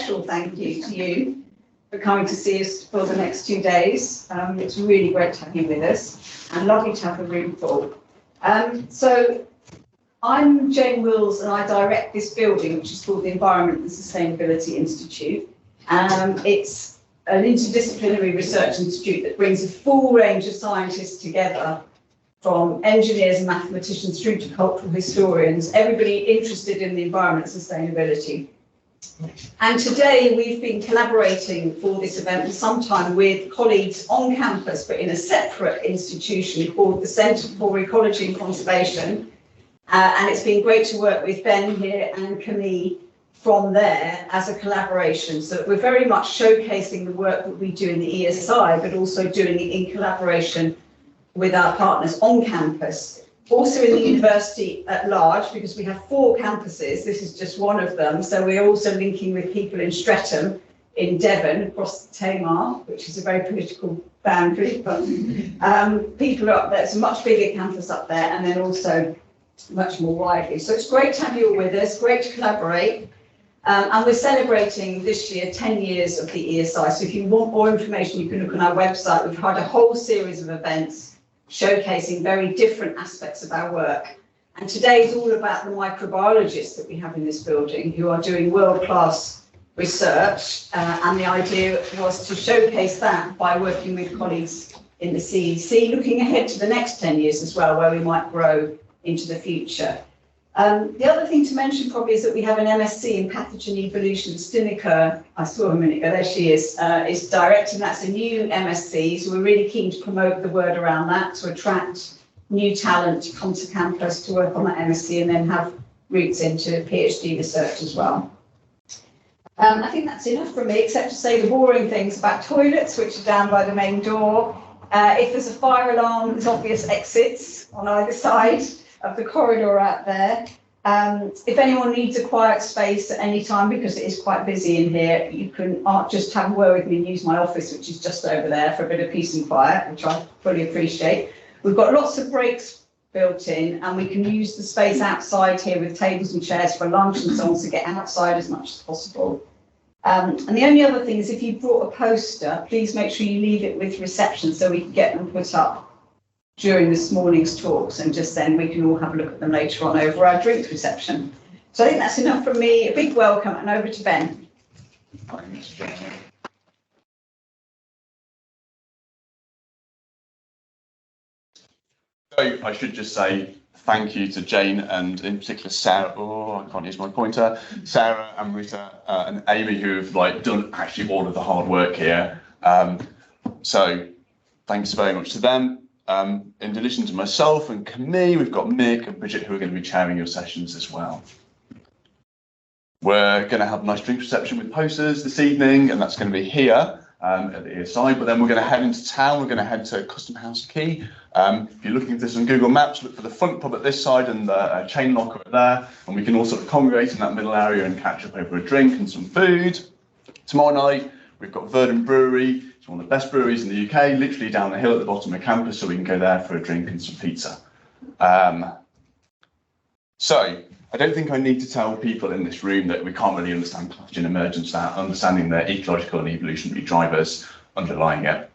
special thank you to you for coming to see us for the next 2 days. It's really great to have you with us and lovely to have the room full. So I'm Jane Wills and I direct this building, which is called the Environment and Sustainability Institute. It's an interdisciplinary research institute that brings a full range of scientists together, from engineers and mathematicians through to cultural historians, everybody interested in the environment and sustainability. And today we've been collaborating for this event for some time with colleagues on campus, but in a separate institution called the Centre for Ecology and Conservation. And it's been great to work with Ben here and Camille from there as a collaboration. So we're very much showcasing the work that we do in the ESI, but also doing it in collaboration with our partners on campus. Also in the university at large, because we have 4 campuses, this is just one of them. So we're also linking with people in Streatham, in Devon, across the Tamar, which is a very political boundary, but people are up there. It's a much bigger campus up there, and then also much more widely. So it's great to have you all with us, great to collaborate. And we're celebrating this year 10 years of the ESI. So if you want more information, you can look on our website. We've had a whole series of events showcasing very different aspects of our work. And today is all about the microbiologists that we have in this building who are doing world-class research. And the idea was to showcase that by working with colleagues in the CEC, looking ahead to the next 10 years as well, where we might grow into the future. The other thing to mention probably is that we have an MSc in Pathogen Evolution. Stinica, I saw a minute ago, there she is directing. That's a new MSc, so we're really keen to promote the word around that, to attract new talent to come to campus to work on that MSc and then have roots into PhD research as well. I think that's enough from me, except to say the boring things about toilets, which are down by the main door. If there's a fire alarm, there's obvious exits on either side of the corridor out there. If anyone needs a quiet space at any time, because it is quite busy in here, you can just have a word with me and use my office, which is just over there, for a bit of peace and quiet, which I fully appreciate. We've got lots of breaks built in, and we can use the space outside here with tables and chairs for lunch and so on, to get outside as much as possible. And the only other thing is, if you brought a poster, please make sure you leave it with reception so we can get them put up during this morning's talks, and just then we can all have a look at them later on over our drinks reception. So I think that's enough from me. A big welcome, and over to Ben. So I should just say thank you to Jane, and in particular Sarah, I can't use my pointer, Sarah and Rita and Amy, who have done actually all of the hard work here. So thanks very much to them. In addition to myself and Camille, we've got Mick and Bridget, who are going to be chairing your sessions as well. We're going to have a nice drink reception with posters this evening, and that's going to be here at the ESI, but then we're going to head into town. We're going to head to Custom House Quay. If you're looking at this on Google Maps, look for the front pub at this side and the chain locker at there, and we can all sort of congregate in that middle area and catch up over a drink and some food. Tomorrow night, we've got Verdon Brewery. It's one of the best breweries in the UK, literally down the hill at the bottom of campus, so we can go there for a drink and some pizza. So I don't think I need to tell people in this room that we can't really understand pathogen emergence without understanding the ecological and evolutionary drivers underlying it.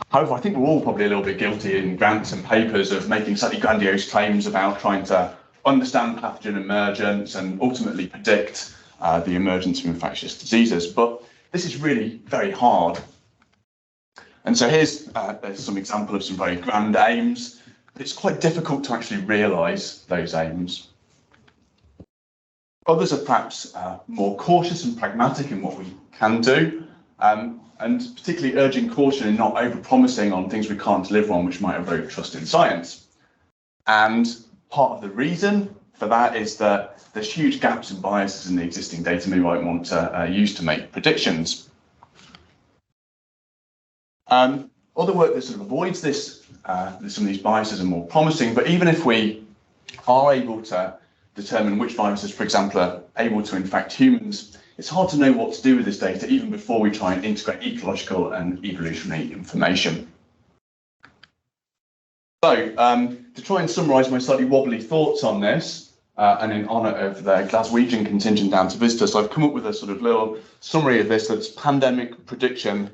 However, I think we're all probably a little bit guilty in grants and papers of making slightly grandiose claims about trying to understand pathogen emergence and ultimately predict the emergence of infectious diseases. But this is really very hard. And so here's there's some example of some very grand aims. It's quite difficult to actually realise those aims. Others are perhaps more cautious and pragmatic in what we can do, and particularly urging caution in not over-promising on things we can't deliver on, which might erode trust in science. And part of the reason for that is that there's huge gaps and biases in the existing data we might want to use to make predictions. Other work that sort of avoids this, some of these biases are more promising, but even if we are able to determine which viruses, for example, are able to infect humans, it's hard to know what to do with this data even before we try and integrate ecological and evolutionary information. So, to try and summarise my slightly wobbly thoughts on this, and in honour of the Glaswegian contingent down to visit us, I've come up with a sort of little summary of this that's pandemic prediction,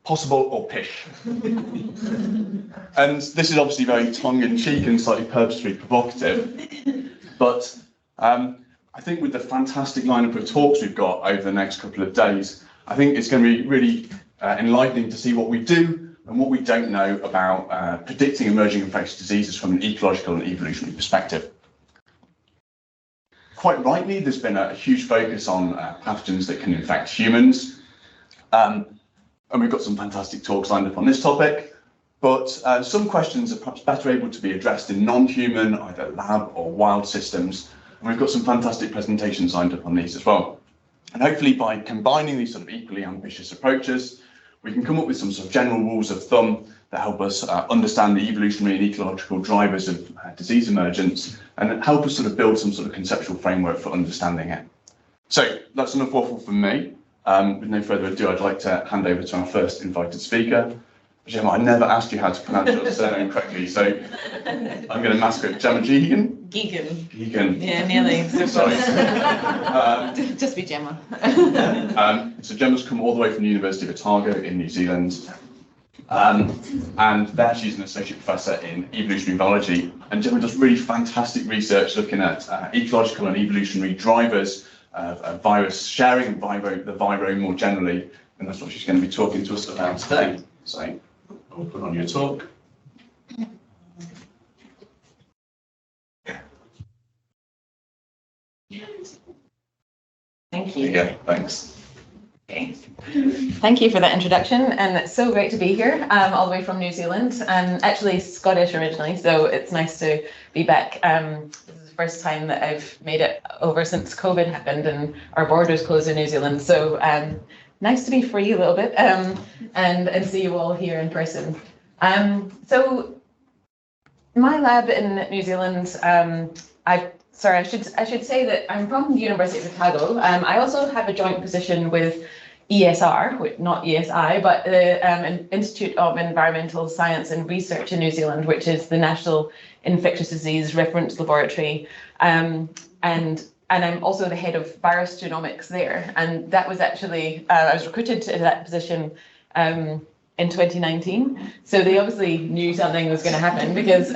possible or pish. And this is obviously very tongue-in-cheek and slightly purposefully provocative, but I think with the fantastic lineup of talks we've got over the next couple of days, I think it's going to be really enlightening to see what we do and what we don't know about predicting emerging infectious diseases from an ecological and evolutionary perspective. Quite rightly, there's been a huge focus on pathogens that can infect humans. And we've got some fantastic talks lined up on this topic. But some questions are perhaps better able to be addressed in non-human, either lab or wild systems. And we've got some fantastic presentations lined up on these as well. And hopefully by combining these sort of equally ambitious approaches, we can come up with some sort of general rules of thumb that help us understand the evolutionary and ecological drivers of disease emergence and help us sort of build some sort of conceptual framework for understanding it. So that's enough waffle from me. With no further ado, I'd like to hand over to our first invited speaker. Gemma, I never asked you how to pronounce your surname correctly, so I'm going to mask it. Gemma Geegan? Geegan. Yeah, nearly. Sorry. Just be Gemma. So Gemma's come all the way from the University of Otago in New Zealand. And there she's an associate professor in evolutionary biology. And Gemma does really fantastic research looking at ecological and evolutionary drivers of virus sharing and the virome more generally. And that's what she's going to be talking to us about today. So I'll put on your talk. Thank you. Yeah, thanks. Okay. Thank you for that introduction, and it's so great to be here, all the way from New Zealand. I'm actually Scottish originally, so it's nice to be back. This is the first time that I've made it over since COVID happened and our borders closed in New Zealand. So nice to be free a little bit and see you all here in person. So my lab in New Zealand, I should say that I'm from the University of Otago. I also have a joint position with ESR, not ESI, but the Institute of Environmental Science and Research in New Zealand, which is the National Infectious Disease Reference Laboratory. And I'm also the head of virus genomics there. And that was actually, I was recruited to that position in 2019. So they obviously knew something was going to happen because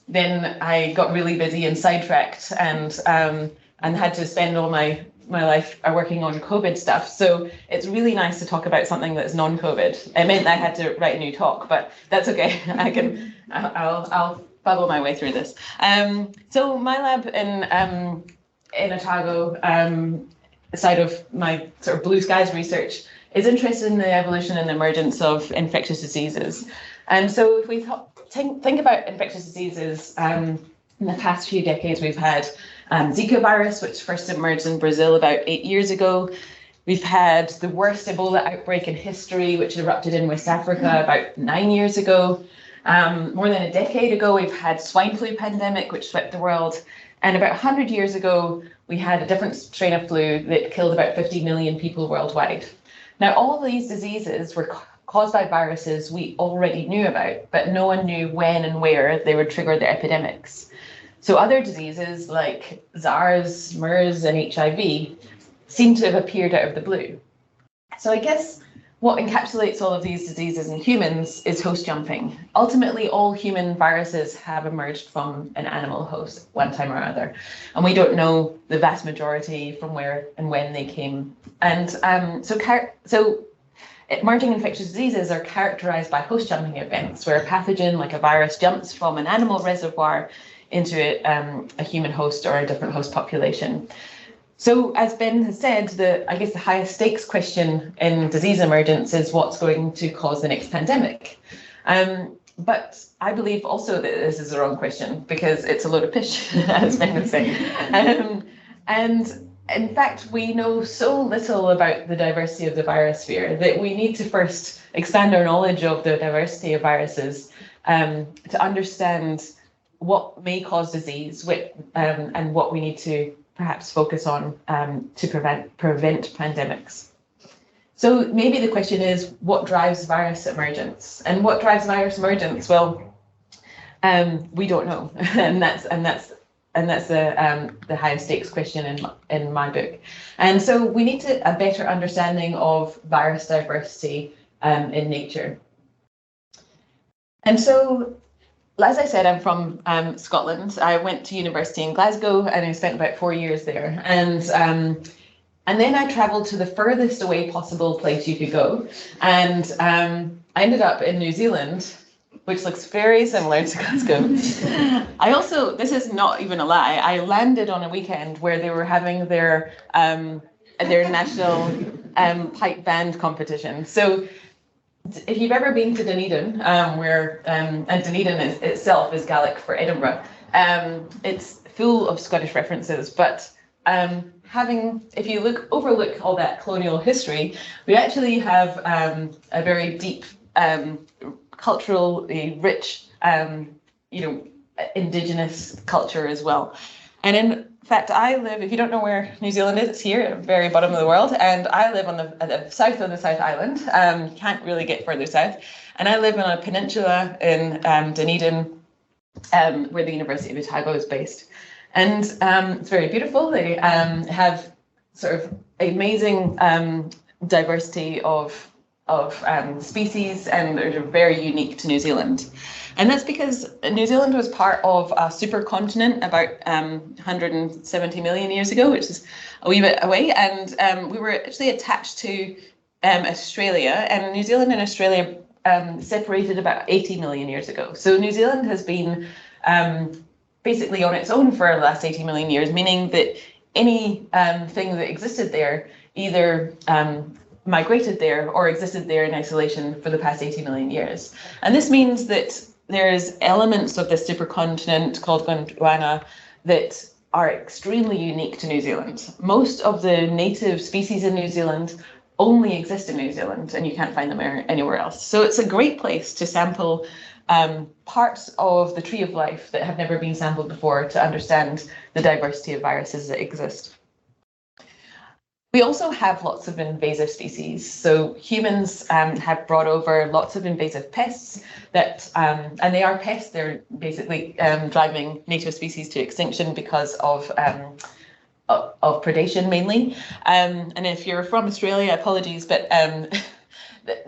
then I got really busy and sidetracked and had to spend all my life working on COVID stuff. So it's really nice to talk about something that's non-COVID. It meant I had to write a new talk, but that's okay. I'll bubble my way through this. So my lab in Otago, side of my sort of blue skies research, is interested in the evolution and emergence of infectious diseases. And so if we think about infectious diseases, in the past few decades, we've had Zika virus, which first emerged in Brazil about 8 years ago. We've had the worst Ebola outbreak in history, which erupted in West Africa about 9 years ago. More than a decade ago, we've had swine flu pandemic, which swept the world. And about 100 years ago, we had a different strain of flu that killed about 50 million people worldwide. Now, all of these diseases were caused by viruses we already knew about, but no one knew when and where they would trigger the epidemics. So other diseases like SARS, MERS, and HIV seem to have appeared out of the blue. So I guess what encapsulates all of these diseases in humans is host jumping. Ultimately, all human viruses have emerged from an animal host one time or another, and we don't know the vast majority from where and when they came. And so emerging infectious diseases are characterized by host jumping events, where a pathogen like a virus jumps from an animal reservoir into a human host or a different host population. So as Ben has said, I guess the highest stakes question in disease emergence is what's going to cause the next pandemic. But I believe also that this is the wrong question because it's a load of pish, as Ben would say. And in fact, we know so little about the diversity of the virosphere that we need to first expand our knowledge of the diversity of viruses to understand what may cause disease and what we need to perhaps focus on to prevent pandemics. So maybe the question is, what drives virus emergence? And what drives virus emergence? Well, we don't know, and that's the high stakes question in my book. And so we need a better understanding of virus diversity in nature. And so, as I said, I'm from Scotland. I went to university in Glasgow and I spent about 4 years there. And then I travelled to the furthest away possible place you could go. And I ended up in New Zealand, which looks very similar to Glasgow. This is not even a lie, I landed on a weekend where they were having their national pipe band competition. So if you've ever been to Dunedin, and Dunedin itself is Gaelic for Edinburgh, it's full of Scottish references, but if you overlook all that colonial history, we actually have a very deep, culturally rich, indigenous culture as well. And in fact, I live, if you don't know where New Zealand is, it's here at the very bottom of the world, and I live at the south of the South Island, can't really get further south, and I live on a peninsula in Dunedin, where the University of Otago is based. And it's very beautiful. They have sort of amazing diversity of species, and they're very unique to New Zealand. And that's because New Zealand was part of a supercontinent about 170 million years ago, which is a wee bit away. And we were actually attached to Australia, and New Zealand and Australia separated about 80 million years ago. So New Zealand has been basically on its own for the last 80 million years, meaning that any thing that existed there either migrated there or existed there in isolation for the past 80 million years. And this means that there's elements of this supercontinent called Gondwana that are extremely unique to New Zealand. Most of the native species in New Zealand only exist in New Zealand, and you can't find them anywhere else. So it's a great place to sample parts of the tree of life that have never been sampled before to understand the diversity of viruses that exist. We also have lots of invasive species. So humans have brought over lots of invasive pests that, and they are pests, they're basically driving native species to extinction because of predation mainly. And if you're from Australia, apologies, but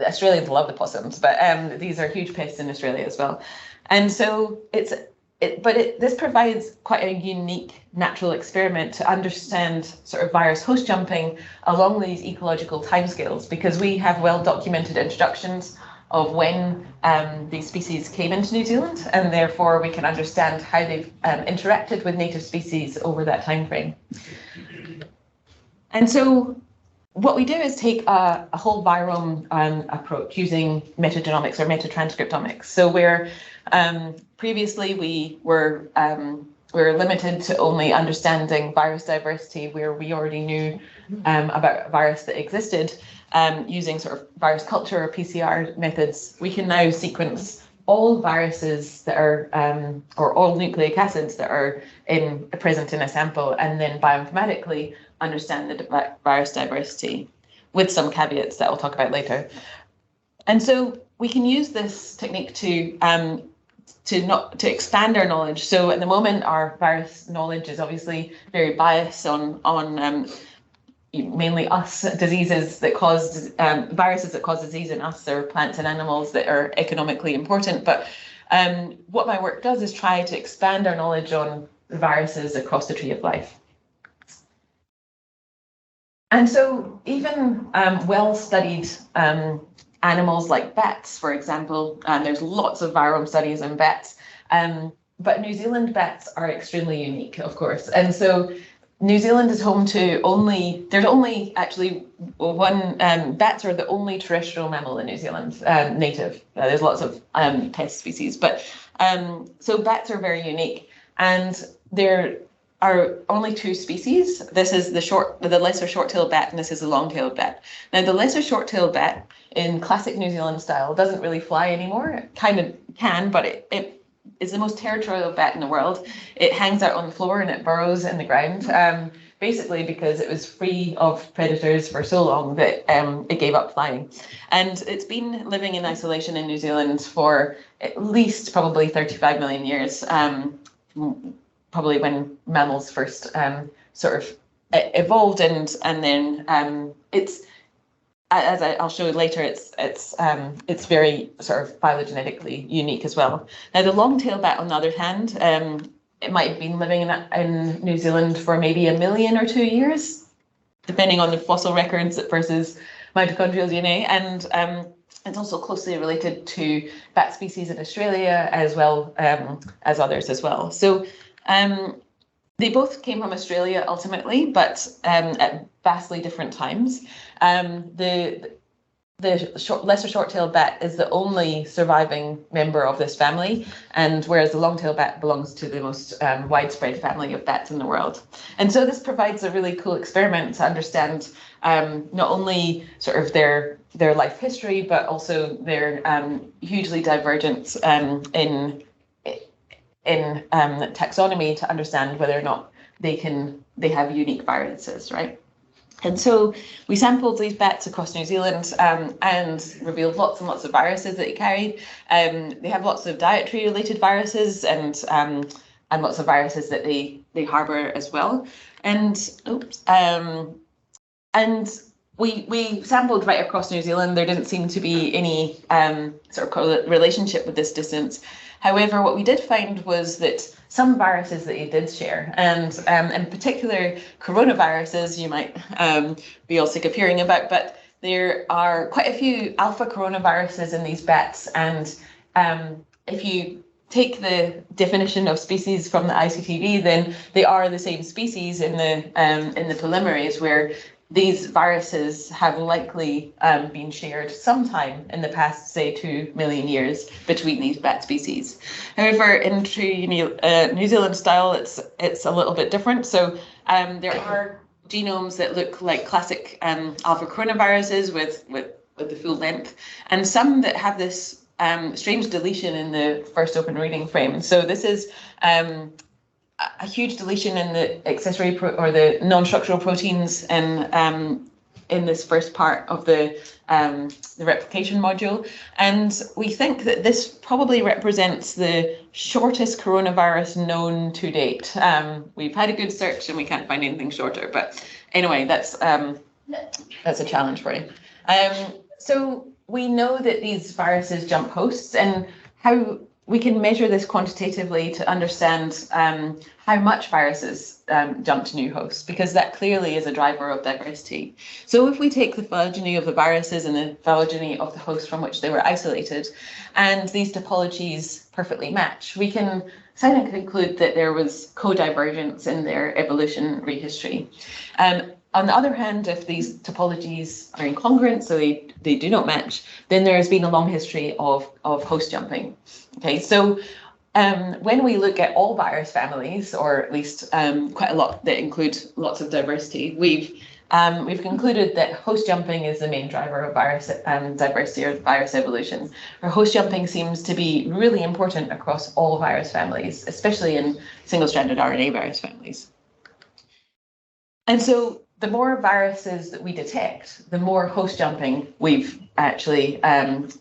Australians love the possums, but these are huge pests in Australia as well. And so this provides quite a unique natural experiment to understand sort of virus host jumping along these ecological timescales, because we have well-documented introductions of when these species came into New Zealand, and therefore we can understand how they've interacted with native species over that time frame. And so what we do is take a whole virome approach using metagenomics or metatranscriptomics. So where previously we were limited to only understanding virus diversity where we already knew about a virus that existed, using sort of virus culture or PCR methods, we can now sequence all viruses that are, or all nucleic acids that are present in a sample, and then bioinformatically understand the virus diversity, with some caveats that I'll talk about later. And so we can use this technique to expand our knowledge. So at the moment, our virus knowledge is obviously very biased on mainly us, diseases that cause viruses that cause disease in us, or plants and animals that are economically important. But what my work does is try to expand our knowledge on viruses across the tree of life. And so even well-studied animals like bats, for example, there's lots of virome studies on bats, but New Zealand bats are extremely unique, of course. And so New Zealand is home to there's only actually one, bats are the only terrestrial mammal in New Zealand, native. There's lots of pest species, but so bats are very unique. And there are only two species. This is the lesser short-tailed bat, and this is the long-tailed bat. Now, the lesser short-tailed bat, in classic New Zealand style, doesn't really fly anymore. It kind of can, but it is the most territorial bat in the world. It hangs out on the floor and it burrows in the ground, basically because it was free of predators for so long that it gave up flying. And it's been living in isolation in New Zealand for at least probably 35 million years. probably when mammals first sort of evolved, and then it's, as I'll show later, it's very sort of phylogenetically unique as well. Now the long-tailed bat, on the other hand, it might have been living in New Zealand for maybe 1 million or 2 years, depending on the fossil records versus mitochondrial DNA, and it's also closely related to bat species in Australia as well as others as well. So they both came from Australia ultimately, but at vastly different times. The lesser short-tailed bat is the only surviving member of this family, and whereas the long-tailed bat belongs to the most widespread family of bats in the world. And so this provides a really cool experiment to understand not only sort of their life history, but also their hugely divergence in taxonomy, to understand whether or not they have unique variances, right? And so we sampled these bats across New Zealand and revealed lots and lots of viruses that they carried. They have lots of dietary related viruses and lots of viruses that they harbour as well. And we sampled right across New Zealand. There didn't seem to be any sort of relationship with this distance. However, what we did find was that some viruses that they did share, and in particular coronaviruses, you might be all sick of hearing about, but there are quite a few alpha coronaviruses in these bats. And if you take the definition of species from the ICTV, then they are the same species in the polymerase, where these viruses have likely been shared sometime in the past, say, 2 million years between these bat species. However, in true New Zealand style, it's a little bit different. So there are genomes that look like classic alpha coronaviruses with the full length, and some that have this strange deletion in the first open reading frame. So this is a huge deletion in the accessory or the non-structural proteins in this first part of the replication module, and we think that this probably represents the shortest coronavirus known to date. We've had a good search and we can't find anything shorter, but anyway, that's a challenge for you. So we know that these viruses jump hosts, and how we can measure this quantitatively to understand how much viruses jump to new hosts, because that clearly is a driver of diversity. So if we take the phylogeny of the viruses and the phylogeny of the host from which they were isolated, and these topologies perfectly match, we can kind of conclude that there was co-divergence in their evolutionary history. On the other hand, if these topologies are incongruent, so they do not match, then there has been a long history of host jumping. Okay, so when we look at all virus families, or at least quite a lot that include lots of diversity, we've concluded that host jumping is the main driver of virus diversity or virus evolution. Or host jumping seems to be really important across all virus families, especially in single-stranded RNA virus families. And so the more viruses that we detect, the more host jumping we've actually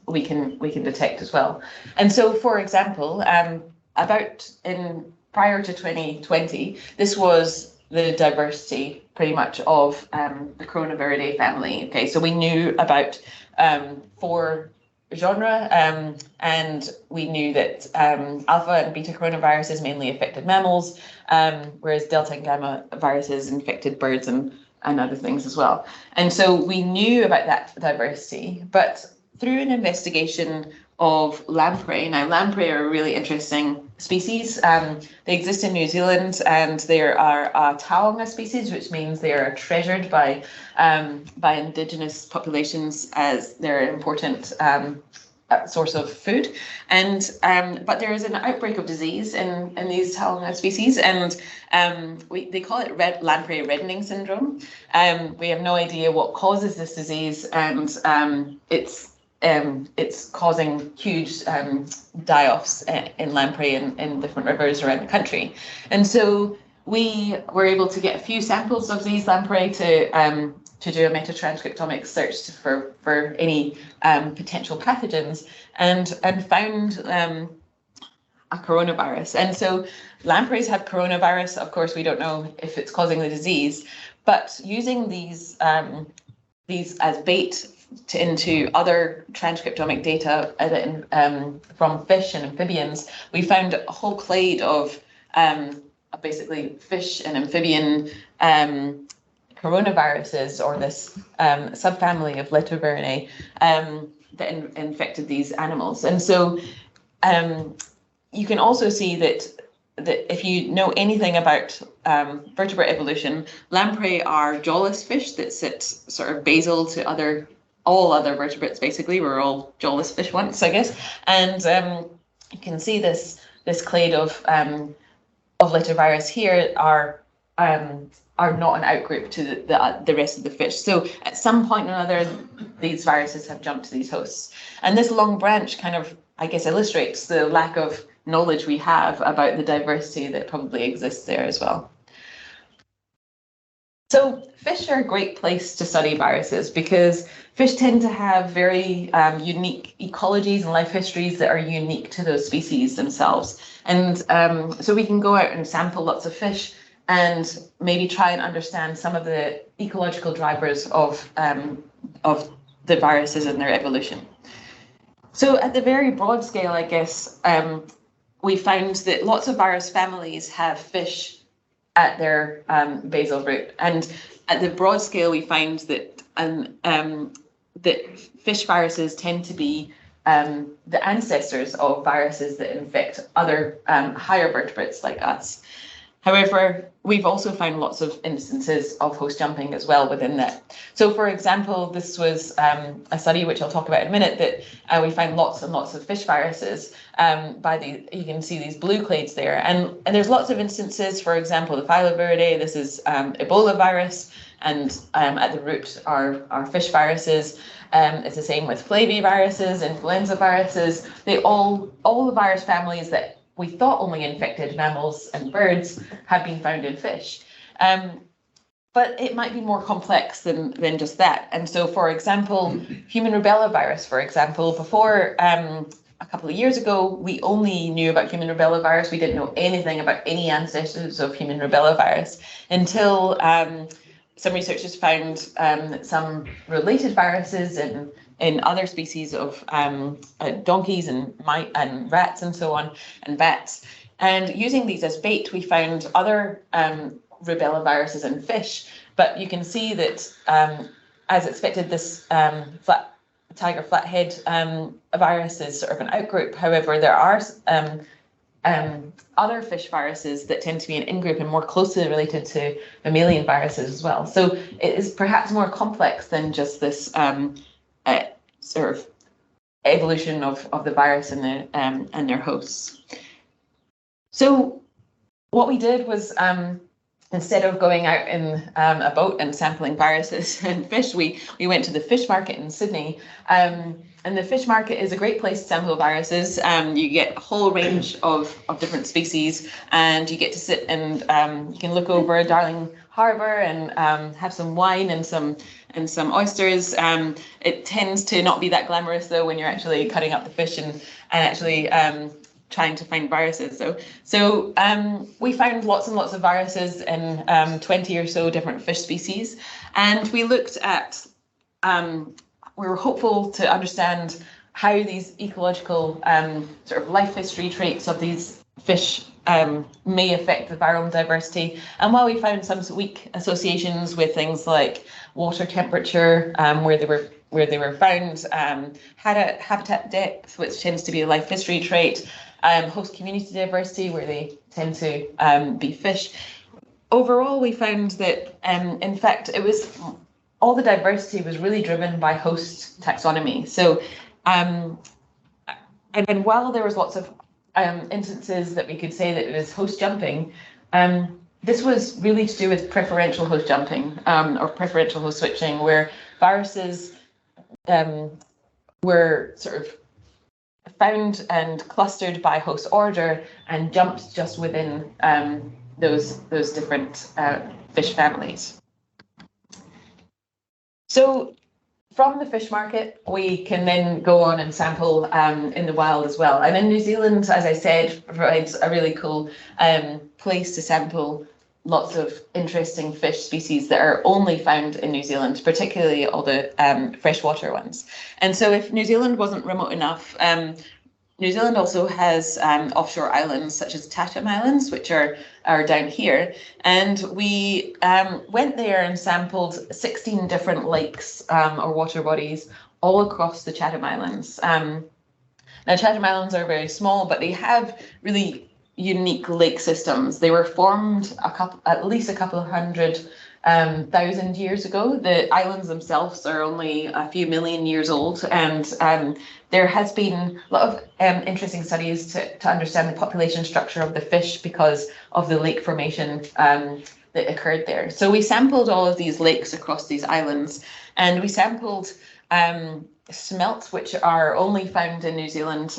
we can detect as well. And so, for example, prior to 2020, this was the diversity pretty much of the Coronaviridae family. Okay, so we knew about 4 genera, and we knew that alpha and beta coronaviruses mainly affected mammals, whereas delta and gamma viruses infected birds and other things as well. And so we knew about that diversity, but through an investigation of lamprey. Now, lamprey are a really interesting species. They exist in New Zealand, and they are a taonga species, which means they are treasured by indigenous populations as their important source of food. And but there is an outbreak of disease in these taonga species, and they call it lamprey reddening syndrome. We have no idea what causes this disease, and it's causing huge die-offs in lamprey in different rivers around the country. And so we were able to get a few samples of these lamprey to do a metatranscriptomic search for any potential pathogens, and found a coronavirus. And so lampreys have coronavirus. Of course, we don't know if it's causing the disease, but using these as bait into other transcriptomic data from fish and amphibians, we found a whole clade of basically fish and amphibian coronaviruses, or this subfamily of Letovirinae that infected these animals. And so you can also see that if you know anything about vertebrate evolution, lamprey are jawless fish that sit sort of basal to all other vertebrates. Basically, we're all jawless fish once, I guess. And you can see this clade of letovirus here are not an outgroup to the rest of the fish. So at some point or another, these viruses have jumped to these hosts. And this long branch kind of, I guess, illustrates the lack of knowledge we have about the diversity that probably exists there as well. So fish are a great place to study viruses because fish tend to have very unique ecologies and life histories that are unique to those species themselves. And so we can go out and sample lots of fish and maybe try and understand some of the ecological drivers of the viruses and their evolution. So at the very broad scale, I guess, we found that lots of virus families have fish at their basal root. And at the broad scale, we find that that fish viruses tend to be the ancestors of viruses that infect other higher vertebrates like us. However, we've also found lots of instances of host jumping as well within that. So, for example, this was a study which I'll talk about in a minute that we found lots and lots of fish viruses. You can see these blue clades there, and there's lots of instances. For example, the Filoviridae. This is Ebola virus, and at the root are fish viruses. It's the same with flaviviruses, influenza viruses. All the virus families that we thought only infected mammals and birds have been found in fish. But it might be more complex than just that. And so, for example, human rubella virus, for example, before a couple of years ago, we only knew about human rubella virus. We didn't know anything about any ancestors of human rubella virus until some researchers found some related viruses in other species of donkeys and rats and so on, and bats. And using these as bait, we found other rubella viruses in fish. But you can see that, as expected, this tiger flathead virus is sort of an outgroup. However, there are other fish viruses that tend to be an in-group and more closely related to mammalian viruses as well. So it is perhaps more complex than just this sort of evolution of the virus and their hosts. So what we did was, instead of going out in a boat and sampling viruses and fish, we went to the fish market in Sydney. And the fish market is a great place to sample viruses. You get a whole range of different species, and you get to sit and you can look over Darling Harbour and have some wine and some oysters. It tends to not be that glamorous though when you're actually cutting up the fish and actually trying to find viruses. So we found lots and lots of viruses in 20 or so different fish species, and we looked at. We were hopeful to understand how these ecological sort of life history traits of these fish may affect the viral diversity. And while we found some weak associations with things like water temperature, where they were found, had a habitat depth, which tends to be a life history trait, host community diversity, where they tend to be fish. Overall, we found that, in fact, all the diversity was really driven by host taxonomy. So, and while there was lots of instances that we could say that it was host jumping, this was really to do with preferential host jumping or preferential host switching, where viruses were sort of found and clustered by host order and jumped just within those different fish families. So from the fish market, we can then go on and sample in the wild as well. And in New Zealand, as I said, provides a really cool place to sample lots of interesting fish species that are only found in New Zealand, particularly all the freshwater ones. And so if New Zealand wasn't remote enough, New Zealand also has offshore islands such as Chatham Islands, which are down here. And we went there and sampled 16 different lakes or water bodies all across the Chatham Islands. Now, Chatham Islands are very small, but they have really unique lake systems. They were formed at least a couple of hundred thousand years ago. The islands themselves are only a few million years old, and there has been a lot of interesting studies to understand the population structure of the fish because of the lake formation that occurred there. So we sampled all of these lakes across these islands, and we sampled smelt, which are only found in New Zealand,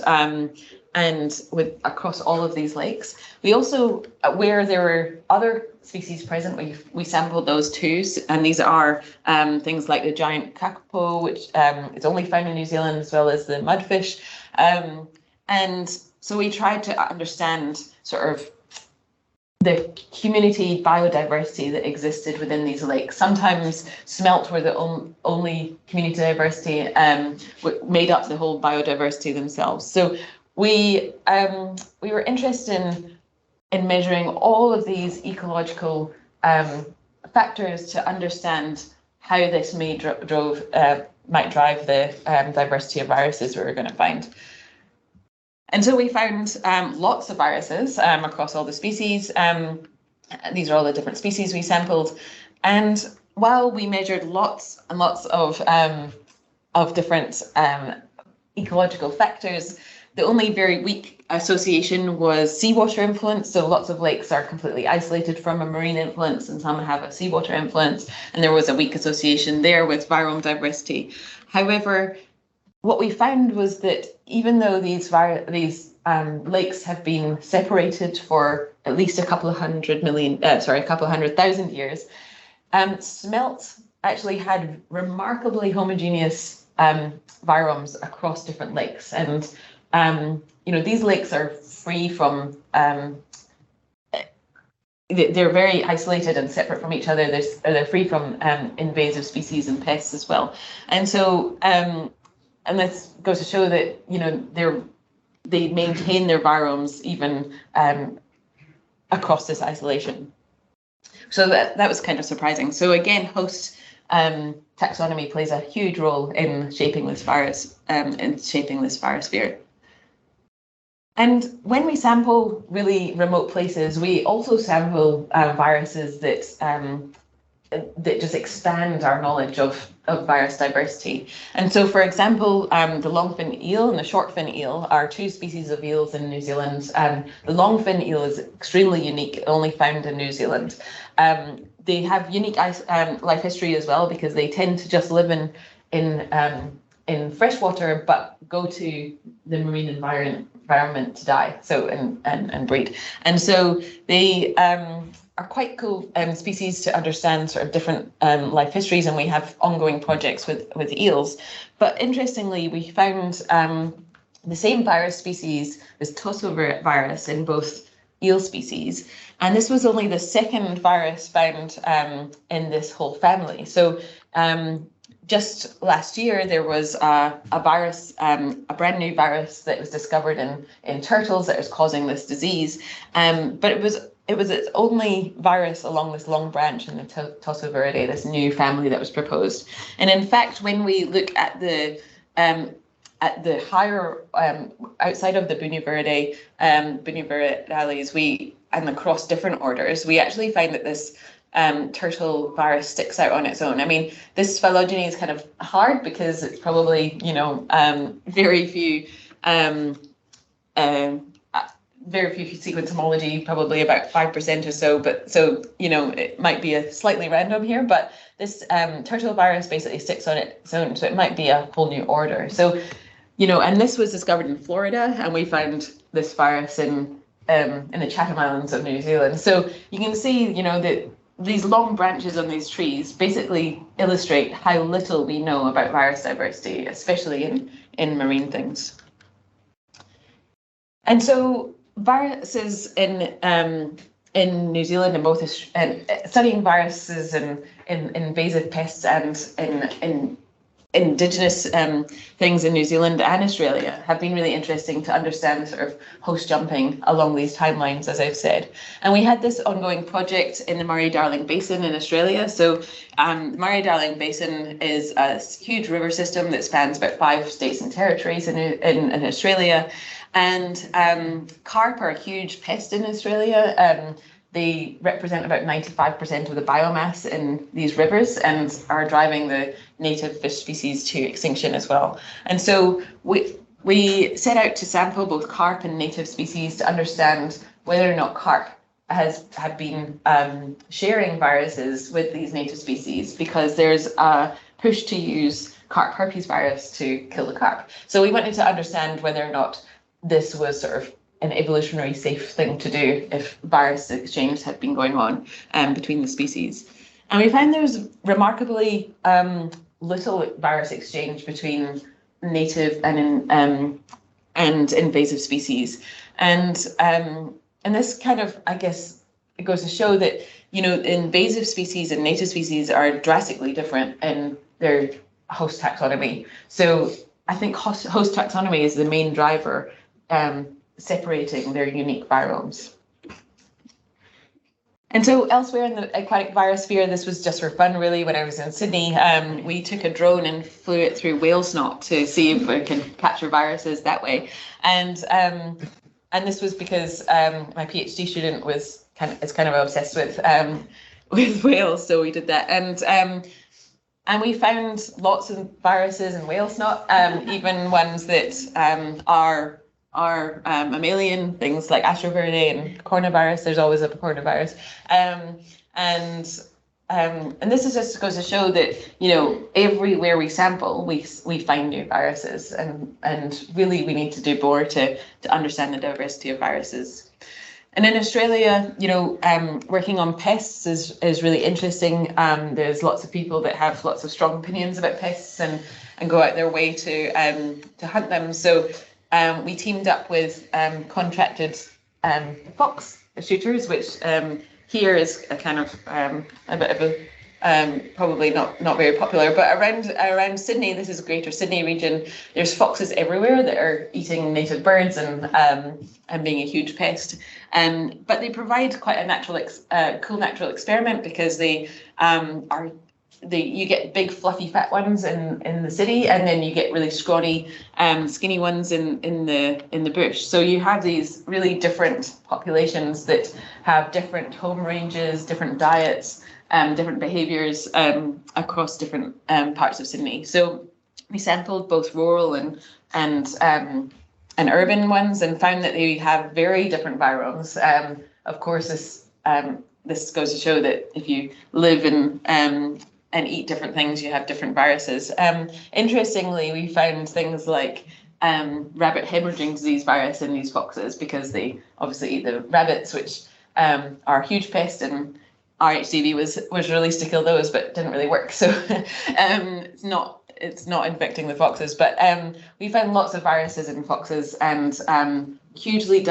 and across all of these lakes. We also, where there were other species present, we sampled those too, and these are things like the giant kakapo, which is only found in New Zealand, as well as the mudfish. And so we tried to understand sort of the community biodiversity that existed within these lakes. Sometimes smelt were the only community diversity made up the whole biodiversity themselves. So we were interested in measuring all of these ecological factors to understand how this might drive the diversity of viruses we were going to find. And so we found lots of viruses across all the species. These are all the different species we sampled. And while we measured lots and lots of different ecological factors, the only very weak association was seawater influence. So lots of lakes are completely isolated from a marine influence, and some have a seawater influence. And there was a weak association there with virome diversity. However, what we found was that even though these lakes have been separated for at least a couple of hundred thousand years, smelt actually had remarkably homogeneous viromes across different lakes. And these lakes are free from, they're very isolated and separate from each other. They're free from invasive species and pests as well. And so, and this goes to show that, they maintain their viromes even across this isolation. So that was kind of surprising. So again, host taxonomy plays a huge role in shaping this virus, sphere. And when we sample really remote places, we also sample viruses that just expand our knowledge of virus diversity. And so, for example, the longfin eel and the shortfin eel are two species of eels in New Zealand. The longfin eel is extremely unique, only found in New Zealand. They have unique life history as well, because they tend to just live in freshwater, but go to the marine environment to die, so and breed. And so they are quite cool species to understand sort of different life histories, and we have ongoing projects with eels. But interestingly, we found the same virus species, this Tossover virus, in both eel species, and this was only the second virus found in this whole family. So just last year, there was a virus, a brand new virus that was discovered in turtles that was causing this disease, but it was its only virus along this long branch in the Tossoviridae, this new family that was proposed. And in fact, when we look at the higher outside of the Buniviridae, and across different orders, we actually find that this turtle virus sticks out on its own. I mean, this phylogeny is kind of hard because it's probably, very few sequence homology, probably about 5% or so. But so, it might be a slightly random here, but this turtle virus basically sticks on its own. So it might be a whole new order. So, and this was discovered in Florida, and we found this virus in the Chatham Islands of New Zealand. So you can see, that these long branches on these trees basically illustrate how little we know about virus diversity, especially in marine things. And so viruses in New Zealand and both studying viruses and in invasive pests and in indigenous things in New Zealand and Australia have been really interesting to understand sort of host jumping along these timelines, as I've said. And we had this ongoing project in the Murray-Darling Basin in Australia. So the Murray-Darling Basin is a huge river system that spans about 5 states and territories in Australia. And carp are a huge pest in Australia. They represent about 95% of the biomass in these rivers and are driving the native fish species to extinction as well. And so we set out to sample both carp and native species to understand whether or not carp have been sharing viruses with these native species, because there's a push to use carp herpes virus to kill the carp. So we wanted to understand whether or not this was sort of an evolutionary safe thing to do if virus exchange had been going on between the species. And we found there was remarkably little virus exchange between native and invasive species. And this kind of, I guess, it goes to show that, you know, invasive species and native species are drastically different in their host taxonomy. So I think host taxonomy is the main driver separating their unique biomes. And so elsewhere in the aquatic biosphere, this was just for fun really. When I was in Sydney, we took a drone and flew it through whale snot to see if we can capture viruses that way. And this was because my PhD student is kind of obsessed with whales, so we did that. And we found lots of viruses in whale snot, even ones that are mammalian, things like Astroviridae and coronavirus. There's always a coronavirus, and this is just goes to show that, you know, everywhere we sample, we find new viruses, and really we need to do more to understand the diversity of viruses. And in Australia, you know, working on pests is really interesting. There's lots of people that have lots of strong opinions about pests and go out their way to hunt them. So we teamed up with contracted fox shooters, which here is a kind of a bit of a probably not very popular, but around Sydney, this is Greater Sydney region, there's foxes everywhere that are eating native birds and being a huge pest. But they provide quite a cool natural experiment, because you get big fluffy fat ones in the city, and then you get really scrawny skinny ones in the bush. So you have these really different populations that have different home ranges, different diets, different behaviours across different parts of Sydney. So we sampled both rural and urban ones and found that they have very different biomes. Of course, this goes to show that if you live in and eat different things, you have different viruses. Interestingly, we found things like rabbit hemorrhaging disease virus in these foxes, because they obviously eat the rabbits, which are a huge pest, and RHDV was released to kill those, but didn't really work. So it's not infecting the foxes. But we found lots of viruses in foxes, and hugely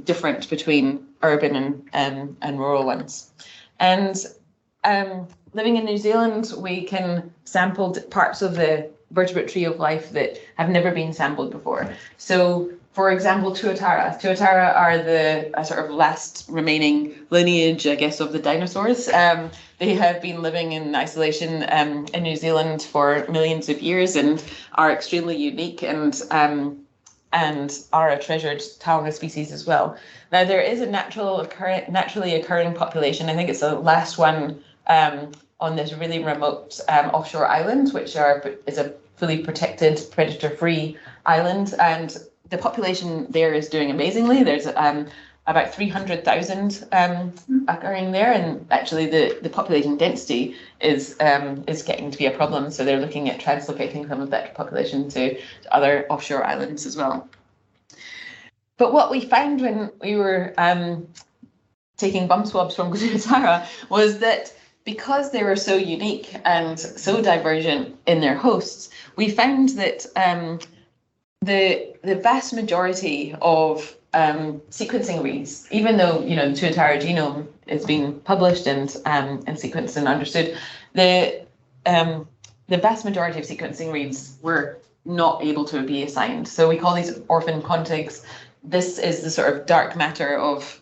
different between urban and rural ones. And living in New Zealand, we can sample parts of the vertebrate tree of life that have never been sampled before. So, for example, tuatara. Tuatara are the sort of last remaining lineage, I guess, of the dinosaurs. They have been living in isolation in New Zealand for millions of years and are extremely unique and are a treasured taonga species as well. Now, there is a naturally occurring population. I think it's the last one on this really remote offshore island, which is a fully protected, predator-free island, and the population there is doing amazingly. There's about 300,000 occurring there, and actually the population density is getting to be a problem. So they're looking at translocating some of that population to other offshore islands as well. But what we found when we were taking bum swabs from Tuatara was that because they were so unique and so divergent in their hosts, we found that the vast majority of sequencing reads, even though the Tuatara genome is being published and sequenced and understood, the vast majority of sequencing reads were not able to be assigned. So we call these orphan contigs. This is the sort of dark matter of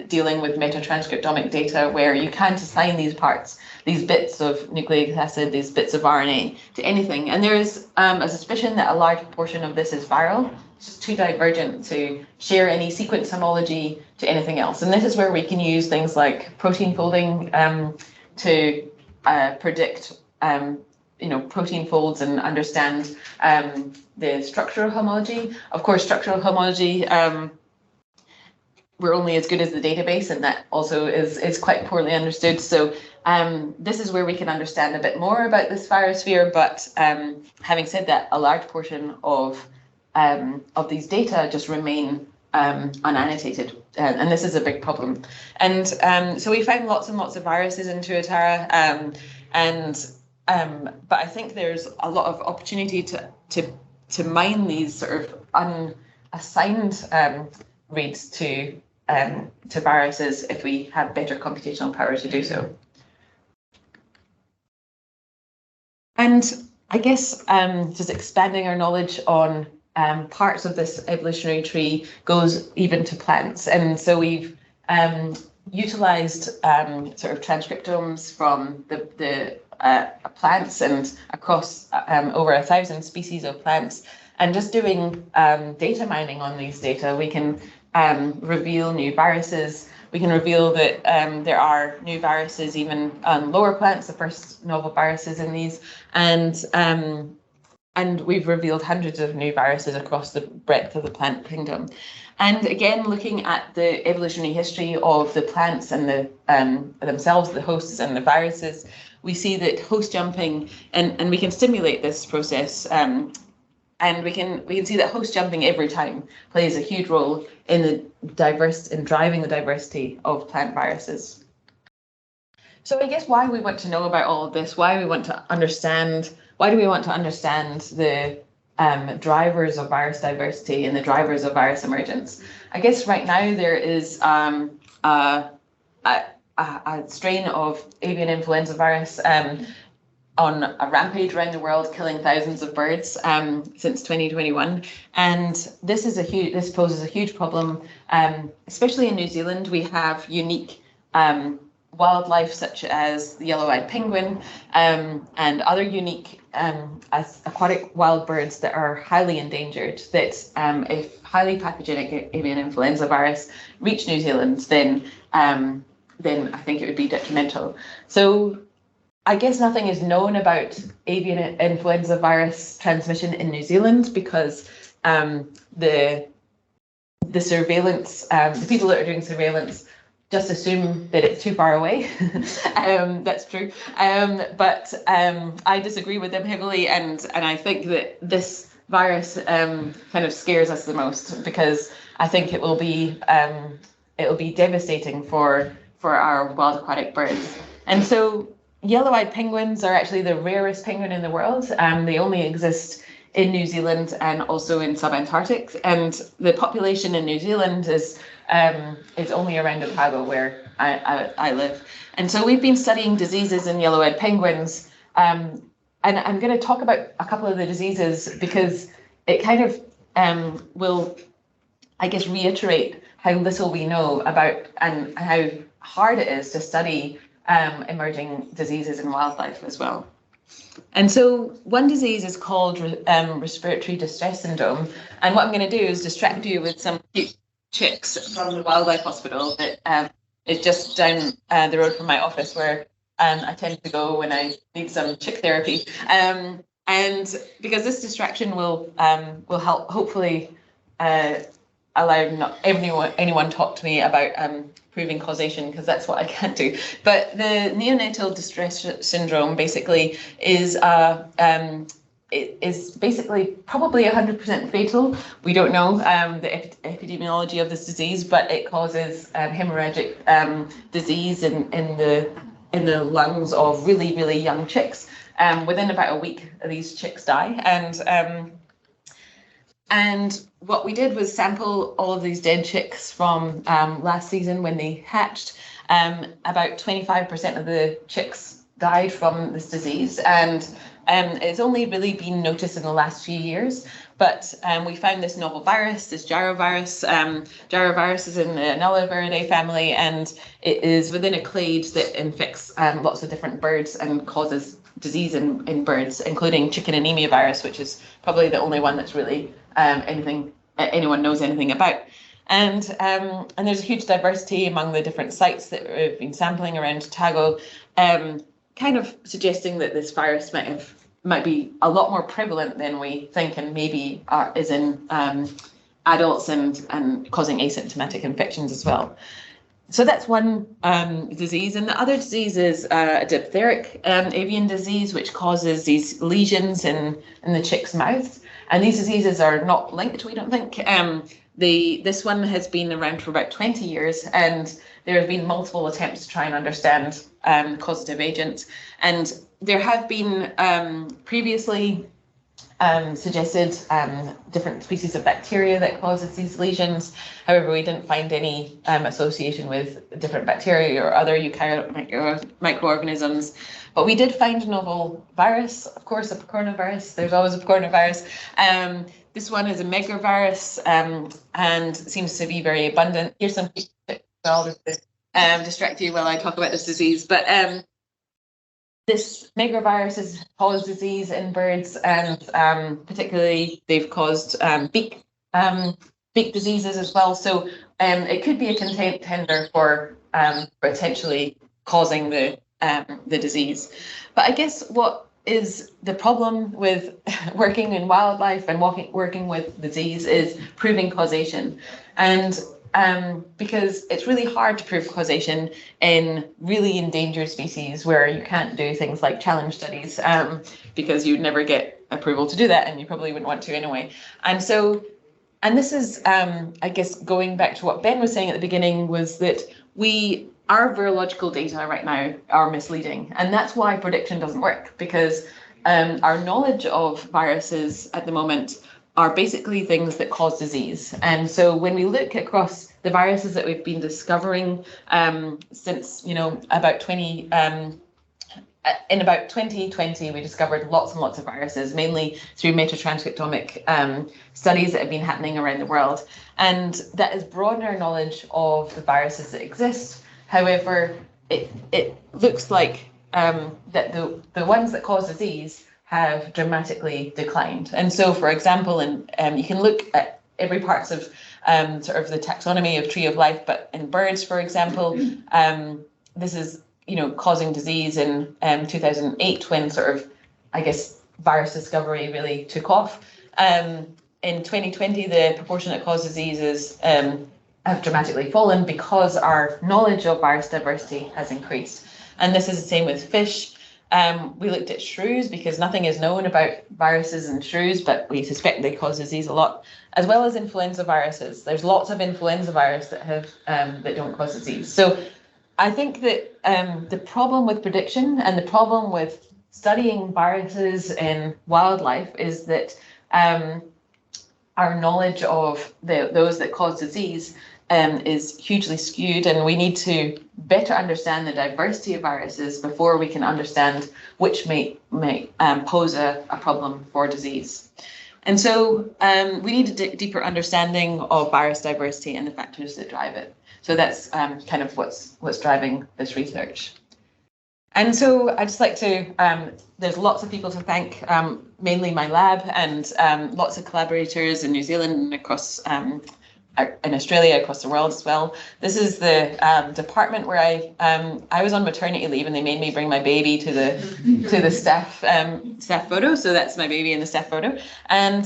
dealing with metatranscriptomic data, where you can't assign these parts, these bits of nucleic acid, these bits of RNA to anything. And there is a suspicion that a large proportion of this is viral. It's just too divergent to share any sequence homology to anything else. And this is where we can use things like protein folding to predict protein folds and understand the structural homology. Of course, structural homology, we're only as good as the database, and that also is quite poorly understood. So this is where we can understand a bit more about this virosphere. But having said that, a large portion of these data just remain unannotated, and this is a big problem. And so we found lots and lots of viruses in Tuatara, but I think there's a lot of opportunity to mine these sort of unassigned reads to viruses if we have better computational power to do so. And I guess just expanding our knowledge on parts of this evolutionary tree goes even to plants. And so we've utilized sort of transcriptomes from the plants and across over 1,000 species of plants. And just doing data mining on these data, we can reveal new viruses. We can reveal that there are new viruses even on lower plants, the first novel viruses in these, and we've revealed hundreds of new viruses across the breadth of the plant kingdom. And again, looking at the evolutionary history of the plants and the themselves, the hosts and the viruses, we see that host jumping, and we can stimulate this process. And we can see that host jumping every time plays a huge role in driving the diversity of plant viruses. So I guess why we want to know about all of this, why do we want to understand the drivers of virus diversity and the drivers of virus emergence? I guess right now there is a strain of avian influenza virus on a rampage around the world, killing thousands of birds since 2021, and this poses a huge problem, especially in New Zealand. We have unique wildlife such as the yellow-eyed penguin and other unique aquatic wild birds that are highly endangered. That if highly pathogenic avian influenza virus reached New Zealand, then I think it would be detrimental. So I guess nothing is known about avian influenza virus transmission in New Zealand because the surveillance, the people that are doing surveillance just assume that it's too far away. That's true. But I disagree with them heavily, and I think that this virus kind of scares us the most, because I think it will be devastating for our wild aquatic birds. And so yellow-eyed penguins are actually the rarest penguin in the world. They only exist in New Zealand and also in sub-Antarctic, and the population in New Zealand is only around Otago, where I live. And so we've been studying diseases in yellow-eyed penguins, and I'm going to talk about a couple of the diseases because it kind of will, I guess, reiterate how little we know about and how hard it is to study emerging diseases in wildlife as well. And so one disease is called respiratory distress syndrome. And what I'm going to do is distract you with some cute chicks from the wildlife hospital that is just down the road from my office, where I tend to go when I need some chick therapy. And because this distraction will help hopefully allow not anyone talk to me about proving causation, because that's what I can't do. But the neonatal distress syndrome basically is a it is basically probably 100% fatal. We don't know the epidemiology of this disease, but it causes hemorrhagic disease in the lungs of really, really young chicks. Within about a week, these chicks die. And what we did was sample all of these dead chicks from last season when they hatched. About 25% of the chicks died from this disease, and it's only really been noticed in the last few years. But we found this novel virus, this gyrovirus. Gyrovirus is in the Anneliviridae family, and it is within a clade that infects lots of different birds and causes disease in birds, including chicken anemia virus, which is probably the only one that's really anyone knows anything about. And there's a huge diversity among the different sites that we've been sampling around Otago, kind of suggesting that this virus might be a lot more prevalent than we think, and maybe is in adults and causing asymptomatic infections as well. So that's one disease, and the other disease is a diphtheric avian disease, which causes these lesions in the chick's mouths. And these diseases are not linked, we don't think. This one has been around for about 20 years, and there have been multiple attempts to try and understand causative agents. And there have been previously suggested different species of bacteria that causes these lesions. However, we didn't find any association with different bacteria or other eukaryotic microorganisms. But we did find a novel virus, of course, a picornavirus. There's always a picornavirus. This one is a megavirus and seems to be very abundant. Here's some pictures. I'll just distract you while I talk about this disease. But this megavirus cause disease in birds, and particularly they've caused beak diseases as well. So it could be a contender for potentially causing the disease. But I guess what is the problem with working in wildlife and working with disease is proving causation. And because it's really hard to prove causation in really endangered species where you can't do things like challenge studies because you'd never get approval to do that, and you probably wouldn't want to anyway. And this is, I guess, going back to what Ben was saying at the beginning, was that our virological data right now are misleading, and that's why prediction doesn't work, because our knowledge of viruses at the moment are basically things that cause disease. And so when we look across the viruses that we've been discovering since, about 2020, we discovered lots and lots of viruses, mainly through metatranscriptomic studies that have been happening around the world. And that has broadened our knowledge of the viruses that exist. However, it looks like that the ones that cause disease have dramatically declined. And so, for example, and you can look at every parts of sort of the taxonomy of tree of life, but in birds, for example, this is causing disease in 2008, when sort of, I guess, virus discovery really took off. In 2020, the proportion that cause diseases have dramatically fallen because our knowledge of virus diversity has increased. And this is the same with fish. We looked at shrews because nothing is known about viruses in shrews, but we suspect they cause disease a lot, as well as influenza viruses. There's lots of influenza virus that don't cause disease. So I think that the problem with prediction and the problem with studying viruses in wildlife is that our knowledge of those that cause disease is hugely skewed, and we need to better understand the diversity of viruses before we can understand which may pose a problem for disease. And so we need a deeper understanding of virus diversity and the factors that drive it. So that's kind of what's driving this research. And so I'd just like to, there's lots of people to thank, mainly my lab and lots of collaborators in New Zealand and across in Australia, across the world as well. This is the department where I was on maternity leave, and they made me bring my baby to the staff photo. So that's my baby in the staff photo. And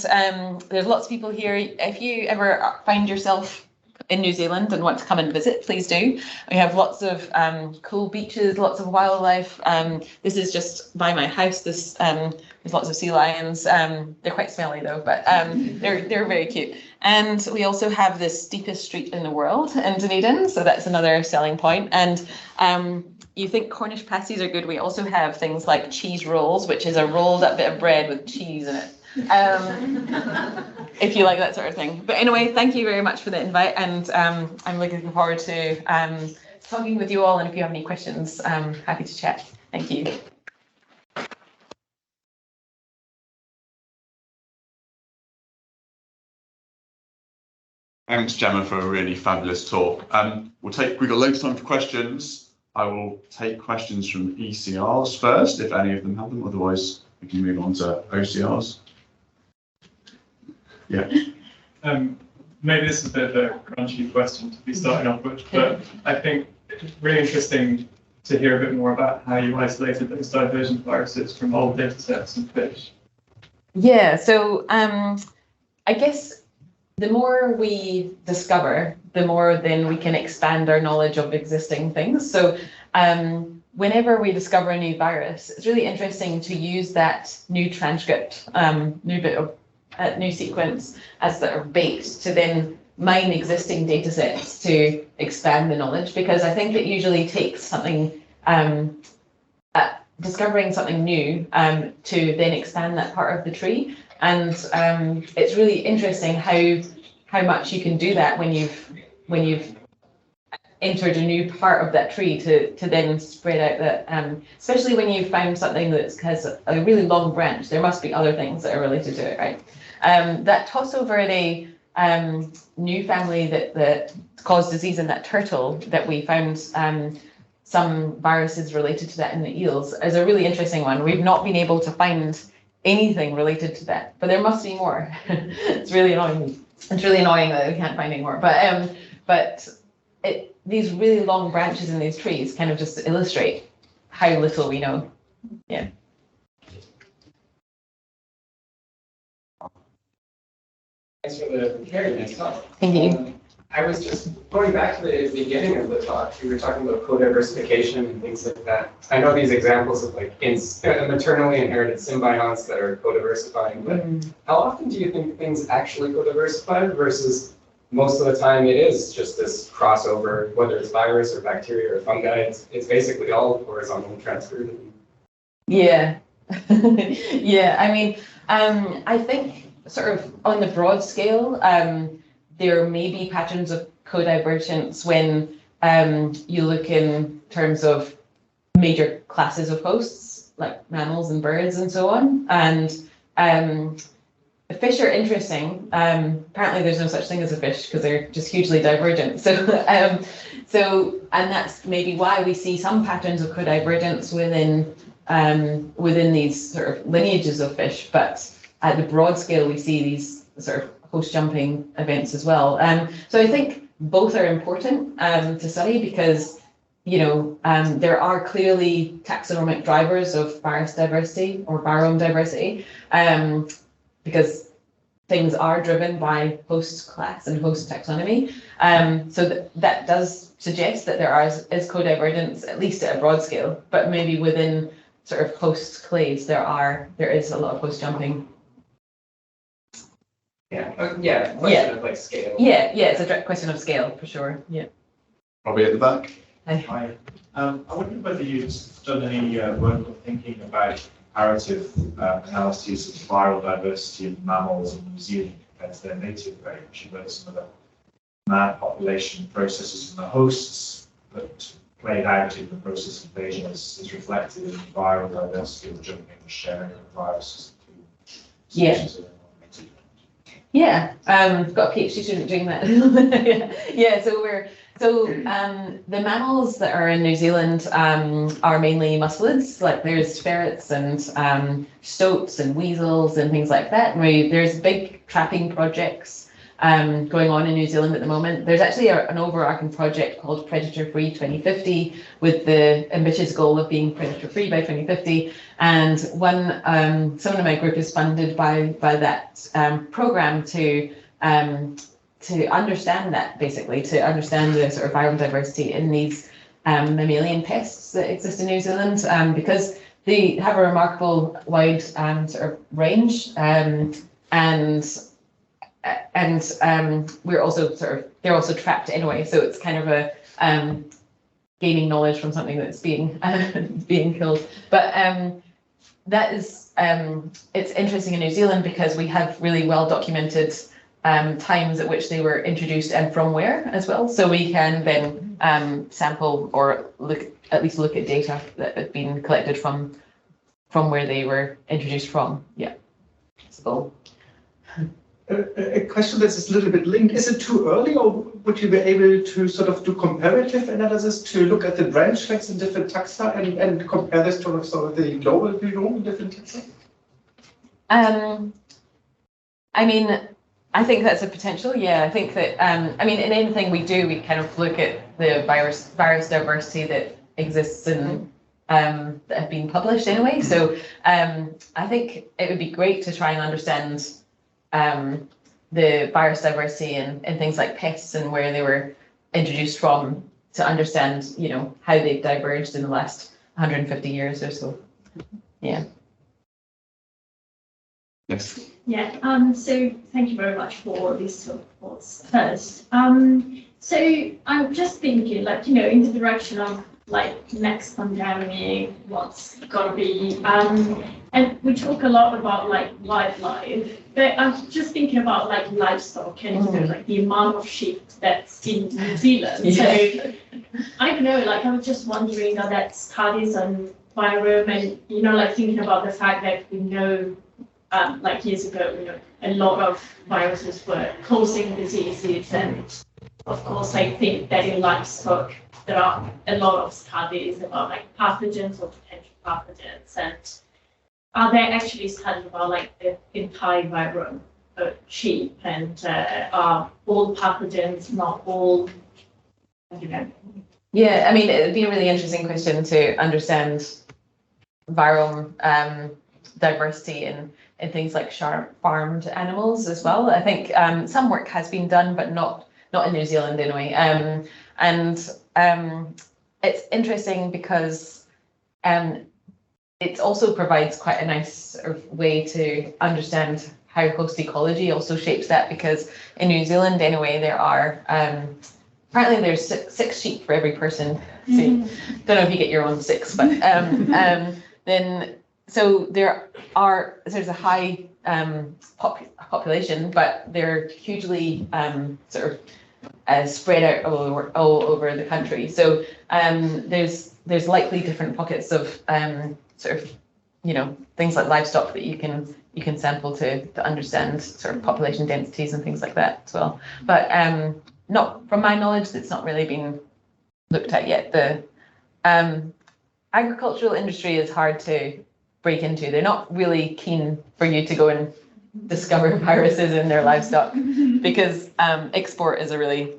there's lots of people here. If you ever find yourself in New Zealand and want to come and visit, please do. We have lots of cool beaches, lots of wildlife. This is just by my house. There's lots of sea lions. They're quite smelly though, but they're very cute. And we also have the steepest street in the world in Dunedin, so that's another selling point. And you think Cornish pasties are good. We also have things like cheese rolls, which is a rolled up bit of bread with cheese in it. If you like that sort of thing. But anyway, thank you very much for the invite, and I'm looking forward to talking with you all, and if you have any questions, I'm happy to chat. Thank you. Thanks, Gemma, for a really fabulous talk. We've got loads of time for questions. I will take questions from ECRs first, if any of them have them. Otherwise, we can move on to OCRs. Yeah. Maybe this is a bit of a crunchy question to be starting off with, but I think it's really interesting to hear a bit more about how you isolated those divergent viruses from old data sets in fish. Yeah, so I guess the more we discover, the more then we can expand our knowledge of existing things. So whenever we discover a new virus, it's really interesting to use that new transcript, new bit of new sequence as sort of bait to then mine existing data sets to expand the knowledge, because I think it usually takes something, discovering something new to then expand that part of the tree. And it's really interesting how much you can do that when you've entered a new part of that tree to then spread out that, especially when you found something that has a really long branch, there must be other things that are related to it, right? That Tossoviridae new family that caused disease in that turtle that we found some viruses related to that in the eels is a really interesting one. We've not been able to find anything related to that, but there must be more. It's really annoying. It's really annoying that we can't find any more. But these really long branches in these trees kind of just illustrate how little we know. Yeah. Thanks for the very nice talk. Thank you. I was just going back to the beginning of the talk. You were talking about co-diversification and things like that. I know these examples of like maternally inherited symbionts that are co-diversifying, but how often do you think things actually co-diversify versus most of the time it is just this crossover, whether it's virus or bacteria or fungi, it's basically all horizontal transfer. Yeah. Yeah, I mean, I think sort of on the broad scale, there may be patterns of co-divergence when you look in terms of major classes of hosts, like mammals and birds and so on. And fish are interesting. Apparently there's no such thing as a fish because they're just hugely divergent. And that's maybe why we see some patterns of co-divergence within these sort of lineages of fish. But at the broad scale, we see these sort of host jumping events as well. So I think both are important to study because, you know, there are clearly taxonomic drivers of virus diversity or virome diversity, because things are driven by host class and host taxonomy. So that does suggest that there is co-divergence, at least at a broad scale, but maybe within sort of host clades, there is a lot of host jumping. Question of like scale. Yeah, it's a direct question of scale for sure. Yeah. Robbie at the back. Hi. I wonder whether you've done any work or thinking about comparative analyses of viral diversity in mammals in New Zealand compared to their native range, where some of the man population processes in the hosts that played out in the process of invasion is reflected in the viral diversity of jumping and sharing of viruses between species of native range. Yeah, got a PhD student doing that. So the mammals that are in New Zealand are mainly mustelids, like there's ferrets and stoats and weasels and things like that. There's big trapping projects going on in New Zealand at the moment. There's actually an overarching project called Predator Free 2050 with the ambitious goal of being predator free by 2050. And someone in my group is funded by that program to to understand that, basically, to understand the sort of viral diversity in these mammalian pests that exist in New Zealand, because they have a remarkable wide sort of range, and we're also they're also trapped anyway, so it's kind of a gaining knowledge from something that's being being killed. But that is it's interesting in New Zealand because we have really well documented times at which they were introduced and from where as well. So we can then sample or at least look at data that have been collected from where they were introduced from. Yeah. So. A question that is a little bit linked. Is it too early, or would you be able to sort of do comparative analysis to look at the branch lengths in different taxa and compare this to sort of the global genome in different taxa? I mean, I think that's a potential. Yeah, I think that, I mean, in anything we do, we kind of look at the virus diversity that exists in, that have been published anyway. So I think it would be great to try and understand the virus diversity in things like pests and where they were introduced from, to understand, you know, how they've diverged in the last 150 years or so. Yeah. Yes. Yeah, so thank you very much for these reports first. So I'm just thinking, like, you know, in the direction of like next pandemic, what's gonna be, and we talk a lot about like wildlife, but I'm just thinking about like livestock and, you know, like the amount of sheep that's in New Zealand. Yeah. So I don't know, like I was just wondering are that studies on virome and, you know, like thinking about the fact that we know like years ago, you know, a lot of viruses were causing diseases, and of course, I think that in livestock there are a lot of studies about like pathogens or potential pathogens, and are there actually studies about like the entire virome of sheep, and are all pathogens, not all, you know? Yeah, I mean, it would be a really interesting question to understand virome diversity in things like farmed animals as well. I think some work has been done, but not in New Zealand anyway. And it's interesting because it also provides quite a nice sort of way to understand how host ecology also shapes that, because in New Zealand anyway, there are apparently there's six sheep for every person. So, don't know if you get your own six, but then so there's a high population, but they're hugely sort of spread out all over the country. So there's likely different pockets of sort of, you know, things like livestock that you can sample to understand sort of population densities and things like that as well. But not from my knowledge, it's not really been looked at yet. The agricultural industry is hard to break into. They're not really keen for you to go and discover viruses in their livestock, because export is a really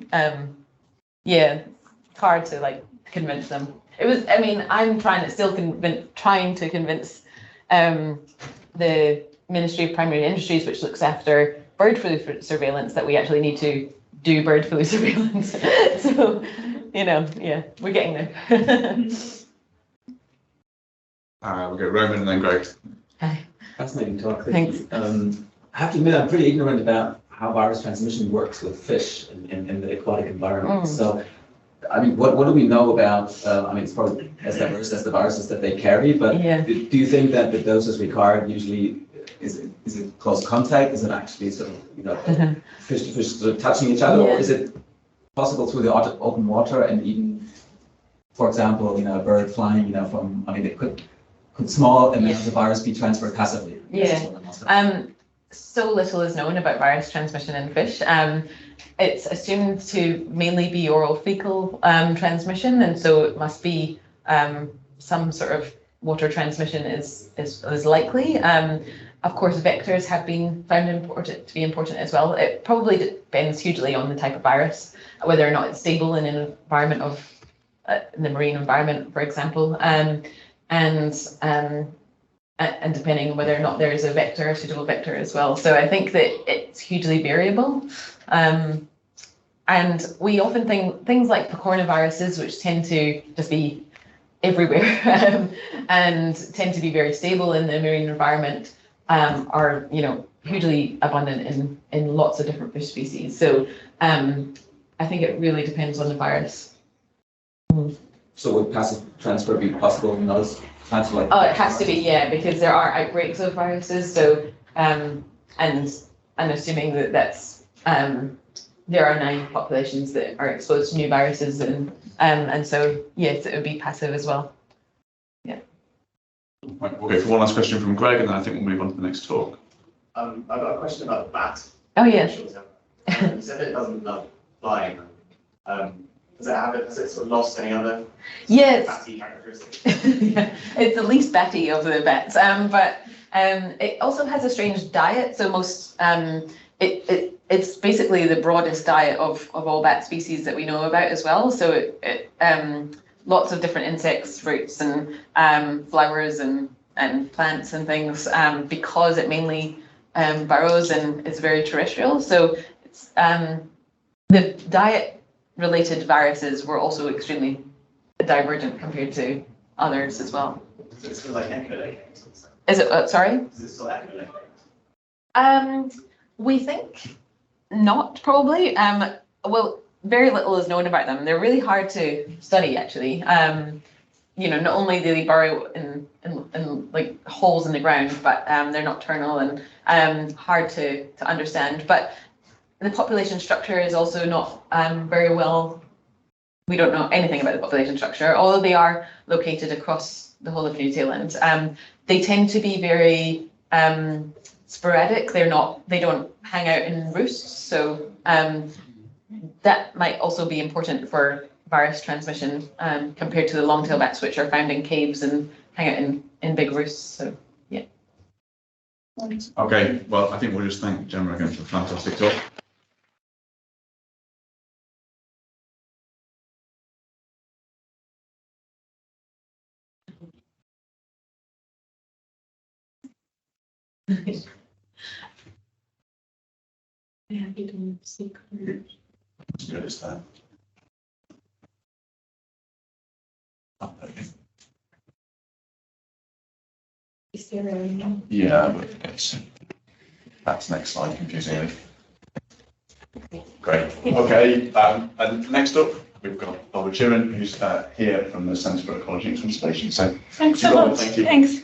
hard to like convince them. It was, I mean, I'm trying to convince the Ministry of Primary Industries, which looks after bird flu surveillance, that we actually need to do bird flu surveillance. So, you know, yeah, we're getting there. We'll go Roman and then Greg. Hi. Fascinating talk. Thanks. I have to admit, I'm pretty ignorant about how virus transmission works with fish in the aquatic environment. So, I mean, what do we know about, I mean, it's probably as diverse as the viruses that they carry, but do you think that the doses required usually, is it close contact? Is it actually sort of, you know, fish to fish sort of touching each other, or is it possible through the open water, and even, for example, you know, a bird flying, you know, from, I mean, it could small amounts of virus be transferred passively? So little is known about virus transmission in fish. It's assumed to mainly be oral fecal transmission, and so it must be some sort of water transmission is likely. Of course, vectors have been found to be important as well. It probably depends hugely on the type of virus, whether or not it's stable in an environment of in the marine environment, for example, and depending on whether or not there is a suitable vector as well. So I think that it's hugely variable. And we often think things like picornaviruses, which tend to just be everywhere and tend to be very stable in the marine environment, are hugely abundant in lots of different fish species. So I think it really depends on the virus. So would passive transfer be possible in those plants? Like Oh, it has to be, yeah, because there are outbreaks of viruses. So and assuming that that's there are 9 populations that are exposed to new viruses, and so yes, it would be passive as well. Yeah. Right, we'll go for one last question from Greg, and then I think we'll move on to the next talk. I've got a question about the bat. Oh yeah. You said it doesn't love flying. Has it sort of lost any other Yes. batty characteristics? Yeah, it's the least batty of the bats, but it also has a strange diet. So most it's basically the broadest diet of all bat species that we know about as well. So it lots of different insects, fruits, and flowers and plants and things, because it mainly burrows and is very terrestrial. So it's the diet-related viruses were also extremely divergent compared to others as well. Is it sort of like echolocate? Is it? Sorry. Is it still echolocate? We think not, probably. Well, very little is known about them. They're really hard to study, actually. Not only do they burrow in like holes in the ground, but they're nocturnal and hard to understand. But the population structure is also not very well. We don't know anything about the population structure, although they are located across the whole of New Zealand. They tend to be very sporadic. They don't hang out in roosts, so that might also be important for virus transmission compared to the long-tailed bats, which are found in caves and hang out in big roosts. So yeah. Okay, well, I think we'll just thank Gemma again for the fantastic talk. As good as that. Oh, okay. Is there a... Yeah, but that's next slide, confusingly. Great. Okay, and next up, we've got Barbara Chirin, who's here from the Centre for Ecology and Conservation. So, thanks a Barbara, lot. thank you. Thanks.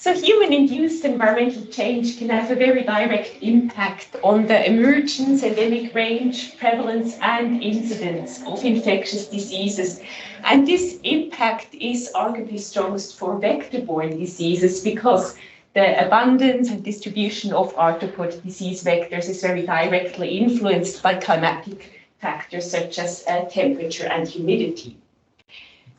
So human-induced environmental change can have a very direct impact on the emergence, endemic range, prevalence, and incidence of infectious diseases. And this impact is arguably strongest for vector-borne diseases because the abundance and distribution of arthropod disease vectors is very directly influenced by climatic factors such as temperature and humidity.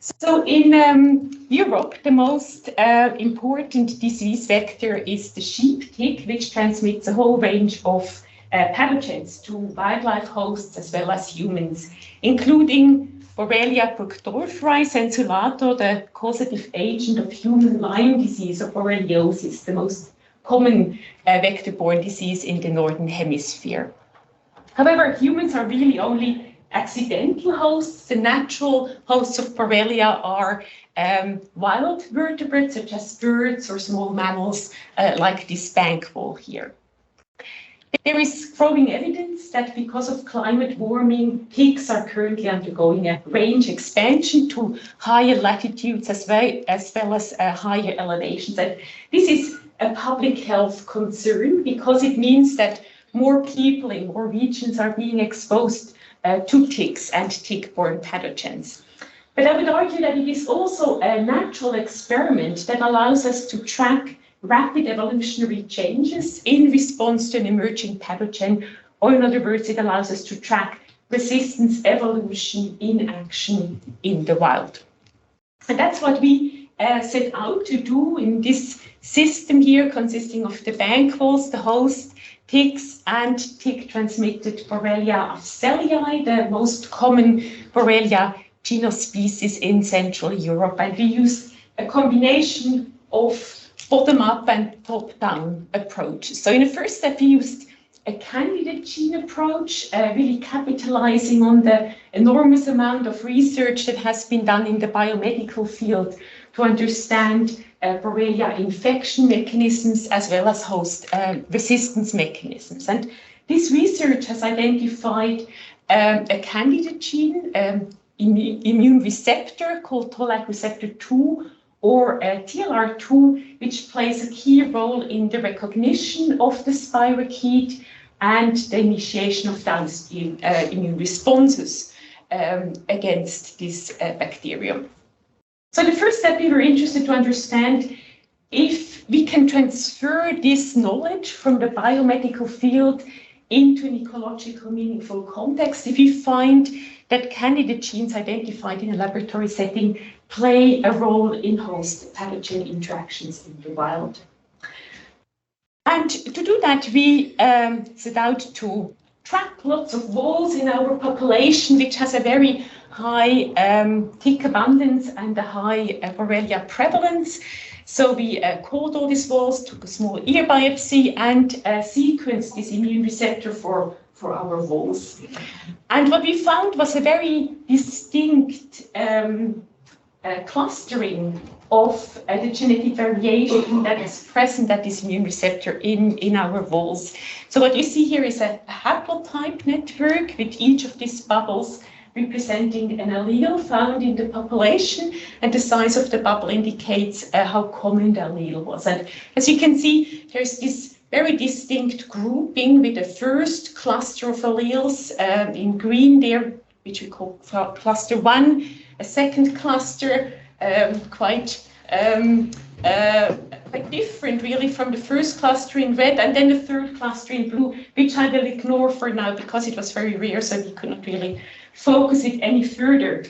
So in Europe, the most important disease vector is the sheep tick, which transmits a whole range of pathogens to wildlife hosts as well as humans, including Borrelia burgdorferi sensulato, the causative agent of human Lyme disease or borreliosis, the most common vector-borne disease in the Northern Hemisphere. However, humans are really only accidental hosts. The natural hosts of Borrelia are wild vertebrates such as birds or small mammals like this bank wall here. There is growing evidence that because of climate warming, ticks are currently undergoing a range expansion to higher latitudes as well as higher elevations. And this is a public health concern because it means that more people in more regions are being exposed to ticks and tick-borne pathogens. But I would argue that it is also a natural experiment that allows us to track rapid evolutionary changes in response to an emerging pathogen, or in other words, it allows us to track resistance evolution in action in the wild. And that's what we set out to do in this system here, consisting of the bank walls, the host, ticks, and tick-transmitted Borrelia afzelii, the most common Borrelia genus species in Central Europe. And we used a combination of bottom-up and top-down approach. So in the first step, we used a candidate gene approach, really capitalizing on the enormous amount of research that has been done in the biomedical field to understand Borrelia infection mechanisms as well as host resistance mechanisms. And this research has identified a candidate gene, immune receptor called toll-like receptor 2, or TLR2, which plays a key role in the recognition of the spirochete and the initiation of downstream immune responses against this bacterium. So the first step, we were interested to understand if we can transfer this knowledge from the biomedical field into an ecological meaningful context, if we find that candidate genes identified in a laboratory setting play a role in host pathogen interactions in the wild. And to do that, we set out to track lots of voles in our population, which has a very high tick abundance and a high Borrelia prevalence. So we called all these voles, took a small ear biopsy, and sequenced this immune receptor for our voles. And what we found was a very distinct clustering of the genetic variation that is present at this immune receptor in our voles. So what you see here is a haplotype network with each of these bubbles representing an allele found in the population, and the size of the bubble indicates how common the allele was. And as you can see, there's this very distinct grouping with the first cluster of alleles in green there, which we call cluster 1, a second cluster quite different really from the first cluster in red, and then the third cluster in blue, which I will ignore for now because it was very rare, so we could not really focus it any further.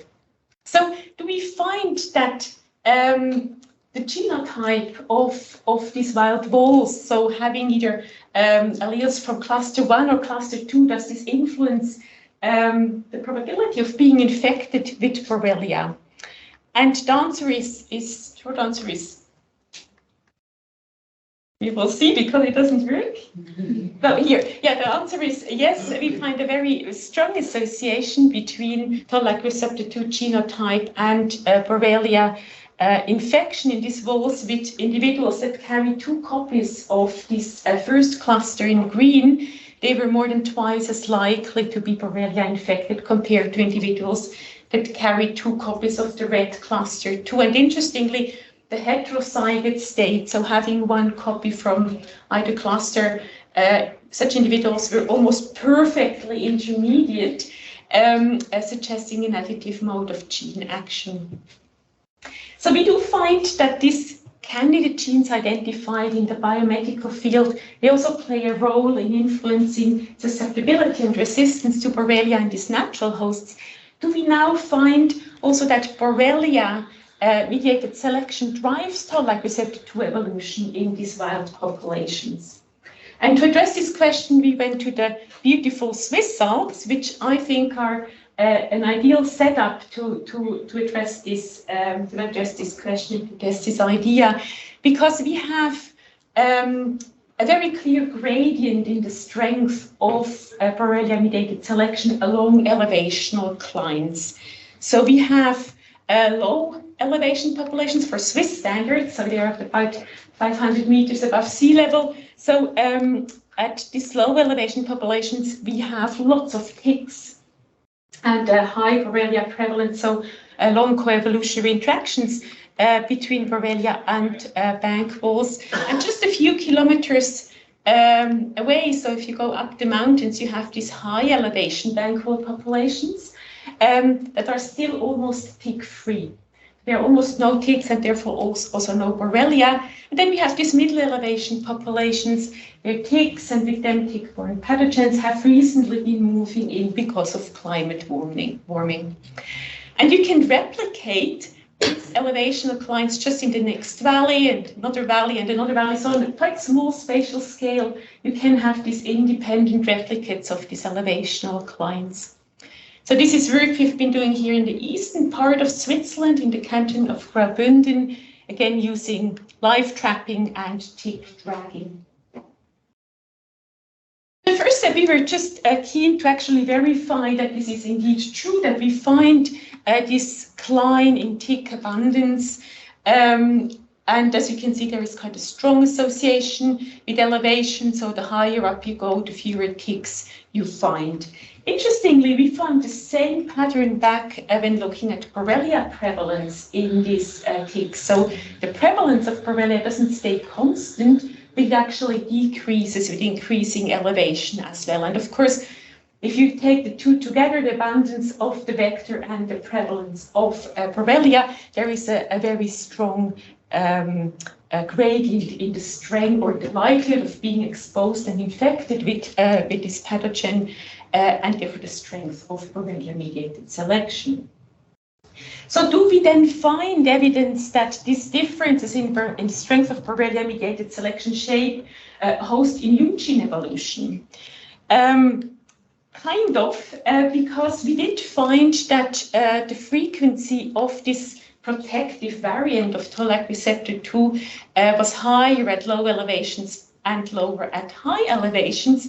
So do we find that the genotype of these wild voles, so having either alleles from cluster 1 or cluster 2, does this influence the probability of being infected with Borrelia? And the answer short answer is, we will see because it doesn't work. But here, yeah, the answer is yes, we find a very strong association between toll-like receptor 2 genotype and Borrelia infection in these voles with individuals that carry 2 copies of this first cluster in green. They were more than twice as likely to be Borrelia infected compared to individuals that carry 2 copies of the red cluster 2. And interestingly, the heterozygous state, so having 1 copy from either cluster, such individuals were almost perfectly intermediate, suggesting an additive mode of gene action. So we do find that these candidate genes identified in the biomedical field, they also play a role in influencing susceptibility and resistance to Borrelia in these natural hosts. Do we now find also that Borrelia mediated selection drives toll-like receptor 2 evolution in these wild populations? And to address this question, we went to the beautiful Swiss Alps, which I think are an ideal setup to address this question, to test this idea, because we have a very clear gradient in the strength of Borrelia-mediated selection along elevational clines. So we have low elevation populations for Swiss standards, so they are about 500 meters above sea level. So at these low elevation populations, we have lots of ticks and high Borrelia prevalence, so long coevolutionary interactions between Borrelia and bank voles. And just a few kilometers away, so if you go up the mountains, you have these high elevation bank vole populations that are still almost tick-free. There are almost no ticks and therefore also no Borrelia. And then we have these middle elevation populations where ticks and with them tick-borne pathogens have recently been moving in because of climate warming. And you can replicate these elevational clines just in the next valley and another valley and another valley. So on a quite small spatial scale, you can have these independent replicates of these elevational clines. So this is work we've been doing here in the eastern part of Switzerland, in the canton of Graubünden, again using live trapping and tick dragging. The first just that we were just keen to actually verify that this is indeed true, that we find this decline in tick abundance. And as you can see, there is quite a strong association with elevation. So the higher up you go, the fewer ticks you find. Interestingly, we found the same pattern back when looking at Borrelia prevalence in these ticks. So the prevalence of Borrelia doesn't stay constant, but it actually decreases with increasing elevation as well. And of course, if you take the two together, the abundance of the vector and the prevalence of Borrelia, there is a very strong gradient in the strength or the likelihood of being exposed and infected with this pathogen, and therefore the strength of Borrelia-mediated selection. So do we then find evidence that these differences in the strength of Borrelia-mediated selection shape host immune gene evolution? Kind of, because we did find that the frequency of this protective variant of toll-like receptor 2 was higher at low elevations and lower at high elevations.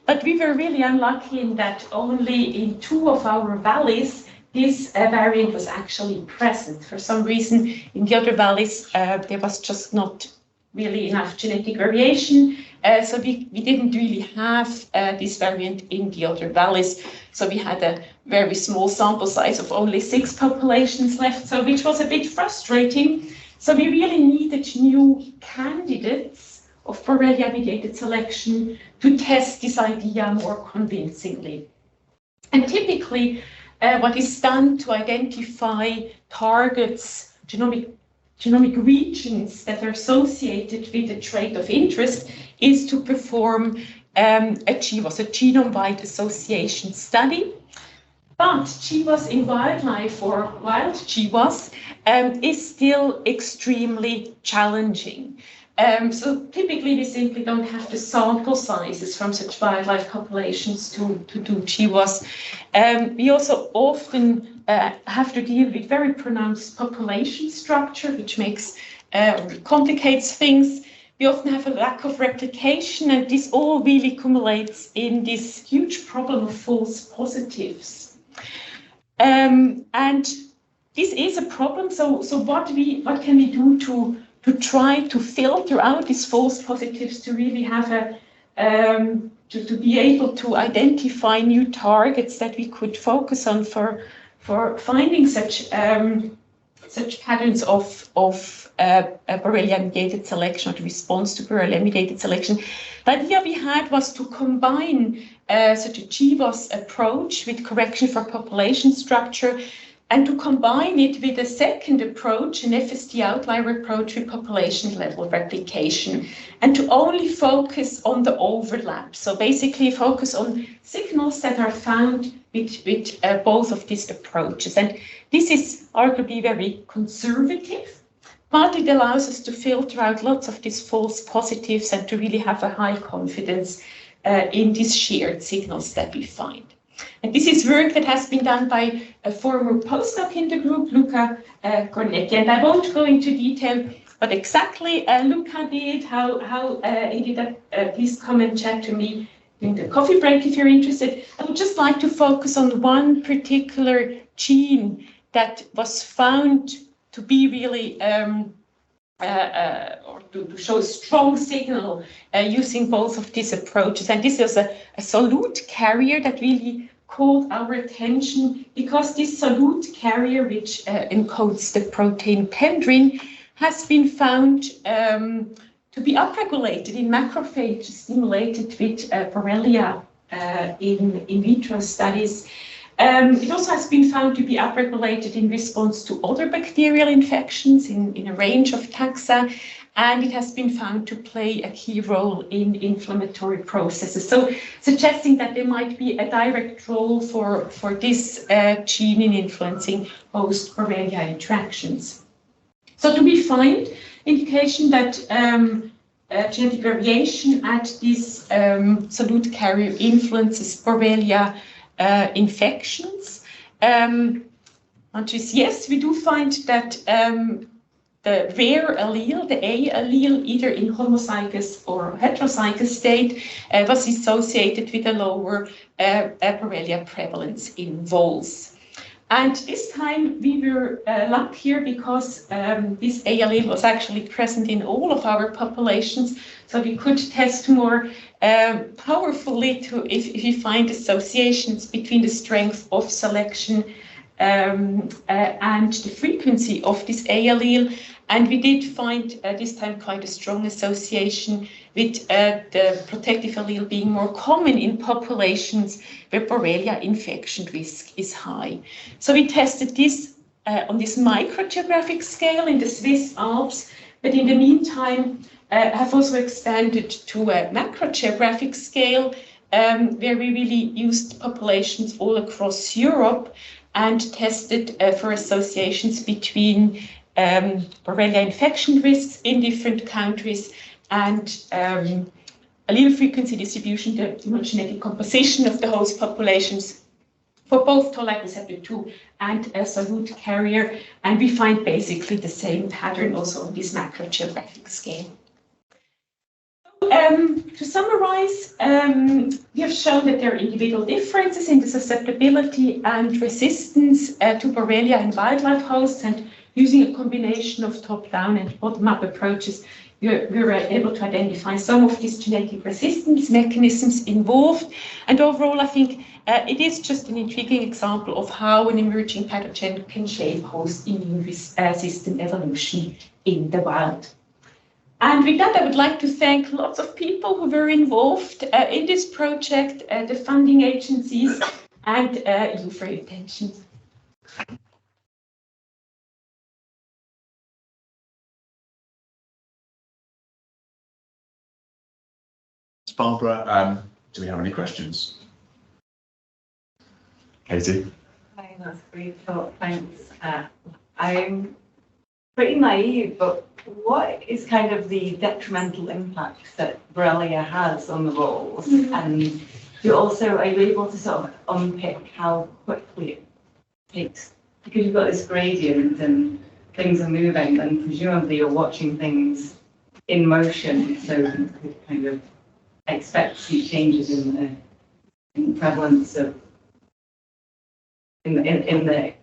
But we were really unlucky in that only in 2 of our valleys this variant was actually present. For some reason, in the other valleys, there was just not really enough genetic variation. So we didn't really have this variant in the other valleys. So we had a very small sample size of only 6 populations left, so which was a bit frustrating. So we really needed new candidates of Borrelia-mediated selection to test this idea more convincingly. And typically, what is done to identify targets, genomic regions that are associated with a trait of interest is to perform a GWAS, a genome-wide association study. But GWAS in wildlife, or wild GWAS, is still extremely challenging. So typically we simply don't have the sample sizes from such wildlife populations to do GWAS. We also often have to deal with very pronounced population structure, which complicates things. We often have a lack of replication, and this all really accumulates in this huge problem of false positives. And this is a problem. So what can we do to try to filter out these false positives, to really have to be able to identify new targets that we could focus on for finding such patterns of Borrelia-mediated selection, or the response to Borrelia-mediated selection. The idea we had was to combine such a GWAS approach with correction for population structure, and to combine it with a second approach, an FST outlier approach with population level replication, and to only focus on the overlap. So basically focus on signals that are found with both of these approaches. And this is arguably very conservative, but it allows us to filter out lots of these false positives and to really have a high confidence in these shared signals that we find. And this is work that has been done by a former postdoc in the group, Luca Cornetti. And I won't go into detail what exactly Luca did, how he did that. Please come and chat to me in the coffee break if you're interested. I would just like to focus on one particular gene that was found to be really, or to show a strong signal using both of these approaches. And this is a solute carrier that really called our attention, because this solute carrier, which encodes the protein pendrin, has been found to be upregulated in macrophages stimulated with Borrelia in vitro studies. It also has been found to be upregulated in response to other bacterial infections in a range of taxa, and it has been found to play a key role in inflammatory processes. So suggesting that there might be a direct role for this gene in influencing host Borrelia interactions. So do we find indication that genetic variation at this solute carrier influences Borrelia infections? Answer is yes, we do find that the rare allele, the A allele, either in homozygous or heterozygous state, was associated with a lower Borrelia prevalence in voles. And this time we were luckier because this A allele was actually present in all of our populations, so we could test more powerfully to if you find associations between the strength of selection and the frequency of this A allele. And we did find this time quite a strong association with the protective allele being more common in populations where Borrelia infection risk is high. So we tested this on this microgeographic scale in the Swiss Alps, but in the meantime have also expanded to a macrogeographic scale where we really used populations all across Europe and tested for associations between Borrelia infection risks in different countries and allele frequency distribution, the genetic composition of the host populations for both toll-like receptor 2 and a solute carrier, and we find basically the same pattern also on this macrogeographic scale. To summarize, we have shown that there are individual differences in the susceptibility and resistance to Borrelia in wildlife hosts, and using a combination of top-down and bottom-up approaches, we were able to identify some of these genetic resistance mechanisms involved. And overall, I think it is just an intriguing example of how an emerging pathogen can shape host immune system evolution in the wild. And with that, I would like to thank lots of people who were involved in this project, the funding agencies, and you for your attention. Barbara, do we have any questions? Katie? Hi, that's great thought, thanks. I'm pretty naive, but what is kind of the detrimental impact that Borrelia has on the voles? And you also, are you able to sort of unpick how quickly it takes? Because you've got this gradient and things are moving, and presumably you're watching things in motion, so you could kind of expect to see changes in the prevalence of in the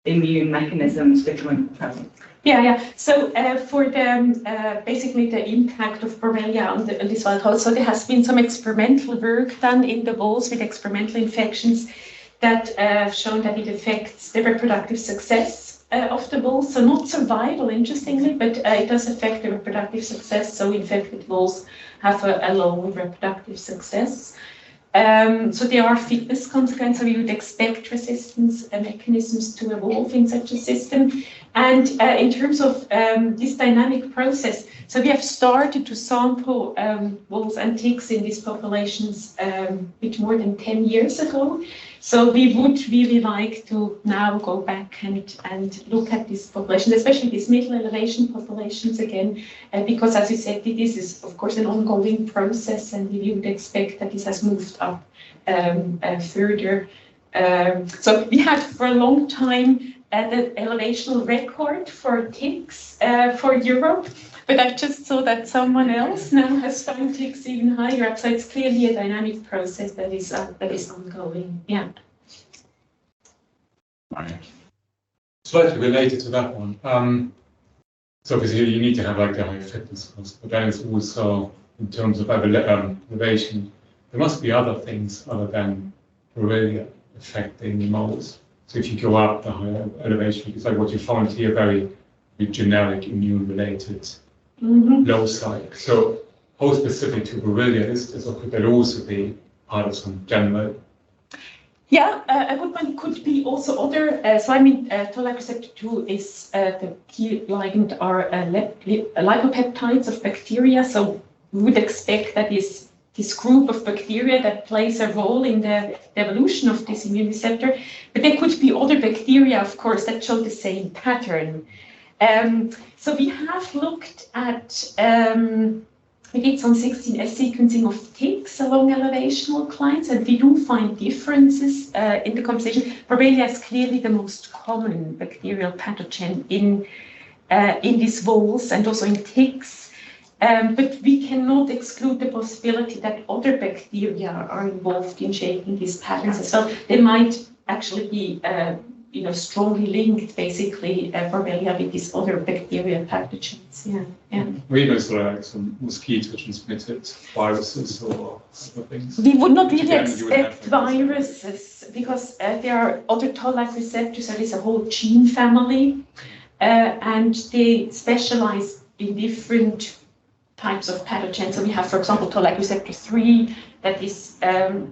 immune mechanisms becoming present. Yeah. So for the basically the impact of Borrelia on this wild host, so there has been some experimental work done in the voles with experimental infections that have shown that it affects the reproductive success of the voles. So not survival, interestingly, but it does affect the reproductive success. So infected voles have a low reproductive success. So there are fitness consequences. We would expect resistance mechanisms to evolve in such a system. And in terms of this dynamic process, so we have started to sample voles and ticks in these populations a bit more than 10 years ago. So we would really like to now go back and look at these populations, especially these middle elevation populations again, because as you said, this is of course an ongoing process, and we would expect that this has moved up further. So we had for a long time the elevational record for ticks for Europe, but I just saw that someone else now has found ticks even higher up. So it's clearly a dynamic process that is ongoing. Yeah. Slightly related to that one. So obviously you need to have like the high fitness cost, but then it's also in terms of elevation, there must be other things other than Borrelia affecting the moles. So if you go up the higher elevation, it's like what you found here, very generic immune-related loci. So how specific to Borrelia is this, or could that also be part of some general? Yeah, a good one could be also other. So I mean, toll-like receptor 2 is the key ligand are lipopeptides of bacteria. So we would expect that this group of bacteria that plays a role in the evolution of this immune receptor. But there could be other bacteria, of course, that show the same pattern. So we have looked at, we did some 16S sequencing of ticks along elevational clients, and we do find differences in the composition. Borrelia is clearly the most common bacterial pathogen in in these voles and also in ticks. But we cannot exclude the possibility that other bacteria are involved in shaping these patterns as well. They might actually be, strongly linked, basically, Borrelia with these other bacterial pathogens. Yeah. We know sort of like some mosquito-transmitted viruses or other things. We would not really Again, you would have expect viruses because there are other toll-like receptors. There is a whole gene family, and they specialize in different types of pathogens. So we have, for example, toll-like receptor 3, that is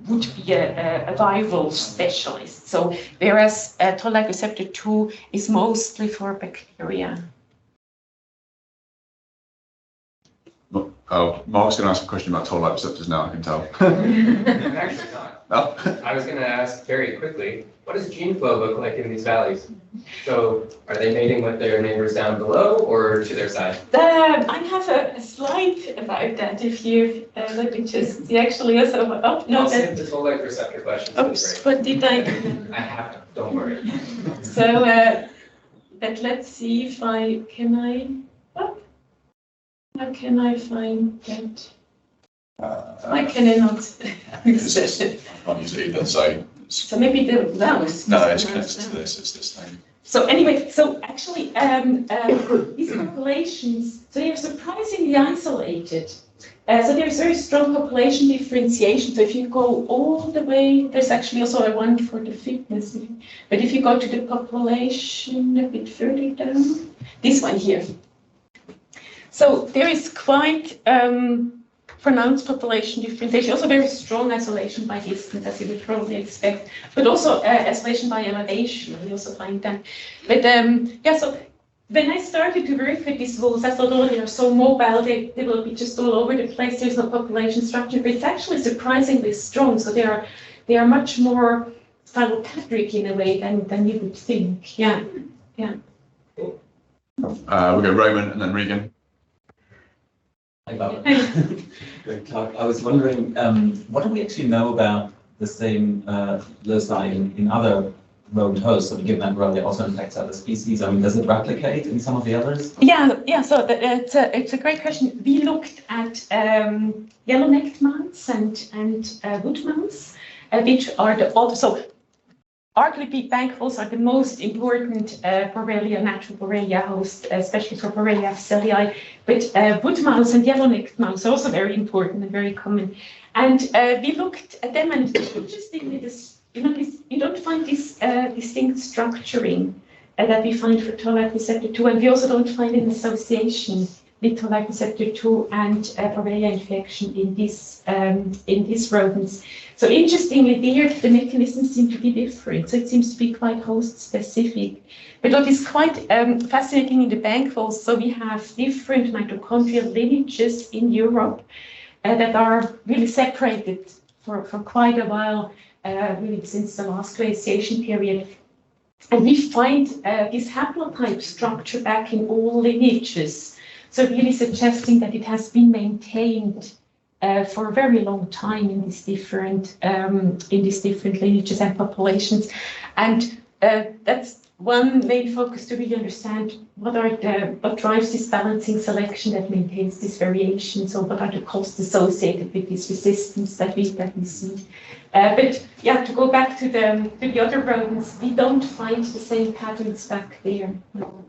would be a viral specialist. So whereas toll-like receptor 2 is mostly for bacteria. Oh, Mark's going to ask a question about toll-like receptors now, I can tell. I'm actually not. No? I was going to ask very quickly, what does gene flow look like in these valleys? So are they mating with their neighbors down below or to their side? I have a slide about that if you let me just actually also I'll save the toll-like receptor questions. Oops, what did I? I have to, don't worry. So let's see if I can how can I find that? Why can I not access it? I can't use it either, so. So maybe that was. No, it's connected to this, it's this thing. So anyway, so actually these populations, so they're surprisingly isolated. So there's very strong population differentiation. So if you go all the way, there's actually also a one for the fitness. But if you go to the population a bit further down, this one here. So there is quite pronounced population differentiation, also very strong isolation by distance, as you would probably expect, but also isolation by elevation, we also find that. But so when I started to work with these voles, I thought, oh, they are so mobile, they will be just all over the place, there's no population structure, but it's actually surprisingly strong, so they are much more phyllopatric in a way than you would think, yeah. We'll go Roman and then Regan. Great talk. I was wondering, what do we actually know about the same loci in other rodent hosts? So given that Borrelia also infects other species, I mean, does it replicate in some of the others? Yeah. So it's a great question. We looked at yellow-necked mouse and wood mouse, which are the oldest. So arguably, bank voles are the most important natural Borrelia host, especially for Borrelia afzelii. But wood mouse and yellow-necked mouse are also very important and very common. And we looked at them, and interestingly, you don't find this distinct structuring that we find for toll-like receptor 2, and we also don't find an association with toll-like receptor 2 and Borrelia infection in these rodents. So interestingly, there the mechanisms seem to be different. So it seems to be quite host-specific. But what is quite fascinating in the bank voles, so we have different mitochondrial lineages in Europe that are really separated for quite a while, really since the last glaciation period. And we find this haplotype structure back in all lineages. So really suggesting that it has been maintained for a very long time in these different lineages and populations. And that's one main focus to really understand what drives this balancing selection that maintains this variation. So what are the costs associated with this resistance that we see? But yeah, to go back to the other rodents, we don't find the same patterns back there. No.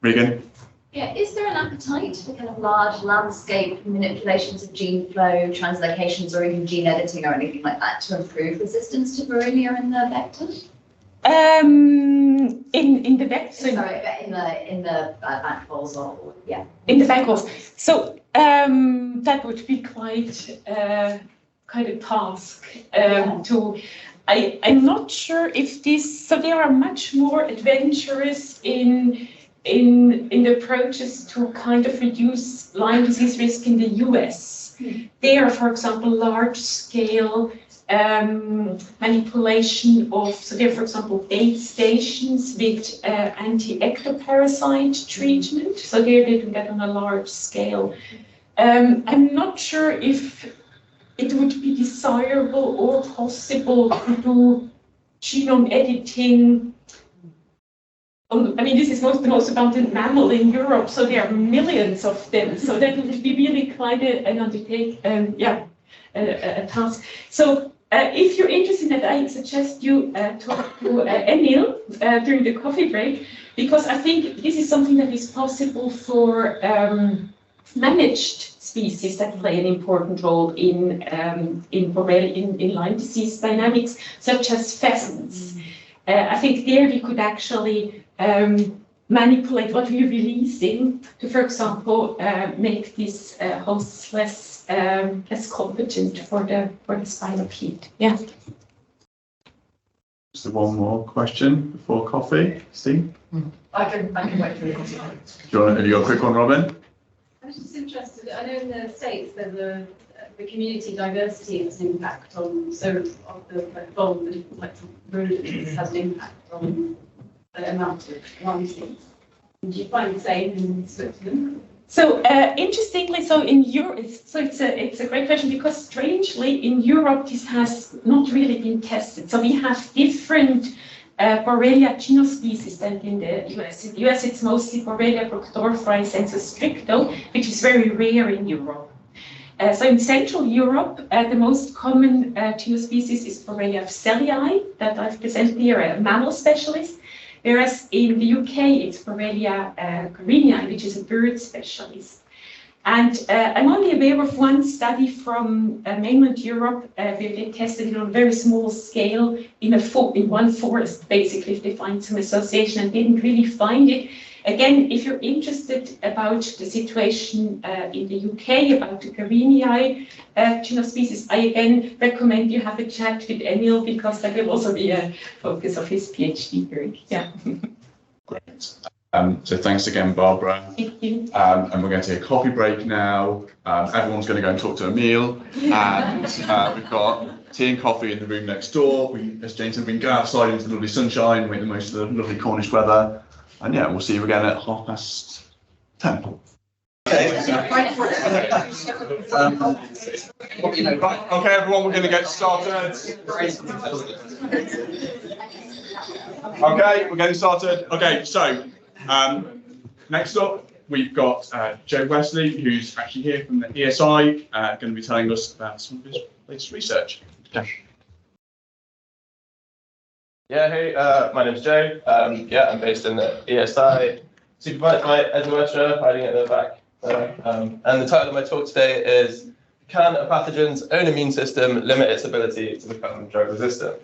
Regan? Yeah, is there an appetite for kind of large landscape manipulations of gene flow, translocations, or even gene editing or anything like that to improve resistance to Borrelia in the vector? In the vector. Sorry, in the bank voles or yeah. In the bank voles. So that would be quite a task to. I'm not sure if this. So they are much more adventurous in the approaches to kind of reduce Lyme disease risk in the US. They are, for example, large-scale manipulation of, so there are, for example, aid stations with anti-ectoparasite treatment. So there they do that on a large scale. I'm not sure if it would be desirable or possible to do genome editing I mean, this is the most abundant mammal in Europe, so there are millions of them. So that would be really quite an undertaking, a task. So if you're interested in that, I suggest you talk to Emil during the coffee break, because I think this is something that is possible for managed species that play an important role in Lyme disease dynamics, such as pheasants. I think there we could actually manipulate what we're releasing to, for example, make these hosts less competent for the spinal heat. Yeah. Just one more question before coffee, Steve. I can wait for the coffee. Have you got a quick one, Robin? I was just interested, I know in the States there's the community diversity has an impact on, so of the bulb and rodents has an impact on the amount of Lyme disease. Do you find the same in Switzerland? So interestingly, so in Europe, it's a great question, because strangely in Europe this has not really been tested. So we have different Borrelia genospecies than in the US. In the US, it's mostly Borrelia burgdorferi sensus stricto, which is very rare in Europe. So in Central Europe, the most common genospecies is Borrelia fusellii, that I've presented here, a mammal specialist. Whereas in the UK, it's Borrelia carinii, which is a bird specialist. And I'm only aware of one study from mainland Europe where they tested it on a very small scale in one forest, basically, if they find some association, and didn't really find it. Again, if you're interested about the situation in the UK, about the carinii genospecies, I again recommend you have a chat with Emil, because that will also be a focus of his PhD work. Yeah. Great. So thanks again, Barbara. Thank you. And we're going to take a coffee break now. Everyone's going to go and talk to Emil. And we've got tea and coffee in the room next door. As Jane said, we can go outside into the lovely sunshine, make the most of the lovely Cornish weather. And yeah, we'll see you again at 10:30. Okay, everyone, we're going to get started. Okay, we're getting started. Okay, so next up, we've got Joe Wesley, who's actually here from the ESI, going to be telling us about some of his latest research. Okay. Yeah, hey, my name's Joe. Yeah, I'm based in the ESI, supervised by Ed hiding at the back. And the title of my talk today is, Can a pathogen's own immune system limit its ability to become drug resistant?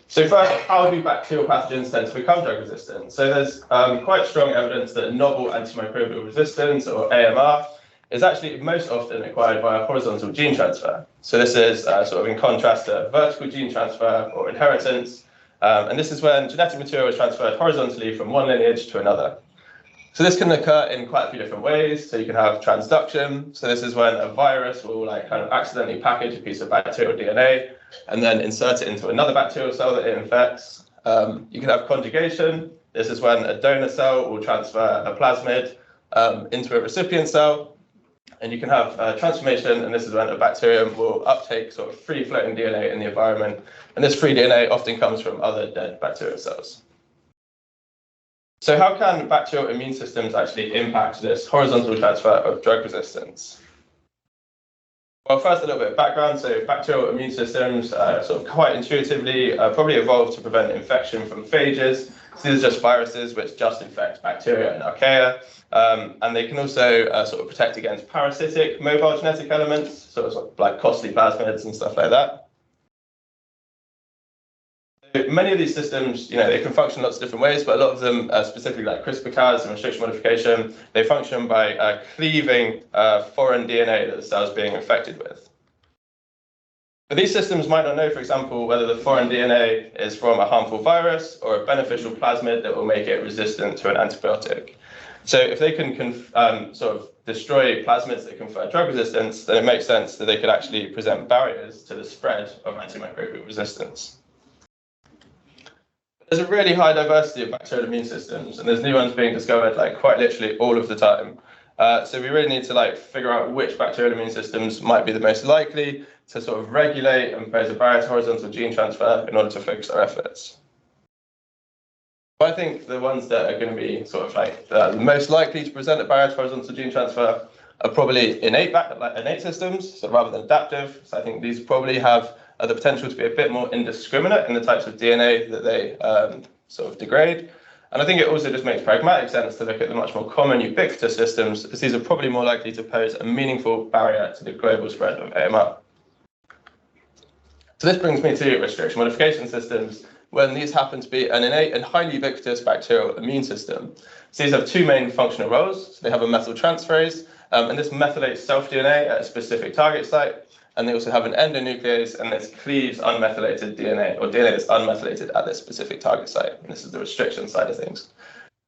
So first, how do bacterial pathogens tend to become drug resistant? So there's quite strong evidence that novel antimicrobial resistance, or AMR, is actually most often acquired via horizontal gene transfer. So this is sort of in contrast to vertical gene transfer or inheritance. And this is when genetic material is transferred horizontally from one lineage to another. So this can occur in quite a few different ways. So you can have transduction. So this is when a virus will kind of accidentally package a piece of bacterial DNA and then insert it into another bacterial cell that it infects. You can have conjugation. This is when a donor cell will transfer a plasmid into a recipient cell. And you can have transformation, and this is when a bacterium will uptake sort of free-floating DNA in the environment. And this free DNA often comes from other dead bacterial cells. So how can bacterial immune systems actually impact this horizontal transfer of drug resistance? Well, first, a little bit of background. So bacterial immune systems sort of quite intuitively probably evolved to prevent infection from phages. So these are just viruses which just infect bacteria and archaea. And they can also sort of protect against parasitic mobile genetic elements, sort of like costly plasmids and stuff like that. Many of these systems, they can function lots of different ways, but a lot of them, specifically like CRISPR-Cas and restriction modification, they function by cleaving foreign DNA that the cell is being infected with. But these systems might not know, for example, whether the foreign DNA is from a harmful virus or a beneficial plasmid that will make it resistant to an antibiotic. So if they can sort of destroy plasmids that confer drug resistance, then it makes sense that they could actually present barriers to the spread of antimicrobial resistance. There's a really high diversity of bacterial immune systems, and there's new ones being discovered quite literally all of the time. So we really need to figure out which bacterial immune systems might be the most likely to sort of regulate and pose a barrier to horizontal gene transfer in order to focus our efforts. But I think the ones that are going to be sort of like the most likely to present a barrier to horizontal gene transfer are probably innate systems, so rather than adaptive. So I think these probably have the potential to be a bit more indiscriminate in the types of DNA that they sort of degrade. And I think it also just makes pragmatic sense to look at the much more common ubiquitous systems, as these are probably more likely to pose a meaningful barrier to the global spread of AMR. So this brings me to restriction modification systems, when these happen to be an innate and highly ubiquitous bacterial immune system. So these have two main functional roles. So they have a methyltransferase, and this methylates self-DNA at a specific target site. And they also have an endonuclease, and this cleaves unmethylated DNA, or DNA that's unmethylated at this specific target site. And this is the restriction side of things.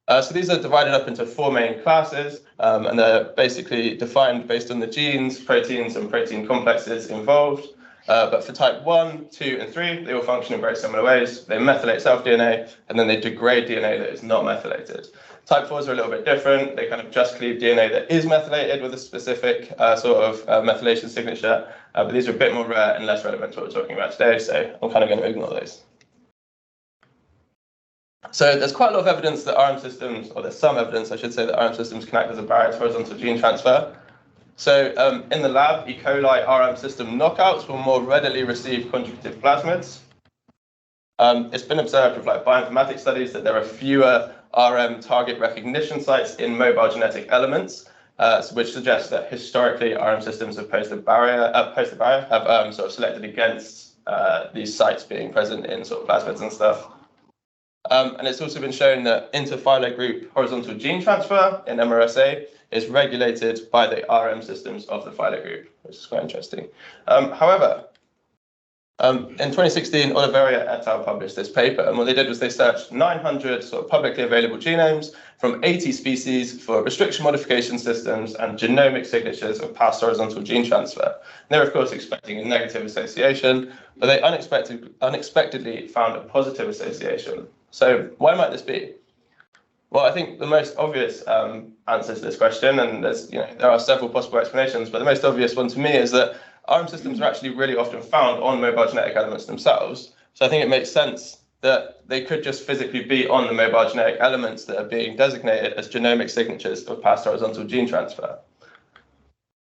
So these are divided up into four main classes, and they're basically defined based on the genes, proteins, and protein complexes involved. But for type 1, 2, and 3, they all function in very similar ways. They methylate self-DNA, and then they degrade DNA that is not methylated. Type 4s are a little bit different. They kind of just cleave DNA that is methylated with a specific sort of methylation signature. But these are a bit more rare and less relevant to what we're talking about today, so I'm kind of going to ignore those. So there's quite a lot of evidence that RM systems, or there's some evidence, I should say, that RM systems can act as a barrier to horizontal gene transfer. So in the lab, E. coli RM system knockouts will more readily receive conjugative plasmids. It's been observed with like bioinformatics studies that there are fewer RM target recognition sites in mobile genetic elements, which suggests that historically RM systems have posed a barrier, have sort of selected against these sites being present in sort of plasmids and stuff. And it's also been shown that interphilo group horizontal gene transfer in MRSA is regulated by the RM systems of the philo group, which is quite interesting. However, in 2016, Oliveira et al. Published this paper, and what they did was they searched 900 sort of publicly available genomes from 80 species for restriction modification systems and genomic signatures of past horizontal gene transfer. And they were, of course, expecting a negative association, but they unexpectedly found a positive association. So why might this be? Well, I think the most obvious answer to this question, and there are several possible explanations, but the most obvious one to me is that RM systems are actually really often found on mobile genetic elements themselves. So I think it makes sense that they could just physically be on the mobile genetic elements that are being designated as genomic signatures of past horizontal gene transfer.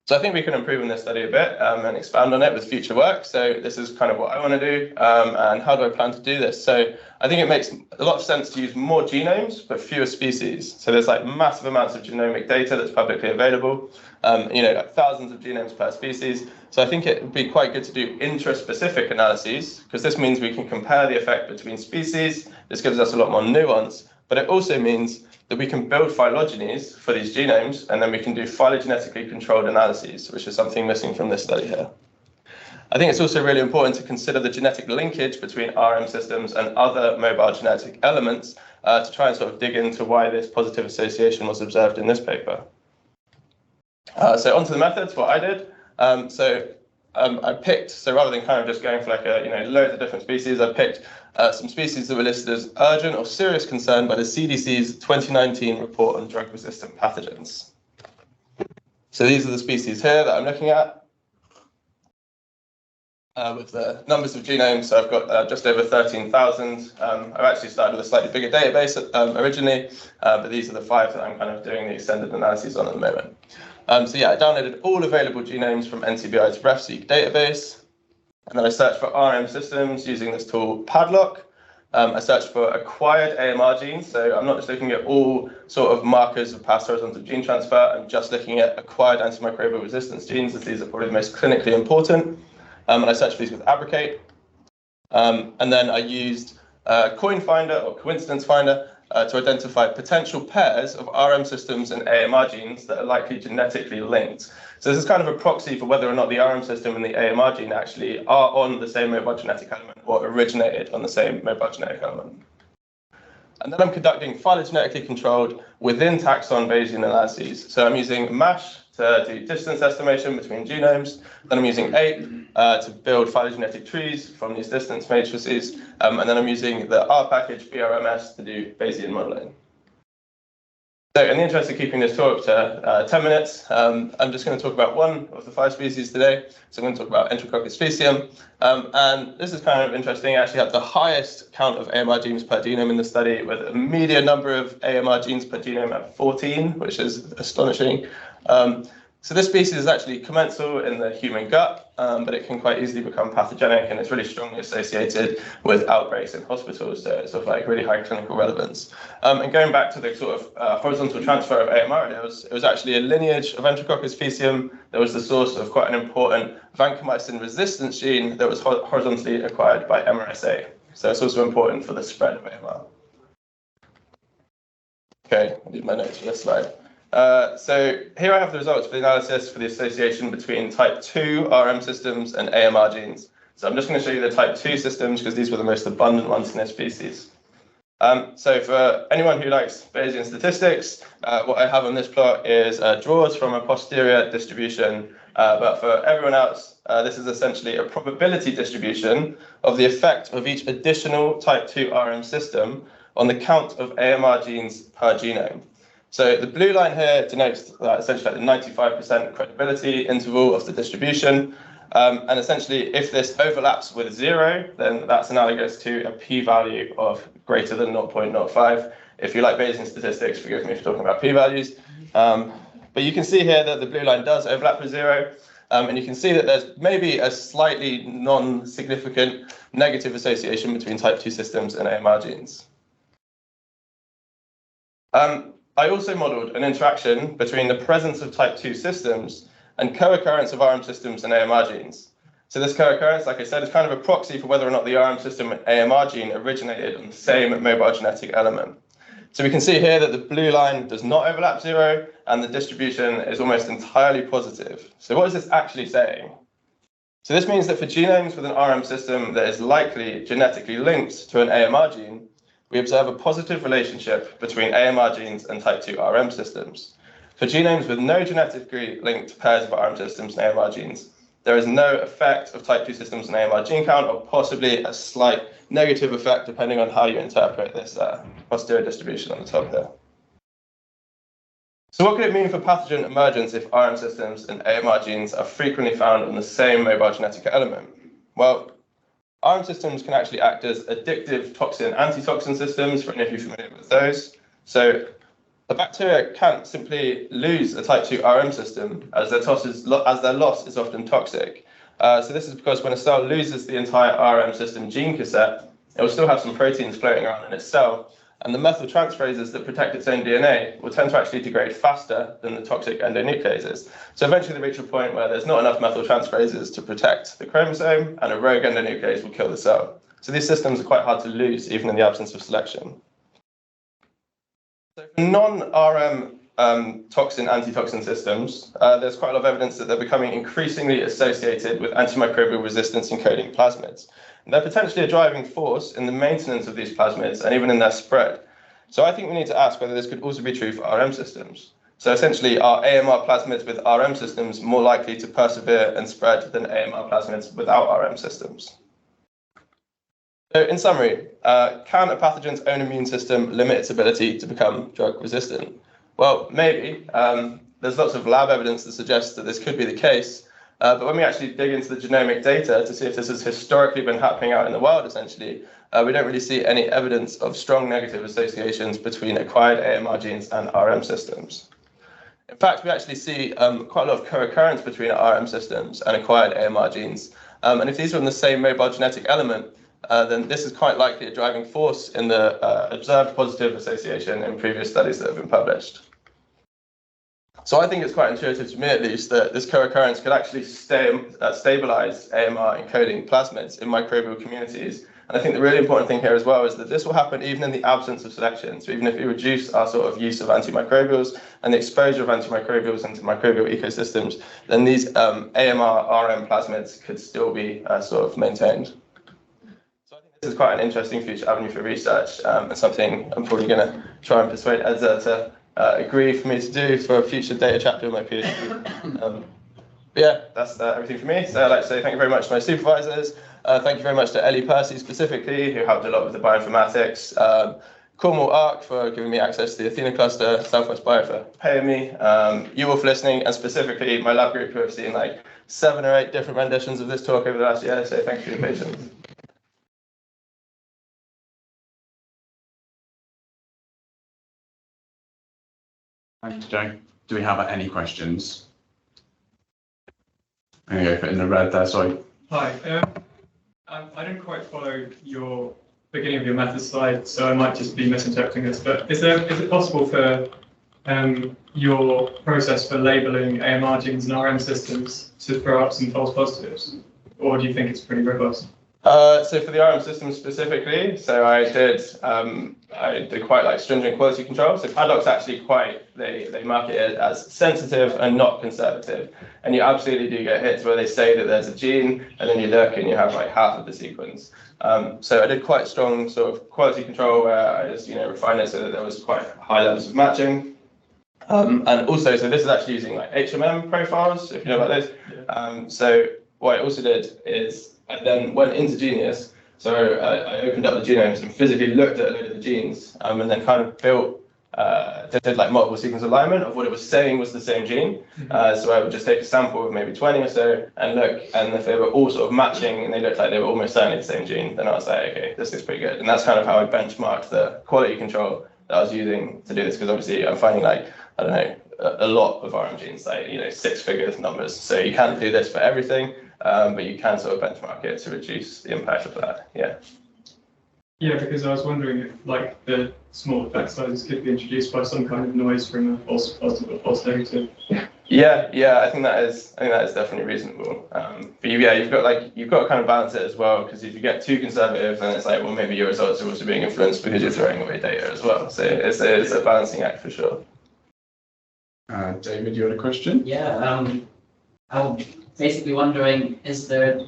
So I think we can improve on this study a bit and expand on it with future work. So this is kind of what I want to do, and how do I plan to do this? So I think it makes a lot of sense to use more genomes, but fewer species. So there's like massive amounts of genomic data that's publicly available, like thousands of genomes per species. So I think it would be quite good to do intraspecific analyses, because this means we can compare the effect between species. This gives us a lot more nuance, but it also means that we can build phylogenies for these genomes, and then we can do phylogenetically controlled analyses, which is something missing from this study here. I think it's also really important to consider the genetic linkage between RM systems and other mobile genetic elements to try and sort of dig into why this positive association was observed in this paper. So onto the methods, what I did. I picked, so rather than kind of just going for like loads of different species, I picked some species that were listed as urgent or serious concern by the CDC's 2019 report on drug-resistant pathogens. So these are the species here that I'm looking at. With the numbers of genomes, so I've got just over 13,000. I've actually started with a slightly bigger database originally, but these are the 5 that I'm kind of doing the extended analyses on at the moment. So yeah, I downloaded all available genomes from NCBI's RefSeq database, and then I searched for RM systems using this tool Padlock. I searched for acquired AMR genes, so I'm not just looking at all sort of markers of past horizontal gene transfer, I'm just looking at acquired antimicrobial resistance genes, as these are probably the most clinically important. And I searched for these with Abricate. And then I used Coin Finder or Coincidence Finder to identify potential pairs of RM systems and AMR genes that are likely genetically linked. So this is kind of a proxy for whether or not the RM system and the AMR gene actually are on the same mobile genetic element or originated on the same mobile genetic element. And then I'm conducting phylogenetically controlled within taxon Bayesian analyses. So I'm using MASH to do distance estimation between genomes. Then I'm using APE to build phylogenetic trees from these distance matrices. And then I'm using the R package BRMS to do Bayesian modeling. So in the interest of keeping this talk to 10 minutes, I'm just going to talk about one of the 5 species today. So I'm going to talk about Enterococcus faecium. And this is kind of interesting. I actually had the highest count of AMR genes per genome in the study, with a median number of AMR genes per genome at 14, which is astonishing. So this species is actually commensal in the human gut, but it can quite easily become pathogenic, and it's really strongly associated with outbreaks in hospitals. So it's of like really high clinical relevance. And going back to the sort of horizontal transfer of AMR, it was actually a lineage of Enterococcus faecium that was the source of quite an important vancomycin resistance gene that was horizontally acquired by MRSA. So it's also important for the spread of AMR. Okay, I need my notes for this slide. So here I have the results for the analysis for the association between type 2 RM systems and AMR genes. So I'm just going to show you the type 2 systems because these were the most abundant ones in this species. So for anyone who likes Bayesian statistics, what I have on this plot is draws from a posterior distribution. But for everyone else, this is essentially a probability distribution of the effect of each additional type 2 RM system on the count of AMR genes per genome. So the blue line here denotes essentially like the 95% credibility interval of the distribution. And essentially, if this overlaps with 0, then that's analogous to a p-value of greater than 0.05. If you like Bayesian statistics, forgive me for talking about p-values. But you can see here that the blue line does overlap with 0. And you can see that there's maybe a slightly non-significant negative association between type 2 systems and AMR genes. I also modeled an interaction between the presence of type 2 systems and co-occurrence of RM systems and AMR genes. So this co-occurrence, like I said, is kind of a proxy for whether or not the RM system and AMR gene originated on the same mobile genetic element. So we can see here that the blue line does not overlap 0, and the distribution is almost entirely positive. So what is this actually saying? So this means that for genomes with an RM system that is likely genetically linked to an AMR gene, we observe a positive relationship between AMR genes and type 2 RM systems. For genomes with no genetically linked pairs of RM systems and AMR genes, there is no effect of type 2 systems and AMR gene count, or possibly a slight negative effect depending on how you interpret this posterior distribution on the top here. So what could it mean for pathogen emergence if RM systems and AMR genes are frequently found on the same mobile genetic element? Well, RM systems can actually act as addictive toxin antitoxin systems, for any of you familiar with those. So the bacteria can't simply lose a type 2 RM system as their loss is often toxic. So this is because when a cell loses the entire RM system gene cassette, it will still have some proteins floating around in its cell, and the methyltransferases that protect its own DNA will tend to actually degrade faster than the toxic endonucleases. So eventually they reach a point where there's not enough methyltransferases to protect the chromosome, and a rogue endonuclease will kill the cell. So these systems are quite hard to lose, even in the absence of selection. So for non-RM toxin antitoxin systems, there's quite a lot of evidence that they're becoming increasingly associated with antimicrobial resistance encoding plasmids. And they're potentially a driving force in the maintenance of these plasmids and even in their spread. So I think we need to ask whether this could also be true for RM systems. So essentially, are AMR plasmids with RM systems more likely to persevere and spread than AMR plasmids without RM systems? So in summary, can a pathogen's own immune system limit its ability to become drug resistant? Well, maybe. There's lots of lab evidence that suggests that this could be the case. But when we actually dig into the genomic data to see if this has historically been happening out in the wild, essentially, we don't really see any evidence of strong negative associations between acquired AMR genes and RM systems. In fact, we actually see quite a lot of co-occurrence between RM systems and acquired AMR genes. And if these are in the same mobile genetic element, then this is quite likely a driving force in the observed positive association in previous studies that have been published. So I think it's quite intuitive to me, at least, that this co-occurrence could actually stabilize AMR encoding plasmids in microbial communities. And I think the really important thing here as well is that this will happen even in the absence of selection. So even if we reduce our sort of use of antimicrobials and the exposure of antimicrobials into microbial ecosystems, then these AMR-RM plasmids could still be sort of maintained. So I think this is quite an interesting future avenue for research, and something I'm probably going to try and persuade Edza to agree for me to do for a future data chapter of my PhD. But yeah, that's everything for me. So I'd like to say thank you very much to my supervisors. Thank you very much to Ellie Percy specifically, who helped a lot with the bioinformatics. Cornwall Arc for giving me access to the Athena cluster, Southwest Bio for paying me, you all for listening, and specifically my lab group who have seen like 7 or 8 different renditions of this talk over the last year, so thank you for your patience. Thanks, Joe. Do we have any questions? I'm going to go in the red there, sorry. Hi. I didn't quite follow your beginning of your method slide, so I might just be misinterpreting this, but is it possible for your process for labeling AMR genes and RM systems to throw up some false positives? Or do you think it's pretty robust? So for the RM system specifically, so I did quite like stringent quality control. So Padlock's actually quite, they market it as sensitive and not conservative. And you absolutely do get hits where they say that there's a gene and then you look and you have like half of the sequence. So I did quite strong sort of quality control where I just, refined it so that there was quite high levels of matching. And also, so this is actually using like HMM profiles, if you know about this. So what I also did is I then went into Genius. So I opened up the genomes and physically looked at a load of the genes and then kind of built, did like multiple sequence alignment of what it was saying was the same gene. So I would just take a sample of maybe 20 or so and look, and if they were all sort of matching and they looked like they were almost certainly the same gene, then I was like, okay, this is pretty good. And that's kind of how I benchmarked the quality control that I was using to do this, because obviously I'm finding like, I don't know, a lot of RM genes, like, 6-figure numbers. So you can't do this for everything. But you can sort of benchmark it to reduce the impact of that. Yeah. Yeah, because I was wondering if like the small effect sizes could be introduced by some kind of noise from a false positive or false negative. Yeah, I think that is definitely reasonable. But yeah, you've got to kind of balance it as well, because if you get too conservative, then it's like, well, maybe your results are also being influenced because you're throwing away data as well. So it's a balancing act for sure. David, you had a question? Yeah. I'm basically wondering, is there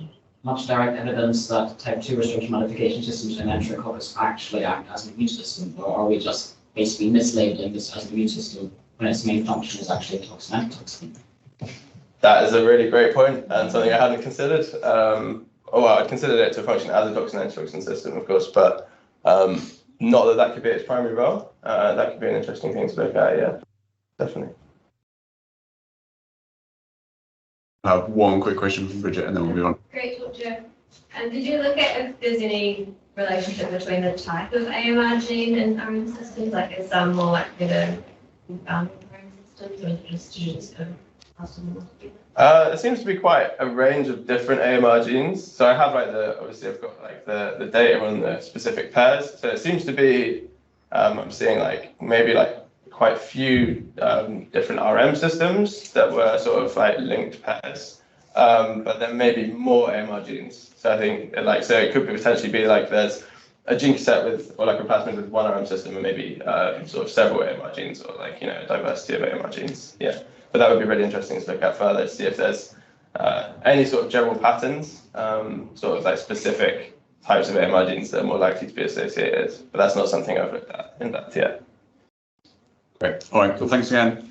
much direct evidence that type 2 restriction modification systems in Enterococcus actually act as an immune system, or are we just basically mislabeling this as an immune system when its main function is actually a toxin antitoxin? That is a really great point and something I hadn't considered. I'd considered it to function as a toxin antitoxin system, of course, but not that could be its primary role. That could be an interesting thing to look at, yeah, definitely. I have one quick question from Bridget and then we'll move on. Great talk, Joe. And did you look at if there's any relationship between the type of AMR gene and RM systems? Like, is some more likely to be found in RM systems, or just There seems to be quite a range of different AMR genes. So I have obviously I've got like the data on the specific pairs. So it seems to be, I'm seeing like maybe like quite few different RM systems that were sort of like linked pairs, but there may be more AMR genes. So I think so it could potentially be like there's a gene cassette or like a plasmid with one RM system and maybe sort of several AMR genes, or like a diversity of AMR genes. Yeah, but that would be really interesting to look at further to see if there's any sort of general patterns, sort of like specific types of AMR genes that are more likely to be associated. But that's not something I've looked at in depth yet. Great. All right. Well, thanks again.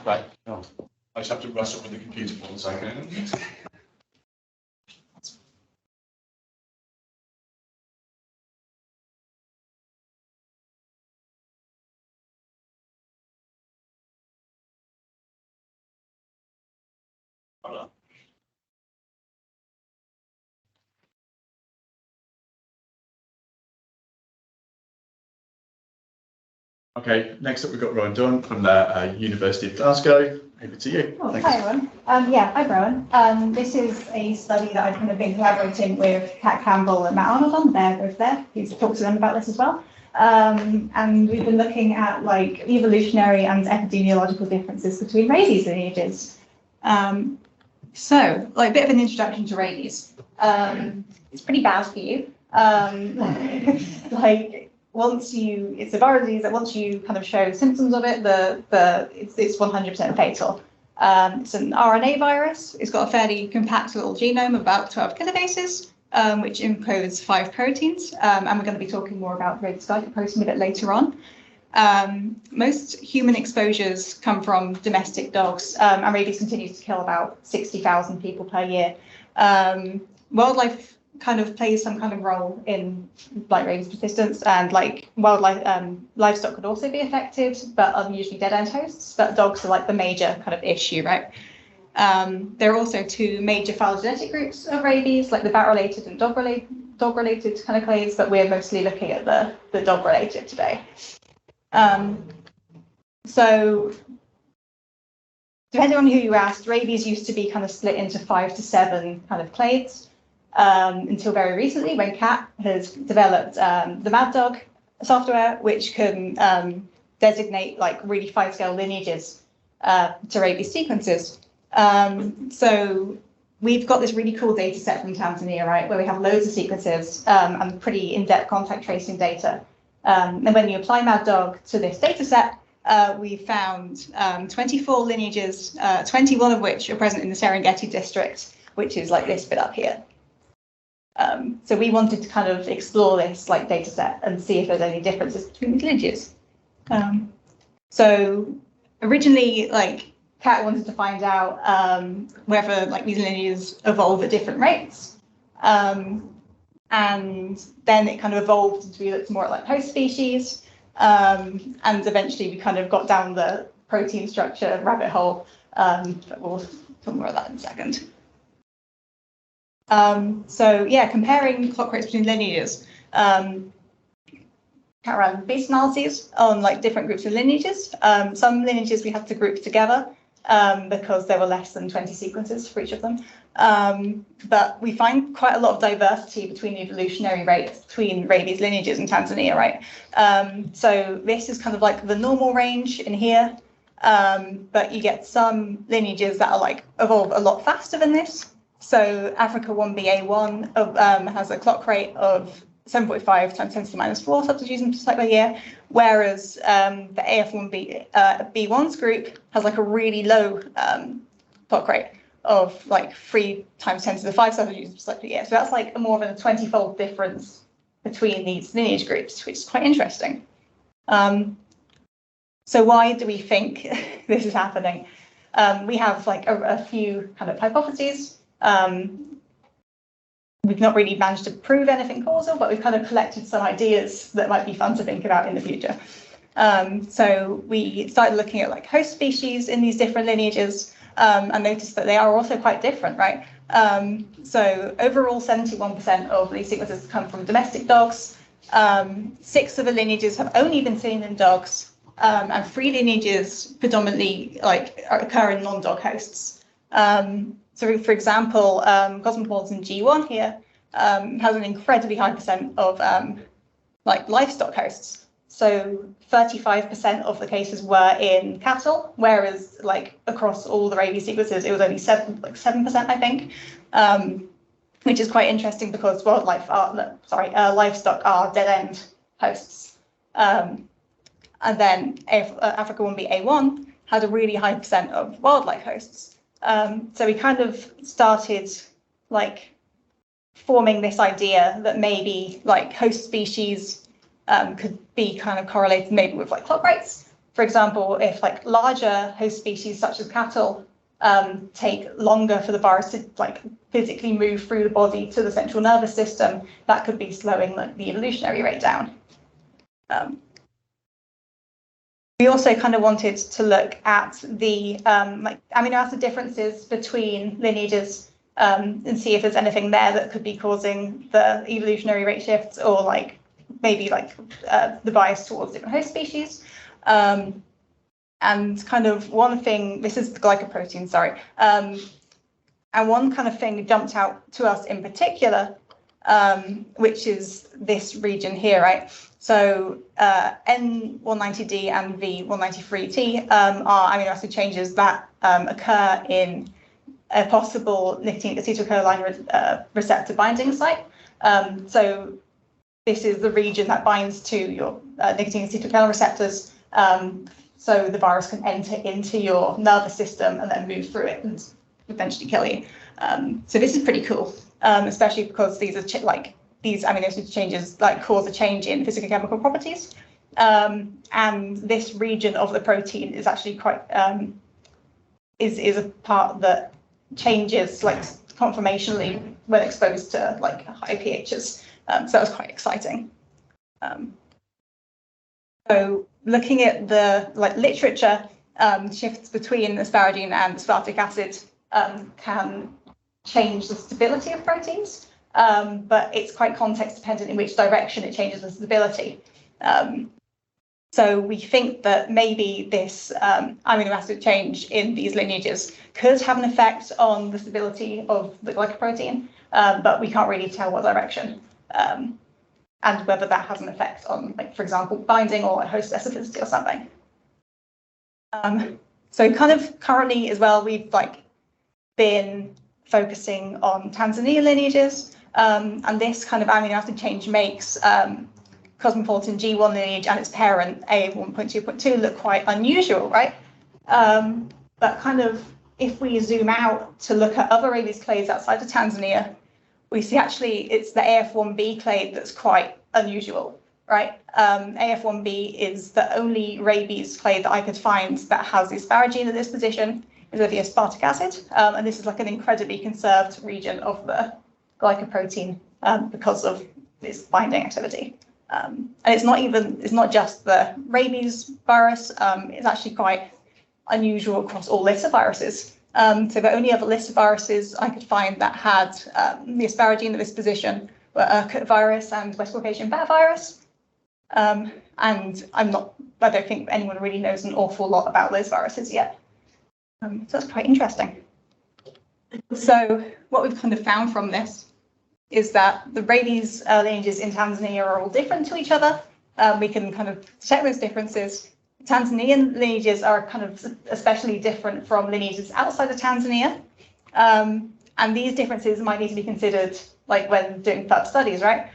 Right. Oh, I just have to rush up with the computer for 1 second. Okay, next up we've got Rowan Dunn from the University of Glasgow. Over to you. Oh, hi everyone. I'm Rowan. This is a study that I've kind of been collaborating with Kat Campbell and Matt Arnold on. They're both there. Please talk to them about this as well. And we've been looking at like evolutionary and epidemiological differences between rabies lineages. So, like a bit of an introduction to rabies. It's pretty bad for you. It's a viral disease that once you kind of show symptoms of it, it's 100% fatal. It's an RNA virus. It's got a fairly compact little genome of about 12 kilobases, which encodes 5 proteins. And we're going to be talking more about rabies protein a bit later on. Most human exposures come from domestic dogs, and rabies continues to kill about 60,000 people per year. Wildlife kind of plays some kind of role in like rabies persistence, and like wildlife, livestock could also be affected, but are usually dead end hosts. But dogs are like the major kind of issue, right? There are also two major phylogenetic groups of rabies, like the bat-related and dog-related kind of clades, but we're mostly looking at the dog-related today. So depending on who you asked, rabies used to be kind of split into 5 to 7 kind of clades until very recently, when Cat has developed the Mad Dog software, which can designate like really fine-scale lineages to rabies sequences. So we've got this really cool data set from Tanzania, right, where we have loads of sequences and pretty in-depth contact tracing data. And when you apply Mad Dog to this data set, we found 24 lineages, 21 of which are present in the Serengeti district, which is like this bit up here. So we wanted to kind of explore this like data set and see if there's any differences between these lineages. So originally, like, Cat wanted to find out whether like these lineages evolve at different rates. And then it kind of evolved into we looked more at like host species. And eventually we kind of got down the protein structure rabbit hole. But we'll talk more about that in a second. So yeah, comparing clock rates between lineages. Cat ran base analyses on like different groups of lineages. Some lineages we had to group together because there were less than 20 sequences for each of them. But we find quite a lot of diversity between evolutionary rates between rabies lineages in Tanzania, right? So this is kind of like the normal range in here, but you get some lineages that are like evolve a lot faster than this. So Africa 1BA1 has a clock rate of 7.5 times 10 to the minus 4 substitution per cycle a year, whereas the AF1B1's group has like a really low clock rate of like 3 times 10 to the 5 substitutions per cycle a year. So that's like more than a 20-fold difference between these lineage groups, which is quite interesting. So why do we think this is happening? We have like a few kind of hypotheses. We've not really managed to prove anything causal, but we've kind of collected some ideas that might be fun to think about in the future. So we started looking at like host species in these different lineages and noticed that they are also quite different, right? So overall, 71% of these sequences come from domestic dogs. 6 of the lineages have only been seen in dogs, and 3 lineages predominantly like occur in non-dog hosts. So, for example, Cosmopolitan G1 here has an incredibly high percent of like livestock hosts. So 35% of the cases were in cattle, whereas like across all the rabies sequences, it was only 7%, I think, which is quite interesting because livestock are dead-end hosts. And then Africa 1BA1 had a really high percent of wildlife hosts. So we kind of started like forming this idea that maybe like host species could be kind of correlated maybe with like clock rates. For example, if like larger host species such as cattle take longer for the virus to like physically move through the body to the central nervous system, that could be slowing like the evolutionary rate down. We also kind of wanted to look at the like amino acid differences between lineages and see if there's anything there that could be causing the evolutionary rate shifts, or like maybe like the bias towards different host species. And kind of one thing, this is the glycoprotein, sorry. And one kind of thing jumped out to us in particular, which is this region here, right? So N190D and V193T are amino acid changes that occur in a possible nicotinic acetylcholine receptor binding site. So this is the region that binds to your nicotinic acetylcholine receptors, so the virus can enter into your nervous system and then move through it and eventually kill you. So this is pretty cool, especially because these are these amino acid changes like cause a change in physical chemical properties. And this region of the protein is actually quite is a part that changes like conformationally when exposed to like high pHs. So that was quite exciting. So looking at the literature, shifts between asparagine and aspartic acid can change the stability of proteins, but it's quite context dependent in which direction it changes the stability. So we think that maybe this amino acid change in these lineages could have an effect on the stability of the glycoprotein, but we can't really tell what direction, and whether that has an effect on, like, for example, binding or host specificity or something. So kind of currently as well, we've been focusing on Tanzania lineages, and this kind of amino acid change makes cosmopolitan G1 lineage and its parent A1.2.2 look quite unusual, right? But kind of if we zoom out to look at other rabies clades outside of Tanzania, we see actually it's the AF1B clade that's quite unusual, right? AF1B is the only rabies clade that I could find that has the asparagine at this position instead of the aspartic acid, and this is like an incredibly conserved region of the glycoprotein because of this binding activity. And it's not just the rabies virus, it's actually quite unusual across all lyssaviruses. So the only other lyssaviruses I could find that had the asparagine at this position were Urquhart virus and West Caucasian bat virus. And I don't think anyone really knows an awful lot about those viruses yet. So that's quite interesting. So what we've kind of found from this is that the rabies lineages in Tanzania are all different to each other. We can kind of detect those differences. Tanzanian lineages are kind of especially different from lineages outside of Tanzania. And these differences might need to be considered like when doing further studies, right?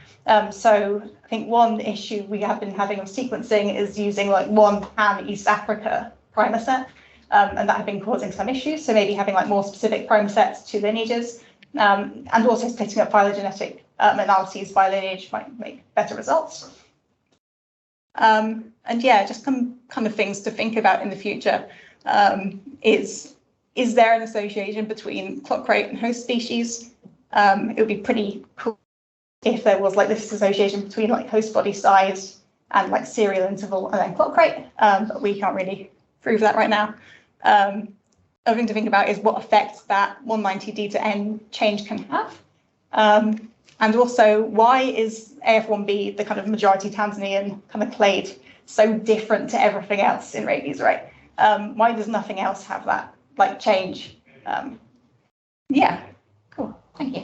So I think one issue we have been having with sequencing is using like one pan-East Africa primer set, and that had been causing some issues. So maybe having like more specific primer sets to lineages, and also splitting up phylogenetic analyses by lineage might make better results. And yeah, just some kind of things to think about in the future. Is there an association between clock rate and host species? It would be pretty cool if there was like this association between like host body size and like serial interval and then clock rate, but we can't really prove that right now. Other thing to think about is what effect that 190D to N change can have. And also, why is AF1B, the kind of majority Tanzanian kind of clade, so different to everything else in rabies, right? Why does nothing else have that like change? Yeah, cool, thank you.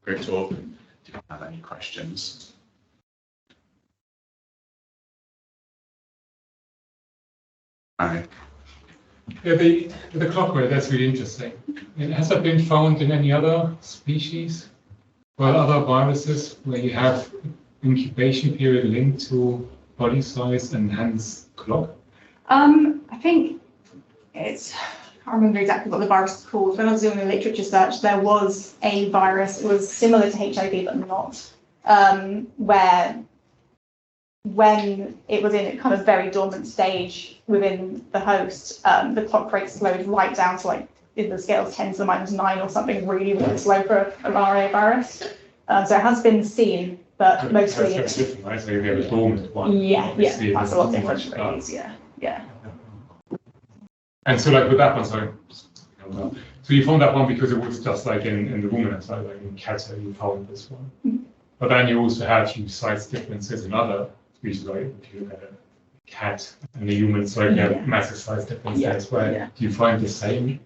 Great talk. Do you have any questions? Hi. Yeah, the clock rate, that's really interesting. Has that been found in any other species or other viruses where you have incubation period linked to body size and hence clock? I think I can't remember exactly what the virus is called. When I was doing a literature search, there was a virus, it was similar to HIV but not, where when it was in a kind of very dormant stage within the host, the clock rate slowed right down to like in the scale of 10 to the -9 or something really, really slow for an RNA virus. So it has been seen, but mostly it's different, right? So you have a dormant one. Yeah, that's a lot different from rabies, yeah. And so like with that one, sorry. So you found that one because it was just like in the ruminant side, like in cats, you found this one. Mm-hmm. But then you also had huge size differences in other species, like if you had a cat and a human, so you have massive size differences where do you find the same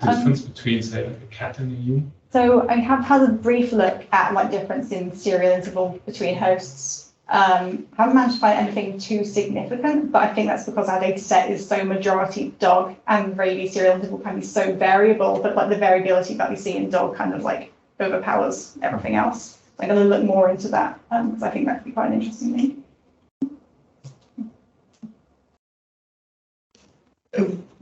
difference between, say, like a cat and a human? So I have had a brief look at like difference in serial interval between hosts. Haven't managed to find anything too significant, but I think that's because our data set is so majority dog and rabies serial interval can be so variable, but like the variability that we see in dog kind of like overpowers everything else. I'm going to look more into that because I think that could be quite an interesting thing.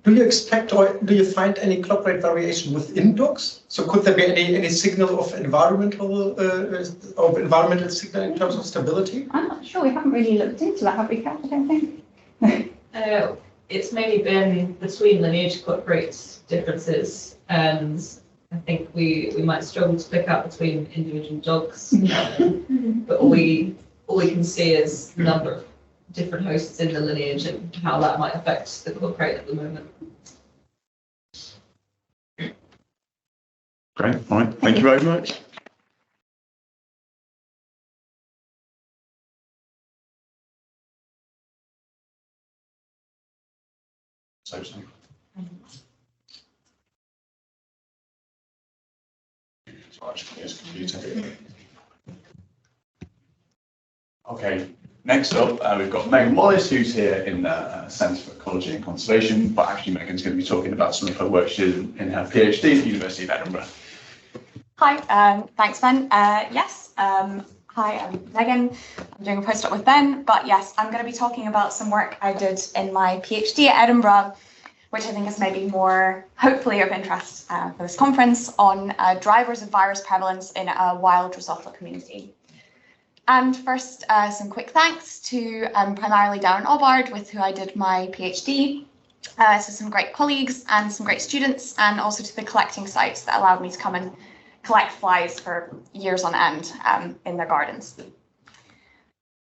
Do you expect or do you find any clock rate variation within dogs? So could there be any signal of environmental signal in terms of stability? I'm not sure. We haven't really looked into that, have we, Kat? I don't think. It's mainly been between lineage cut rates differences, and I think we might struggle to pick out between individual dogs. But all we can see is the number of different hosts in the lineage and how that might affect the cut rate at the moment. Great, all right, thank you very much. So. Okay, next up, we've got Megan Wallace, who's here in the Centre for Ecology and Conservation, but actually Megan's going to be talking about some of her work she did in her PhD at the University of Edinburgh. Hi, thanks, Ben. Yes, hi, I'm Megan. I'm doing a postdoc with Ben, but yes, I'm going to be talking about some work I did in my PhD at Edinburgh, which I think is maybe more, hopefully, of interest for this conference, on drivers of virus prevalence in a wild Drosophila community. And first, some quick thanks to primarily Darren Obbard, with who I did my PhD, so some great colleagues and some great students, and also to the collecting sites that allowed me to come and collect flies for years on end in their gardens.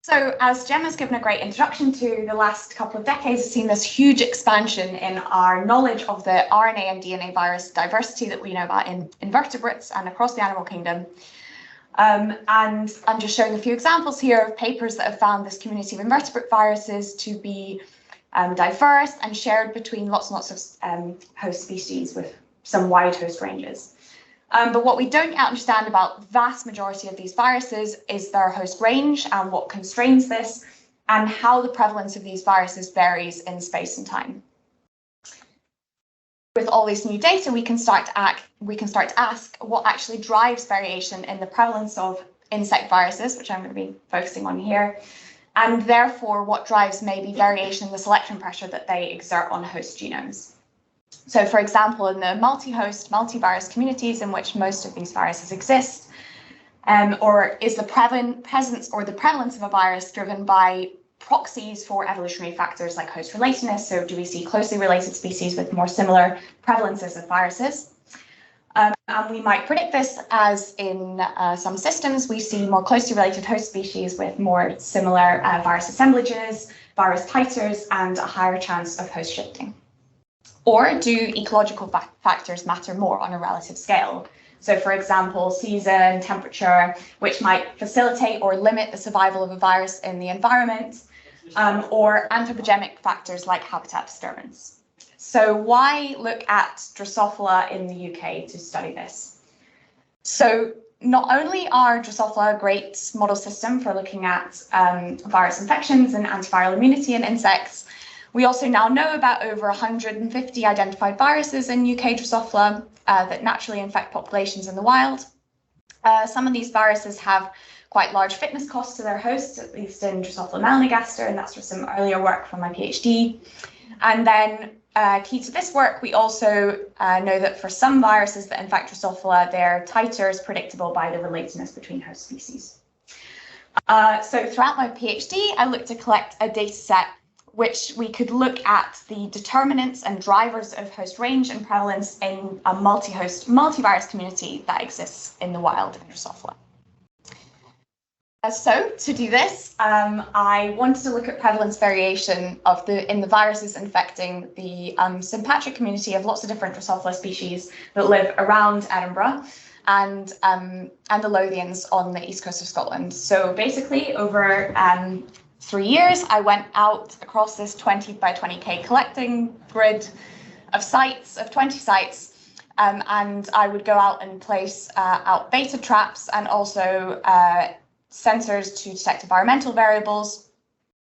So as Gemma's given a great introduction to, the last couple of decades has seen this huge expansion in our knowledge of the RNA and DNA virus diversity that we know about in invertebrates and across the animal kingdom. And I'm just showing a few examples here of papers that have found this community of invertebrate viruses to be diverse and shared between lots and lots of host species with some wide host ranges. But what we don't yet understand about the vast majority of these viruses is their host range and what constrains this, and how the prevalence of these viruses varies in space and time. With all this new data, we can start to ask what actually drives variation in the prevalence of insect viruses, which I'm going to be focusing on here, and therefore what drives maybe variation in the selection pressure that they exert on host genomes. So, for example, in the multi-host, multi-virus communities in which most of these viruses exist, or is the presence or the prevalence of a virus driven by proxies for evolutionary factors like host relatedness? So do we see closely related species with more similar prevalences of viruses? And we might predict this as in some systems, we see more closely related host species with more similar virus assemblages, virus titers, and a higher chance of host shifting. Or do ecological factors matter more on a relative scale? So, for example, season, temperature, which might facilitate or limit the survival of a virus in the environment, or anthropogenic factors like habitat disturbance. So why look at Drosophila in the UK to study this? So not only are Drosophila a great model system for looking at virus infections and antiviral immunity in insects, we also now know about over 150 identified viruses in UK Drosophila that naturally infect populations in the wild. Some of these viruses have quite large fitness costs to their hosts, at least in Drosophila melanogaster, and that's from some earlier work from my PhD. And then key to this work, we also know that for some viruses that infect Drosophila, their titer is predictable by the relatedness between host species. So throughout my PhD, I looked to collect a data set which we could look at the determinants and drivers of host range and prevalence in a multi-host, multi-virus community that exists in the wild in Drosophila. So to do this, I wanted to look at prevalence variation in the viruses infecting the sympatric community of lots of different Drosophila species that live around Edinburgh and the Lothians on the east coast of Scotland. So basically, over 3 years, I went out across this 20 by 20k collecting grid of sites, of 20 sites, and I would go out and place out beta traps and also sensors to detect environmental variables.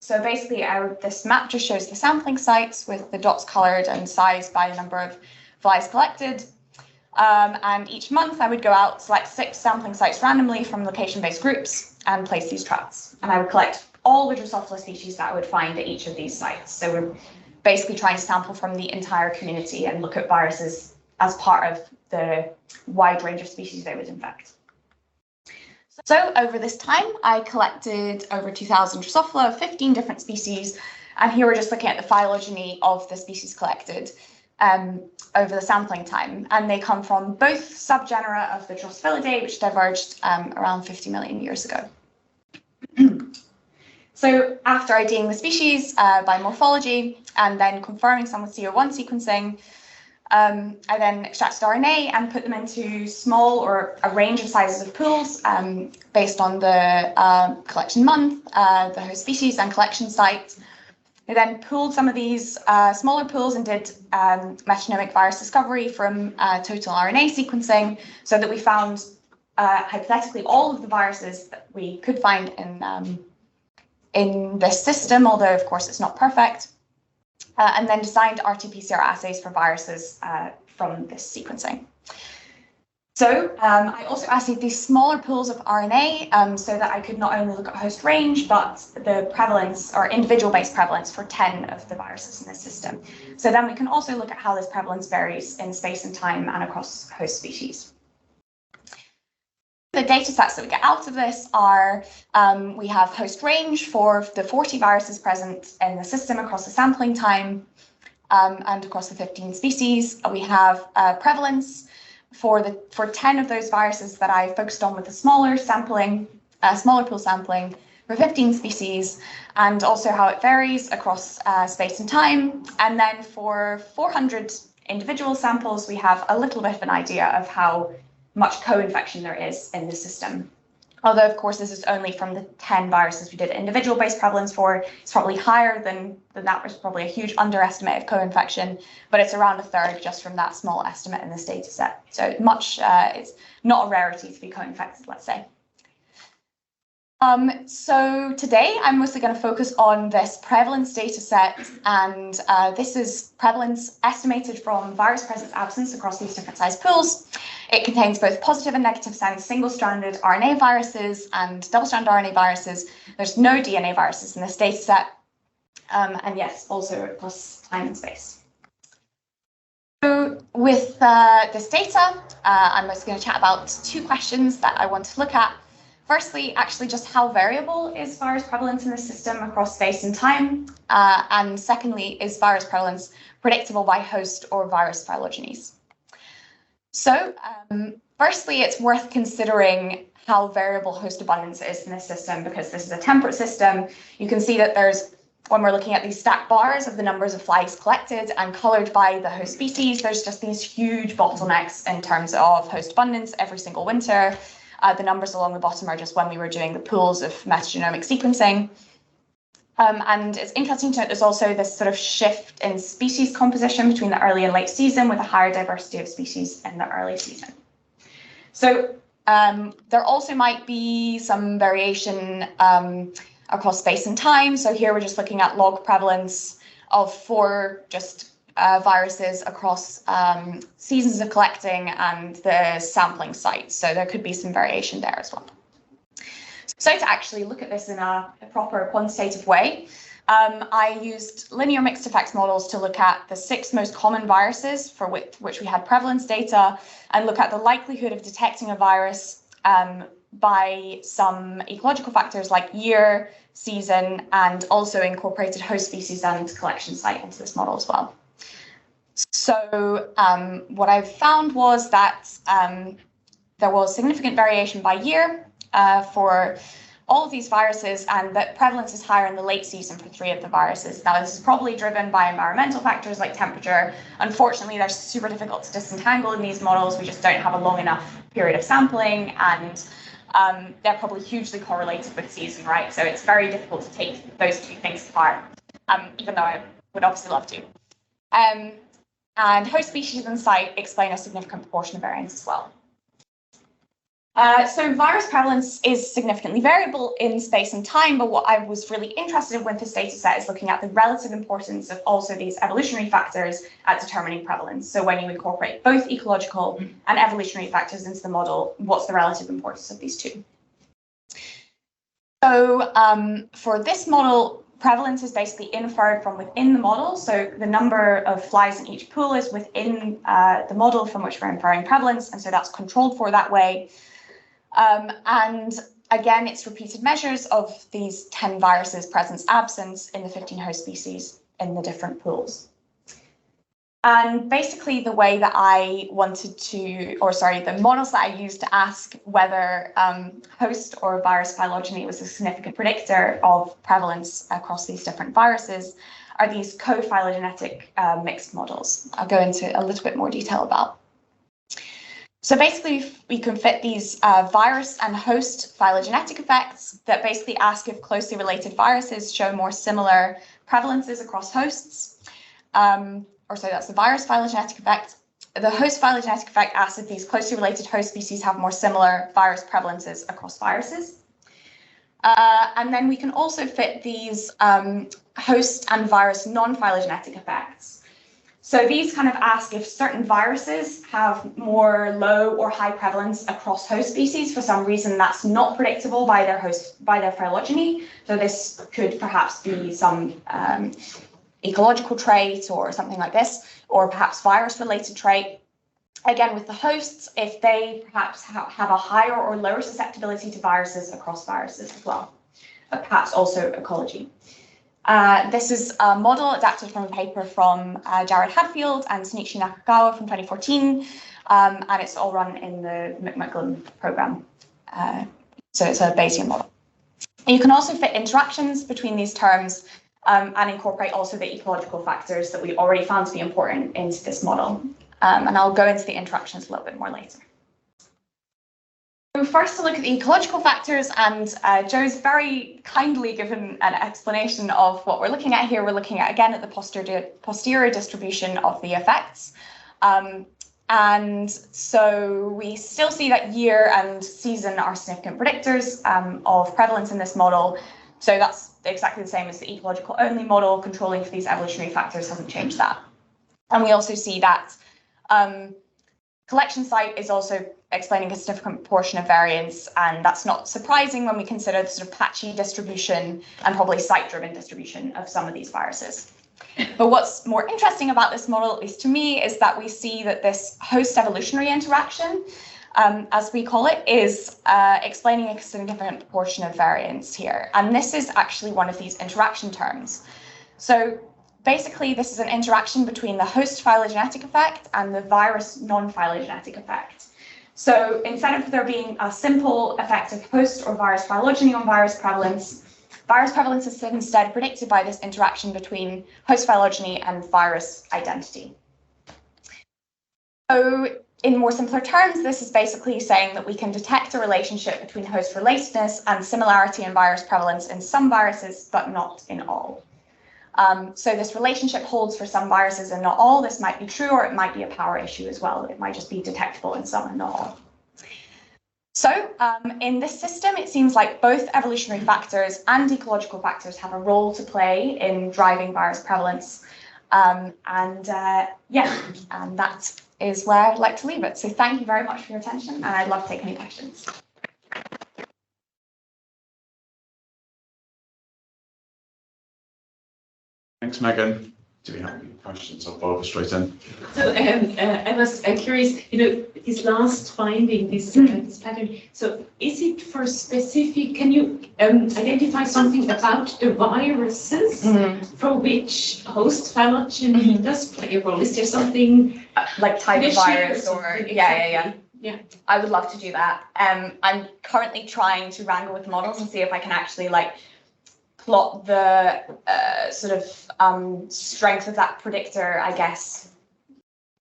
So basically, this map just shows the sampling sites with the dots coloured and sized by the number of flies collected. And each month, I would go out, select 6 sampling sites randomly from location-based groups and place these traps. And I would collect all the Drosophila species that I would find at each of these sites. So we're basically trying to sample from the entire community and look at viruses as part of the wide range of species they would infect. So over this time, I collected over 2,000 Drosophila of 15 different species And here we're just looking at the phylogeny of the species collected over the sampling time. And they come from both subgenera of the Drosophilidae, which diverged around 50 million years ago. So after IDing the species by morphology and then confirming some with CO1 sequencing, I then extracted RNA and put them into small or a range of sizes of pools based on the collection month, the host species and collection site. I then pooled some of these smaller pools and did metagenomic virus discovery from total RNA sequencing so that we found hypothetically all of the viruses that we could find in this system, although of course it's not perfect. And then designed RT-PCR assays for viruses from this sequencing. So I also assayed these smaller pools of RNA so that I could not only look at host range, but the prevalence or individual-based prevalence for 10 of the viruses in this system. So then we can also look at how this prevalence varies in space and time and across host species. The data sets that we get out of this are, we have host range for the 40 viruses present in the system across the sampling time and across the 15 species. We have prevalence for 10 of those viruses that I focused on with the smaller sampling, smaller pool sampling for 15 species, and also how it varies across space and time. And then for 400 individual samples, we have a little bit of an idea of how much co-infection there is in the system. Although, of course, this is only from the 10 viruses we did individual-based prevalence for. It's probably higher than that. Was probably a huge underestimate of co-infection, but it's around a third just from that small estimate in this data set. So much, it's not a rarity to be co-infected, let's say. So today I'm mostly going to focus on this prevalence data set, and this is prevalence estimated from virus presence absence across these different size pools. It contains both positive and negative sense single-stranded RNA viruses and double-stranded RNA viruses. There's no DNA viruses in this data set, and yes, also across time and space. So with this data, I'm mostly going to chat about two questions that I want to look at. Firstly, actually just how variable is virus prevalence in the system across space and time? And secondly, is virus prevalence predictable by host or virus phylogenies? So firstly, it's worth considering how variable host abundance is in this system, because this is a temperate system. You can see that there's, when we're looking at these stacked bars of the numbers of flags collected and colored by the host species, there's just these huge bottlenecks in terms of host abundance every single winter. The numbers along the bottom are just when we were doing the pools of metagenomic sequencing. And it's interesting to note there's also this sort of shift in species composition between the early and late season, with a higher diversity of species in the early season. So there also might be some variation across space and time. So here we're just looking at log prevalence of 4 just viruses across seasons of collecting and the sampling sites. So there could be some variation there as well. So to actually look at this in a proper quantitative way, I used linear mixed effects models to look at the 6 most common viruses for which we had prevalence data, and look at the likelihood of detecting a virus by some ecological factors like year, season, and also incorporated host species and collection site into this model as well. So what I found was that there was significant variation by year for all of these viruses, and that prevalence is higher in the late season for 3 of the viruses. Now, this is probably driven by environmental factors like temperature. Unfortunately, they're super difficult to disentangle in these models. We just don't have a long enough period of sampling, and they're probably hugely correlated with season, right? So it's very difficult to take those 2 things apart, even though I would obviously love to. And host species and site explain a significant proportion of variance as well. So virus prevalence is significantly variable in space and time, but what I was really interested in with this data set is looking at the relative importance of also these evolutionary factors at determining prevalence. So when you incorporate both ecological and evolutionary factors into the model, what's the relative importance of these 2? So for this model, prevalence is basically inferred from within the model. So the number of flies in each pool is within the model from which we're inferring prevalence, and so that's controlled for that way. And Again, it's repeated measures of these 10 viruses presence absence in the 15 host species in the different pools. And basically the way that I wanted to, or sorry, the models that I used to ask whether host or virus phylogeny was a significant predictor of prevalence across these different viruses are these co-phylogenetic mixed models. I'll go into a little bit more detail about. So basically, we can fit these virus and host phylogenetic effects that basically ask if closely related viruses show more similar prevalences across hosts. Or so that's the virus phylogenetic effect. The host phylogenetic effect asks if these closely related host species have more similar virus prevalences across viruses. And then we can also fit these host and virus non-phylogenetic effects. So these kind of ask if certain viruses have more low or high prevalence across host species. For some reason, that's not predictable by their phylogeny. So this could perhaps be some ecological trait or something like this, or perhaps virus-related trait. Again, with the hosts, if they perhaps have a higher or lower susceptibility to viruses across viruses as well, but perhaps also ecology. This is a model adapted from a paper from Jared Hadfield and Shinichi Nakagawa from 2014, and it's all run in the Macmillan program. So it's a Bayesian model. You can also fit interactions between these terms and incorporate also the ecological factors that we already found to be important into this model. And I'll go into the interactions a little bit more later. So first to look at the ecological factors, and Joe's very kindly given an explanation of what we're looking at here. We're looking at, again, at the posterior distribution of the effects. And so we still see that year and season are significant predictors of prevalence in this model. So that's exactly the same as the ecological only model. Controlling for these evolutionary factors hasn't changed that. And we also see that collection site is also explaining a significant portion of variance, and that's not surprising when we consider the sort of patchy distribution and probably site-driven distribution of some of these viruses. But what's more interesting about this model, at least to me, is that we see that this host evolutionary interaction, as we call it, is explaining a significant portion of variance here. And this is actually one of these interaction terms. So basically, this is an interaction between the host phylogenetic effect and the virus non-phylogenetic effect. So instead of there being a simple effect of host or virus phylogeny on virus prevalence is instead predicted by this interaction between host phylogeny and virus identity. So in more simpler terms, this is basically saying that we can detect a relationship between host relatedness and similarity in virus prevalence in some viruses, but not in all. So this relationship holds for some viruses and not all. This might be true, or it might be a power issue as well. It might just be detectable in some and not all. So in this system, it seems like both evolutionary factors and ecological factors have a role to play in driving virus prevalence. And that is where I'd like to leave it. So thank you very much for your attention, and I'd love to take any questions. Thanks, Megan. Do we have any questions? I'll follow straight in. So I was curious, this last finding, this pattern, so is it for specific, can you identify something about the viruses for which host phylogeny does play a role? Is there something like type of virus or Yeah. I would love to do that. I'm currently trying to wrangle with models and see if I can actually plot the sort of strength of that predictor, I guess,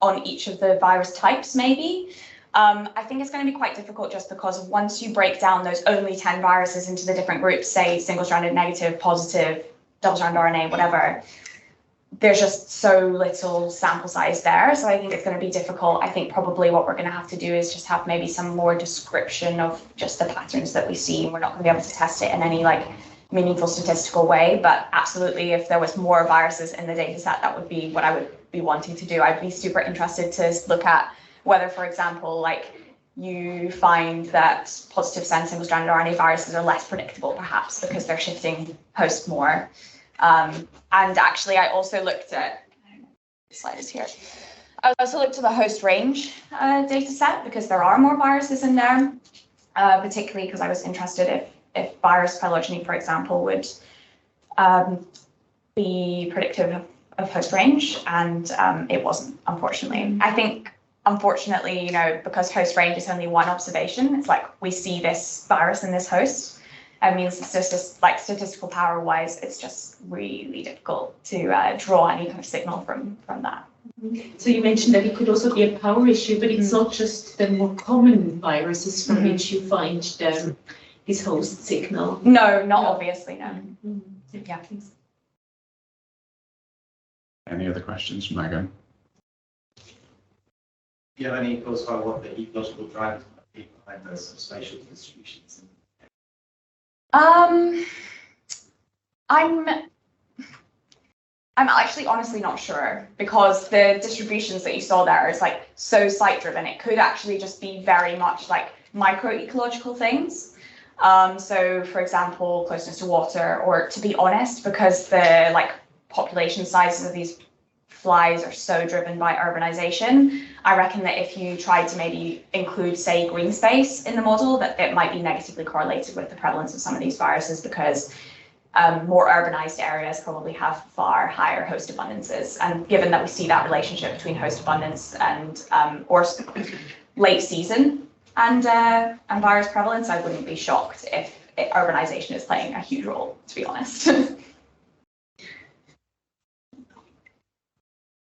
on each of the virus types, maybe. I think it's going to be quite difficult just because once you break down those only 10 viruses into the different groups, say single-stranded negative, positive, double-stranded RNA, whatever, there's just so little sample size there. So I think it's going to be difficult. I think probably what we're going to have to do is just have maybe some more description of just the patterns that we see. We're not going to be able to test it in any meaningful statistical way, but absolutely, if there was more viruses in the data set, that would be what I would be wanting to do. I'd be super interested to look at whether, for example, you find that positive sense single-stranded RNA viruses are less predictable, perhaps because they're shifting host more. And actually, I also looked at, the slide is here. I also looked at the host range data set because there are more viruses in there. particularly because I was interested if virus phylogeny, for example, would be predictive of host range, and it wasn't, unfortunately. I think, unfortunately, because host range is only one observation, it's like we see this virus in this host. I mean, statistical power wise, it's just really difficult to draw any kind of signal from that. So you mentioned that it could also be a power issue, but it's not just the more common viruses from which you find this host signal. No, not obviously, no. Yeah, please. Any other questions from Megan? Do you have any thoughts about what the ecological drivers might be behind those sort of spatial distributions? I'm actually honestly not sure, because the distributions that you saw there is like so site driven. It could actually just be very much like micro-ecological things. So for example, closeness to water, or to be honest, because the population sizes of these flies are so driven by urbanization, I reckon that if you tried to maybe include, say, green space in the model, that it might be negatively correlated with the prevalence of some of these viruses, because more urbanized areas probably have far higher host abundances. And given that we see that relationship between host abundance and or late season and virus prevalence, I wouldn't be shocked if urbanization is playing a huge role, to be honest.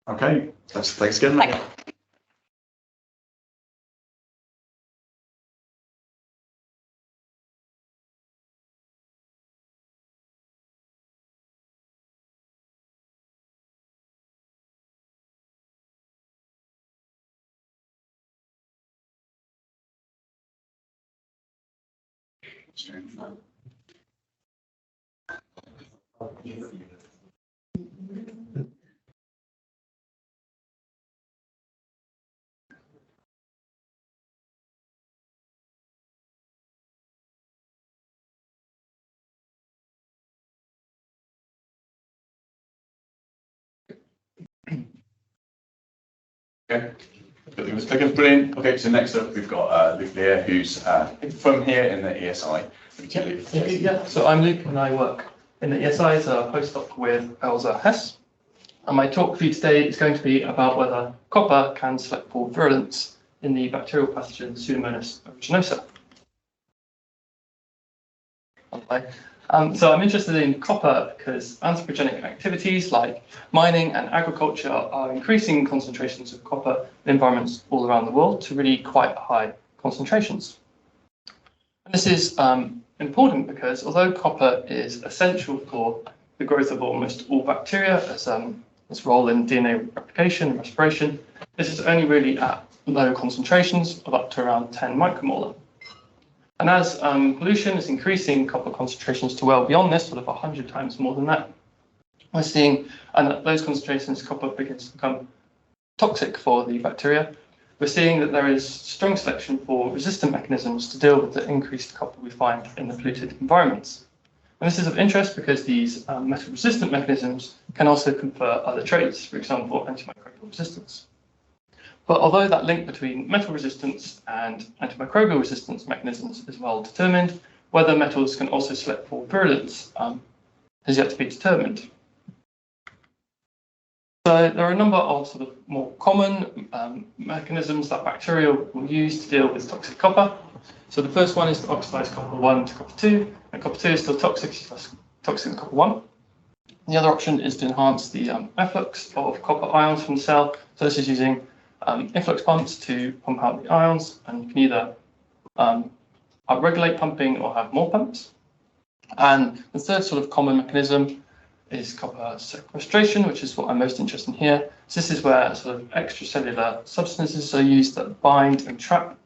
Okay, thanks again, Megan. Okay, brilliant. Okay, so next up we've got Luke Lear, who's from here in the ESI. Yeah, so I'm Luke and I work in the ESI as a postdoc with Elsa Hess. And my talk for you today is going to be about whether copper can select for virulence in the bacterial pathogen Pseudomonas aeruginosa. So I'm interested in copper because anthropogenic activities like mining and agriculture are increasing concentrations of copper in environments all around the world to really quite high concentrations. And this is important because although copper is essential for the growth of almost all bacteria as its role in DNA replication and respiration, this is only really at low concentrations of up to around 10 micromolar. And as pollution is increasing copper concentrations to well beyond this, sort of 100 times more than that, we're seeing, and at those concentrations, copper begins to become toxic for the bacteria. We're seeing that there is strong selection for resistant mechanisms to deal with the increased copper we find in the polluted environments. And this is of interest because these metal-resistant mechanisms can also confer other traits, for example, antimicrobial resistance. But although that link between metal resistance and antimicrobial resistance mechanisms is well determined, whether metals can also select for virulence has yet to be determined. So there are a number of sort of more common mechanisms that bacteria will use to deal with toxic copper. So the first one is to oxidize copper 1 to copper 2, and copper 2 is still toxic, it's less toxic than copper 1. The other option is to enhance the efflux of copper ions from the cell. So this is using influx pumps to pump out the ions, and you can either upregulate pumping or have more pumps. And the third sort of common mechanism is copper sequestration, which is what I'm most interested in here. So this is where sort of extracellular substances are used that bind and trap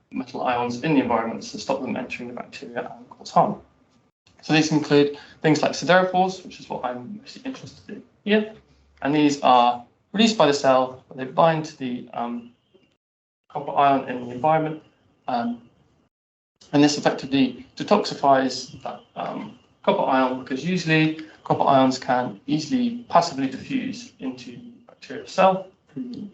metal ions in the environment to stop them entering the bacteria and cause harm. So these include things like siderophores, which is what I'm mostly interested in here. And these are released by the cell, where they bind to the copper ion in the environment. And this effectively detoxifies that copper ion, because usually copper ions can easily passively diffuse into the bacterial cell through the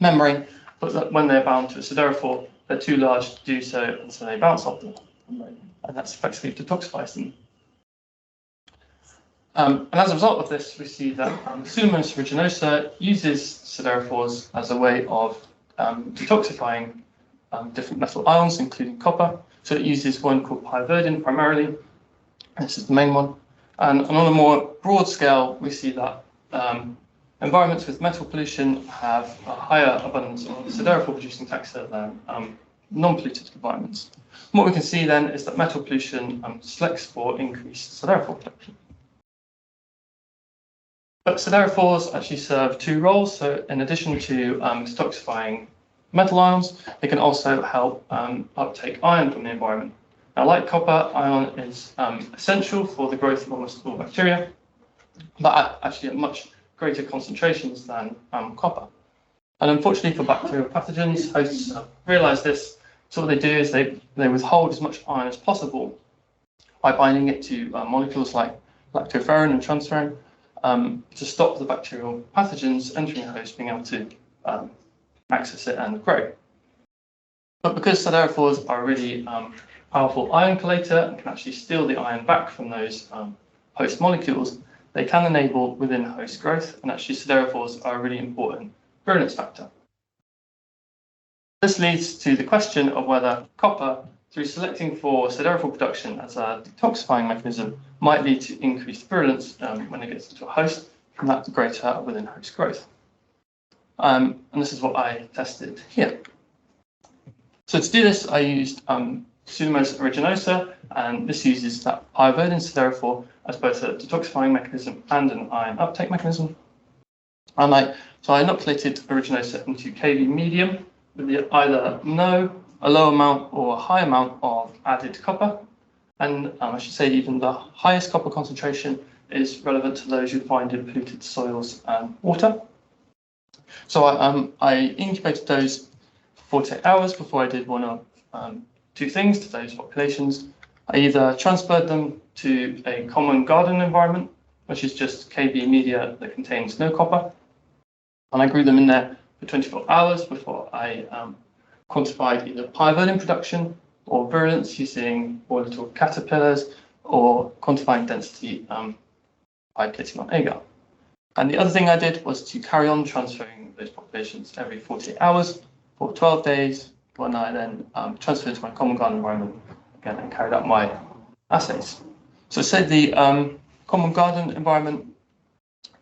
membrane, but that when they're bound to a siderophore, they're too large to do so, and so they bounce off the membrane, and that's effectively detoxifies them. And as a result of this, we see that Pseudomonas aeruginosa uses siderophores as a way of detoxifying different metal ions, including copper. So it uses one called pyverdin primarily. This is the main one. And on a more broad scale, we see that environments with metal pollution have a higher abundance of siderophore-producing taxa than non-polluted environments. And what we can see then is that metal pollution selects for increased siderophore production. But siderophores actually serve two roles. So in addition to detoxifying metal ions, they can also help uptake iron from the environment. Now, like copper, iron is essential for the growth of almost all bacteria, but actually at much greater concentrations than copper. And unfortunately for bacterial pathogens, hosts realize this. So what they do is they withhold as much iron as possible by binding it to molecules like lactoferrin and transferrin, to stop the bacterial pathogens entering the host being able to access it and grow. But because siderophores are a really powerful ion chelator and can actually steal the iron back from those host molecules, they can enable within host growth, and actually siderophores are a really important virulence factor. This leads to the question of whether copper, through selecting for siderophore production as a detoxifying mechanism, might lead to increased virulence when it gets into a host, and that greater within host growth. And this is what I tested here. So to do this, I used Pseudomonas aeruginosa, and this uses that pyverdin siderophore as both a detoxifying mechanism and an ion uptake mechanism. And so I inoculated aeruginosa into KV medium with either a low amount or a high amount of added copper. And I should say even the highest copper concentration is relevant to those you find in polluted soils and water. So I incubated those for 48 hours before I did one of two things to those populations. I either transferred them to a common garden environment, which is just KV media that contains no copper, and I grew them in there for 24 hours before I quantified either pyverdin production or virulence using more little caterpillars, or quantifying density by plating on agar. And the other thing I did was to carry on transferring those populations every 48 hours for 12 days, when I then transferred to my common garden environment again and carried out my assays. So say the common garden environment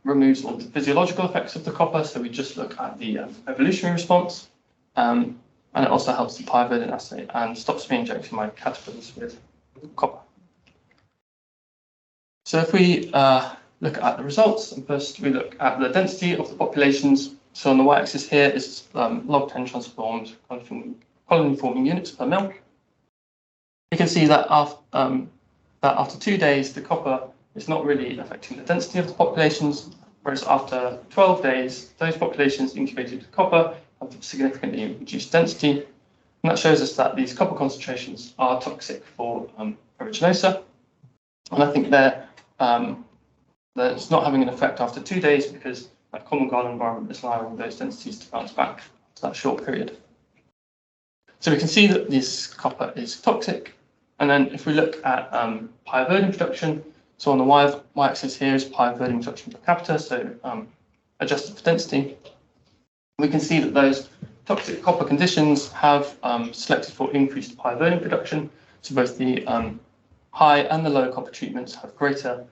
removes all the physiological effects of the copper, so we just look at the evolutionary response, and it also helps the pyverdin assay and stops me injecting my caterpillars with copper. So if we look at the results, and first we look at the density of the populations. So on the y-axis here is log 10 transformed colony-forming units per mil. You can see that after 2 days, the copper is not really affecting the density of the populations, whereas after 12 days, those populations incubated with copper have significantly reduced density. And that shows us that these copper concentrations are toxic for aeruginosa. And I think that it's not having an effect after 2 days because that common garden environment is allowing those densities to bounce back to that short period. So we can see that this copper is toxic. And then if we look at pyverdin production, so on the y-axis here is pyverdin production per capita, so adjusted for density. We can see that those toxic copper conditions have selected for increased pyverdin production. So both the high and the low copper treatments have greater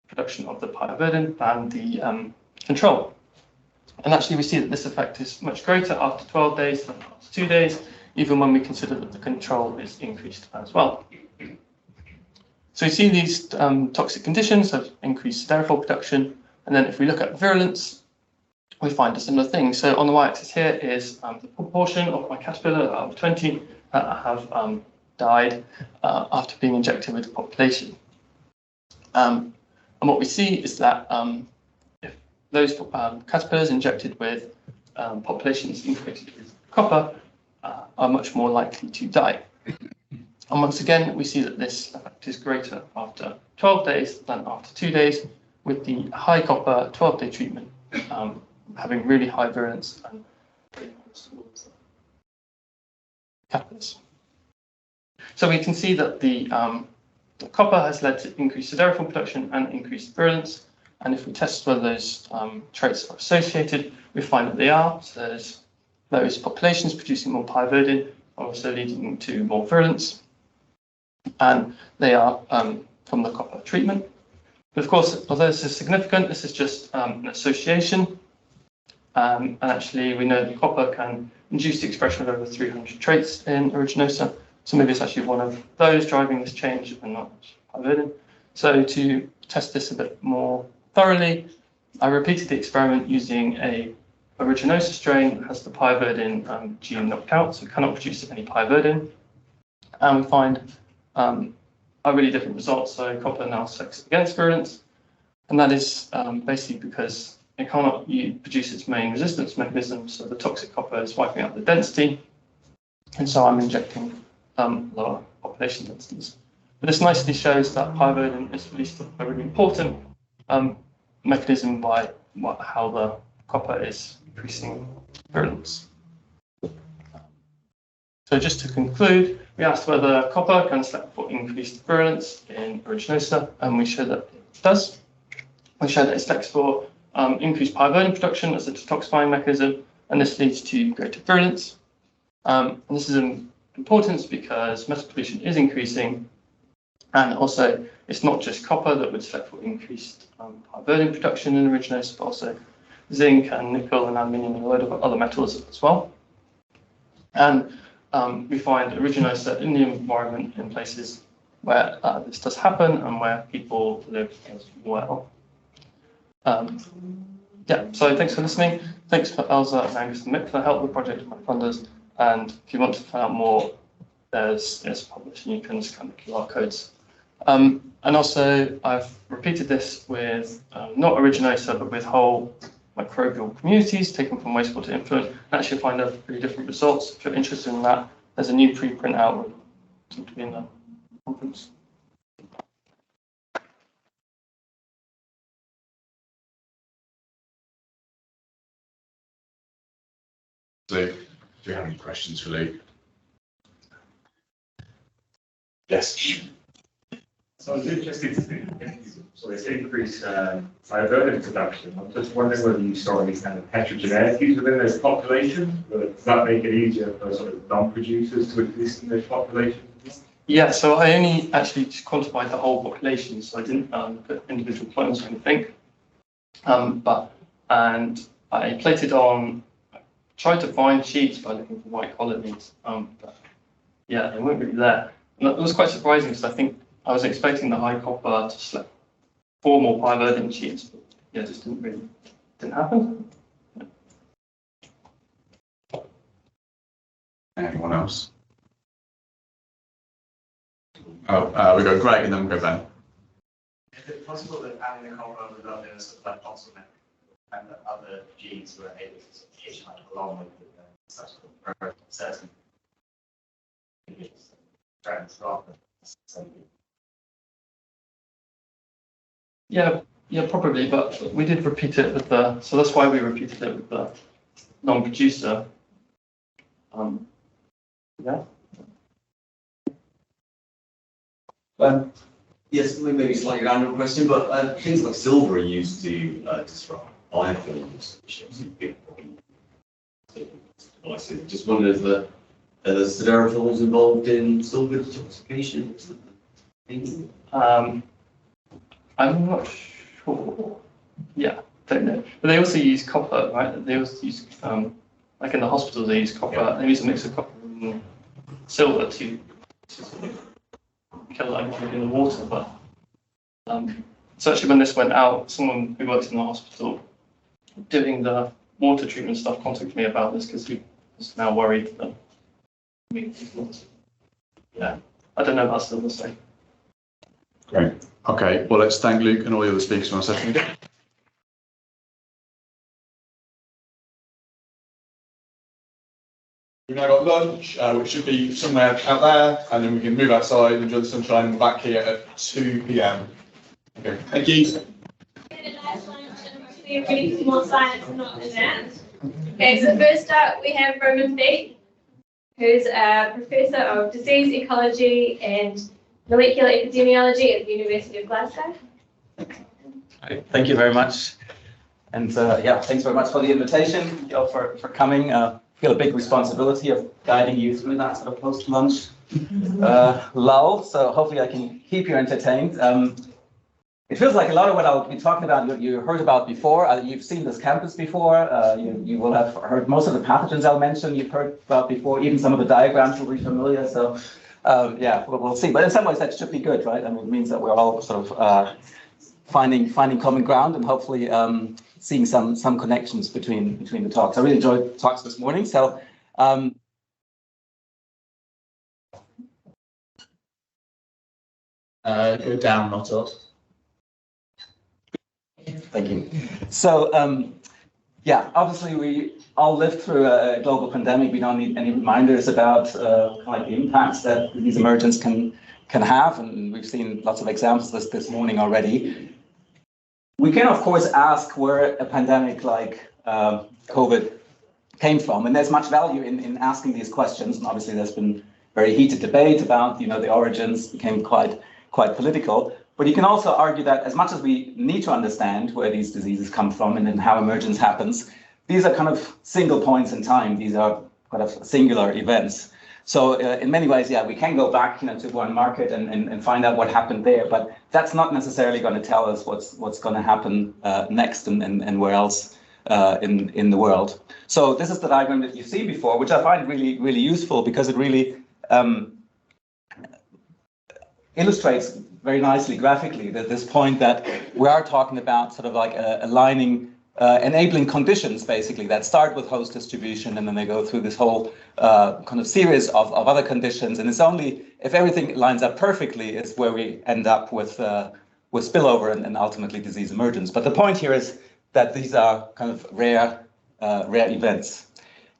production of the pyverdin than the control. And actually we see that this effect is much greater after 12 days than after 2 days, even when we consider that the control is increased as well. So we see these toxic conditions have increased siderophore production, and then if we look at virulence, we find a similar thing. So on the y-axis here is the proportion of my caterpillar out of 20 that have died after being injected with the population. And what we see is that if those caterpillars injected with populations incubated with copper are much more likely to die. And once again, we see that this effect is greater after 12 days than after 2 days, with the high copper 12-day treatment having really high virulence and capillaries. So we can see that the copper has led to increased siderophore production and increased virulence. And if we test whether those traits are associated, we find that they are. So there's various populations producing more pyrovidin, also leading to more virulence. And they are from the copper treatment. But of course, although this is significant, this is just an association. And actually, we know that copper can induce the expression of over 300 traits in aeruginosa. So maybe it's actually one of those driving this change and not pyrovidin. So to test this a bit more thoroughly, I repeated the experiment using a aeruginosa strain that has the pyrovidin gene knocked out, so it cannot produce any pyrovidin. And we find a really different results. So copper now selects against virulence, and that is basically because it cannot produce its main resistance mechanism. So the toxic copper is wiping out the density, and so I'm injecting lower population densities. But this nicely shows that pyrovidin is at least a really important mechanism by how the copper is increasing virulence. So just to conclude, we asked whether copper can select for increased virulence in aeruginosa, and we show that it does. We show that it selects for increased pyrovidin production as a detoxifying mechanism, and this leads to greater virulence. And this is important because metal pollution is increasing, and also it's not just copper that would select for increased pyrovidin production in aeruginosa, but also zinc and nickel and aluminium and a load of other metals as well. And we find aeruginosa in the environment in places where this does happen and where people live as well. Yeah, so thanks for listening. Thanks for Elsa and Angus and Mick for the help with the project, my funders. And if you want to find out more, there's published and you can scan the QR codes. And also, I've repeated this with not aeruginosa, but with whole microbial communities taken from wastewater influent, and actually find out pretty different results. If you're interested in that, there's a new preprint out to be in the conference. Luke, do you have any questions for Luke? Yes. So I was interested to increase pyrovidin production. I'm just wondering whether you saw any kind of heterogeneities within those populations. Does that make it easier for sort of non-producers to exist in those populations? Yeah, so I only actually quantified the whole population, so I didn't put individual clones or anything. And I plated on, tried to find sheets by looking for white colonies, but yeah, they weren't really there. And it was quite surprising because I think I was expecting the high copper to select 4 more pyrovidin sheets, but yeah, it just didn't happen. Anyone else? Oh, we go Greg and then we'll go Ben. Is it possible that adding a copper without the sort of like oxygen and that other genes were able to sort of hitchhike along with such a certain trends rather than something? Yeah, probably, but we did repeat it with the, so that's why we repeated it with the non-producer. Yeah. Yes, maybe a slightly random question, but things like silver are used to disrupt biofilms. Just wondered if are the siderophiles involved in silver detoxification? I'm not sure. Yeah, don't know. But they also use copper, right? They also use, like in the hospitals, they use copper. Yeah. They use a mix of copper and silver to kill anything in the water. But so actually, when this went out, someone who works in the hospital doing the water treatment stuff contacted me about this because he was now worried that yeah, I don't know about silver, so. Great. Okay, well, let's thank Luke and all the other speakers for our session again. We've now got lunch, which should be somewhere out there, and then we can move outside, enjoy the sunshine, and back here at 2 p.m. Okay, thank you. We're ready for more science and not an end. Okay, so first up we have Roman feet. who's a professor of disease ecology and molecular epidemiology at the University of Glasgow. Right, thank you very much. And yeah, thanks very much for the invitation, thank you all for coming. I feel a big responsibility of guiding you through that sort of post-lunch lull, so hopefully I can keep you entertained. It feels like a lot of what I'll be talking about you heard about before. You've seen this campus before. You will have heard most of the pathogens I'll mention you've heard about before. Even some of the diagrams will be familiar. So yeah, we'll see. But in some ways that should be good, right? I mean, it means that we're all sort of finding common ground and hopefully seeing some connections between the talks. I really enjoyed talks this morning. So go down, not up. Thank you. So, yeah, obviously we all lived through a global pandemic. We don't need any reminders about kind of the impacts that these emergence can have, and we've seen lots of examples this morning already. We can, of course, ask where a pandemic like COVID came from, and there's much value in asking these questions. And obviously, there's been very heated debate about, the origins, became quite political. But you can also argue that as much as we need to understand where these diseases come from and then how emergence happens, these are kind of single points in time. These are kind of singular events. So in many ways, yeah, we can go back to one market and find out what happened there, but that's not necessarily going to tell us what's going to happen next and where else in the world. So this is the diagram that you've seen before, which I find really, really useful because it really illustrates very nicely graphically that this point that we are talking about sort of like aligning, enabling conditions basically that start with host distribution and then they go through this whole kind of series of other conditions. And it's only if everything lines up perfectly is where we end up with spillover and ultimately disease emergence. But the point here is that these are kind of rare events.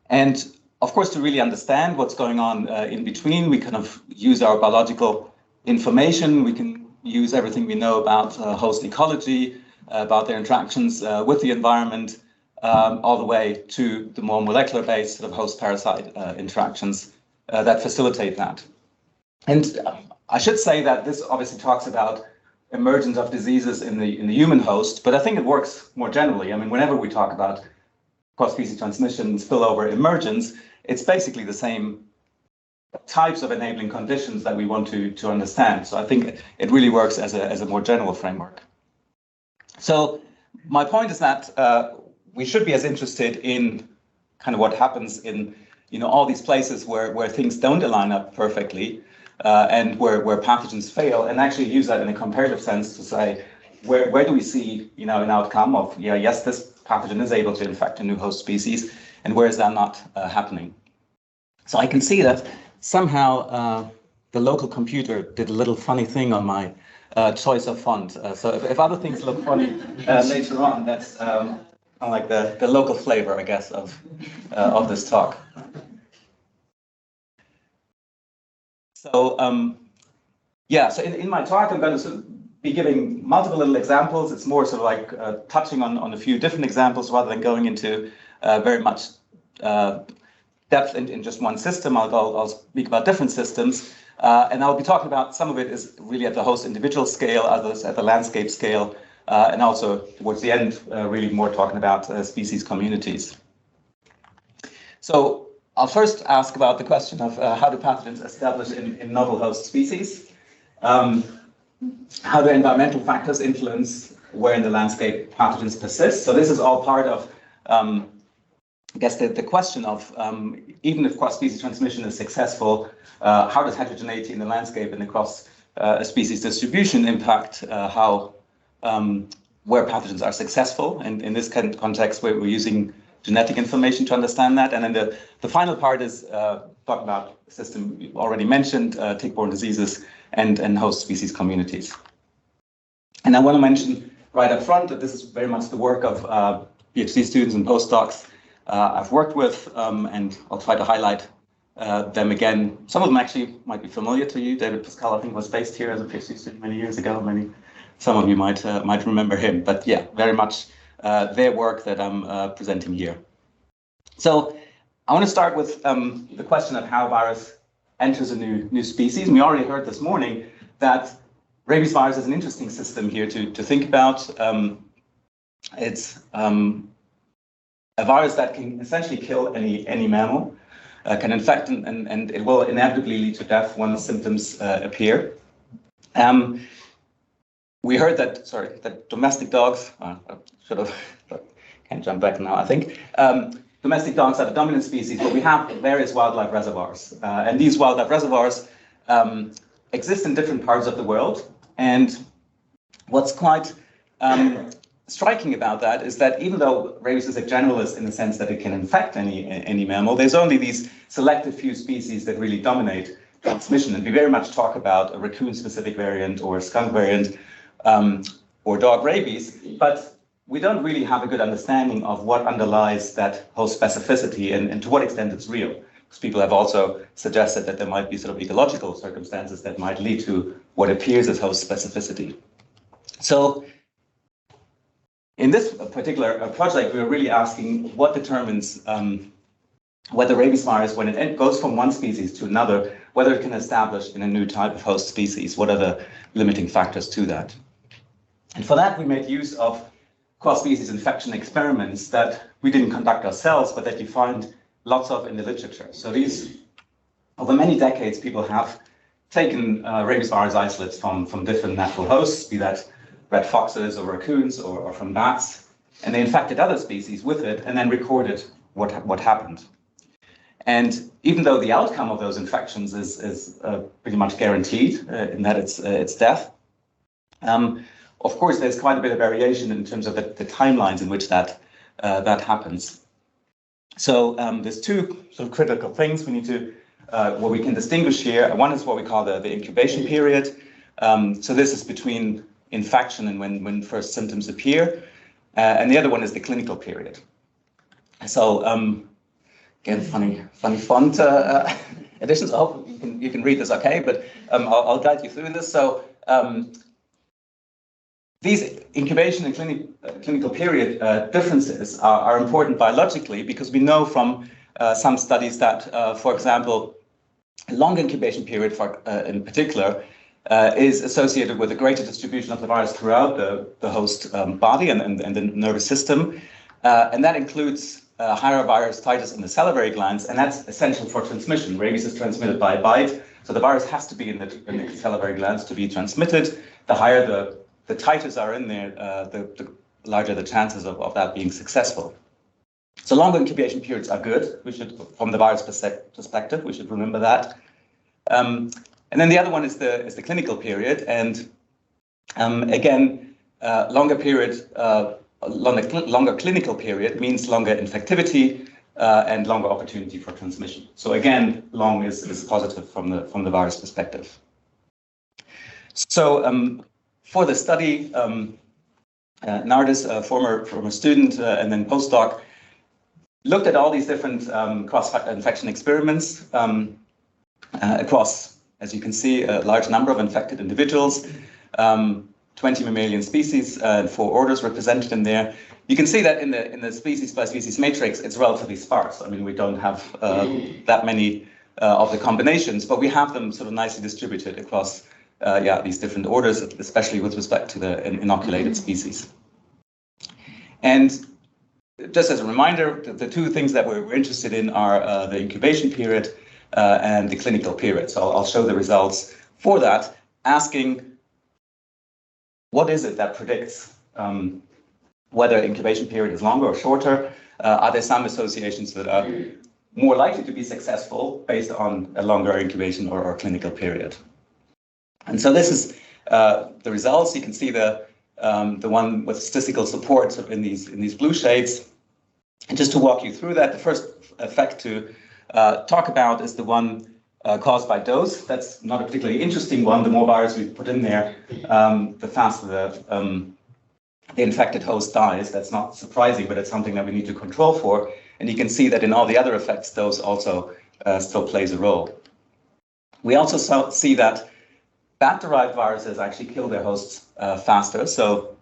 And of course, to really understand what's going on in between, we kind of use our biological information. We can use everything we know about host ecology, about their interactions with the environment, all the way to the more molecular-based sort of host-parasite interactions that facilitate that. And I should say that this obviously talks about emergence of diseases in the human host, but I think it works more generally. I mean, whenever we talk about cross-species transmission, spillover, emergence, it's basically the same types of enabling conditions that we want to understand. So I think it really works as a more general framework. So my point is that we should be as interested in kind of what happens in all these places where things don't align up perfectly and where pathogens fail, and actually use that in a comparative sense to say where do we see an outcome of yes, this pathogen is able to infect a new host species, and where is that not happening? So I can see that somehow the local computer did a little funny thing on my choice of font. So if other things look funny later on, that's kind of like the local flavor, I guess, of this talk. So yeah, so in my talk, I'm going to sort of be giving multiple little examples. It's more sort of like touching on a few different examples rather than going into very much depth in just one system. I'll speak about different systems, and I'll be talking about some of it is really at the host individual scale, others at the landscape scale, and also towards the end, really more talking about species communities. So I'll first ask about the question of how do pathogens establish in novel host species? How do environmental factors influence where in the landscape pathogens persist? So this is all part of I guess the question of even if cross-species transmission is successful, how does heterogeneity in the landscape and across species distribution impact where pathogens are successful? And in this context, we're using genetic information to understand that. And then the final part is talking about the system you already mentioned, tick-borne diseases and host species communities. And I want to mention right up front that this is very much the work of PhD students and postdocs I've worked with, and I'll try to highlight them again. Some of them actually might be familiar to you. David Pascal, I think, was based here as a PhD student many years ago. Some of you might remember him. But yeah, very much their work that I'm presenting here. So I want to start with the question of how virus enters a new species. And we already heard this morning that rabies virus is an interesting system here to think about. It's a virus that can essentially kill any mammal, can infect, and it will inevitably lead to death once symptoms appear. We heard that domestic dogs, can't jump back now, I think. Domestic dogs are the dominant species, but we have various wildlife reservoirs. And these wildlife reservoirs exist in different parts of the world. And what's quite striking about that is that even though rabies is a generalist in the sense that it can infect any mammal, there's only these selected few species that really dominate transmission. And we very much talk about a raccoon-specific variant or a skunk variant or dog rabies, but we don't really have a good understanding of what underlies that host specificity and to what extent it's real. Because people have also suggested that there might be sort of ecological circumstances that might lead to what appears as host specificity. So in this particular project, we were really asking what determines whether rabies virus, when it goes from one species to another, whether it can establish in a new type of host species. What are the limiting factors to that? And for that, we made use of cross-species infection experiments that we didn't conduct ourselves, but that you find lots of in the literature. So these, over many decades, people have taken rabies virus isolates from different natural hosts, be that red foxes or raccoons or from bats, and they infected other species with it and then recorded what happened. And even though the outcome of those infections is pretty much guaranteed in that it's death, of course, there's quite a bit of variation in terms of the timelines in which that happens. So there's two sort of critical things we need to, what we can distinguish here. One is what we call the incubation period. So this is between infection and when first symptoms appear. And the other one is the clinical period. So again, funny font additions. I hope you can read this okay, but I'll guide you through this. So these incubation and clinical period differences are important biologically because we know from some studies that, for example, a long incubation period in particular is associated with a greater distribution of the virus throughout the host body and the nervous system. And that includes higher virus titers in the salivary glands, and that's essential for transmission. Rabies is transmitted by a bite, so the virus has to be in the salivary glands to be transmitted. The higher the titers are in there, the larger the chances of that being successful. So longer incubation periods are good. We should, from the virus perspective, we should remember that. And then the other one is the clinical period, and again, longer clinical period means longer infectivity and longer opportunity for transmission. So again, long is positive from the virus perspective. So for the study, Nardis, a former student and then postdoc, looked at all these different cross-infection experiments across, as you can see, a large number of infected individuals, 20 mammalian species and 4 orders represented in there. You can see that in the species by species matrix, it's relatively sparse. I mean, we don't have that many of the combinations, but we have them sort of nicely distributed across these different orders, especially with respect to the inoculated species. And just as a reminder, the two things that we're interested in are the incubation period and the clinical period. So I'll show the results for that, asking what is it that predicts whether incubation period is longer or shorter? Are there some associations that are more likely to be successful based on a longer incubation or clinical period? And so this is the results. You can see the one with statistical support in these blue shades. And just to walk you through that, the first effect to talk about is the one caused by dose. That's not a particularly interesting one. The more virus we put in there, the faster the infected host dies. That's not surprising, but it's something that we need to control for. And you can see that in all the other effects, dose also still plays a role. We also see that bat-derived viruses actually kill their hosts faster. So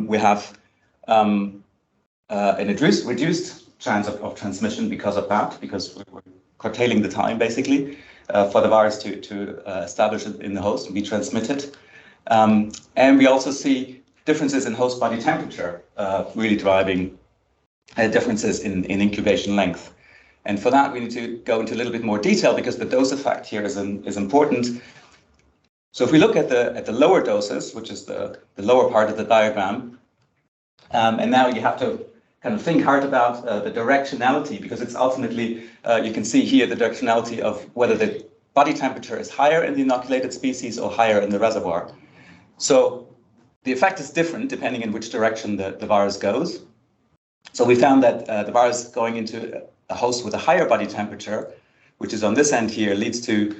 we have an reduced chance of transmission because of that, because we're curtailing the time basically for the virus to establish it in the host and be transmitted. And we also see differences in host body temperature really driving differences in incubation length. And for that, we need to go into a little bit more detail because the dose effect here is important. So if we look at the lower doses, which is the lower part of the diagram, and now you have to kind of think hard about the directionality, because it's ultimately, you can see here the directionality of whether the body temperature is higher in the inoculated species or higher in the reservoir. So the effect is different depending in which direction the virus goes. So we found that the virus going into a host with a higher body temperature, which is on this end here, leads to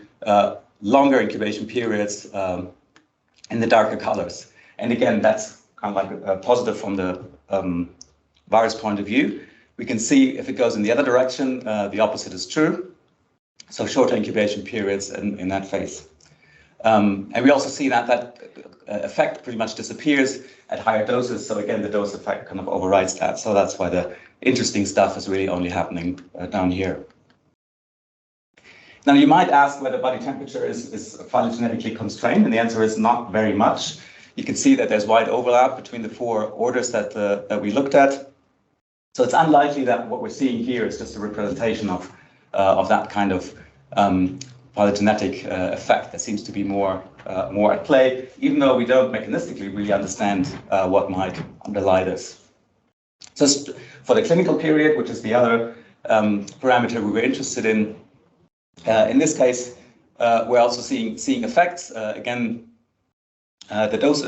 longer incubation periods in the darker colors. And again, that's kind of like a positive from the virus point of view. We can see if it goes in the other direction, the opposite is true. So shorter incubation periods in that phase. And we also see that effect pretty much disappears at higher doses. So again, the dose effect kind of overrides that. So that's why the interesting stuff is really only happening down here. Now, you might ask whether body temperature is phylogenetically constrained, and the answer is not very much. You can see that there's wide overlap between the four orders that we looked at. So it's unlikely that what we're seeing here is just a representation of that kind of phylogenetic effect. There seems to be more at play, even though we don't mechanistically really understand what might underlie this. So for the clinical period, which is the other parameter we were interested in this case, we're also seeing effects. Again, the dose,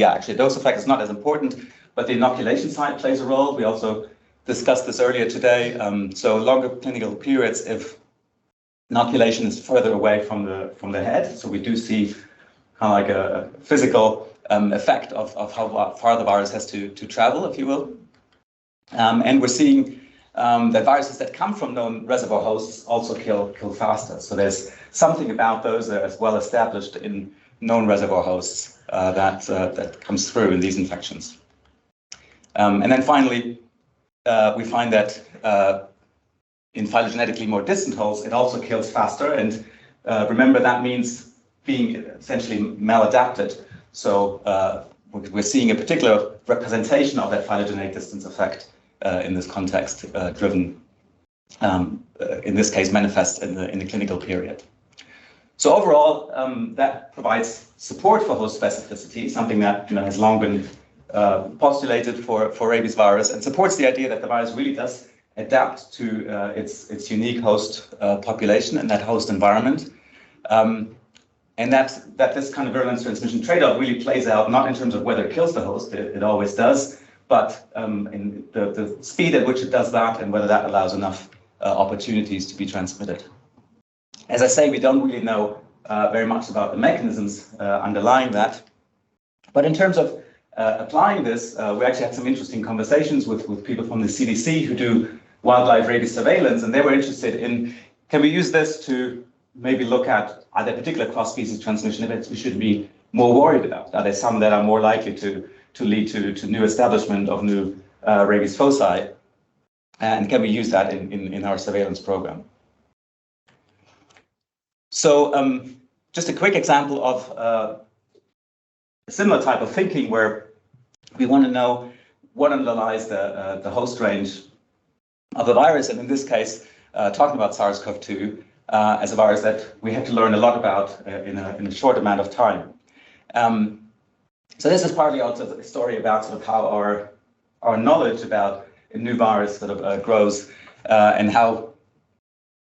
actually, dose effect is not as important, but the inoculation site plays a role. We also discussed this earlier today. So longer clinical periods if inoculation is further away from the head. So we do see kind of like a physical effect of how far the virus has to travel, if you will. And we're seeing that viruses that come from known reservoir hosts also kill faster. So there's something about those that is well established in known reservoir hosts that comes through in these infections. And then finally, we find that in phylogenetically more distant hosts, it also kills faster. And remember, that means being essentially maladapted. So we're seeing a particular representation of that phylogenetic distance effect in this context, driven, in this case, manifest in the clinical period. So overall, that provides support for host specificity, something that has long been postulated for rabies virus, and supports the idea that the virus really does adapt to its unique host population and that host environment. And that this kind of virulence transmission trade-off really plays out not in terms of whether it kills the host, it always does, but in the speed at which it does that and whether that allows enough opportunities to be transmitted. As I say, we don't really know very much about the mechanisms underlying that. But in terms of applying this, we actually had some interesting conversations with people from the CDC who do wildlife rabies surveillance, and they were interested in, can we use this to maybe look at, are there particular cross-species transmission events we should be more worried about? Are there some that are more likely to lead to new establishment of new rabies foci? And can we use that in our surveillance program? So just a quick example of a similar type of thinking where we want to know what underlies the host range of the virus, and in this case, talking about SARS-CoV-2 as a virus that we had to learn a lot about in a short amount of time. So this is partly also a story about sort of how our knowledge about a new virus sort of grows, and how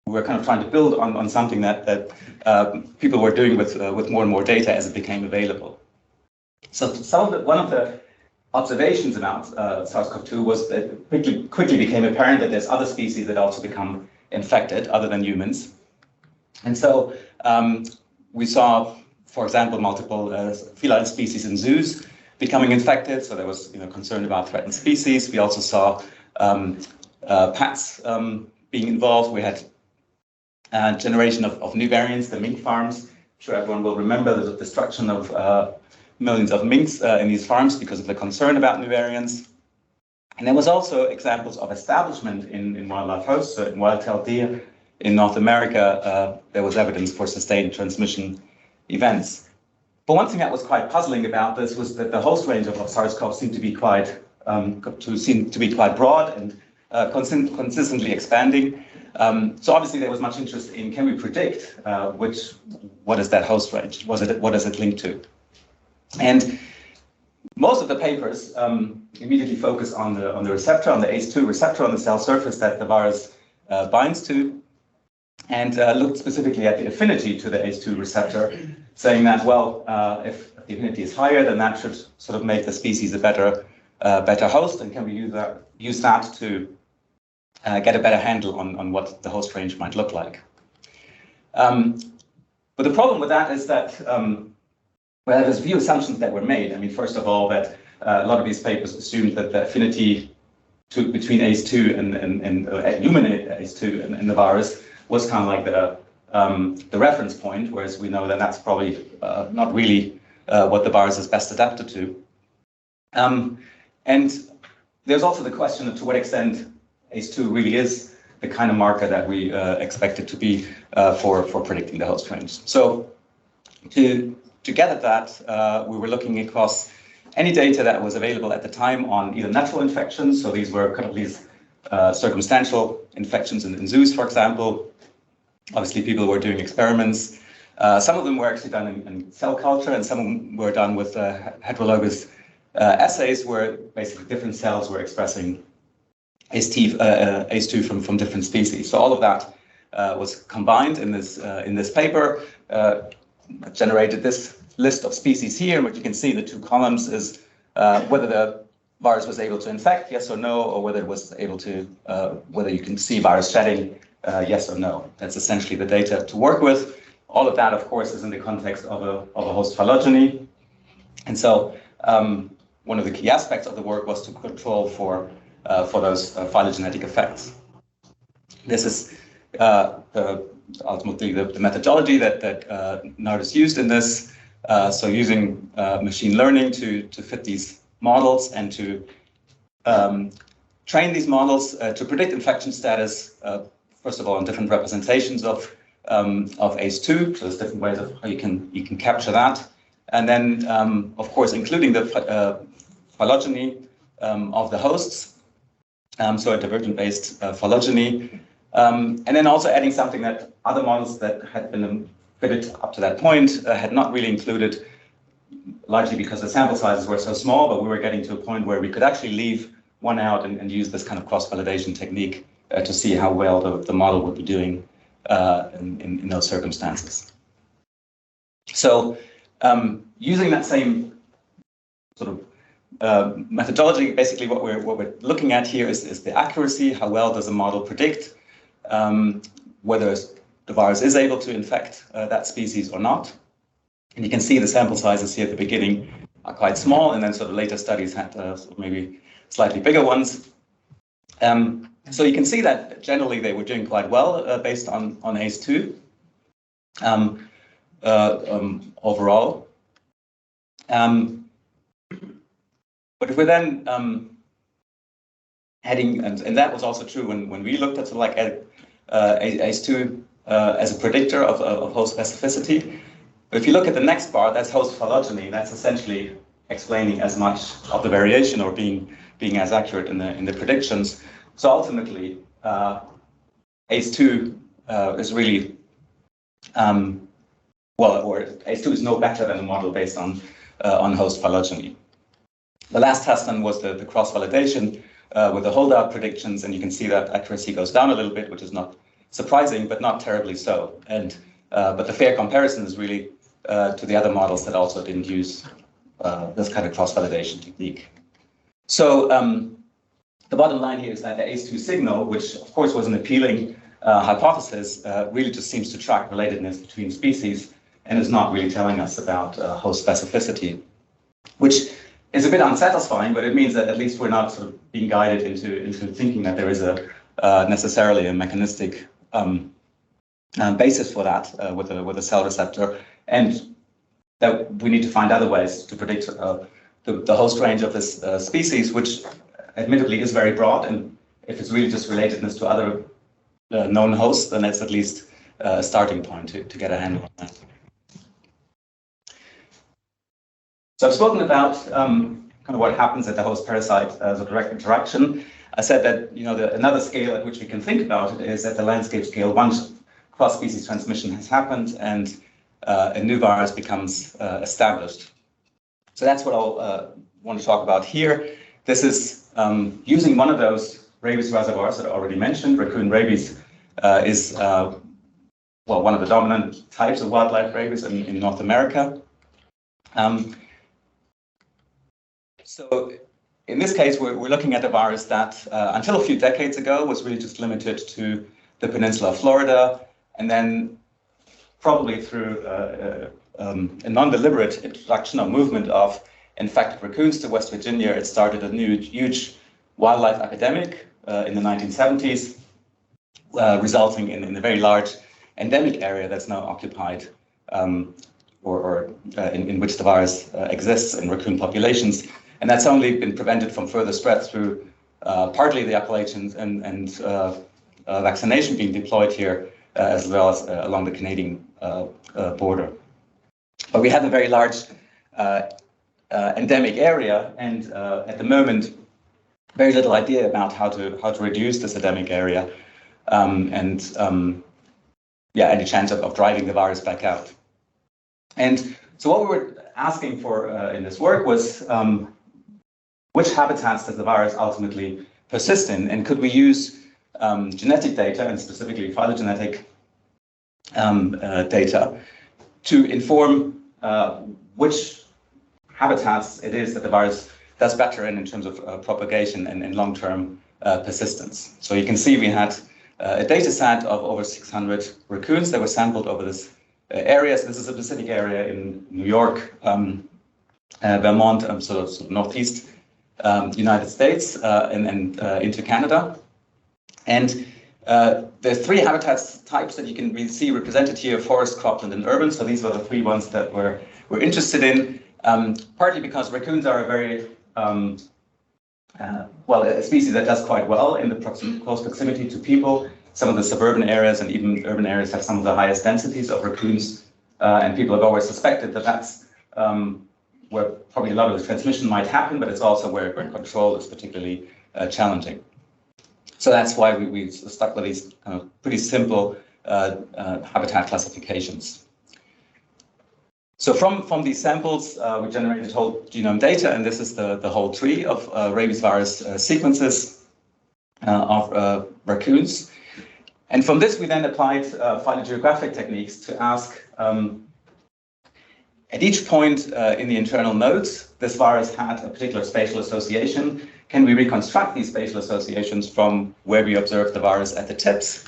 we're kind of trying to build on something that people were doing with more and more data as it became available. So one of the observations about SARS-CoV-2 was that it quickly became apparent that there's other species that also become infected other than humans. And so we saw, for example, multiple feline species in zoos becoming infected. So there was concern about threatened species. We also saw pets being involved. We had a generation of new variants, the mink farms. I'm sure everyone will remember the destruction of millions of minks in these farms because of the concern about new variants. And there was also examples of establishment in wildlife hosts. So in wild-tailed deer in North America, there was evidence for sustained transmission events. But one thing that was quite puzzling about this was that the host range of SARS-CoV seemed to be quite broad and consistently expanding. So obviously there was much interest in, can we predict what is that host range? What does it link to? And most of the papers immediately focus on the receptor, on the ACE2 receptor on the cell surface that the virus binds to, and looked specifically at the affinity to the ACE2 receptor, saying that, well, if the affinity is higher, then that should sort of make the species a better host, and can we use that to get a better handle on what the host range might look like. But the problem with that is that well, there's a few assumptions that were made. I mean, first of all, that a lot of these papers assumed that the affinity between ACE2 and human ACE2 and the virus was kind of like the reference point, whereas we know that that's probably not really what the virus is best adapted to. And there's also the question of to what extent ACE2 really is the kind of marker that we expect it to be for predicting the host range. So to get at that, we were looking across any data that was available at the time on either natural infections, so these were kind of these circumstantial infections in zoos, for example. Obviously, people were doing experiments. Some of them were actually done in cell culture, and some of them were done with heterologous assays where basically different cells were expressing ACE2 from different species. So all of that was combined in this paper, generated this list of species here. And what you can see, the two columns is whether the virus was able to infect, yes or no, or whether it was able to, whether you can see virus shedding, yes or no. That's essentially the data to work with. All of that, of course, is in the context of a host phylogeny. And so one of the key aspects of the work was to control for those phylogenetic effects. This is ultimately the methodology that Nardis used in this. So using machine learning to fit these models and to train these models to predict infection status, first of all, on different representations of ACE2. So there's different ways of how you can capture that. And then, of course, including the phylogeny of the hosts, so a divergent-based phylogeny. And then also adding something that other models that had been fitted up to that point had not really included, largely because the sample sizes were so small, but we were getting to a point where we could actually leave one out and use this kind of cross-validation technique to see how well the model would be doing in those circumstances. So using that same sort of methodology, basically what we're looking at here is the accuracy. How well does the model predict whether the virus is able to infect that species or not? And you can see the sample sizes here at the beginning are quite small, and then sort of later studies had sort of maybe slightly bigger ones. So you can see that generally they were doing quite well based on ACE2 overall. But if we're then heading, and that was also true when we looked at sort of like ACE2 as a predictor of host specificity. But if you look at the next part, that's host phylogeny. That's essentially explaining as much of the variation or being as accurate in the predictions. So ultimately, ACE2 is really or ACE2 is no better than the model based on host phylogeny. The last test then was the cross-validation with the holdout predictions, and you can see that accuracy goes down a little bit, which is not surprising, but not terribly so. And but the fair comparison is really to the other models that also didn't use this kind of cross-validation technique. So the bottom line here is that the ACE2 signal, which of course was an appealing hypothesis, really just seems to track relatedness between species and is not really telling us about host specificity, which is a bit unsatisfying, but it means that at least we're not sort of being guided into thinking that there is necessarily a mechanistic basis for that with a cell receptor, and that we need to find other ways to predict the host range of this species, which admittedly is very broad, and if it's really just relatedness to other known hosts, then that's at least a starting point to get a handle on that. So I've spoken about kind of what happens at the host-parasite as a direct interaction. I said that another scale at which we can think about it is at the landscape scale. Once cross-species transmission has happened and a new virus becomes established. So that's what I'll want to talk about here. This is using one of those rabies reservoirs that I already mentioned. Raccoon rabies is one of the dominant types of wildlife rabies in North America. So in this case, we're looking at a virus that until a few decades ago was really just limited to the peninsula of Florida, and then probably through a non-deliberate introduction or movement of infected raccoons to West Virginia, it started a new huge wildlife epidemic in the 1970s, resulting in a very large endemic area that's now occupied in which the virus exists in raccoon populations. And that's only been prevented from further spread through partly the Appalachians and vaccination being deployed here, as well as along the Canadian border. But we have a very large endemic area, and at the moment, very little idea about how to reduce this endemic area, any chance of driving the virus back out. And so what we were asking for in this work was which habitats does the virus ultimately persist in, and could we use genetic data, and specifically phylogenetic data, to inform which habitats it is that the virus does better in terms of propagation and long-term persistence. So you can see we had a data set of over 600 raccoons that were sampled over this area. So this is a specific area in New York, Vermont, sort of northeast United States, and into Canada. And the three habitats types that you can really see represented here: forest, cropland, and urban. So these were the three ones that we're interested in, partly because raccoons are a very a species that does quite well in the close proximity to people. Some of the suburban areas and even urban areas have some of the highest densities of raccoons, and people have always suspected that that's where probably a lot of the transmission might happen, but it's also where control is particularly challenging. So that's why we stuck with these kind of pretty simple habitat classifications. So from these samples, we generated whole genome data, and this is the whole tree of rabies virus sequences of raccoons. And from this, we then applied phylogeographic techniques to ask, at each point in the internal nodes, this virus had a particular spatial association. Can we reconstruct these spatial associations from where we observed the virus at the tips?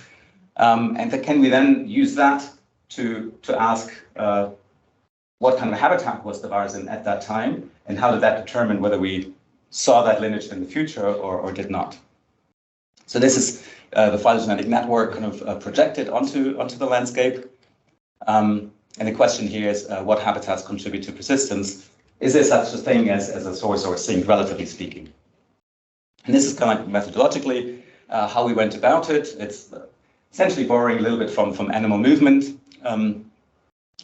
And can we then use that to ask what kind of habitat was the virus in at that time, and how did that determine whether we saw that lineage in the future or did not? So this is the phylogenetic network kind of projected onto the landscape. And the question here is what habitats contribute to persistence? Is there such a thing as a source or a sink, relatively speaking? And this is kind of like methodologically how we went about it. It's essentially borrowing a little bit from animal movement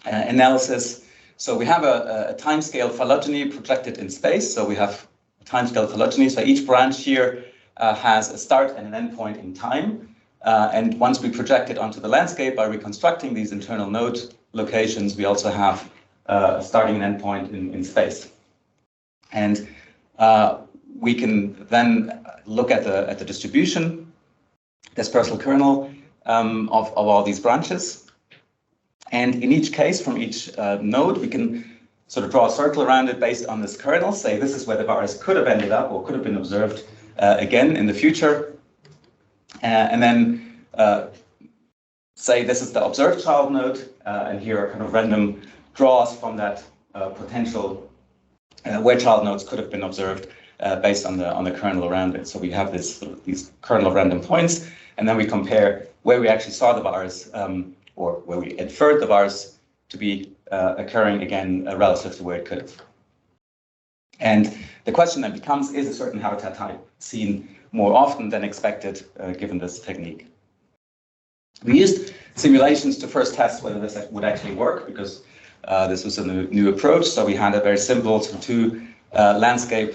analysis. So we have a timescale phylogeny projected in space. So we have a timescale phylogeny. So each branch here has a start and an endpoint in time. And once we project it onto the landscape by reconstructing these internal node locations, we also have a starting and endpoint in space. And we can then look at the distribution, dispersal kernel of all these branches. And in each case, from each node, we can sort of draw a circle around it based on this kernel, say this is where the virus could have ended up or could have been observed again in the future. And then say this is the observed child node, and here are kind of random draws from that potential where child nodes could have been observed based on the kernel around it. So we have these kernel of random points, and then we compare where we actually saw the virus or where we inferred the virus to be occurring again relative to where it could have. And The question then becomes, is a certain habitat type seen more often than expected given this technique? We used simulations to first test whether this would actually work, because this was a new approach. So we had a very simple two landscape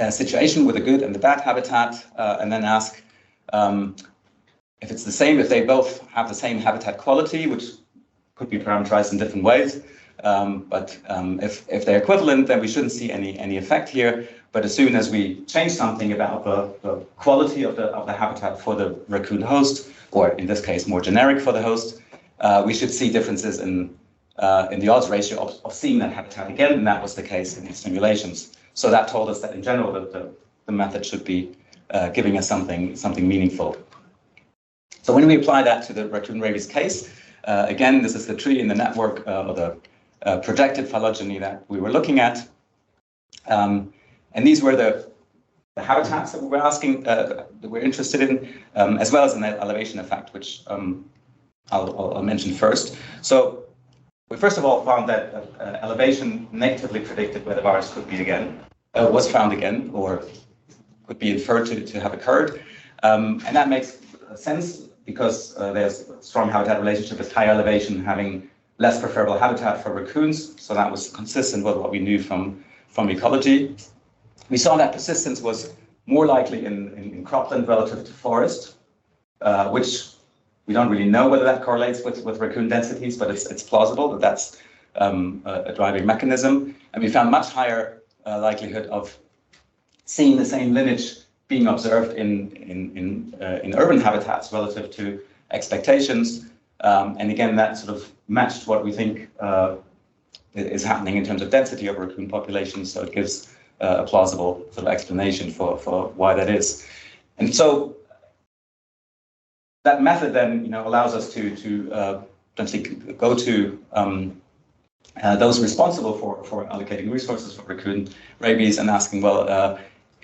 situation with a good and the bad habitat, and then ask if it's the same, if they both have the same habitat quality, which could be parameterized in different ways. But if they're equivalent, then we shouldn't see any effect here. But as soon as we change something about the quality of the habitat for the raccoon host, or in this case more generic for the host, we should see differences in the odds ratio of seeing that habitat again, and that was the case in these simulations. So that told us that in general the method should be giving us something meaningful. So when we apply that to the raccoon rabies case, again, this is the tree in the network or the projected phylogeny that we were looking at. And these were the habitats that we were asking, that we're interested in, as well as an elevation effect, which I'll mention first. So we first of all found that elevation negatively predicted where the virus could be again, was found again, or could be inferred to have occurred. And that makes sense because there's a strong habitat relationship with higher elevation having less preferable habitat for raccoons. So that was consistent with what we knew from ecology. We saw that persistence was more likely in cropland relative to forest, which we don't really know whether that correlates with raccoon densities, but it's plausible that that's a driving mechanism. And we found much higher likelihood of seeing the same lineage being observed in urban habitats relative to expectations. And again, that sort of matched what we think is happening in terms of density of raccoon populations. So it gives a plausible sort of explanation for why that is. And so that method then, allows us to potentially go to those responsible for allocating resources for raccoon rabies and asking, well,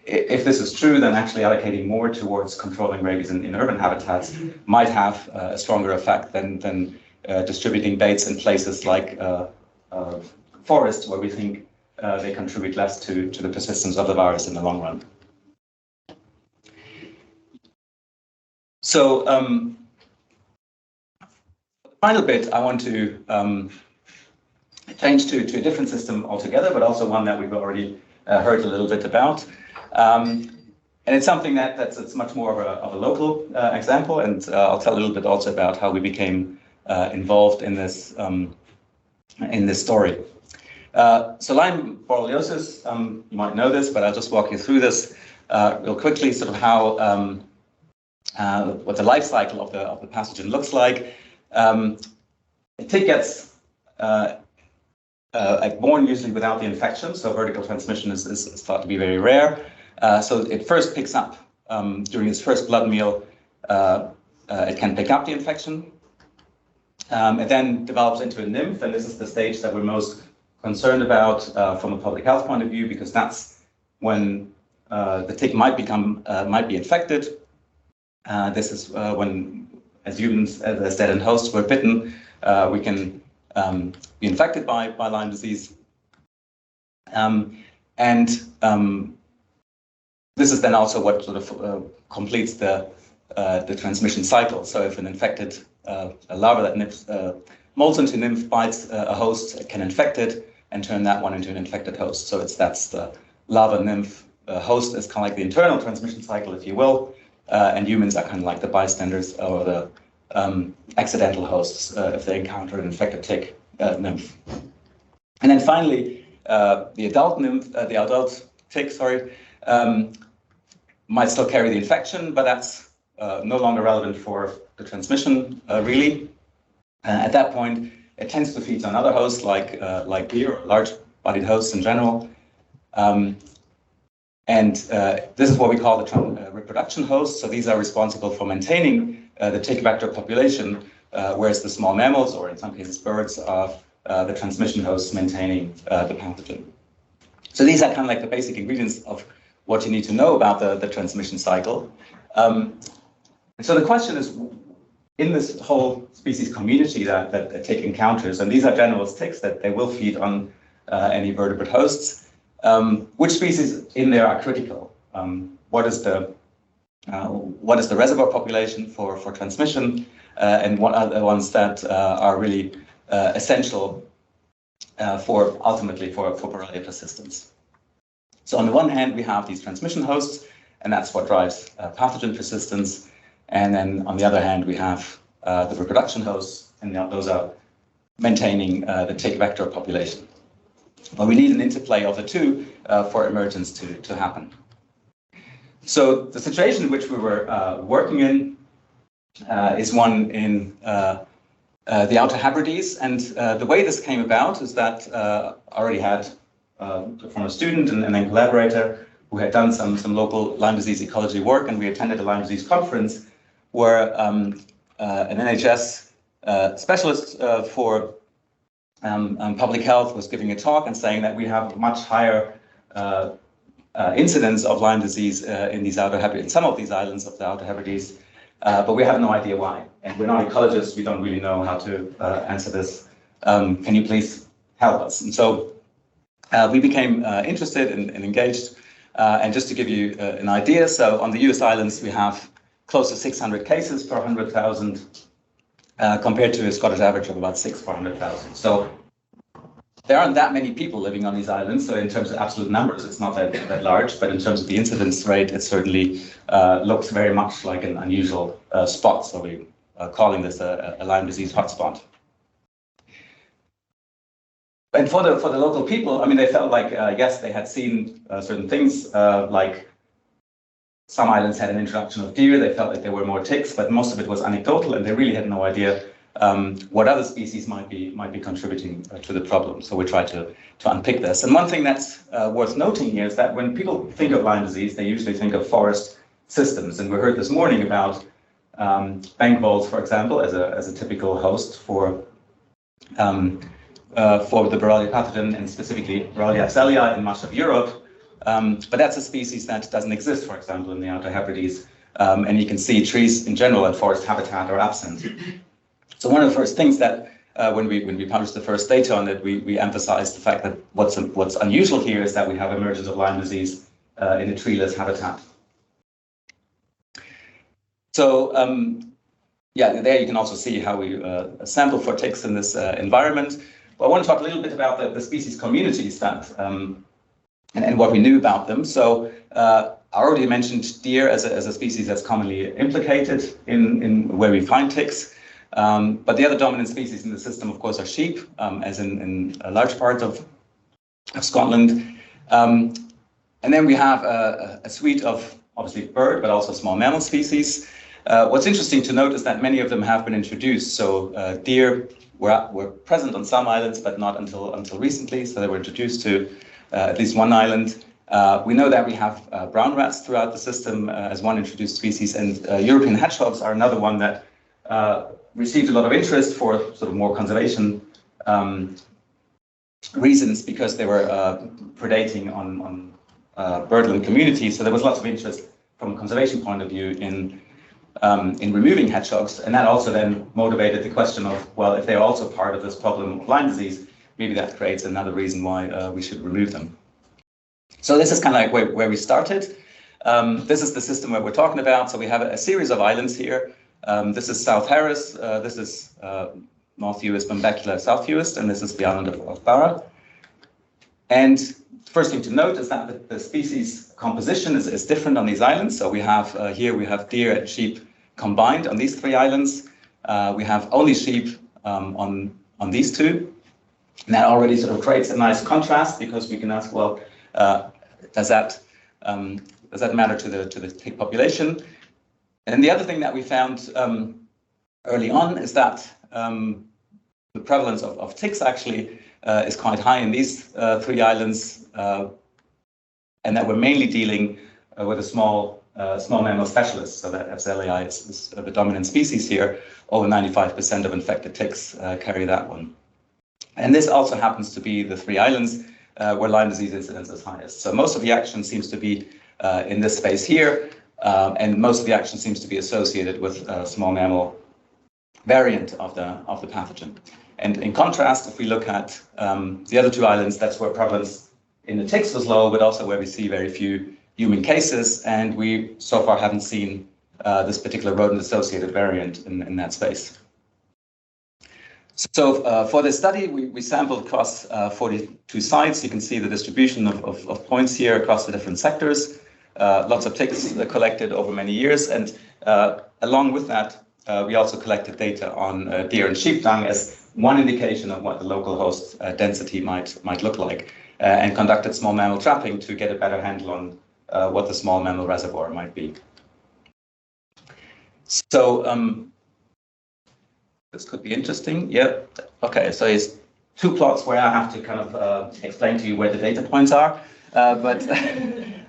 if this is true, then actually allocating more towards controlling rabies in urban habitats might have a stronger effect than distributing baits in places like forests, where we think they contribute less to the persistence of the virus in the long run. So the final bit, I want to change to a different system altogether, but also one that we've already heard a little bit about. And it's something that's much more of a local example, and I'll tell a little bit also about how we became involved in this story. So Lyme borreliosis, you might know this, but I'll just walk you through this real quickly, sort of how what the life cycle of the pathogen looks like. A tick gets born usually without the infection, so vertical transmission is thought to be very rare. So it first picks up during its first blood meal. It can pick up the infection. It then develops into a nymph, and this is the stage that we're most concerned about from a public health point of view, because that's when the tick might be infected. This is when, as humans, as dead-end hosts, were bitten, we can be infected by Lyme disease. This is then also what sort of completes the transmission cycle. So if an infected a larva that molts into nymph bites a host, it can infect it and turn that one into an infected host. So that's the larva nymph host is kind of like the internal transmission cycle, if you will, and humans are kind of like the bystanders or the accidental hosts if they encounter an infected tick nymph. And then finally, the adult tick, might still carry the infection, but that's no longer relevant for the transmission, really. At that point, it tends to feed on other hosts like deer, or large-bodied hosts in general. This is what we call the reproduction hosts. So these are responsible for maintaining the tick vector population, whereas the small mammals, or in some cases birds, are the transmission hosts maintaining the pathogen. So these are kind of like the basic ingredients of what you need to know about the transmission cycle. So the question is, in this whole species community that a tick encounters, and these are generalist ticks that they will feed on any vertebrate hosts, which species in there are critical? What is the reservoir population for transmission, and what are the ones that are really essential for ultimately for Borrelia persistence? So on the one hand, we have these transmission hosts, and that's what drives pathogen persistence. And then on the other hand, we have the reproduction hosts, and those are maintaining the tick vector population. But we need an interplay of the two for emergence to happen. So the situation which we were working in is one in the Outer Hebrides, and the way this came about is that I already had from a student and then collaborator who had done some local Lyme disease ecology work, and we attended a Lyme disease conference where an NHS specialist for public health was giving a talk and saying that we have much higher incidence of Lyme disease in these Outer Hebrides, in some of these islands of the Outer Hebrides, but we have no idea why. And we're not ecologists, we don't really know how to answer this. Can you please help us? And so we became interested and engaged. And just to give you an idea, so on the US islands, we have close to 600 cases per 100,000, compared to a Scottish average of about 6 per 100,000. So there aren't that many people living on these islands. So in terms of absolute numbers, it's not that large, but in terms of the incidence rate, it certainly looks very much like an unusual spot. So we are calling this a Lyme disease hotspot. And for the local people, I mean, they felt like, yes, they had seen certain things, like some islands had an introduction of deer. They felt like there were more ticks, but most of it was anecdotal, and they really had no idea what other species might be contributing to the problem. So we tried to unpick this. And one thing that's worth noting here is that when people think of Lyme disease, they usually think of forest systems. And we heard this morning about bank voles, for example, as a typical host for the Borrelia pathogen, and specifically Borrelia excelii in much of Europe. But that's a species that doesn't exist, for example, in the Outer Hebrides. And you can see trees in general and forest habitat are absent. So one of the first things that when we published the first data on it, we emphasized the fact that what's unusual here is that we have emergence of Lyme disease in a treeless habitat. So yeah, there you can also see how we sample for ticks in this environment. Well, I want to talk a little bit about the species communities that and what we knew about them. So I already mentioned deer as a species that's commonly implicated in where we find ticks. But the other dominant species in the system, of course, are sheep, as in a large part of Scotland. And then we have a suite of obviously bird, but also small mammal species. What's interesting to note is that many of them have been introduced. So deer were present on some islands, but not until recently. So they were introduced to at least one island. We know that we have brown rats throughout the system as one introduced species, and European hedgehogs are another one that received a lot of interest for sort of more conservation reasons, because they were predating on birdland communities. So there was lots of interest from a conservation point of view in removing hedgehogs, and that also then motivated the question of, well, if they're also part of this problem of Lyme disease, maybe that creates another reason why we should remove them. So this is kind of like where we started. This is the system where we're talking about. So we have a series of islands here. This is South Harris, this is North Uist, Benbecula, South Uist, and this is the island of Barra. And first thing to note is that the species composition is different on these islands. So we have here we have deer and sheep combined on these three islands. We have only sheep on these two. And that already sort of creates a nice contrast, because we can ask, well, does that matter to the tick population? And the other thing that we found early on is that the prevalence of ticks actually is quite high in these three islands, and that we're mainly dealing with a small mammal specialist. So that Excelii is the dominant species here. Over 95% of infected ticks carry that one. And this also happens to be the three islands where Lyme disease incidence is highest. So most of the action seems to be in this space here, and most of the action seems to be associated with a small mammal variant of the pathogen. And in contrast, if we look at the other two islands, that's where prevalence in the ticks was low, but also where we see very few human cases, and we so far haven't seen this particular rodent-associated variant in that space. So for this study, we sampled across 42 sites. You can see the distribution of points here across the different sectors. Lots of ticks collected over many years, and along with that, we also collected data on deer and sheep dung as one indication of what the local host density might look like, and conducted small mammal trapping to get a better handle on what the small mammal reservoir might be. So this could be interesting. Yeah. Okay. So it's two plots where I have to kind of explain to you where the data points are. But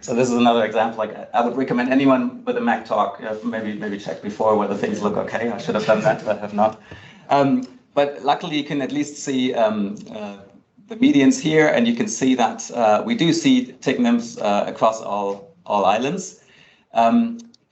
so this is another example. Like I would recommend anyone with a Mac talk, maybe check before whether things look okay. I should have done that, but I have not. But luckily, you can at least see the medians here, and you can see that we do see tick nymphs across all islands.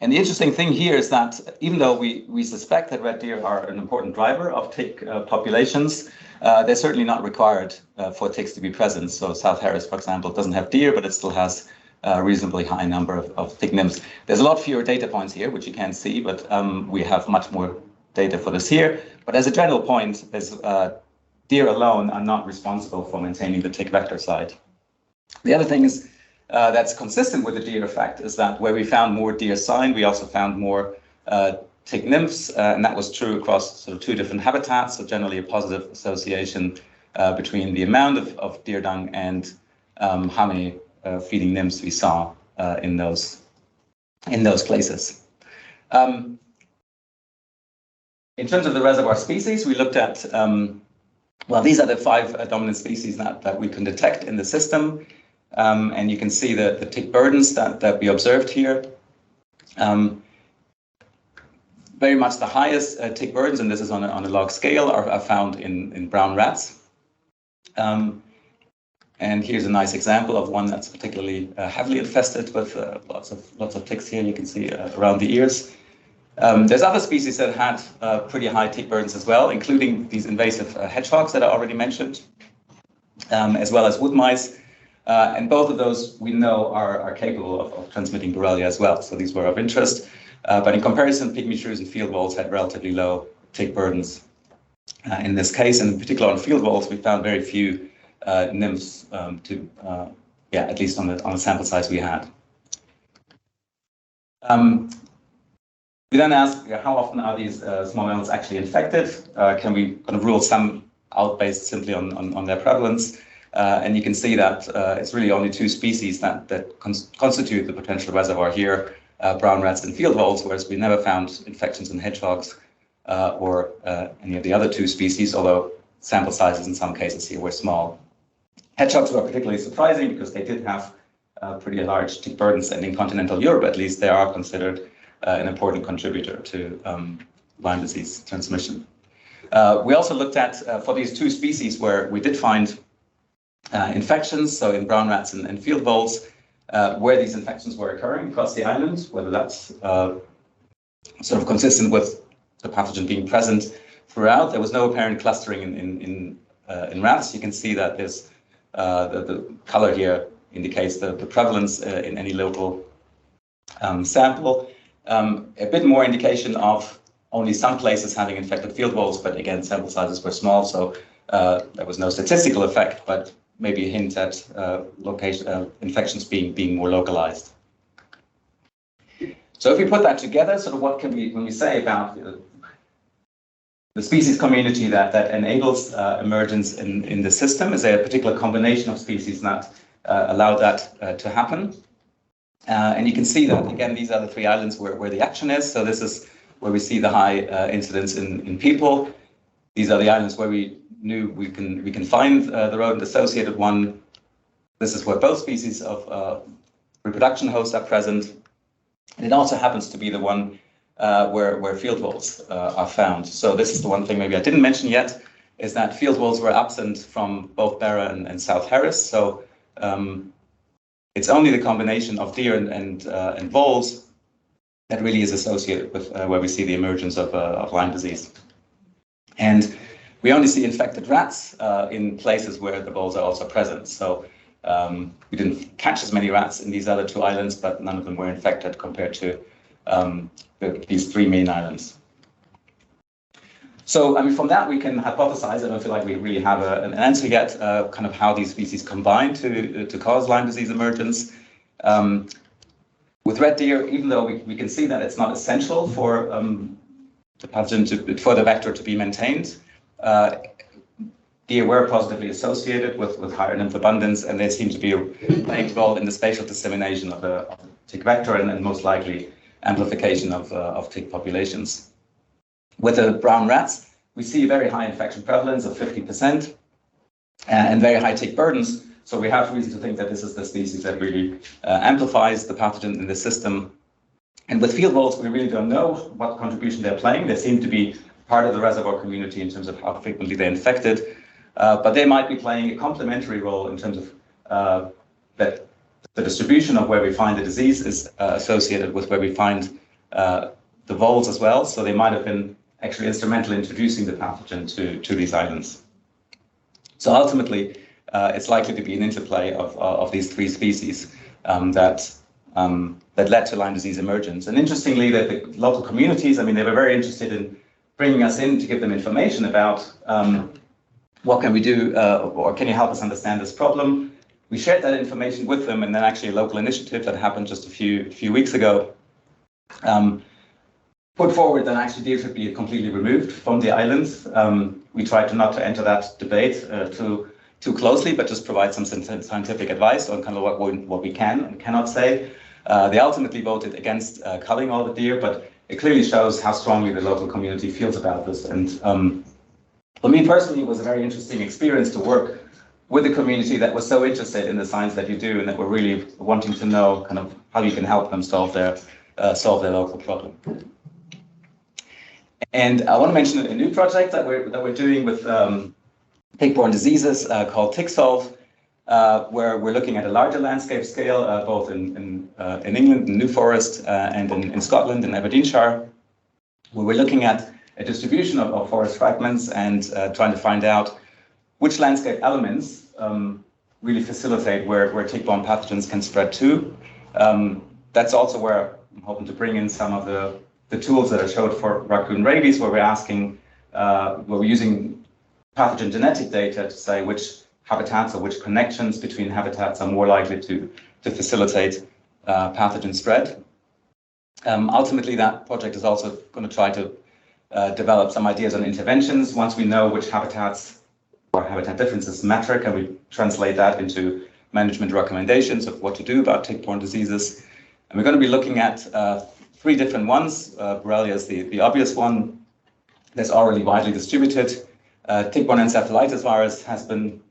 And the interesting thing here is that even though we suspect that red deer are an important driver of tick populations, they're certainly not required for ticks to be present. So South Harris, for example, doesn't have deer, but it still has a reasonably high number of tick nymphs. There's a lot fewer data points here, which you can't see, but we have much more data for this here. But as a general point, deer alone are not responsible for maintaining the tick vector site. The other thing is that's consistent with the deer effect is that where we found more deer sign, we also found more tick nymphs, and that was true across sort of two different habitats. So generally a positive association between the amount of deer dung and how many feeding nymphs we saw in those places. In terms of the reservoir species, we looked at, well, these are the 5 dominant species that we can detect in the system. And you can see the tick burdens that we observed here. Very much the highest tick burdens, and this is on a log scale, are found in brown rats. And here's a nice example of one that's particularly heavily infested with lots of ticks here. You can see around the ears. There's other species that had pretty high tick burdens as well, including these invasive hedgehogs that I already mentioned, as well as wood mice. And both of those we know are capable of transmitting Borrelia as well. So these were of interest. But in comparison, pygmy shrews and field voles had relatively low tick burdens. In this case, and in particular on field voles, we found very few nymphs at least on the sample size we had. We then asked, how often are these small mammals actually infected? Can we kind of rule some out based simply on their prevalence? And you can see that it's really only 2 species that constitute the potential reservoir here, brown rats and field voles, whereas we never found infections in hedgehogs or any of the other 2 species, although sample sizes in some cases here were small. Hedgehogs were particularly surprising because they did have pretty large tick burdens, and in continental Europe at least, they are considered an important contributor to Lyme disease transmission. We also looked at, for these 2 species where we did find infections, so in brown rats and field voles, where these infections were occurring across the island, whether that's sort of consistent with the pathogen being present throughout. There was no apparent clustering in rats. You can see that there's the color here indicates the prevalence in any local sample. A bit more indication of only some places having infected field voles, but again, sample sizes were small, so there was no statistical effect, but maybe a hint at infections being more localized. So if we put that together, sort of what can we say about the species community that enables emergence in the system? Is there a particular combination of species that allow that to happen? And you can see that, again, these are the 3 islands where the action is. So this is where we see the high incidence in people. These are the islands where we knew we can find the rodent-associated one. This is where both species of reproduction hosts are present. And it also happens to be the one where field voles are found. So this is the one thing maybe I didn't mention yet, is that field voles were absent from both Barra and South Harris. So it's only the combination of deer and voles that really is associated with where we see the emergence of Lyme disease. And we only see infected rats in places where the voles are also present. So We didn't catch as many rats in these other 2 islands, but none of them were infected compared to these 3 main islands. So, I mean, from that we can hypothesize. I don't feel like we really have an answer yet, kind of how these species combine to cause Lyme disease emergence. With red deer, even though we can see that it's not essential for the pathogen for the vector to be maintained, deer were positively associated with higher nymph abundance, and they seem to be playing a role in the spatial dissemination of the tick vector and most likely amplification of tick populations. With the brown rats, we see very high infection prevalence of 50% and very high tick burdens. So we have reason to think that this is the species that really amplifies the pathogen in the system. And with field voles, we really don't know what contribution they're playing. They seem to be part of the reservoir community in terms of how frequently they're infected, but they might be playing a complementary role in terms of that the distribution of where we find the disease is associated with where we find the voles as well. So they might have been actually instrumental in introducing the pathogen to these islands. So ultimately, it's likely to be an interplay of these 3 species that led to Lyme disease emergence. And interestingly, the local communities, I mean, they were very interested in bringing us in to give them information about what can we do, or can you help us understand this problem? We shared that information with them, and then actually a local initiative that happened just a few weeks ago put forward that actually deer should be completely removed from the islands. We tried not to enter that debate too closely, but just provide some scientific advice on kind of what we can and cannot say. They ultimately voted against culling all the deer, but it clearly shows how strongly the local community feels about this. And for me personally, it was a very interesting experience to work with a community that was so interested in the science that you do, and that were really wanting to know kind of how you can help them solve their local problem. And I want to mention a new project that we're doing with tick-borne diseases called TickSolve, where we're looking at a larger landscape scale, both in England, in New Forest, and in Scotland, in Aberdeenshire, where we're looking at a distribution of forest fragments and trying to find out which landscape elements really facilitate where tick-borne pathogens can spread to. That's also where I'm hoping to bring in some of the tools that I showed for raccoon rabies, where we're asking, where we're using pathogen genetic data to say which habitats or which connections between habitats are more likely to facilitate pathogen spread. Ultimately, that project is also going to try to develop some ideas on interventions. Once we know which habitats or habitat differences matter, can we translate that into management recommendations of what to do about tick-borne diseases? And we're going to be looking at 3 different ones. Borrelia is the obvious one that's already widely distributed. Tick-borne encephalitis virus has been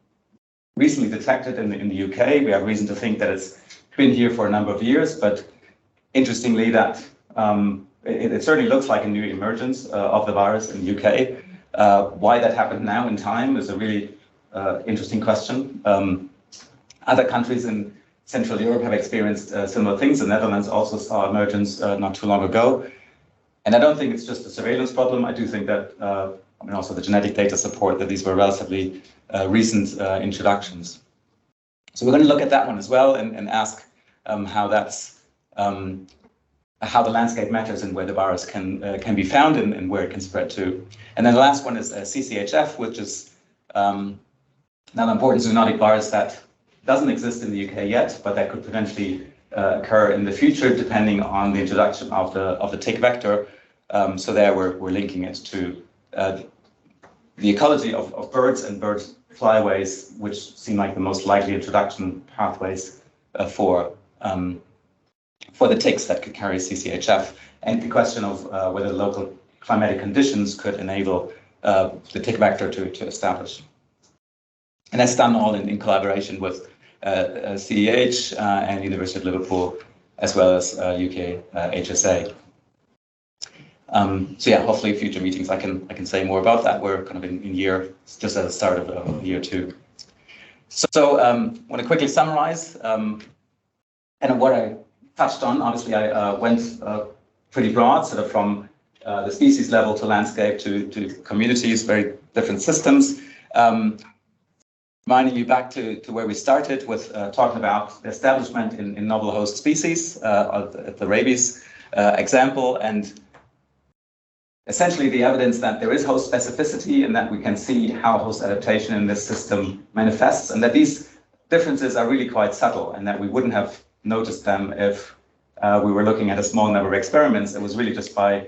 recently detected in the UK. We have reason to think that it's been here for a number of years, but interestingly, that it certainly looks like a new emergence of the virus in the UK. Why that happened now in time is a really interesting question. Other countries in Central Europe have experienced similar things. The Netherlands also saw emergence not too long ago. And I don't think it's just a surveillance problem. I do think that, I mean, also the genetic data support that these were relatively recent introductions. So we're going to look at that one as well and ask how that's how the landscape matters and where the virus can be found and where it can spread to. And then the last one is CCHF, which is another important zoonotic virus that doesn't exist in the UK yet, but that could potentially occur in the future, depending on the introduction of the tick vector. So there we're linking it to the ecology of birds and bird flyways, which seem like the most likely introduction pathways for the ticks that could carry CCHF, and the question of whether local climatic conditions could enable the tick vector to establish. And that's done all in collaboration with CEH and University of Liverpool, as well as UK HSA. So yeah, hopefully future meetings I can say more about that. We're kind of in year, just at the start of year 2. So I want to quickly summarize and what I touched on. Obviously, I went pretty broad, sort of from the species level to landscape to communities, very different systems. reminding you back to where we started with talking about the establishment in novel host species, the rabies example, and essentially the evidence that there is host specificity and that we can see how host adaptation in this system manifests, and that these differences are really quite subtle and that we wouldn't have noticed them if we were looking at a small number of experiments. It was really just by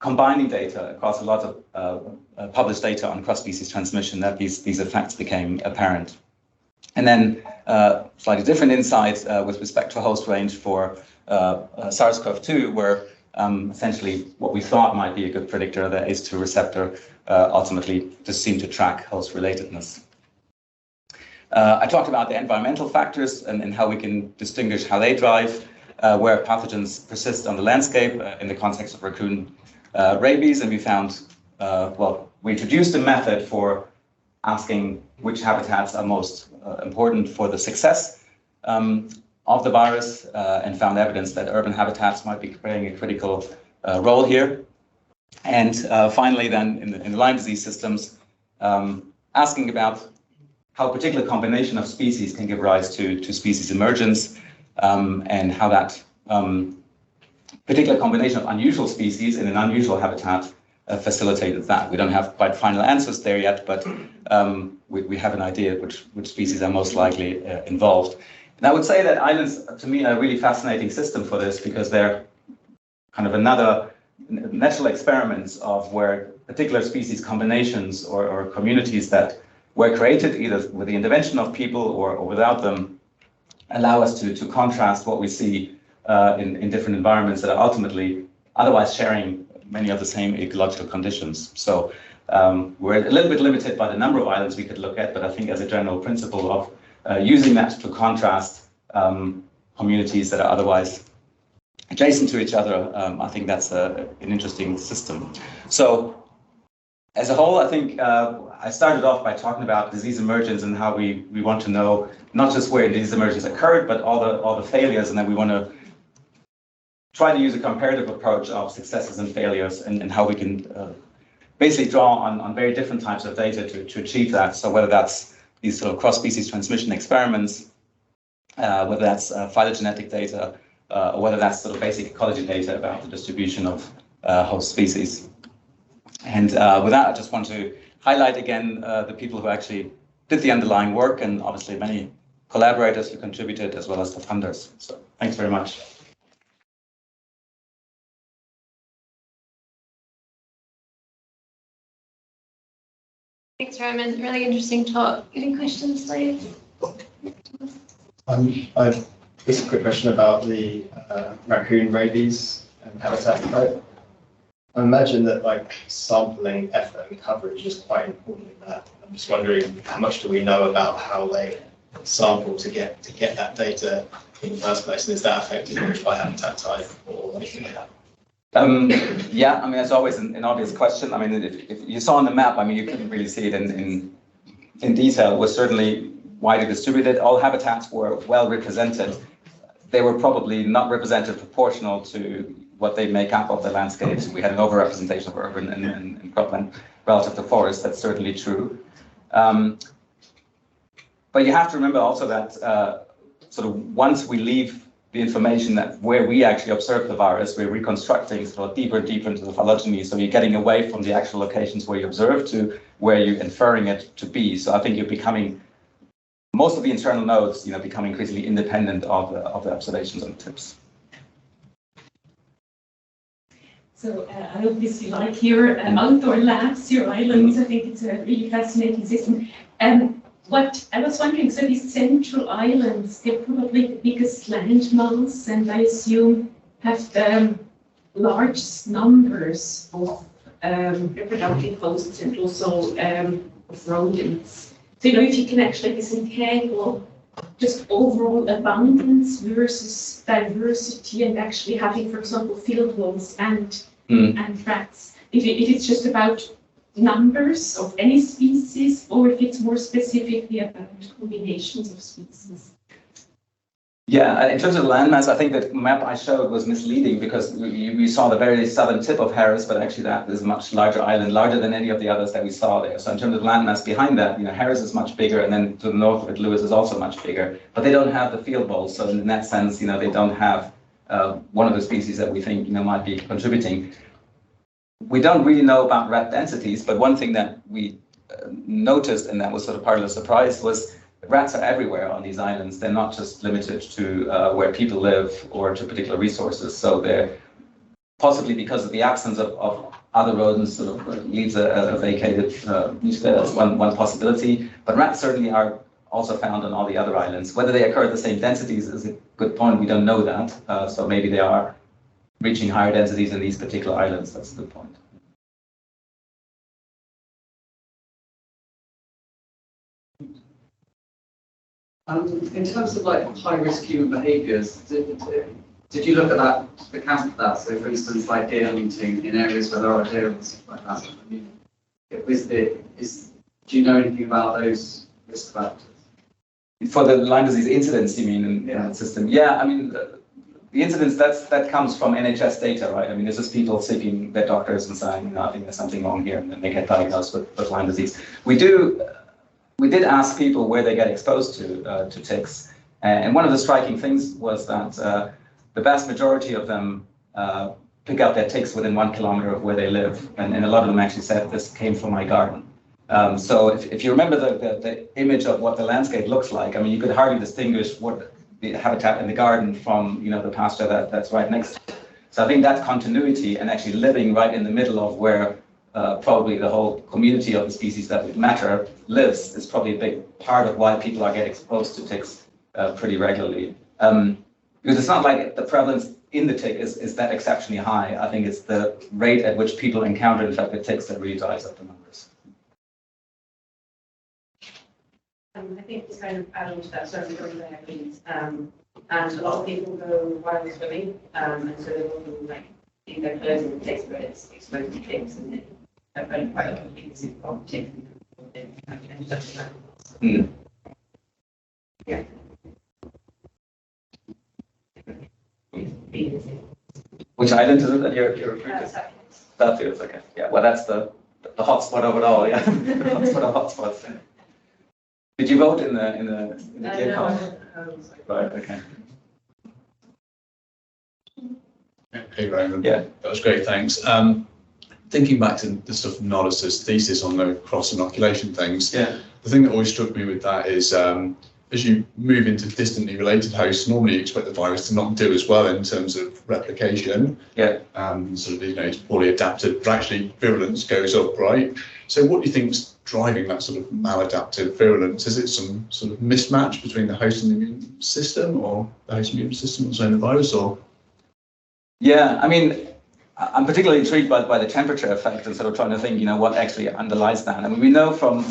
combining data across a lot of published data on cross-species transmission that these effects became apparent. And then slightly different insights with respect to host range for SARS-CoV-2, where essentially what we thought might be a good predictor of the ACE2 receptor ultimately just seemed to track host relatedness. I talked about the environmental factors and how we can distinguish how they drive where pathogens persist on the landscape in the context of raccoon rabies, and we found, we introduced a method for asking which habitats are most important for the success of the virus, and found evidence that urban habitats might be playing a critical role here. And finally, then in the Lyme disease systems, asking about how a particular combination of species can give rise to species emergence, and how that particular combination of unusual species in an unusual habitat facilitated that. We don't have quite final answers there yet, but we have an idea which species are most likely involved. And I would say that islands, to me, are a really fascinating system for this, because they're kind of another natural experiments of where particular species combinations or communities that were created either with the intervention of people or without them allow us to contrast what we see in different environments that are ultimately otherwise sharing many of the same ecological conditions. So we're a little bit limited by the number of islands we could look at, but I think as a general principle of using that to contrast communities that are otherwise adjacent to each other, I think that's an interesting system. So as a whole, I think I started off by talking about disease emergence and how we want to know not just where disease emergence occurred, but all the failures, and then we want to try to use a comparative approach of successes and failures, and how we can basically draw on very different types of data to achieve that. So whether that's these sort of cross-species transmission experiments, whether that's phylogenetic data, or whether that's sort of basic ecology data about the distribution of host species. And with that, I just want to highlight again the people who actually did the underlying work, and obviously many collaborators who contributed, as well as the funders. So thanks very much. Thanks, Roman. Really interesting talk. Any questions, please? Just a quick question about the raccoon rabies and habitat type. I imagine that like sampling effort and coverage is quite important in that. I'm just wondering how much do we know about how they sample to get that data in the first place, and is that affected by habitat type or anything like that? Yeah, I mean, that's always an obvious question. I mean, if you saw on the map, I mean, you couldn't really see it in detail. It was certainly widely distributed. All habitats were well represented. They were probably not represented proportional to what they make up of the landscapes. We had an overrepresentation of urban and cropland relative to forest. That's certainly true. But you have to remember also that sort of once we leave the information that where we actually observe the virus, we're reconstructing sort of deeper and deeper into the phylogeny. So you're getting away from the actual locations where you observe to where you're inferring it to be. So I think you're becoming, most of the internal nodes, become increasingly independent of the observations and tips. So I obviously like your outdoor labs, your islands. I think it's a really fascinating system. What I was wondering, so these central islands, they're probably the biggest landmass, and I assume have the largest numbers of reproductive hosts and also of rodents. So if you can actually disentangle just overall abundance versus diversity, and actually having, for example, field wolves and rats. If it's just about numbers of any species, or if it's more specifically about combinations of species. Yeah, in terms of landmass, I think that map I showed was misleading because we saw the very southern tip of Harris, but actually that is a much larger island, larger than any of the others that we saw there. So in terms of landmass behind that, Harris is much bigger, and then to the north of it, Lewis is also much bigger, but they don't have the field bowls. So in that sense, they don't have one of the species that we think, might be contributing. We don't really know about rat densities, but one thing that we noticed, and that was sort of part of the surprise, was rats are everywhere on these islands. They're not just limited to where people live or to particular resources. So they're possibly because of the absence of other rodents sort of leaves a vacated niche there. That's one possibility. But rats certainly are also found on all the other islands. Whether they occur at the same densities is a good point. We don't know that. So maybe they are reaching higher densities in these particular islands. That's the point. In terms of high-risk human behaviours, did you look at that, account for that? So, for instance, deer hunting in areas where there are deer and stuff like that. I mean, do you know anything about those risk factors? For the Lyme disease incidence, you mean, in the system? Yeah, I mean, the incidence, that comes from NHS data, right? I mean, this is people seeking their doctors and saying, I think there's something wrong here, and then they get diagnosed with Lyme disease. We did ask people where they get exposed to ticks, and one of the striking things was that the vast majority of them pick up their ticks within 1 kilometer of where they live, and a lot of them actually said this came from my garden. So if you remember the image of what the landscape looks like, I mean, you could hardly distinguish what the habitat in the garden from the pasture that's right next to it. So I think that continuity and actually living right in the middle of where probably the whole community of the species that matter lives is probably a big part of why people are getting exposed to ticks pretty regularly. Because it's not like the prevalence in the tick is that exceptionally high. I think it's the rate at which people encounter infected ticks that really drives up the numbers. I think to kind of add on to that, so I'm there, please. And a lot of people go wild swimming, and so they will in their clothes and ticks, but it's exposed to ticks, and I've heard quite a lot of people who've got ticks and stuff. Yeah. Which island is it that you're referring to? Southfields, okay. Yeah, well, that's the hotspot of it all, yeah. The hotspot of hotspots. Yeah. Did you vote in the deer count? Right, okay. Hey, Roman. Yeah. That was great, thanks. Thinking back to the stuff from Nollis's thesis on the cross-inoculation things, the thing that always struck me with that is as you move into distantly related hosts, normally you expect the virus to not do as well in terms of replication. Yeah. It's poorly adapted, but actually virulence goes up, right? So what do you think's driving that sort of maladaptive virulence? Is it some sort of mismatch between the host and the immune system, or the host immune system and the virus, or? Yeah, I mean, I'm particularly intrigued by the temperature effect and sort of trying to think, what actually underlies that. I mean, we know from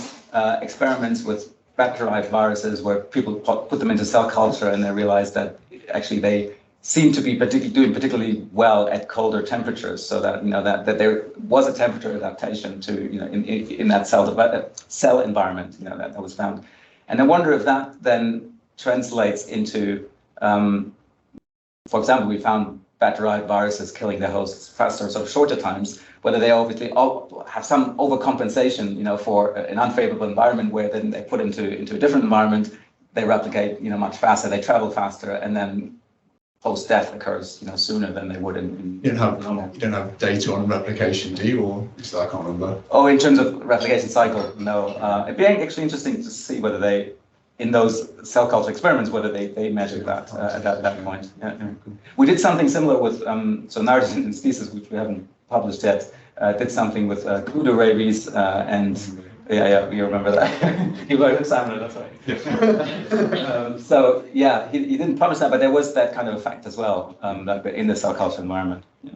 experiments with bat-derived viruses where people put them into cell culture and they realize that actually they seem to be doing particularly well at colder temperatures, so that that there was a temperature adaptation to in that cell environment that was found. And I wonder if that then translates into, for example, we found bat-derived viruses killing their hosts faster, so shorter times, whether they obviously have some overcompensation, for an unfavorable environment where then they put into a different environment, they replicate, much faster, they travel faster, and then post-death occurs, sooner than they would in you don't have data on replication, do you? Or I can't remember. Oh, in terms of replication cycle, no. It'd be actually interesting to see whether they, in those cell culture experiments, whether they measured that at that point. Yeah. We did something similar with, so Nardis and thesis, which we haven't published yet, did something with kudu rabies, and you remember that. You wrote Simon, that's right. So yeah, he didn't publish that, but there was that kind of effect as well, in the cell culture environment. Yeah.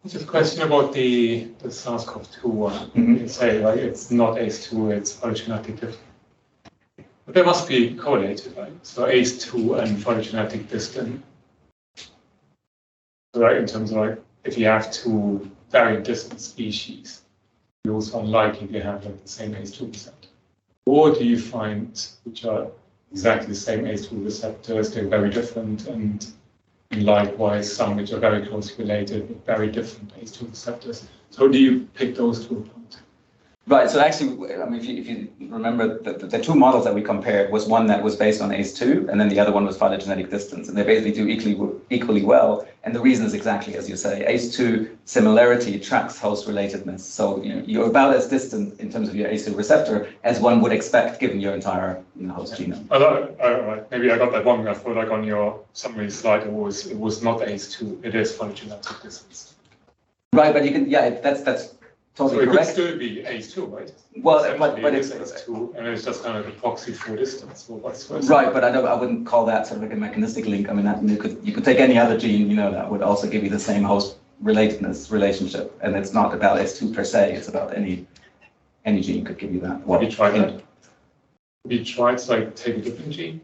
Just a question about the SARS-CoV-2 one. You say it's not ACE2, it's phylogenetic different. But they must be correlated, right? So ACE2 and phylogenetic distant. Right, in terms of if you have two very distant species, you're also unlikely to have the same ACE2 percent. Or do you find which are exactly the same ACE2 receptors, they're very different, and likewise some which are very closely related with very different ACE2 receptors? So do you pick those two apart? Right, so actually, I mean, if you remember, the two models that we compared was one that was based on ACE2, and then the other one was phylogenetic distance, and they basically do equally well. And the reason is exactly as you say, ACE2 similarity tracks host relatedness. So you're about as distant in terms of your ACE2 receptor as one would expect given your entire host genome. Right. Maybe I got that wrong. I thought like on your summary slide it was not ACE2, it is phylogenetic distance. Right, but you can, yeah, that's totally correct. So it could still be ACE2, right? Well, but it's ACE2, and it's just kind of a proxy for distance, or vice versa. Right, but I wouldn't call that sort of like a mechanistic link. I mean, you could take any other gene, that would also give you the same host relatedness relationship, and it's not about ACE2 per se. It's about any gene could give you that. Have you tried that? Have you tried to like take a different gene?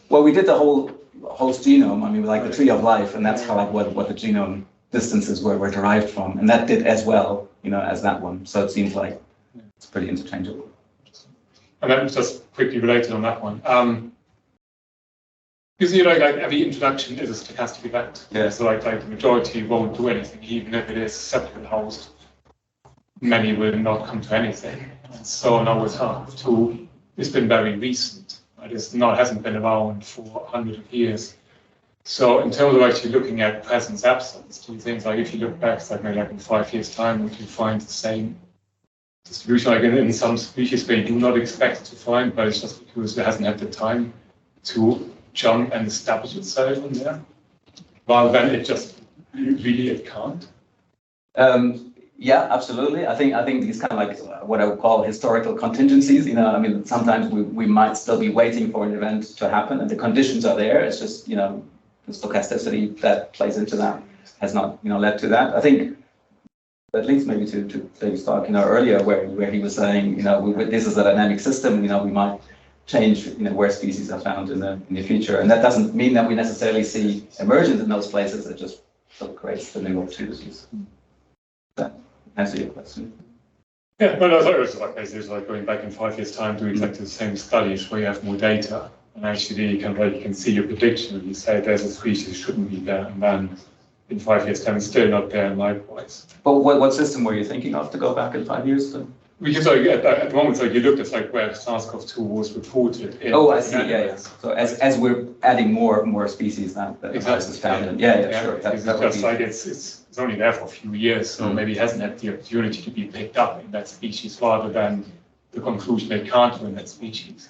Well, we did the whole host genome. I mean, like the tree of life, and that's how what the genome distances were derived from, and that did as well, as that one. So it seems like it's pretty interchangeable. And then just quickly related on that one. Because like every introduction is a stochastic event. Yeah. So like the majority won't do anything, even if it is a separate host. Many will not come to anything. And so now with HARF2, it's been very recent. It hasn't been around for hundreds of years. So in terms of actually looking at presence absence, do you think like if you look back maybe in 5 years' time, would you find the same distribution like in some species where you do not expect to find, but it's just because it hasn't had the time to jump and establish itself in there, rather than it just really it can't? Yeah, absolutely. I think these kind of like what I would call historical contingencies. I mean, sometimes we might still be waiting for an event to happen, and the conditions are there. It's just the stochasticity that plays into that has not led to that. I think that links maybe to David's talk earlier where he was saying this is a dynamic system. We might change where species are found in the future, and that doesn't mean that we necessarily see emergence in those places. It just sort of creates the new opportunities. That answer your question. Yeah, well, I thought it was basically like going back in 5 years' time to exactly the same studies where you have more data. And actually, you can see your prediction. You say there's a species shouldn't be there, and then in 5 years' time, it's still not there, and likewise. But what system were you thinking of to go back in 5 years? Because at the moment, you looked at where SARS-CoV-2 was reported. I see. Yeah. So as we're adding more species that the virus is found in. Yeah, sure. It's only there for a few years, so maybe it hasn't had the opportunity to be picked up in that species, rather than the conclusion they can't do in that species.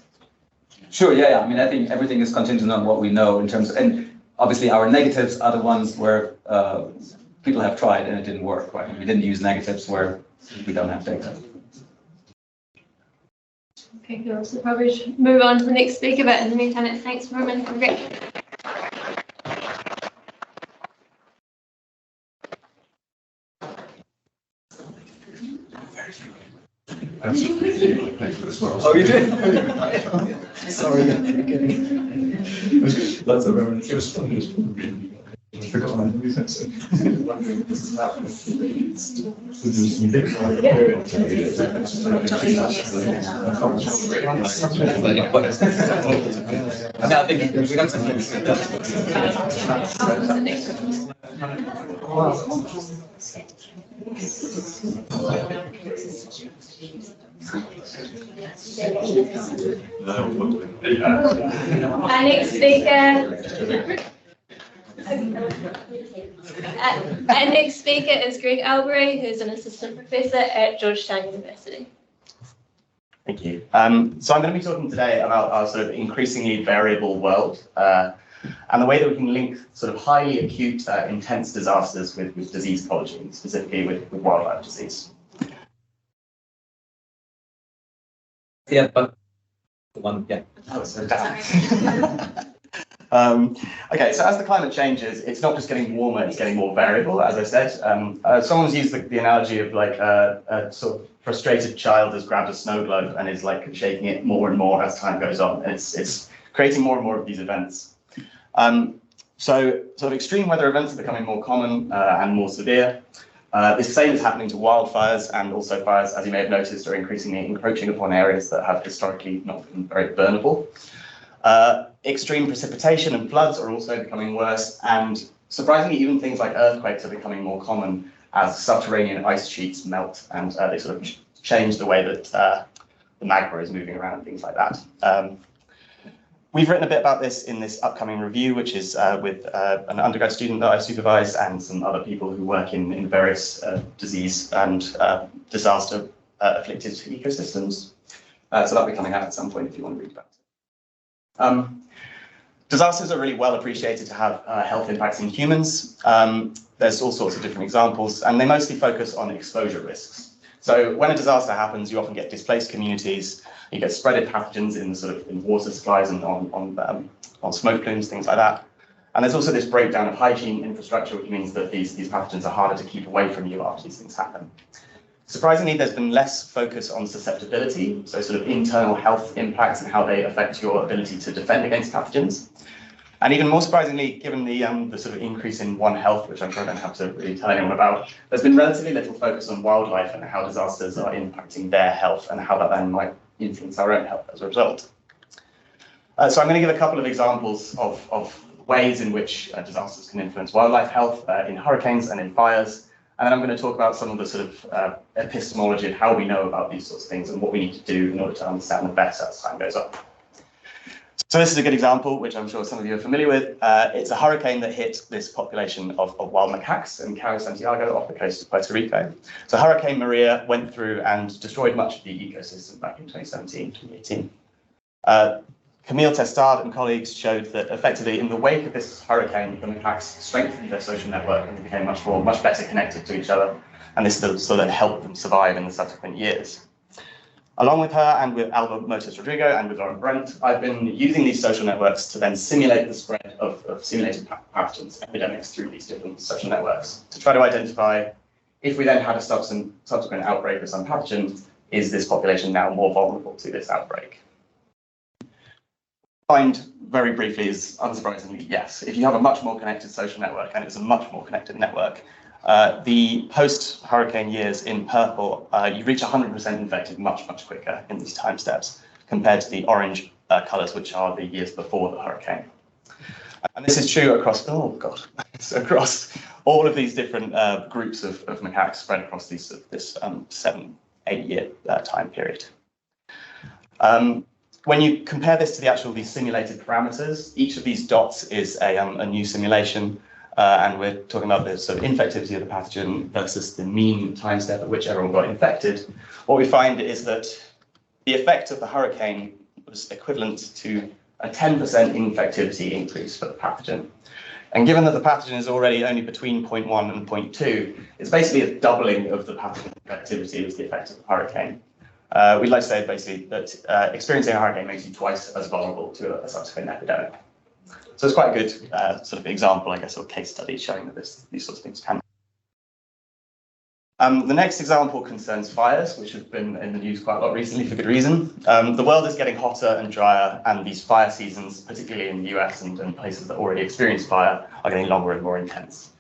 Sure, yeah. I mean, I think everything is contingent on what we know in terms of, and obviously our negatives are the ones where people have tried and it didn't work, right? We didn't use negatives where we don't have data. Okay, cool. So probably should move on to the next speaker, but in the meantime, thanks, Roman. Great. Oh, you did? Sorry, lots of reference. It was fun. I forgot my Our next speaker. Our next speaker is Greg Albury, who's an assistant professor at Georgetown University. Thank you. So I'm going to be talking today about our sort of increasingly variable world and the way that we can link sort of highly acute, intense disasters with disease ecology, and specifically with wildlife disease. Yeah, but the one, yeah. Oh, so down. Okay, so as the climate changes, it's not just getting warmer, it's getting more variable, as I said. Someone's used the analogy of like a sort of frustrated child has grabbed a snow globe and is like shaking it more and more as time goes on. And it's creating more and more of these events. So sort of extreme weather events are becoming more common and more severe. This same is happening to wildfires, and also fires, as you may have noticed, are increasingly encroaching upon areas that have historically not been very burnable. Extreme precipitation and floods are also becoming worse, and surprisingly, even things like earthquakes are becoming more common as subterranean ice sheets melt, and they sort of change the way that the magma is moving around and things like that. We've written a bit about this in this upcoming review, which is with an undergrad student that I supervise and some other people who work in various disease and disaster afflicted ecosystems. So that'll be coming out at some point if you want to read about it. Disasters are really well appreciated to have health impacts in humans. There's all sorts of different examples, and they mostly focus on exposure risks. So when a disaster happens, you often get displaced communities, you get spreaded pathogens in water supplies and on smoke plumes, things like that. And there's also this breakdown of hygiene infrastructure, which means that these pathogens are harder to keep away from you after these things happen. Surprisingly, there's been less focus on susceptibility, so sort of internal health impacts and how they affect your ability to defend against pathogens. And even more surprisingly, given the sort of increase in One Health, which I'm sure I don't have to really tell anyone about, there's been relatively little focus on wildlife and how disasters are impacting their health and how that then might influence our own health as a result. So I'm going to give a couple of examples of ways in which disasters can influence wildlife health in hurricanes and in fires. And then I'm going to talk about some of the sort of epistemology of how we know about these sorts of things and what we need to do in order to understand them better as time goes on. So this is a good example, which I'm sure some of you are familiar with. It's a hurricane that hit this population of wild macaques in Cabo Santiago off the coast of Puerto Rico. So Hurricane Maria went through and destroyed much of the ecosystem back in 2017, 2018. Camille Testard and colleagues showed that effectively in the wake of this hurricane, the macaques strengthened their social network and became much better connected to each other. And this sort of helped them survive in the subsequent years. Along with her and with Alba Motos Rodrigo and with Lauren Brent, I've been using these social networks to then simulate the spread of simulated pathogens, epidemics through these different social networks to try to identify if we then had a subsequent outbreak of some pathogen, is this population now more vulnerable to this outbreak? Find very briefly is unsurprisingly yes. If you have a much more connected social network, and it's a much more connected network, the post-hurricane years in purple, you reach 100% infected much quicker in these time steps compared to the orange colours, which are the years before the hurricane. And this is true across, across all of these different groups of macaques spread across this 7-8 year time period. When you compare this to these simulated parameters, each of these dots is a new simulation. And we're talking about the sort of infectivity of the pathogen versus the mean time step at which everyone got infected. What we find is that the effect of the hurricane was equivalent to a 10% infectivity increase for the pathogen. And given that the pathogen is already only between 0.1 and 0.2, it's basically a doubling of the pathogen infectivity as the effect of the hurricane. We'd like to say basically that experiencing a hurricane makes you twice as vulnerable to a subsequent epidemic. So it's quite a good sort of example, I guess, or case study showing that these sorts of things can. The next example concerns fires, which have been in the news quite a lot recently for good reason. The world is getting hotter and drier, and these fire seasons, particularly in the US and places that already experience fire, are getting longer and more intense.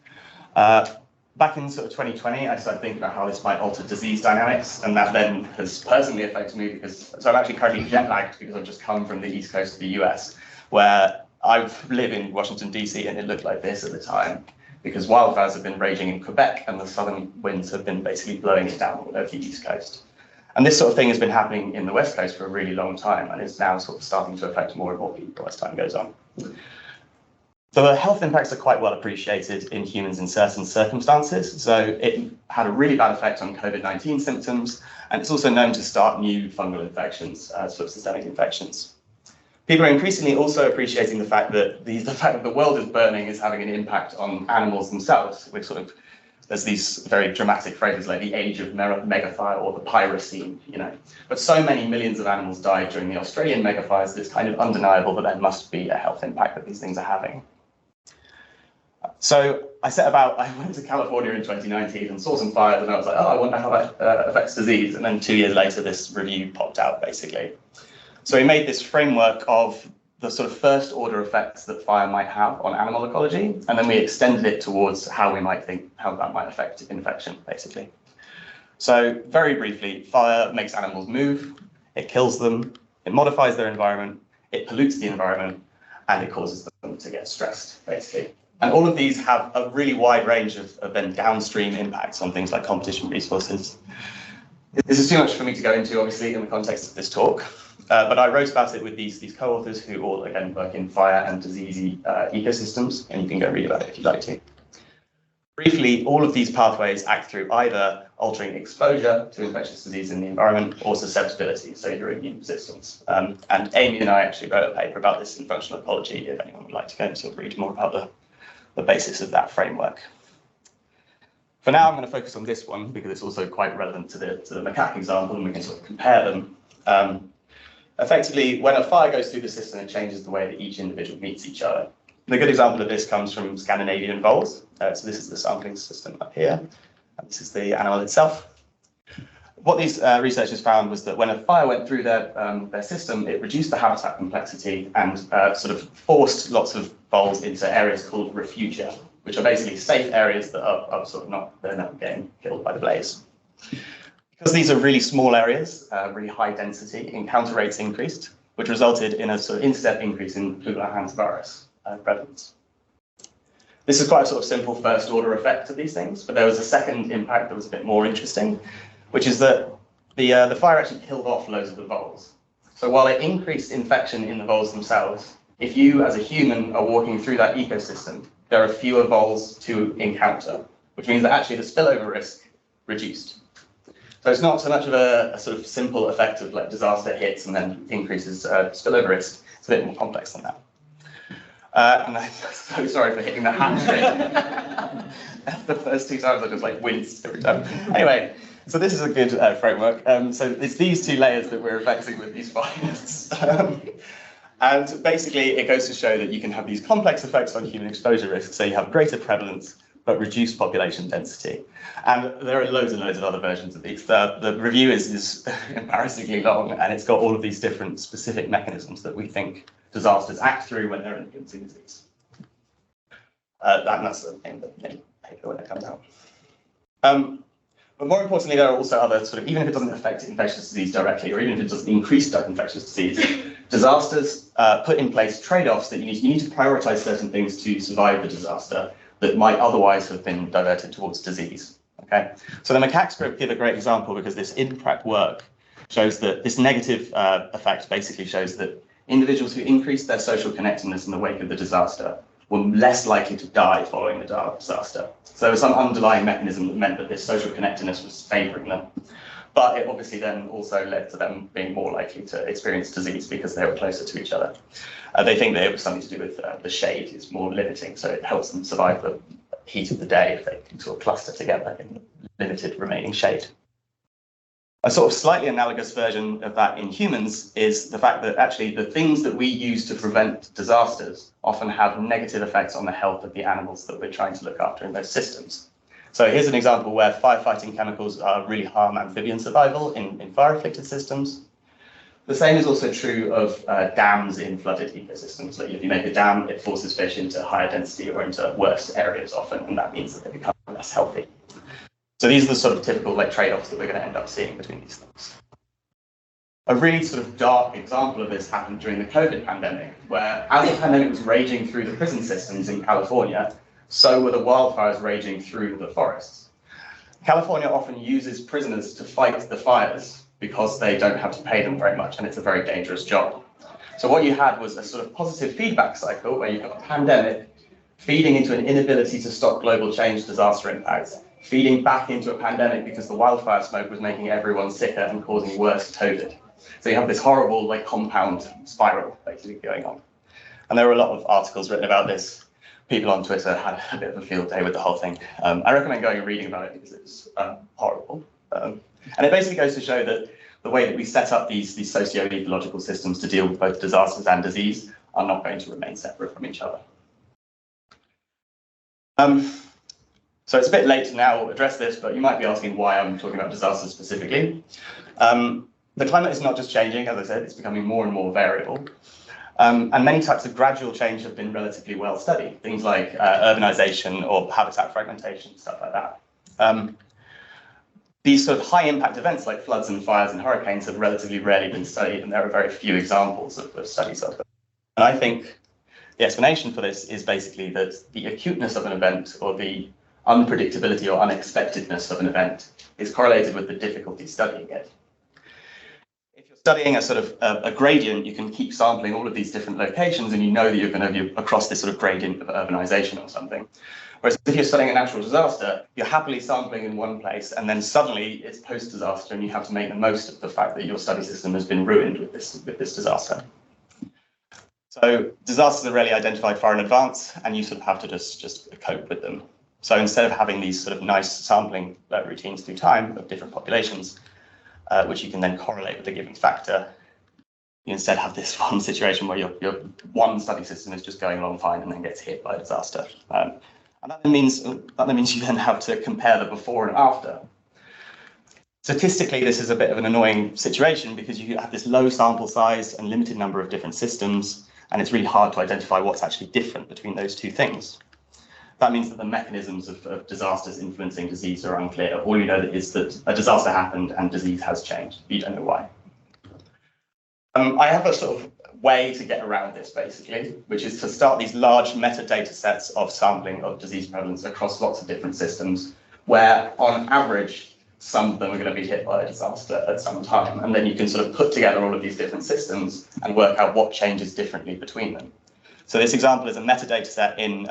Back in sort of 2020, I started thinking about how this might alter disease dynamics, and that then has personally affected me because, so I'm actually currently jet lagged because I've just come from the east coast of the US, where I live in Washington, DC, and it looked like this at the time because wildfires have been raging in Quebec and the southern winds have been basically blowing it down all over the east coast. And this sort of thing has been happening in the west coast for a really long time and is now sort of starting to affect more and more people as time goes on. The health impacts are quite well appreciated in humans in certain circumstances. So it had a really bad effect on COVID-19 symptoms, and it's also known to start new fungal infections, sort of systemic infections. People are increasingly also appreciating the fact that the world is burning is having an impact on animals themselves. There's these very dramatic phrases like the age of megafire or the pyrocene, But so many millions of animals died during the Australian megafires that it's kind of undeniable that there must be a health impact that these things are having. So I went to California in 2019 and saw some fires and I was like, oh, I wonder how that affects disease. And then 2 years later, this review popped out, basically. So we made this framework of the sort of first order effects that fire might have on animal ecology, and then we extended it towards how we might think how that might affect infection, basically. So very briefly, fire makes animals move, it kills them, it modifies their environment, it pollutes the environment, and it causes them to get stressed, basically. And all of these have a really wide range of then downstream impacts on things like competition resources. This is too much for me to go into, obviously, in the context of this talk. But I wrote about it with these co-authors who all, again, work in fire and disease ecosystems, and you can go read about it if you'd like to. Briefly, all of these pathways act through either altering exposure to infectious disease in the environment or susceptibility, so your immune resistance. And Amy and I actually wrote a paper about this in functional ecology, if anyone would like to go and sort of read more about the basis of that framework. For now, I'm going to focus on this one because it's also quite relevant to the macaque example, and we can sort of compare them. Effectively, when a fire goes through the system, it changes the way that each individual meets each other. And a good example of this comes from Scandinavian voles. So this is the sampling system up here, and this is the animal itself. What these researchers found was that when a fire went through their system, it reduced the habitat complexity and sort of forced lots of voles into areas called refugia, which are basically safe areas that are sort of they're not getting killed by the blaze. Because these are really small areas, really high density, encounter rates increased, which resulted in a sort of in-step increase in Hans virus prevalence. This is quite a sort of simple first order effect of these things, but there was a second impact that was a bit more interesting, which is that the fire actually killed off loads of the voles. So while it increased infection in the voles themselves, if you as a human are walking through that ecosystem, there are fewer voles to encounter, which means that actually the spillover risk reduced. So it's not so much of a sort of simple effect of like disaster hits and then increases spillover risk. It's a bit more complex than that. And I'm so sorry for hitting the hand. The first two times I just like winced every time. Anyway, so this is a good framework. So it's these two layers that we're affecting with these fires. And basically it goes to show that you can have these complex effects on human exposure risk. So you have greater prevalence, but reduced population density. And there are loads and loads of other versions of these. The review is embarrassingly long, and it's got all of these different specific mechanisms that we think disasters act through when they're influencing disease. That's the name of the paper when it comes out. But more importantly, there are also other sort of, even if it doesn't affect infectious disease directly, or even if it doesn't increase infectious disease, disasters put in place trade-offs that you need to prioritize certain things to survive the disaster that might otherwise have been diverted towards disease. Okay, so the macaques group give a great example because this in-prep work shows that this negative effect basically shows that individuals who increased their social connectedness in the wake of the disaster were less likely to die following the disaster. So there was some underlying mechanism that meant that this social connectedness was favouring them. But it obviously then also led to them being more likely to experience disease because they were closer to each other. They think that it was something to do with the shade is more limiting, so it helps them survive the heat of the day if they can sort of cluster together in limited remaining shade. A sort of slightly analogous version of that in humans is the fact that actually the things that we use to prevent disasters often have negative effects on the health of the animals that we're trying to look after in those systems. So here's an example where firefighting chemicals really harm amphibian survival in fire-afflicted systems. The same is also true of dams in flooded ecosystems. Like if you make a dam, it forces fish into higher density or into worse areas often, and that means that they become less healthy. So these are the sort of typical like trade-offs that we're going to end up seeing between these things. A really sort of dark example of this happened during the COVID pandemic, where as the pandemic was raging through the prison systems in California, so were the wildfires raging through the forests. California often uses prisoners to fight the fires because they don't have to pay them very much, and it's a very dangerous job. So what you had was a sort of positive feedback cycle where you've got a pandemic feeding into an inability to stop global change disaster impacts, feeding back into a pandemic because the wildfire smoke was making everyone sicker and causing worse COVID. So you have this horrible like compound spiral basically going on. And there were a lot of articles written about this. People on Twitter had a bit of a field day with the whole thing. I recommend going and reading about it because it's horrible. And it basically goes to show that the way that we set up these socio-ecological systems to deal with both disasters and disease are not going to remain separate from each other. So it's a bit late to now address this, but you might be asking why I'm talking about disasters specifically. The climate is not just changing, as I said, it's becoming more and more variable. And many types of gradual change have been relatively well studied, things like urbanization or habitat fragmentation, stuff like that. These sort of high impact events like floods and fires and hurricanes have relatively rarely been studied, and there are very few examples of studies of them. And I think the explanation for this is basically that the acuteness of an event or the unpredictability or unexpectedness of an event is correlated with the difficulty studying it. If you're studying a sort of a gradient, you can keep sampling all of these different locations and you know that you're going to be across this sort of gradient of urbanization or something. Whereas if you're studying a natural disaster, you're happily sampling in one place and then suddenly it's post-disaster and you have to make the most of the fact that your study system has been ruined with this disaster. So disasters are rarely identified far in advance and you sort of have to just cope with them. So instead of having these sort of nice sampling routines through time of different populations, which you can then correlate with a given factor, you instead have this one situation where your one study system is just going along fine and then gets hit by a disaster. And that means you then have to compare the before and after. Statistically, this is a bit of an annoying situation because you have this low sample size and limited number of different systems, and it's really hard to identify what's actually different between those two things. That means that the mechanisms of disasters influencing disease are unclear. All you know is that a disaster happened and disease has changed. You don't know why. I have a sort of way to get around this, basically, which is to start these large metadata sets of sampling of disease prevalence across lots of different systems, where on average, some of them are going to be hit by a disaster at some time. And then you can sort of put together all of these different systems and work out what changes differently between them. So this example is a metadata set in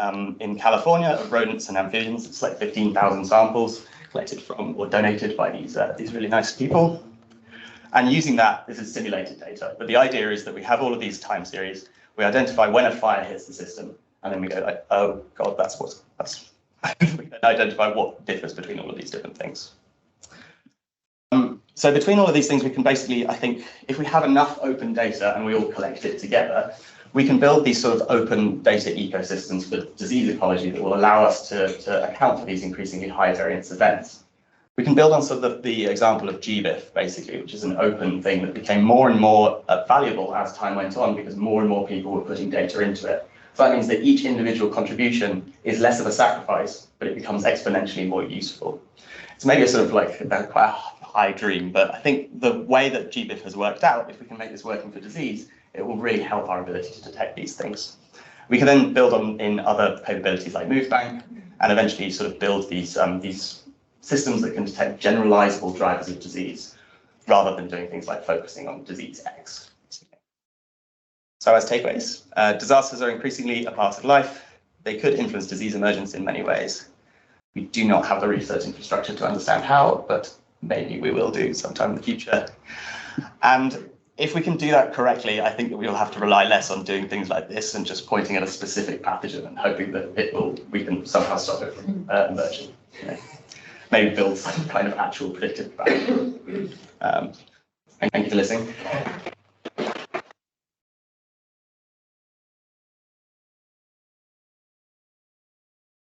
California of rodents and amphibians. It's like 15,000 samples collected from or donated by these really nice people. And using that, this is simulated data. But the idea is that we have all of these time series. We identify when a fire hits the system, and then we go like, oh God, that's. We then identify what differs between all of these different things. So between all of these things, we can basically, I think, if we have enough open data and we all collect it together, we can build these sort of open data ecosystems for disease ecology that will allow us to account for these increasingly high variance events. We can build on sort of the example of GBIF, basically, which is an open thing that became more and more valuable as time went on because more and more people were putting data into it. So that means that each individual contribution is less of a sacrifice, but it becomes exponentially more useful. It's maybe a sort of like quite a high dream, but I think the way that GBIF has worked out, if we can make this working for disease, it will really help our ability to detect these things. We can then build on in other capabilities like MoveBank and eventually sort of build these systems that can detect generalizable drivers of disease rather than doing things like focusing on disease X. So as takeaways, disasters are increasingly a part of life. They could influence disease emergence in many ways. We do not have the research infrastructure to understand how, but maybe we will do sometime in the future. And if we can do that correctly, I think that we'll have to rely less on doing things like this and just pointing at a specific pathogen and hoping that we can somehow stop it from emerging. You know, maybe build some kind of actual predictive value. Thank you for listening.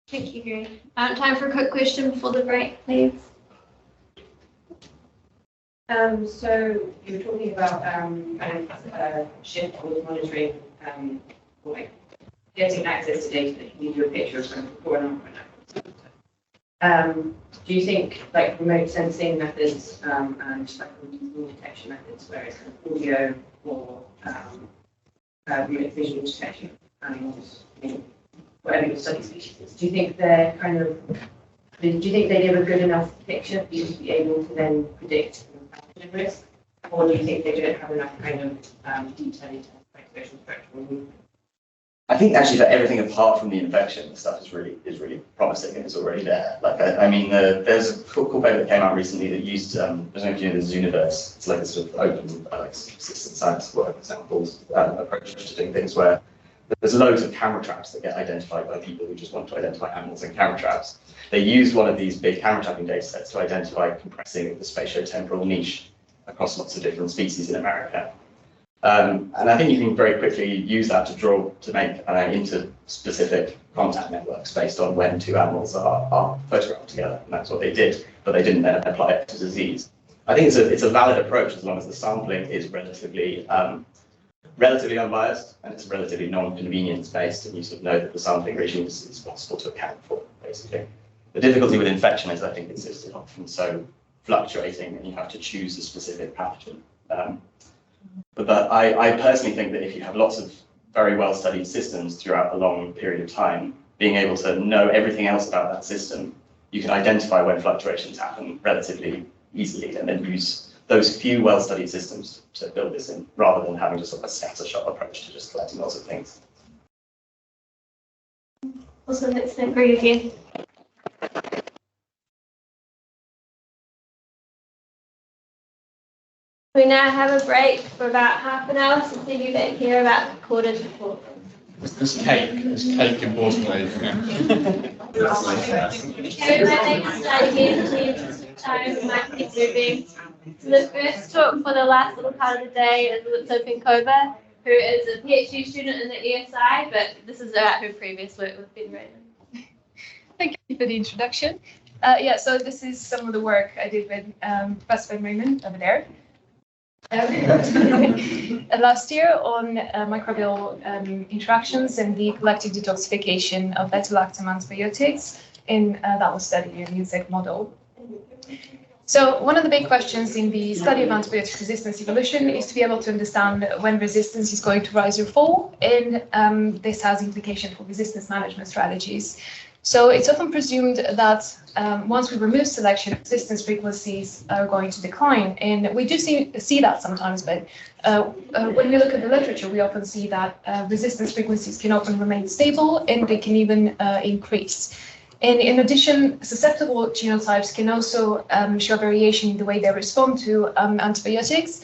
Thank you, Gary. Time for a quick question before the break, please. So you were talking about kind of shift towards monitoring, like getting access to data that can give you a picture of kind of before and after. Do you think like remote sensing methods and like remote detection methods, where it's kind of audio or remote visual detection of animals, whatever your study species is, do you think they're kind of, do you think they give a good enough picture for you to be able to then predict risk, or do you think they don't have enough kind of detail into social spectrum? I think actually for everything apart from the infection, the stuff is really promising and it's already there. Like I mean, there's a cool paper that came out recently that used I don't know if you know the Zooniverse. It's like a sort of open like citizen science work examples approach to doing things where there's loads of camera traps that get identified by people who just want to identify animals in camera traps. They used one of these big camera trapping data sets to identify compressing the spatiotemporal niche across lots of different species in America. And I think you can very quickly use that to make inter-specific contact networks based on when two animals are photographed together, and that's what they did, but they didn't then apply it to disease. I think it's a valid approach as long as the sampling is relatively relatively unbiased, and it's relatively non-convenience based, and you sort of know that the sampling regime is possible to account for, basically. The difficulty with infection is I think it's just often so fluctuating, and you have to choose a specific pathogen. But I personally think that if you have lots of very well-studied systems throughout a long period of time, being able to know everything else about that system, you can identify when fluctuations happen relatively easily, and then use those few well-studied systems to build this in, rather than having just sort of a scattershot approach to just collecting lots of things. Also, let's agree again. We now have a break for about half an hour, so see you back here about 3:45. There's cake importantly. Time might be moving. So the first talk for the last little part of the day is Lutzo Pinkova, who is a PhD student in the ESI, but this is about her previous work with Ben Raymond. Thank you for the introduction. So this is some of the work I did with Professor Ben Raymond over there. Last year on microbial interactions and the collective detoxification of beta-lactam antibiotics, and that was studied in the insect model. So one of the big questions in the study of antibiotic resistance evolution is to be able to understand when resistance is going to rise or fall, and this has implications for resistance management strategies. So it's often presumed that once we remove selection, resistance frequencies are going to decline. And we do see that sometimes, but when we look at the literature, we often see that resistance frequencies can often remain stable and they can even increase. And in addition, susceptible genotypes can also show variation in the way they respond to antibiotics,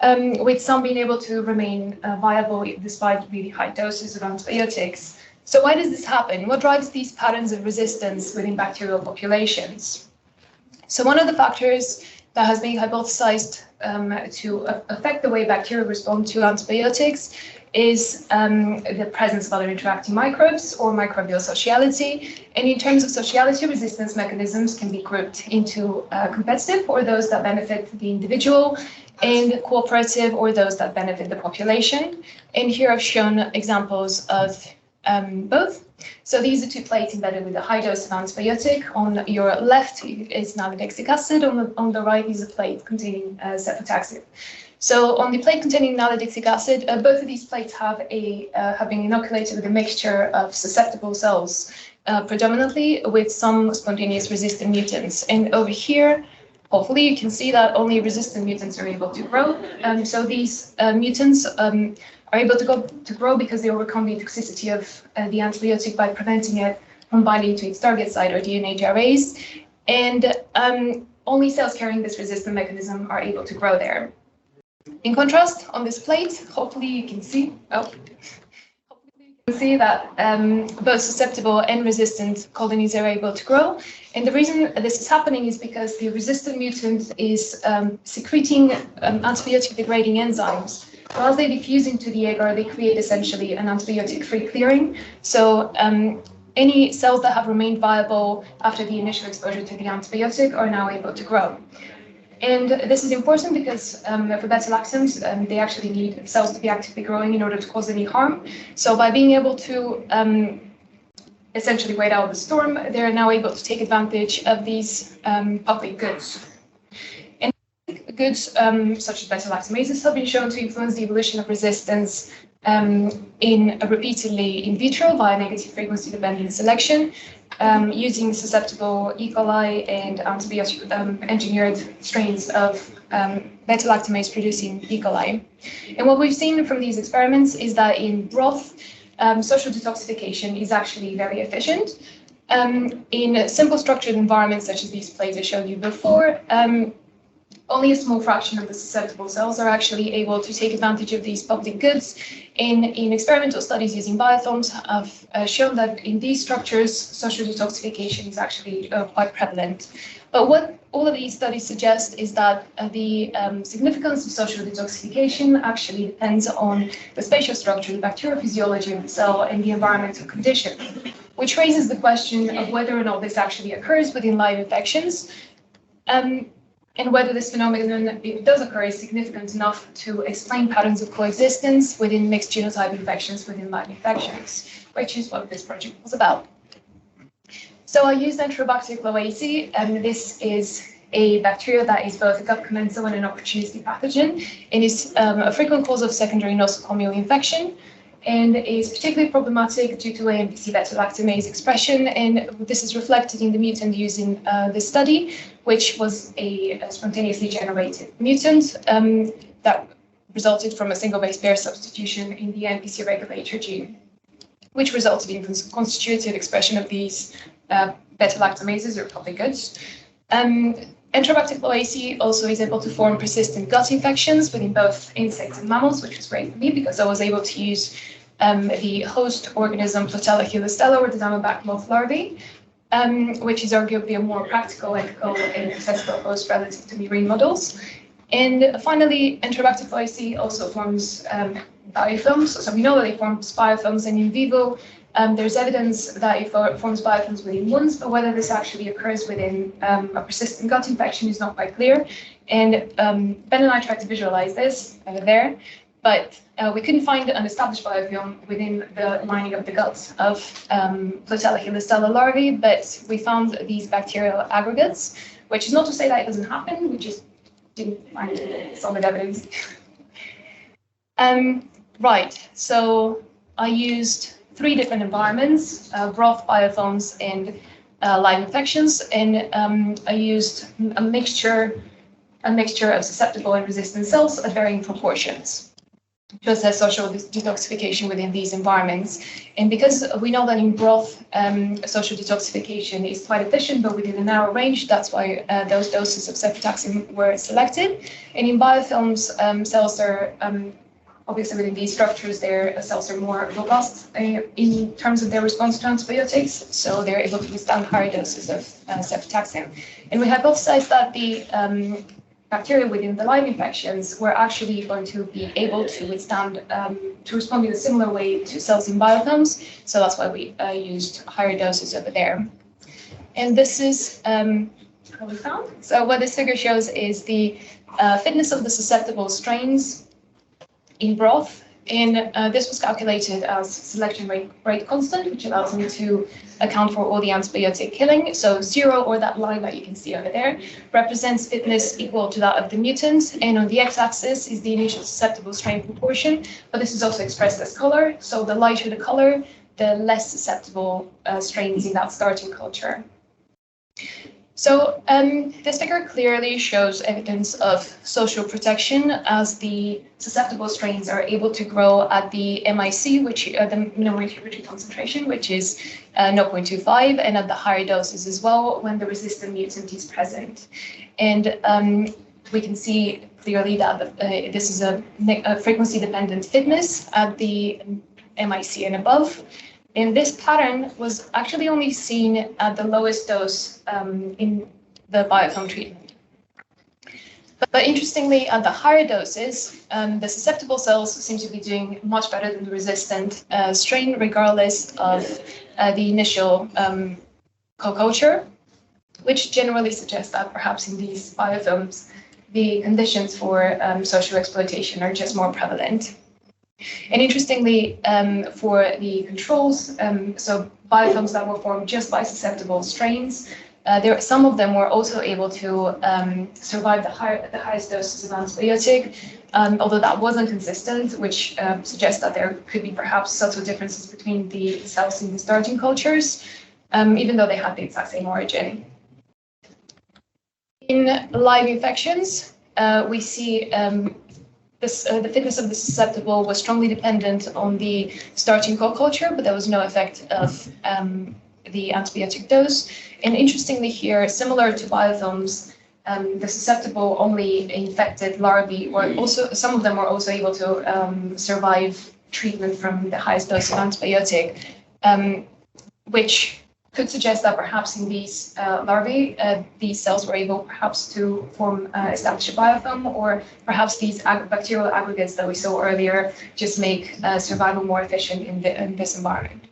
with some being able to remain viable despite really high doses of antibiotics. So why does this happen? What drives these patterns of resistance within bacterial populations? So one of the factors that has been hypothesized to affect the way bacteria respond to antibiotics is the presence of other interacting microbes or microbial sociality. And in terms of sociality, resistance mechanisms can be grouped into competitive, or those that benefit the individual, and cooperative, or those that benefit the population. And here I've shown examples of both. So these are two plates embedded with a high dose of antibiotic. On your left is nalidixic acid, on the right is a plate containing cefotaxib. So on the plate containing nalidixic acid, both of these plates have been inoculated with a mixture of susceptible cells, predominantly with some spontaneous resistant mutants. And over here, hopefully you can see that only resistant mutants are able to grow. So these mutants are able to grow because they overcome the toxicity of the antibiotic by preventing it from binding to its target site or DNA arrays. And only cells carrying this resistant mechanism are able to grow there. In contrast, on this plate, hopefully you can see, that both susceptible and resistant colonies are able to grow. And the reason this is happening is because the resistant mutant is secreting antibiotic degrading enzymes. While they diffuse into the agar, they create essentially an antibiotic-free clearing. So any cells that have remained viable after the initial exposure to the antibiotic are now able to grow. And this is important because for beta-lactams, they actually need cells to be actively growing in order to cause any harm. So by being able to essentially wait out the storm, they're now able to take advantage of these public goods. And goods such as beta-lactamases have been shown to influence the evolution of resistance repeatedly in vitro via negative frequency dependent selection, using susceptible E. coli and antibiotic engineered strains of beta-lactamase producing E. coli. And what we've seen from these experiments is that in broth, social detoxification is actually very efficient. In simple structured environments such as these plates I showed you before, only a small fraction of the susceptible cells are actually able to take advantage of these public goods. In experimental studies using biotherms, I've shown that in these structures, social detoxification is actually quite prevalent. But what all of these studies suggest is that the significance of social detoxification actually depends on the spatial structure, the bacterial physiology of the cell, and the environmental condition, which raises the question of whether or not this actually occurs within live infections. and whether this phenomenon, if it does occur, is significant enough to explain patterns of coexistence within mixed genotype infections within live infections, which is what this project was about. So I used Enterobacter cloacae, and this is a bacteria that is both a gut commensal and an opportunistic pathogen, and is a frequent cause of secondary nosocomial infection, and is particularly problematic due to AMPC beta-lactamase expression, and this is reflected in the mutant used in this study, which was a spontaneously generated mutant that resulted from a single base pair substitution in the AMPC regulator gene, which resulted in constitutive expression of these beta-lactamases or public goods. Enterobacter cloacae also is able to form persistent gut infections within both insects and mammals, which was great for me because I was able to use the host organism Flotella helistella, or the diamondback moth larvae, which is arguably a more practical, ethical, and accessible host relative to murine models. And finally, Enterobacter cloacae also forms biofilms. So we know that it forms biofilms, and in vivo, there's evidence that it forms biofilms within wounds, but whether this actually occurs within a persistent gut infection is not quite clear. And Ben and I tried to visualize this there, but we couldn't find an established biofilm within the lining of the guts of Flotella helistella larvae, but we found these bacterial aggregates, which is not to say that it doesn't happen, we just didn't find solid evidence. Right, so I used 3 different environments, broth, biofilms, and live infections, and I used a mixture of susceptible and resistant cells at varying proportions to assess social detoxification within these environments. And because we know that in broth, social detoxification is quite efficient, but within a narrow range, that's why those doses of cefotaxime were selected. And in biofilms, cells are obviously, within these structures, their cells are more robust in terms of their response to antibiotics, so they're able to withstand higher doses of cefotaxime. And we hypothesized that the bacteria within the live infections were actually going to be able to withstand, to respond in a similar way to cells in biofilms, so that's why we used higher doses over there. And this is what we found. So what this figure shows is the fitness of the susceptible strains in broth, and this was calculated as selection rate constant, which allows me to account for all the antibiotic killing. So 0, or that line that you can see over there, represents fitness equal to that of the mutant, and on the x-axis is the initial susceptible strain proportion, but this is also expressed as color. So the lighter the color, the less susceptible strains in that starting culture. So this figure clearly shows evidence of social protection, as the susceptible strains are able to grow at the MIC, which the minimum inhibitory concentration, which is 0.25, and at the higher doses as well when the resistant mutant is present. And we can see clearly that this is a frequency-dependent fitness at the MIC and above. And this pattern was actually only seen at the lowest dose in the biofilm treatment. But interestingly, at the higher doses, the susceptible cells seem to be doing much better than the resistant strain, regardless of the initial co-culture, which generally suggests that perhaps in these biofilms, the conditions for social exploitation are just more prevalent. And interestingly, for the controls, so biofilms that were formed just by susceptible strains, some of them were also able to survive the highest doses of antibiotic, although that wasn't consistent, which suggests that there could be perhaps subtle differences between the cells in the starting cultures, even though they had the exact same origin. In live infections, we see the fitness of the susceptible was strongly dependent on the starting co-culture, but there was no effect of the antibiotic dose. And interestingly here, similar to biofilms, the susceptible only infected larvae, or also some of them were also able to survive treatment from the highest dose of antibiotic, which could suggest that perhaps in these larvae, these cells were able perhaps to establish a biofilm, or perhaps these bacterial aggregates that we saw earlier just make survival more efficient in this environment.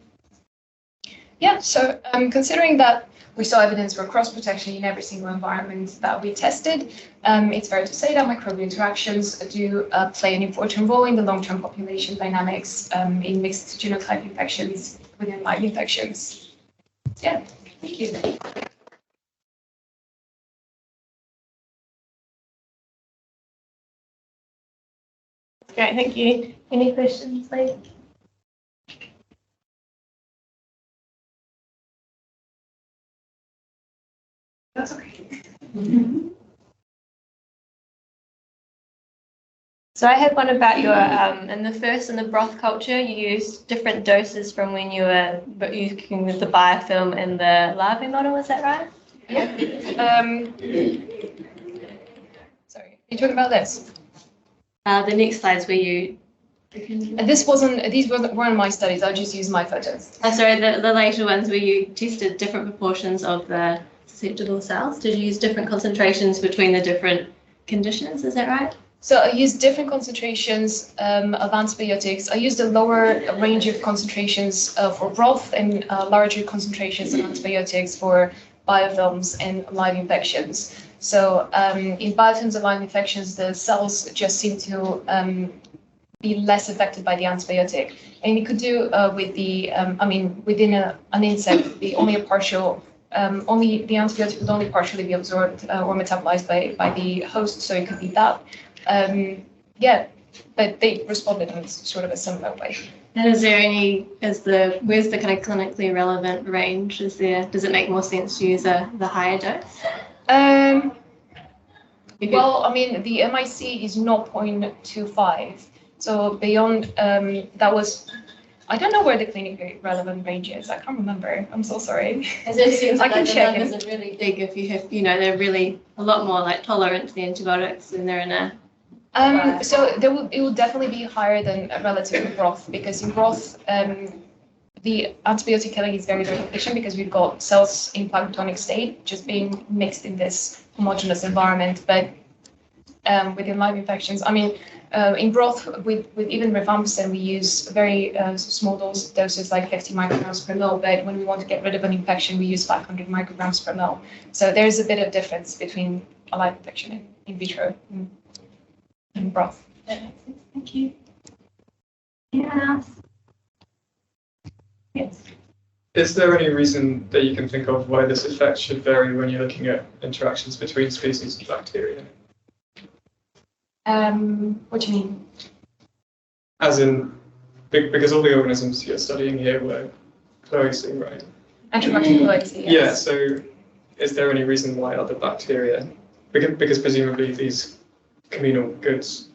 Yeah, so considering that we saw evidence for cross-protection in every single environment that we tested. It's fair to say that microbial interactions do play an important role in the long-term population dynamics in mixed genotype infections within live infections. Yeah, thank you. Great, thank you. Any questions, please? That's okay. So I had one about your, in the broth culture, you used different doses from when you were using the biofilm and the larvae model, is that right? Yeah. Sorry, are you talking about this? The next slides where you... These weren't my studies, I just used my photos. Sorry, the later ones where you tested different proportions of the susceptible cells. Did you use different concentrations between the different conditions, is that right? So I used different concentrations of antibiotics. I used a lower range of concentrations for broth and larger concentrations of antibiotics for biofilms and live infections. So in biofilms and live infections, the cells just seem to be less affected by the antibiotic. And you could do with the, within an insect, the antibiotic would only partially be absorbed or metabolized by the host, so it could be that. Yeah, but they responded in sort of a similar way. And is there where's the kind of clinically relevant range? Does it make more sense to use the higher dose? Well, I mean, the MIC is 0.25. So beyond that was, I don't know where the clinically relevant range is. I can't remember. I'm so sorry. As it seems I can the check. numbers are really big if you have, they're really a lot more like tolerant to the antibiotics than they're in a. So it will definitely be higher than relative to broth, because in broth, the antibiotic killing is very, very efficient because we've got cells in planktonic state just being mixed in this homogeneous environment. But within live infections, in broth with even rifampicin, we use very small doses like 50 micrograms per ml. But when we want to get rid of an infection, we use 500 micrograms per ml. So there's a bit of difference between a live infection and in vitro and broth. Thank you. Anyone else? Yes. Is there any reason that you can think of why this effect should vary when you're looking at interactions between species of bacteria? What do you mean? As in, because all the organisms you're studying here were cloacine, right? Antibacterial cloacine, yes. Yeah, so is there any reason why other bacteria, because presumably these communal goods,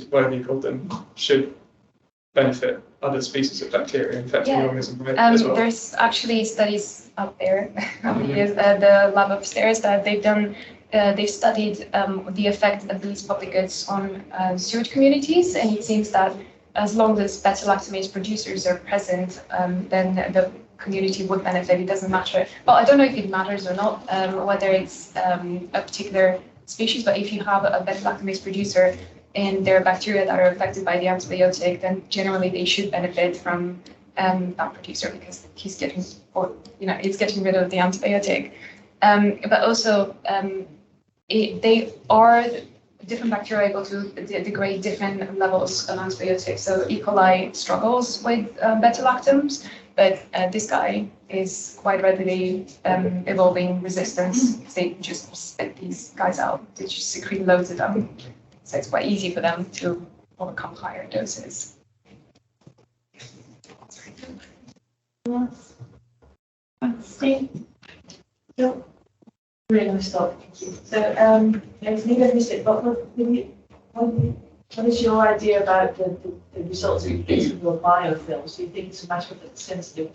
whatever you call them, should benefit other species of bacteria infecting the organism, right? As well? There's actually studies out there, the lab upstairs, that they've done. They've studied the effect of these public goods on sewage communities, and it seems that as long as beta-lactamase producers are present, then the community would benefit. It doesn't matter. Well, I don't know if it matters or not, whether it's a particular species, but if you have a beta-lactamase producer and there are bacteria that are affected by the antibiotic, then generally they should benefit from that producer because he's getting, it's getting rid of the antibiotic. But also, different bacteria able to degrade different levels of antibiotics. So E. coli struggles with beta-lactams, but this guy is quite readily evolving resistance. They just spit these guys out. They just secrete loads of them. So it's quite easy for them to overcome higher doses. Steve? No. Really going to stop. Thank you. So, I think I missed it, but what is your idea about the results of your biofilms? Do you think it's a matter of the sensitive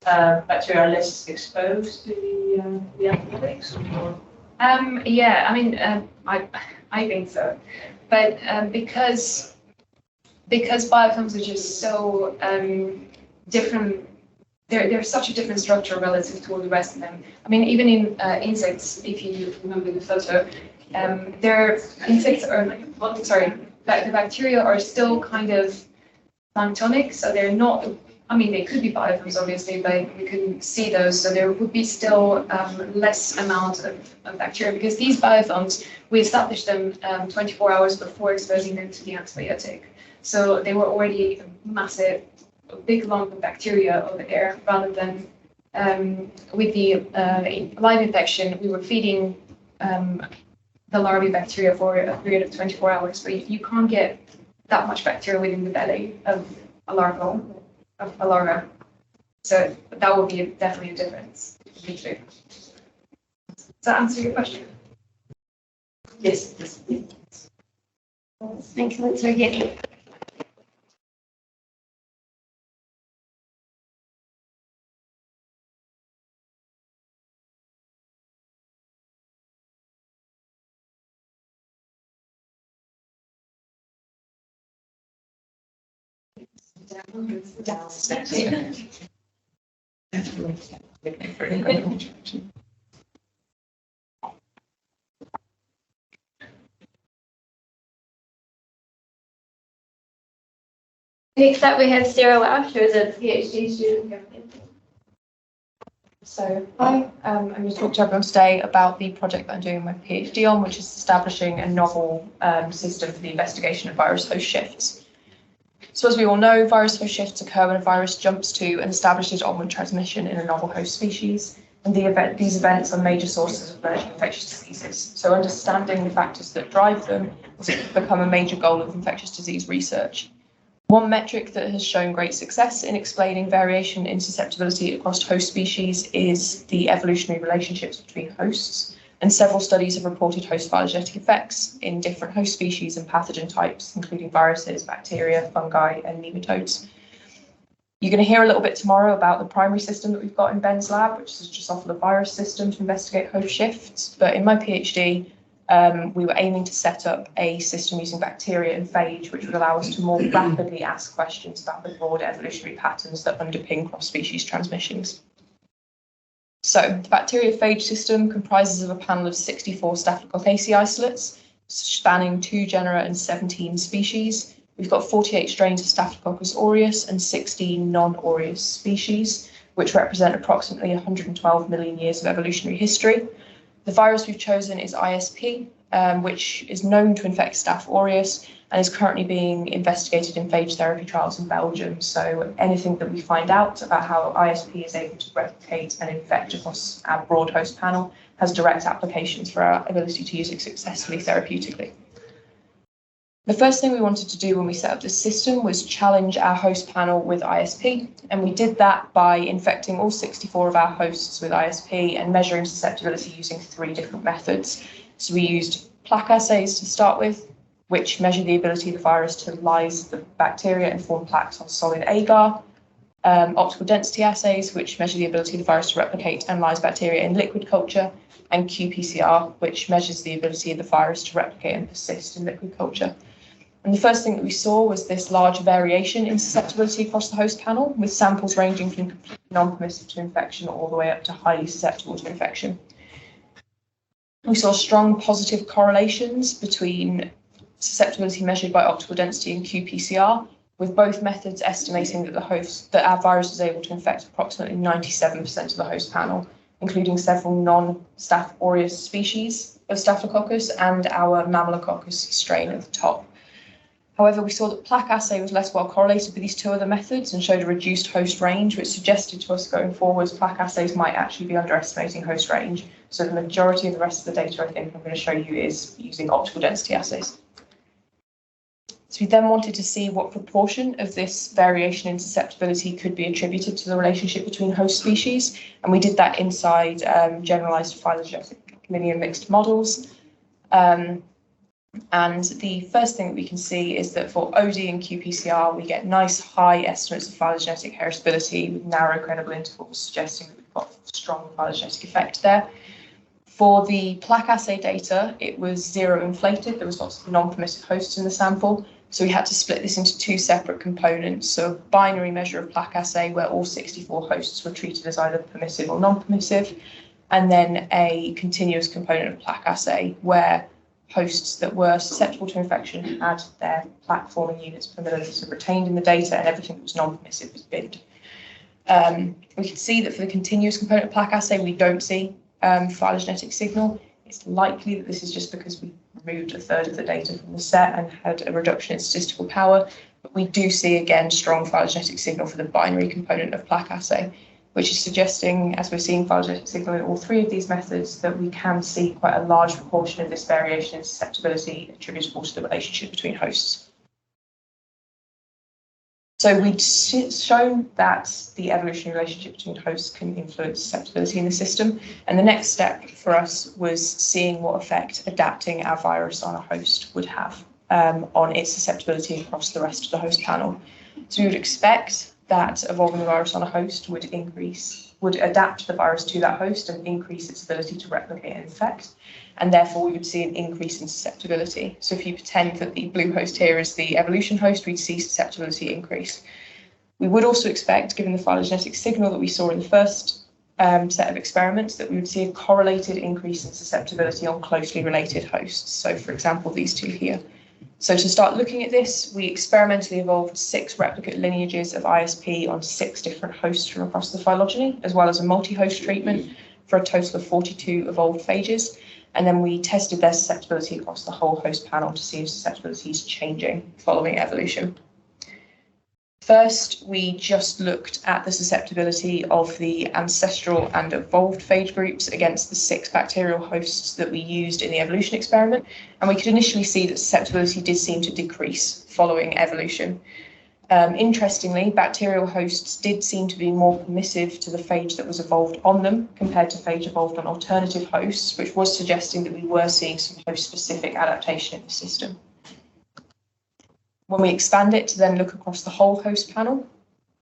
bacteria are less exposed to the antibiotics? Yeah, I think so, but because biofilms are just so different. They're such a different structure relative to all the rest of them. Even in insects, if you remember the photo, the bacteria are still kind of planktonic, so they're not I mean, they could be biofilms, obviously, but we couldn't see those. So there would be still less amount of bacteria, because these biofilms, we established them 24 hours before exposing them to the antibiotic. So they were already a massive, big lump of bacteria over there, rather than with the live infection, we were feeding the larvae bacteria for a period of 24 hours. But you can't get that much bacteria within the belly of a larva. So that would be definitely a difference between the two. Does that answer your question? Yes. Thank you, that's very good. Next up, we have Sarah Welsh, who is a PhD student. So, hi, I'm going to talk to everyone today about the project that I'm doing my PhD on, which is establishing a novel system for the investigation of virus host shifts. So as we all know, virus host shifts occur when a virus jumps to and establishes onward transmission in a novel host species, and these events are major sources of emerging infectious diseases. So understanding the factors that drive them has become a major goal of infectious disease research. One metric that has shown great success in explaining variation in susceptibility across host species is the evolutionary relationships between hosts, and several studies have reported host phylogenetic effects in different host species and pathogen types, including viruses, bacteria, fungi, and nematodes. You're going to hear a little bit tomorrow about the primary system that we've got in Ben's lab, which is just off of the virus system to investigate host shifts. But in my PhD, we were aiming to set up a system using bacteria and phage, which would allow us to more rapidly ask questions about the broad evolutionary patterns that underpin cross-species transmissions. So the bacteria phage system comprises of a panel of 64 Staphylococcus isolates, spanning 2 genera and 17 species. We've got 48 strains of Staphylococcus aureus and 16 non-aureus species, which represent approximately 112 million years of evolutionary history. The virus we've chosen is ISP, which is known to infect Staph aureus and is currently being investigated in phage therapy trials in Belgium. So anything that we find out about how ISP is able to replicate and infect across our broad host panel has direct applications for our ability to use it successfully therapeutically. The first thing we wanted to do when we set up this system was challenge our host panel with ISP, and we did that by infecting all 64 of our hosts with ISP and measuring susceptibility using 3 different methods. So we used plaque assays to start with, which measure the ability of the virus to lyse the bacteria and form plaques on solid agar, optical density assays, which measure the ability of the virus to replicate and lyse bacteria in liquid culture, and qPCR, which measures the ability of the virus to replicate and persist in liquid culture. And the first thing that we saw was this large variation in susceptibility across the host panel, with samples ranging from completely non-permissive to infection all the way up to highly susceptible to infection. We saw strong positive correlations between susceptibility measured by optical density and qPCR, with both methods estimating that our virus is able to infect approximately 97% of the host panel, including several non-Staph aureus species of Staphylococcus and our Mammalococcus strain at the top. However, we saw that plaque assay was less well correlated with these 2 other methods and showed a reduced host range, which suggested to us going forwards plaque assays might actually be underestimating host range. So the majority of the rest of the data I think I'm going to show you is using optical density assays. So we then wanted to see what proportion of this variation in susceptibility could be attributed to the relationship between host species, and we did that inside generalized phylogenetic linear mixed models. And the first thing that we can see is that for OD and qPCR, we get nice high estimates of phylogenetic heritability with narrow credible intervals, suggesting that we've got strong phylogenetic effect there. For the plaque assay data, it was 0 inflated. There was lots of non-permissive hosts in the sample. So we had to split this into 2 separate components. So a binary measure of plaque assay where all 64 hosts were treated as either permissive or non-permissive, and then a continuous component of plaque assay where hosts that were susceptible to infection had their plaque forming units per milliliter retained in the data, and everything that was non-permissive was binned. We can see that for the continuous component plaque assay, we don't see phylogenetic signal. It's likely that this is just because we removed a third of the data from the set and had a reduction in statistical power. But we do see, again, strong phylogenetic signal for the binary component of plaque assay, which is suggesting, as we're seeing phylogenetic signal in all three of these methods, that we can see quite a large proportion of this variation in susceptibility attributable to the relationship between hosts. So we'd shown that the evolutionary relationship between hosts can influence susceptibility in the system. And the next step for us was seeing what effect adapting our virus on a host would have on its susceptibility across the rest of the host panel. So we would expect that evolving the virus on a host would adapt the virus to that host and increase its ability to replicate and infect. And therefore, we would see an increase in susceptibility. So if you pretend that the blue host here is the evolution host, we'd see susceptibility increase. We would also expect, given the phylogenetic signal that we saw in the first set of experiments, that we would see a correlated increase in susceptibility on closely related hosts. So, for example, these two here. So to start looking at this, we experimentally evolved 6 replicate lineages of ISP on 6 different hosts from across the phylogeny, as well as a multi-host treatment for a total of 42 evolved phages. And then we tested their susceptibility across the whole host panel to see if susceptibility is changing following evolution. First, we just looked at the susceptibility of the ancestral and evolved phage groups against the 6 bacterial hosts that we used in the evolution experiment. And we could initially see that susceptibility did seem to decrease following evolution. Interestingly, bacterial hosts did seem to be more permissive to the phage that was evolved on them compared to phage evolved on alternative hosts, which was suggesting that we were seeing some host-specific adaptation in the system. When we expand it to then look across the whole host panel,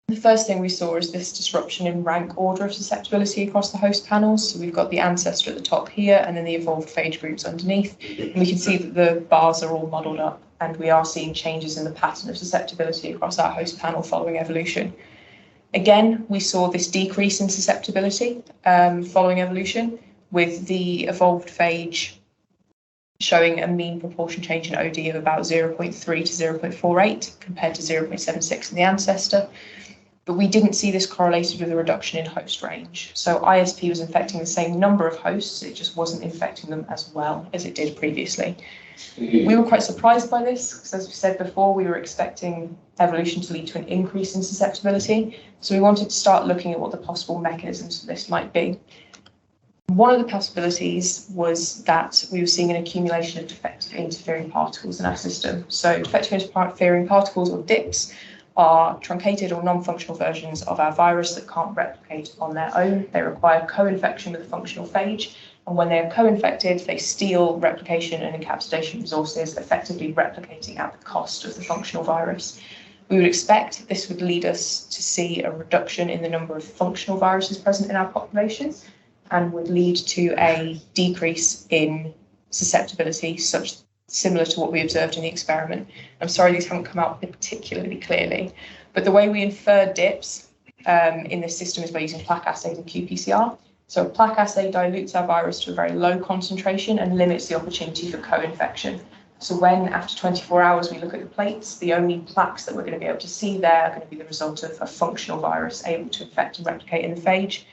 the first thing we saw is this disruption in rank order of susceptibility across the host panels. So we've got the ancestor at the top here and then the evolved phage groups underneath. And we can see that the bars are all modelled up and we are seeing changes in the pattern of susceptibility across our host panel following evolution. Again, we saw this decrease in susceptibility following evolution, with the evolved phage showing a mean proportion change in OD of about 0.3 to 0.48 compared to 0.76 in the ancestor. But we didn't see this correlated with a reduction in host range. So ISP was infecting the same number of hosts, it just wasn't infecting them as well as it did previously. We were quite surprised by this, because as we said before, we were expecting evolution to lead to an increase in susceptibility. So we wanted to start looking at what the possible mechanisms for this might be. One of the possibilities was that we were seeing an accumulation of defective interfering particles in our system. So defective interfering particles, or DIPs, are truncated or non-functional versions of our virus that can't replicate on their own. They require co-infection with a functional phage, and when they are co-infected, they steal replication and encapsulation resources, effectively replicating at the cost of the functional virus. We would expect this would lead us to see a reduction in the number of functional viruses present in our population, and would lead to a decrease in susceptibility, similar to what we observed in the experiment. I'm sorry these haven't come out particularly clearly, but the way we infer DIPs in this system is by using plaque assays and qPCR. So a plaque assay dilutes our virus to a very low concentration and limits the opportunity for co-infection. So when, after 24 hours, we look at the plates, the only plaques that we're going to be able to see there are going to be the result of a functional virus able to infect and replicate in the phage.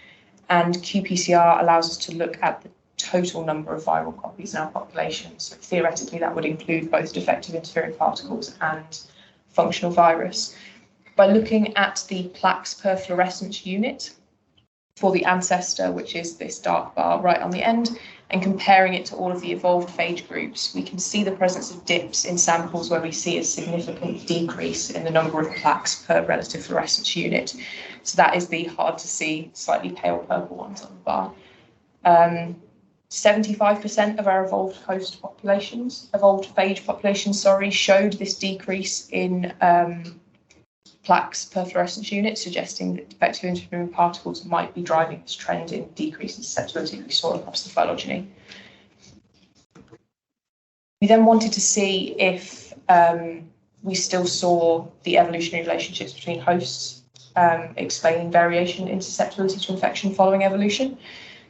And qPCR allows us to look at the total number of viral copies in our population. So theoretically, that would include both defective interfering particles and functional virus. By looking at the plaques per fluorescence unit for the ancestor, which is this dark bar right on the end, and comparing it to all of the evolved phage groups, we can see the presence of DIPs in samples where we see a significant decrease in the number of plaques per relative fluorescence unit. So that is the hard to see, slightly pale purple ones on the bar. 75% of our evolved phage populations, showed this decrease in plaques per fluorescence unit, suggesting that defective interfering particles might be driving this trend in decrease in susceptibility we saw across the phylogeny. We then wanted to see if we still saw the evolutionary relationships between hosts explaining variation in susceptibility to infection following evolution.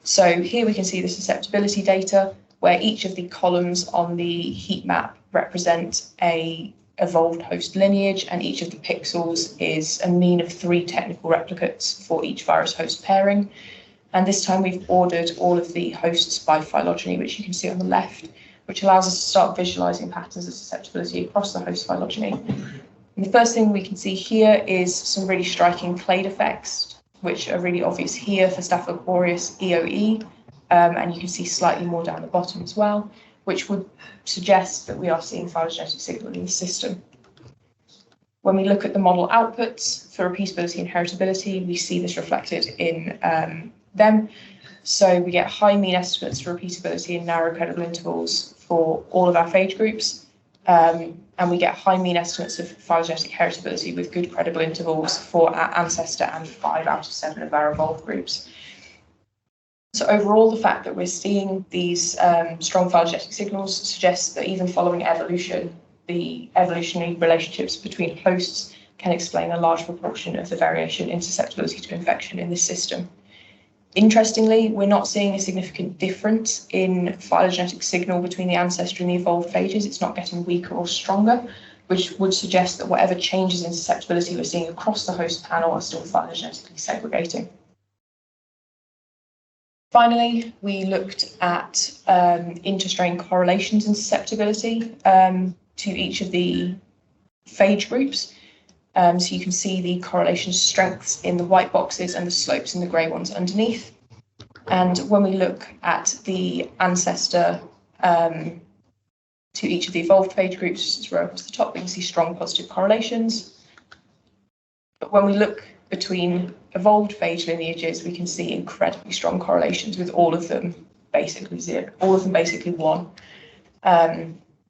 So here we can see the susceptibility data, where each of the columns on the heat map represent a evolved host lineage, and each of the pixels is a mean of 3 technical replicates for each virus host pairing. And this time we've ordered all of the hosts by phylogeny, which you can see on the left, which allows us to start visualizing patterns of susceptibility across the host phylogeny. And the first thing we can see here is some really striking clade effects, which are really obvious here for Staphylococcus aureus EOE, and you can see slightly more down the bottom as well, which would suggest that we are seeing phylogenetic signaling in the system. When we look at the model outputs for repeatability and heritability, we see this reflected in them. So we get high mean estimates for repeatability and narrow credible intervals for all of our phage groups, and we get high mean estimates of phylogenetic heritability with good credible intervals for our ancestor and 5 out of 7 of our evolved groups. So overall, the fact that we're seeing these strong phylogenetic signals suggests that even following evolution, the evolutionary relationships between hosts can explain a large proportion of the variation in susceptibility to infection in this system. Interestingly, we're not seeing a significant difference in phylogenetic signal between the ancestor and the evolved phages. It's not getting weaker or stronger, which would suggest that whatever changes in susceptibility we're seeing across the host panel are still phylogenetically segregating. Finally, we looked at interstrain correlations in susceptibility to each of the phage groups. So you can see the correlation strengths in the white boxes and the slopes in the grey ones underneath. And when we look at the ancestor to each of the evolved phage groups, which is right across the top, we can see strong positive correlations. But when we look between evolved phage lineages, we can see incredibly strong correlations with all of them basically 0, all of them basically 1.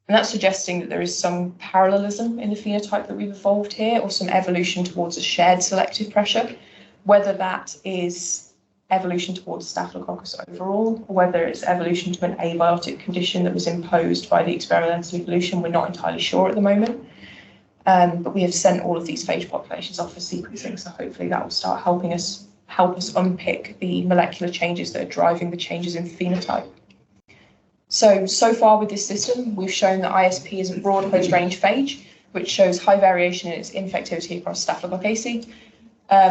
And that's suggesting that there is some parallelism in the phenotype that we've evolved here, or some evolution towards a shared selective pressure, whether that is evolution towards Staphylococcus overall, or whether it's evolution to an abiotic condition that was imposed by the experimental evolution, we're not entirely sure at the moment. But we have sent all of these phage populations off for sequencing, so hopefully that will start helping us unpick the molecular changes that are driving the changes in phenotype. So far with this system, we've shown that ISP is a broad host range phage, which shows high variation in its infectivity across Staphylococcus aureus.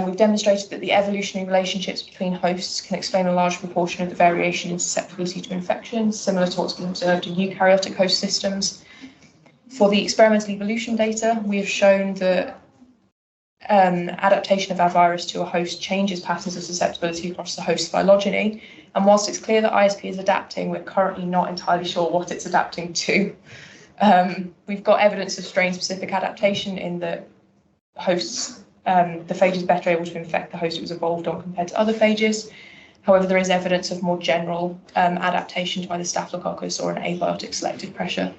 We've demonstrated that the evolutionary relationships between hosts can explain a large proportion of the variation in susceptibility to infection, similar to what's been observed in eukaryotic host systems. For the experimental evolution data, we have shown that adaptation of our virus to a host changes patterns of susceptibility across the host phylogeny. And whilst it's clear that ISP is adapting, we're currently not entirely sure what it's adapting to. We've got evidence of strain-specific adaptation in the hosts. The phage is better able to infect the host it was evolved on compared to other phages. However, there is evidence of more general adaptation to either Staphylococcus or an abiotic selective pressure.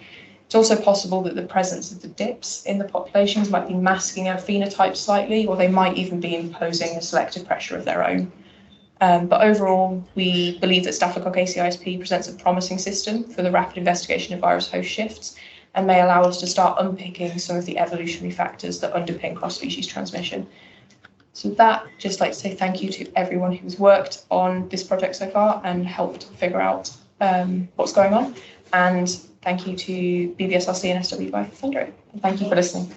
It's also possible that the presence of the dips in the populations might be masking our phenotype slightly, or they might even be imposing a selective pressure of their own. But overall, we believe that Staphylococcus ISP presents a promising system for the rapid investigation of virus host shifts and may allow us to start unpicking some of the evolutionary factors that underpin cross-species transmission. So with that, just like to say thank you to everyone who's worked on this project so far and helped figure out what's going on. And thank you to BBSRC and SWI for funding. And thank you for listening.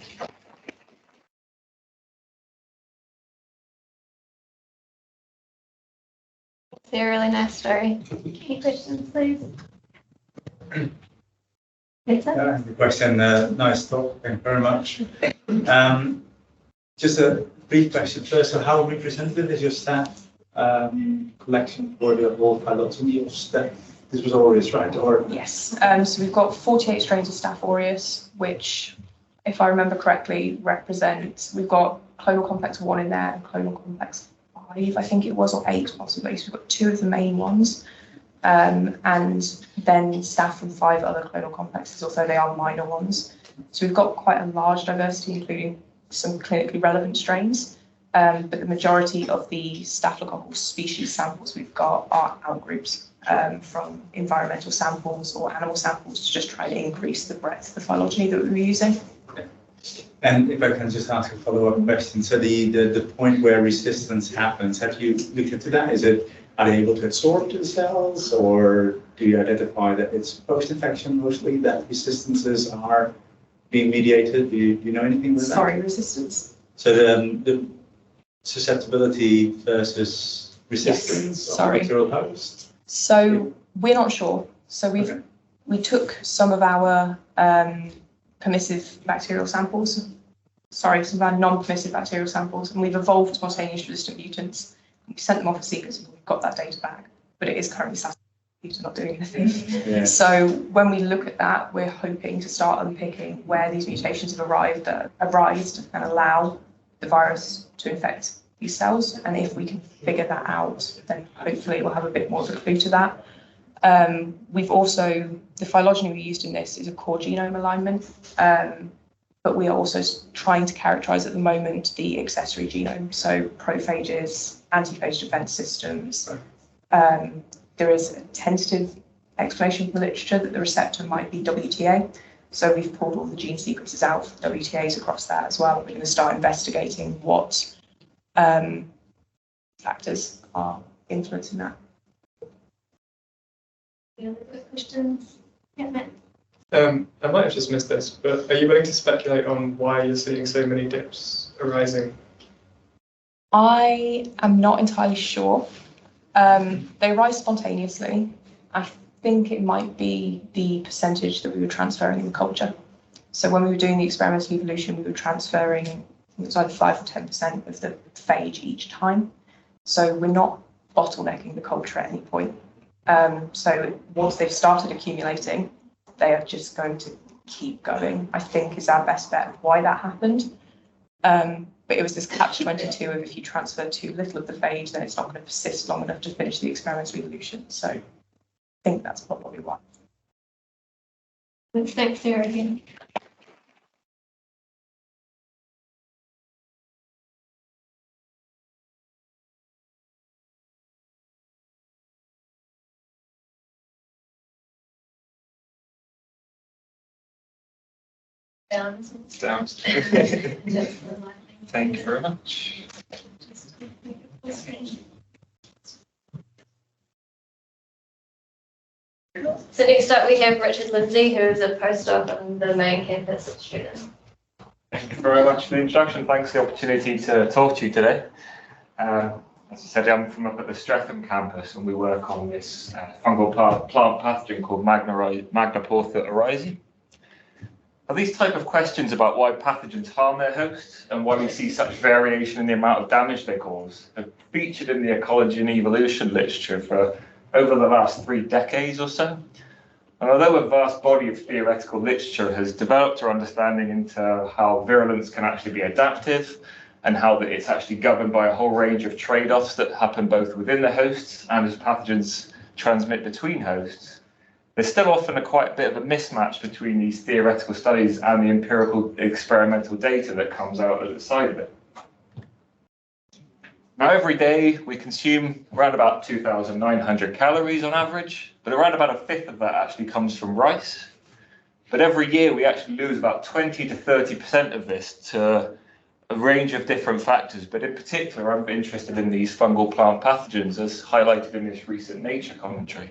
It's a really nice story. Any questions, please? The question, nice talk, thank you very much. Just a brief question first. So how representative is your staff collection for the whole phylogeny of staff? This was aureus, right? Or yes. So we've got 48 strains of Staph aureus, which, if I remember correctly, represent, we've got clonal complex 1 in there and clonal complex 5, I think it was, or 8 possibly. So we've got 2 of the main ones, and then Staph from 5 other clonal complexes, although they are minor ones. So we've got quite a large diversity, including some clinically relevant strains. But the majority of the Staphylococcus species samples we've got are outgroups from environmental samples or animal samples to just try to increase the breadth of the phylogeny that we were using. And if I can just ask a follow-up question. So the point where resistance happens, have you looked into that? Are they able to absorb the cells, or do you identify that it's post-infection mostly that resistances are being mediated? Do you know anything about that? Sorry, resistance. So the susceptibility versus resistance of the sorry. bacterial host? So we're not sure. So we took some of our permissive bacterial samples, some of our non-permissive bacterial samples, and we've evolved spontaneous resistant mutants. We sent them off a sequence and we've got that data back, but it is currently sat not doing anything. Yeah. So when we look at that, we're hoping to start unpicking where these mutations have arrived and allow the virus to infect these cells. And if we can figure that out, then hopefully we'll have a bit more of a clue to that. We've also, the phylogeny we used in this is a core genome alignment, but we are also trying to characterize at the moment the accessory genome, so prophages, antiphage defense systems. There is a tentative explanation from the literature that the receptor might be WTA. So we've pulled all the gene sequences out for WTAs across that as well. We're going to start investigating what factors are influencing that. Any other quick questions? Yeah, Matt. I might have just missed this, but are you willing to speculate on why you're seeing so many dips arising? I am not entirely sure. They rise spontaneously. I think it might be the percentage that we were transferring in the culture. So when we were doing the experimental evolution, we were transferring, it was either 5 or 10% of the phage each time. So we're not bottlenecking the culture at any point. So once they've started accumulating, they are just going to keep going, I think is our best bet of why that happened. But it was this catch-22 of if you transfer too little of the phage, then it's not going to persist long enough to finish the experimental evolution. So I think that's probably why. Thanks, Sarah, again. Down. Thank you very much. So next up we have Richard Lindsay, who is a postdoc on the main campus at Student. Thank you very much for the introduction. Thanks for the opportunity to talk to you today. As I said, I'm from up at the Streatham campus, and we work on this fungal plant pathogen called Magnaportha oryzae. Now, these type of questions about why pathogens harm their hosts and why we see such variation in the amount of damage they cause have featured in the ecology and evolution literature for over the last 3 decades or so. And although a vast body of theoretical literature has developed our understanding into how virulence can actually be adaptive and how that it's actually governed by a whole range of trade-offs that happen both within the hosts and as pathogens transmit between hosts, there's still often quite a bit of a mismatch between these theoretical studies and the empirical experimental data that comes out at the side of it. Now, every day we consume around about 2,900 calories on average, but around about 1/5 of that actually comes from rice. But every year we actually lose about 20 to 30% of this to a range of different factors, but in particular I'm interested in these fungal plant pathogens as highlighted in this recent Nature commentary.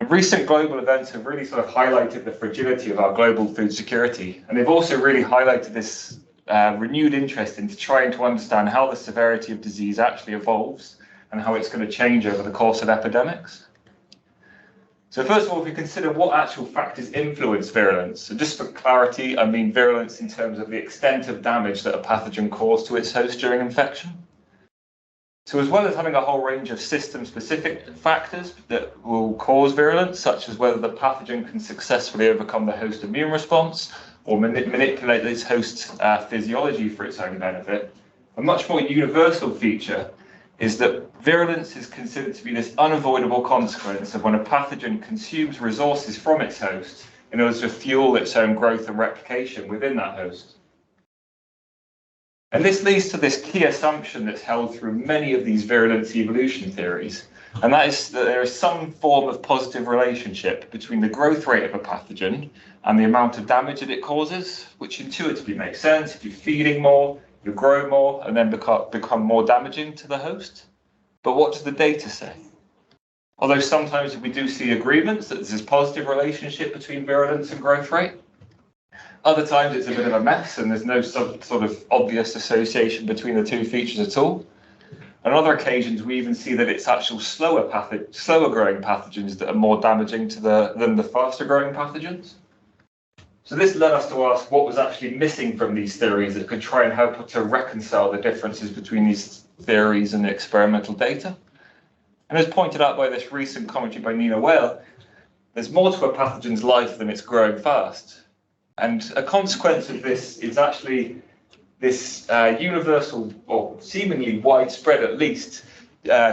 Recent global events have really sort of highlighted the fragility of our global food security, and they've also really highlighted this renewed interest into trying to understand how the severity of disease actually evolves and how it's going to change over the course of epidemics. So first of all, if we consider what actual factors influence virulence, so just for clarity, I mean virulence in terms of the extent of damage that a pathogen caused to its host during infection. So as well as having a whole range of system-specific factors that will cause virulence, such as whether the pathogen can successfully overcome the host immune response or manipulate this host physiology for its own benefit, a much more universal feature is that virulence is considered to be this unavoidable consequence of when a pathogen consumes resources from its host in order to fuel its own growth and replication within that host. And this leads to this key assumption that's held through many of these virulence evolution theories, and that is that there is some form of positive relationship between the growth rate of a pathogen and the amount of damage that it causes, which intuitively makes sense. If you're feeding more, you grow more and then become more damaging to the host. But what does the data say? Although sometimes we do see agreements that there's this positive relationship between virulence and growth rate, Other times it's a bit of a mess and there's no sort of obvious association between the two features at all. On other occasions, we even see that it's actual slower growing pathogens that are more damaging to than the faster growing pathogens. So this led us to ask what was actually missing from these theories that could try and help to reconcile the differences between these theories and the experimental data. And as pointed out by this recent commentary by Nina Whale, there's more to a pathogen's life than it's growing fast. And a consequence of this is actually this universal, or seemingly widespread at least,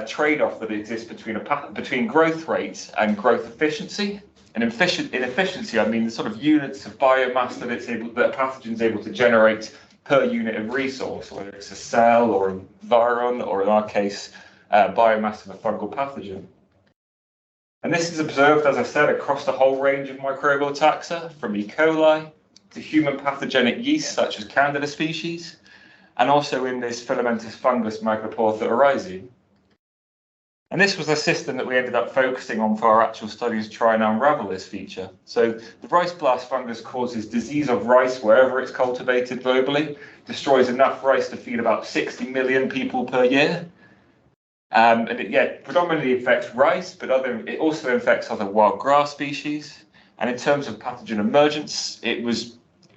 trade-off that exists between growth rate and growth efficiency. And in efficiency, I mean the sort of units of biomass that a pathogen is able to generate per unit of resource, whether it's a cell or a viron, or in our case, biomass of a fungal pathogen. And this is observed, as I said, across the whole range of microbial taxa, from E. coli to human pathogenic yeast such as Candida species, and also in this filamentous fungus Microportha oryzae. And this was a system that we ended up focusing on for our actual studies to try and unravel this feature. So the rice blast fungus causes disease of rice wherever it's cultivated globally, destroys enough rice to feed about 60 million people per year. And it predominantly affects rice, but it also infects other wild grass species. And in terms of pathogen emergence, it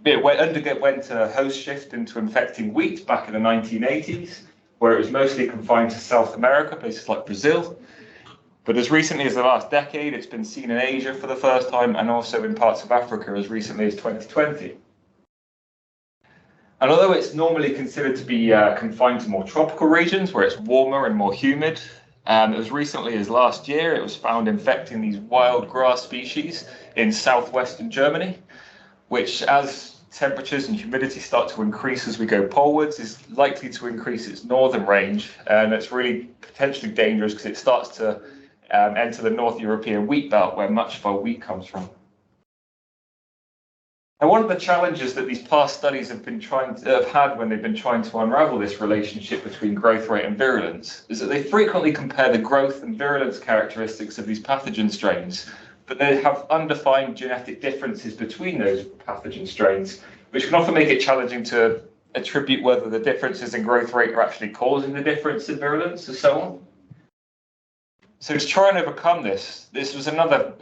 underwent a host shift into infecting wheat back in the 1980s, where it was mostly confined to South America, places like Brazil. But as recently as the last decade, it's been seen in Asia for the first time, and also in parts of Africa as recently as 2020. And although it's normally considered to be confined to more tropical regions where it's warmer and more humid, as recently as last year, it was found infecting these wild grass species in southwestern Germany, which, as temperatures and humidity start to increase as we go polewards, is likely to increase its northern range. And it's really potentially dangerous because it starts to enter the North European wheat belt, where much of our wheat comes from. And one of the challenges that these past studies have had when they've been trying to unravel this relationship between growth rate and virulence is that they frequently compare the growth and virulence characteristics of these pathogen strains, but they have undefined genetic differences between those pathogen strains, which can often make it challenging to attribute whether the differences in growth rate are actually causing the difference in virulence and so on. So to try and overcome this was another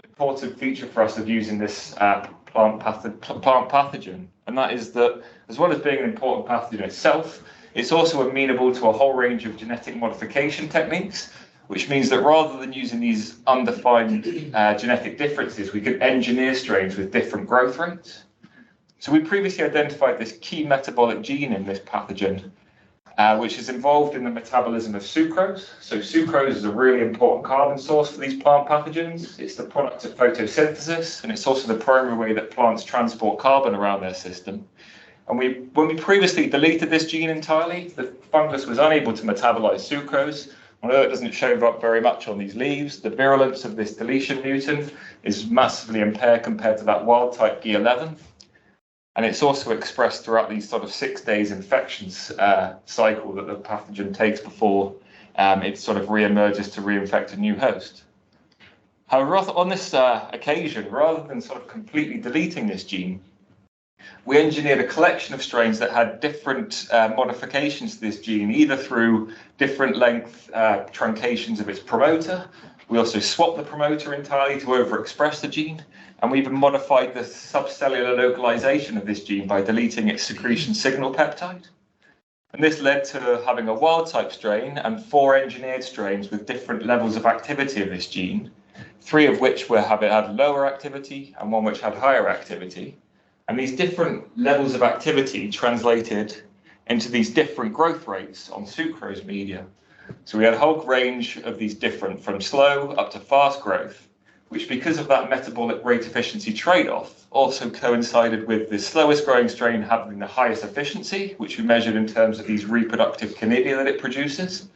important feature for us of using this plant pathogen, and that is that, as well as being an important pathogen itself, it's also amenable to a whole range of genetic modification techniques, which means that rather than using these undefined genetic differences, we can engineer strains with different growth rates. So we previously identified this key metabolic gene in this pathogen, which is involved in the metabolism of sucrose. So sucrose is a really important carbon source for these plant pathogens. It's the product of photosynthesis, and it's also the primary way that plants transport carbon around their system. And when we previously deleted this gene entirely, the fungus was unable to metabolize sucrose. Although it doesn't show up very much on these leaves, the virulence of this deletion mutant is massively impaired compared to that wild type G11. And it's also expressed throughout these sort of 6 days infections cycle that the pathogen takes before it sort of re-emerges to reinfect a new host. However, on this occasion, rather than sort of completely deleting this gene, we engineered a collection of strains that had different modifications to this gene, either through different length truncations of its promoter. We also swapped the promoter entirely to overexpress the gene, and we even modified the subcellular localization of this gene by deleting its secretion signal peptide. And this led to having a wild type strain and 4 engineered strains with different levels of activity of this gene, 3 of which had lower activity and 1 which had higher activity. And these different levels of activity translated into these different growth rates on sucrose media. So we had a whole range of these different, from slow up to fast growth, which, because of that metabolic rate efficiency trade-off, also coincided with the slowest growing strain having the highest efficiency, which we measured in terms of these reproductive conidia that it produces.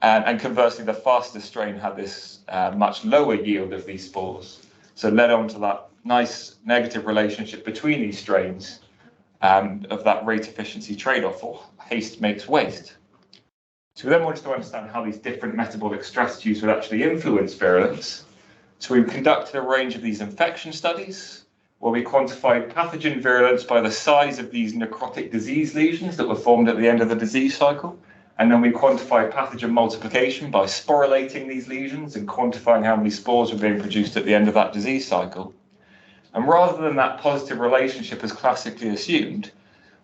And conversely, the fastest strain had this much lower yield of these spores. So it led on to that nice negative relationship between these strains of that rate efficiency trade-off, or haste makes waste. So we then wanted to understand how these different metabolic strategies would actually influence virulence. So we conducted a range of these infection studies, where we quantified pathogen virulence by the size of these necrotic disease lesions that were formed at the end of the disease cycle. And then we quantified pathogen multiplication by sporulating these lesions and quantifying how many spores were being produced at the end of that disease cycle. And rather than that positive relationship as classically assumed,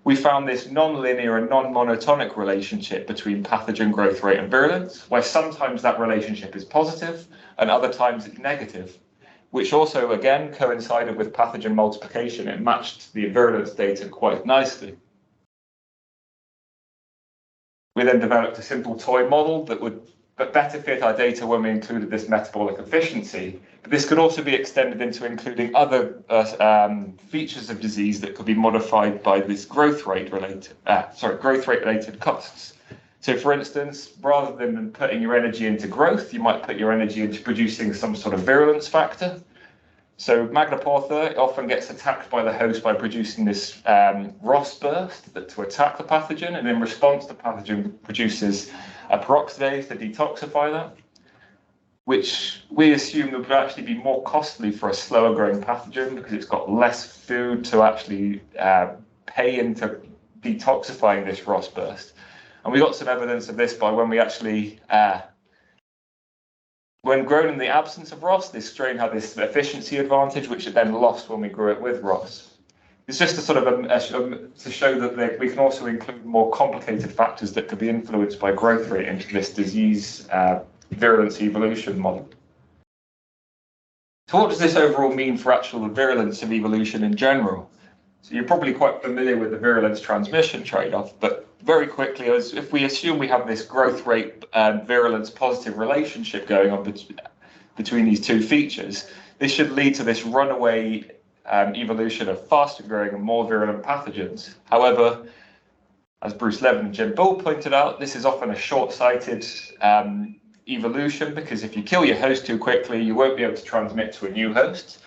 we found this non-linear and non-monotonic relationship between pathogen growth rate and virulence, where sometimes that relationship is positive and other times it's negative, which also, again, coincided with pathogen multiplication. It matched the virulence data quite nicely. We then developed a simple toy model that would better fit our data when we included this metabolic efficiency. But this could also be extended into including other features of disease that could be modified by this growth rate related costs. So for instance, rather than putting your energy into growth, you might put your energy into producing some sort of virulence factor. So Magnaportha often gets attacked by the host by producing this ROS burst to attack the pathogen, and in response the pathogen produces a peroxidase to detoxify that, which we assume would actually be more costly for a slower growing pathogen because it's got less food to actually pay into detoxifying this ROS burst. And we got some evidence of this by when we actually when grown in the absence of ROS, this strain had this efficiency advantage, which it then lost when we grew it with ROS. It's just to sort of to show that we can also include more complicated factors that could be influenced by growth rate into this disease virulence evolution model. So what does this overall mean for actual virulence of evolution in general? So you're probably quite familiar with the virulence transmission trade-off, but very quickly, as if we assume we have this growth rate and virulence positive relationship going on between these two features, this should lead to this runaway evolution of faster growing and more virulent pathogens. However, as Bruce Levin and Jim Bull pointed out, this is often a short-sighted evolution, because if you kill your host too quickly, you won't be able to transmit to a new host.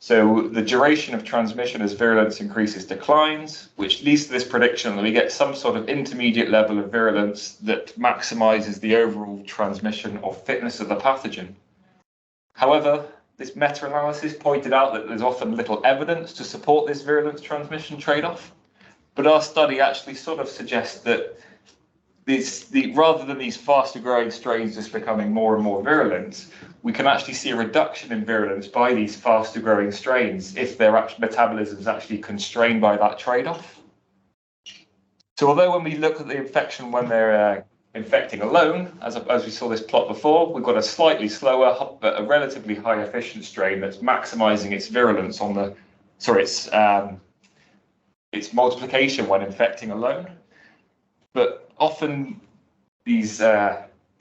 So the duration of transmission as virulence increases declines, which leads to this prediction that we get some sort of intermediate level of virulence that maximizes the overall transmission or fitness of the pathogen. However, this meta-analysis pointed out that there's often little evidence to support this virulence transmission trade-off, but our study actually sort of suggests that rather than these faster growing strains just becoming more and more virulent, we can actually see a reduction in virulence by these faster growing strains if their metabolism is actually constrained by that trade-off. So although when we look at the infection when they're infecting alone, as we saw this plot before, we've got a slightly slower but a relatively high efficient strain that's maximizing its virulence on the, its multiplication when infecting alone. But often these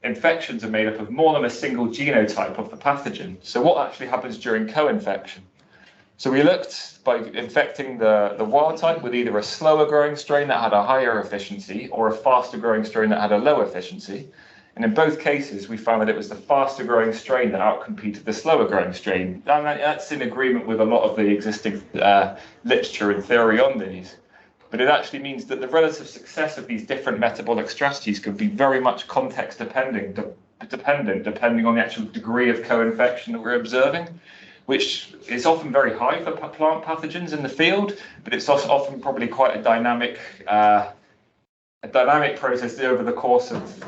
infections are made up of more than a single genotype of the pathogen. So what actually happens during co-infection? So we looked by infecting the wild type with either a slower growing strain that had a higher efficiency or a faster growing strain that had a low efficiency. And in both cases, we found that it was the faster growing strain that outcompeted the slower growing strain. And that's in agreement with a lot of the existing literature and theory on these. But it actually means that the relative success of these different metabolic strategies could be very much context dependent depending on the actual degree of co-infection that we're observing, which is often very high for plant pathogens in the field, but it's also often probably quite a dynamic process over the course of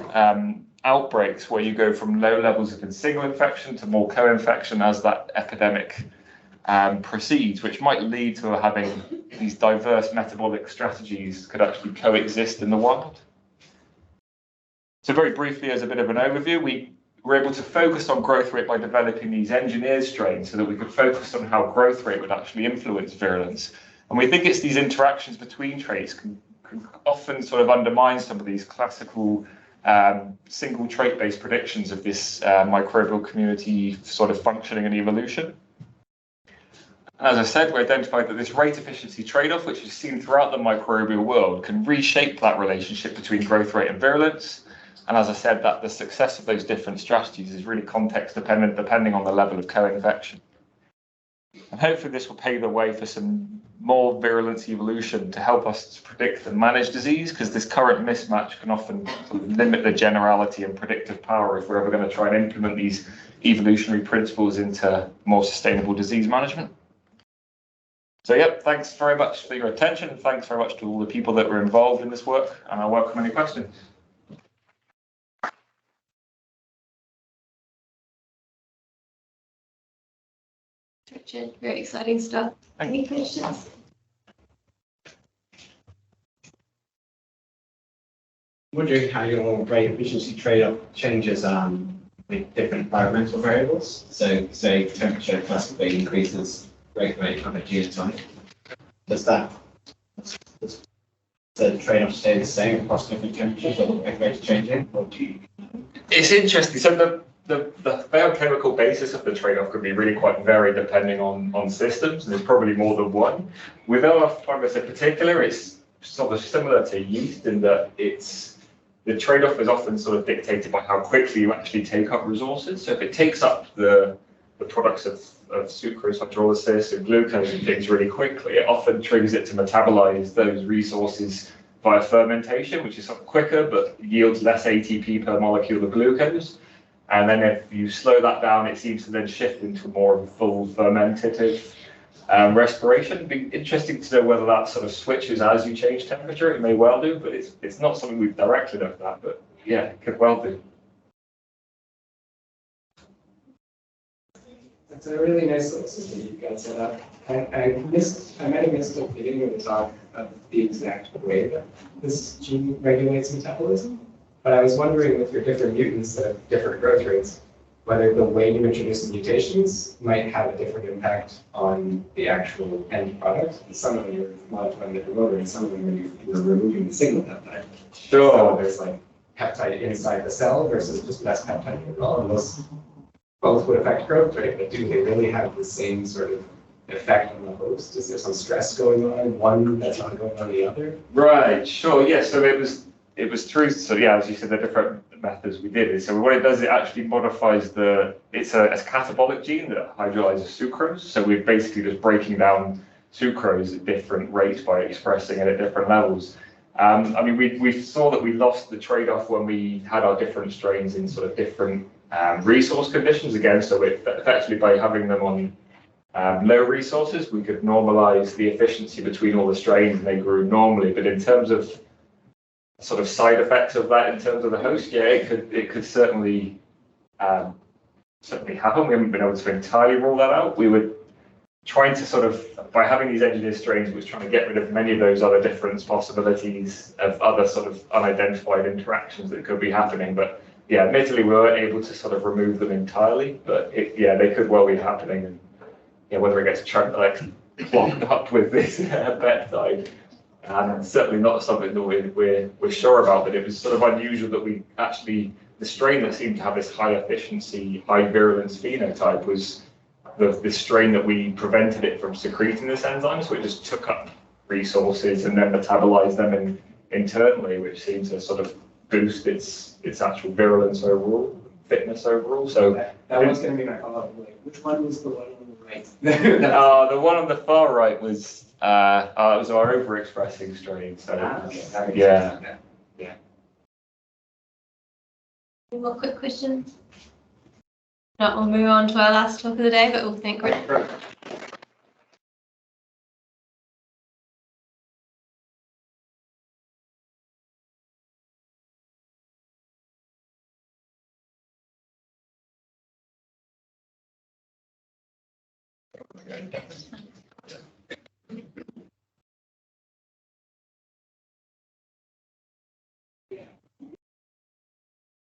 outbreaks, where you go from low levels of single infection to more co-infection as that epidemic proceeds, which might lead to having these diverse metabolic strategies could actually coexist in the wild. So very briefly, as a bit of an overview, we were able to focus on growth rate by developing these engineered strains so that we could focus on how growth rate would actually influence virulence. And we think it's these interactions between traits can often sort of undermine some of these classical single trait-based predictions of this microbial community sort of functioning and evolution. And as I said, we identified that this rate efficiency trade-off, which is seen throughout the microbial world, can reshape that relationship between growth rate and virulence. And as I said, that the success of those different strategies is really context dependent, depending on the level of co-infection. And hopefully this will pave the way for some more virulence evolution to help us to predict and manage disease, because this current mismatch can often sort of limit the generality and predictive power if we're ever going to try and implement these evolutionary principles into more sustainable disease management. So yep, thanks very much for your attention, and thanks very much to all the people that were involved in this work, and I welcome any questions. Richard, very exciting stuff. Any questions? Wondering how your rate efficiency trade-off changes with different environmental variables. So say temperature classically increases rate on a genotype. Does the trade-off stay the same across different temperatures, or the rate changing, or do you? It's interesting. So the biochemical basis of the trade-off could be really quite varied depending on systems, and there's probably more than one. With L-fungus in particular, it's sort of similar to yeast in that the trade-off is often sort of dictated by how quickly you actually take up resources. So if it takes up the products of sucrose, hydrolysis, and glucose and things really quickly, it often triggers it to metabolize those resources via fermentation, which is sort of quicker but yields less ATP per molecule of glucose. And then if you slow that down, it seems to then shift into more of a full fermentative respiration. It'd be interesting to know whether that sort of switches as you change temperature. It may well do, but it's not something we've directly looked at, but yeah, it could well do. That's a really nice little system you've got set up. I might have missed the beginning of the talk of the exact way that this gene regulates metabolism, but I was wondering with your different mutants that have different growth rates, whether the way you introduce the mutations might have a different impact on the actual end product. Some of them you're modifying the promoter, and some of them you're removing the signal peptide. Sure. So there's like peptide inside the cell versus just less peptide overall, and those both would affect growth rate, but do they really have the same sort of effect on the host? Is there some stress going on, one that's not going on the other? Right, sure, yeah, so it was true. So yeah, as you said, the different methods we did is, so what it does, it actually modifies it's a catabolic gene that hydrolyzes sucrose. So we're basically just breaking down sucrose at different rates by expressing it at different levels. I mean, we saw that we lost the trade-off when we had our different strains in sort of different resource conditions again. So effectively by having them on low resources, we could normalize the efficiency between all the strains and they grew normally. But in terms of sort of side effects of that in terms of the host, yeah, it could certainly happen. We haven't been able to entirely rule that out. We were trying to sort of, by having these engineered strains, we were trying to get rid of many of those other different possibilities of other sort of unidentified interactions that could be happening. But yeah, admittedly, we weren't able to sort of remove them entirely, but yeah, they could well be happening. And yeah, whether it gets clogged up with this peptide, and certainly not something that we're sure about. But it was sort of unusual that we actually, the strain that seemed to have this high efficiency, high virulence phenotype was the strain that we prevented it from secreting this enzyme, so it just took up resources and then metabolized them internally, which seemed to sort of boost its actual virulence overall, fitness overall. So that was going to be my follow-up. Like, which one was the one on the right? The one on the far right was it was our overexpressing strain. So yeah. Any more quick questions? No, we'll move on to our last talk of the day, but we'll thank Richard.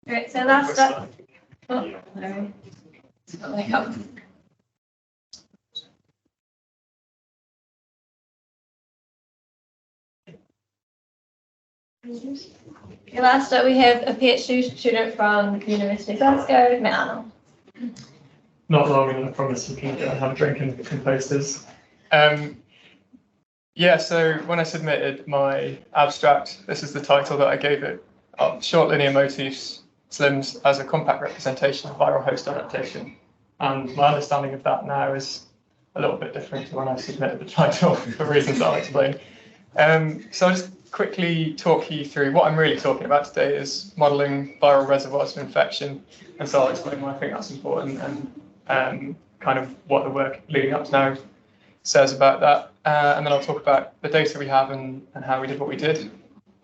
All right, so last up. Oh, no. It's not like up. Okay, last up we have a PhD student from the University of Glasgow, Matt. Not long enough, I promise you can go and have a drink and posters. Yeah, so when I submitted my abstract, this is the title that I gave it, Short Linear Motifs, SLIMs as a Compact Representation of Viral Host Adaptation. And my understanding of that now is a little bit different to when I submitted the title for reasons I'll explain. So I'll just quickly talk you through what I'm really talking about today is modelling viral reservoirs of infection. And so I'll explain why I think that's important and kind of what the work leading up to now says about that. And then I'll talk about the data we have and how we did what we did.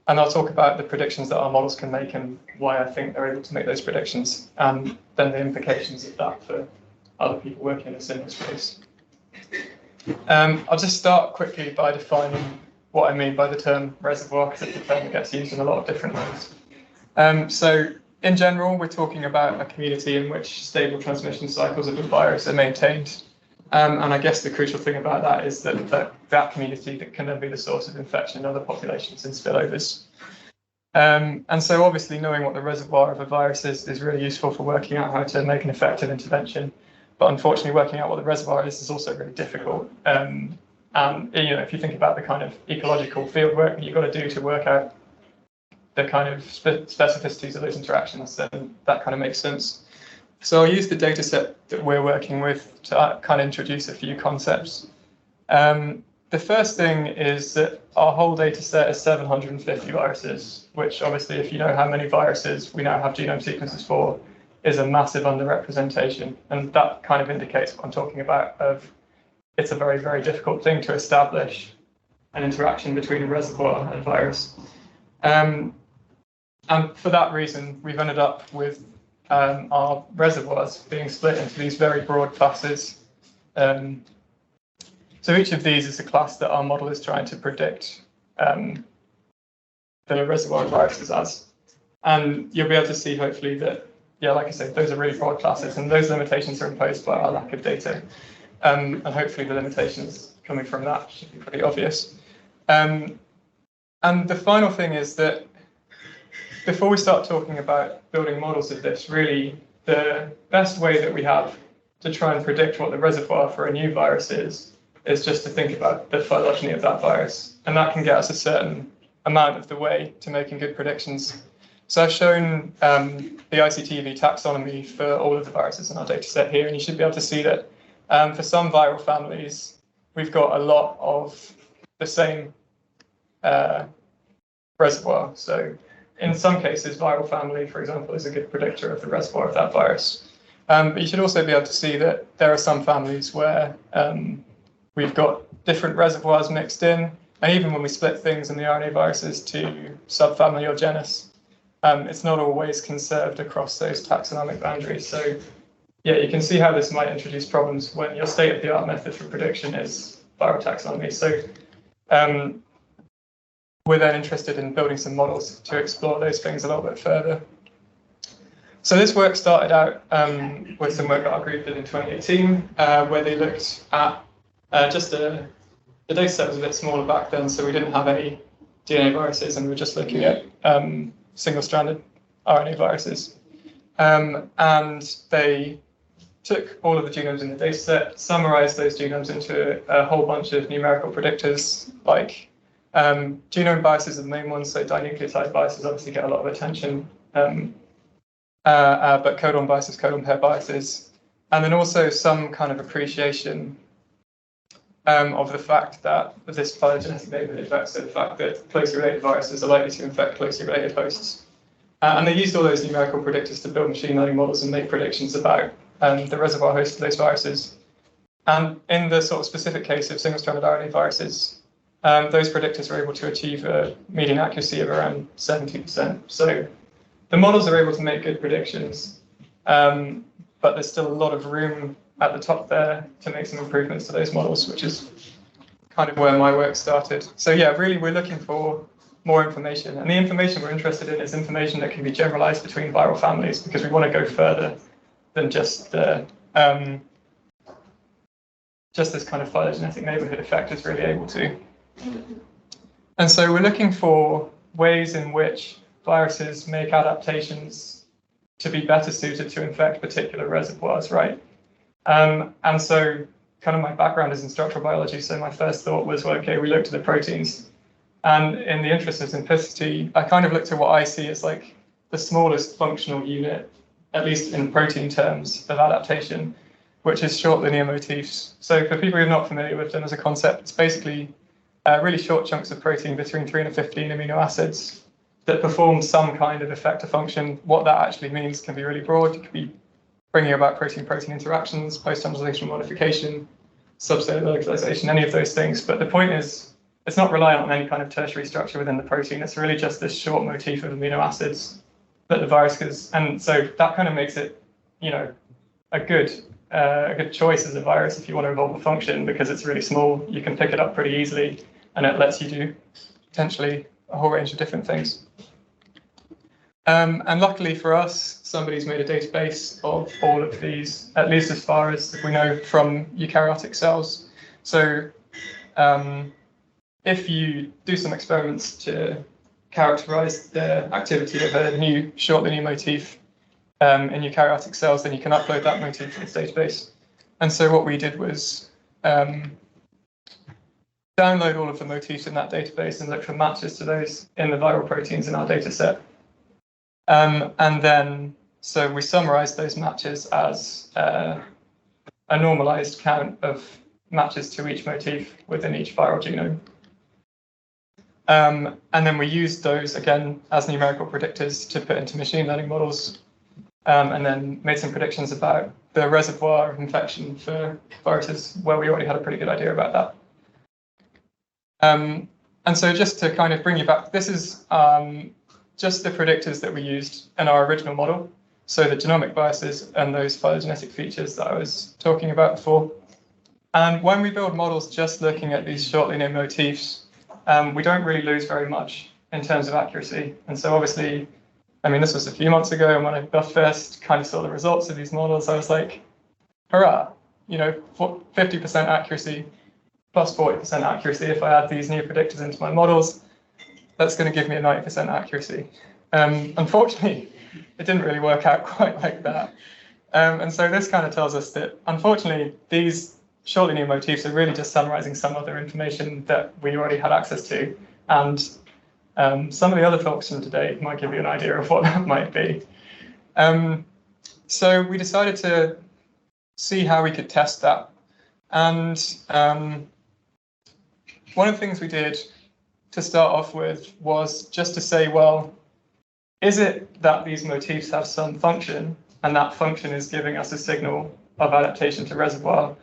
And I'll talk about the predictions that our models can make and why I think they're able to make those predictions, and then the implications of that for other people working in a similar space. I'll just start quickly by defining what I mean by the term reservoir, because it's a term that gets used in a lot of different ways. So in general, we're talking about a community in which stable transmission cycles of a virus are maintained. And I guess the crucial thing about that is that community that can then be the source of infection in other populations and spillovers. And so obviously knowing what the reservoir of a virus is really useful for working out how to make an effective intervention. But unfortunately, working out what the reservoir is also really difficult. And if you think about the kind of ecological field work that you've got to do to work out the kind of specificities of those interactions, then that kind of makes sense. So I'll use the data set that we're working with to kind of introduce a few concepts. The first thing is that our whole data set is 750 viruses, which obviously, if you know how many viruses we now have genome sequences for, is a massive underrepresentation. And that kind of indicates what I'm talking about, of it's a very, very difficult thing to establish an interaction between a reservoir and a virus. And for that reason, we've ended up with our reservoirs being split into these very broad classes. So each of these is a class that our model is trying to predict the reservoir of viruses as. And you'll be able to see, hopefully, that, yeah, like I said, those are really broad classes, and those limitations are imposed by our lack of data. And hopefully the limitations coming from that should be pretty obvious. And the final thing is that before we start talking about building models of this, really the best way that we have to try and predict what the reservoir for a new virus is just to think about the phylogeny of that virus. And that can get us a certain amount of the way to making good predictions. So I've shown the ICTV taxonomy for all of the viruses in our data set here, and you should be able to see that for some viral families, we've got a lot of the same reservoir. So in some cases, viral family, for example, is a good predictor of the reservoir of that virus. But you should also be able to see that there are some families where we've got different reservoirs mixed in. And even when we split things in the RNA viruses to subfamily or genus, it's not always conserved across those taxonomic boundaries. So yeah, you can see how this might introduce problems when your state-of-the-art method for prediction is viral taxonomy. So we're then interested in building some models to explore those things a little bit further. So this work started out with some work that our group did in 2018, where they looked at the data set was a bit smaller back then, so we didn't have any DNA viruses, and we were just looking at single-stranded RNA viruses. And they took all of the genomes in the data set, summarized those genomes into a whole bunch of numerical predictors, like genome biases are the main ones, so dinucleotide biases obviously get a lot of attention, but codon biases, codon pair biases, and then also some kind of appreciation of the fact that this phylogenetic neighborhood effect, so the fact that closely related viruses are likely to infect closely related hosts. And they used all those numerical predictors to build machine learning models and make predictions about the reservoir host of those viruses. And in the sort of specific case of single-stranded RNA viruses, those predictors are able to achieve a median accuracy of around 70%. So the models are able to make good predictions, but there's still a lot of room at the top there to make some improvements to those models, which is kind of where my work started. So yeah, really we're looking for more information, and the information we're interested in is information that can be generalized between viral families, because we want to go further than just the just this kind of phylogenetic neighborhood effect is really able to. And so we're looking for ways in which viruses make adaptations to be better suited to infect particular reservoirs, right? And so kind of my background is in structural biology, so my first thought was, well, okay, we looked at the proteins. And in the interest of simplicity, I kind of looked at what I see as like the smallest functional unit, at least in protein terms, of adaptation, which is short linear motifs. So for people who are not familiar with them as a concept, it's basically really short chunks of protein between 3 and 15 amino acids that perform some kind of effector function. What that actually means can be really broad. It could be bringing about protein-protein interactions, post-translational modification, subcellular localization, any of those things. But the point is, it's not reliant on any kind of tertiary structure within the protein. It's really just this short motif of amino acids that the virus is, and so that kind of makes it, you know, a good choice as a virus if you want to evolve a function, because it's really small, you can pick it up pretty easily, and it lets you do potentially a whole range of different things. And luckily for us, somebody's made a database of all of these, at least as far as we know from eukaryotic cells. So if you do some experiments to characterize the activity of a new short linear motif in eukaryotic cells, then you can upload that motif to this database. And so what we did was download all of the motifs in that database and look for matches to those in the viral proteins in our data set. And then, so we summarized those matches as a normalized count of matches to each motif within each viral genome. And then we used those again as numerical predictors to put into machine learning models, and then made some predictions about the reservoir of infection for viruses where we already had a pretty good idea about that. And so just to kind of bring you back, this is just the predictors that we used in our original model. So the genomic biases and those phylogenetic features that I was talking about before. And when we build models just looking at these short linear motifs, we don't really lose very much in terms of accuracy. And so obviously, I mean, this was a few months ago, and when I first kind of saw the results of these models, I was like, hurrah, you know, 50% accuracy plus 40% accuracy. If I add these new predictors into my models, that's going to give me a 90% accuracy. Unfortunately, it didn't really work out quite like that. And so this kind of tells us that, unfortunately, these short linear motifs are really just summarizing some other information that we already had access to. And some of the other talks from today might give you an idea of what that might be. So we decided to see how we could test that. And one of the things we did to start off with was just to say, well, is it that these motifs have some function, and that function is giving us a signal of adaptation to reservoir?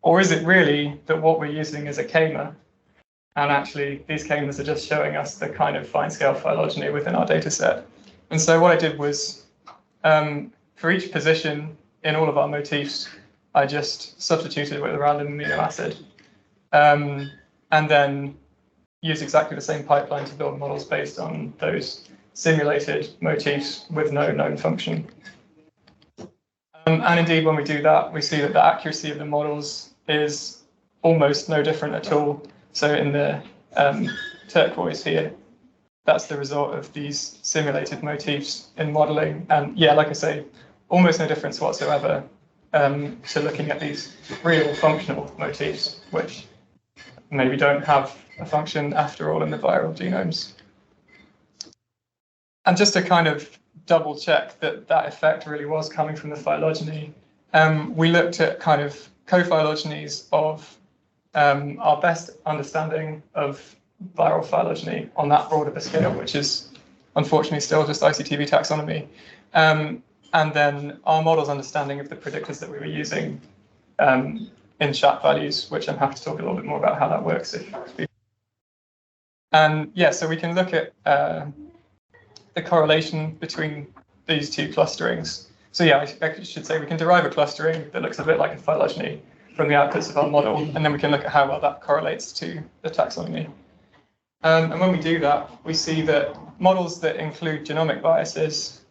Or is it really that what we're using is a k-mer, and actually these k-mers are just showing us the kind of fine-scale phylogeny within our data set? And so what I did was, for each position in all of our motifs, I just substituted with a random amino acid, and then use exactly the same pipeline to build models based on those simulated motifs with no known function. And indeed, when we do that, we see that the accuracy of the models is almost no different at all. So in the turquoise here, that's the result of these simulated motifs in modeling. And yeah, like I say, almost no difference whatsoever to looking at these real functional motifs, which maybe don't have a function after all in the viral genomes. And just to kind of double check that that effect really was coming from the phylogeny, we looked at kind of co-phylogenies of our best understanding of viral phylogeny on that broad of a scale, which is unfortunately still just ICTV taxonomy. And then our model's understanding of the predictors that we were using in chat values, which I'm happy to talk a little bit more about how that works. And yeah, so we can look at the correlation between these two clusterings. So yeah, I should say we can derive a clustering that looks a bit like a phylogeny from the outputs of our model, and then we can look at how well that correlates to the taxonomy. And when we do that, we see that models that include genomic biases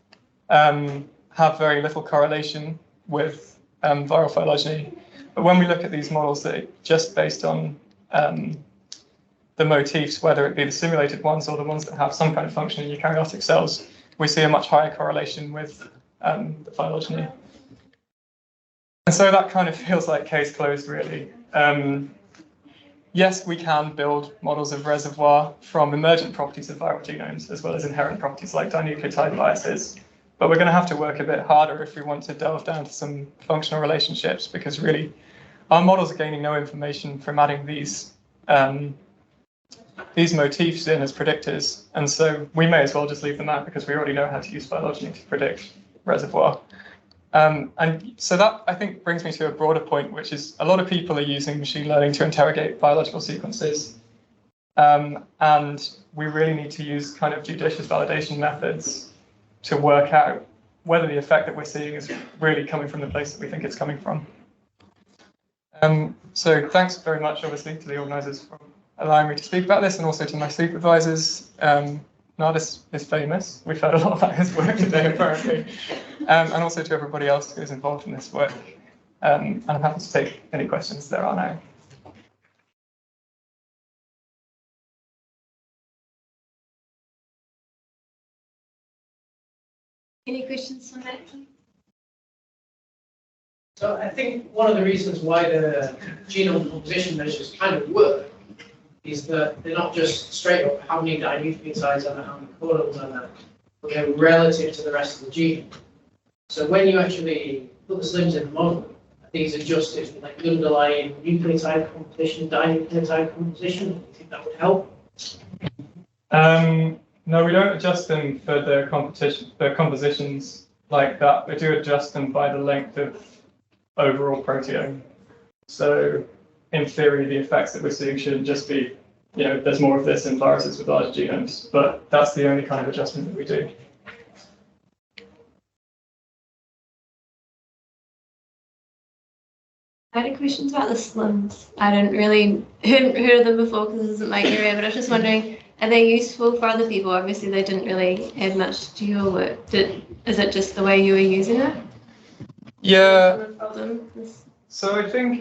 have very little correlation with viral phylogeny. But when we look at these models that are just based on the motifs, whether it be the simulated ones or the ones that have some kind of function in eukaryotic cells, we see a much higher correlation with the phylogeny. And so that kind of feels like case closed, really. Yes, we can build models of reservoir from emergent properties of viral genomes, as well as inherent properties like dinucleotide biases. But we're going to have to work a bit harder if we want to delve down to some functional relationships, because really our models are gaining no information from adding these motifs in as predictors. And so we may as well just leave them out, because we already know how to use phylogeny to predict reservoir. And so that, I think, brings me to a broader point, which is a lot of people are using machine learning to interrogate biological sequences. And we really need to use kind of judicious validation methods to work out whether the effect that we're seeing is really coming from the place that we think it's coming from. So thanks very much, obviously, to the organisers for allowing me to speak about this, and also to my supervisors. Nardis is famous. We've heard a lot about his work today, apparently. And also to everybody else who's involved in this work. And I'm happy to take any questions there are now. Any questions from that? So I think one of the reasons why the genome composition measures kind of work is that they're not just straight up how many dinucleotides are there, how many codons are there, but they're relative to the rest of the genome. So when you actually put the SLIMs in the model, these adjusted for like the underlying nucleotide composition, dinucleotide composition. Do you think that would help? No, we don't adjust them for the compositions like that. We do adjust them by the length of overall proteome. So in theory, the effects that we're seeing shouldn't just be, there's more of this in viruses with large genomes, but that's the only kind of adjustment that we do. I had questions about the SLIMs. I hadn't really heard of them before because this isn't my area, but I was just wondering, are they useful for other people? Obviously, they didn't really add much to your work. Is it just the way you were using it? Yeah. So I think,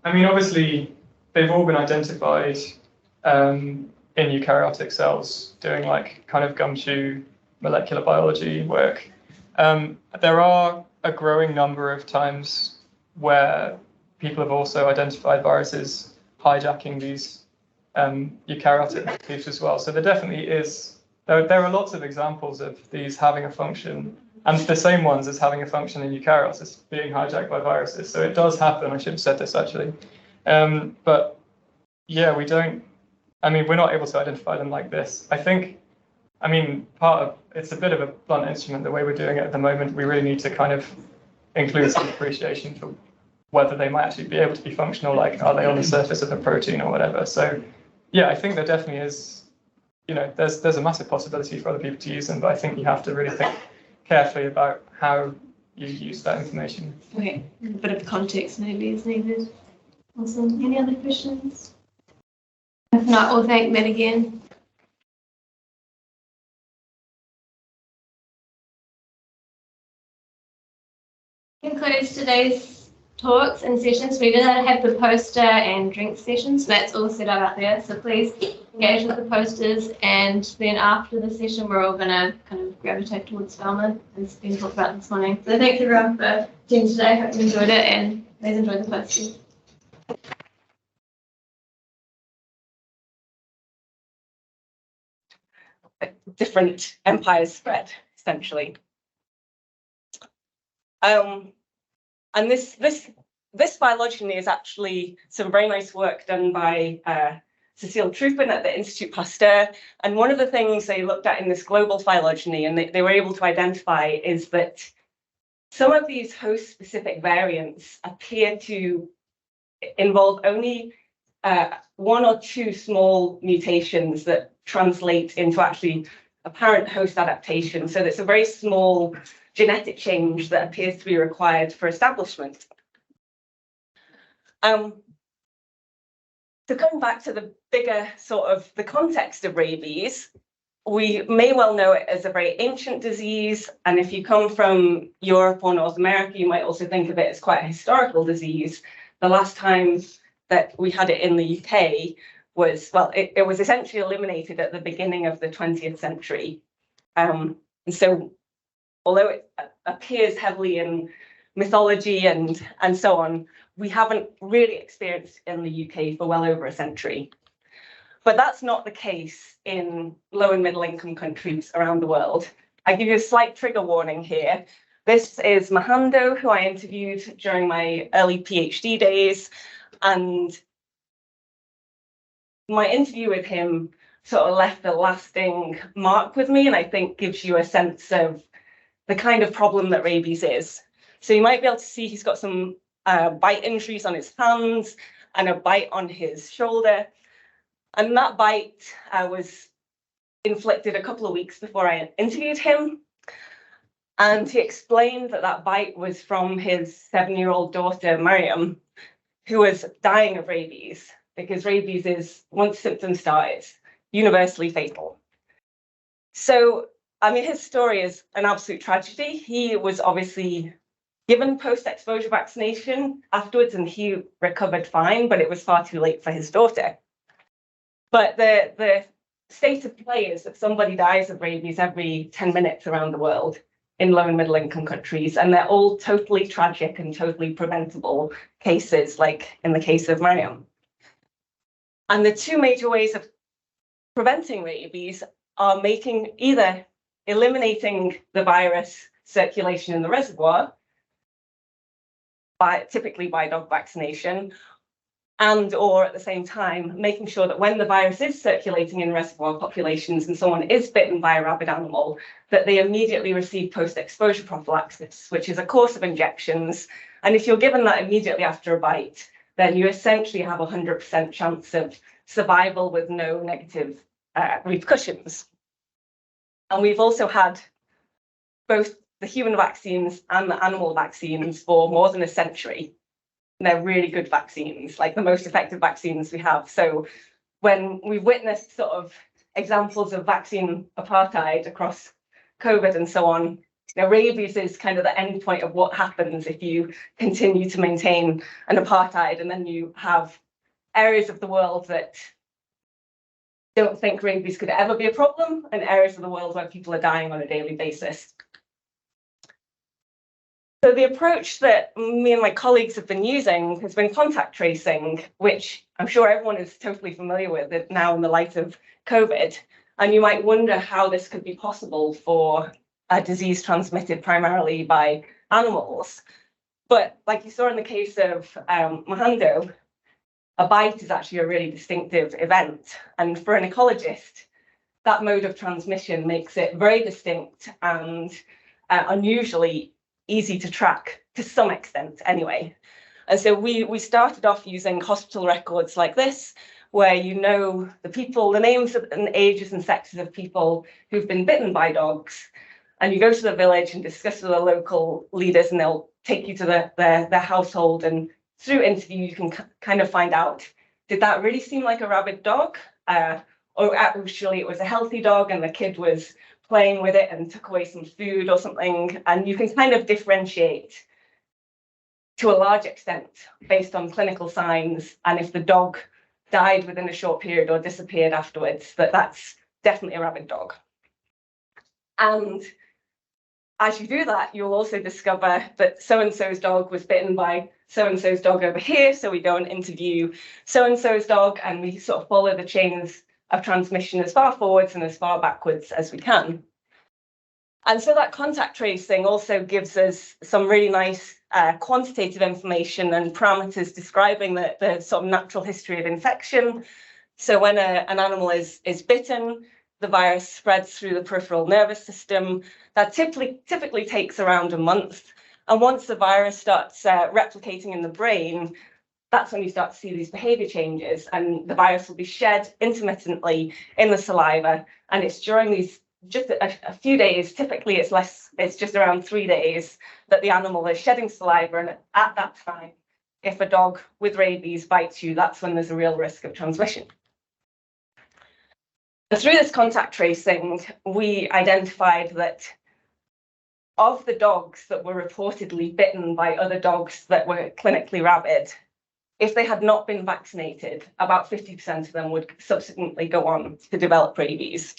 obviously, they've all been identified in eukaryotic cells doing like kind of gumshoe molecular biology work. There are a growing number of times where people have also identified viruses hijacking these eukaryotic motifs as well. So there definitely is, there are lots of examples of these having a function, and the same ones as having a function in eukaryotes as being hijacked by viruses. So it does happen. I should have said this actually. But yeah, we're not able to identify them like this. I think, it's a bit of a blunt instrument the way we're doing it at the moment. We really need to kind of include some appreciation for whether they might actually be able to be functional, like are they on the surface of a protein or whatever. So yeah, I think there definitely is, there's a massive possibility for other people to use them, but I think you have to really think carefully about how you use that information. Okay, a bit of context maybe is needed. Awesome. Any other questions? If not, we'll thank Matt again. Concludes today's talks and sessions. We did have the poster and drink sessions. That's all set up there. So please engage with the posters, and then after the session, we're all going to kind of gravitate towards Falmouth, as been talked about this morning. So thanks everyone for attending today. Hope you enjoyed it, and please enjoy the posters. Different empires spread, essentially. And this phylogeny is actually some very nice work done by Cécile Troupin at the Institut Pasteur. And one of the things they looked at in this global phylogeny, and they were able to identify, is that some of these host-specific variants appear to involve only one or two small mutations that translate into actually apparent host adaptation. So it's a very small genetic change that appears to be required for establishment. So coming back to the bigger sort of the context of rabies, we may well know it as a very ancient disease. And if you come from Europe or North America, you might also think of it as quite a historical disease. The last time that we had it in the UK was, well, it was essentially eliminated at the beginning of the 20th century. And so although it appears heavily in mythology and so on, we haven't really experienced it in the UK for well over a century. But that's not the case in low and middle income countries around the world. I give you a slight trigger warning here. This is Mahando, who I interviewed during my early PhD days. And my interview with him sort of left a lasting mark with me, and I think gives you a sense of the kind of problem that rabies is. So you might be able to see he's got some bite injuries on his hands and a bite on his shoulder. And that bite was inflicted a couple of weeks before I interviewed him. And he explained that that bite was from his 7-year-old daughter, Miriam, who was dying of rabies, because rabies is, once symptoms start, it's universally fatal. So, I mean, his story is an absolute tragedy. He was obviously given post-exposure vaccination afterwards, and he recovered fine, but it was far too late for his daughter. But the state of play is that somebody dies of rabies every 10 minutes around the world in low and middle income countries, and they're all totally tragic and totally preventable cases, like in the case of Miriam. And the two major ways of preventing rabies are making either eliminating the virus circulation in the reservoir, typically by dog vaccination, and or at the same time making sure that when the virus is circulating in reservoir populations and someone is bitten by a rabid animal, that they immediately receive post-exposure prophylaxis, which is a course of injections. And if you're given that immediately after a bite, then you essentially have a 100% chance of survival with no negative repercussions. And we've also had both the human vaccines and the animal vaccines for more than a century. They're really good vaccines, like the most effective vaccines we have. So when we've witnessed sort of examples of vaccine apartheid across COVID and so on, rabies is kind of the end point of what happens if you continue to maintain an apartheid, and then you have areas of the world that don't think rabies could ever be a problem, and areas of the world where people are dying on a daily basis. So the approach that me and my colleagues have been using has been contact tracing, which I'm sure everyone is totally familiar with now in the light of COVID. And you might wonder how this could be possible for a disease transmitted primarily by animals. But like you saw in the case of Mohando, a bite is actually a really distinctive event. And for an ecologist, that mode of transmission makes it very distinct and unusually easy to track to some extent anyway. And so we started off using hospital records like this, where you know the people, the names and ages and sexes of people who've been bitten by dogs. And you go to the village and discuss with the local leaders, and they'll take you to their household. And through interview, you can kind of find out, did that really seem like a rabid dog? Or actually it was a healthy dog and the kid was playing with it and took away some food or something. And you can kind of differentiate to a large extent based on clinical signs. And if the dog died within a short period or disappeared afterwards, that's definitely a rabid dog. And as you do that, you'll also discover that so-and-so's dog was bitten by so-and-so's dog over here. So we go and interview so-and-so's dog, and we sort of follow the chains of transmission as far forwards and as far backwards as we can. And so that contact tracing also gives us some really nice quantitative information and parameters describing the sort of natural history of infection. So when an animal is bitten, the virus spreads through the peripheral nervous system. That typically takes around a month. And once the virus starts replicating in the brain, that's when you start to see these behavior changes, and the virus will be shed intermittently in the saliva. And it's during these just a few days, typically it's just around 3 days, that the animal is shedding saliva. And at that time, if a dog with rabies bites you, that's when there's a real risk of transmission. And through this contact tracing, we identified that of the dogs that were reportedly bitten by other dogs that were clinically rabid, if they had not been vaccinated, about 50% of them would subsequently go on to develop rabies.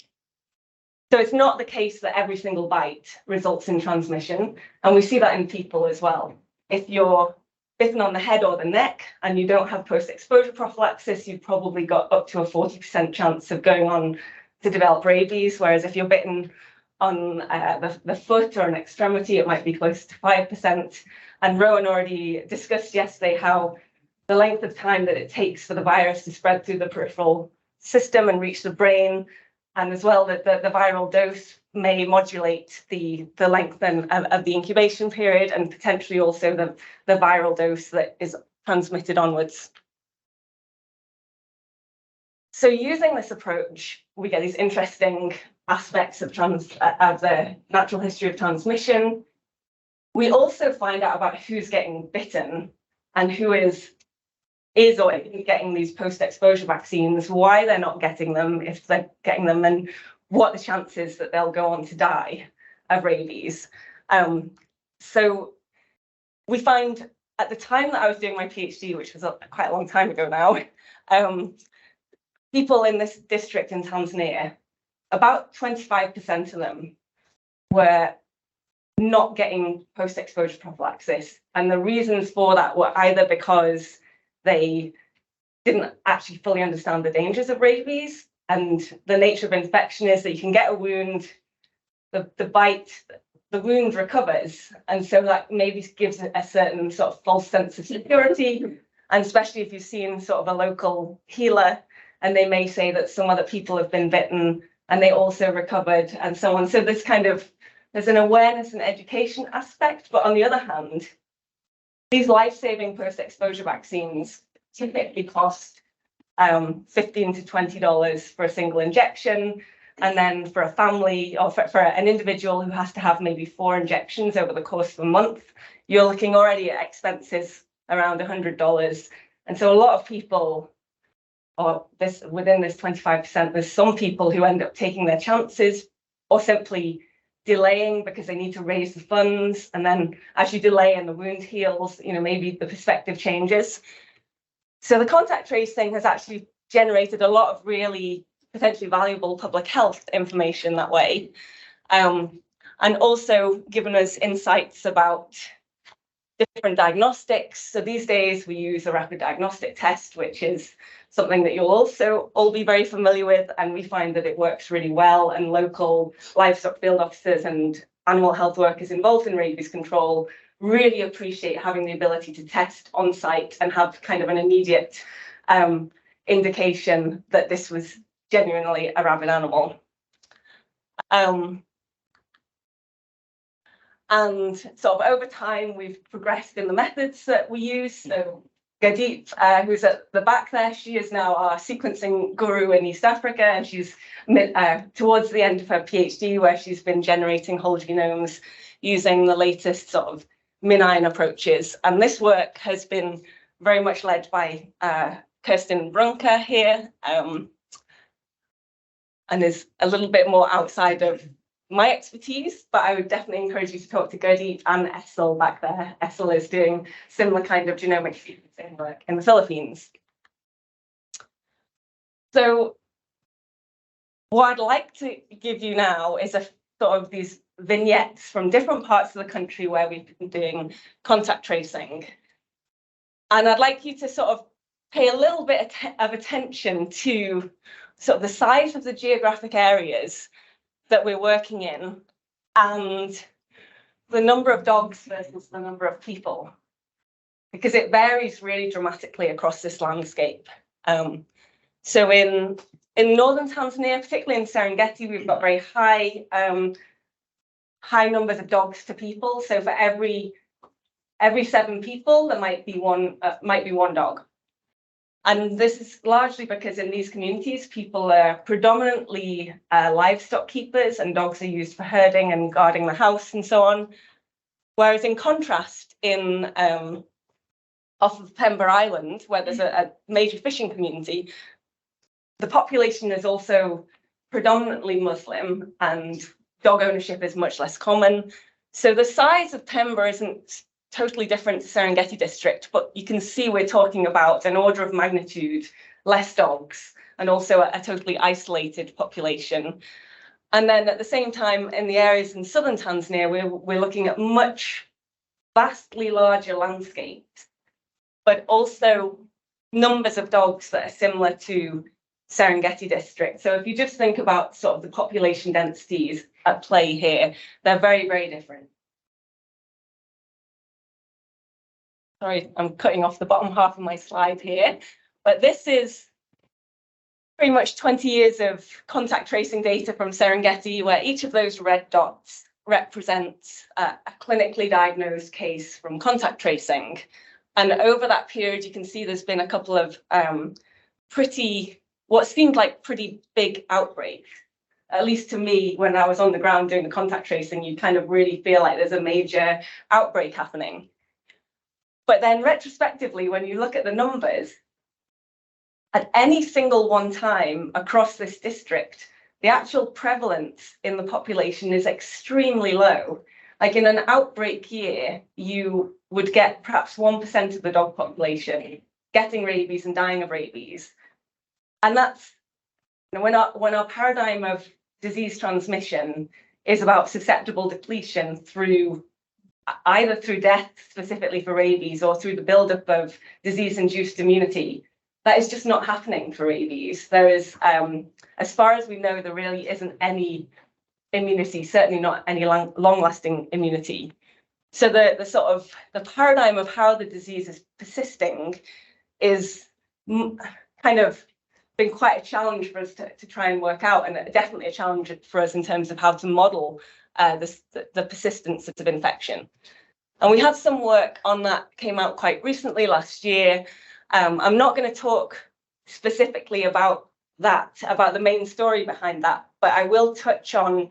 So it's not the case that every single bite results in transmission, and we see that in people as well. If you're bitten on the head or the neck and you don't have post-exposure prophylaxis, you've probably got up to a 40% chance of going on to develop rabies, whereas if you're bitten on the foot or an extremity, it might be close to 5%. And Rowan already discussed yesterday how the length of time that it takes for the virus to spread through the peripheral system and reach the brain and as well that the viral dose may modulate the length of the incubation period, and potentially also the viral dose that is transmitted onwards. So using this approach, we get these interesting aspects of the natural history of transmission. We also find out about who's getting bitten and who is or isn't getting these post-exposure vaccines, why they're not getting them, if they're getting them, and what the chances that they'll go on to die of rabies. So we find at the time that I was doing my PhD, which was quite a long time ago now, people in this district in Tanzania, about 25% of them were not getting post-exposure prophylaxis. And the reasons for that were either because they didn't actually fully understand the dangers of rabies, and the nature of infection is that you can get a wound, the bite, the wound recovers, and so that maybe gives a certain sort of false sense of security, and especially if you've seen sort of a local healer, and they may say that some other people have been bitten and they also recovered, and so on. So this kind of, there's an awareness and education aspect, but on the other hand, these life-saving post-exposure vaccines typically cost $15 to $20 for a single injection. And then for a family, or for an individual who has to have maybe 4 injections over the course of a month, you're looking already at expenses around $100. And so a lot of people, or within this 25%, there's some people who end up taking their chances or simply delaying because they need to raise the funds. And then as you delay and the wound heals, maybe the perspective changes. So the contact tracing has actually generated a lot of really potentially valuable public health information that way. And also given us insights about different diagnostics. So these days we use a rapid diagnostic test, which is something that you'll also all be very familiar with. And we find that it works really well, and local livestock field officers and animal health workers involved in rabies control really appreciate having the ability to test on site and have kind of an immediate indication that this was genuinely a rabid animal. And sort of over time, we've progressed in the methods that we use. So Gurdeep, who's at the back there, she is now our sequencing guru in East Africa, and she's towards the end of her PhD, where she's been generating whole genomes using the latest sort of MinION approaches. And this work has been very much led by Kirsten Brunker here, and is a little bit more outside of my expertise, but I would definitely encourage you to talk to Gurdeep and Essel back there. Essel is doing similar kind of genomic sequencing work in the Philippines. So what I'd like to give you now is a sort of these vignettes from different parts of the country where we've been doing contact tracing. And I'd like you to sort of pay a little bit of attention to sort of the size of the geographic areas that we're working in and the number of dogs versus the number of people, because it varies really dramatically across this landscape. So in northern Tanzania, particularly in Serengeti, we've got very high numbers of dogs to people. So for every 7 people, there might be one dog. And this is largely because in these communities, people are predominantly livestock keepers, and dogs are used for herding and guarding the house and so on. Whereas in contrast, off of Pemba Island, where there's a major fishing community, the population is also predominantly Muslim, and dog ownership is much less common. So the size of Pemba isn't totally different to Serengeti district, but you can see we're talking about an order of magnitude less dogs, and also a totally isolated population. And then at the same time, in the areas in southern Tanzania, we're looking at vastly larger landscapes, but also numbers of dogs that are similar to Serengeti district. So if you just think about sort of the population densities at play here, they're very, very different. Sorry, I'm cutting off the bottom half of my slide here, but this is pretty much 20 years of contact tracing data from Serengeti, where each of those red dots represents a clinically diagnosed case from contact tracing. And over that period, you can see there's been a couple of what seemed like pretty big outbreaks. At least to me, when I was on the ground doing the contact tracing, you kind of really feel like there's a major outbreak happening. But then retrospectively, when you look at the numbers, at any single one time across this district, the actual prevalence in the population is extremely low. Like in an outbreak year, you would get perhaps 1% of the dog population getting rabies and dying of rabies. And that's, you know, when our paradigm of disease transmission is about susceptible depletion through either through death specifically for rabies or through the buildup of disease-induced immunity, that is just not happening for rabies. There is, as far as we know, there really isn't any immunity, certainly not any long-lasting immunity. So the sort of the paradigm of how the disease is persisting is kind of been quite a challenge for us to try and work out, and definitely a challenge for us in terms of how to model the persistence of infection. And we had some work on that, came out quite recently last year. I'm not going to talk specifically about that, about the main story behind that, but I will touch on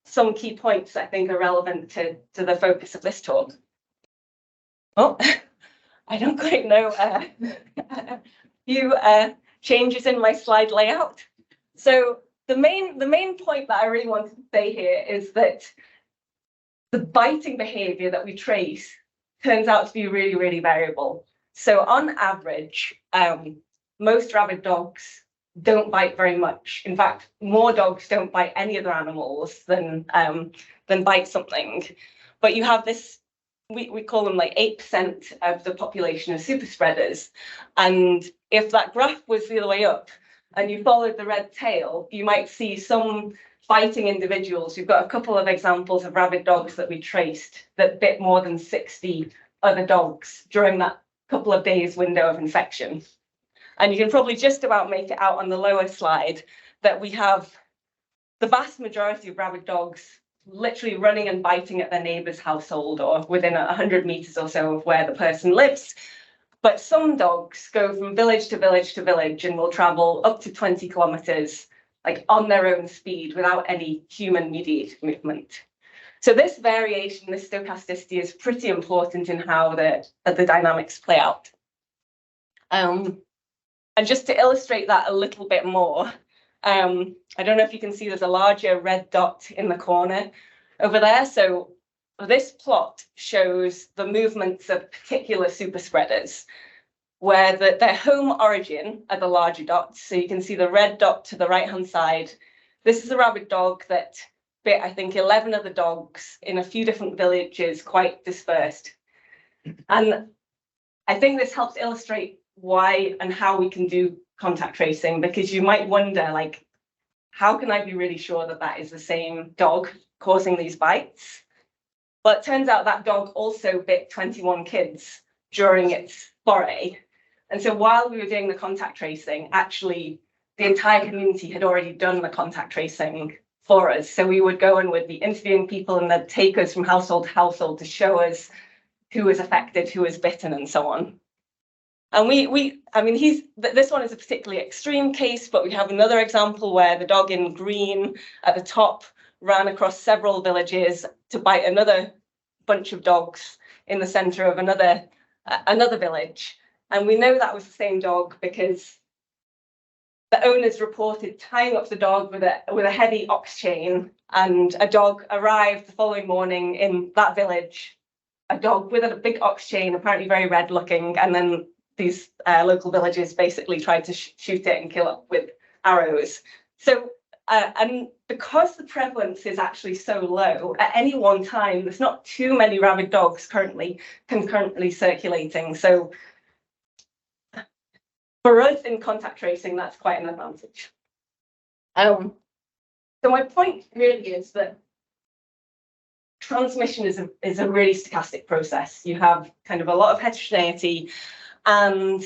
some key points that I think are relevant to the focus of this talk. Oh, I don't quite know a few changes in my slide layout. So the main point that I really wanted to say here is that the biting behavior that we trace turns out to be really, really variable. So on average, most rabid dogs don't bite very much. In fact, more dogs don't bite any other animals than bite something. But you have this, we call them like 8% of the population of super spreaders. And if that graph was the other way up and you followed the red tail, you might see some biting individuals. We've got a couple of examples of rabid dogs that we traced that bit more than 60 other dogs during that couple of days window of infection. And you can probably just about make it out on the lower slide that we have the vast majority of rabid dogs literally running and biting at their neighbour's household or within 100 meters or so of where the person lives. But some dogs go from village to village to village and will travel up to 20 kilometers, like on their own speed without any human mediated movement. So this variation, this stochasticity, is pretty important in how the dynamics play out. And just to illustrate that a little bit more, I don't know if you can see there's a larger red dot in the corner over there. So this plot shows the movements of particular super spreaders, where their home origin are the larger dots. So you can see the red dot to the right-hand side. This is a rabid dog that bit, I think, 11 other dogs in a few different villages, quite dispersed. And I think this helps illustrate why and how we can do contact tracing, because you might wonder, like, how can I be really sure that that is the same dog causing these bites? Well, it turns out that dog also bit 21 kids during its foray. And so while we were doing the contact tracing, actually, the entire community had already done the contact tracing for us. So we would go and would be interviewing people, and they'd take us from household to household to show us who was affected, who was bitten, and so on. And I mean, this one is a particularly extreme case, but we have another example where the dog in green at the top ran across several villages to bite another bunch of dogs in the center of another village. And we know that was the same dog because the owners reported tying up the dog with a heavy ox chain, and a dog arrived the following morning in that village, a dog with a big ox chain, apparently very red looking, and then these local villages basically tried to shoot it and kill it with arrows. So, and because the prevalence is actually so low, at any one time, there's not too many rabid dogs concurrently circulating. So for us in contact tracing, that's quite an advantage. So my point really is that transmission is a really stochastic process. You have kind of a lot of heterogeneity, and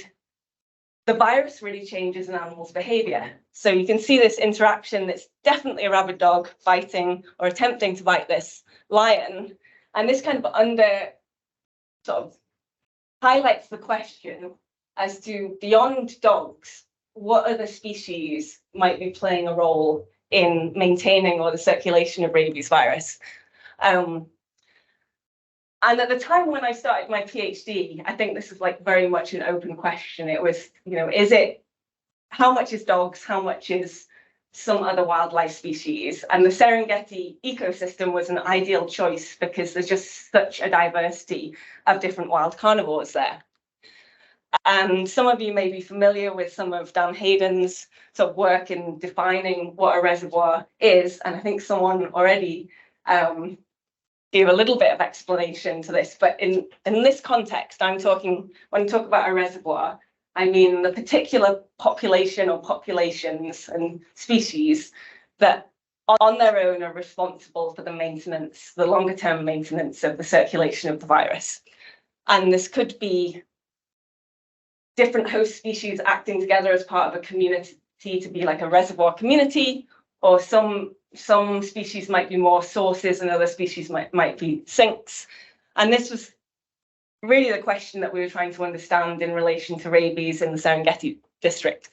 the virus really changes an animal's behavior. So you can see this interaction that's definitely a rabid dog biting or attempting to bite this lion. And this kind of sort of highlights the question as to, beyond dogs, what other species might be playing a role in maintaining or the circulation of rabies virus. And at the time when I started my PhD, I think this is like very much an open question. It was, how much is dogs, how much is some other wildlife species? And the Serengeti ecosystem was an ideal choice because there's just such a diversity of different wild carnivores there. And some of you may be familiar with some of Dan Hayden's sort of work in defining what a reservoir is. And I think someone already gave a little bit of explanation to this, but in this context, when I talk about a reservoir, I mean the particular population or populations and species that on their own are responsible for the maintenance, the longer term maintenance of the circulation of the virus. And this could be different host species acting together as part of a community to be like a reservoir community, or some species might be more sources and other species might be sinks. And this was really the question that we were trying to understand in relation to rabies in the Serengeti district.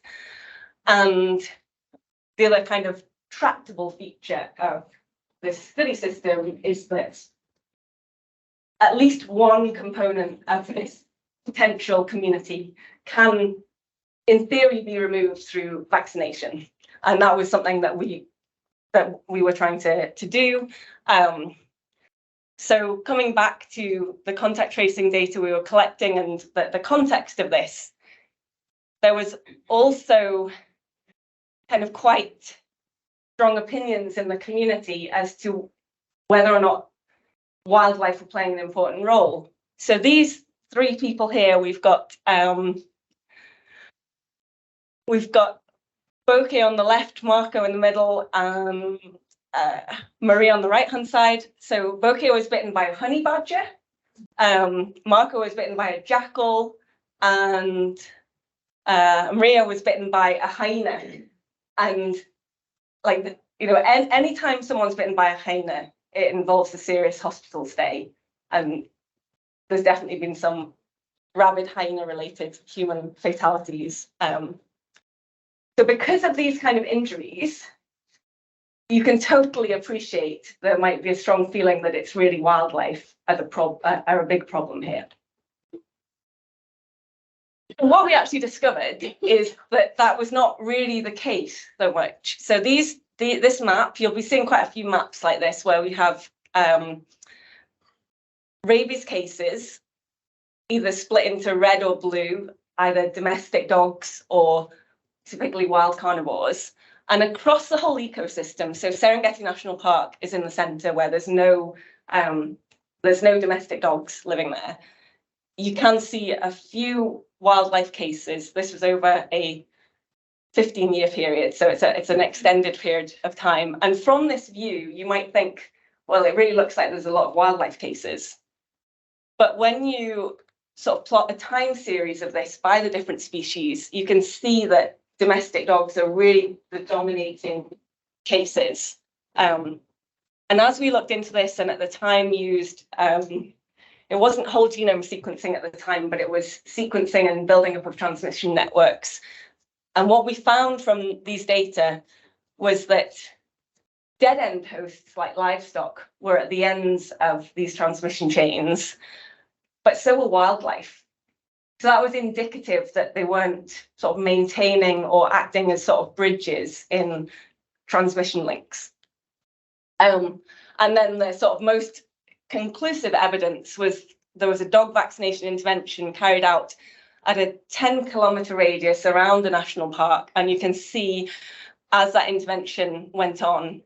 And the other kind of tractable feature of this study system is that at least one component of this potential community can, in theory, be removed through vaccination. And that was something that we were trying to do. So coming back to the contact tracing data we were collecting and the context of this, there was also kind of quite strong opinions in the community as to whether or not wildlife were playing an important role. So these three people here, we've got Bokeh on the left, Marco in the middle, and Marie on the right-hand side. So Bokeh was bitten by a honey badger, Marco was bitten by a jackal, and Maria was bitten by a hyena. And anytime someone's bitten by a hyena, it involves a serious hospital stay. And there's definitely been some rabid hyena-related human fatalities. So because of these kind of injuries, you can totally appreciate there might be a strong feeling that it's really wildlife are a big problem here. And what we actually discovered is that was not really the case so much. So this map, you'll be seeing quite a few maps like this where we have rabies cases either split into red or blue, either domestic dogs or typically wild carnivores. And across the whole ecosystem, so Serengeti National Park is in the center where there's no domestic dogs living there. You can see a few wildlife cases. This was over a 15-year period, so it's an extended period of time. And from this view, you might think, well, it really looks like there's a lot of wildlife cases. But when you sort of plot a time series of this by the different species, you can see that domestic dogs are really the dominating cases. And as we looked into this, and at the time used, it wasn't whole genome sequencing at the time, but it was sequencing and building up of transmission networks. And what we found from these data was that dead-end hosts like livestock were at the ends of these transmission chains, but so were wildlife. So that was indicative that they weren't sort of maintaining or acting as sort of bridges in transmission links. And then the sort of most conclusive evidence was there was a dog vaccination intervention carried out at a 10-kilometer radius around the national park. And you can see as that intervention went on,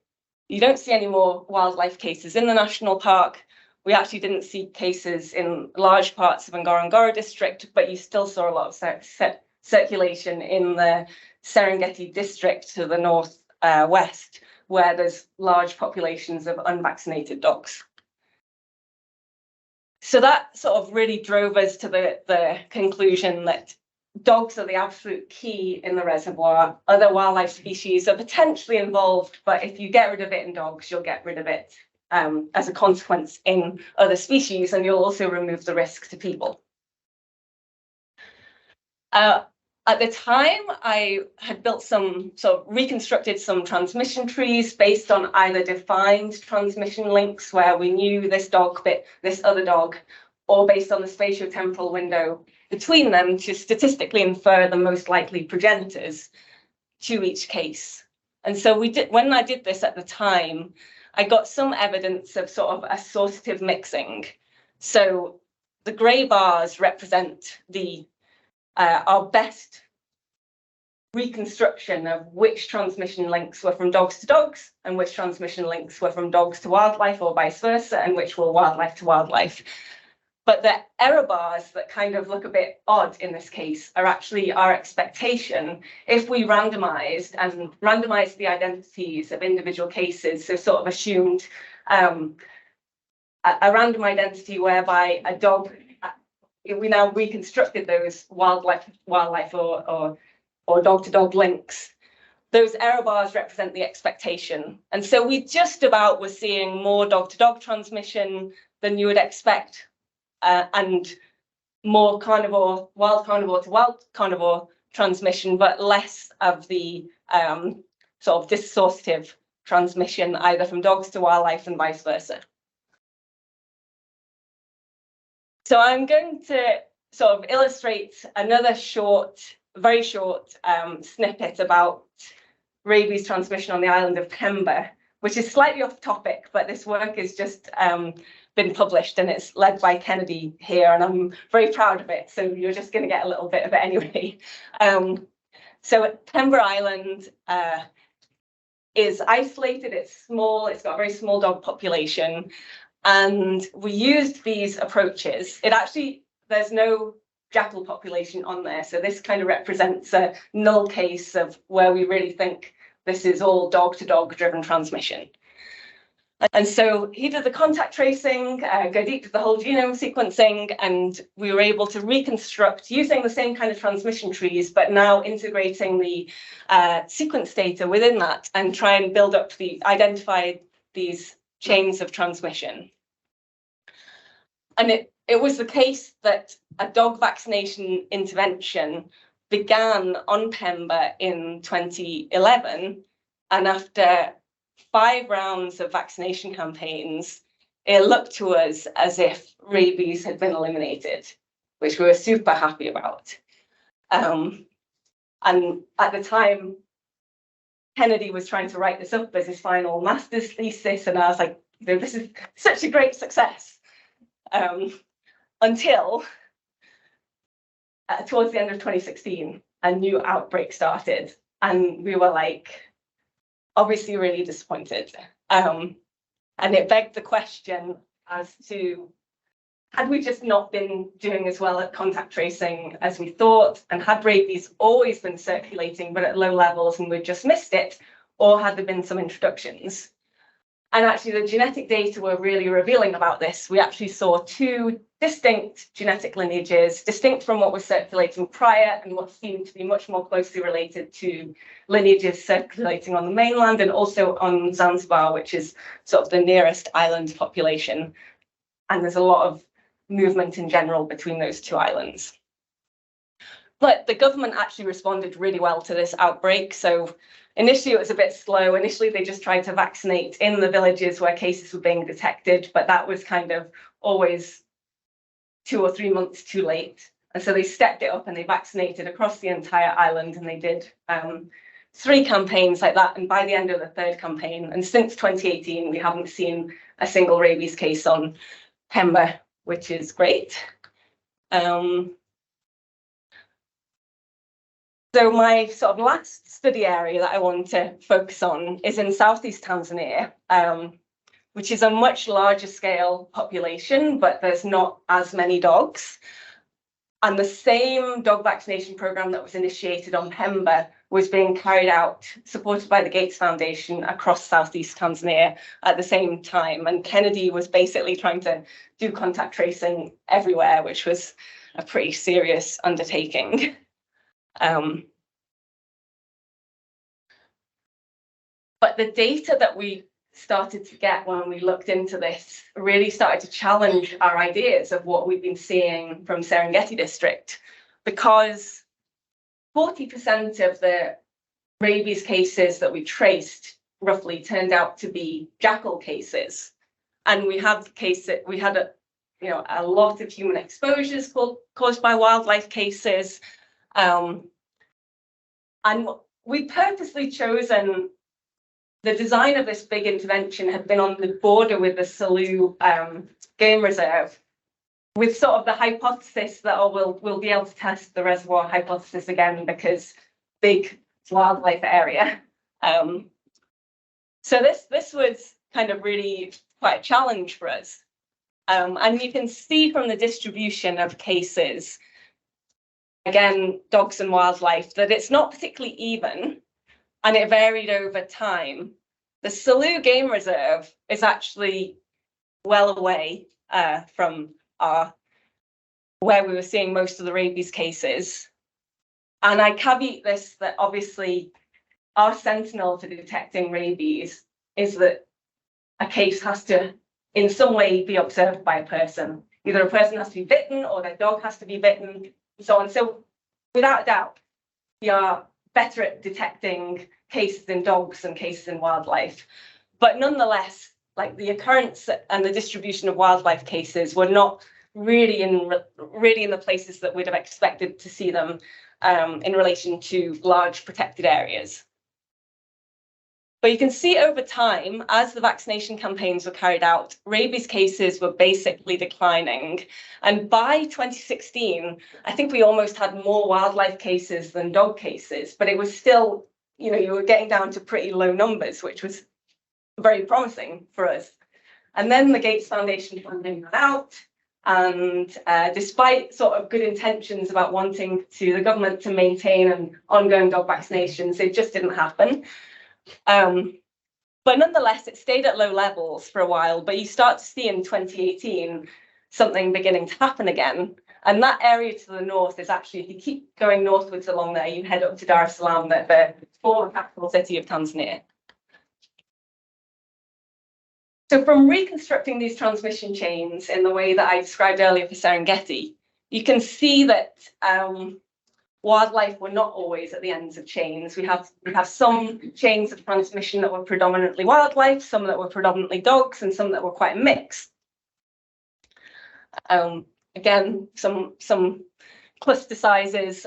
you don't see any more wildlife cases in the national park. We actually didn't see cases in large parts of Ngorongoro district, but you still saw a lot of circulation in the Serengeti district to the north west, where there's large populations of unvaccinated dogs. So that sort of really drove us to the conclusion that dogs are the absolute key in the reservoir. Other wildlife species are potentially involved, but if you get rid of it in dogs, you'll get rid of it as a consequence in other species, and you'll also remove the risk to people. At the time, I had built reconstructed some transmission trees based on either defined transmission links where we knew this dog bit this other dog, or based on the spatiotemporal window between them to statistically infer the most likely progenitors to each case. And so when I did this at the time, I got some evidence of sort of associative mixing. So the grey bars represent our best reconstruction of which transmission links were from dogs to dogs and which transmission links were from dogs to wildlife or vice versa, and which were wildlife to wildlife. But the error bars that kind of look a bit odd in this case are actually our expectation if we randomized the identities of individual cases, so sort of assumed a random identity whereby a dog, we now reconstructed those wildlife or dog-to-dog links. Those error bars represent the expectation. And so we just about were seeing more dog-to-dog transmission than you would expect, and more wild carnivore to wild carnivore transmission, but less of the sort of dissociative transmission, either from dogs to wildlife and vice versa. So I'm going to sort of illustrate another very short snippet about rabies transmission on the island of Pemba, which is slightly off topic, but this work has just been published and it's led by Kennedy here, and I'm very proud of it. So you're just going to get a little bit of it anyway. So Pemba Island is isolated, it's small, it's got a very small dog population, and we used these approaches. There's no jackal population on there, so this kind of represents a null case of where we really think this is all dog-to-dog driven transmission. And so he did the contact tracing, go deep to the whole genome sequencing, and we were able to reconstruct using the same kind of transmission trees, but now integrating the sequence data within that and try and identify these chains of transmission. And it was the case that a dog vaccination intervention began on Pemba in 2011, and after 5 rounds of vaccination campaigns, it looked to us as if rabies had been eliminated, which we were super happy about. And at the time, Kennedy was trying to write this up as his final master's thesis, and I was like, this is such a great success. Until towards the end of 2016, a new outbreak started, and we were like, obviously really disappointed. And it begged the question as to, had we just not been doing as well at contact tracing as we thought, and had rabies always been circulating but at low levels and we'd just missed it, or had there been some introductions? And actually the genetic data were really revealing about this. We actually saw 2 distinct genetic lineages, distinct from what was circulating prior and what seemed to be much more closely related to lineages circulating on the mainland and also on Zanzibar, which is sort of the nearest island population. And there's a lot of movement in general between those 2 islands. But the government actually responded really well to this outbreak. So initially it was a bit slow. Initially they just tried to vaccinate in the villages where cases were being detected, but that was kind of always 2 or 3 months too late. And so they stepped it up and they vaccinated across the entire island, and they did 3 campaigns like that. And by the end of the 3rd campaign, and since 2018, we haven't seen a single rabies case on Pemba, which is great. So my sort of last study area that I want to focus on is in Southeast Tanzania, which is a much larger scale population, but there's not as many dogs. And the same dog vaccination program that was initiated on Pemba was being carried out, supported by the Gates Foundation across Southeast Tanzania at the same time. And Kennedy was basically trying to do contact tracing everywhere, which was a pretty serious undertaking. But the data that we started to get when we looked into this really started to challenge our ideas of what we've been seeing from Serengeti district, because 40% of the rabies cases that we traced roughly turned out to be jackal cases. And we had a lot of human exposures caused by wildlife cases. And we purposely chosen, the design of this big intervention had been on the border with the Selous Game Reserve, with sort of the hypothesis that, we'll be able to test the reservoir hypothesis again because big wildlife area. So this was kind of really quite a challenge for us. And you can see from the distribution of cases, again, dogs and wildlife, that it's not particularly even, and it varied over time. The Selous Game Reserve is actually well away from where we were seeing most of the rabies cases. And I caveat this that obviously our sentinel for detecting rabies is that a case has to in some way be observed by a person. Either a person has to be bitten or their dog has to be bitten, and so on. So without a doubt, we are better at detecting cases in dogs than cases in wildlife. But nonetheless, like the occurrence and the distribution of wildlife cases were not really in the places that we'd have expected to see them in relation to large protected areas. But you can see over time, as the vaccination campaigns were carried out, rabies cases were basically declining. And by 2016, I think we almost had more wildlife cases than dog cases, but it was still, you were getting down to pretty low numbers, which was very promising for us. And then the Gates Foundation funding ran out. And despite sort of good intentions about wanting the government to maintain an ongoing dog vaccinations, it just didn't happen. But nonetheless, it stayed at low levels for a while, but you start to see in 2018 something beginning to happen again. And that area to the north is actually, if you keep going northwards along there, you head up to Dar es Salaam, the former capital city of Tanzania. So from reconstructing these transmission chains in the way that I described earlier for Serengeti, you can see that wildlife were not always at the ends of chains. We have some chains of transmission that were predominantly wildlife, some that were predominantly dogs, and some that were quite a mix. Again, some cluster sizes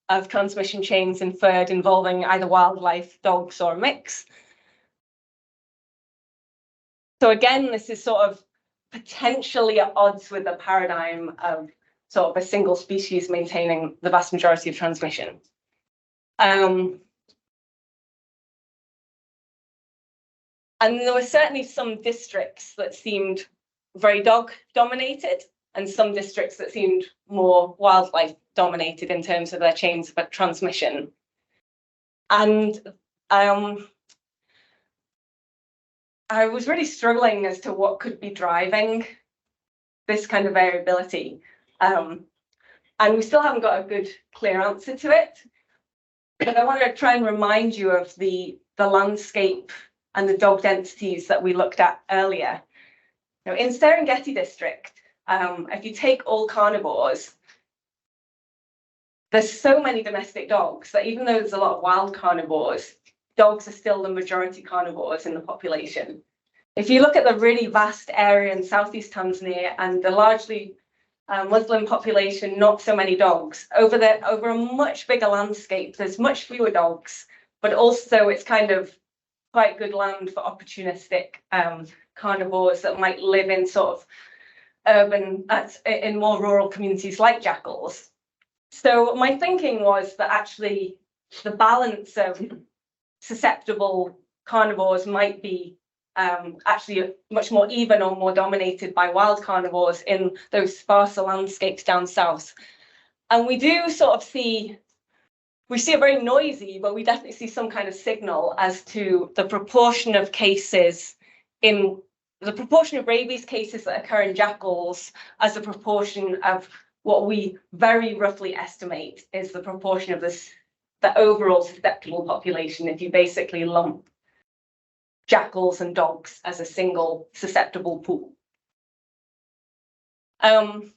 of transmission chains inferred involving either wildlife, dogs, or a mix. So again, this is sort of potentially at odds with the paradigm of sort of a single species maintaining the vast majority of transmission. And there were certainly some districts that seemed very dog dominated and some districts that seemed more wildlife dominated in terms of their chains of transmission. And I was really struggling as to what could be driving this kind of variability. And we still haven't got a good, clear answer to it. But I want to try and remind you of the landscape and the dog densities that we looked at earlier. In Serengeti district, if you take all carnivores, there's so many domestic dogs that even though there's a lot of wild carnivores, dogs are still the majority carnivores in the population. If you look at the really vast area in southeast Tanzania and the largely Muslim population, not so many dogs. Over a much bigger landscape, there's much fewer dogs, but also it's kind of quite good land for opportunistic carnivores that might live in sort of urban, in more rural communities like jackals. So my thinking was that actually the balance of susceptible carnivores might be actually much more even or more dominated by wild carnivores in those sparser landscapes down south. And we do sort of see a very noisy, but we definitely see some kind of signal as to the proportion of cases the proportion of rabies cases that occur in jackals as a proportion of what we very roughly estimate is the proportion of the overall susceptible population if you basically lump jackals and dogs as a single susceptible pool. And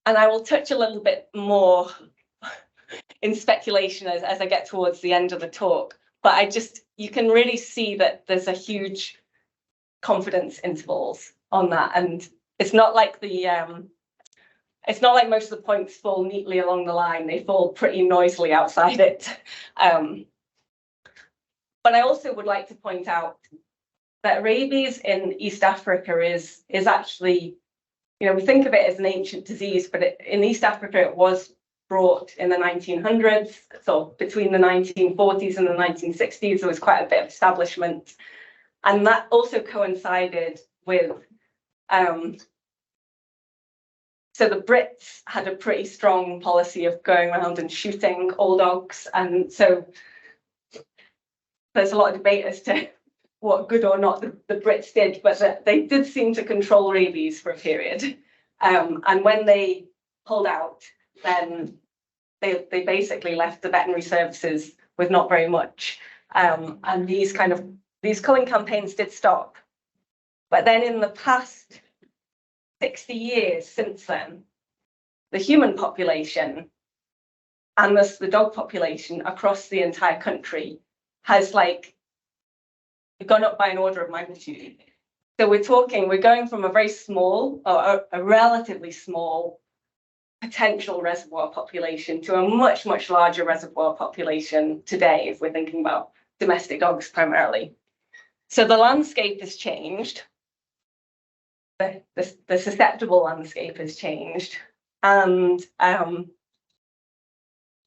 I will touch a little bit more in speculation as I get towards the end of the talk, but you can really see that there's a huge confidence intervals on that, and it's not like it's not like most of the points fall neatly along the line. They fall pretty noisily outside it. But I also would like to point out that rabies in East Africa is actually, we think of it as an ancient disease, but in East Africa it was brought in the 1900s. So between the 1940s and the 1960s, there was quite a bit of establishment. And that also coincided with, so the Brits had a pretty strong policy of going around and shooting all dogs. And so there's a lot of debate as to what good or not the Brits did, but they did seem to control rabies for a period. And when they pulled out, then they basically left the veterinary services with not very much. And these culling campaigns did stop. But then in the past 60 years since then, the human population and thus the dog population across the entire country has gone up by an order of magnitude. So we're going from a very small, or a relatively small potential reservoir population to a much, much larger reservoir population today, if we're thinking about domestic dogs primarily. So the landscape has changed. The susceptible landscape has changed. And the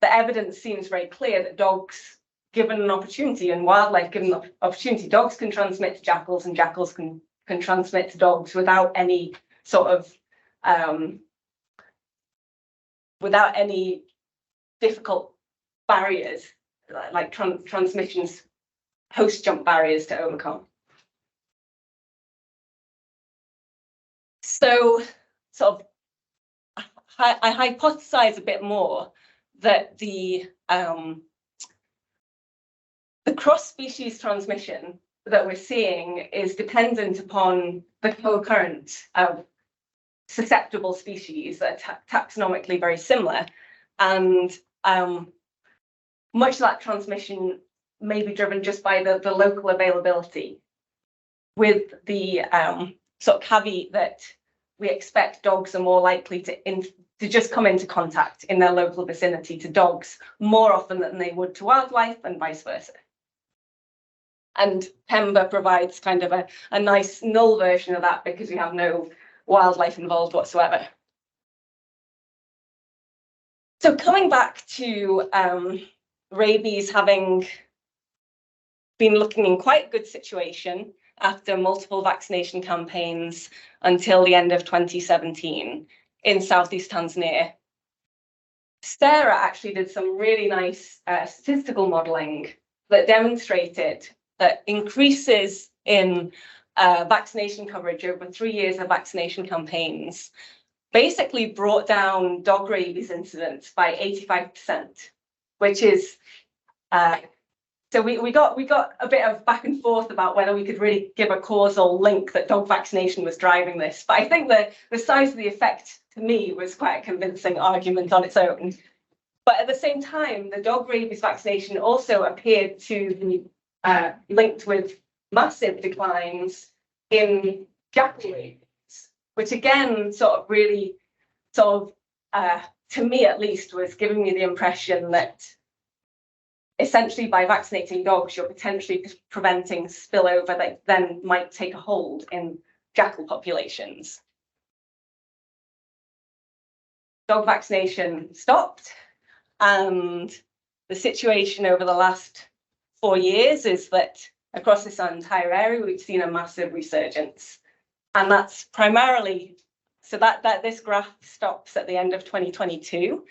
evidence seems very clear that dogs, given an opportunity, and wildlife given the opportunity, dogs can transmit to jackals and jackals can transmit to dogs without any sort of without any difficult barriers, like transmissions, host jump barriers to overcome. So I hypothesize a bit more that the cross-species transmission that we're seeing is dependent upon the co-occurrence of susceptible species that are taxonomically very similar, and much of that transmission may be driven just by the local availability, with the sort of caveat that we expect dogs are more likely to just come into contact in their local vicinity to dogs more often than they would to wildlife, and vice versa. And PEMBA provides kind of a nice null version of that because we have no wildlife involved whatsoever. So coming back to rabies having been looking in quite a good situation after multiple vaccination campaigns until the end of 2017 in Southeast Tanzania, Sarah actually did some really nice statistical modelling that demonstrated that increases in vaccination coverage over 3 years of vaccination campaigns basically brought down dog rabies incidence by 85%, which is so we got a bit of back and forth about whether we could really give a causal link that dog vaccination was driving this. But I think the size of the effect to me was quite a convincing argument on its own. But at the same time, the dog rabies vaccination also appeared to be linked with massive declines in jackal rabies, which again to me at least was giving me the impression that essentially by vaccinating dogs you're potentially preventing spillover that then might take a hold in jackal populations. Dog vaccination stopped, and the situation over the last 4 years is that across this entire area we've seen a massive resurgence, and that's primarily so that this graph stops at the end of 2022,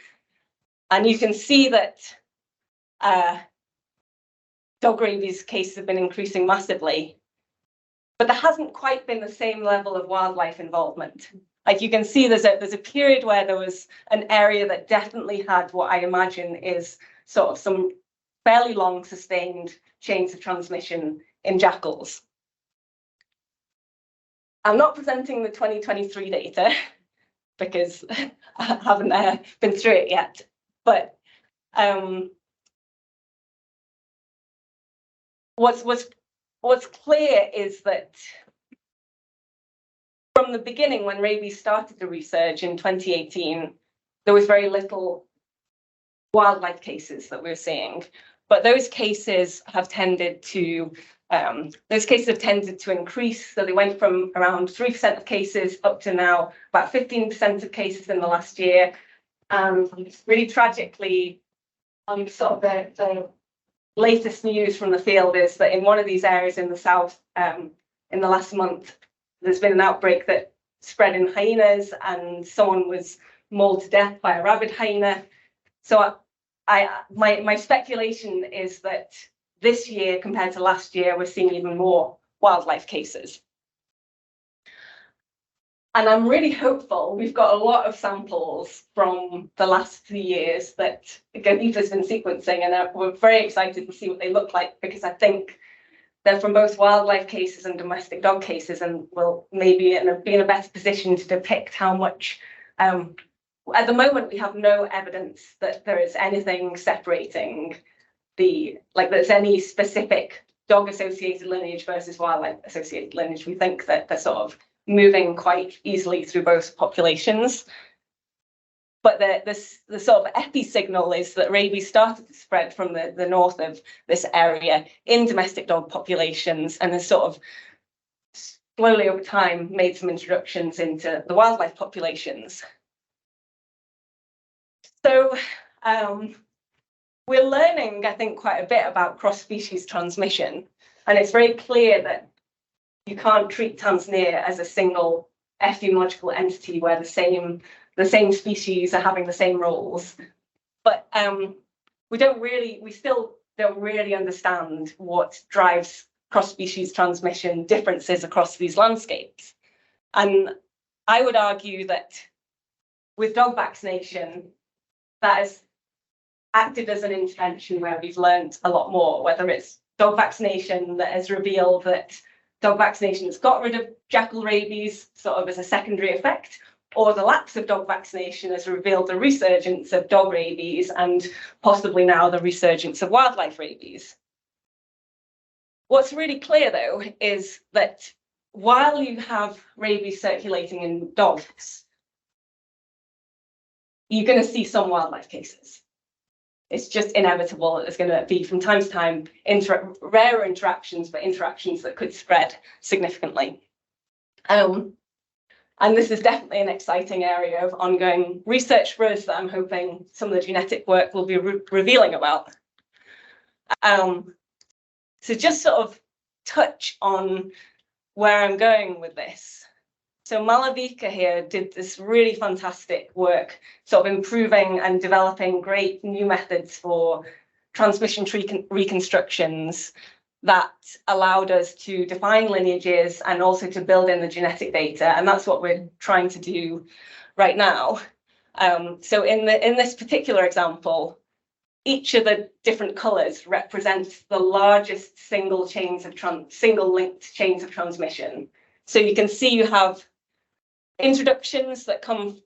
and you can see that dog rabies cases have been increasing massively, but there hasn't quite been the same level of wildlife involvement. Like you can see there's a period where there was an area that definitely had what I imagine is sort of some fairly long sustained chains of transmission in jackals. I'm not presenting the 2023 data because I haven't been through it yet, but what's clear is that from the beginning, when rabies started the research in 2018, there was very little wildlife cases that we were seeing, but those cases have tended to increase. So they went from around 3% of cases up to now about 15% of cases in the last year. And really tragically, sort of the latest news from the field is that in one of these areas in the south, in the last month, there's been an outbreak that spread in hyenas, and someone was mauled to death by a rabid hyena. So my speculation is that this year compared to last year, we're seeing even more wildlife cases. And I'm really hopeful. We've got a lot of samples from the last 3 years that Ganita's been sequencing, and we're very excited to see what they look like, because I think they're from both wildlife cases and domestic dog cases, and will maybe be in a better position to depict how much. At the moment, we have no evidence that there is anything separating there's any specific dog-associated lineage versus wildlife-associated lineage. We think that they're sort of moving quite easily through both populations. But the sort of epi-signal is that rabies started to spread from the north of this area in domestic dog populations, and has sort of slowly over time made some introductions into the wildlife populations. So we're learning, I think, quite a bit about cross-species transmission, and it's very clear that you can't treat Tanzania as a single epidemiological entity where the same species are having the same roles. But we still don't really understand what drives cross-species transmission differences across these landscapes. And I would argue that with dog vaccination, that has acted as an intervention where we've learned a lot more, whether it's dog vaccination that has revealed that dog vaccination has got rid of jackal rabies sort of as a secondary effect, or the lapse of dog vaccination has revealed the resurgence of dog rabies and possibly now the resurgence of wildlife rabies. What's really clear, though, is that while you have rabies circulating in dogs, you're going to see some wildlife cases. It's just inevitable that there's going to be, from time to time, rarer interactions, but interactions that could spread significantly. And this is definitely an exciting area of ongoing research for us that I'm hoping some of the genetic work will be revealing about. So just sort of touch on where I'm going with this. So Malavika here did this really fantastic work, sort of improving and developing great new methods for transmission tree reconstructions that allowed us to define lineages and also to build in the genetic data. And that's what we're trying to do right now. So in this particular example, each of the different colours represents the largest single linked chains of transmission. So you can see you have introductions that come,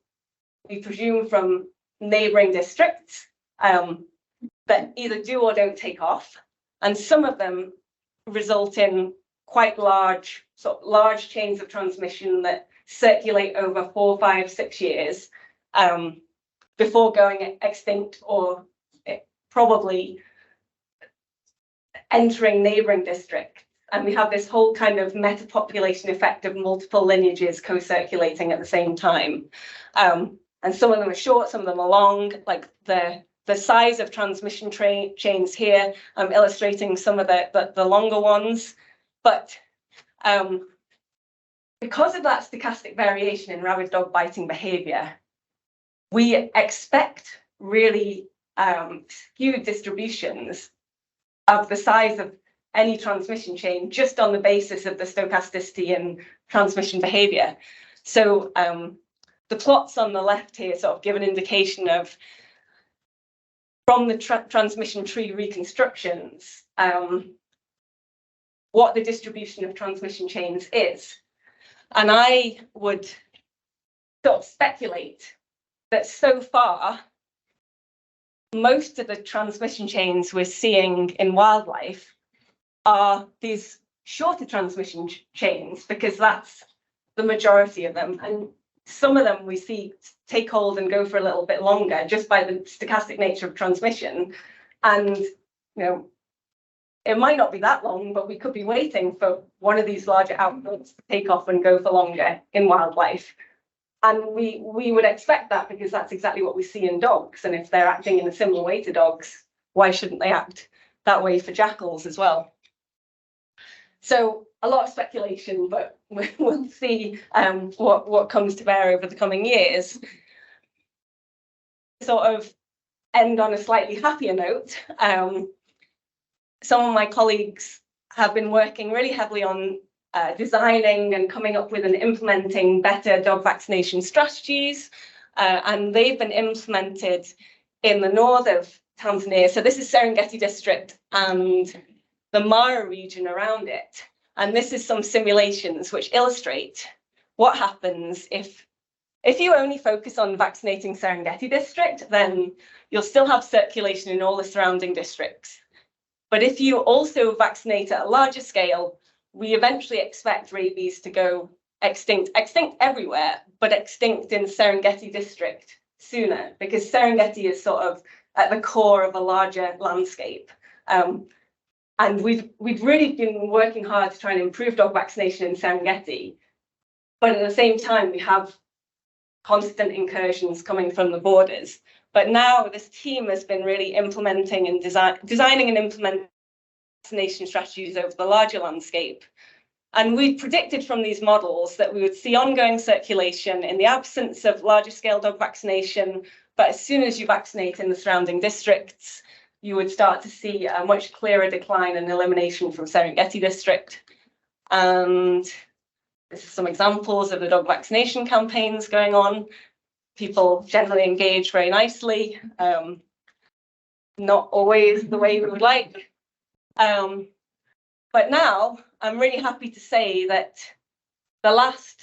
we presume, from neighbouring districts that either do or don't take off, and some of them result in quite large chains of transmission that circulate over 4, 5, 6 years before going extinct or probably entering neighbouring districts. And we have this whole kind of metapopulation effect of multiple lineages co-circulating at the same time. And some of them are short, some of them are long, like the size of transmission chains here. I'm illustrating some of the longer ones. But because of that stochastic variation in rabid dog biting behavior, we expect really skewed distributions of the size of any transmission chain just on the basis of the stochasticity in transmission behavior. So the plots on the left here sort of give an indication of, from the transmission tree reconstructions, what the distribution of transmission chains is. And I would sort of speculate that so far, most of the transmission chains we're seeing in wildlife are these shorter transmission chains, because that's the majority of them. And some of them we see take hold and go for a little bit longer just by the stochastic nature of transmission. And, you know, it might not be that long, but we could be waiting for one of these larger outputs to take off and go for longer in wildlife. And we would expect that, because that's exactly what we see in dogs. And if they're acting in a similar way to dogs, why shouldn't they act that way for jackals as well? So a lot of speculation, but we'll see what comes to bear over the coming years. Sort of end on a slightly happier note. Some of my colleagues have been working really heavily on designing and coming up with and implementing better dog vaccination strategies. And they've been implemented in the north of Tanzania. So this is Serengeti district and the Mara region around it. And this is some simulations which illustrate what happens if you only focus on vaccinating Serengeti district, then you'll still have circulation in all the surrounding districts. But if you also vaccinate at a larger scale, we eventually expect rabies to go extinct everywhere, but extinct in Serengeti district sooner, because Serengeti is sort of at the core of a larger landscape. And we've really been working hard to try and improve dog vaccination in Serengeti. But at the same time, we have constant incursions coming from the borders. But now this team has been really implementing and designing and implementing vaccination strategies over the larger landscape. And we predicted from these models that we would see ongoing circulation in the absence of larger scale dog vaccination. But as soon as you vaccinate in the surrounding districts, you would start to see a much clearer decline and elimination from Serengeti district. And this is some examples of the dog vaccination campaigns going on. People generally engage very nicely, not always the way we would like. But now I'm really happy to say that the last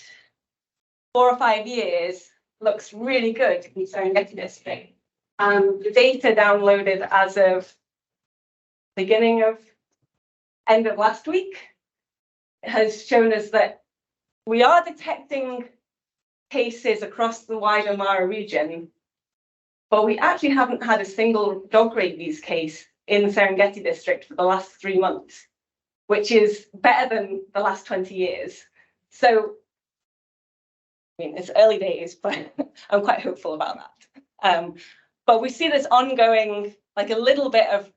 4 or 5 years looks really good in Serengeti district. And the data downloaded as of end of last week has shown us that we are detecting cases across the wider Mara region, but we actually haven't had a single dog rabies case in Serengeti district for the last 3 months, which is better than the last 20 years. So, I mean, it's early days, but I'm quite hopeful about that. But we see this ongoing, like a little bit of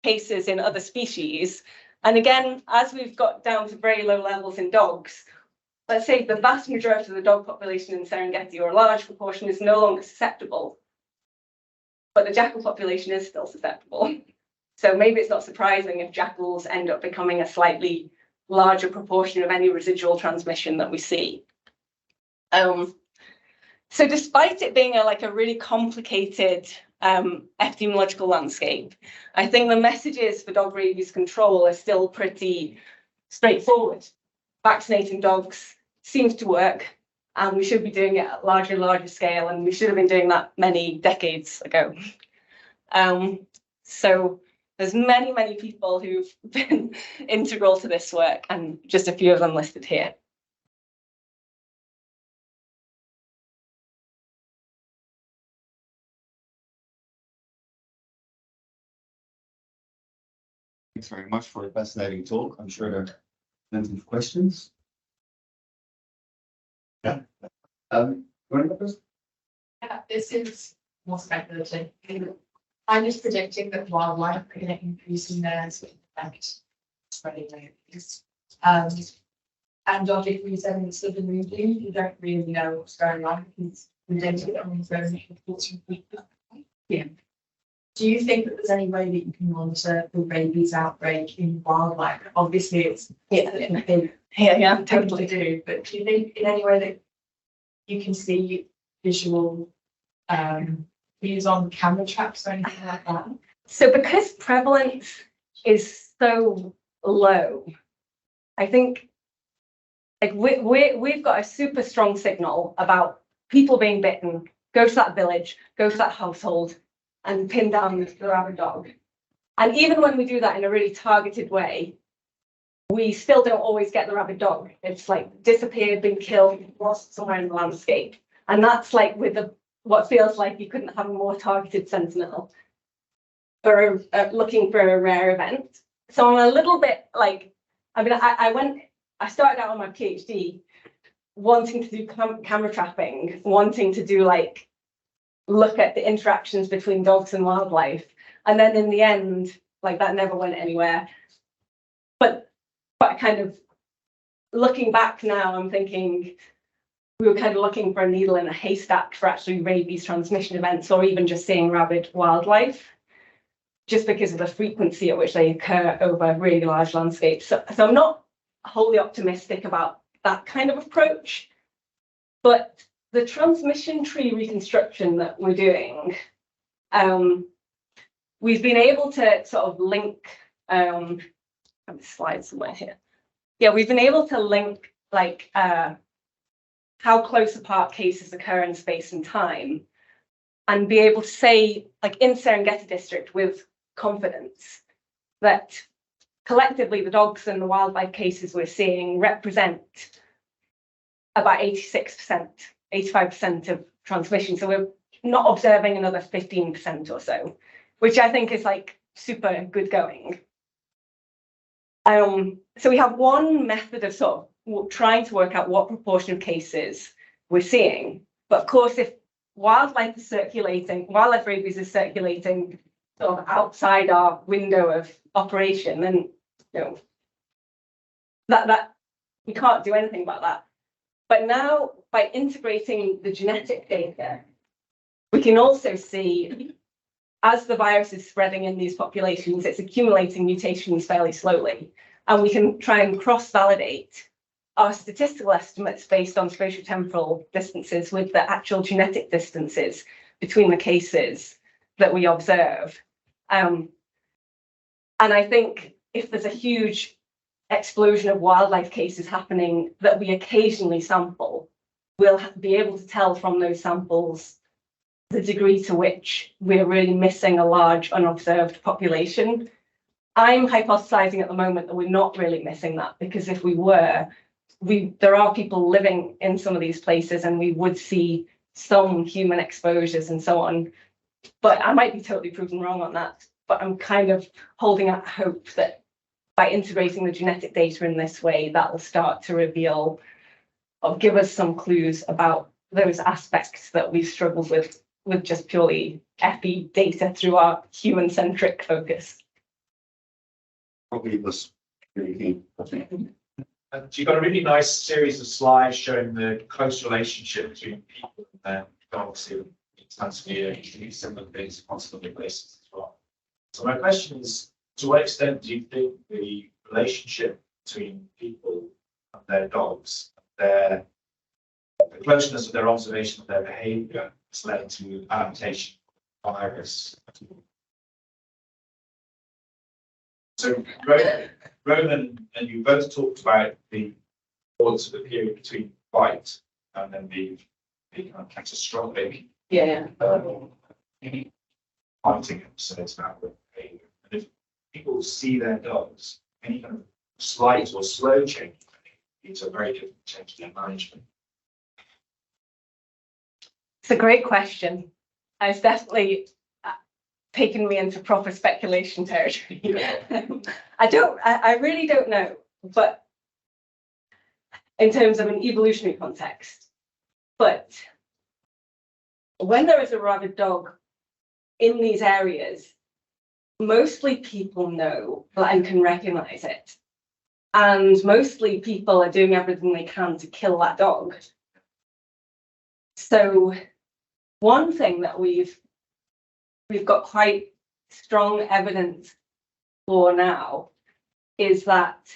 cases in other species. And again, as we've got down to very low levels in dogs, let's say the vast majority of the dog population in Serengeti, or a large proportion, is no longer susceptible. But the jackal population is still susceptible. So maybe it's not surprising if jackals end up becoming a slightly larger proportion of any residual transmission that we see. So despite it being a really complicated epidemiological landscape, I think the messages for dog rabies control are still pretty straightforward. Vaccinating dogs seems to work, and we should be doing it at larger scale, and we should have been doing that many decades ago. So there's many people who've been integral to this work, and just a few of them listed here. Thanks very much for a fascinating talk. I'm sure there are plenty of questions. Yeah. Yeah, this is more speculative. I'm just predicting that wildlife are going to increase in their effect spreading rabies. And obviously, in southern region, you don't really know what's going on because the data comes very reports from people. Yeah. Do you think that there's any way that you can monitor the rabies outbreak in wildlife? Obviously, it's totally to do. But do you think in any way that you can see visual views on camera traps or anything like that? So because prevalence is so low, I think like we've got a super strong signal about people being bitten. Go to that village, go to that household, and pin down the rabid dog. And even when we do that in a really targeted way, we still don't always get the rabid dog. It's like disappeared, been killed, lost somewhere in the landscape. And that's like with what feels like you couldn't have a more targeted sentinel for looking for a rare event. So I'm a little bit like, I mean, I started out on my PhD wanting to do camera trapping, wanting to do like, look at the interactions between dogs and wildlife. And then in the end, like that never went anywhere. But kind of looking back now, I'm thinking we were kind of looking for a needle in a haystack for actually rabies transmission events, or even just seeing rabid wildlife, just because of the frequency at which they occur over really large landscapes. So I'm not wholly optimistic about that kind of approach, but the transmission tree reconstruction that we're doing, we've been able to sort of link, I have a slide somewhere here. Yeah, we've been able to link like how close apart cases occur in space and time, and be able to say, like in Serengeti district with confidence, that collectively the dogs and the wildlife cases we're seeing represent about 86%, 85% of transmission. So we're not observing another 15% or so, which I think is like super good going. So we have one method of sort of trying to work out what proportion of cases we're seeing. But of course, if wildlife rabies is circulating sort of outside our window of operation, then that we can't do anything about that. But now, by integrating the genetic data, we can also see, as the virus is spreading in these populations, it's accumulating mutations fairly slowly. And we can try and cross-validate our statistical estimates based on spatiotemporal distances with the actual genetic distances between the cases that we observe. And I think if there's a huge explosion of wildlife cases happening that we occasionally sample, we'll be able to tell from those samples the degree to which we're really missing a large unobserved population. I'm hypothesizing at the moment that we're not really missing that, because if we were, there are people living in some of these places and we would see some human exposures and so on. But I might be totally proven wrong on that. But I'm kind of holding out hope that by integrating the genetic data in this way, that will start to reveal or give us some clues about those aspects that we've struggled with just purely epi data through our human-centric focus. Probably was really You've got a really nice series of slides showing the close relationship between people and dogs in Tanzania, and similar things in possible places as well. So my question is, to what extent do you think the relationship between people and their dogs, the closeness of their observation of their behaviour has led to adaptation of virus? So Ronan and you both talked about the importance of the period between bite and then the kind of catastrophic fighting episodes about the behaviour. And if people see their dogs, any kind of slight or slow change, it's a very different change in their management. It's a great question. It's definitely taken me into proper speculation territory. I really don't know, but in terms of an evolutionary context, but when there is a rabid dog in these areas, mostly people know and can recognize it. And mostly people are doing everything they can to kill that dog. So one thing that we've got quite strong evidence for now is that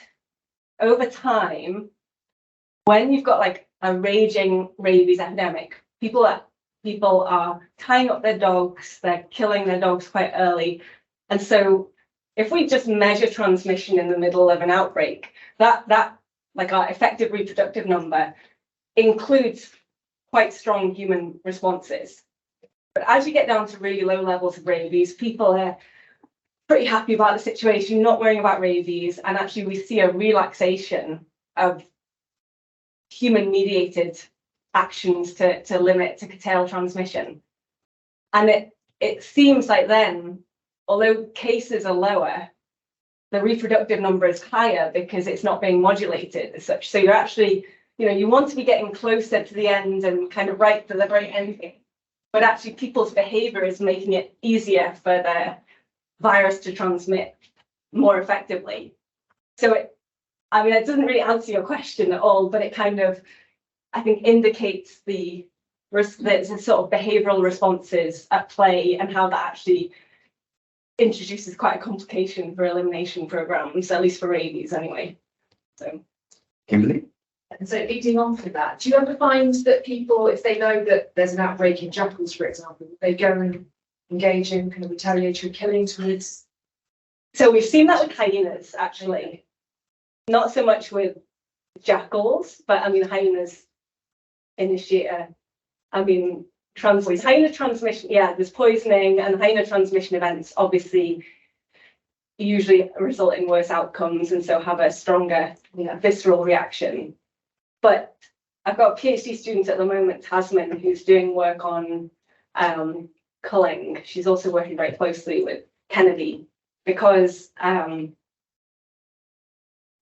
over time, when you've got like a raging rabies epidemic, people are people are tying up their dogs, they're killing their dogs quite early. And so if we just measure transmission in the middle of an outbreak, that like our effective reproductive number includes quite strong human responses. But as you get down to really low levels of rabies, people are pretty happy about the situation, not worrying about rabies, and actually we see a relaxation of human-mediated actions to curtail transmission. And it seems like then, although cases are lower, the reproductive number is higher because it's not being modulated as such. So you're actually, you want to be getting closer to the end and kind of right to the very end thing. But actually people's behavior is making it easier for the virus to transmit more effectively. So it doesn't really answer your question at all, but it kind of, I think, indicates the sort of behavioral responses at play and how that actually introduces quite a complication for elimination programs, at least for rabies anyway. So, Kimberly? And so leading on from that, do you ever find that people, if they know that there's an outbreak in jackals, for example, they go and engage in kind of retaliatory killing towards? So we've seen that with hyenas, actually. Not so much with jackals, but hyenas initiate hyena transmission, there's poisoning, and hyena transmission events obviously usually result in worse outcomes and so have a stronger visceral reaction. But I've got a PhD student at the moment, Tasman, who's doing work on culling. She's also working very closely with Kennedy because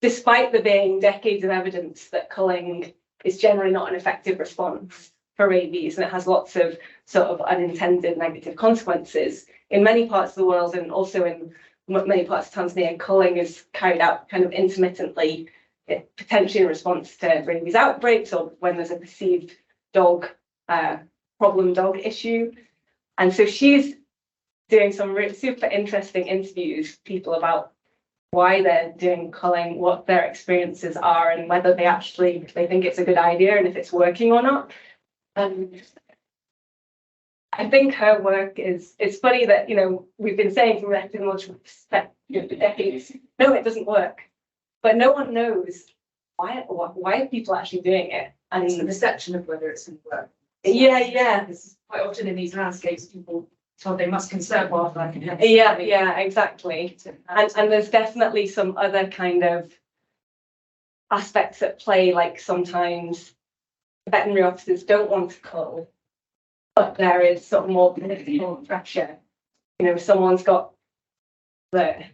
despite there being decades of evidence that culling is generally not an effective response for rabies, and it has lots of sort of unintended negative consequences. In many parts of the world, and also in many parts of Tanzania, culling is carried out kind of intermittently, potentially in response to rabies outbreaks or when there's a perceived problem dog issue. And so she's doing some super interesting interviews with people about why they're doing culling, what their experiences are, and whether they think it's a good idea and if it's working or not. I think her work it's funny that, we've been saying from an epidemiological perspective for decades, no, it doesn't work. But no one knows why are people actually doing it. And it's the perception of whether it's going to work. Yeah. Quite often in these landscapes, people told they must conserve wildlife. Yeah, exactly. And there's definitely some other kind of aspects at play, like sometimes veterinary officers don't want to cull, but there is sort of more political pressure. Someone's got the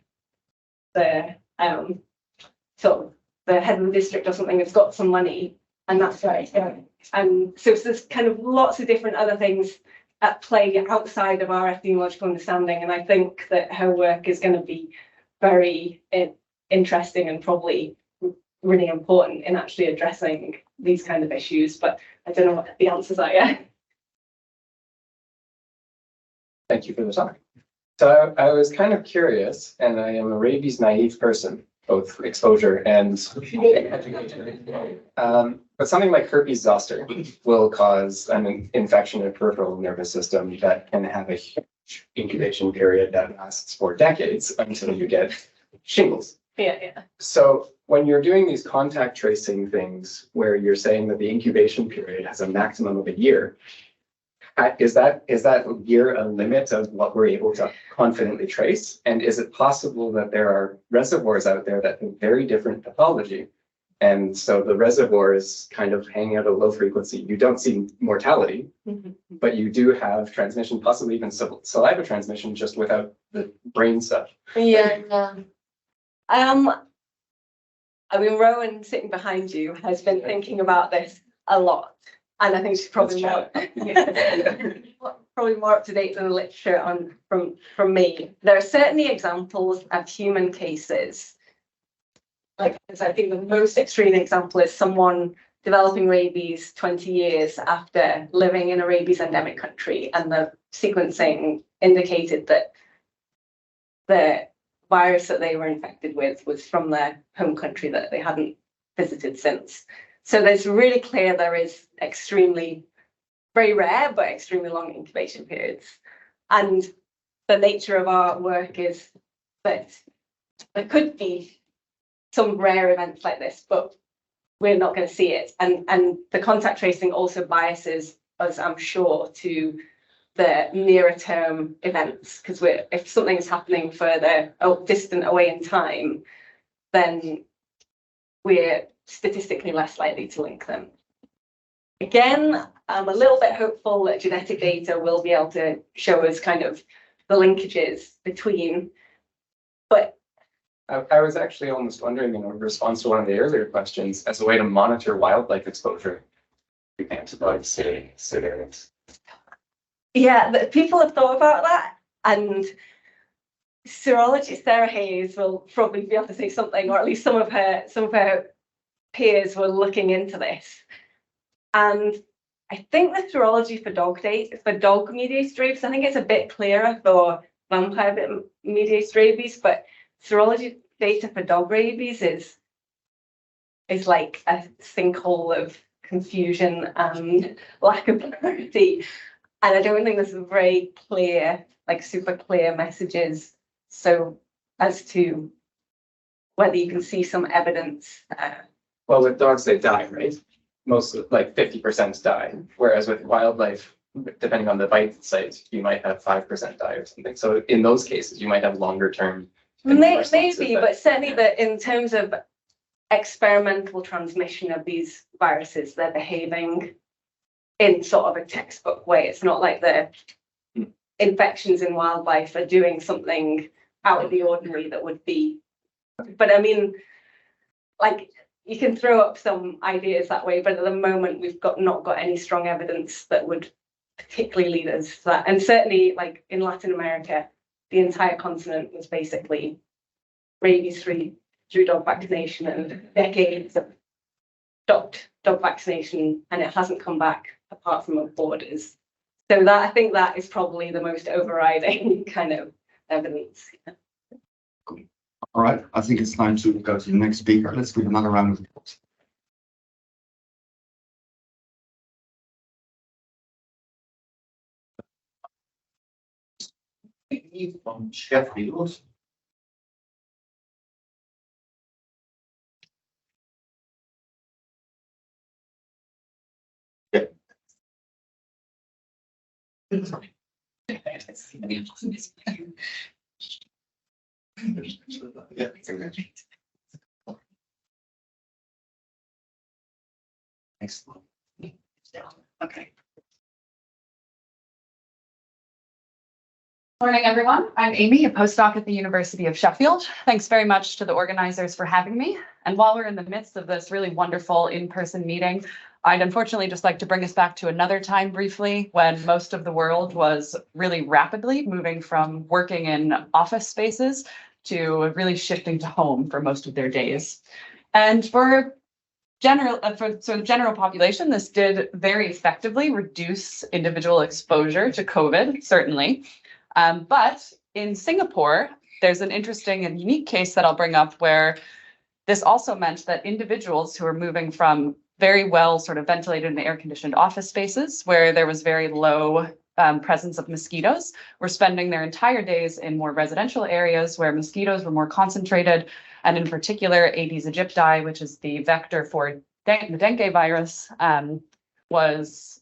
sort of the head of the district or something has got some money, and that's where it's going. And so there's kind of lots of different other things at play outside of our epidemiological understanding, and I think that her work is going to be very interesting and probably really important in actually addressing these kind of issues, but I don't know what the answers are yet. Thank you for the talk. So I was kind of curious, and I am a rabies naive person, both exposure and education. But something like herpes zoster will cause an infection of the peripheral nervous system that can have a huge incubation period that lasts for decades until you get shingles. Yeah. So when you're doing these contact tracing things where you're saying that the incubation period has a maximum of a year, is that year a limit of what we're able to confidently trace? And is it possible that there are reservoirs out there that have very different pathology? And so the reservoir is kind of hanging out at a low frequency. You don't see mortality, but you do have transmission, possibly even saliva transmission, just without the brain stuff. Yeah. Rowan sitting behind you has been thinking about this a lot, and I think she's probably probably more up to date than the literature from me. There are certainly examples of human cases. Like, I think the most extreme example is someone developing rabies 20 years after living in a rabies endemic country, and the sequencing indicated that the virus that they were infected with was from their home country that they hadn't visited since. So there's really clear there is extremely very rare, but extremely long incubation periods. And the nature of our work is that there could be some rare events like this, but we're not going to see it. And the contact tracing also biases us, I'm sure, to the nearer term events, because if something's happening further distant away in time, then we're statistically less likely to link them. Again, I'm a little bit hopeful that genetic data will be able to show us kind of the linkages between, but I was actually almost wondering, in response to one of the earlier questions, as a way to monitor wildlife exposure to antibiotics variants. Yeah, people have thought about that, and serologist Sarah Hayes will probably be able to say something, or at least some of her peers were looking into this. And I think the serology for dog mediated rabies, I think it's a bit clearer for vampire mediated rabies, but serology data for dog rabies is like a sinkhole of confusion and lack of clarity. And I don't think there's very clear, like super clear messages, so as to whether you can see some evidence. Well, with dogs, they die, right? Most, like 50% die, whereas with wildlife, depending on the bite site, you might have 5% die or something. So in those cases, you might have longer term. Maybe, but certainly that in terms of experimental transmission of these viruses, they're behaving in sort of a textbook way. It's not like the infections in wildlife are doing something out of the ordinary that would be. But I mean, like, you can throw up some ideas that way, but at the moment we've not got any strong evidence that would particularly lead us to that. And certainly, like in Latin America, the entire continent was basically rabies-free through dog vaccination, and decades of stopped dog vaccination, and it hasn't come back apart from at borders. So that, I think that is probably the most overriding kind of evidence. Yeah. All right, I think it's time to go to the next speaker. Let's give another round of applause. From Sheffield. Yeah. Excellent. Okay. Morning, everyone. I'm Amy, a postdoc at the University of Sheffield. Thanks very much to the organizers for having me. And while we're in the midst of this really wonderful in-person meeting, I'd unfortunately just like to bring us back to another time briefly when most of the world was really rapidly moving from working in office spaces to really shifting to home for most of their days. And for the general population, this did very effectively reduce individual exposure to COVID, certainly. But in Singapore, there's an interesting and unique case that I'll bring up where this also meant that individuals who are moving from very well sort of ventilated and air-conditioned office spaces where there was very low presence of mosquitoes were spending their entire days in more residential areas where mosquitoes were more concentrated, and in particular Aedes aegypti, which is the vector for the dengue virus, was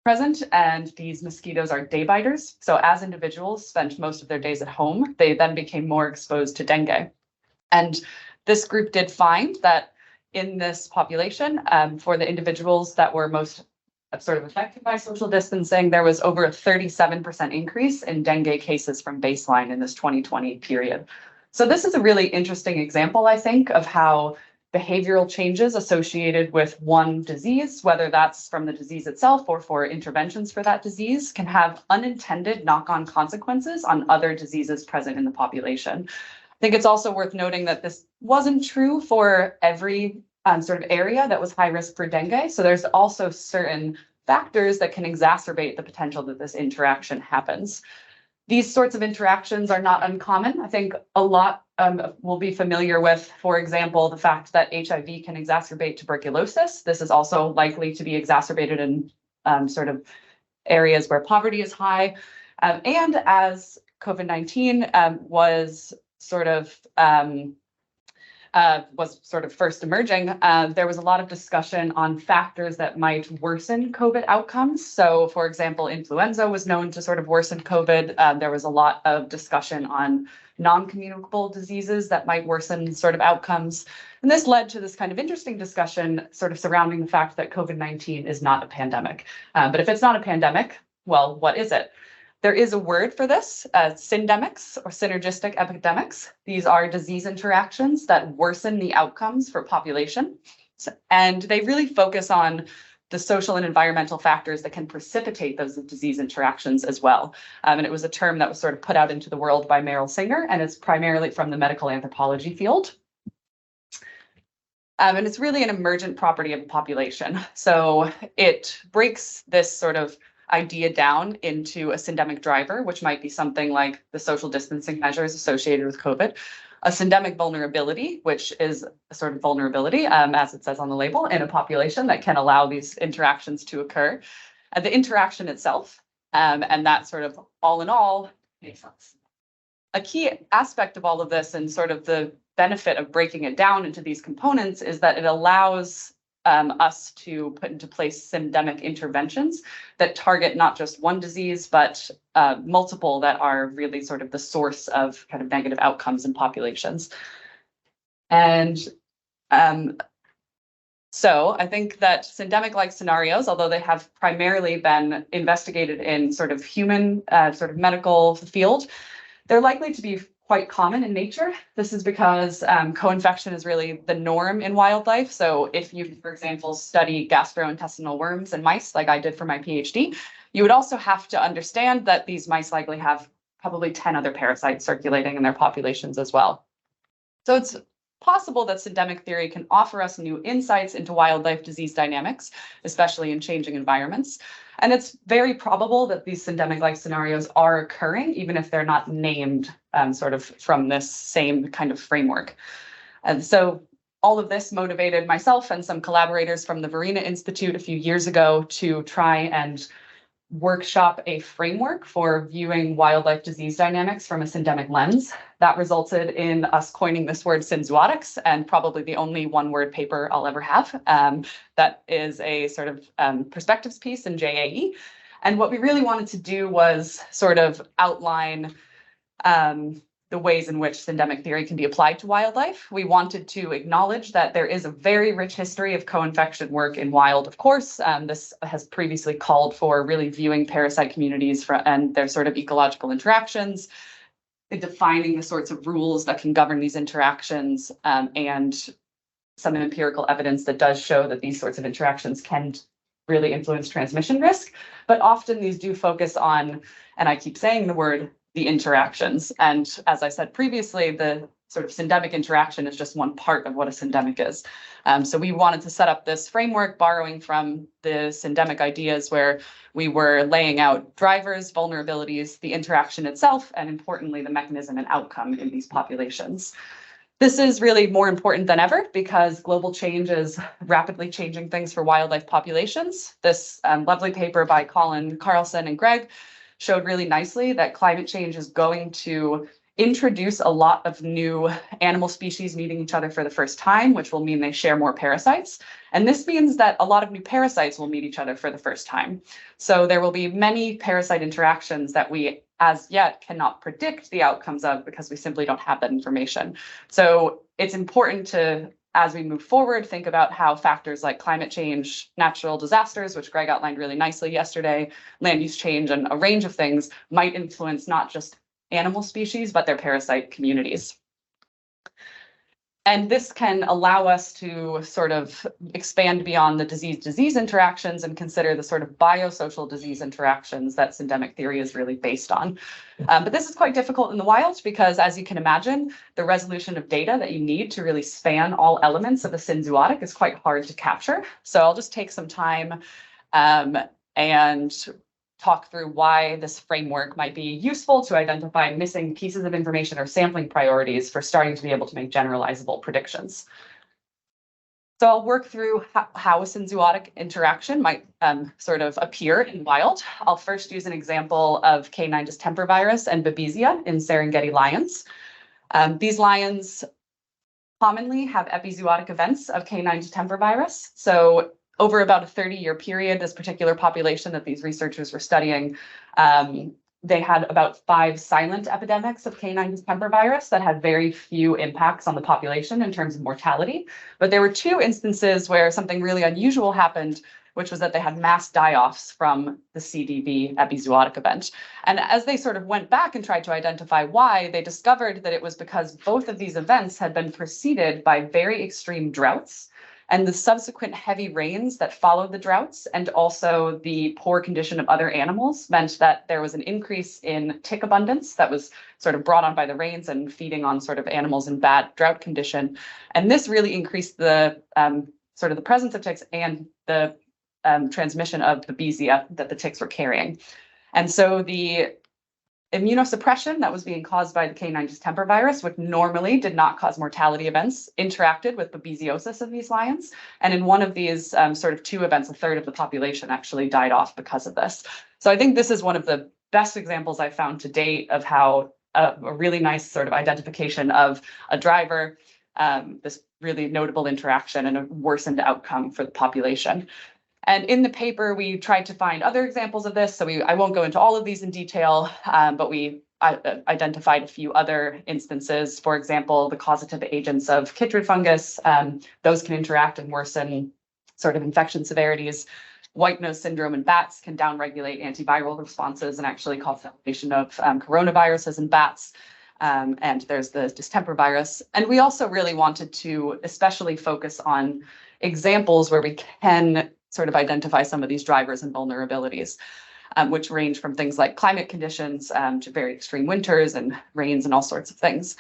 present, and these mosquitoes are day biters. So as individuals spent most of their days at home, they then became more exposed to dengue. And this group did find that in this population, for the individuals that were most sort of affected by social distancing, there was over a 37% increase in dengue cases from baseline in this 2020 period. So this is a really interesting example, I think, of how behavioral changes associated with one disease, whether that's from the disease itself or for interventions for that disease, can have unintended knock-on consequences on other diseases present in the population. I think it's also worth noting that this wasn't true for every sort of area that was high risk for dengue. So there's also certain factors that can exacerbate the potential that this interaction happens. These sorts of interactions are not uncommon. I think a lot will be familiar with, for example, the fact that HIV can exacerbate tuberculosis. This is also likely to be exacerbated in sort of areas where poverty is high. And as COVID-19 was sort of first emerging, there was a lot of discussion on factors that might worsen COVID outcomes. So, for example, influenza was known to sort of worsen COVID. There was a lot of discussion on non-communicable diseases that might worsen sort of outcomes. And this led to this kind of interesting discussion sort of surrounding the fact that COVID-19 is not a pandemic. But if it's not a pandemic, well, what is it? There is a word for this, syndemics or synergistic epidemics. These are disease interactions that worsen the outcomes for population. And they really focus on the social and environmental factors that can precipitate those disease interactions as well. And it was a term that was sort of put out into the world by Meryl Singer, and it's primarily from the medical anthropology field. And it's really an emergent property of the population. So it breaks this sort of idea down into a syndemic driver, which might be something like the social distancing measures associated with COVID, a syndemic vulnerability, which is a sort of vulnerability, as it says on the label, in a population that can allow these interactions to occur, the interaction itself, and that sort of all in all makes sense. A key aspect of all of this and sort of the benefit of breaking it down into these components is that it allows us to put into place syndemic interventions that target not just one disease, but multiple that are really sort of the source of kind of negative outcomes in populations. And so I think that syndemic-like scenarios, although they have primarily been investigated in sort of human sort of medical field, they're likely to be quite common in nature. This is because co-infection is really the norm in wildlife. So if you, for example, study gastrointestinal worms in mice, like I did for my PhD, you would also have to understand that these mice likely have probably 10 other parasites circulating in their populations as well. So it's possible that syndemic theory can offer us new insights into wildlife disease dynamics, especially in changing environments. And it's very probable that these syndemic-like scenarios are occurring, even if they're not named sort of from this same kind of framework. And so all of this motivated myself and some collaborators from the Varina Institute a few years ago to try and workshop a framework for viewing wildlife disease dynamics from a syndemic lens. That resulted in us coining this word synzootics, and probably the only one-word paper I'll ever have. That is a sort of perspectives piece in JAE. And what we really wanted to do was sort of outline the ways in which syndemic theory can be applied to wildlife. We wanted to acknowledge that there is a very rich history of co-infection work in wild, of course. This has previously called for really viewing parasite communities and their sort of ecological interactions, defining the sorts of rules that can govern these interactions, and some empirical evidence that does show that these sorts of interactions can really influence transmission risk. But often these do focus on, and I keep saying the word, the interactions. And as I said previously, the sort of syndemic interaction is just one part of what a syndemic is. So we wanted to set up this framework borrowing from the syndemic ideas where we were laying out drivers, vulnerabilities, the interaction itself, and importantly, the mechanism and outcome in these populations. This is really more important than ever because global change is rapidly changing things for wildlife populations. This lovely paper by Colin Carlson and Greg showed really nicely that climate change is going to introduce a lot of new animal species meeting each other for the first time, which will mean they share more parasites. And this means that a lot of new parasites will meet each other for the first time. So there will be many parasite interactions that we as yet cannot predict the outcomes of because we simply don't have that information. So it's important to, as we move forward, think about how factors like climate change, natural disasters, which Greg outlined really nicely yesterday, land use change, and a range of things might influence not just animal species, but their parasite communities. And this can allow us to sort of expand beyond the disease-disease interactions and consider the sort of biosocial disease interactions that syndemic theory is really based on. But this is quite difficult in the wild because, as you can imagine, the resolution of data that you need to really span all elements of a synzootic is quite hard to capture. So I'll just take some time and talk through why this framework might be useful to identify missing pieces of information or sampling priorities for starting to be able to make generalizable predictions. So I'll work through how a symbiotic interaction might sort of appear in wild. I'll first use an example of canine distemper virus and babesia in Serengeti lions. These lions commonly have epizootic events of canine distemper virus. So over about a 30-year period, this particular population that these researchers were studying, they had about 5 silent epidemics of canine distemper virus that had very few impacts on the population in terms of mortality. But there were 2 instances where something really unusual happened, which was that they had mass die-offs from the CDV epizootic event. And as they sort of went back and tried to identify why, they discovered that it was because both of these events had been preceded by very extreme droughts, and the subsequent heavy rains that followed the droughts and also the poor condition of other animals meant that there was an increase in tick abundance that was sort of brought on by the rains and feeding on sort of animals in bad drought condition. And this really increased the sort of the presence of ticks and the transmission of babesia that the ticks were carrying. And so the immunosuppression that was being caused by the canine distemper virus, which normally did not cause mortality events, interacted with babesiosis of these lions. And in one of these sort of 2 events, a third of the population actually died off because of this. So I think this is one of the best examples I've found to date of how a really nice sort of identification of a driver, this really notable interaction and a worsened outcome for the population. And in the paper, we tried to find other examples of this. So I won't go into all of these in detail, but we identified a few other instances. For example, the causative agents of chytrid fungus, those can interact and worsen sort of infection severities. White nose syndrome in bats can downregulate antiviral responses and actually cause the elevation of coronaviruses in bats. And there's the distemper virus. And we also really wanted to especially focus on examples where we can sort of identify some of these drivers and vulnerabilities, which range from things like climate conditions to very extreme winters and rains and all sorts of things.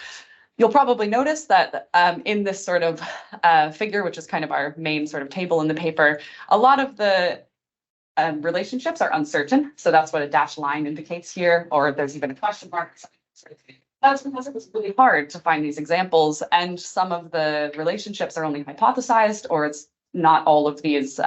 You'll probably notice that in this sort of figure, which is kind of our main sort of table in the paper, a lot of the relationships are uncertain. So that's what a dashed line indicates here, or there's even a question mark. That's because it was really hard to find these examples, and some of the relationships are only hypothesized, or it's not all of these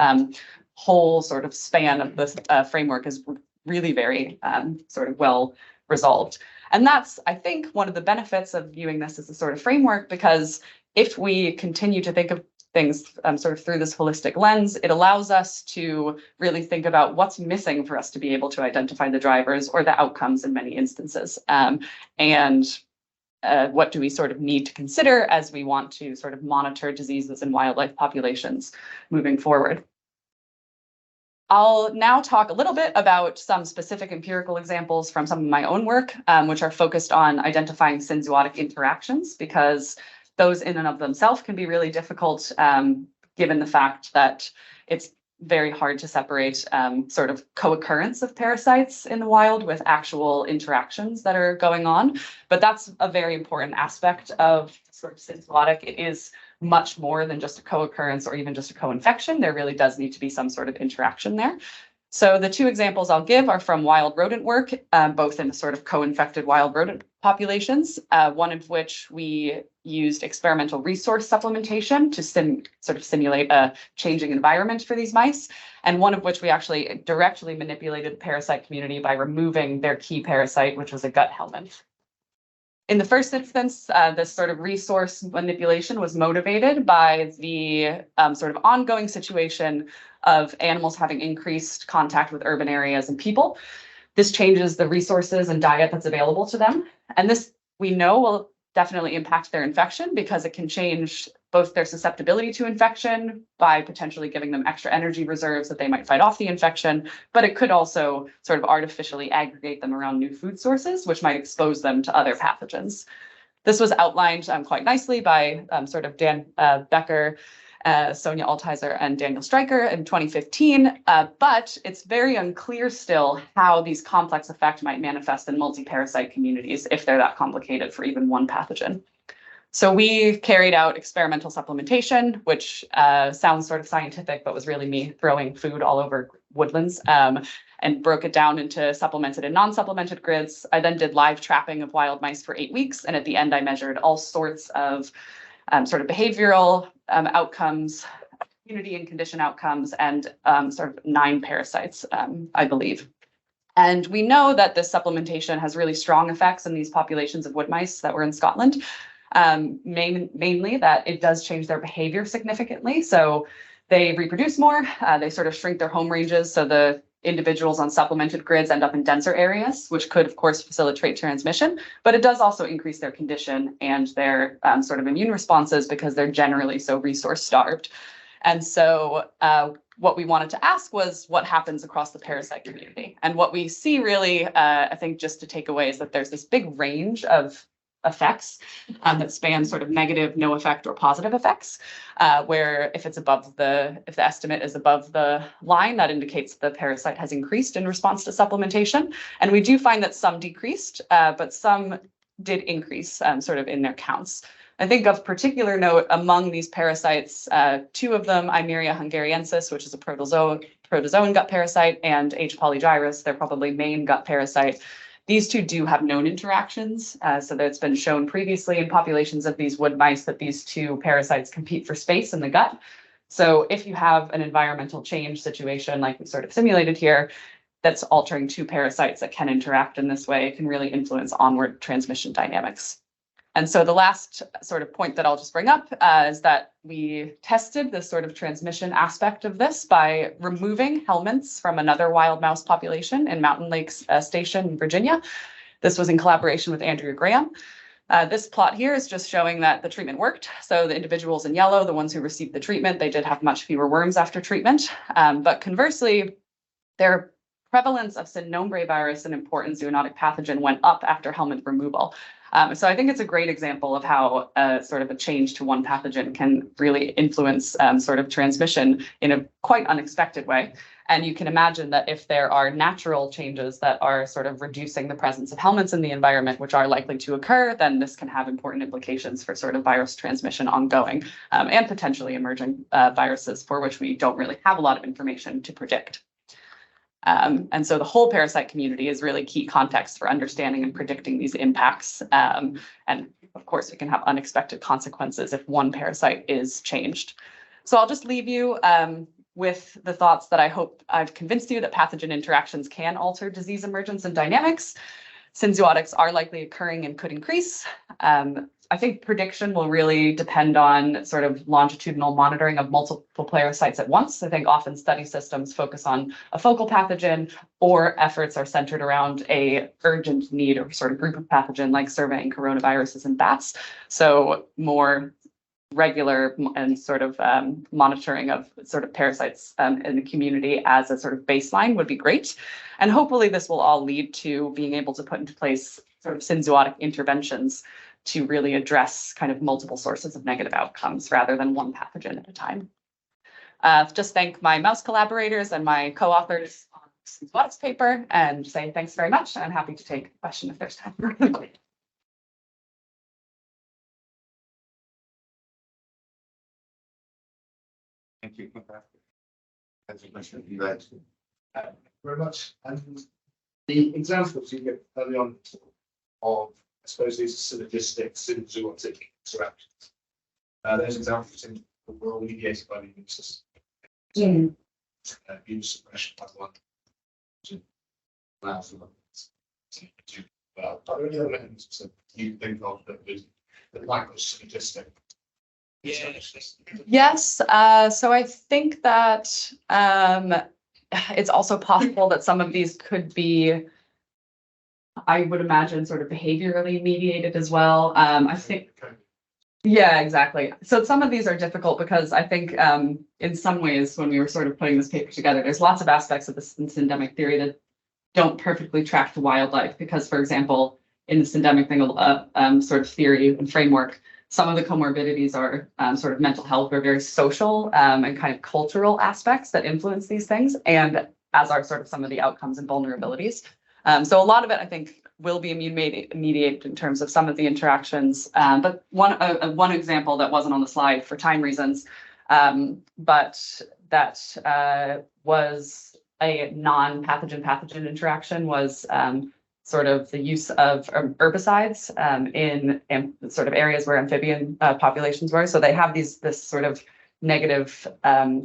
whole sort of span of this framework is really very sort of well resolved. And that's, I think, one of the benefits of viewing this as a sort of framework, because if we continue to think of things sort of through this holistic lens, it allows us to really think about what's missing for us to be able to identify the drivers or the outcomes in many instances. What do we sort of need to consider as we want to sort of monitor diseases in wildlife populations moving forward? I'll now talk a little bit about some specific empirical examples from some of my own work, which are focused on identifying symbiotic interactions, because those in and of themselves can be really difficult, given the fact that it's very hard to separate sort of co-occurrence of parasites in the wild with actual interactions that are going on. But that's a very important aspect of sort of symbiotic. It is much more than just a co-occurrence or even just a co-infection. There really does need to be some sort of interaction there. So the 2 examples I'll give are from wild rodent work, both in the sort of co-infected wild rodent populations, one of which we used experimental resource supplementation to sort of simulate a changing environment for these mice, and one of which we actually directly manipulated the parasite community by removing their key parasite, which was a gut helminth. In the first instance, this sort of resource manipulation was motivated by the sort of ongoing situation of animals having increased contact with urban areas and people. This changes the resources and diet that's available to them. And this, we know, will definitely impact their infection, because it can change both their susceptibility to infection by potentially giving them extra energy reserves that they might fight off the infection, but it could also sort of artificially aggregate them around new food sources, which might expose them to other pathogens. This was outlined quite nicely by sort of Dan Becker, Sonia Altizer, and Daniel Stryker in 2015, but it's very unclear still how these complex effects might manifest in multi-parasite communities if they're that complicated for even one pathogen. So we carried out experimental supplementation, which sounds sort of scientific, but was really me throwing food all over woodlands, and broke it down into supplemented and non-supplemented grids. I then did live trapping of wild mice for 8 weeks, and at the end I measured all sorts of sort of behavioral outcomes, community and condition outcomes, and sort of 9 parasites, I believe. And we know that this supplementation has really strong effects in these populations of wood mice that were in Scotland, mainly that it does change their behavior significantly. So they reproduce more, they sort of shrink their home ranges. So the individuals on supplemented grids end up in denser areas, which could, of course, facilitate transmission, but it does also increase their condition and their sort of immune responses because they're generally so resource starved. And so what we wanted to ask was what happens across the parasite community. And what we see really, I think just to take away, is that there's this big range of effects that span sort of negative, no effect, or positive effects, where if the estimate is above the line, that indicates the parasite has increased in response to supplementation. And we do find that some decreased, but some did increase sort of in their counts. I think of particular note among these parasites, 2 of them, Eimeria hungariensis, which is a protozoan gut parasite, and H. polygyrus, their probably main gut parasite. These 2 do have known interactions, so that it's been shown previously in populations of these wood mice that these 2 parasites compete for space in the gut. So if you have an environmental change situation like we sort of simulated here, that's altering 2 parasites that can interact in this way, it can really influence onward transmission dynamics. And so the last sort of point that I'll just bring up is that we tested this sort of transmission aspect of this by removing helminths from another wild mouse population in Mountain Lakes Station in Virginia. This was in collaboration with Andrea Graham. This plot here is just showing that the treatment worked. So the individuals in yellow, the ones who received the treatment, they did have much fewer worms after treatment. But conversely, their prevalence of Cynombre virus, an important zoonotic pathogen, went up after helminth removal. So I think it's a great example of how sort of a change to one pathogen can really influence sort of transmission in a quite unexpected way. And you can imagine that if there are natural changes that are sort of reducing the presence of helminths in the environment, which are likely to occur, then this can have important implications for sort of virus transmission ongoing and potentially emerging viruses for which we don't really have a lot of information to predict. And so the whole parasite community is really key context for understanding and predicting these impacts. And of course, it can have unexpected consequences if one parasite is changed. So I'll just leave you with the thoughts that I hope I've convinced you that pathogen interactions can alter disease emergence and dynamics. Symbiotics are likely occurring and could increase. I think prediction will really depend on sort of longitudinal monitoring of multiple parasites at once. I think often study systems focus on a focal pathogen, or efforts are centered around a urgent need or sort of group of pathogen, like surveying coronaviruses in bats. So more regular and sort of monitoring of sort of parasites in the community as a sort of baseline would be great. And hopefully this will all lead to being able to put into place sort of symbiotic interventions to really address kind of multiple sources of negative outcomes rather than one pathogen at a time. Just thank my mouse collaborators and my co-authors on this symbiotics paper and say thanks very much. I'm happy to take a question if there's time. Thank you. That's a question you had. Very much. And the examples you get early on of, I suppose, these synergistic, symbiotic interactions. There's examples in the world mediated by the immune system. Immune suppression by one. Are there any other mechanisms that you think of that lack of synergistic? Yes, so I think that it's also possible that some of these could be, I would imagine, sort of behaviorally mediated as well. I think, yeah, exactly. So some of these are difficult because I think in some ways, when we were sort of putting this paper together, there's lots of aspects of the syndemic theory that don't perfectly track the wildlife because, for example, in the syndemic thing, sort of theory and framework, some of the comorbidities are sort of mental health or very social and kind of cultural aspects that influence these things, and as are sort of some of the outcomes and vulnerabilities. So a lot of it, I think, will be immune mediated in terms of some of the interactions. But one example that wasn't on the slide for time reasons, but that was a non-pathogen-pathogen interaction was sort of the use of herbicides in sort of areas where amphibian populations were. So they have this sort of negative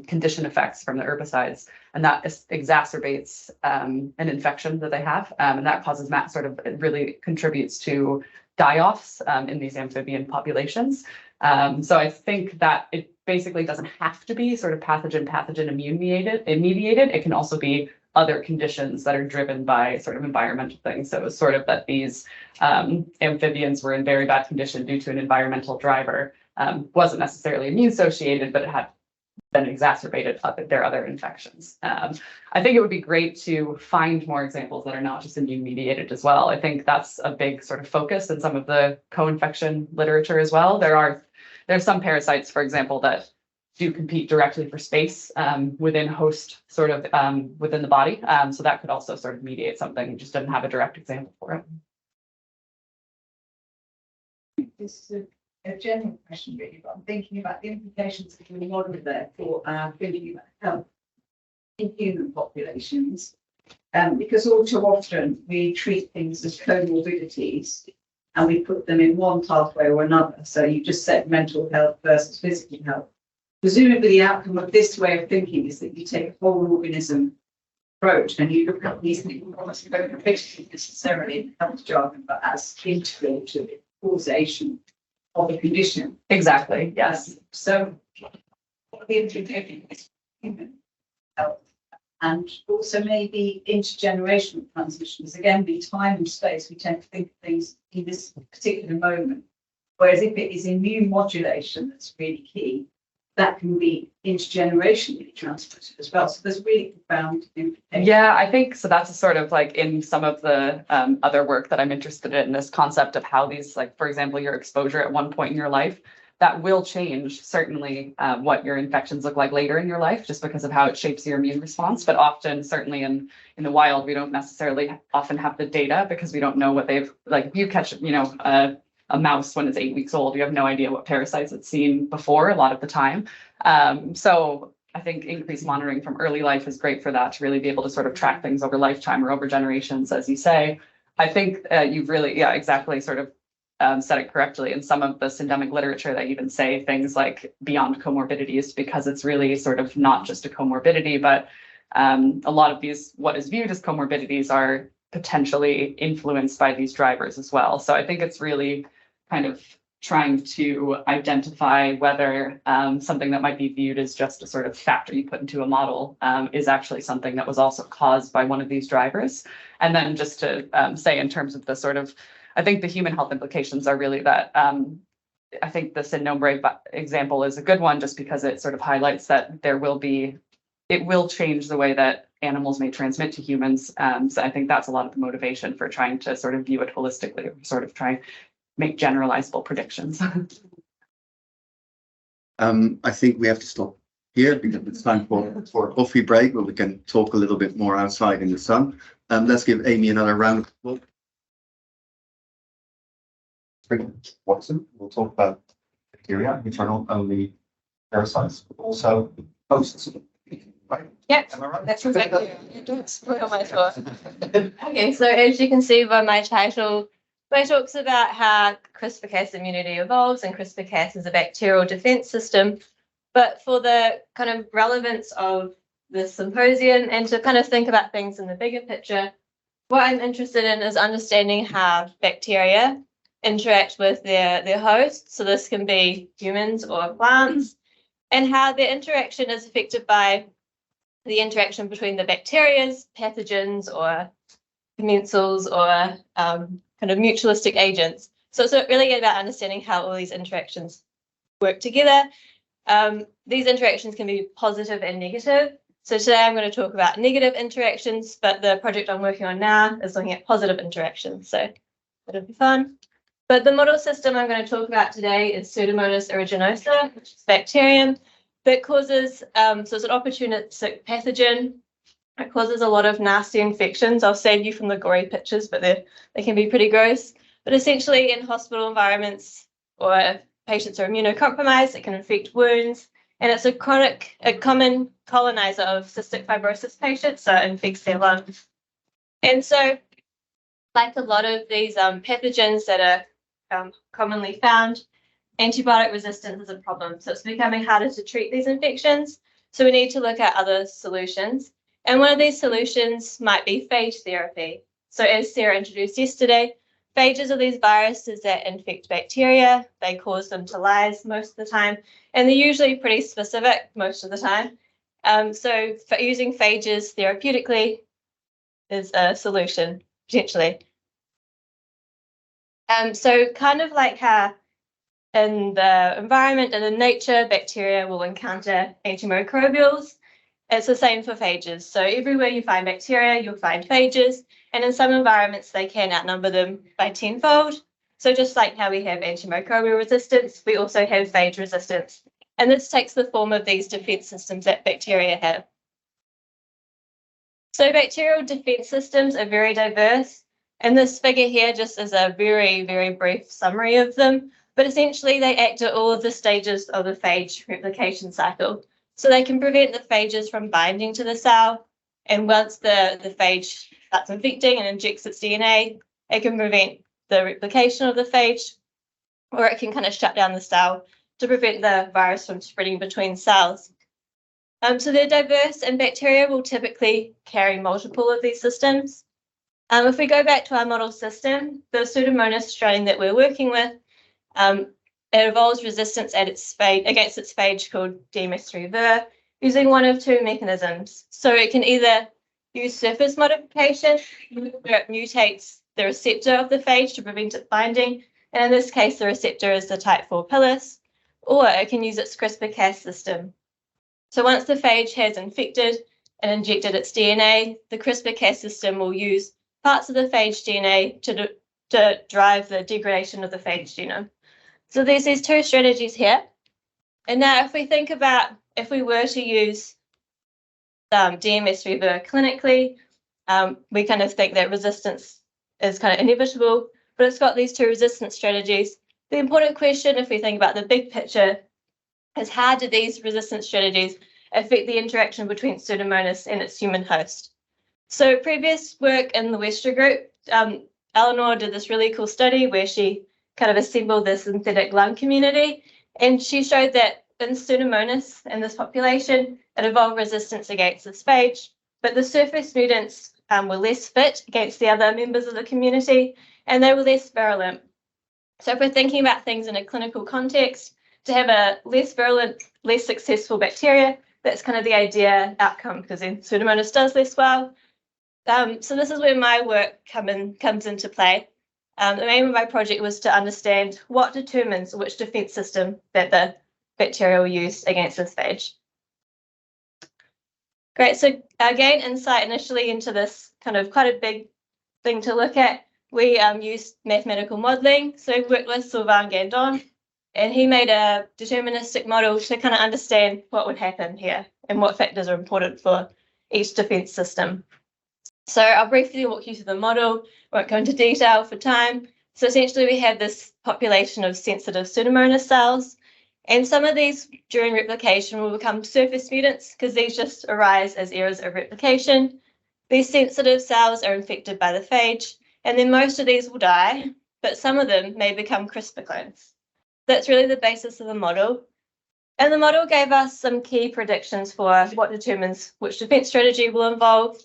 condition effects from the herbicides, and that exacerbates an infection that they have, and that causes it really contributes to die-offs in these amphibian populations. So I think that it basically doesn't have to be sort of pathogen immune mediated. It can also be other conditions that are driven by sort of environmental things. So it was sort of that these amphibians were in very bad condition due to an environmental driver. Wasn't necessarily immune associated, but it had been exacerbated their other infections. I think it would be great to find more examples that are not just immune mediated as well. I think that's a big sort of focus in some of the co-infection literature as well. There's some parasites, for example, that do compete directly for space within host sort of within the body. So that could also sort of mediate something. You just didn't have a direct example for it. This is a general question really, but I'm thinking about the implications of the model there for thinking about health in human populations. Because all too often we treat things as comorbidities and we put them in one pathway or another. So you just said mental health versus physical health. Presumably the outcome of this way of thinking is that you take a whole organism approach and you look at these things not necessarily in health jargon, but as integral to the causation of a condition. Exactly, yes. So what are the implications for human health? And also maybe intergenerational transmissions. Again, be time and space, we tend to think of things in this particular moment. Whereas if it is immune modulation that's really key, that can be intergenerationally transmitted as well. So there's really profound implications. Yeah, I think so. That's a sort of like in some of the other work that I'm interested in, this concept of how these, like, for example, your exposure at one point in your life, that will change certainly what your infections look like later in your life, just because of how it shapes your immune response. But often, certainly in the wild, we don't necessarily often have the data because we don't know what they've, like, if you catch, a mouse when it's 8 weeks old, you have no idea what parasites it's seen before a lot of the time. So I think increased monitoring from early life is great for that, to really be able to sort of track things over lifetime or over generations, as you say. I think you've really, yeah, exactly sort of said it correctly. In some of the syndemic literature, they even say things like beyond comorbidities, because it's really sort of not just a comorbidity, but a lot of these, what is viewed as comorbidities, are potentially influenced by these drivers as well. So I think it's really kind of trying to identify whether something that might be viewed as just a sort of factor you put into a model is actually something that was also caused by one of these drivers. And then just to say, in terms of the sort of, I think the human health implications are really that I think the Sin-Nombre example is a good one, just because it sort of highlights that it will change the way that animals may transmit to humans. So I think that's a lot of the motivation for trying to sort of view it holistically, or sort of try and make generalizable predictions. I think we have to stop here because it's time for a coffee break, where we can talk a little bit more outside in the sun. Let's give Amy another round of applause. Watson will talk about bacteria, which are not only parasites, but also hosts. Right? Yep, that's exactly it. Don't spoil my thought. Okay, so as you can see by my title, it talks about how CRISPR-Cas immunity evolves, and CRISPR-Cas is a bacterial defense system. But for the kind of relevance of the symposium and to kind of think about things in the bigger picture, what I'm interested in is understanding how bacteria interact with their hosts. So this can be humans or plants, and how their interaction is affected by the interaction between the bacteria's pathogens or commensals or kind of mutualistic agents. So it's really about understanding how all these interactions work together. These interactions can be positive and negative. So today I'm going to talk about negative interactions, but the project I'm working on now is looking at positive interactions. So it'll be fun. But the model system I'm going to talk about today is Pseudomonas aeruginosa, which is bacterium that causes, so it's an opportunistic pathogen. It causes a lot of nasty infections. I'll save you from the gory pictures, but they can be pretty gross. But essentially in hospital environments, or if patients are immunocompromised, it can infect wounds. And it's a common colonizer of cystic fibrosis patients, so it infects their lungs. And so like a lot of these pathogens that are commonly found, antibiotic resistance is a problem. So it's becoming harder to treat these infections. So we need to look at other solutions. And one of these solutions might be phage therapy. So as Sarah introduced yesterday, phages are these viruses that infect bacteria. They cause them to lyse most of the time, and they're usually pretty specific most of the time. So for using phages therapeutically is a solution, potentially. So kind of like how in the environment and in nature, bacteria will encounter antimicrobials. It's the same for phages. So everywhere you find bacteria, you'll find phages. And in some environments, they can outnumber them by tenfold. So just like how we have antimicrobial resistance, we also have phage resistance. And this takes the form of these defense systems that bacteria have. So bacterial defense systems are very diverse. And this figure here just is a very, very brief summary of them. But essentially, they act at all of the stages of the phage replication cycle. So they can prevent the phages from binding to the cell. And once the phage starts infecting and injects its DNA, it can prevent the replication of the phage, or it can kind of shut down the cell to prevent the virus from spreading between cells. So they're diverse, and bacteria will typically carry multiple of these systems. If we go back to our model system, the Pseudomonas strain that we're working with, it evolves resistance at against its phage called DMS3-Ver using one of two mechanisms. So it can either use surface modification, where it mutates the receptor of the phage to prevent it binding, and in this case, the receptor is the type 4 pilus, or it can use its CRISPR-Cas system. So once the phage has infected and injected its DNA, the CRISPR-Cas system will use parts of the phage DNA to drive the degradation of the phage genome. So there's these two strategies here. And now if we think about if we were to use DMS3-Ver clinically, we kind of think that resistance is kind of inevitable, but it's got these two resistance strategies. The important question, if we think about the big picture, is how do these resistance strategies affect the interaction between Pseudomonas and its human host? So previous work in the Wester group, Eleanor did this really cool study where she kind of assembled the synthetic lung community, and she showed that in Pseudomonas in this population, it evolved resistance against this phage, but the surface mutants were less fit against the other members of the community, and they were less virulent. So if we're thinking about things in a clinical context, to have a less virulent, less successful bacteria, that's kind of the idea outcome, because then Pseudomonas does less well. So this is where my work comes into play. The aim of my project was to understand what determines which defense system that the bacteria will use against this phage. Great, so again, insight initially into this kind of quite a big thing to look at. We used mathematical modeling. So we worked with Sylvain Gandon, and he made a deterministic model to kind of understand what would happen here and what factors are important for each defense system. So I'll briefly walk you through the model, won't go into detail for time. So essentially we have this population of sensitive Pseudomonas cells, and some of these during replication will become surface mutants because these just arise as errors of replication. These sensitive cells are infected by the phage, and then most of these will die, but some of them may become CRISPR clones. That's really the basis of the model. And the model gave us some key predictions for what determines which defense strategy will evolve.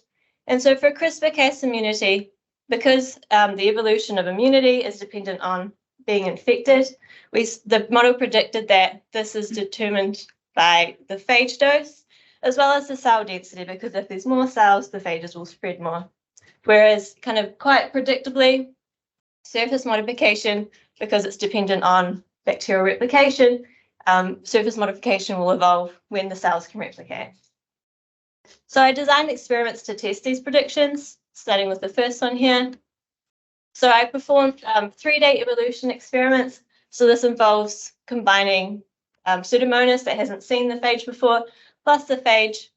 And so for CRISPR-Cas immunity, because the evolution of immunity is dependent on being infected, the model predicted that this is determined by the phage dose, as well as the cell density, because if there's more cells, the phages will spread more. Whereas kind of quite predictably, surface modification, because it's dependent on bacterial replication, surface modification will evolve when the cells can replicate. So I designed experiments to test these predictions, starting with the first one here. So I performed 3-day evolution experiments. So this involves combining Pseudomonas that hasn't seen the phage before, plus the phage,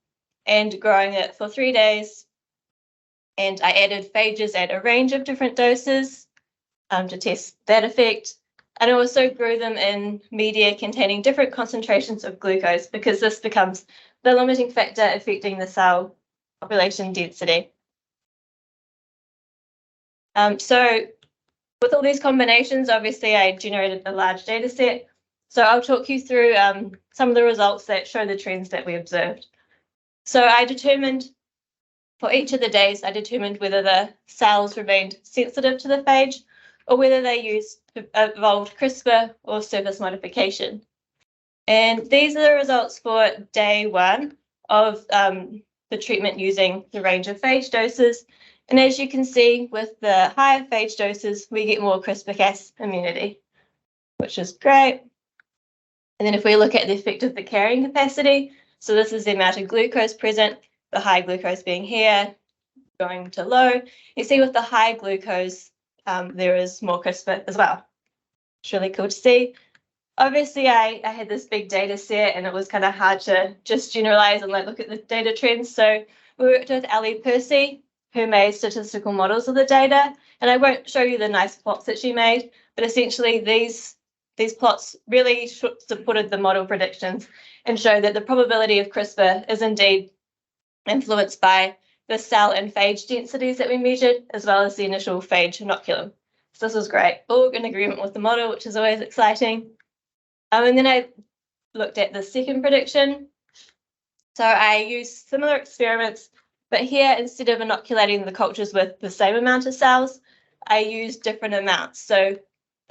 and growing it for 3 days. And I added phages at a range of different doses to test that effect. And I also grew them in media containing different concentrations of glucose, because this becomes the limiting factor affecting the cell population density. So with all these combinations, obviously I generated a large data set. So I'll talk you through some of the results that show the trends that we observed. So I determined for each of the days, I determined whether the cells remained sensitive to the phage or whether they evolved CRISPR or surface modification. And these are the results for day 1 of the treatment using the range of phage doses. And as you can see, with the higher phage doses, we get more CRISPR-Cas immunity, which is great. And then if we look at the effect of the carrying capacity, so this is the amount of glucose present, the high glucose being here, going to low. You see with the high glucose, there is more CRISPR as well. It's really cool to see. Obviously, I had this big data set and it was kind of hard to just generalize and look at the data trends. So we worked with Ali Percy, who made statistical models of the data. And I won't show you the nice plots that she made, but essentially these plots really supported the model predictions and show that the probability of CRISPR is indeed influenced by the cell and phage densities that we measured, as well as the initial phage inoculum. So this was great, all in agreement with the model, which is always exciting. And then I looked at the second prediction. So I used similar experiments, but here, instead of inoculating the cultures with the same amount of cells, I used different amounts. So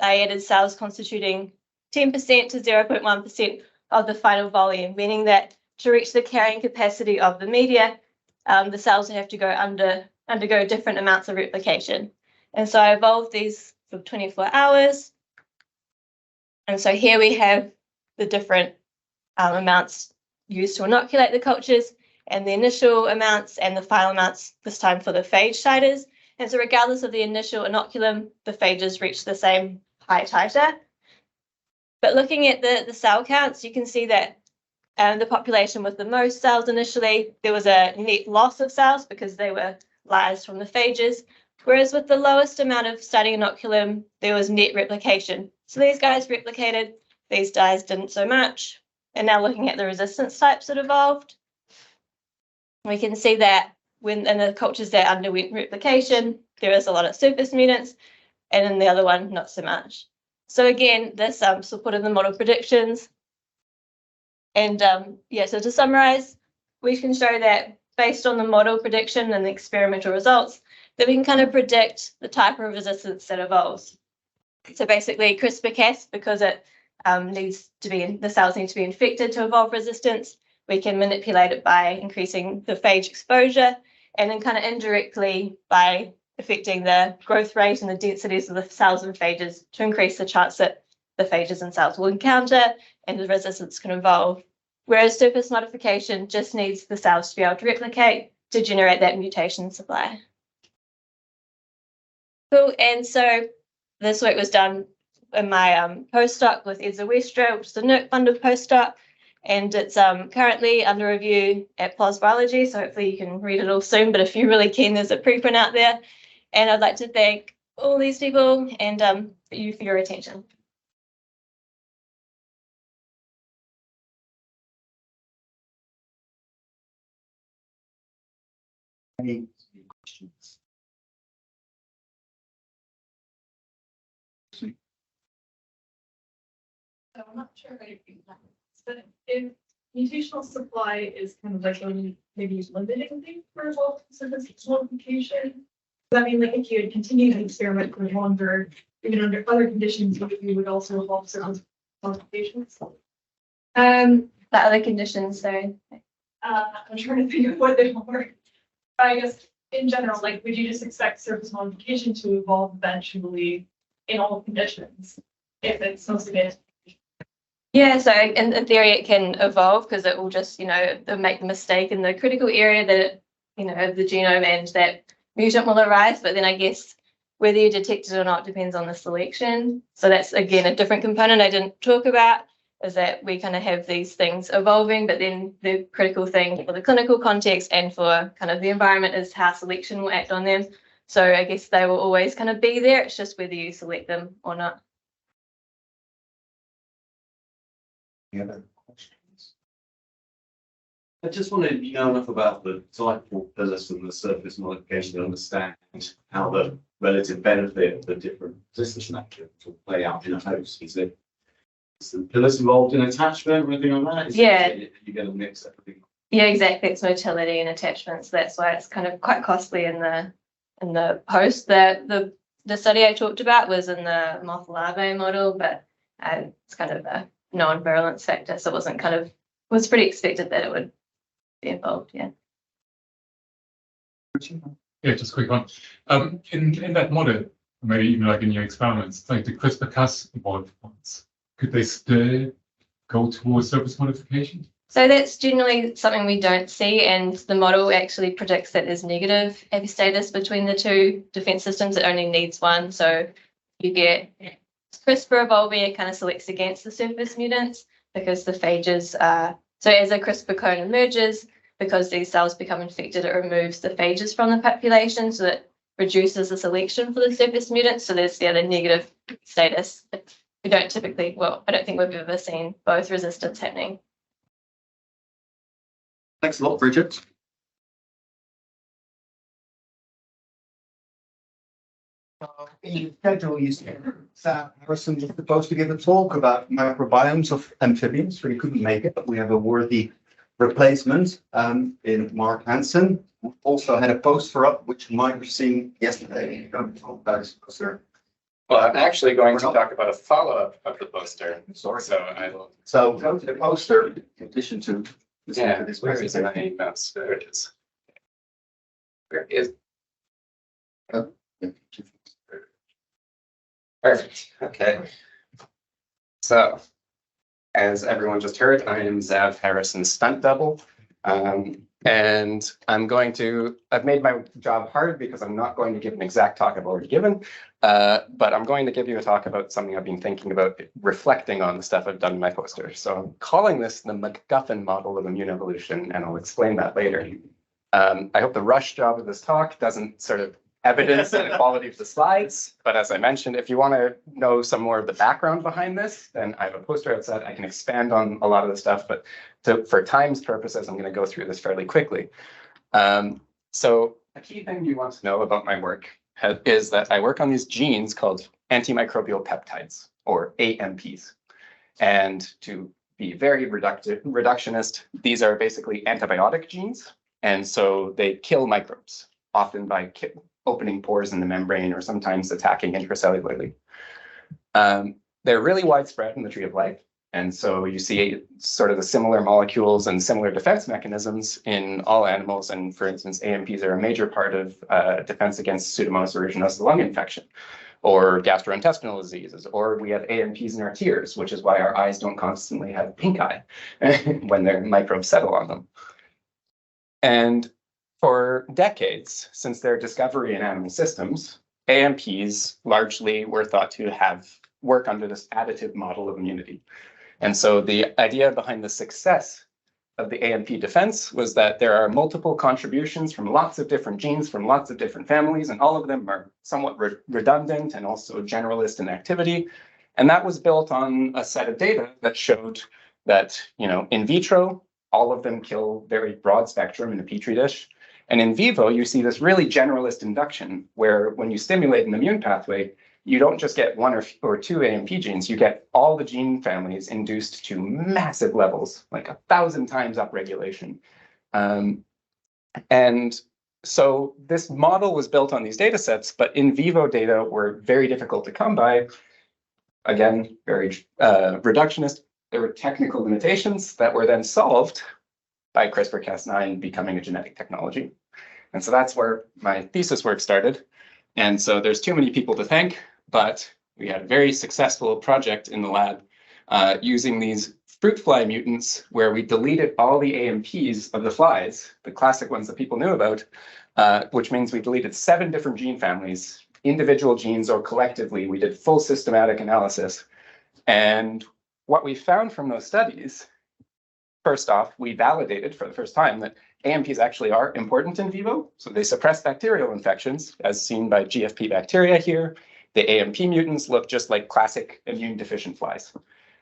I added cells constituting 10% to 0.1% of the final volume, meaning that to reach the carrying capacity of the media, the cells would have to undergo different amounts of replication. And so I evolved these for 24 hours. And so here we have the different amounts used to inoculate the cultures, and the initial amounts and the final amounts, this time for the phage titers. And so regardless of the initial inoculum, the phages reach the same high titer. But looking at the cell counts, you can see that the population with the most cells initially, there was a net loss of cells because they were lyased from the phages, whereas with the lowest amount of starting inoculum, there was net replication. So these guys replicated, these guys didn't so much. And now looking at the resistance types that evolved, we can see that when in the cultures that underwent replication, there is a lot of surface mutants, and in the other one, not so much. So again, this supported the model predictions. And yeah, so to summarize, we can show that based on the model prediction and the experimental results, that we can kind of predict the type of resistance that evolves. So basically CRISPR-Cas, because it the cells need to be infected to evolve resistance, we can manipulate it by increasing the phage exposure, and then kind of indirectly by affecting the growth rate and the densities of the cells and phages to increase the chance that the phages and cells will encounter and the resistance can evolve. Whereas surface modification just needs the cells to be able to replicate to generate that mutation supply. Cool, and so this work was done in my postdoc with Edza Westra, which is a NERC-funded postdoc, and it's currently under review at PLOS Biology, so hopefully you can read it all soon, but if you're really keen, there's a preprint out there. And I'd like to thank all these people and you for your attention. Any questions? So I'm not sure how you think that is, but if mutational supply is kind of like a maybe limiting thing for evolved synthesis modification, does that mean like if you had continued to experiment for longer, even under other conditions, you would also evolve certain modifications? The other conditions, sorry. I'm trying to think of what they were. I guess in general, like, would you just expect surface modification to evolve eventually in all conditions if it's mostly based? Yeah, so in theory it can evolve because it will just, make the mistake in the critical area that it, of the genome and that mutant will arise. But then I guess whether you detect it or not depends on the selection. So that's, again, a different component I didn't talk about, is that we kind of have these things evolving, but then the critical thing for the clinical context and for kind of the environment is how selection will act on them. So I guess they will always kind of be there. It's just whether you select them or not. Any other questions? I just wanted to know enough about the type of pillars and the surface modification to understand how the relative benefit of the different resistance mechanisms will play out in a host. Is the pillars involved in attachment or anything like that? You're going to mix everything. Yeah, exactly. It's motility and attachments. That's why it's kind of quite costly in the host. The study I talked about was in the moth larvae model, but it's kind of a non-virulence factor, so it was pretty expected that it would be involved. Yeah. Yeah, just a quick one. In that model, maybe even like in your experiments, like the CRISPR-Cas evolved ones, could they still go towards surface modification? So that's generally something we don't see, and the model actually predicts that there's negative epistatus between the two defense systems. It only needs one, so you get CRISPR evolving. It kind of selects against the surface mutants because the phages are, so as a CRISPR clone emerges, because these cells become infected, it removes the phages from the population, so that reduces the selection for the surface mutants. So there's the other negative status. We don't typically, well, I don't think we've ever seen both resistance happening. Thanks a lot, Bridget. In February, Sam Harrison was supposed to give a talk about microbiomes of amphibians, but he couldn't make it, but we have a worthy replacement in Mark Hansen. We also had a poster up, which you might have seen yesterday. Well, I'm actually going to talk about a follow-up of the poster. Sorry. So I will. So go to the poster in addition to Yeah, this where is my mouse? There it is. Where is? Oh, yeah. Perfect. Okay. So, as everyone just heard, I am Zav Harrison's stunt double. And I've made my job hard because I'm not going to give an exact talk I've already given, but I'm going to give you a talk about something I've been thinking about, reflecting on the stuff I've done in my poster. So I'm calling this the MacGuffin model of immune evolution, and I'll explain that later. I hope the rush job of this talk doesn't sort of evidence the quality of the slides, but as I mentioned, if you want to know some more of the background behind this, then I have a poster outside. I can expand on a lot of the stuff, but for time's purposes, I'm going to go through this fairly quickly. So a key thing you want to know about my work is that I work on these genes called antimicrobial peptides, or AMPs. And to be very reductionist, these are basically antibiotic genes. And so they kill microbes, often by opening pores in the membrane or sometimes attacking intracellularly. They're really widespread in the tree of life. And so you see sort of the similar molecules and similar defense mechanisms in all animals. And for instance, AMPs are a major part of defense against Pseudomonas aeruginosa lung infection, or gastrointestinal diseases, or we have AMPs in our tears, which is why our eyes don't constantly have pink eye when their microbes settle on them. And for decades, since their discovery in animal systems, AMPs largely were thought to work under this additive model of immunity. And so the idea behind the success of the AMP defense was that there are multiple contributions from lots of different genes from lots of different families, and all of them are somewhat redundant and also generalist in activity. And that was built on a set of data that showed that, in vitro, all of them kill very broad spectrum in a petri dish. And in vivo, you see this really generalist induction where when you stimulate an immune pathway, you don't just get one or two AMP genes, you get all the gene families induced to massive levels, like 1,000 times upregulation. And so this model was built on these data sets, but in vivo data were very difficult to come by. Again, very reductionist. There were technical limitations that were then solved by CRISPR-Cas9 becoming a genetic technology. And so that's where my thesis work started. And so there's too many people to thank, but we had a very successful project in the lab using these fruit fly mutants where we deleted all the AMPs of the flies, the classic ones that people knew about, which means we deleted 7 different gene families, individual genes or collectively. We did full systematic analysis. And what we found from those studies, first off, we validated for the first time that AMPs actually are important in vivo. So they suppress bacterial infections, as seen by GFP bacteria here. The AMP mutants look just like classic immune deficient flies.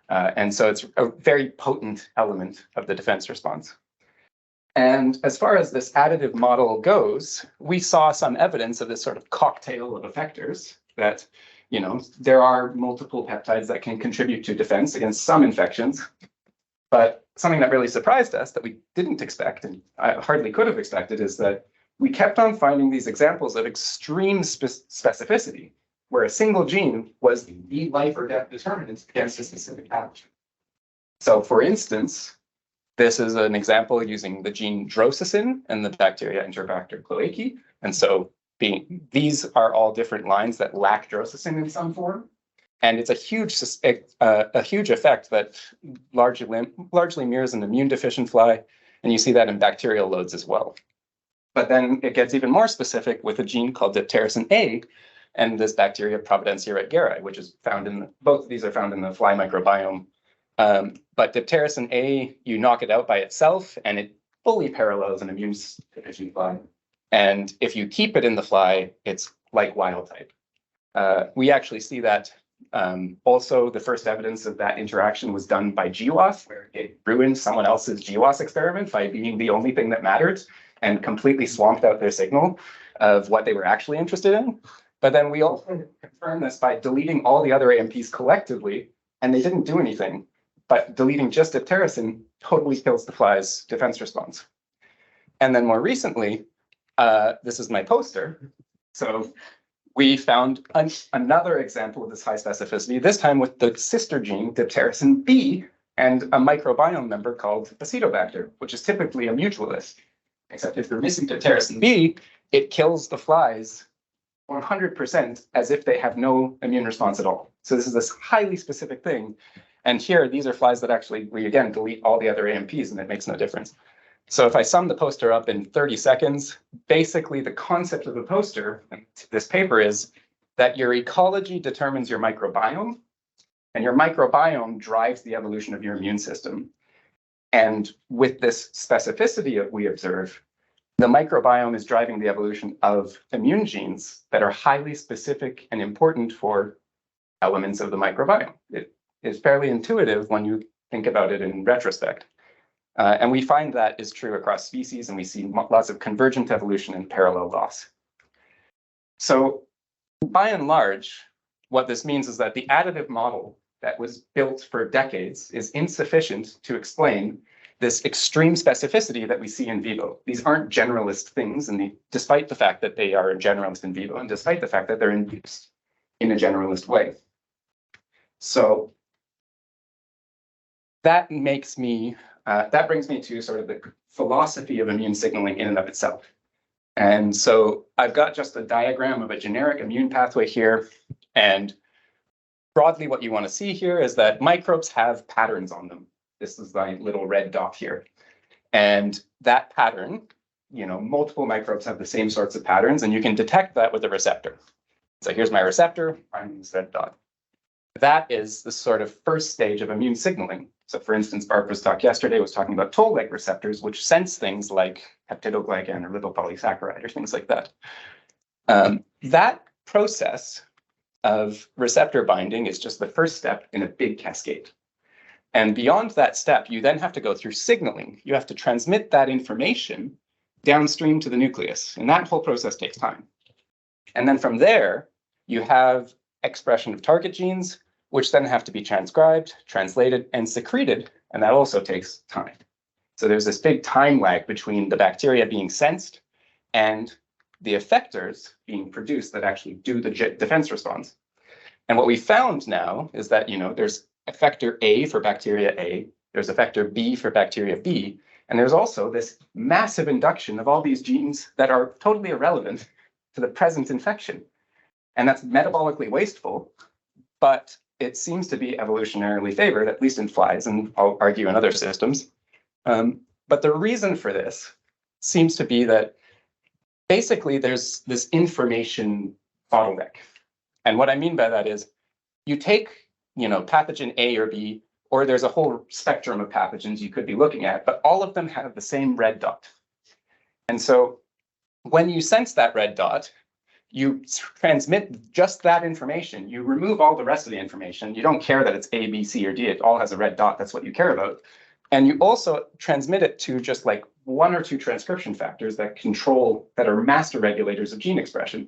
And so it's a very potent element of the defense response. And as far as this additive model goes, we saw some evidence of this sort of cocktail of effectors that, there are multiple peptides that can contribute to defense against some infections. But something that really surprised us that we didn't expect, and I hardly could have expected, is that we kept on finding these examples of extreme specificity, where a single gene was the life or death determinant against a specific pathogen. So for instance, this is an example using the gene drosasin and the bacteria Enterobacter cloacae. And so these are all different lines that lack drosasin in some form. And it's a huge effect that largely mirrors an immune deficient fly. And you see that in bacterial loads as well. But then it gets even more specific with a gene called dipterosin A and this bacteria Providencia redgeri, which is found in, both of these are found in the fly microbiome. But dipterosin A, you knock it out by itself and it fully parallels an immune deficient fly. And if you keep it in the fly, it's like wild type. We actually see that also the first evidence of that interaction was done by GWAS, where it ruined someone else's GWAS experiment by being the only thing that mattered and completely swamped out their signal of what they were actually interested in. But then we also confirmed this by deleting all the other AMPs collectively, and they didn't do anything. But deleting just dipterosin totally kills the fly's defense response. And then more recently, this is my poster. So we found another example of this high specificity, this time with the sister gene, dipterosin B, and a microbiome member called Acetobacter, which is typically a mutualist. Except if they're missing dipterosin B, it kills the flies 100% as if they have no immune response at all. So this is this highly specific thing. And here, these are flies that actually, we again delete all the other AMPs and it makes no difference. So if I sum the poster up in 30 seconds, basically the concept of the poster, and this paper, is that your ecology determines your microbiome, and your microbiome drives the evolution of your immune system. And with this specificity that we observe, the microbiome is driving the evolution of immune genes that are highly specific and important for elements of the microbiome. It is fairly intuitive when you think about it in retrospect. And we find that is true across species, and we see lots of convergent evolution and parallel loss. So by and large, what this means is that the additive model that was built for decades is insufficient to explain this extreme specificity that we see in vivo. These aren't generalist things, and despite the fact that they are generalist in vivo, and despite the fact that they're induced in a generalist way. So that makes me, that brings me to sort of the philosophy of immune signaling in and of itself. And so I've got just a diagram of a generic immune pathway here. And broadly, what you want to see here is that microbes have patterns on them. This is my little red dot here. And that pattern, multiple microbes have the same sorts of patterns, and you can detect that with a receptor. So here's my receptor, I'm this red dot. That is the sort of first stage of immune signaling. So for instance, Barbara's talk yesterday was talking about toll-like receptors, which sense things like peptidoglycan or lipopolysaccharide or things like that. That process of receptor binding is just the first step in a big cascade. And beyond that step, you then have to go through signaling. You have to transmit that information downstream to the nucleus, and that whole process takes time. And then from there, you have expression of target genes, which then have to be transcribed, translated, and secreted, and that also takes time. So there's this big time lag between the bacteria being sensed and the effectors being produced that actually do the defense response. And what we found now is that, there's effector A for bacteria A, there's effector B for bacteria B, and there's also this massive induction of all these genes that are totally irrelevant to the present infection. And that's metabolically wasteful, but it seems to be evolutionarily favored, at least in flies, and I'll argue in other systems. But the reason for this seems to be that basically there's this information bottleneck. And what I mean by that is you take, pathogen A or B, or there's a whole spectrum of pathogens you could be looking at, but all of them have the same red dot. And so when you sense that red dot, you transmit just that information. You remove all the rest of the information. You don't care that it's A, B, C, or D. It all has a red dot. That's what you care about. And you also transmit it to just like 1 or 2 transcription factors that are master regulators of gene expression.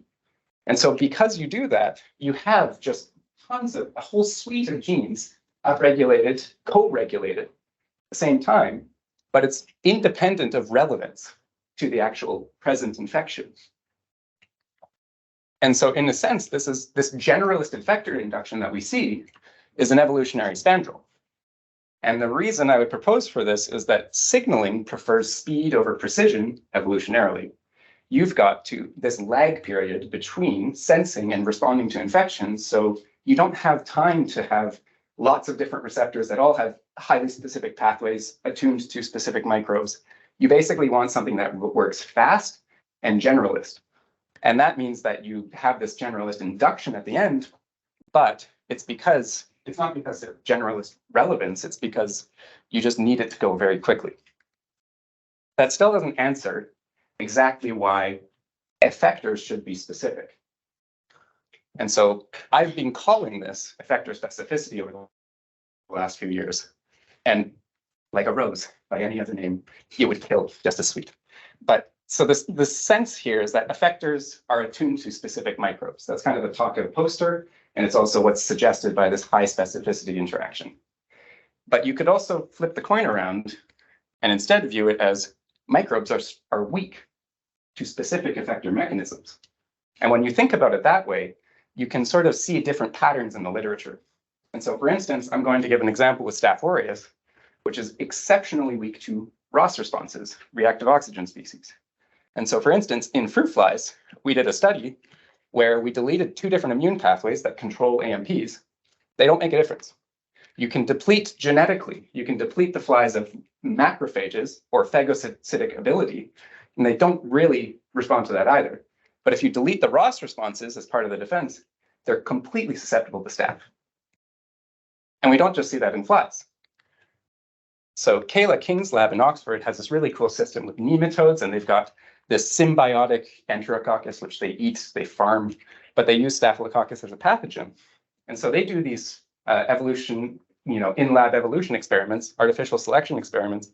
And so because you do that, you have just a whole suite of genes upregulated, co-regulated at the same time, but it's independent of relevance to the actual present infection. And so in a sense, this generalist effector induction that we see is an evolutionary spandrel. And the reason I would propose for this is that signaling prefers speed over precision evolutionarily. You've got this lag period between sensing and responding to infections, so you don't have time to have lots of different receptors that all have highly specific pathways attuned to specific microbes. You basically want something that works fast and generalist. And that means that you have this generalist induction at the end, but it's not because of generalist relevance, it's because you just need it to go very quickly. That still doesn't answer exactly why effectors should be specific. And so I've been calling this effector specificity over the last few years. And like a rose, by any other name, it would kill just as sweet. But so the sense here is that effectors are attuned to specific microbes. That's kind of the talk of the poster, and it's also what's suggested by this high specificity interaction. But you could also flip the coin around and instead view it as microbes are weak to specific effector mechanisms. And when you think about it that way, you can sort of see different patterns in the literature. And so, for instance, I'm going to give an example with Staph aureus, which is exceptionally weak to ROS responses, reactive oxygen species. And so, for instance, in fruit flies, we did a study where we deleted 2 different immune pathways that control AMPs. They don't make a difference. You can deplete genetically, you can deplete the flies of macrophages or phagocytic ability, and they don't really respond to that either. But if you delete the ROS responses as part of the defense, they're completely susceptible to staph. And we don't just see that in flies. So Kayla King's lab in Oxford has this really cool system with nematodes, and they've got this symbiotic enterococcus, which they eat, they farm, but they use staphylococcus as a pathogen. And so they do these evolution, in-lab evolution experiments, artificial selection experiments.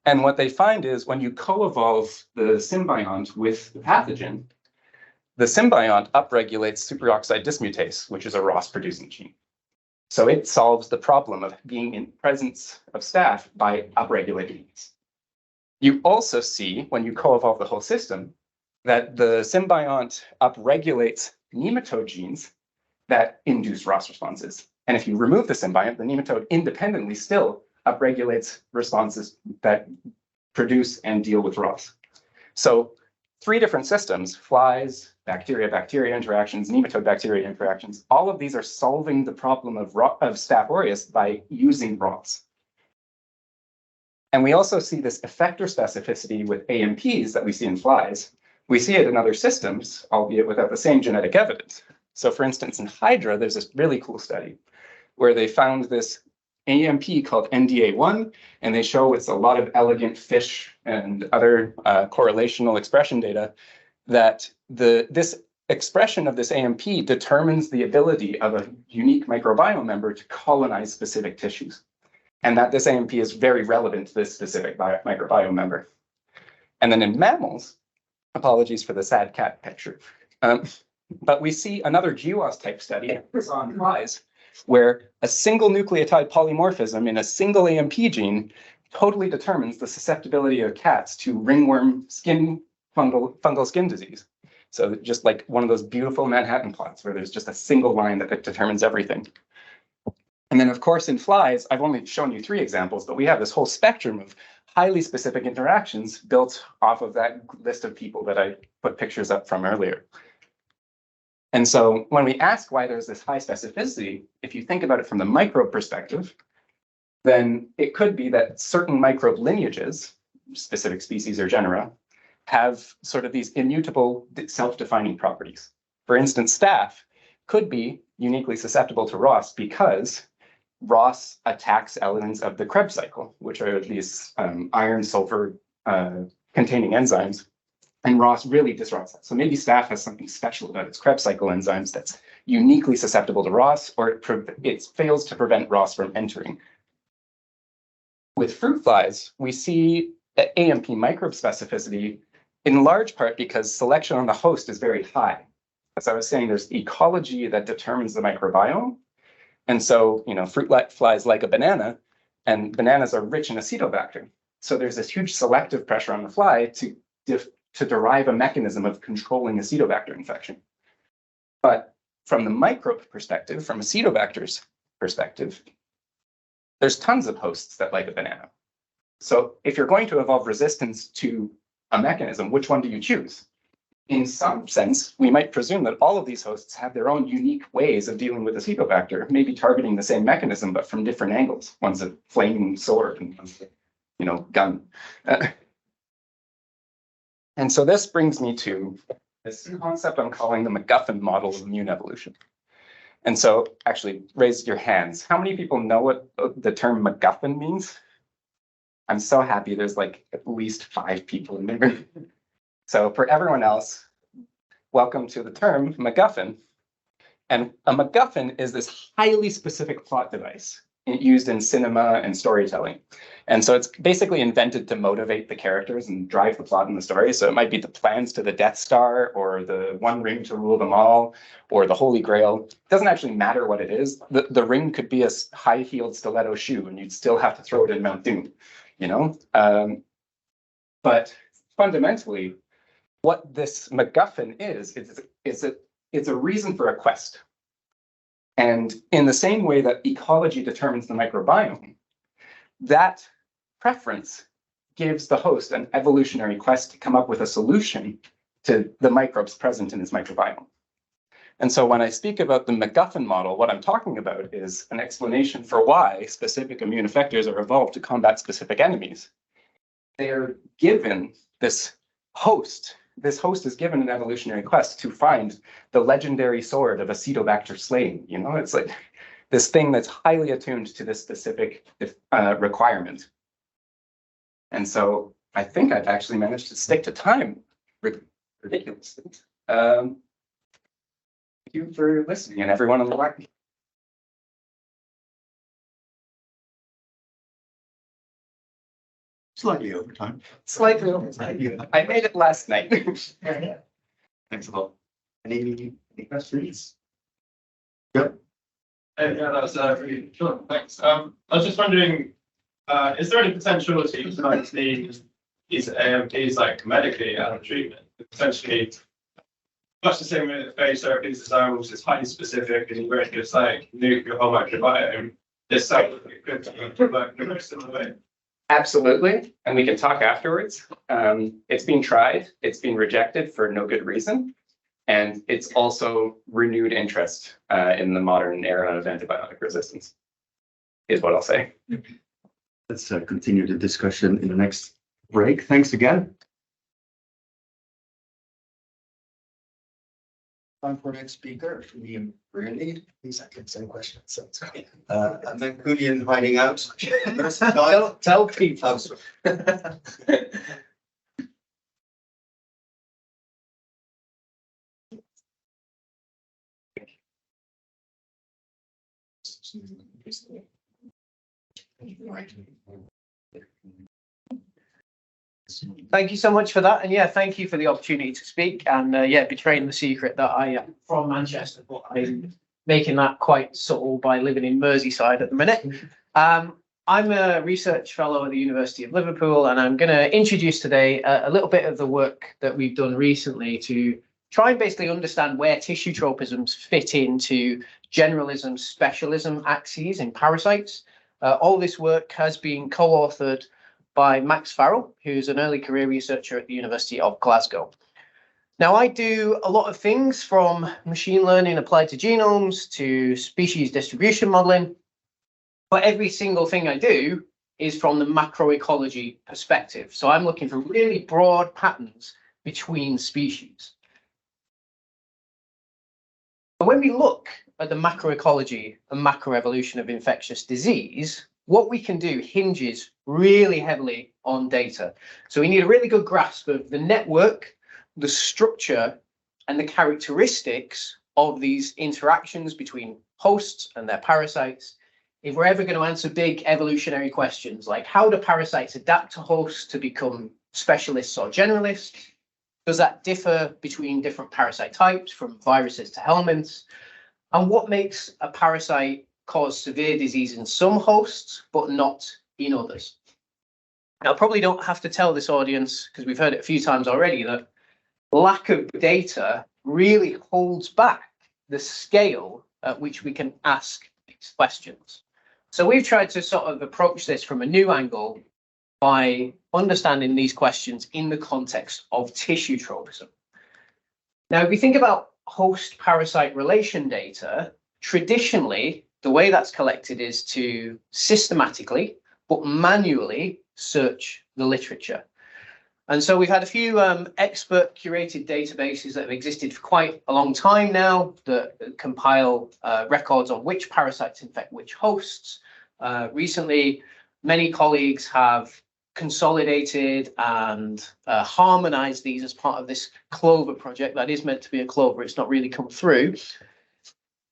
And what they find is when you co-evolve the symbiont with the pathogen, the symbiont upregulates superoxide dismutase, which is a ROS-producing gene. So it solves the problem of being in presence of staph by upregulating these. You also see, when you co-evolve the whole system, that the symbiont upregulates nematode genes that induce ROS responses. And if you remove the symbiont, the nematode independently still upregulates responses that produce and deal with ROS. So 3 different systems, flies, bacteria interactions, nematode bacteria interactions, all of these are solving the problem of Staph aureus by using ROS. And we also see this effector specificity with AMPs that we see in flies. We see it in other systems, albeit without the same genetic evidence. So for instance, in Hydra, there's this really cool study where they found this AMP called NDA1, and they show it's a lot of elegant fish and other correlational expression data that this expression of this AMP determines the ability of a unique microbiome member to colonize specific tissues, and that this AMP is very relevant to this specific microbiome member. And then in mammals, apologies for the sad cat picture, but we see another GWAS type study on flies, where a single nucleotide polymorphism in a single AMP gene totally determines the susceptibility of cats to ringworm fungal skin disease. So just like one of those beautiful Manhattan plots where there's just a single line that determines everything. And then of course in flies, I've only shown you 3 examples, but we have this whole spectrum of highly specific interactions built off of that list of people that I put pictures up from earlier. And so when we ask why there's this high specificity, if you think about it from the microbe perspective, then it could be that certain microbe lineages, specific species or genera, have sort of these immutable self-defining properties. For instance, staph could be uniquely susceptible to ROS because ROS attacks elements of the Krebs cycle, which are these iron sulfur containing enzymes. And ROS really disrupts that. So maybe staph has something special about its Krebs cycle enzymes that's uniquely susceptible to ROS, or it fails to prevent ROS from entering. With fruit flies, we see AMP microbe specificity in large part because selection on the host is very high. As I was saying, there's ecology that determines the microbiome. And so, fruit flies like a banana, and bananas are rich in acetobacter. So there's this huge selective pressure on the fly to derive a mechanism of controlling acetobacter infection. But from the microbe perspective, from acetobacter's perspective, there's tons of hosts that like a banana. So if you're going to evolve resistance to a mechanism, which one do you choose? In some sense, we might presume that all of these hosts have their own unique ways of dealing with acetobacter, maybe targeting the same mechanism, but from different angles. One's a flaming sword and one's a, gun. And so this brings me to this concept I'm calling the MacGuffin model of immune evolution. And so actually raise your hands. How many people know what the term MacGuffin means? I'm so happy there's like at least 5 people in the room. So for everyone else, welcome to the term MacGuffin. And a MacGuffin is this highly specific plot device used in cinema and storytelling. And so it's basically invented to motivate the characters and drive the plot in the story. So it might be the plans to the Death Star, or the one ring to rule them all, or the Holy Grail. It doesn't actually matter what it is. The ring could be a high-heeled stiletto shoe, and you'd still have to throw it in Mount Doom, But fundamentally, what this MacGuffin is it's a reason for a quest. And in the same way that ecology determines the microbiome, that preference gives the host an evolutionary quest to come up with a solution to the microbes present in his microbiome. And so when I speak about the MacGuffin model, what I'm talking about is an explanation for why specific immune effectors are evolved to combat specific enemies. They are given this host. This host is given an evolutionary quest to find the legendary sword of Acetobacter slaying. It's like this thing that's highly attuned to this specific requirement. And so I think I've actually managed to stick to time ridiculously. Thank you for listening, and everyone on the line. Slightly over time. Slightly over time. I made it last night. Thanks a lot. Any questions? Yep. Yeah, that was really sure. Thanks. I was just wondering, is there any potential to utilize these AMPs like medically out of treatment? Potentially, much the same way that phage therapies as ours is highly specific, and you won't just like nuke your whole microbiome. This sounds like it could work in a very similar way. Absolutely, and we can talk afterwards. It's been tried, it's been rejected for no good reason, and it's also renewed interest in the modern era of antibiotic resistance, is what I'll say. Let's continue the discussion in the next break. Thanks again. Time for next speaker. Liam Really, please I can send questions. So it's okay. And then Julian hiding out. Tell people. Thank you so much for that, and yeah, thank you for the opportunity to speak, and yeah, betraying the secret that I am from Manchester, but I'm making that quite subtle by living in Merseyside at the minute. I'm a research fellow at the University of Liverpool, and I'm going to introduce today a little bit of the work that we've done recently to try and basically understand where tissue tropisms fit into generalism, specialism axes in parasites. All this work has been co-authored by Max Farrell, who's an early career researcher at the University of Glasgow. Now, I do a lot of things from machine learning applied to genomes to species distribution modeling, but every single thing I do is from the macroecology perspective. So I'm looking for really broad patterns between species. But when we look at the macroecology and macroevolution of infectious disease, what we can do hinges really heavily on data. So we need a really good grasp of the network, the structure, and the characteristics of these interactions between hosts and their parasites if we're ever going to answer big evolutionary questions like how do parasites adapt to hosts to become specialists or generalists? Does that differ between different parasite types, from viruses to helminths? And what makes a parasite cause severe disease in some hosts, but not in others? Now, I probably don't have to tell this audience, because we've heard it a few times already, that lack of data really holds back the scale at which we can ask these questions. So we've tried to sort of approach this from a new angle by understanding these questions in the context of tissue tropism. Now, if we think about host-parasite relation data, traditionally, the way that's collected is to systematically, but manually, search the literature. And so we've had a few expert curated databases that have existed for quite a long time now that compile records on which parasites infect which hosts. Recently, many colleagues have consolidated and harmonized these as part of this Clover project that is meant to be a Clover. It's not really come through.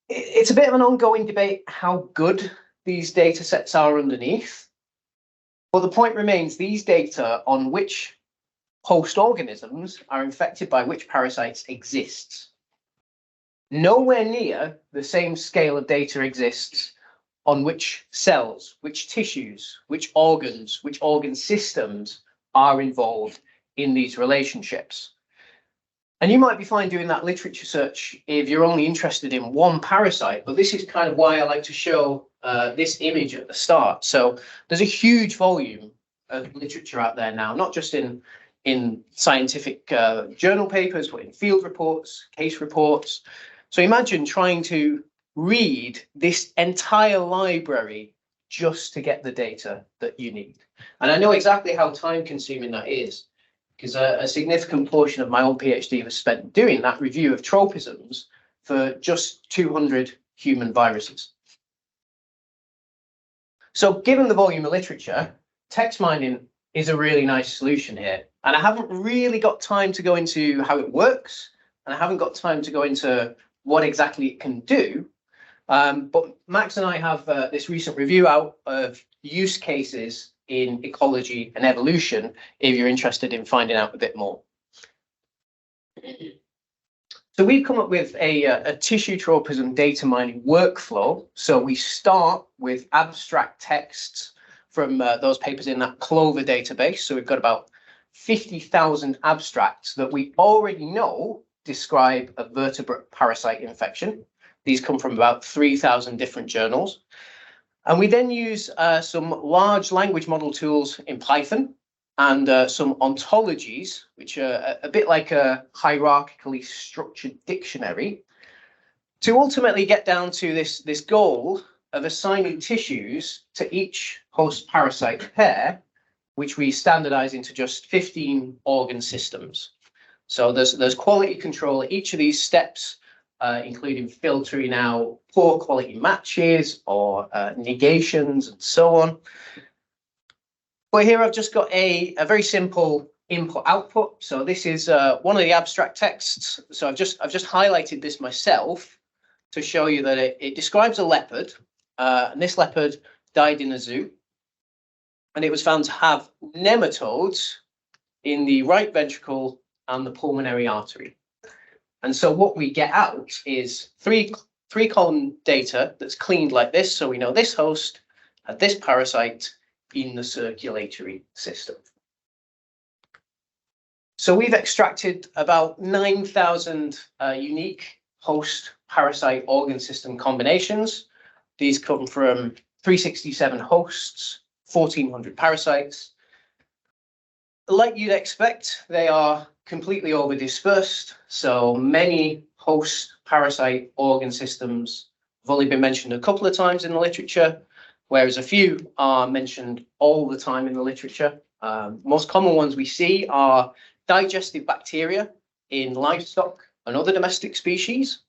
It's a bit of an ongoing debate how good these data sets are underneath. But the point remains, these data on which host organisms are infected by which parasites exists. Nowhere near the same scale of data exists on which cells, which tissues, which organ systems are involved in these relationships. And you might be fine doing that literature search if you're only interested in one parasite, but this is kind of why I like to show this image at the start. So there's a huge volume of literature out there now, not just in scientific journal papers, but in field reports, case reports. So imagine trying to read this entire library just to get the data that you need. And I know exactly how time consuming that is, because a significant portion of my own PhD was spent doing that review of tropisms for just 200 human viruses. So given the volume of literature, text mining is a really nice solution here. And I haven't really got time to go into how it works, and I haven't got time to go into what exactly it can do. But Max and I have this recent review out of use cases in ecology and evolution, if you're interested in finding out a bit more. So we've come up with a tissue tropism data mining workflow. So we start with abstract texts from those papers in that Clover database. So we've got about 50,000 abstracts that we already know describe a vertebrate parasite infection. These come from about 3,000 different journals. And we then use some large language model tools in Python and some ontologies, which are a bit like a hierarchically structured dictionary, to ultimately get down to this goal of assigning tissues to each host parasite pair, which we standardize into just 15 organ systems. So there's quality control at each of these steps, including filtering out poor quality matches or negations and so on. But here I've just got a very simple input output. So this is one of the abstract texts. So I've just highlighted this myself to show you that it describes a leopard, and this leopard died in a zoo, and it was found to have nematodes in the right ventricle and the pulmonary artery. And so what we get out is three column data that's cleaned like this. So we know this host had this parasite in the circulatory system. So we've extracted about 9,000 unique host parasite organ system combinations. These come from 367 hosts, 1,400 parasites. Like you'd expect, they are completely over dispersed. So many host parasite organ systems have only been mentioned a couple of times in the literature, whereas a few are mentioned all the time in the literature. Most common ones we see are digestive bacteria in livestock and other domestic species.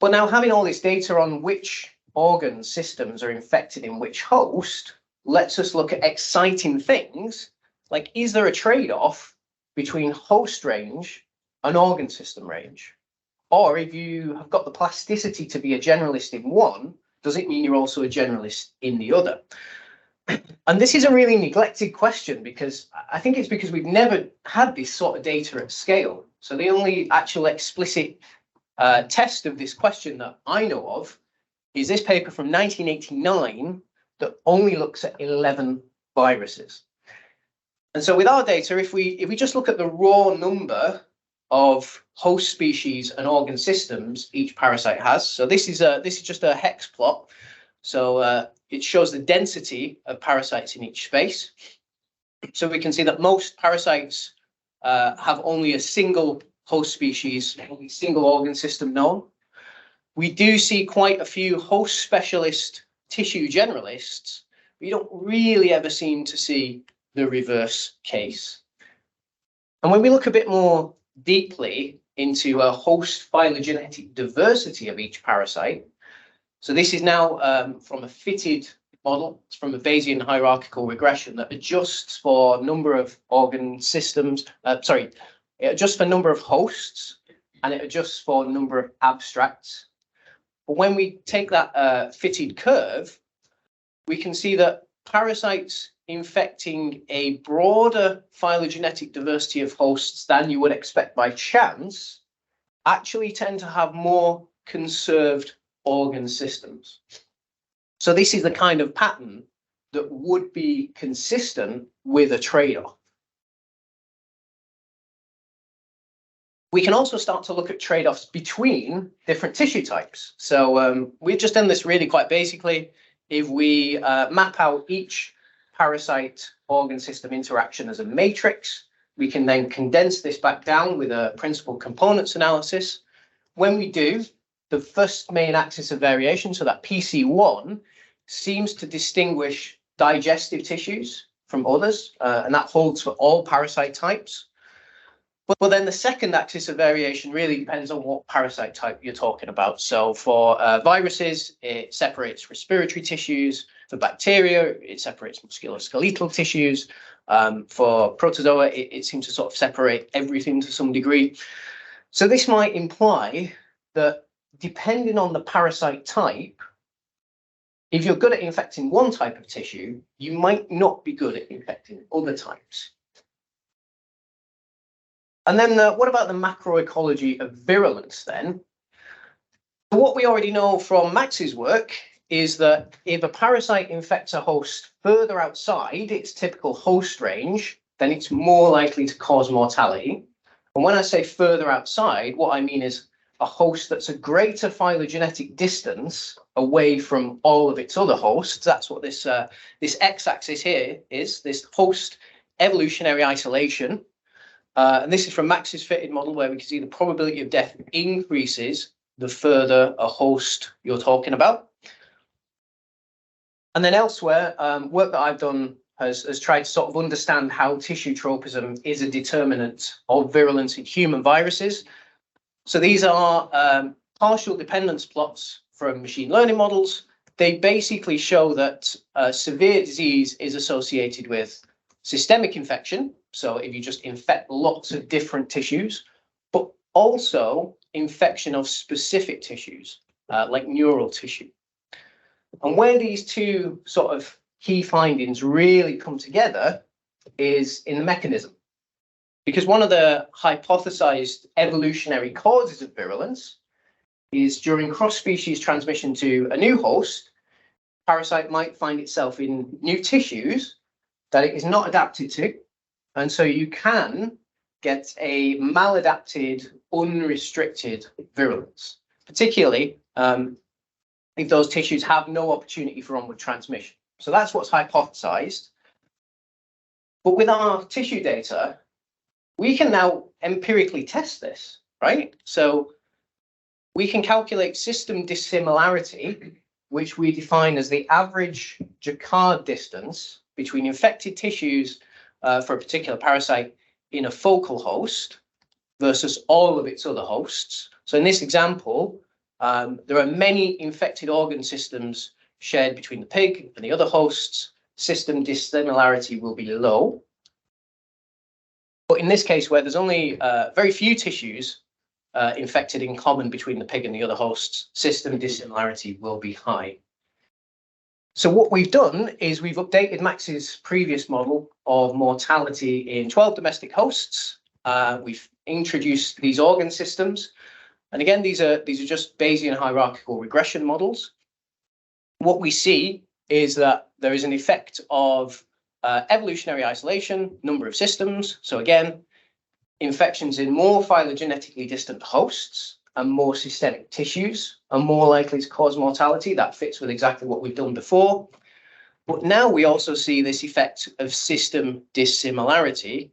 But now, having all this data on which organ systems are infected in which host lets us look at exciting things like, is there a trade-off between host range and organ system range? Or if you have got the plasticity to be a generalist in one, does it mean you're also a generalist in the other? And this is a really neglected question because I think it's because we've never had this sort of data at scale. So the only actual explicit test of this question that I know of is this paper from 1989 that only looks at 11 viruses. And so with our data, if we just look at the raw number of host species and organ systems each parasite has, so this is just a hex plot. So it shows the density of parasites in each space. So we can see that most parasites have only a single host species, only a single organ system known. We do see quite a few host specialist tissue generalists. We don't really ever seem to see the reverse case. And when we look a bit more deeply into a host phylogenetic diversity of each parasite, so this is now from a fitted model. It's from a Bayesian hierarchical regression that adjusts for number of organ systems. It adjusts for number of hosts and it adjusts for number of abstracts. But when we take that fitted curve, we can see that parasites infecting a broader phylogenetic diversity of hosts than you would expect by chance actually tend to have more conserved organ systems. So this is the kind of pattern that would be consistent with a trade-off. We can also start to look at trade-offs between different tissue types. So we've just done this really quite basically. If we map out each parasite organ system interaction as a matrix, we can then condense this back down with a principal components analysis. When we do, the first main axis of variation, so that PC1, seems to distinguish digestive tissues from others, and that holds for all parasite types. But then the second axis of variation really depends on what parasite type you're talking about. So for viruses, it separates respiratory tissues. For bacteria, it separates musculoskeletal tissues. For protozoa, it seems to sort of separate everything to some degree. So this might imply that depending on the parasite type, if you're good at infecting one type of tissue, you might not be good at infecting other types. And then what about the macroecology of virulence then? What we already know from Max's work is that if a parasite infects a host further outside its typical host range, then it's more likely to cause mortality. And when I say further outside, what I mean is a host that's a greater phylogenetic distance away from all of its other hosts. That's what this x-axis here is, this host evolutionary isolation. And this is from Max's fitted model, where we can see the probability of death increases the further a host you're talking about. And then elsewhere, work that I've done has tried to sort of understand how tissue tropism is a determinant of virulence in human viruses. So these are partial dependence plots from machine learning models. They basically show that severe disease is associated with systemic infection. So if you just infect lots of different tissues, but also infection of specific tissues, like neural tissue. And where these two sort of key findings really come together is in the mechanism. Because one of the hypothesized evolutionary causes of virulence is during cross-species transmission to a new host, parasite might find itself in new tissues that it is not adapted to. And so you can get a maladapted, unrestricted virulence, particularly if those tissues have no opportunity for onward transmission. So that's what's hypothesized. But with our tissue data, we can now empirically test this, right? So we can calculate system dissimilarity, which we define as the average Jacquard distance between infected tissues for a particular parasite in a focal host versus all of its other hosts. So in this example, there are many infected organ systems shared between the pig and the other hosts. System dissimilarity will be low. But in this case, where there's only very few tissues infected in common between the pig and the other hosts, system dissimilarity will be high. So what we've done is we've updated Max's previous model of mortality in 12 domestic hosts. We've introduced these organ systems. And again, these are just Bayesian hierarchical regression models. What we see is that there is an effect of evolutionary isolation, number of systems. So again, infections in more phylogenetically distant hosts and more systemic tissues are more likely to cause mortality. That fits with exactly what we've done before. But now we also see this effect of system dissimilarity,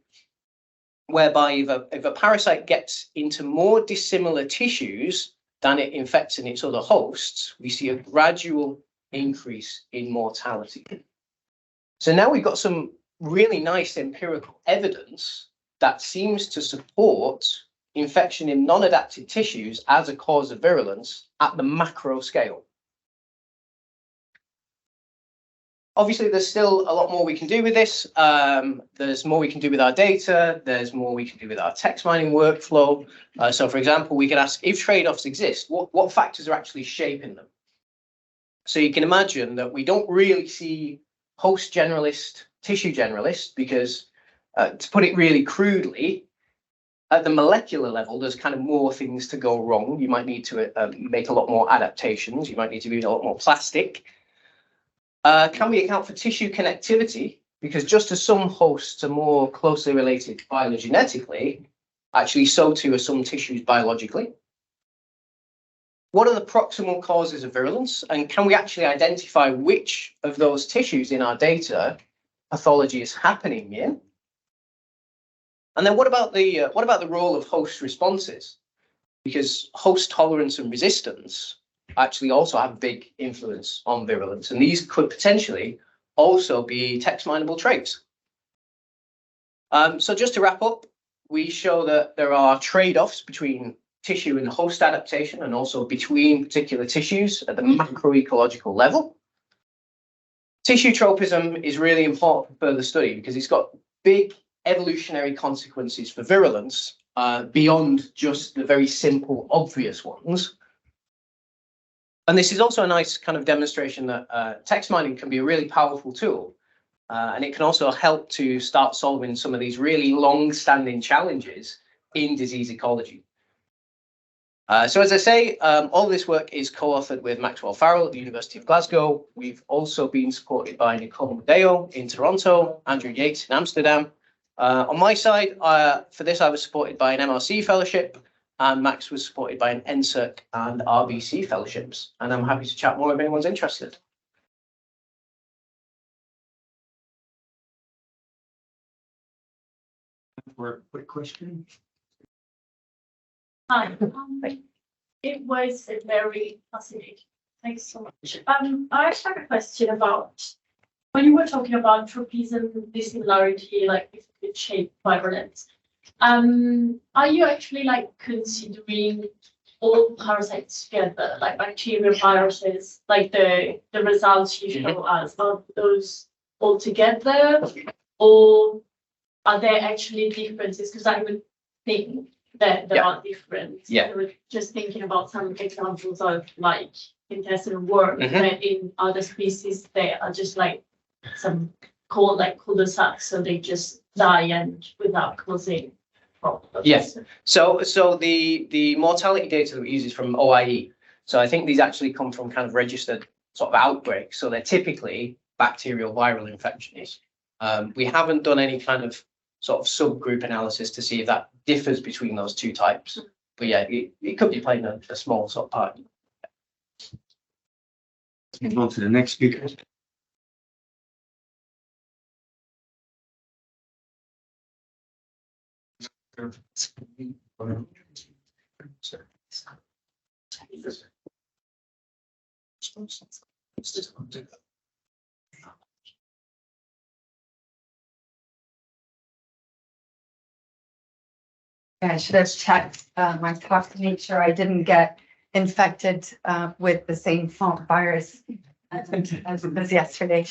whereby if a parasite gets into more dissimilar tissues than it infects in its other hosts, we see a gradual increase in mortality. So now we've got some really nice empirical evidence that seems to support infection in non-adapted tissues as a cause of virulence at the macro scale. Obviously, there's still a lot more we can do with this. There's more we can do with our data. There's more we can do with our text mining workflow. So for example, we can ask if trade-offs exist, what factors are actually shaping them? So you can imagine that we don't really see host generalist, tissue generalist, because to put it really crudely, at the molecular level, there's kind of more things to go wrong. You might need to make a lot more adaptations. You might need to be a lot more plastic. Can we account for tissue connectivity? Because just as some hosts are more closely related phylogenetically, actually so too are some tissues biologically. What are the proximal causes of virulence? And can we actually identify which of those tissues in our data pathology is happening in? And then what about the role of host responses? Because host tolerance and resistance actually also have a big influence on virulence, and these could potentially also be text mineable traits. So just to wrap up, we show that there are trade-offs between tissue and host adaptation, and also between particular tissues at the macroecological level. Tissue tropism is really important for further study because it's got big evolutionary consequences for virulence beyond just the very simple, obvious ones. And this is also a nice kind of demonstration that text mining can be a really powerful tool. And it can also help to start solving some of these really long-standing challenges in disease ecology. So as I say, all of this work is co-authored with Maxwell Farrell at the University of Glasgow. We've also been supported by Nicole Medeo in Toronto, Andrew Yates in Amsterdam. On my side, for this, I was supported by an MRC fellowship, and Max was supported by an NSERC and RBC fellowships. And I'm happy to chat more if anyone's interested. For a quick question. Hi. It was very fascinating. Thanks so much. I actually have a question about when you were talking about tropism, dissimilarity, like if it could shape virulence. Are you actually like considering all parasites together, like bacteria, viruses, like the results you show us, are those all together, or are there actually differences? Because I would think that there are different. Yeah. I was just thinking about some examples of like intestinal worm, that in other species they are just like some cul-de-sacs, so they just die and without causing problems. Yes. So the mortality data that we use is from OIE. So I think these actually come from kind of registered sort of outbreaks. So they're typically bacterial viral infections. We haven't done any kind of sort of subgroup analysis to see if that differs between those two types. But yeah, it could be playing a small sort of part. Let's move on to the next speaker. I should have checked my talk to make sure I didn't get infected with the same virus as yesterday.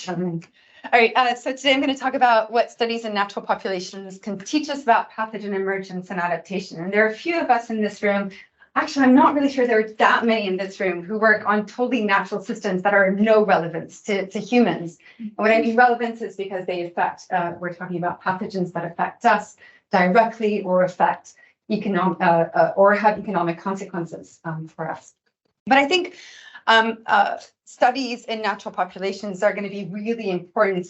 All right, so today I'm going to talk about what studies in natural populations can teach us about pathogen emergence and adaptation. And there are a few of us in this room actually, I'm not really sure there are that many in this room who work on totally natural systems that are no relevance to humans. And what I mean relevance is because they affect, we're talking about pathogens that affect us directly or affect economic, or have economic consequences for us. But I think studies in natural populations are going to be really important.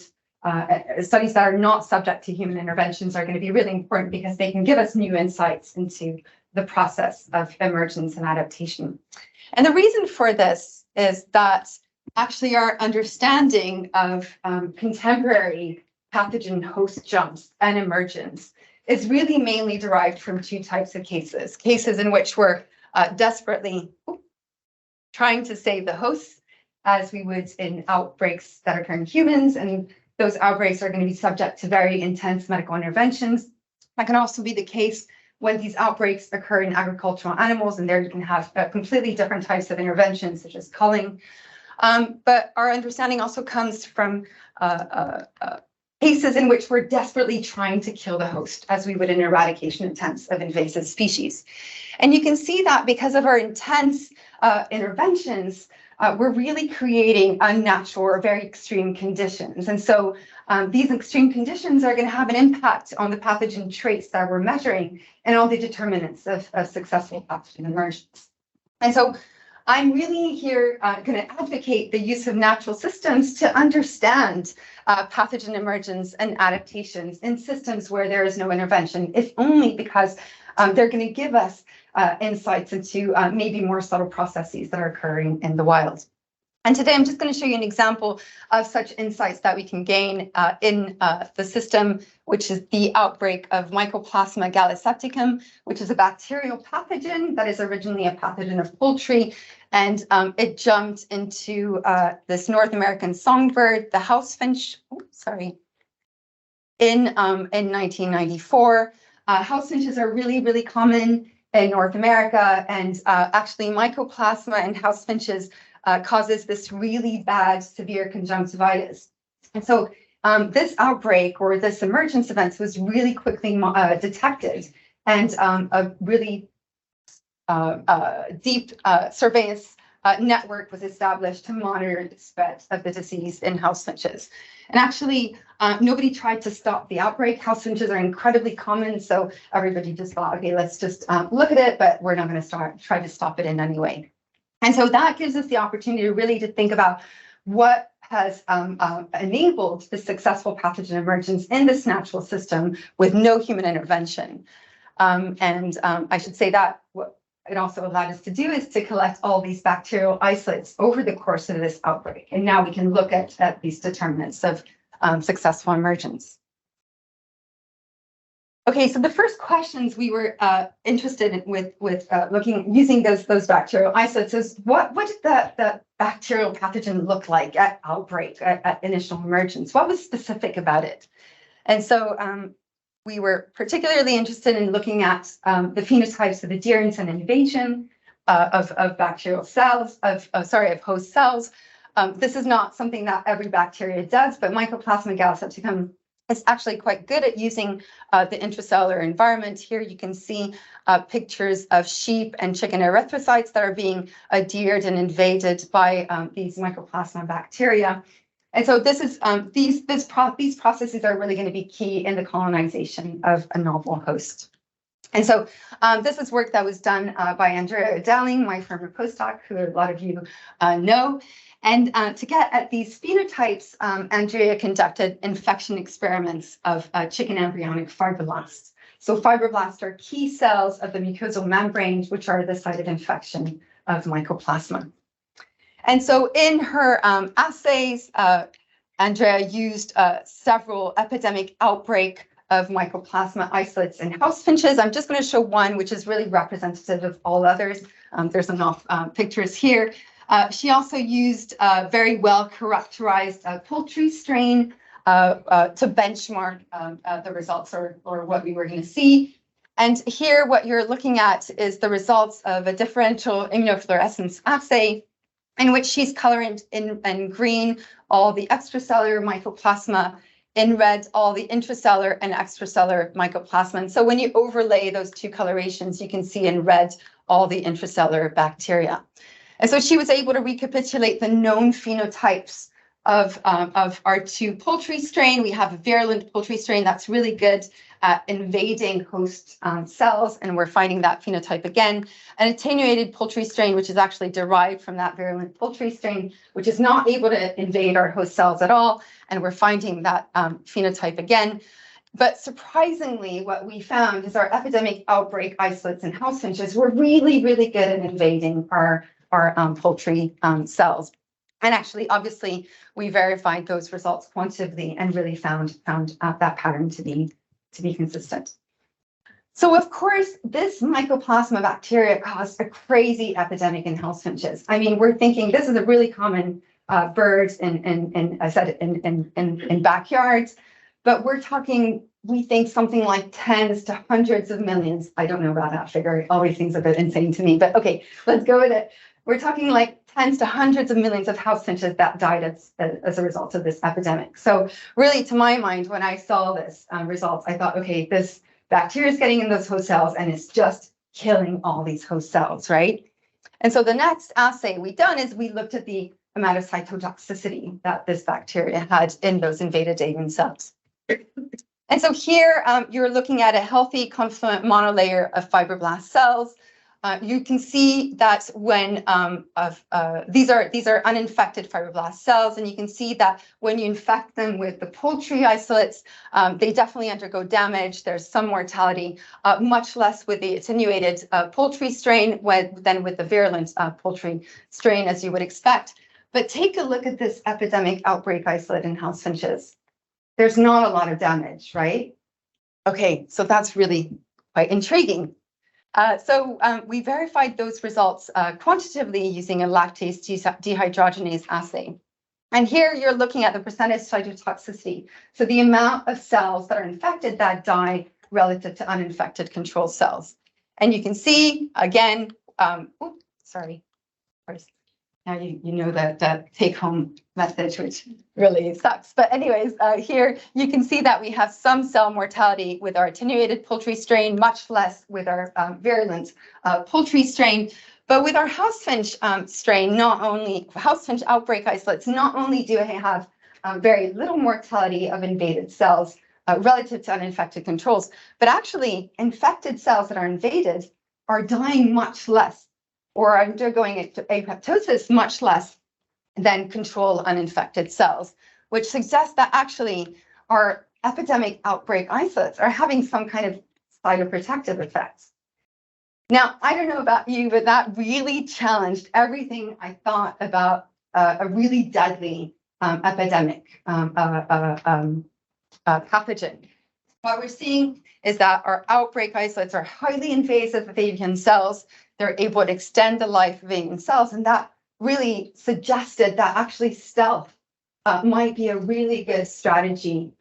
Studies that are not subject to human interventions are going to be really important because they can give us new insights into the process of emergence and adaptation. And the reason for this is that actually our understanding of contemporary pathogen host jumps and emergence is really mainly derived from two types of cases. Cases in which we're desperately trying to save the hosts, as we would in outbreaks that occur in humans, and those outbreaks are going to be subject to very intense medical interventions. That can also be the case when these outbreaks occur in agricultural animals, and there you can have completely different types of interventions, such as culling. But our understanding also comes from cases in which we're desperately trying to kill the host, as we would in eradication attempts of invasive species. And you can see that because of our intense interventions, we're really creating unnatural or very extreme conditions. And so these extreme conditions are going to have an impact on the pathogen traits that we're measuring and all the determinants of successful pathogen emergence. And so I'm really here going to advocate the use of natural systems to understand pathogen emergence and adaptations in systems where there is no intervention, if only because they're going to give us insights into maybe more subtle processes that are occurring in the wild. And today I'm just going to show you an example of such insights that we can gain in the system, which is the outbreak of Mycoplasma gallisepticum, which is a bacterial pathogen that is originally a pathogen of poultry. And it jumped into this North American songbird, the house finch, in 1994. House finches are really, really common in North America, and actually Mycoplasma in house finches causes this really bad, severe conjunctivitis. And so this outbreak or this emergence event was really quickly detected, and a really deep surveillance network was established to monitor the spread of the disease in house finches. And actually, nobody tried to stop the outbreak. House finches are incredibly common, so everybody just thought, okay, let's just look at it, but we're not going to try to stop it in any way. And so that gives us the opportunity really to think about what has enabled the successful pathogen emergence in this natural system with no human intervention. I should say that what it also allowed us to do is to collect all these bacterial isolates over the course of this outbreak. And now we can look at these determinants of successful emergence. Okay, so the first questions we were interested in with using those bacterial isolates is what did the bacterial pathogen look like at outbreak, at initial emergence? What was specific about it? And so we were particularly interested in looking at the phenotypes of adherence and invasion of bacterial cells, of host cells. This is not something that every bacteria does, but Mycoplasma gallisepticum is actually quite good at using the intracellular environment. Here you can see pictures of sheep and chicken erythrocytes that are being adhered and invaded by these Mycoplasma bacteria. And so this is these processes are really going to be key in the colonization of a novel host. And so this is work that was done by Andrea Dowling, my former postdoc, who a lot of you know. And to get at these phenotypes, Andrea conducted infection experiments of chicken embryonic fibroblasts. So fibroblasts are key cells of the mucosal membrane, which are the site of infection of Mycoplasma. And so in her assays, Andrea used several epidemic outbreak of Mycoplasma isolates in house finches. I'm just going to show one, which is really representative of all others. There's enough pictures here. She also used a very well characterized poultry strain to benchmark the results or what we were going to see. And here what you're looking at is the results of a differential immunofluorescence assay in which she's coloring in green all the extracellular Mycoplasma, in red all the intracellular and extracellular Mycoplasma. And so when you overlay those two colorations, you can see in red all the intracellular bacteria. And so she was able to recapitulate the known phenotypes of our two poultry strain. We have a virulent poultry strain that's really good at invading host cells, and we're finding that phenotype again. An attenuated poultry strain, which is actually derived from that virulent poultry strain, which is not able to invade our host cells at all, and we're finding that phenotype again. But surprisingly, what we found is our epidemic outbreak isolates and house finches were really, really good at invading our poultry cells. And actually, obviously, we verified those results quantitatively and really found that pattern to be consistent. So of course, this mycoplasma bacteria caused a crazy epidemic in house finches. I mean, we're thinking this is a really common bird in backyards, but we're talking, we think something like tens to hundreds of millions. I don't know about that figure. It always seems a bit insane to me, but okay, let's go with it. We're talking like tens to hundreds of millions of house finches that died as a result of this epidemic. So really, to my mind, when I saw this results, I thought, okay, this bacteria is getting in those host cells and it's just killing all these host cells, right? And so the next assay we done is we looked at the amount of cytotoxicity that this bacteria had in those invaded immune cells. And so here you're looking at a healthy confluent monolayer of fibroblast cells. You can see that when these are uninfected fibroblast cells, and you can see that when you infect them with the poultry isolates, they definitely undergo damage. There's some mortality, much less with the attenuated poultry strain than with the virulent poultry strain, as you would expect. But take a look at this epidemic outbreak isolate in house finches. There's not a lot of damage, right? Okay, so that's really quite intriguing. So we verified those results quantitatively using a lactase dehydrogenase assay. And here you're looking at the percentage cytotoxicity. So the amount of cells that are infected that die relative to uninfected control cells. And you can see, again, oops, sorry. Now you know that take-home message, which really sucks. But anyways, here you can see that we have some cell mortality with our attenuated poultry strain, much less with our virulent poultry strain. But with our house finch strain, not only house finch outbreak isolates, not only do I have very little mortality of invaded cells relative to uninfected controls, but actually infected cells that are invaded are dying much less, or undergoing apoptosis much less than control uninfected cells, which suggests that actually our epidemic outbreak isolates are having some kind of cytoprotective effects. Now, I don't know about you, but that really challenged everything I thought about a really deadly epidemic pathogen. What we're seeing is that our outbreak isolates are highly invasive of avian cells. They're able to extend the life of avian cells, and that really suggested that actually stealth might be a really good strategy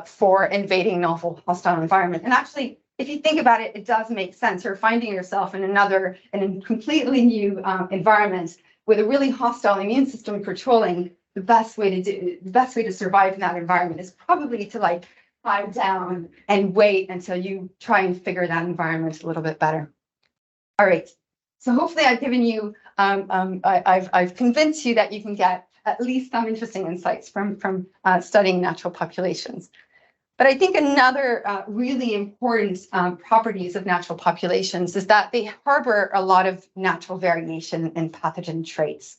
for invading novel hostile environment. And actually, if you think about it, it does make sense. You're finding yourself in a completely new environment with a really hostile immune system controlling. The best way to survive in that environment is probably to like hide down and wait until you try and figure that environment a little bit better. All right. So hopefully I've given you, I've convinced you that you can get at least some interesting insights from studying natural populations. But I think another really important properties of natural populations is that they harbor a lot of natural variation in pathogen traits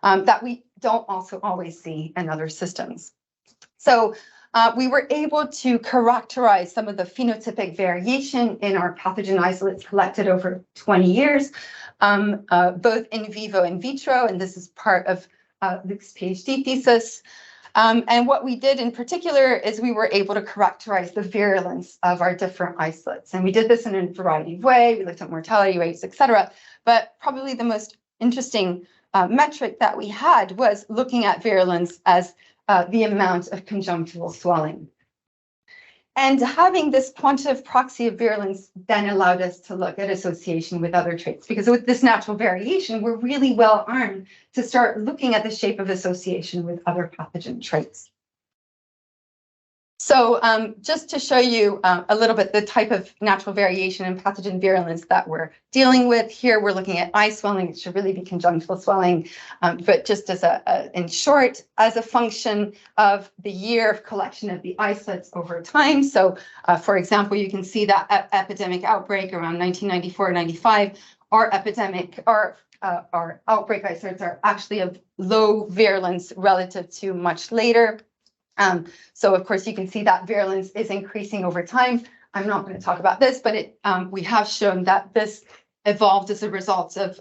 that we don't also always see in other systems. So we were able to characterize some of the phenotypic variation in our pathogen isolates collected over 20 years, both in vivo and vitro, and this is part of Luke's PhD thesis. And what we did in particular is we were able to characterize the virulence of our different isolates. And we did this in a variety of ways. We looked at mortality rates, et cetera. But probably the most interesting metric that we had was looking at virulence as the amount of conjunctival swelling. And having this quantitative proxy of virulence then allowed us to look at association with other traits, because with this natural variation, we're really well armed to start looking at the shape of association with other pathogen traits. So just to show you a little bit the type of natural variation in pathogen virulence that we're dealing with here, we're looking at eye swelling. It should really be conjunctival swelling, but just as in short, as a function of the year of collection of the isolates over time. So for example, you can see that epidemic outbreak around 1994-95, our outbreak isolates are actually of low virulence relative to much later. So of course you can see that virulence is increasing over time. I'm not going to talk about this, but we have shown that this evolved as a result of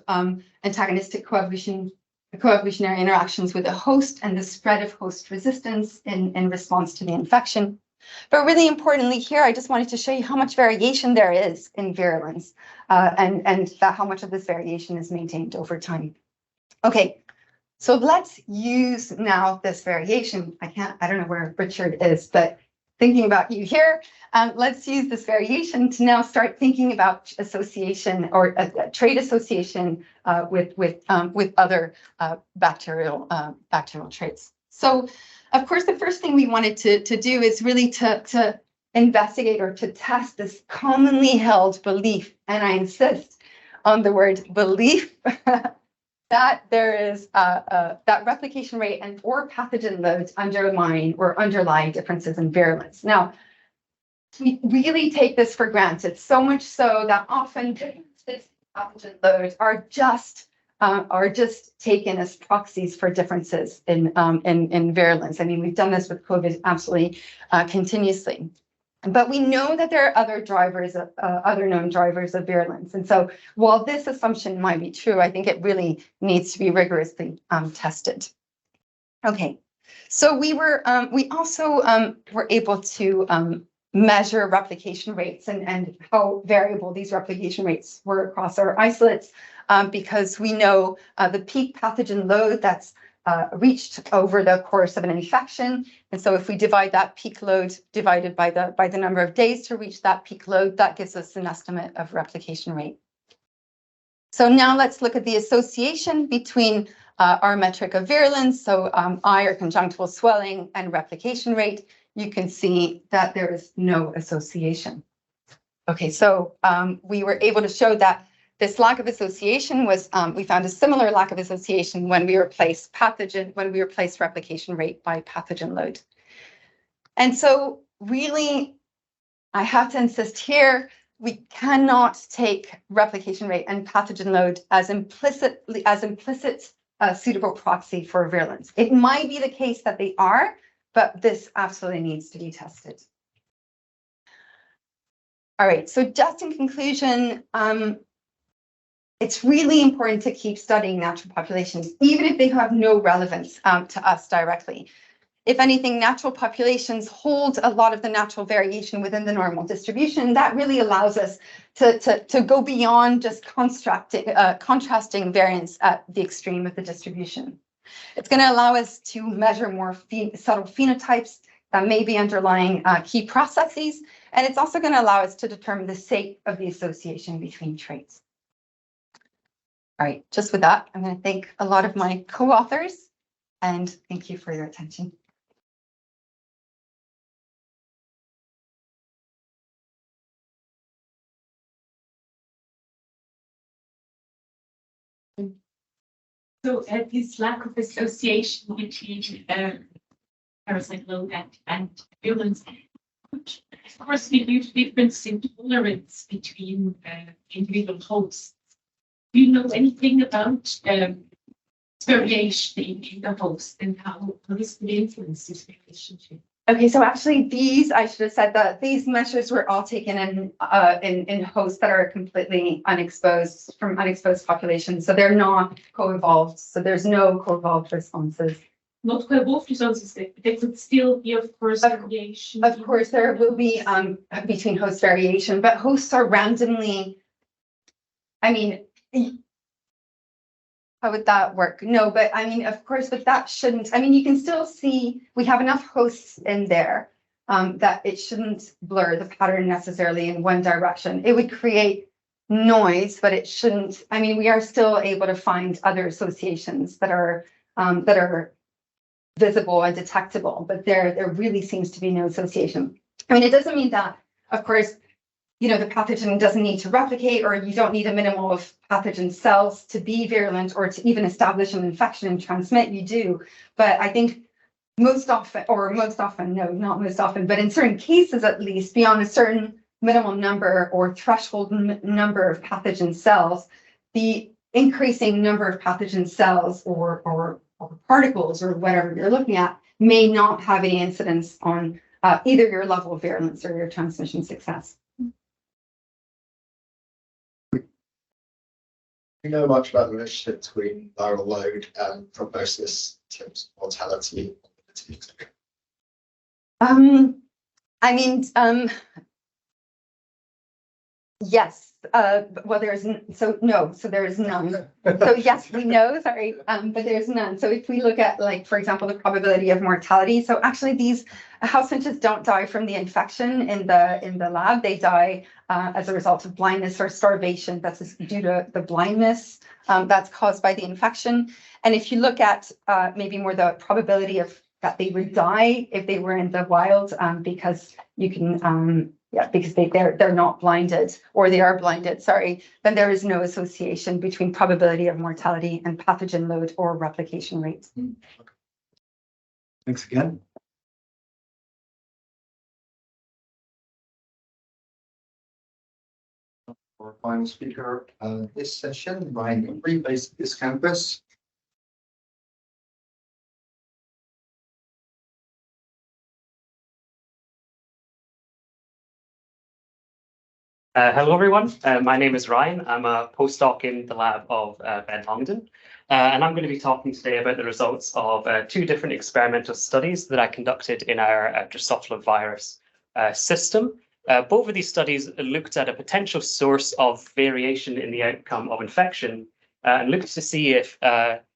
antagonistic coevolutionary interactions with a host and the spread of host resistance in response to the infection. But really importantly here, I just wanted to show you how much variation there is in virulence and how much of this variation is maintained over time. Okay. So let's use now this variation. I don't know where Richard is, but thinking about you here, let's use this variation to now start thinking about association or trait association with other bacterial traits. So of course, the first thing we wanted to do is really to investigate or to test this commonly held belief, and I insist on the word belief, that there is that replication rate and or pathogen loads underlie differences in virulence. Now, we really take this for granted, so much so that often differences in pathogen loads are just taken as proxies for differences in virulence. I mean, we've done this with COVID absolutely continuously. But we know that there are other drivers, other known drivers of virulence. And so while this assumption might be true, I think it really needs to be rigorously tested. Okay, so we also were able to measure replication rates and how variable these replication rates were across our isolates because we know the peak pathogen load that's reached over the course of an infection. And so if we divide that peak load divided by the number of days to reach that peak load, that gives us an estimate of replication rate. So now let's look at the association between our metric of virulence, so eye or conjunctival swelling and replication rate. You can see that there is no association. Okay, so we were able to show that this lack of association was, we found a similar lack of association when we replaced replication rate by pathogen load. And so really, I have to insist here, we cannot take replication rate and pathogen load as implicit suitable proxy for virulence. It might be the case that they are, but this absolutely needs to be tested. All right, so just in conclusion, it's really important to keep studying natural populations, even if they have no relevance to us directly. If anything, natural populations hold a lot of the natural variation within the normal distribution. That really allows us to go beyond just contrasting variance at the extreme of the distribution. It's going to allow us to measure more subtle phenotypes that may be underlying key processes, and it's also going to allow us to determine the state of the association between traits. All right, just with that, I'm going to thank a lot of my co-authors, and thank you for your attention. So this lack of association between parasite load and virulence, which of course we do difference in tolerance between individual hosts. Do you know anything about variation in the host and how this could influence this relationship? Okay, so actually I should have said that these measures were all taken in hosts that are completely unexposed from unexposed populations. So they're not co-evolved. So there's no co-evolved responses. Not co-evolved responses, there could still be, of course, variation. Of course, there will be between host variation, but hosts are randomly, I mean, how would that work? No, but I mean, of course, but that shouldn't, I mean, you can still see we have enough hosts in there that it shouldn't blur the pattern necessarily in one direction. It would create noise, but it shouldn't, I mean, we are still able to find other associations that are visible and detectable, but there really seems to be no association. I mean, it doesn't mean that, of course, the pathogen doesn't need to replicate, or you don't need a minimal of pathogen cells to be virulent or to even establish an infection and transmit. You do, but I think most often, no, not most often, but in certain cases at least, beyond a certain minimal number or threshold number of pathogen cells, the increasing number of pathogen cells or particles or whatever you're looking at may not have any incidence on either your level of virulence or your transmission success. Do you know much about the relationship between viral load and prognosis in terms of mortality? Yes. Well, there is none. So yes, we know. Sorry, but there's none. So if we look at, like, for example, the probability of mortality. So actually, these house finches don't die from the infection in the lab. They die as a result of blindness or starvation. That's due to the blindness that's caused by the infection. And if you look at maybe more the probability of that they would die if they were in the wild, because you can. Because they're not blinded, or they are blinded, sorry, then there is no association between probability of mortality and pathogen load or replication rates. Thanks again. Our final speaker this session, Ryan Embry, based at this campus. Hello, everyone. My name is Ryan. I'm a postdoc in the lab of Ben Longden, and I'm going to be talking today about the results of two different experimental studies that I conducted in our Drosophila virus system. Both of these studies looked at a potential source of variation in the outcome of infection and looked to see if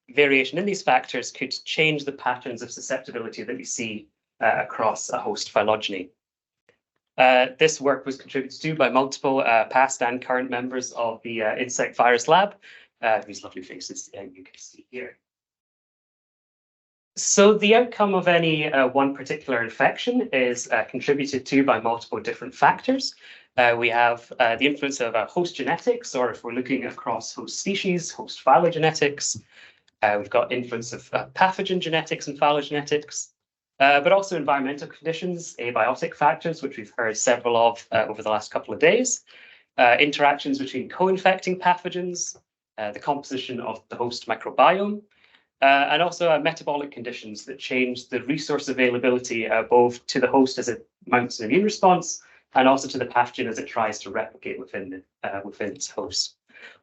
variation in these factors could change the patterns of susceptibility that we see across a host phylogeny. This work was contributed to by multiple past and current members of the insect virus lab, whose lovely faces you can see here. So the outcome of any one particular infection is contributed to by multiple different factors. We have the influence of host genetics, or if we're looking across host species, host phylogenetics. We've got influence of pathogen genetics and phylogenetics. But also environmental conditions, abiotic factors, which we've heard several of over the last couple of days, interactions between co-infecting pathogens, the composition of the host microbiome, and also metabolic conditions that change the resource availability both to the host as it mounts an immune response and also to the pathogen as it tries to replicate within its host.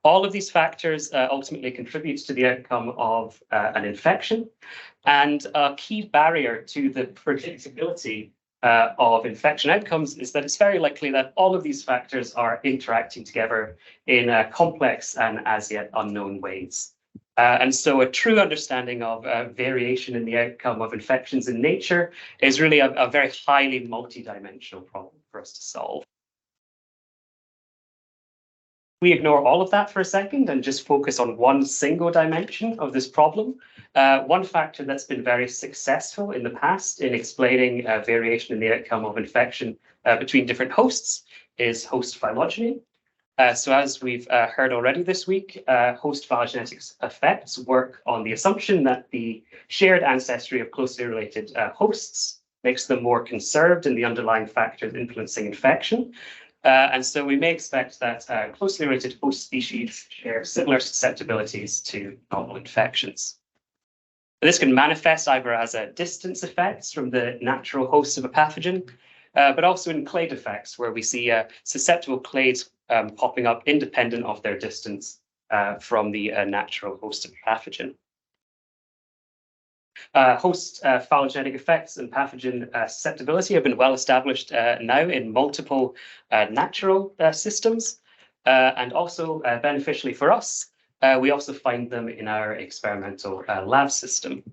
All of these factors ultimately contribute to the outcome of an infection. And a key barrier to the predictability of infection outcomes is that it's very likely that all of these factors are interacting together in complex and as yet unknown ways. And so a true understanding of variation in the outcome of infections in nature is really a very highly multidimensional problem for us to solve. We ignore all of that for a second and just focus on one single dimension of this problem. One factor that's been very successful in the past in explaining variation in the outcome of infection between different hosts is host phylogeny. So as we've heard already this week, host phylogenetics effects work on the assumption that the shared ancestry of closely related hosts makes them more conserved in the underlying factors influencing infection. And so we may expect that closely related host species share similar susceptibilities to novel infections. This can manifest either as distance effects from the natural host of a pathogen, but also in clade effects, where we see susceptible clades popping up independent of their distance from the natural host of a pathogen. Host phylogenetic effects and pathogen susceptibility have been well established now in multiple natural systems, and also beneficially for us, we also find them in our experimental lab system.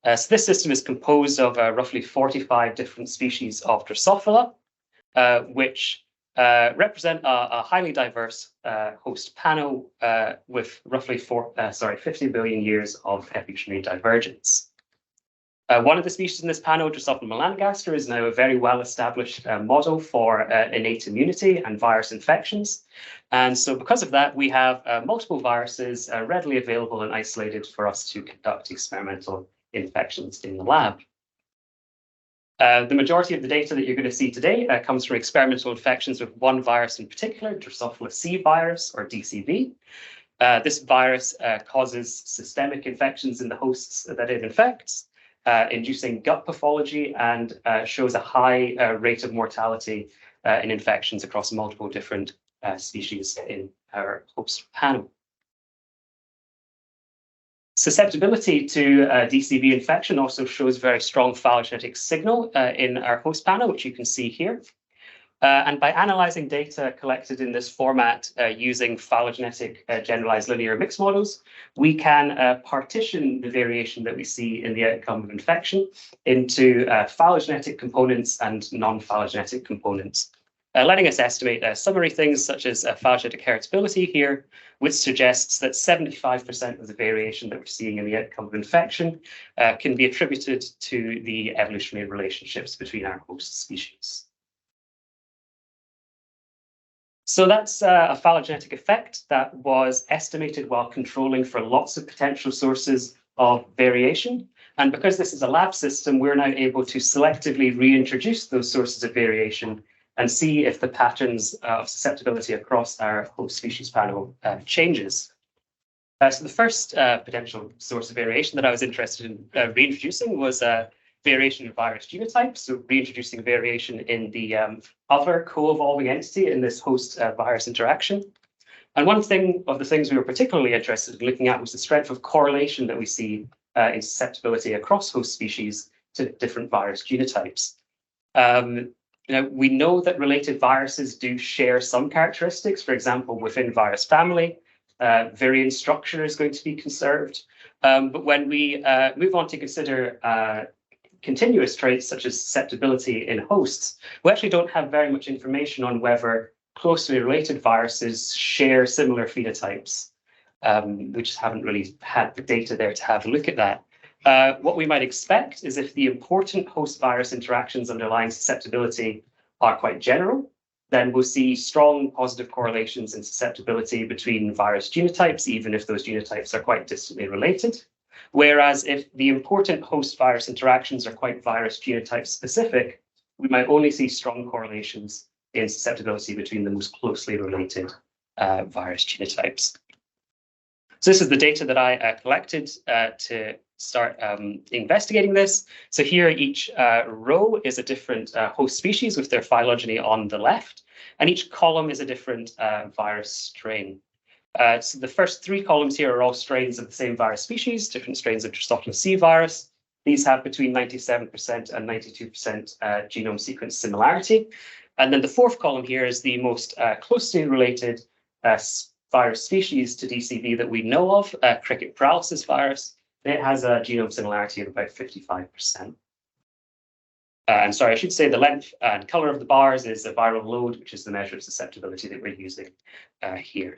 So this system is composed of roughly 45 different species of Drosophila, which represent a highly diverse host panel with roughly 50 billion years of evolutionary divergence. One of the species in this panel, Drosophila melanogaster, is now a very well-established model for innate immunity and virus infections. And so because of that, we have multiple viruses readily available and isolated for us to conduct experimental infections in the lab. The majority of the data that you're going to see today comes from experimental infections with one virus in particular, Drosophila C virus, or DCV. This virus causes systemic infections in the hosts that it infects, inducing gut pathology, and shows a high rate of mortality in infections across multiple different species in our host panel. Susceptibility to DCV infection also shows very strong phylogenetic signal in our host panel, which you can see here. And by analyzing data collected in this format using phylogenetic generalized linear mixed models, we can partition the variation that we see in the outcome of infection into phylogenetic components and non-phylogenetic components, letting us estimate summary things such as phylogenetic heritability here, which suggests that 75% of the variation that we're seeing in the outcome of infection can be attributed to the evolutionary relationships between our host species. So that's a phylogenetic effect that was estimated while controlling for lots of potential sources of variation. And because this is a lab system, we're now able to selectively reintroduce those sources of variation and see if the patterns of susceptibility across our host species panel changes. So the first potential source of variation that I was interested in reintroducing was variation in virus genotypes, so reintroducing variation in the other co-evolving entity in this host virus interaction. And one thing of the things we were particularly interested in looking at was the strength of correlation that we see in susceptibility across host species to different virus genotypes. We know that related viruses do share some characteristics. For example, within virus family, variant structure is going to be conserved. But when we move on to consider continuous traits such as susceptibility in hosts, we actually don't have very much information on whether closely related viruses share similar phenotypes. We just haven't really had the data there to have a look at that. What we might expect is if the important host virus interactions underlying susceptibility are quite general, then we'll see strong positive correlations in susceptibility between virus genotypes, even if those genotypes are quite distantly related. Whereas if the important host virus interactions are quite virus genotype specific, we might only see strong correlations in susceptibility between the most closely related virus genotypes. So this is the data that I collected to start investigating this. So here each row is a different host species with their phylogeny on the left, and each column is a different virus strain. So the first three columns here are all strains of the same virus species, different strains of Drosophila C virus. These have between 97% and 92% genome sequence similarity. And then the fourth column here is the most closely related virus species to DCV that we know of, cricket paralysis virus. It has a genome similarity of about 55%. And sorry, I should say the length and color of the bars is a viral load, which is the measure of susceptibility that we're using here.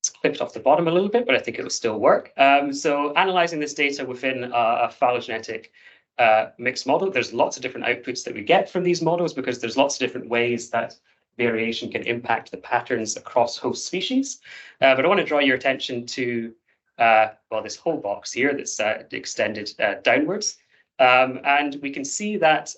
It's clipped off the bottom a little bit, but I think it will still work. So analyzing this data within a phylogenetic mixed model, there's lots of different outputs that we get from these models because there's lots of different ways that variation can impact the patterns across host species. But I want to draw your attention to well, this whole box here that's extended downwards. And we can see that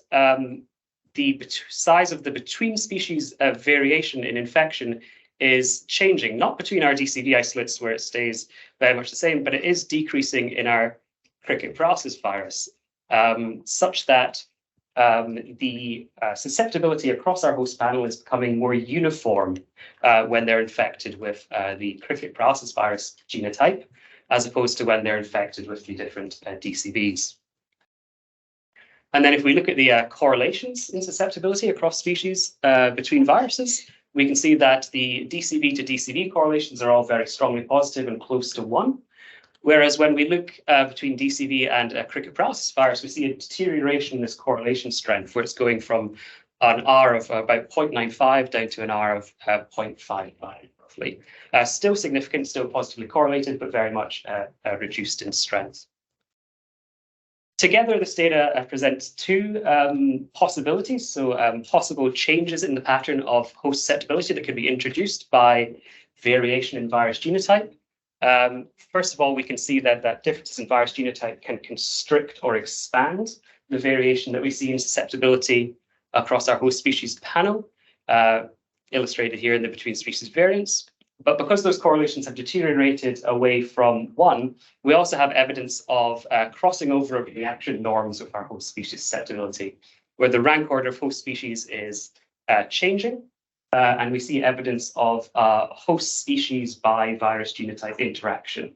the size of the between species variation in infection is changing, not between our DCV isolates where it stays very much the same, but it is decreasing in our cricket paralysis virus, such that the susceptibility across our host panel is becoming more uniform when they're infected with the cricket paralysis virus genotype, as opposed to when they're infected with the different DCVs. And then if we look at the correlations in susceptibility across species between viruses, we can see that the DCV to DCV correlations are all very strongly positive and close to 1. Whereas when we look between DCV and cricket paralysis virus, we see a deterioration in this correlation strength, where it's going from an R of about 0.95 down to an R of 0.55, roughly. Still significant, still positively correlated, but very much reduced in strength. Together, this data presents two possibilities, so possible changes in the pattern of host susceptibility that could be introduced by variation in virus genotype. First of all, we can see that differences in virus genotype can constrict or expand the variation that we see in susceptibility across our host species panel, illustrated here in the between species variance. But because those correlations have deteriorated away from 1, we also have evidence of crossing over of reaction norms with our host species susceptibility, where the rank order of host species is changing, and we see evidence of host species by virus genotype interaction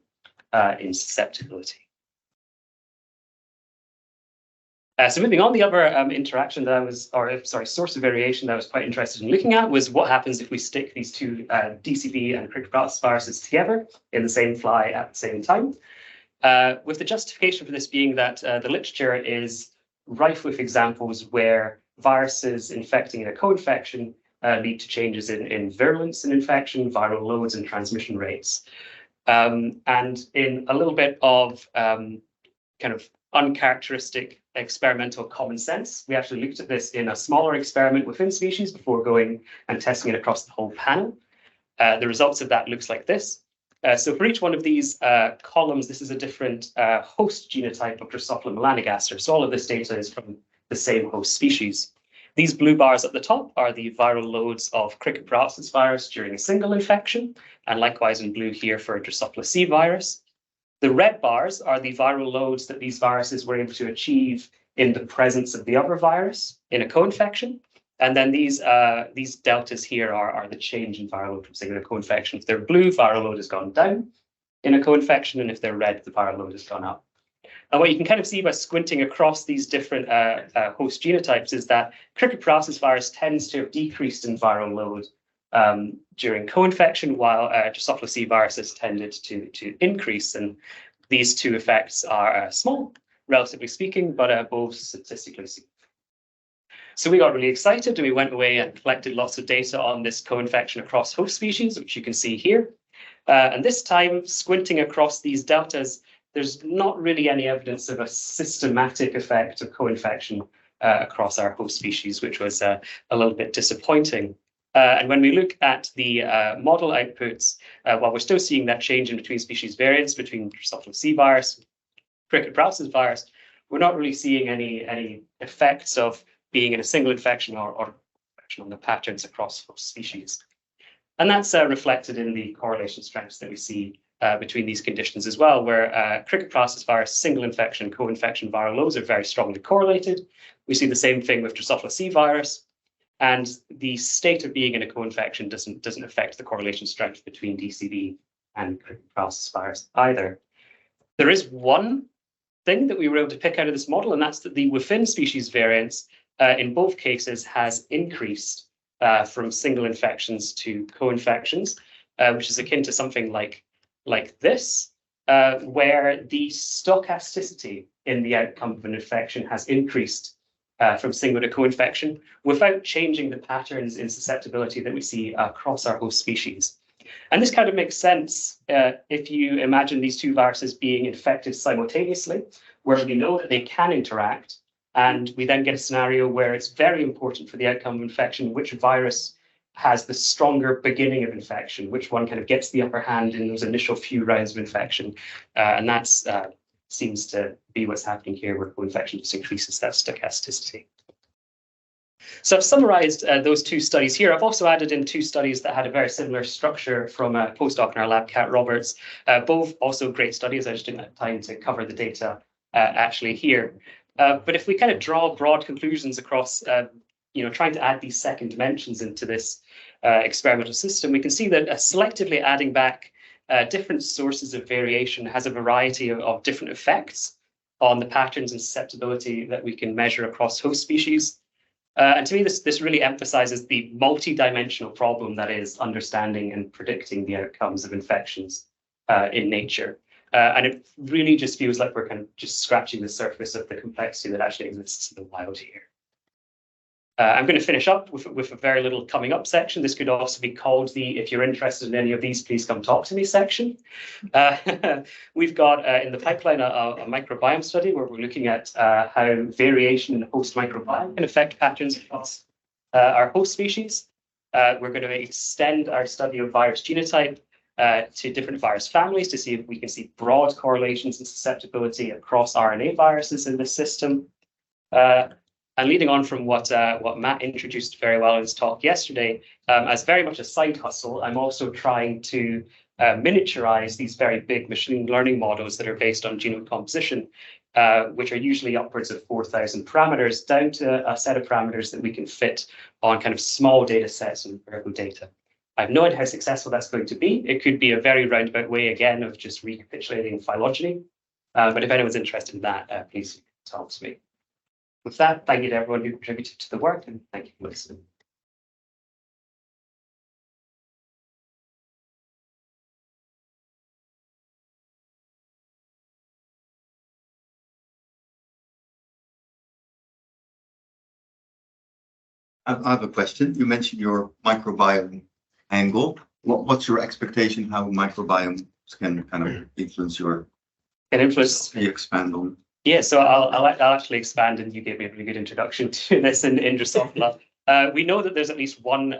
in susceptibility. So moving on, the other interaction that I was, source of variation that I was quite interested in looking at was what happens if we stick these two DCV and Cricket viruses together in the same fly at the same time. With the justification for this being that the literature is rife with examples where viruses infecting in a co-infection lead to changes in virulence in infection, viral loads, and transmission rates. And in a little bit of kind of uncharacteristic experimental common sense, we actually looked at this in a smaller experiment within species before going and testing it across the whole panel. The results of that looks like this. So for each one of these columns, this is a different host genotype of Drosophila melanogaster. So all of this data is from the same host species. These blue bars at the top are the viral loads of Cricket paralysis virus during a single infection, and likewise in blue here for Drosophila C virus. The red bars are the viral loads that these viruses were able to achieve in the presence of the other virus in a co-infection. And then these deltas here are the change in viral load from single to co-infection. If they're blue, viral load has gone down in a co-infection, and if they're red, the viral load has gone up. And what you can kind of see by squinting across these different host genotypes is that Cricket paralysis virus tends to have decreased in viral load during co-infection, while Drosophila C viruses tended to increase. And these two effects are small, relatively speaking, but both statistically significant. So we got really excited and we went away and collected lots of data on this co-infection across host species, which you can see here. And this time, squinting across these deltas, there's not really any evidence of a systematic effect of co-infection across our host species, which was a little bit disappointing. And when we look at the model outputs, while we're still seeing that change in between species variance between Drosophila C virus, Cricket paralysis virus, we're not really seeing any effects of being in a single infection or infection on the patterns across host species. And that's reflected in the correlation strengths that we see between these conditions as well, where Cricket paralysis virus, single infection, co-infection viral loads are very strongly correlated. We see the same thing with Drosophila C virus. And the state of being in a co-infection doesn't affect the correlation strength between DCV and Cricket paralysis virus either. There is one thing that we were able to pick out of this model, and that's that the within species variance in both cases has increased from single infections to co-infections, which is akin to something like this, where the stochasticity in the outcome of an infection has increased from single to co-infection without changing the patterns in susceptibility that we see across our host species. And this kind of makes sense if you imagine these two viruses being infected simultaneously, where we know that they can interact, and we then get a scenario where it's very important for the outcome of infection which virus has the stronger beginning of infection, which one kind of gets the upper hand in those initial few rounds of infection. And that's seems to be what's happening here, where co-infection just increases that stochasticity. So I've summarized those two studies here. I've also added in two studies that had a very similar structure from a postdoc in our lab, Kat Roberts. Both also great studies. I just didn't have time to cover the data actually here. But if we kind of draw broad conclusions across, trying to add these second dimensions into this experimental system, we can see that selectively adding back different sources of variation has a variety of different effects on the patterns and susceptibility that we can measure across host species. And to me, this really emphasizes the multi-dimensional problem that is understanding and predicting the outcomes of infections in nature. And it really just feels like we're kind of just scratching the surface of the complexity that actually exists in the wild here. I'm going to finish up with a very little coming up section. This could also be called the, if you're interested in any of these, please come talk to me section. We've got in the pipeline a microbiome study where we're looking at how variation in the host microbiome can affect pathogens across our host species. We're going to extend our study of virus genotype to different virus families to see if we can see broad correlations in susceptibility across RNA viruses in this system. And leading on from what Matt introduced very well in his talk yesterday, as very much a side hustle, I'm also trying to miniaturize these very big machine learning models that are based on genome composition, which are usually upwards of 4,000 parameters, down to a set of parameters that we can fit on kind of small data sets and empirical data. I have no idea how successful that's going to be. It could be a very roundabout way, again, of just recapitulating phylogeny. But if anyone's interested in that, please talk to me. With that, thank you to everyone who contributed to the work, and thank you for listening. I have a question. You mentioned your microbiome angle. What's your expectation how microbiomes can kind of influence your? Can influence. Can you expand on? Yeah, so I'll actually expand, and you gave me a really good introduction to this in Drosophila. We know that there's at least one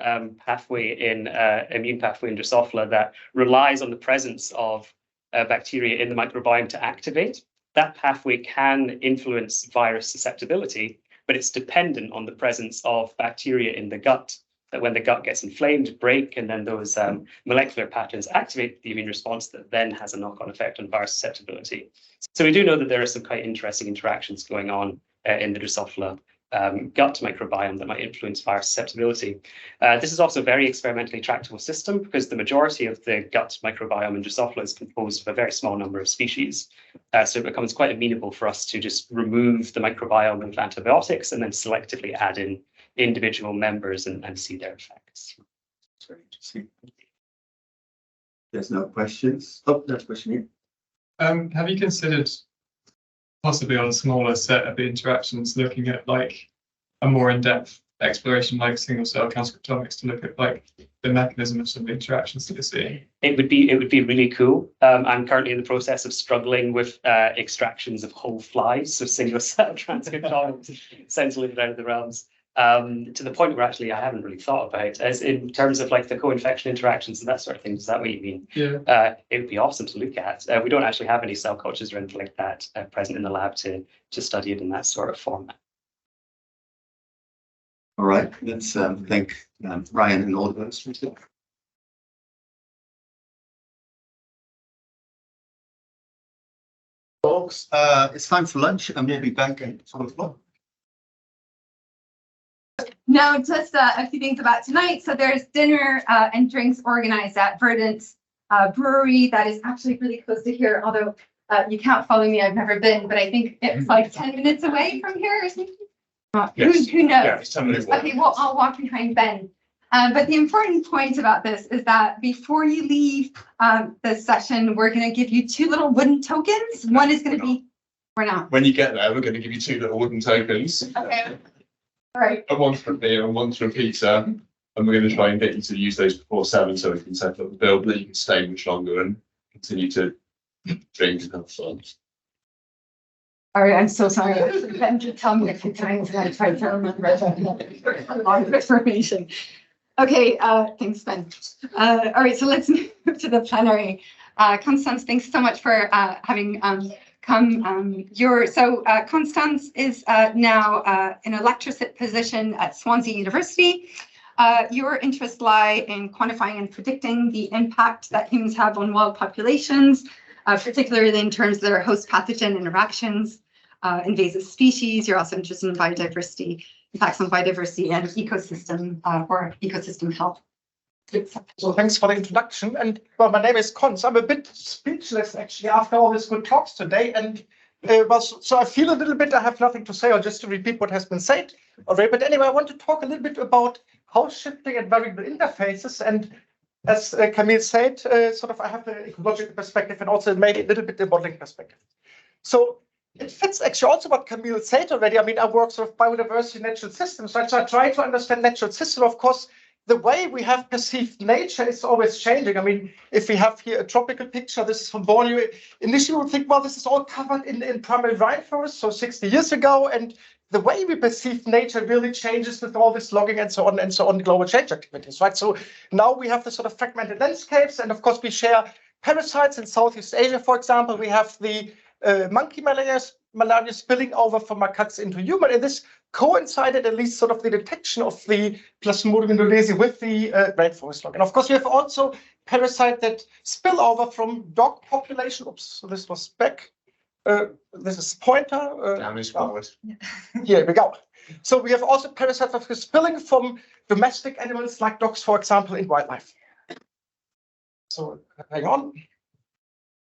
pathway in immune pathway in Drosophila that relies on the presence of bacteria in the microbiome to activate. That pathway can influence virus susceptibility, but it's dependent on the presence of bacteria in the gut, that when the gut gets inflamed, break, and then those molecular patterns activate the immune response that then has a knock-on effect on virus susceptibility. So we do know that there are some quite interesting interactions going on in the Drosophila gut microbiome that might influence virus susceptibility. This is also a very experimentally tractable system because the majority of the gut microbiome in Drosophila is composed of a very small number of species. So it becomes quite amenable for us to just remove the microbiome with antibiotics and then selectively add in individual members and see their effects. That's very interesting. There's no questions. Oh, there's a question here. Have you considered possibly on a smaller set of the interactions looking at like a more in-depth exploration like single cell transcriptomics to look at like the mechanism of some of the interactions that you're seeing? It would be really cool. I'm currently in the process of struggling with extractions of whole flies, so single cell transcriptomics sounds a little bit out of the realms. To the point where actually I haven't really thought about as in terms of like the co-infection interactions and that sort of thing. Is that what you mean? Yeah. It would be awesome to look at. We don't actually have any cell cultures or anything like that present in the lab to study it in that sort of format. All right, let's thank Ryan and all of us. Folks, it's time for lunch and we'll be back at 12 o'clock. Now, just a few things about tonight. So there's dinner and drinks organized at Verdant's Brewery. That is actually really close to here, although you can't follow me. I've never been, but I think it's like 10 minutes away from here or something. Yes. Who knows? Yeah, it's 10 minutes away. Okay, well, I'll walk behind Ben. But the important point about this is that before you leave the session, we're going to give you 2 little wooden tokens. One is going to be, we're not. When you get there, we're going to give you 2 little wooden tokens. Okay. All right. One for a beer and one for a pizza. And we're going to try and get you to use those before 7 so we can set up the build and then you can stay much longer and continue to drink and have fun. All right, I'm so sorry. Ben did tell me a few times and I tried to remember a lot of information. Okay, thanks, Ben. All right, so let's move to the plenary. Constance, thanks so much for having come. Constance is now in a lectureship position at Swansea University. Your interests lie in quantifying and predicting the impact that humans have on wild populations, particularly in terms of their host pathogen interactions, invasive species. You're also interested in biodiversity, impacts on biodiversity and ecosystem or ecosystem health. So thanks for the introduction. And well, my name is Cons. I'm a bit speechless actually after all these good talks today. And so I feel a little bit I have nothing to say or just to repeat what has been said already. But anyway, I want to talk a little bit about host shifting and variable interfaces. And as Camille said, sort of I have the ecological perspective and also maybe a little bit the modeling perspective. So it fits actually also what Camille said already. I mean, I work sort of biodiversity, natural systems, right? So I try to understand natural system. Of course, the way we have perceived nature is always changing. I mean, if we have here a tropical picture, this is from Borneo. Initially, we would think, well, this is all covered in primary rainforest, so 60 years ago, and the way we perceive nature really changes with all this logging and so on, global change activities, right? So now we have the sort of fragmented landscapes, and of course we share parasites in Southeast Asia, for example. We have the monkey malaria spilling over from macaques into human, and this coincided at least sort of the detection of the Plasmodium indonesiae with the rainforest log. And of course, we have also parasite that spill over from dog population. Oops, so this was back. This is pointer. Damage forward. Here we go. So we have also parasites that are spilling from domestic animals like dogs, for example, in wildlife. So hang on.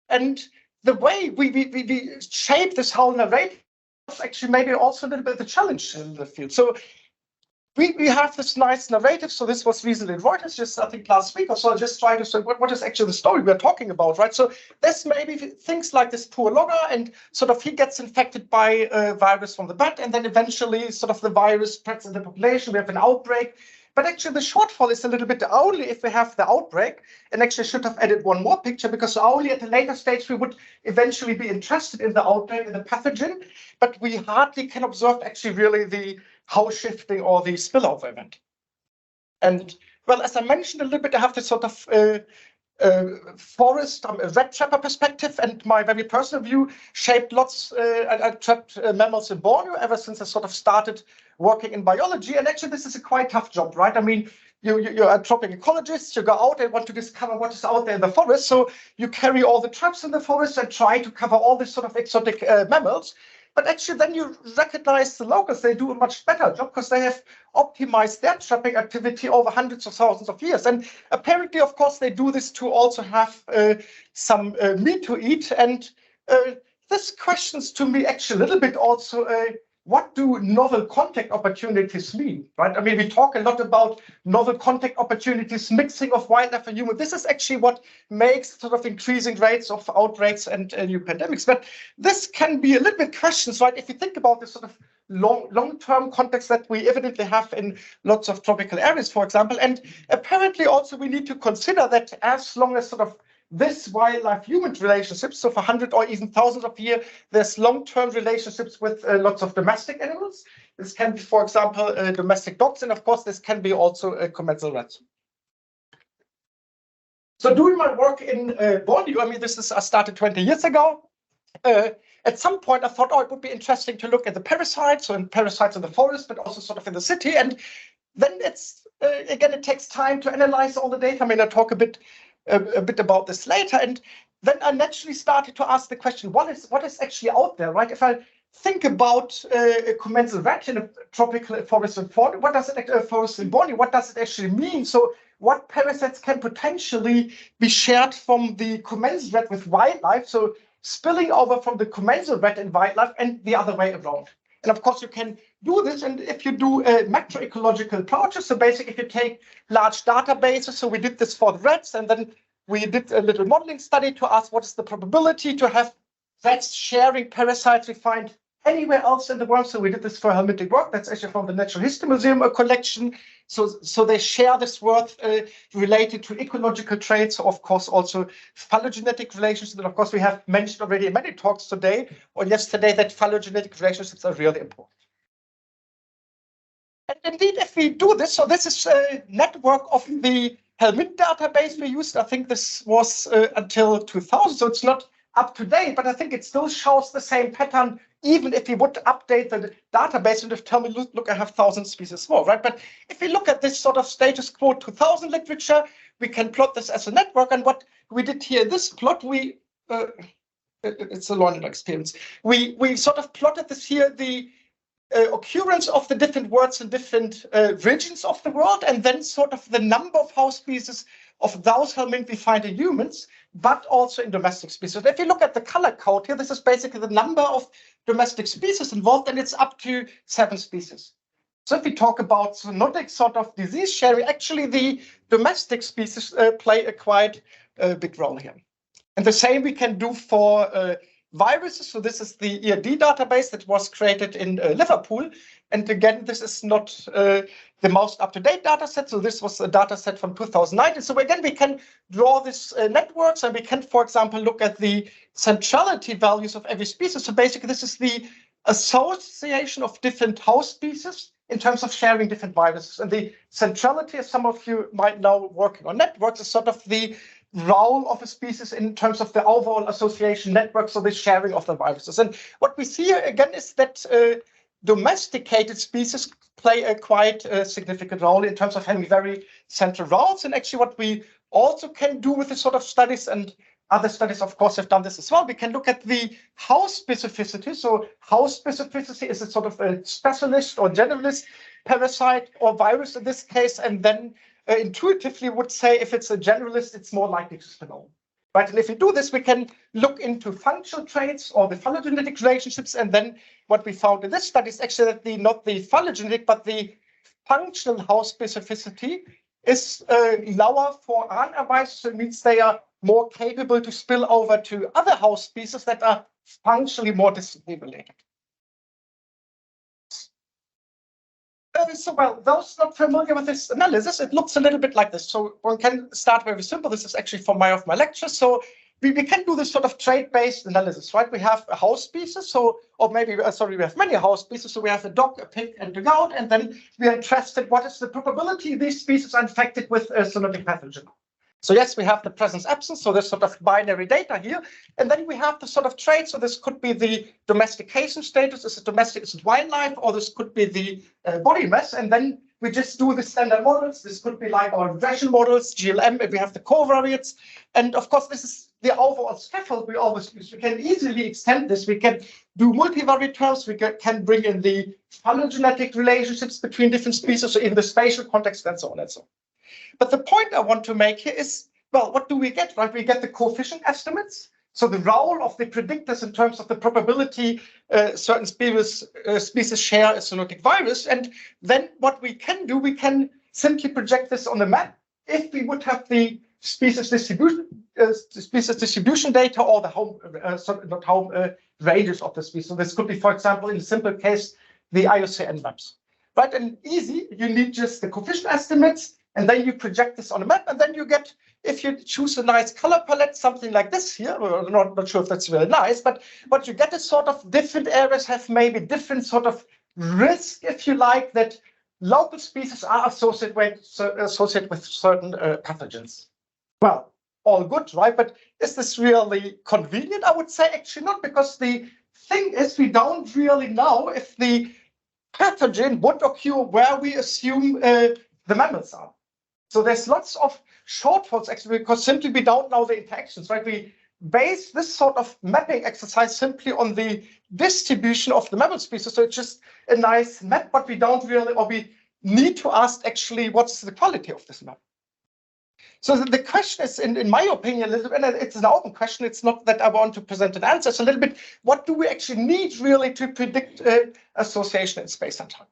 And the way we shape this whole narrative is actually maybe also a little bit of the challenge in the field. So we have this nice narrative. So this was recently in Reuters, just I think last week or so. I just try to say what is actually the story we're talking about, right? So there's maybe things like this poor logger, and sort of he gets infected by a virus from the bat, and then eventually sort of the virus spreads in the population. We have an outbreak. But actually, the shortfall is a little bit only if we have the outbreak, and actually I should have added one more picture, because only at a later stage we would eventually be interested in the outbreak and the pathogen, but we hardly can observe actually really the house shifting or the spillover event. And well, as I mentioned a little bit, I have this sort of forest, a rat trapper perspective, and my very personal view shaped lots. I trapped mammals in Borneo ever since I sort of started working in biology. And actually, this is a quite tough job, right? I mean, you're a tropic ecologist, you go out and want to discover what is out there in the forest. So you carry all the traps in the forest and try to cover all these sort of exotic mammals. But actually, then you recognize the locals, they do a much better job because they have optimized their trapping activity over hundreds of thousands of years. And apparently, of course, they do this to also have some meat to eat. And this questions to me actually a little bit also, what do novel contact opportunities mean, right? I mean, we talk a lot about novel contact opportunities, mixing of wildlife and human. This is actually what makes sort of increasing rates of outbreaks and new pandemics. But this can be a little bit questions, right? If you think about this sort of long-term context that we evidently have in lots of tropical areas, for example. And apparently also we need to consider that as long as sort of this wildlife-human relationships, so for 100 or even thousands of years, there's long-term relationships with lots of domestic animals. This can be, for example, domestic dogs, and of course, this can be also commensal rats. So doing my work in Borneo, I mean, I started 20 years ago. At some point, I thought, it would be interesting to look at the parasites, so in parasites in the forest, but also sort of in the city. And then it's, again, it takes time to analyze all the data. I mean, I'll talk a bit about this later. And then I naturally started to ask the question, what is actually out there, right? If I think about a commensal rat in a tropical forest in Borneo, what does it actually mean? So what parasites can potentially be shared from the commensal rat with wildlife? So spilling over from the commensal rat in wildlife and the other way around. And of course, you can do this. And if you do macroecological approaches, so basically if you take large databases, so we did this for the rats, and then we did a little modeling study to ask what is the probability to have rats sharing parasites we find anywhere else in the world. So we did this for helmintic work. That's actually from the Natural History Museum, a collection. So they share this work related to ecological traits, of course, also phylogenetic relationships. And of course, we have mentioned already in many talks today or yesterday that phylogenetic relationships are really important. And indeed, if we do this, so this is a network of the helminth database we used. I think this was until 2000, so it's not up to date, but I think it still shows the same pattern, even if we would update the database and tell me, look, I have 1,000 species more, right? But if we look at this sort of status quo 2000 literature, we can plot this as a network. And what we did here in this plot, it's a learning experience. We sort of plotted this here, the occurrence of the different words in different regions of the world, and then sort of the number of house species of those helminth we find in humans, but also in domestic species. If you look at the color code here, this is basically the number of domestic species involved, and it's up to 7 species. So if we talk about zoonotic sort of disease sharing, actually the domestic species play a quite big role here. And the same we can do for viruses. So this is the ERD database that was created in Liverpool. And again, this is not the most up-to-date data set. So this was a data set from 2019. So again, we can draw these networks, and we can, for example, look at the centrality values of every species. So basically, this is the association of different host species in terms of sharing different viruses. And the centrality, as some of you might know working on networks, is sort of the role of a species in terms of the overall association network, so the sharing of the viruses. And what we see here again is that domesticated species play a quite significant role in terms of having very central roles. And actually what we also can do with this sort of studies, and other studies, of course, have done this as well, we can look at the host specificity. So host specificity is a sort of a specialist or generalist parasite or virus in this case, and then intuitively would say if it's a generalist, it's more likely to spill over. Right? And if we do this, we can look into functional traits or the phylogenetic relationships. And then what we found in this study is actually that not the phylogenetic, but the functional host specificity is lower for RNA viruses. So it means they are more capable to spill over to other host species that are functionally more distantly related. So, well, those not familiar with this analysis, it looks a little bit like this. So one can start very simple. This is actually from my lectures. So we can do this sort of trait-based analysis, right? We have a host species, so, or maybe, sorry, we have many host species. So we have a dog, a pig, and a goat, and then we are interested what is the probability these species are infected with a zoonotic pathogen. So yes, we have the presence absence, so there's sort of binary data here. And then we have the sort of traits. So this could be the domestication status, is it domestic, is it wildlife, or this could be the body mass. And then we just do the standard models. This could be like our regression models, GLM, if we have the covariates. And of course, this is the overall scaffold we always use. We can easily extend this. We can do multivariate terms. We can bring in the phylogenetic relationships between different species, so in the spatial context, and so on and so on. But the point I want to make here is, well, what do we get, right? We get the coefficient estimates. So the role of the predictors in terms of the probability certain species share a zoonotic virus. And then what we can do, we can simply project this on the map. If we would have the species distribution data or the home, ranges of the species. So this could be, for example, in a simple case, the IUCN maps, right? And easy, you need just the coefficient estimates, and then you project this on a map, and then you get, if you choose a nice color palette, something like this here, I'm not sure if that's really nice, but what you get is sort of different areas have maybe different sort of risk, if you like, that local species are associated with certain pathogens. Well, all good, right? But is this really convenient? I would say actually not, because the thing is we don't really know if the pathogen would occur where we assume the mammals are. So there's lots of shortfalls actually, because simply we don't know the interactions, right? We base this sort of mapping exercise simply on the distribution of the mammal species. So it's just a nice map, but we don't really, or we need to ask actually what's the quality of this map. So the question is, in my opinion, a little bit, and it's an open question. It's not that I want to present an answer. It's a little bit, what do we actually need really to predict association in space and time?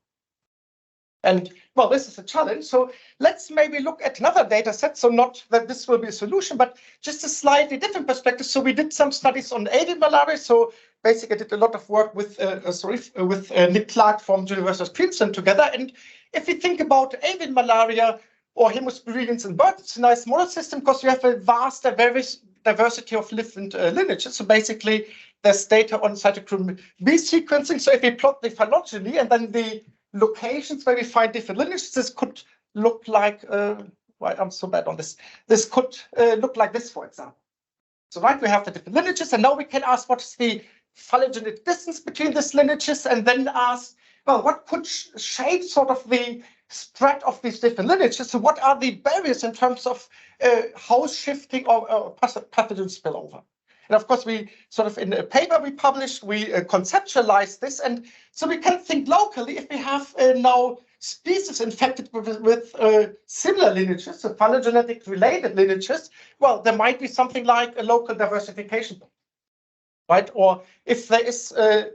And well, this is a challenge. So let's maybe look at another data set. So not that this will be a solution, but just a slightly different perspective. So we did some studies on avian malaria. So basically I did a lot of work with Nick Clark from the University of Queensland together. And if we think about avian malaria or hemosporidians in birds, it's a nice model system because you have a vast diversity of different lineages. So basically there's data on cytochrome B sequencing. So if we plot the phylogeny and then the locations where we find different lineages, this could look like, I'm so bad on this. This could look like this, for example. So right, we have the different lineages, and now we can ask what is the phylogenetic distance between these lineages, and then ask, well, what could shape sort of the spread of these different lineages? So what are the barriers in terms of host shifting or pathogen spillover? And of course, we sort of, in a paper we published, we conceptualized this. And so we can think locally, if we have now species infected with similar lineages, so phylogenetic related lineages, well, there might be something like a local diversification, right? Or if there is a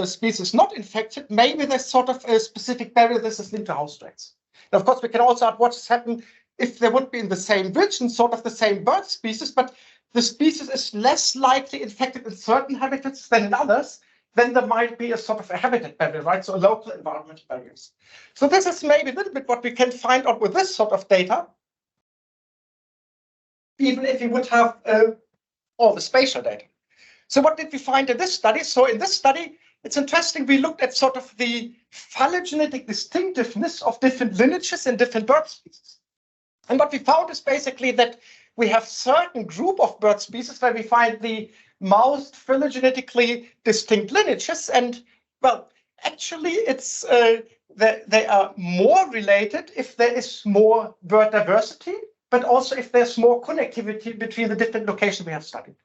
species not infected, maybe there's sort of a specific barrier. This is linked to host traits. And of course, we can also add what has happened if they would be in the same region, sort of the same bird species, but the species is less likely infected in certain habitats than in others, then there might be a sort of a habitat barrier, right? So local environmental barriers. So this is maybe a little bit what we can find out with this sort of data, even if we would have all the spatial data. So what did we find in this study? So in this study, it's interesting, we looked at sort of the phylogenetic distinctiveness of different lineages and different bird species. And what we found is basically that we have certain group of bird species where we find the most phylogenetically distinct lineages. And well, actually it's they are more related if there is more bird diversity, but also if there's more connectivity between the different locations we have studied.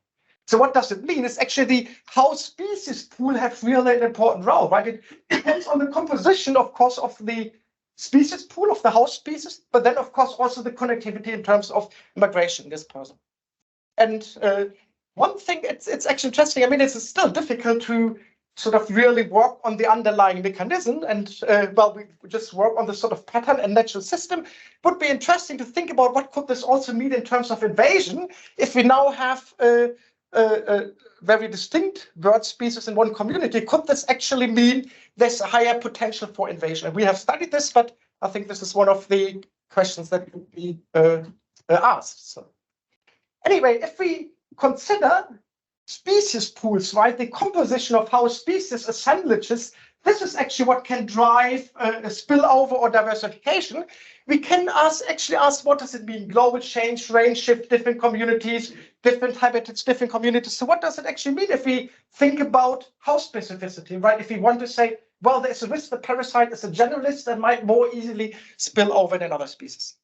So what does it mean? It's actually the host species pool have really an important role, right? It depends on the composition, of course, of the species pool of the host species, but then of course also the connectivity in terms of migration dispersal. And one thing, it's actually interesting. I mean, it's still difficult to sort of really work on the underlying mechanism, and well, we just work on the sort of pattern and natural system. It would be interesting to think about what could this also mean in terms of invasion if we now have very distinct bird species in one community. Could this actually mean there's a higher potential for invasion? And we have studied this, but I think this is one of the questions that could be asked. So anyway, if we consider species pools, right, the composition of how species assemblages, this is actually what can drive a spillover or diversification. We can actually ask, what does it mean? Global change, range shift, different communities, different habitats, different communities. So what does it actually mean if we think about host specificity, right? If we want to say, well, there's a risk the parasite is a generalist that might more easily spill over than other species.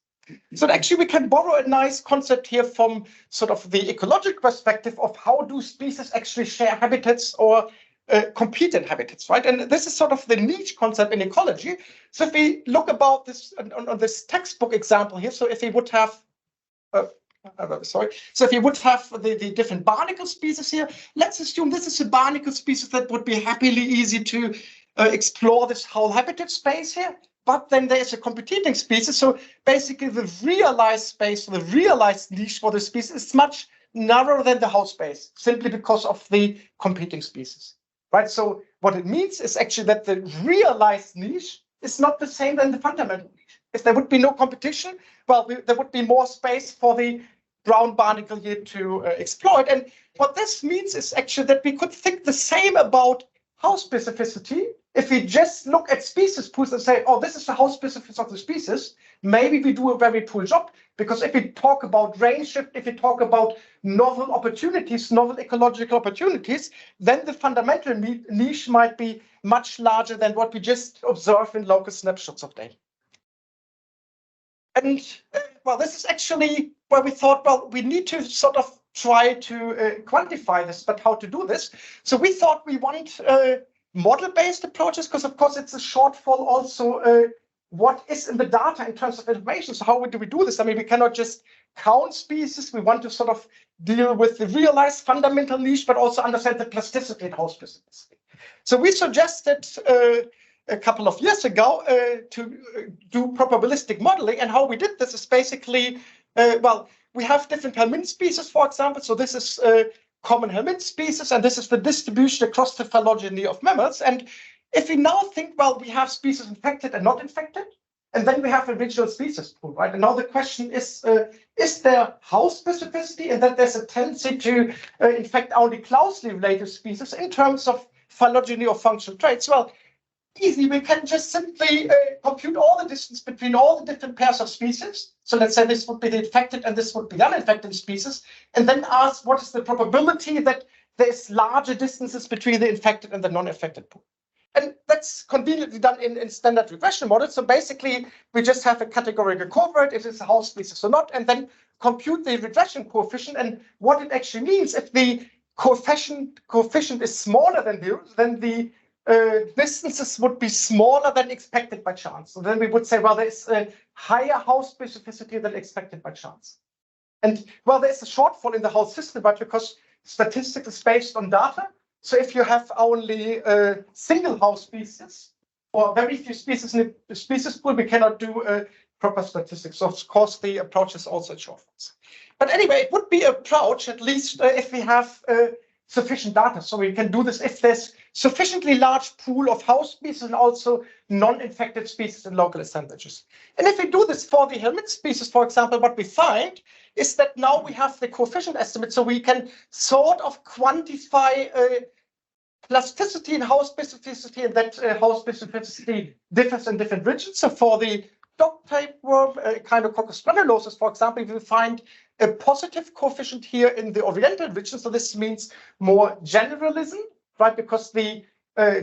So actually we can borrow a nice concept here from sort of the ecological perspective of how do species actually share habitats or compete in habitats, right? And this is sort of the niche concept in ecology. So if we look about this on this textbook example here, so if we would have, so if you would have the different barnacle species here, let's assume this is a barnacle species that would be happily easy to explore this whole habitat space here. But then there is a competing species. So basically the realized space, the realized niche for the species is much narrower than the host space, simply because of the competing species. Right, so what it means is actually that the realized niche is not the same than the fundamental niche. If there would be no competition, well, there would be more space for the brown barnacle here to exploit. And what this means is actually that we could think the same about host specificity. If we just look at species pools and say, oh, this is the host specificity of the species, maybe we do a very poor job. Because if we talk about range shift, if we talk about novel opportunities, novel ecological opportunities, then the fundamental niche might be much larger than what we just observe in local snapshots of data. And well, this is actually where we thought, well, we need to sort of try to quantify this, but how to do this? So we thought we want model-based approaches, because of course it's a shortfall also what is in the data in terms of information. So how do we do this? I mean, we cannot just count species. We want to sort of deal with the realized fundamental niche, but also understand the plasticity in host specificity. So we suggested a couple of years ago to do probabilistic modeling. And how we did this is basically, well, we have different helminth species, for example. So this is common helminth species, and this is the distribution across the phylogeny of mammals. And if we now think, well, we have species infected and not infected, and then we have a regional species pool, right? And now the question is there host specificity, and that there's a tendency to infect only closely related species in terms of phylogeny or functional traits? Well, easy, we can just simply compute all the distance between all the different pairs of species. So let's say this would be the infected and this would be the uninfected species, and then ask what is the probability that there's larger distances between the infected and the non-infected pool. And that's conveniently done in standard regression models. So basically, we just have a categorical covariate, if it's a host species or not, and then compute the regression coefficient. And what it actually means, if the coefficient is smaller than 0, then the distances would be smaller than expected by chance. So then we would say, well, there's a higher host specificity than expected by chance. And well, there's a shortfall in the whole system, but because statistics is based on data. So if you have only a single host species or very few species in the species pool, we cannot do proper statistics. So of course, the approach is also shortfalls. But anyway, it would be an approach, at least if we have sufficient data. So we can do this if there's sufficiently large pool of host species and also non-infected species in local assemblages. And if we do this for the helminth species, for example, what we find is that now we have the coefficient estimate, so we can sort of quantify plasticity and host specificity, and that host specificity differs in different regions. So for the dog tapeworm, Echinococcus granulosus, for example, we find a positive coefficient here in the oriental region. So this means more generalism, right? Because the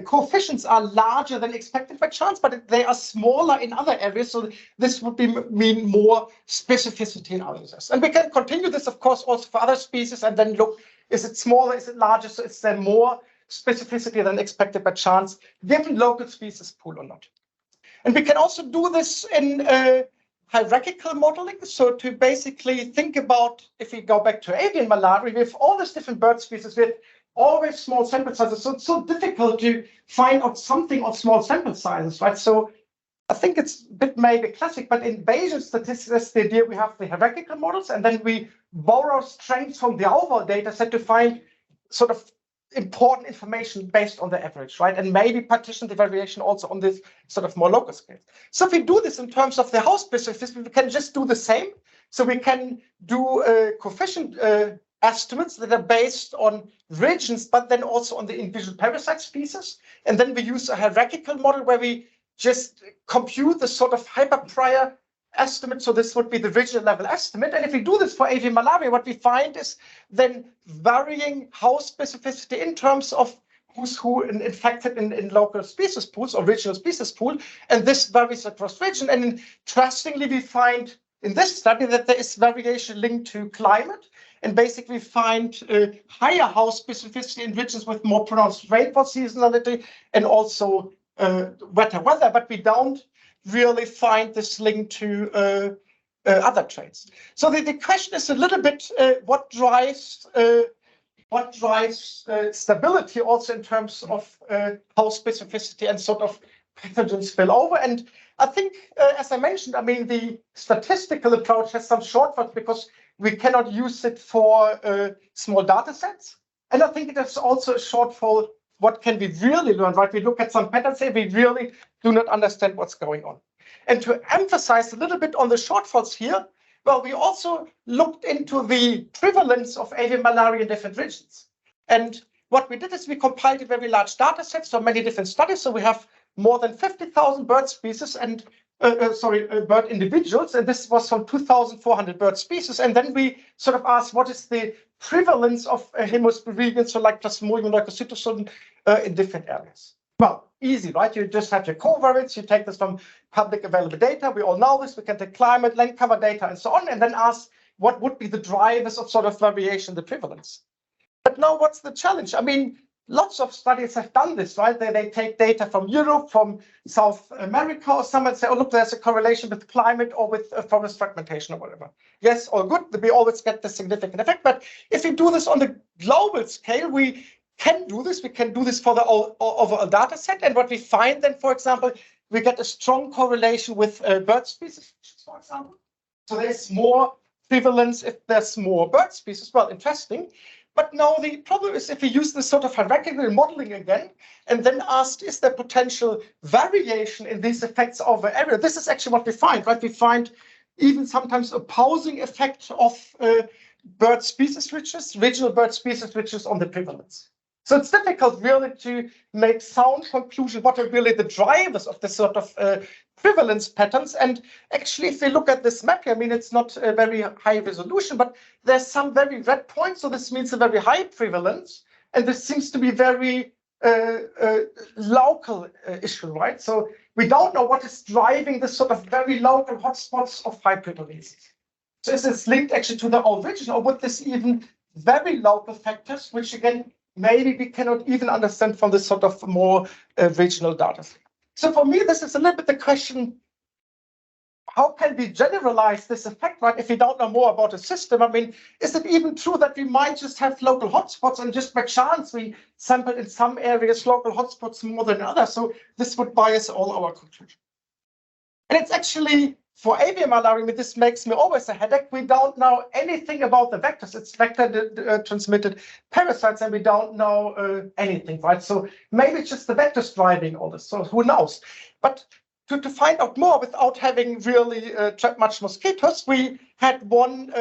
coefficients are larger than expected by chance, but they are smaller in other areas. So this would mean more specificity in others. And we can continue this, of course, also for other species and then look, is it smaller, is it larger? So is there more specificity than expected by chance, given local species pool or not? And we can also do this in hierarchical modeling. So to basically think about, if we go back to avian malaria, we have all these different bird species with always small sample sizes. So it's so difficult to find out something on small sample sizes, right? So I think it's a bit maybe classic, but in Bayesian statistics, that's the idea. We have the hierarchical models, and then we borrow strengths from the overall data set to find sort of important information based on the average, right? And maybe partition the variation also on this sort of more local scale. So if we do this in terms of the host specificity, we can just do the same. So we can do coefficient estimates that are based on regions, but then also on the individual parasite species. And then we use a hierarchical model where we just compute the sort of hyperprior estimate. So this would be the regional level estimate. And if we do this for avian malaria, what we find is then varying host specificity in terms of who's who infected in local species pools or regional species pool. And this varies across region. And interestingly, we find in this study that there is variation linked to climate. And basically find higher host specificity in regions with more pronounced rainfall seasonality and also wetter weather. But we don't really find this link to other traits. So the question is a little bit what drives stability also in terms of host specificity and sort of pathogen spillover. And I think, as I mentioned, I mean, the statistical approach has some shortcuts because we cannot use it for small data sets. And I think it is also a shortfall. What can we really learn, right? We look at some patterns and we really do not understand what's going on. And to emphasize a little bit on the shortfalls here, well, we also looked into the prevalence of avian malaria in different regions. And what we did is we compiled a very large data set, so many different studies. So we have more than 50,000 bird species and bird individuals, and this was from 2,400 bird species. And then we sort of asked, what is the prevalence of hemosporidians, so like Plasmodium leukocytosis in different areas? Well, easy, right? You just have your covariates, you take this from public available data. We all know this. We can take climate, land cover data, and so on, and then ask what would be the drivers of sort of variation, the prevalence. But now what's the challenge? I mean, lots of studies have done this, right? They take data from Europe, from South America, or someone say, oh, look, there's a correlation with climate or with forest fragmentation or whatever. Yes, all good. We always get the significant effect. But if we do this on the global scale, we can do this. We can do this for the overall data set. And what we find then, for example, we get a strong correlation with bird species, for example. So there's more prevalence if there's more bird species. Well, interesting. But now the problem is if we use this sort of hierarchical modeling again, and then asked, is there potential variation in these effects over area? This is actually what we find, right? We find even sometimes opposing effect of bird species riches, regional bird species riches on the prevalence. So it's difficult really to make sound conclusion what are really the drivers of this sort of prevalence patterns. And actually, if we look at this map here, I mean, it's not a very high resolution, but there's some very red points. So this means a very high prevalence. And this seems to be very local issue, right? So we don't know what is driving this sort of very local hotspots of high prevalence. So is this linked actually to the whole region, or would this even very local factors, which again, maybe we cannot even understand from this sort of more regional data. So for me, this is a little bit the question, how can we generalize this effect, right? If we don't know more about a system, I mean, is it even true that we might just have local hotspots and just by chance we sampled in some areas local hotspots more than others? So this would bias all our conclusions. And it's actually for avian malaria, this makes me always a headache. We don't know anything about the vectors. It's vector transmitted parasites, and we don't know anything, right? So maybe it's just the vectors driving all this. So who knows? But to find out more without having really trapped much mosquitoes, we had one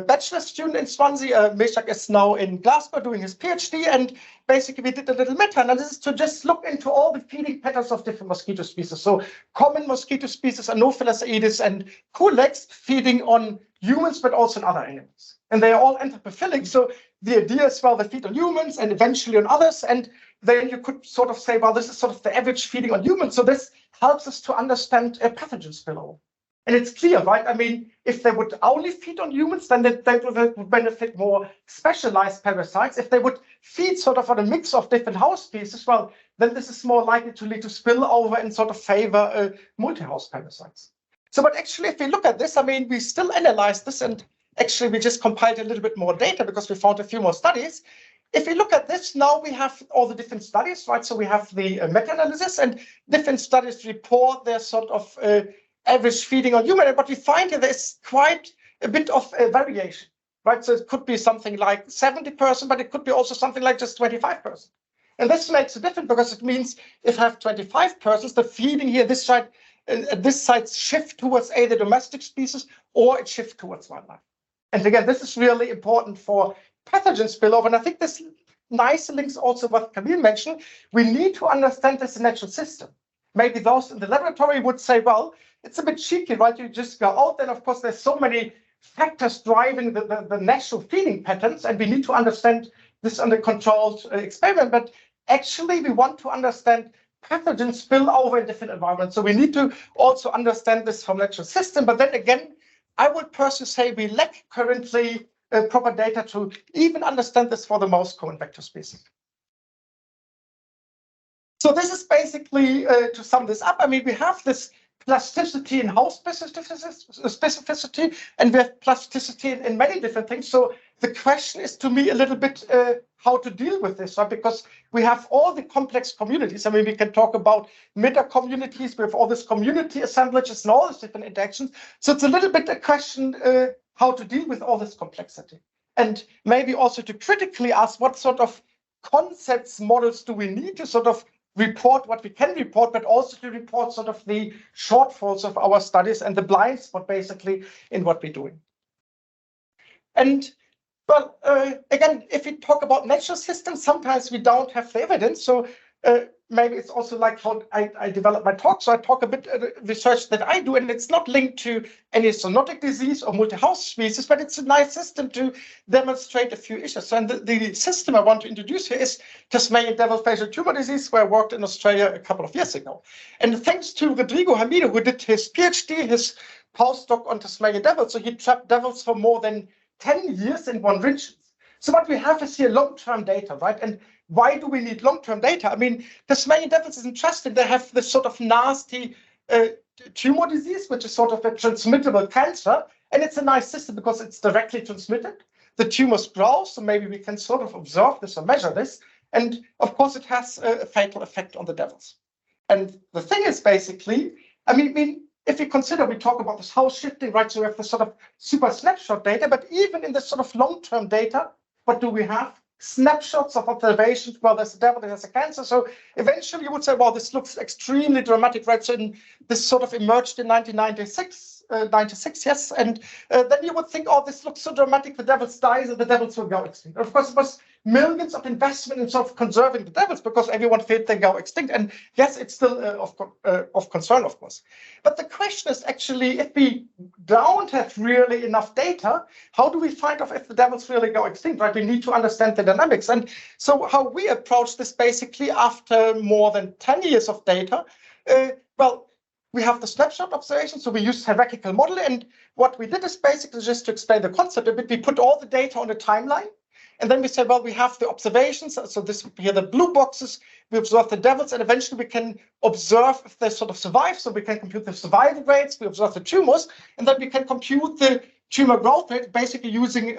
bachelor student in Swansea. Meshach is now in Glasgow doing his PhD, and basically we did a little meta-analysis to just look into all the feeding patterns of different mosquito species. So common mosquito species, Anopheles aedes and Culex, feeding on humans, but also on other animals. And they are all anthropophilic. So the idea is, well, they feed on humans and eventually on others. And then you could sort of say, well, this is sort of the average feeding on humans. So this helps us to understand a pathogen spillover. And it's clear, right? I mean, if they would only feed on humans, then they would benefit more specialized parasites. If they would feed sort of on a mix of different house species, well, then this is more likely to lead to spillover and sort of favor multi-house parasites. So, but actually, if we look at this, I mean, we still analyze this, and actually we just compiled a little bit more data because we found a few more studies. If we look at this, now we have all the different studies, right? So we have the meta-analysis, and different studies report their sort of average feeding on human. And what we find here, there's quite a bit of variation, right? So it could be something like 70%, but it could be also something like just 25%. And this makes a difference because it means if I have 25%, the feeding here, this side shift towards either domestic species or it shift towards wildlife. And again, this is really important for pathogen spillover. And I think this nice links also what Camille mentioned. We need to understand this natural system. Maybe those in the laboratory would say, well, it's a bit cheeky, right? You just go out, then of course there's so many factors driving the natural feeding patterns, and we need to understand this under controlled experiment. But actually, we want to understand pathogen spillover in different environments. So we need to also understand this from natural system. But then again, I would personally say we lack currently proper data to even understand this for the most common vector species. So this is basically, to sum this up, I mean, we have this plasticity in house specificity, and we have plasticity in many different things. So the question is, to me, a little bit how to deal with this, right? Because we have all the complex communities. I mean, we can talk about meta communities. We have all this community assemblages and all these different interactions. So it's a little bit a question how to deal with all this complexity. And maybe also to critically ask what sort of concepts, models do we need to sort of report what we can report, but also to report sort of the shortfalls of our studies and the blind spot basically in what we're doing. And well, again, if we talk about natural systems, sometimes we don't have the evidence. So maybe it's also like how I develop my talk. So I talk a bit research that I do, and it's not linked to any zoonotic disease or multi-house species, but it's a nice system to demonstrate a few issues. So and the system I want to introduce here is Tasmanian devil facial tumor disease, where I worked in Australia a couple of years ago. And thanks to Rodrigo Hamido, who did his PhD, his postdoc on Tasmanian devils. So he trapped devils for more than 10 years in one region. So what we have is here long-term data, right? And why do we need long-term data? I mean, Tasmanian devils is interesting. They have this sort of nasty tumor disease, which is sort of a transmittable cancer. And it's a nice system because it's directly transmitted. The tumors grow, so maybe we can sort of observe this or measure this. And of course, it has a fatal effect on the devils. And the thing is basically, I mean, if you consider, we talk about this house shifting, right? So we have this sort of super snapshot data, but even in this sort of long-term data, what do we have? Snapshots of observations. Well, there's a devil, there's a cancer. So eventually you would say, well, this looks extremely dramatic, right? So this sort of emerged in 1996, 96, yes. And then you would think, oh, this looks so dramatic, the devils die, and the devils will go extinct. Of course, it was millions of investment in sort of conserving the devils because everyone feared they go extinct. And yes, it's still of concern, of course. But the question is actually, if we don't have really enough data, how do we find out if the devils really go extinct, right? We need to understand the dynamics. And so how we approach this basically after more than 10 years of data, well, we have the snapshot observation, so we use hierarchical model. And what we did is basically, just to explain the concept a bit, we put all the data on a timeline. And then we say, well, we have the observations. So this here, the blue boxes, we observe the devils, and eventually we can observe if they sort of survive. So we can compute the survival rates, we observe the tumors, and then we can compute the tumor growth rate, basically using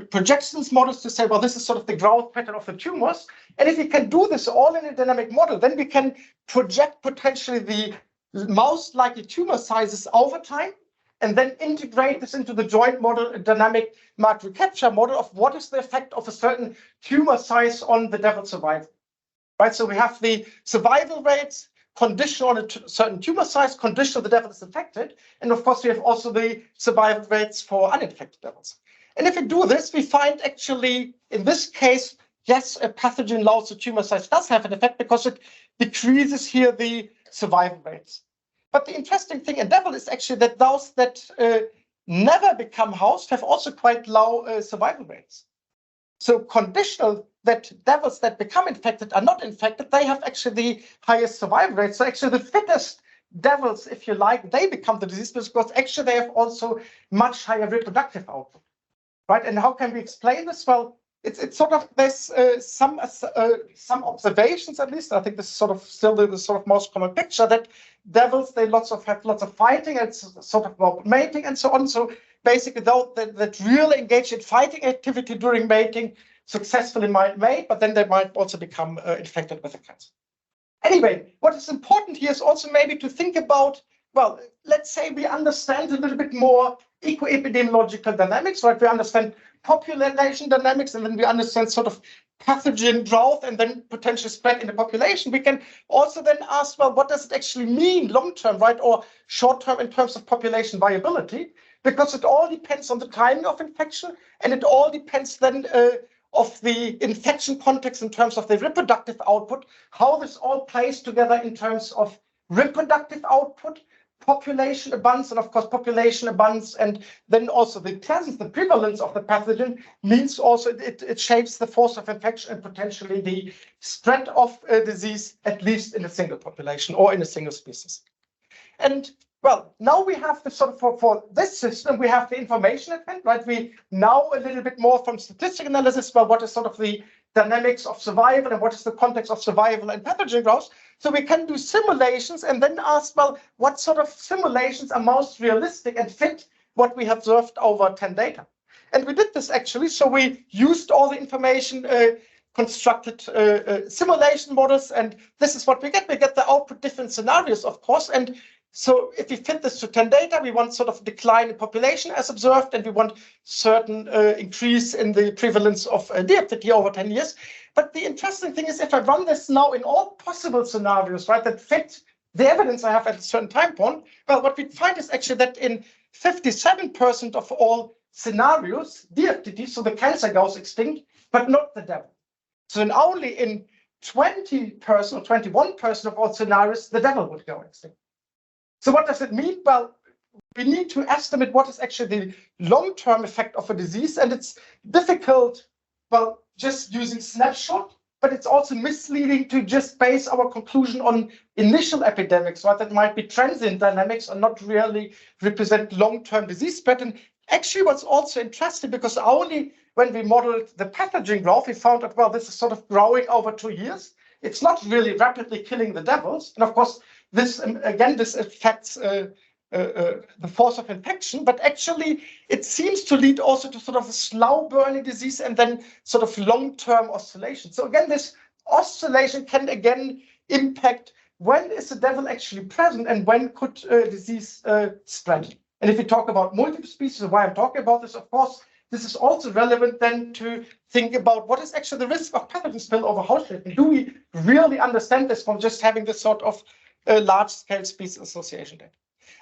projections models to say, well, this is sort of the growth pattern of the tumors. And if we can do this all in a dynamic model, then we can project potentially the most likely tumor sizes over time, and then integrate this into the joint model, a dynamic market recapture model of what is the effect of a certain tumor size on the devil survival. Right, so we have the survival rates conditional on a certain tumor size, conditional the devil is infected, and of course we have also the survival rates for uninfected devils. And if we do this, we find actually, in this case, yes, a pathogen loss of tumor size does have an effect because it decreases here the survival rates. But the interesting thing in devil is actually that those that never become host have also quite low survival rates. So conditional that devils that become infected are not infected, they have actually the highest survival rate. So actually the fittest devils, if you like, they become the disease because actually they have also much higher reproductive output, right? And how can we explain this? Well, it's sort of, there's some observations at least. I think this is sort of still the sort of most common picture that devils, they have lots of fighting, and it's sort of about mating and so on. So basically, though, that really engage in fighting activity during mating successfully might mate, but then they might also become infected with the cancer. Anyway, what is important here is also maybe to think about, well, let's say we understand a little bit more eco-epidemiological dynamics, right? We understand population dynamics, and then we understand sort of pathogen growth and then potential spread in the population. We can also then ask, well, what does it actually mean long-term, right, or short-term in terms of population viability? Because it all depends on the timing of infection, and it all depends then of the infection context in terms of the reproductive output, how this all plays together in terms of reproductive output, population abundance, and of course population abundance, and then also the presence, the prevalence of the pathogen means also it shapes the force of infection and potentially the spread of a disease, at least in a single population or in a single species. And well, now we have the sort of, for this system, we have the information at hand, right? We know a little bit more from statistical analysis about what is sort of the dynamics of survival and what is the context of survival and pathogen growth. So we can do simulations and then ask, well, what sort of simulations are most realistic and fit what we have observed over 10 data? And we did this actually. So we used all the information, constructed simulation models, and this is what we get. We get the output different scenarios, of course. And so if we fit this to 10 data, we want sort of decline in population as observed, and we want certain increase in the prevalence of diaptity over 10 years. But the interesting thing is if I run this now in all possible scenarios, right, that fit the evidence I have at a certain time point, well, what we find is actually that in 57% of all scenarios, diaptity, so the cancer goes extinct, but not the devil. So only in 20% or 21% of all scenarios, the devil would go extinct. So what does it mean? Well, we need to estimate what is actually the long-term effect of a disease, and it's difficult, well, just using snapshot, but it's also misleading to just base our conclusion on initial epidemics, right? That might be transient dynamics and not really represent long-term disease spread. And actually what's also interesting, because only when we modeled the pathogen growth, we found that, well, this is sort of growing over 2 years. It's not really rapidly killing the devils. And of course, this, again, this affects the force of infection, but actually it seems to lead also to sort of a slow burning disease and then sort of long-term oscillation. So again, this oscillation can again impact when is the devil actually present and when could disease spread. And if we talk about multiple species, why I'm talking about this, of course, this is also relevant then to think about what is actually the risk of pathogen spillover host shaping. Do we really understand this from just having this sort of large-scale species association data?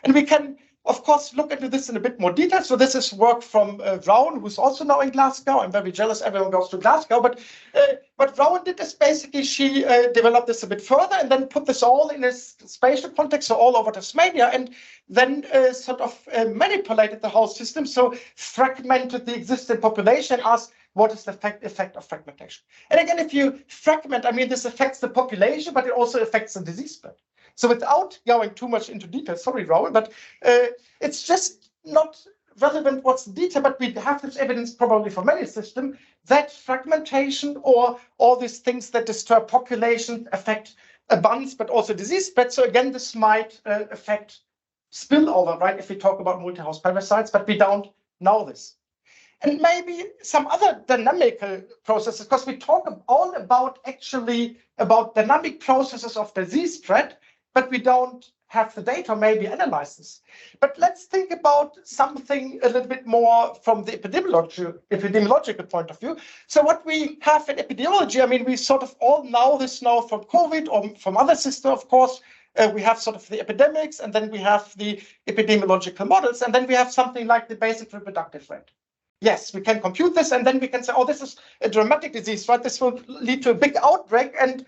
And we can, of course, look into this in a bit more detail. So this is work from Rowan, who's also now in Glasgow. I'm very jealous everyone goes to Glasgow. But Rowan did this basically, she developed this a bit further and then put this all in a spatial context, so all over Tasmania, and then sort of manipulated the whole system. So fragmented the existing population, asked what is the effect of fragmentation. And again, if you fragment, I mean, this affects the population, but it also affects the disease spread. So without going too much into detail, sorry, Rowan, but it's just not relevant what's the detail, but we have this evidence probably for many systems that fragmentation or all these things that disturb population affect abundance, but also disease spread. So again, this might affect spillover, right, if we talk about multi-host parasites, but we don't know this. And maybe some other dynamic processes, because we talk all about actually about dynamic processes of disease spread, but we don't have the data, maybe analyze this. But let's think about something a little bit more from the epidemiological point of view. So what we have in epidemiology, I mean, we sort of all know this now from COVID or from other systems, of course. We have sort of the epidemics, and then we have the epidemiological models, and then we have something like the basic reproductive rate. Yes, we can compute this, and then we can say, oh, this is a dramatic disease, right? This will lead to a big outbreak, and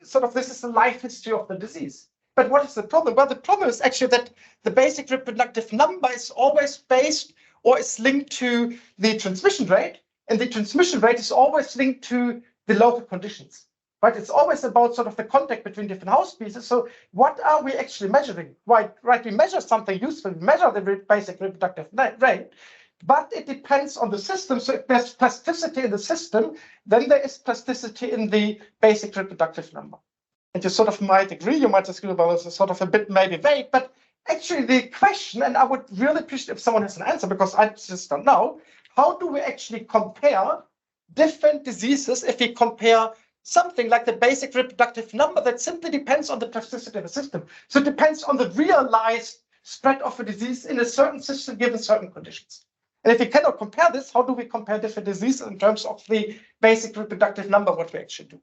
sort of this is the life history of the disease. But what is the problem? Well, the problem is actually that the basic reproductive number is always based or is linked to the transmission rate, and the transmission rate is always linked to the local conditions, right? It's always about sort of the contact between different host species. So what are we actually measuring? Right, we measure something useful, we measure the basic reproductive rate, but it depends on the system. So if there's plasticity in the system, then there is plasticity in the basic reproductive number. And you sort of might agree, you might disagree about this, sort of a bit maybe vague, but actually the question, and I would really appreciate if someone has an answer, because I just don't know, how do we actually compare different diseases if we compare something like the basic reproductive number that simply depends on the plasticity of the system? So it depends on the realized spread of a disease in a certain system given certain conditions. And if we cannot compare this, how do we compare different diseases in terms of the basic reproductive number, what we actually do?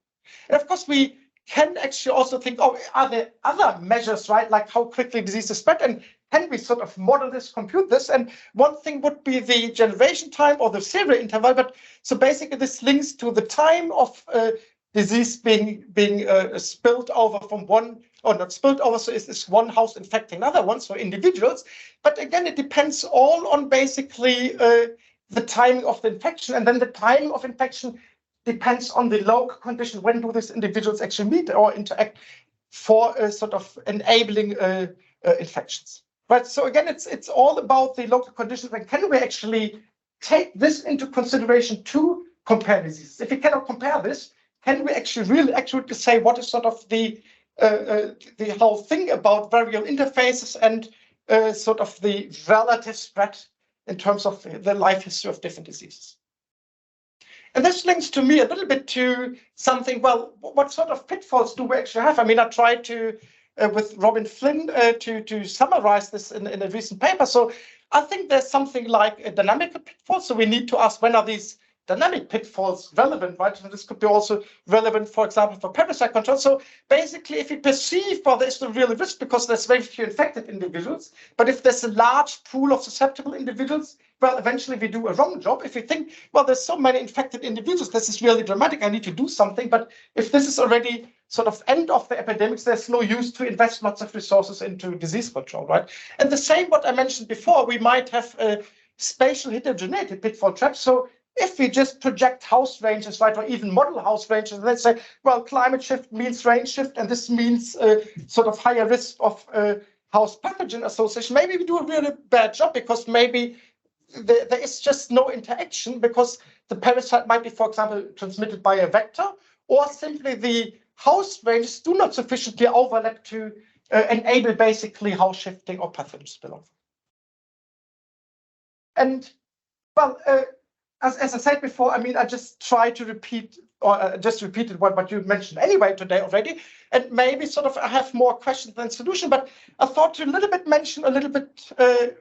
And of course, we can actually also think, oh, are there other measures, right? Like how quickly diseases spread, and can we sort of model this, compute this? And one thing would be the generation time or the serial interval. But so basically this links to the time of disease being spilled over from one, or not spilled over, so is one house infecting another one, so individuals. But again, it depends all on basically the timing of the infection, and then the timing of infection depends on the local condition. When do these individuals actually meet or interact for sort of enabling infections, right? So again, it's all about the local conditions, and can we actually take this into consideration to compare diseases? If we cannot compare this, can we actually really accurately say what is sort of the whole thing about variable interfaces and sort of the relative spread in terms of the life history of different diseases? And this links to me a little bit to something, well, what sort of pitfalls do we actually have? I mean, I tried to, with Robin Flynn, to summarize this in a recent paper. So I think there's something like a dynamic pitfall. So we need to ask, when are these dynamic pitfalls relevant, right? And this could be also relevant, for example, for parasite control. So basically, if we perceive, well, there's no real risk because there's very few infected individuals, but if there's a large pool of susceptible individuals, well, eventually we do a wrong job. If we think, well, there's so many infected individuals, this is really dramatic, I need to do something. But if this is already sort of end of the epidemics, there's no use to invest lots of resources into disease control, right? And the same, what I mentioned before, we might have a spatial heterogeneity pitfall trap. So if we just project house ranges, right, or even model house ranges, let's say, well, climate shift means range shift, and this means sort of higher risk of house pathogen association, maybe we do a really bad job because maybe there is just no interaction because the parasite might be, for example, transmitted by a vector, or simply the house ranges do not sufficiently overlap to enable basically house shifting or pathogen spillover. And well, as I said before, I mean, I just try to repeat, or just repeated what you mentioned anyway today already, and maybe sort of I have more questions than solution, but I thought to a little bit mention a little bit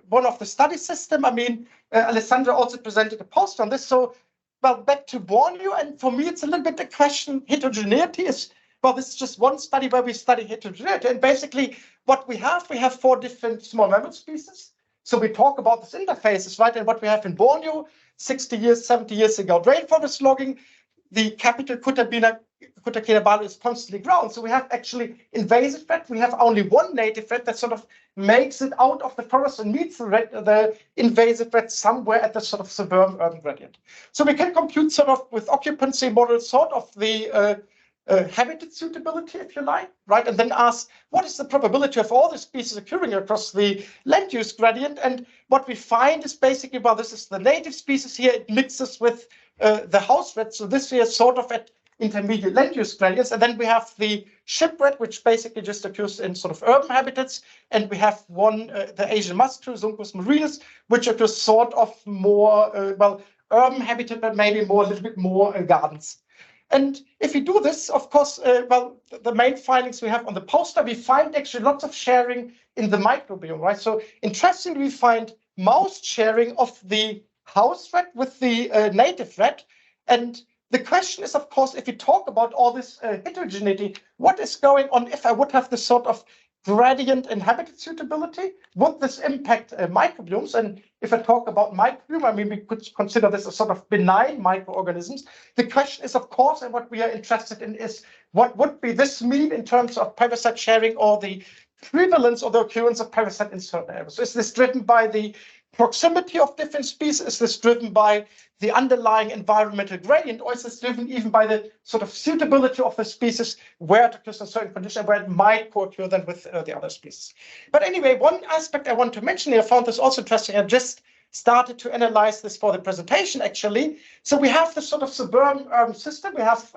one of the study system. I mean, Alessandra also presented a post on this. So, well, back to Borneo, and for me, it's a little bit the question, heterogeneity is, well, this is just one study where we study heterogeneity, and basically what we have 4 different small mammal species. So we talk about these interfaces, right? And what we have in Borneo, 60 years, 70 years ago, rainforest logging, the capital Kota Kinabalu is constantly grown. So we have actually invasive threat. We have only one native threat that sort of makes it out of the forest and meets the invasive threat somewhere at the sort of suburban urban gradient. So we can compute sort of with occupancy models sort of the habitat suitability, if you like, right? And then ask, what is the probability of all the species occurring across the land use gradient? And what we find is basically, well, this is the native species here. It mixes with the house rat. So this here is sort of at intermediate land use gradients. And then we have the shipwreck, which basically just occurs in sort of urban habitats. And we have one, the Asian muskrat, Zuncus marinus, which occurs sort of more, well, urban habitat, but maybe more, a little bit more gardens. And if we do this, of course, well, the main findings we have on the poster, we find actually lots of sharing in the microbiome, right? So interestingly, we find mouse sharing of the house rat with the native rat. And the question is, of course, if we talk about all this heterogeneity, what is going on if I would have this sort of gradient in habitat suitability? Would this impact microbiomes? And if I talk about microbiome, I mean, we could consider this a sort of benign microorganisms. The question is, of course, and what we are interested in is, what would be this mean in terms of parasite sharing or the prevalence or the occurrence of parasite in certain areas? So is this driven by the proximity of different species? Is this driven by the underlying environmental gradient, or is this driven even by the sort of suitability of the species where it occurs in certain conditions, where it might co-occur then with the other species? But anyway, one aspect I want to mention here, I found this also interesting. I just started to analyze this for the presentation, actually. So we have this sort of suburban urban system. We have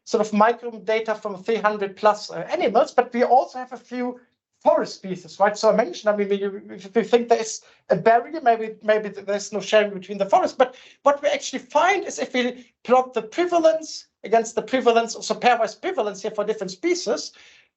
sort of microbiome data from 300 plus animals, but we also have a few forest species, right? So I mentioned, I mean, if we think there is a barrier, maybe there's no sharing between the forests. But what we actually find is if we plot the prevalence against the prevalence, also pairwise prevalence here for different species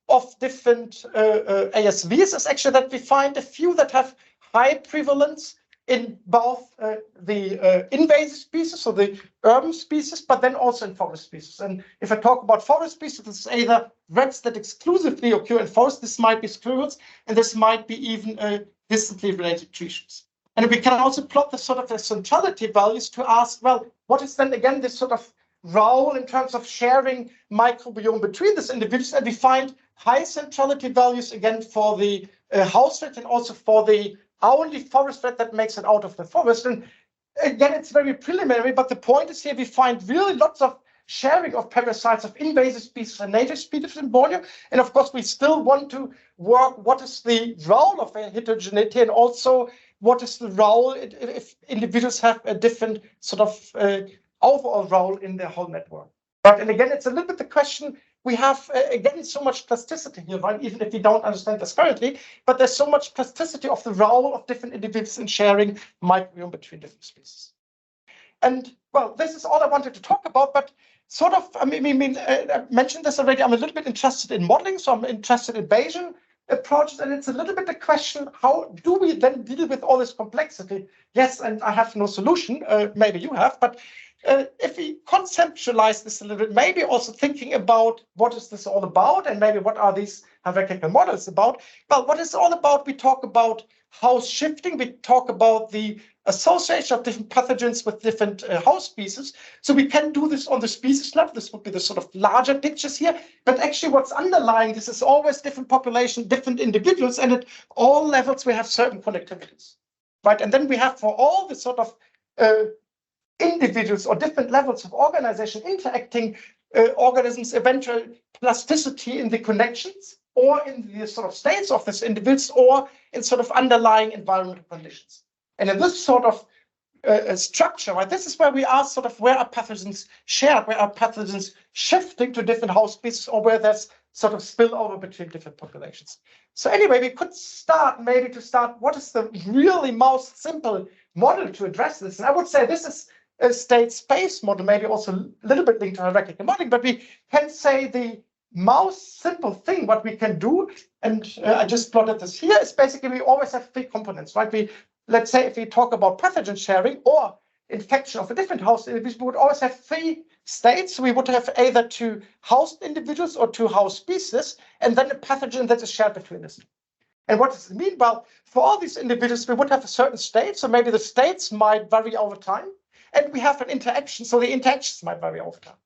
of different ASVs, is actually that we find a few that have high prevalence in both the invasive species, so the urban species, but then also in forest species. And if I talk about forest species, it's either rats that exclusively occur in forests, this might be squirrels, and this might be even distantly related trees. And we can also plot the sort of the centrality values to ask, well, what is then again this sort of role in terms of sharing microbiome between these individuals? And we find high centrality values again for the house rat and also for the only forest rat that makes it out of the forest. And again, it's very preliminary, but the point is here we find really lots of sharing of parasites of invasive species and native species in Borneo. And of course, we still want to work what is the role of heterogeneity, and also what is the role if individuals have a different sort of overall role in their whole network. Right? And again, it's a little bit the question. We have, again, so much plasticity here, right? Even if we don't understand this currently, but there's so much plasticity of the role of different individuals in sharing microbiome between different species. And, well, this is all I wanted to talk about, but sort of, I mentioned this already, I'm a little bit interested in modeling, so I'm interested in Bayesian approaches, and it's a little bit the question, how do we then deal with all this complexity? Yes, and I have no solution, maybe you have, but if we conceptualize this a little bit, maybe also thinking about what is this all about, and maybe what are these hierarchical models about? Well, what it's all about, we talk about house shifting, we talk about the association of different pathogens with different house species. So we can do this on the species level. This would be the sort of larger pictures here. But actually what's underlying this is always different population, different individuals, and at all levels we have certain connectivities, right? And then we have for all the sort of individuals or different levels of organization interacting organisms, eventual plasticity in the connections or in the sort of states of these individuals or in sort of underlying environmental conditions. And in this sort of structure, right, this is where we ask sort of where are pathogens shared, where are pathogens shifting to different host species, or where there's sort of spillover between different populations. So anyway, we could start what is the really most simple model to address this? And I would say this is a state space model, maybe also a little bit linked to hierarchical modeling, but we can say the most simple thing, what we can do, and I just plotted this here, is basically we always have three components, right? Let's say if we talk about pathogen sharing or infection of a different host individual, we would always have three states. We would have either two host individuals or two host species, and then a pathogen that is shared between us. And what does it mean? Well, for all these individuals, we would have a certain state. So maybe the states might vary over time, and we have an interaction. So the interactions might vary over time.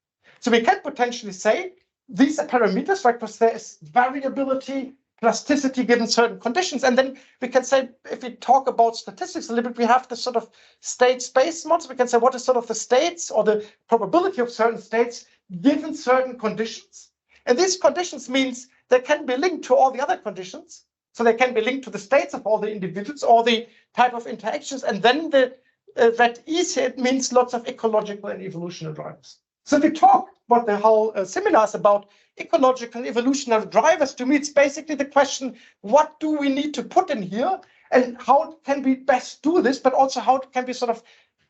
So we can potentially say these are parameters, right? Because there is variability, plasticity given certain conditions. And then we can say, if we talk about statistics a little bit, we have this sort of state space models. We can say what is sort of the states or the probability of certain states given certain conditions. And these conditions means they can be linked to all the other conditions. So they can be linked to the states of all the individuals or the type of interactions. And then that easy, it means lots of ecological and evolutionary drivers. So if we talk what the whole seminar is about, ecological and evolutionary drivers, to me, it's basically the question, what do we need to put in here and how can we best do this, but also how can we sort of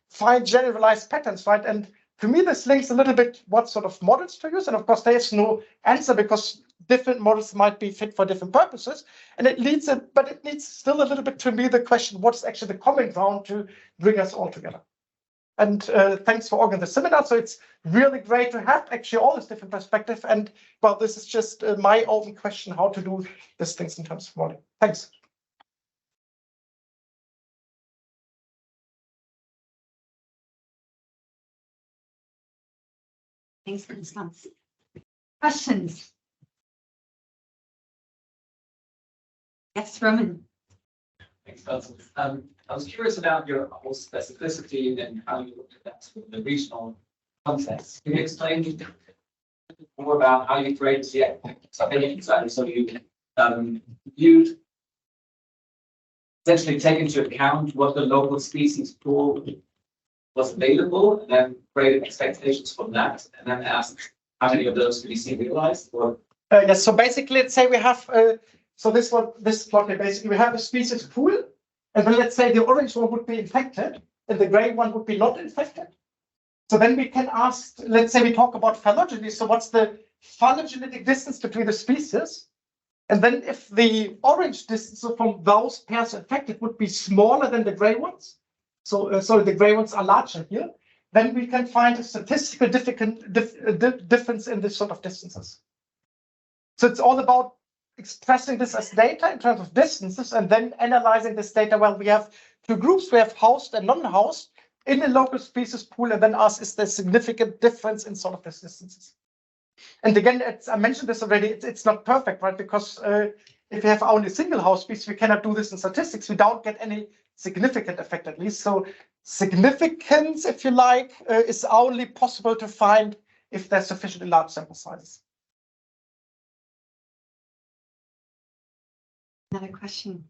find generalized patterns, right? And to me, this links a little bit what sort of models to use. And of course, there is no answer because different models might be fit for different purposes. And it leads still a little bit to me the question, what's actually the common ground to bring us all together? And thanks for organizing the seminar. So it's really great to have actually all this different perspective. And well, this is just my own question, how to do these things in terms of modeling. Thanks. Thanks for the response. Questions? Yes, Roman. Thanks, Basil. I was curious about your whole specificity and how you looked at that in the regional context. Can you explain more about how you created the experiment? So you'd essentially take into account what the local species pool was available, and then create expectations from that, and then ask how many of those could you see realized? Or yes. So basically, let's say we have so this plot here, basically we have a species pool, and then let's say the orange one would be infected, and the gray one would be not infected. So then we can ask, let's say we talk about phylogeny. So what's the phylogenetic distance between the species? And then if the orange distance from those pairs infected would be smaller than the gray ones, so the gray ones are larger here, then we can find a statistical difference in this sort of distances. So it's all about expressing this as data in terms of distances and then analyzing this data. Well, we have two groups, we have host and non-host in a local species pool, and then ask, is there significant difference in sort of these distances? And again, I mentioned this already, it's not perfect, right? Because if you have only single host species, we cannot do this in statistics. We don't get any significant effect at least. So significance, if you like, is only possible to find if there's sufficiently large sample sizes. Another question.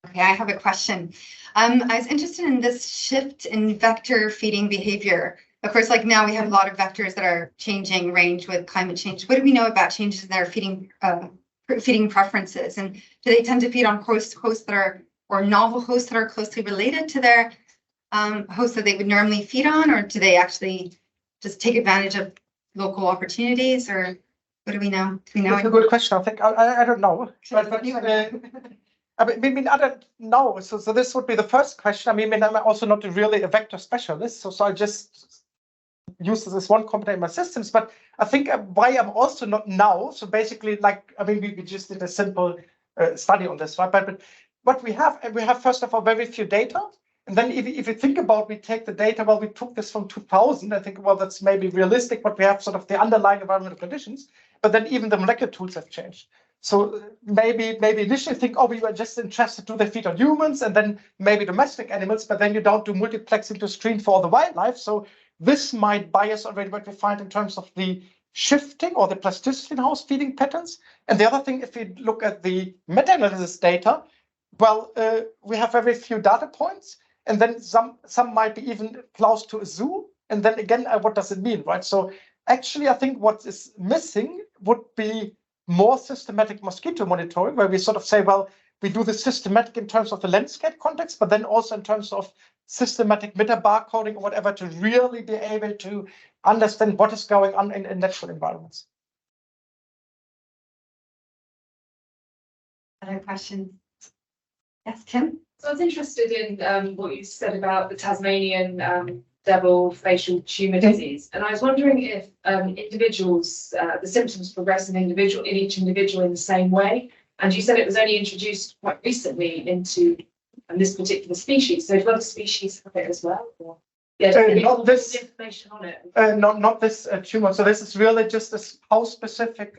Okay, I have a question. I was interested in this shift in vector feeding behavior. Of course, like now we have a lot of vectors that are changing range with climate change. What do we know about changes in their feeding preferences? And do they tend to feed on hosts that are, or novel hosts that are closely related to their hosts that they would normally feed on, or do they actually just take advantage of local opportunities, or what do we know? Do we know? That's a good question. I think I don't know. I mean, I don't know. So this would be the first question. I mean, I'm also not really a vector specialist, so I just use this as one component in my systems. But I think why I'm also not now. So basically, like, I mean, we just did a simple study on this, right? But what we have first of all very few data. And then if you think about, we take the data, well, we took this from 2000. I think, well, that's maybe realistic, but we have sort of the underlying environmental conditions. But then even the molecular tools have changed. So maybe initially think, oh, we were just interested, do they feed on humans and then maybe domestic animals, but then you don't do multiplexing to screen for all the wildlife. So this might bias already what we find in terms of the shifting or the plasticity in house feeding patterns. And the other thing, if we look at the meta-analysis data, well, we have very few data points, and then some might be even close to a zoo. And then again, what does it mean, right? So actually, I think what is missing would be more systematic mosquito monitoring, where we sort of say, well, we do the systematic in terms of the landscape context, but then also in terms of systematic meta-barcoding or whatever to really be able to understand what is going on in natural environments. Other questions? Yes, Kim? So I was interested in what you said about the Tasmanian devil facial tumor disease, and I was wondering if individuals, the symptoms progress in each individual in the same way. And you said it was only introduced quite recently into this particular species. So do other species have it as well? Or, yeah, not this information on it. Not this tumor. So this is really just a house-specific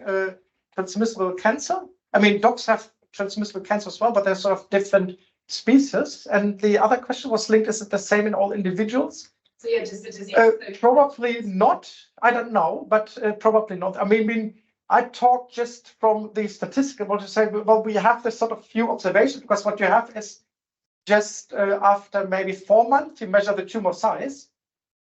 transmissible cancer. I mean, dogs have transmissible cancer as well, but they're sort of different species. And the other question was linked: is it the same in all individuals? So yeah, does the disease probably not. I don't know, but probably not. I mean, I talk just from the statistical. What to say? Well, we have this sort of few observations, because what you have is just after maybe 4 months, you measure the tumor size,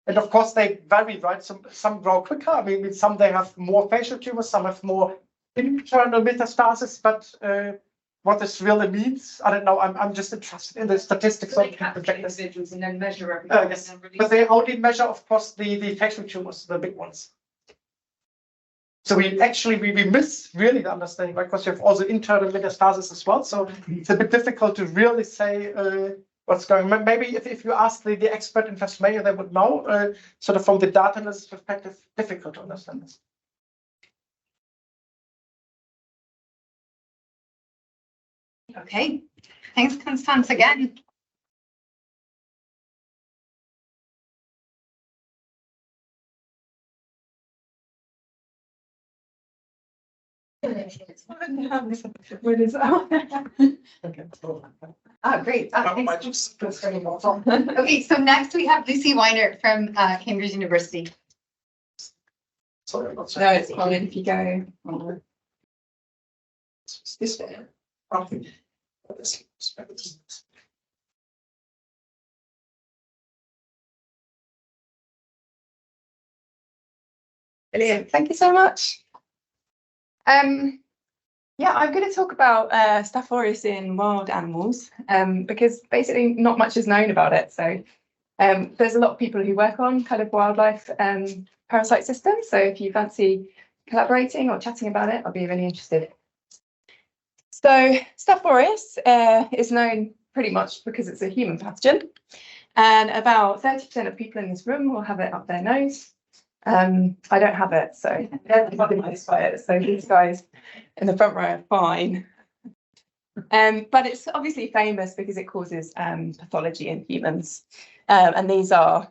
and of course they vary, right? Some grow quicker. I mean, some they have more facial tumors, some have more internal metastasis, but what this really means. I don't know. I'm just interested in the statistics of individuals and then measure everything. Yes, but they only measure, of course, the infection tumors, the big ones. So we miss really the understanding, right? Because you have also internal metastasis as well. So it's a bit difficult to really say what's going on. Maybe if you ask the expert in Tasmania, they would know. Sort of from the data analysis perspective, difficult to understand this. Okay, thanks, Constance, again. What is great. Okay, so next we have Lucy Weiner from Cambridge University. Sorry, no, it's fine if you go. This one. Brilliant. Thank you so much. Yeah, I'm going to talk about Staph aureus in wild animals because basically not much is known about it. So there's a lot of people who work on kind of wildlife parasite systems. So if you fancy collaborating or chatting about it, I'll be really interested. So Staph aureus is known pretty much because it's a human pathogen, and about 30% of people in this room will have it up their nose. I don't have it, so everybody's by it. So these guys in the front row are fine. But it's obviously famous because it causes pathology in humans. And these are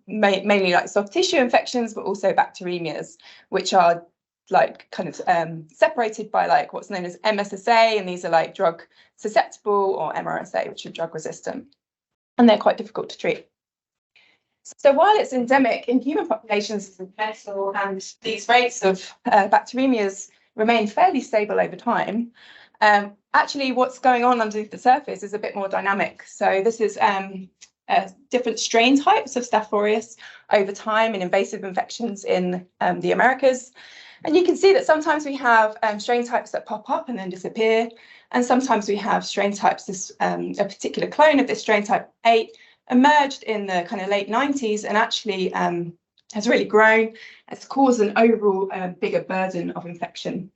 mainly like soft tissue infections, but also bacteremias, which are like kind of separated by like what's known as MSSA, and these are like drug susceptible, or MRSA, which are drug resistant. And they're quite difficult to treat. So while it's endemic in human populations and these rates of bacteremias remain fairly stable over time, actually what's going on underneath the surface is a bit more dynamic. So this is different strain types of Staph aureus over time in invasive infections in the Americas. And you can see that sometimes we have strain types that pop up and then disappear. And sometimes we have strain types, a particular clone of this strain type 8 emerged in the kind of late 90s and actually has really grown. It's caused an overall bigger burden of infection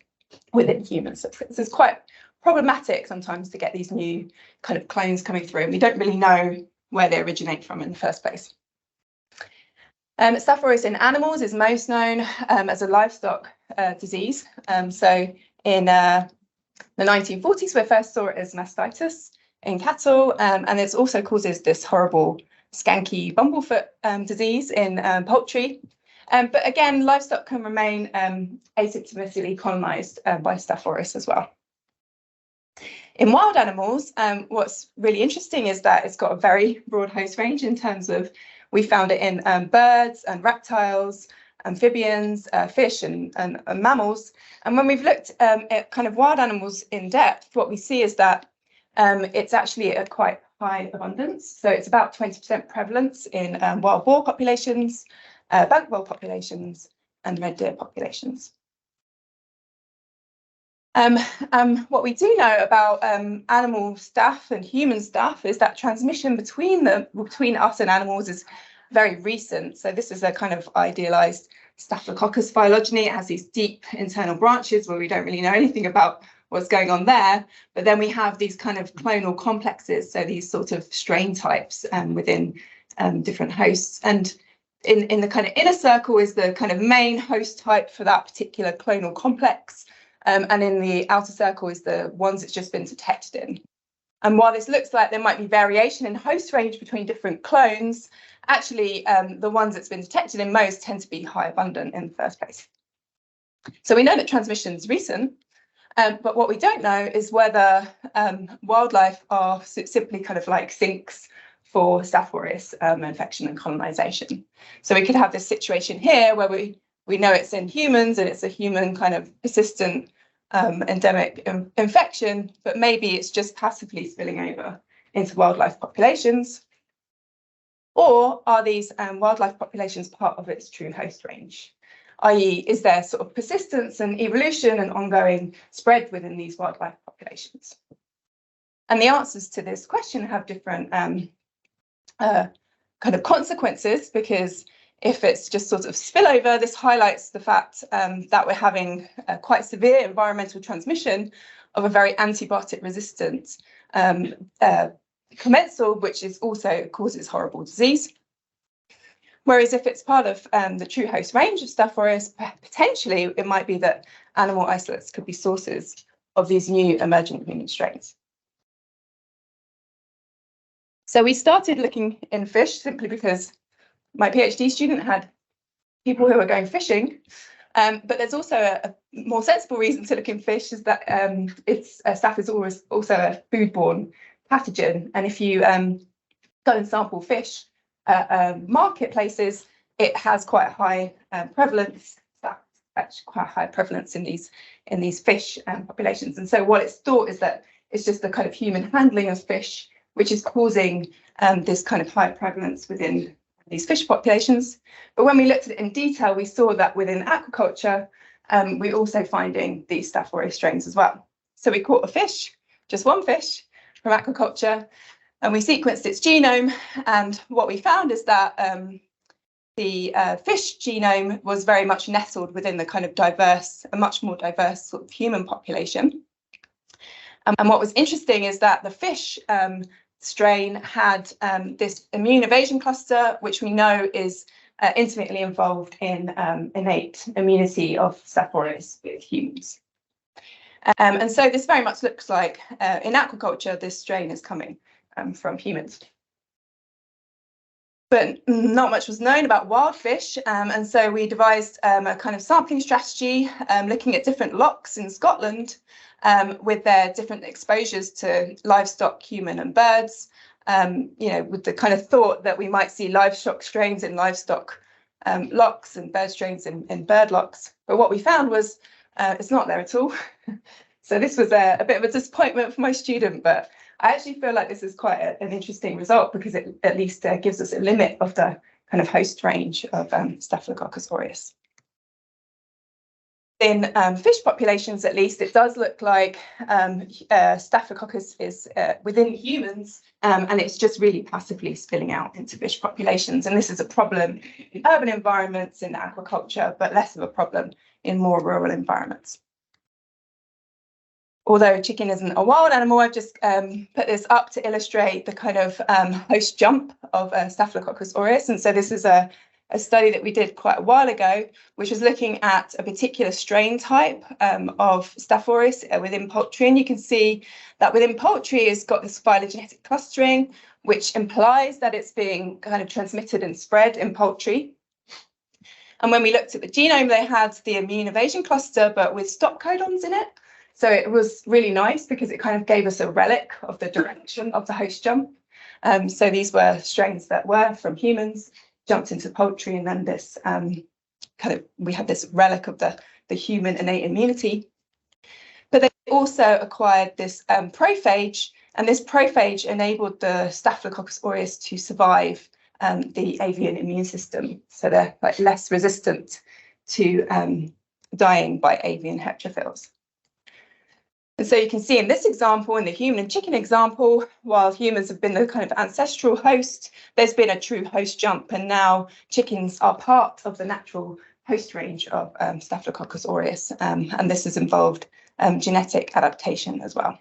within humans. So it's quite problematic sometimes to get these new kind of clones coming through, and we don't really know where they originate from in the first place. Staph aureus in animals is most known as a livestock disease. So in the 1940s, we first saw it as mastitis in cattle, and it also causes this horrible skanky bumblefoot disease in poultry. But again, livestock can remain asymptomatically colonized by Staph aureus as well. In wild animals, what's really interesting is that it's got a very broad host range in terms of, we found it in birds and reptiles, amphibians, fish and mammals. And when we've looked at kind of wild animals in depth, what we see is that it's actually a quite high abundance. So it's about 20% prevalence in wild boar populations, bank boar populations, and red deer populations. What we do know about animal staph and human staph is that transmission between us and animals is very recent. So this is a kind of idealized Staphylococcus phylogeny. It has these deep internal branches where we don't really know anything about what's going on there. But then we have these kind of clonal complexes, so these sort of strain types within different hosts. And in the kind of inner circle is the kind of main host type for that particular clonal complex. And in the outer circle is the ones it's just been detected in. And while this looks like there might be variation in host range between different clones, actually the ones that's been detected in most tend to be high abundant in the first place. So we know that transmission is recent, but what we don't know is whether wildlife are simply kind of like sinks for Staph aureus infection and colonization. So we could have this situation here where we know it's in humans and it's a human kind of persistent endemic infection, but maybe it's just passively spilling over into wildlife populations. Or are these wildlife populations part of its true host range? i.e. is there sort of persistence and evolution and ongoing spread within these wildlife populations? And the answers to this question have different kind of consequences, because if it's just sort of spillover, this highlights the fact that we're having quite severe environmental transmission of a very antibiotic resistant commensal, which is also causes horrible disease. Whereas if it's part of the true host range of Staph aureus, potentially it might be that animal isolates could be sources of these new emergent human strains. So we started looking in fish simply because my PhD student had people who were going fishing, but there's also a more sensible reason to look in fish, is that Staph is also a foodborne pathogen, and if you go and sample fish at marketplaces, it has quite a high prevalence. Actually, quite a high prevalence in these fish populations, and so what it's thought is that it's just the kind of human handling of fish which is causing this kind of high prevalence within these fish populations. But when we looked at it in detail, we saw that within aquaculture, we're also finding these Staph aureus strains as well. So we caught a fish, just one fish from aquaculture, and we sequenced its genome. And what we found is that the fish genome was very much nestled within the kind of a much more diverse sort of human population. And what was interesting is that the fish strain had this immune evasion cluster, which we know is intimately involved in innate immunity of Staph aureus with humans. And so this very much looks like in aquaculture, this strain is coming from humans. But not much was known about wild fish, and so we devised a kind of sampling strategy looking at different lochs in Scotland with their different exposures to livestock, human and birds, with the kind of thought that we might see livestock strains in livestock lochs and bird strains in bird lochs. But what we found was it's not there at all. So this was a bit of a disappointment for my student, but I actually feel like this is quite an interesting result, because it at least gives us a limit of the kind of host range of Staphylococcus aureus. In fish populations, at least, it does look like Staphylococcus is within humans, and it's just really passively spilling out into fish populations. And this is a problem in urban environments, in aquaculture, but less of a problem in more rural environments. Although chicken isn't a wild animal, I've just put this up to illustrate the kind of host jump of Staphylococcus aureus. And so this is a study that we did quite a while ago, which was looking at a particular strain type of Staph aureus within poultry. And you can see that within poultry, it's got this phylogenetic clustering, which implies that it's being kind of transmitted and spread in poultry. And when we looked at the genome, they had the immune evasion cluster, but with stop codons in it. So it was really nice because it kind of gave us a relic of the direction of the host jump. So these were strains that were from humans, jumped into poultry, and then this we had this relic of the human innate immunity. But they also acquired this prophage, and this prophage enabled the Staphylococcus aureus to survive the avian immune system. So they're like less resistant to dying by avian heterophils. And so you can see in this example, in the human and chicken example, while humans have been the kind of ancestral host, there's been a true host jump, and now chickens are part of the natural host range of Staphylococcus aureus, and this has involved genetic adaptation as well.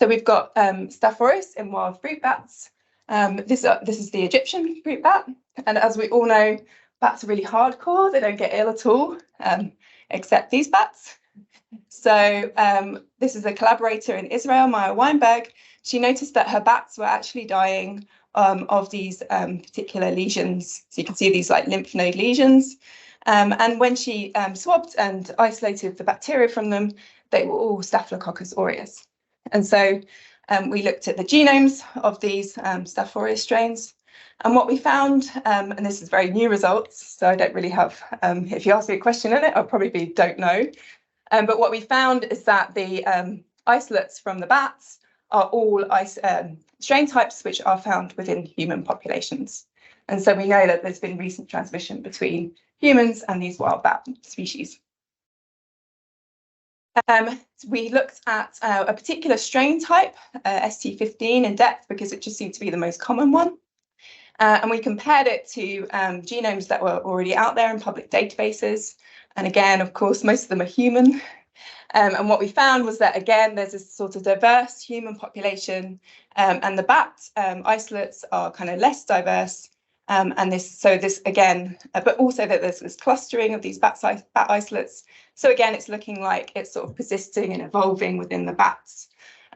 So we've got Staph aureus in wild fruit bats. This is the Egyptian fruit bat, and as we all know, bats are really hardcore. They don't get ill at all, except these bats. So this is a collaborator in Israel, Maya Weinberg. She noticed that her bats were actually dying of these particular lesions. So you can see these like lymph node lesions. And when she swabbed and isolated the bacteria from them, they were all Staphylococcus aureus. And so we looked at the genomes of these Staph aureus strains. And what we found, and this is very new results, so I don't really have, if you ask me a question in it, I'll probably be don't know. But what we found is that the isolates from the bats are all strain types which are found within human populations. And so we know that there's been recent transmission between humans and these wild bat species. We looked at a particular strain type, ST15 in depth, because it just seemed to be the most common one. And we compared it to genomes that were already out there in public databases. And again, of course, most of them are human. And what we found was that, again, there's a sort of diverse human population, and the bat isolates are kind of less diverse. And this again, but also that there's this clustering of these bat isolates. So again, it's looking like it's sort of persisting and evolving within the bats.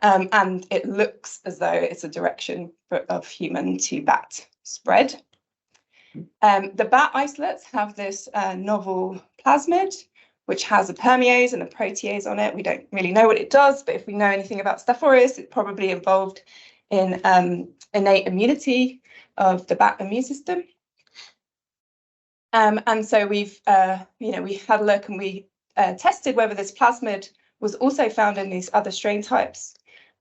And it looks as though it's a direction of human to bat spread. The bat isolates have this novel plasmid, which has a permease and a protease on it. We don't really know what it does, but if we know anything about Staph aureus, it's probably involved in innate immunity of the bat immune system. And so we've, we had a look and we tested whether this plasmid was also found in these other strain types.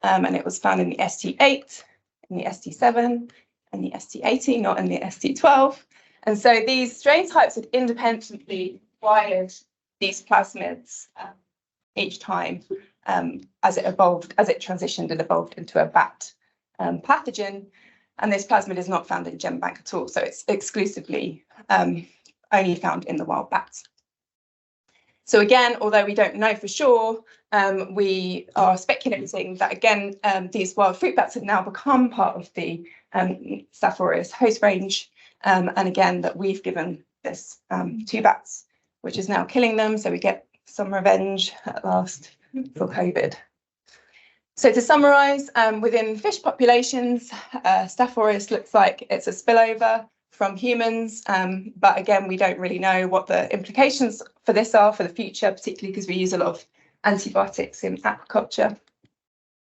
And it was found in the ST8, in the ST7, and the ST18, not in the ST12. And so these strain types had independently wired these plasmids each time as it evolved, as it transitioned and evolved into a bat pathogen. And this plasmid is not found in GenBank at all. So it's exclusively only found in the wild bats. So again, although we don't know for sure, we are speculating that, again, these wild fruit bats have now become part of the Staph aureus host range. And again, that we've given this to bats, which is now killing them. So we get some revenge at last for COVID. So to summarize, within fish populations, Staph aureus looks like it's a spillover from humans. But again, we don't really know what the implications for this are for the future, particularly because we use a lot of antibiotics in aquaculture.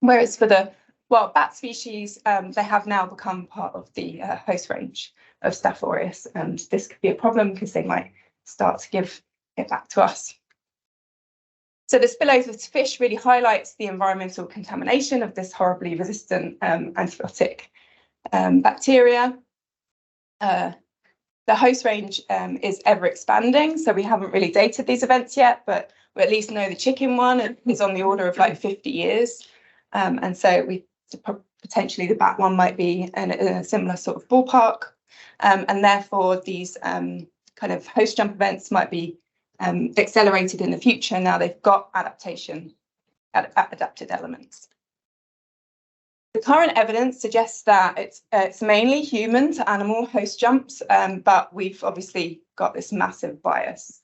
Whereas for the wild bat species, they have now become part of the host range of Staph aureus. And this could be a problem because they might start to give it back to us. So the spillover to fish really highlights the environmental contamination of this horribly resistant antibiotic bacteria. The host range is ever expanding, so we haven't really dated these events yet, but we at least know the chicken one is on the order of like 50 years. And so potentially the bat one might be in a similar sort of ballpark. And therefore these kind of host jump events might be accelerated in the future. Now they've got adapted elements. The current evidence suggests that it's mainly human to animal host jumps, but we've obviously got this massive bias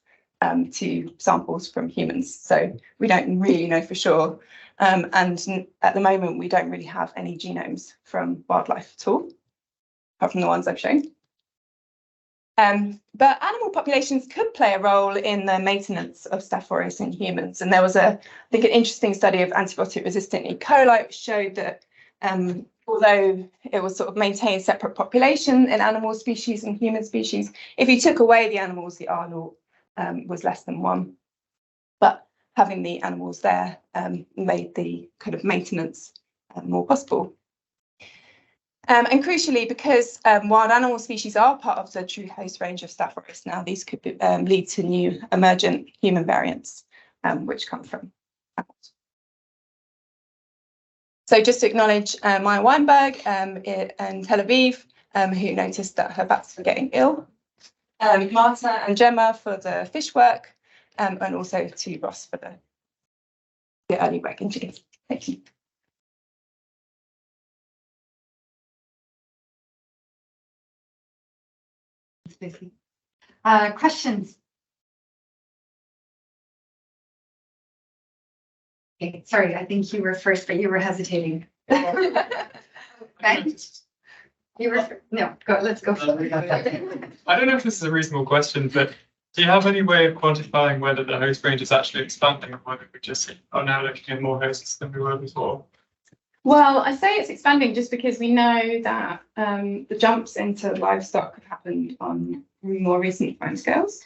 to samples from humans. So we don't really know for sure. And at the moment, we don't really have any genomes from wildlife at all, apart from the ones I've shown. But animal populations could play a role in the maintenance of Staph aureus in humans. And there was I think, an interesting study of antibiotic-resistant E. coli, which showed that although it was sort of maintained separate population in animal species and human species, if you took away the animals, the R naught was less than 1. But having the animals there made the kind of maintenance more possible. And crucially, because wild animal species are part of the true host range of Staph aureus now, these could lead to new emergent human variants, which come from animals. So just to acknowledge Maya Weinberg in Tel Aviv, who noticed that her bats were getting ill, Marta and Gemma for the fish work, and also to Ross for the early work in genes. Thank you. Questions? Okay, sorry, I think you were first, but you were hesitating. Ben? You were no, go. Let's go. I don't know if this is a reasonable question, but do you have any way of quantifying whether the host range is actually expanding, or whether we just are now looking at more hosts than we were before? Well, I say it's expanding just because we know that the jumps into livestock have happened on more recent timescales.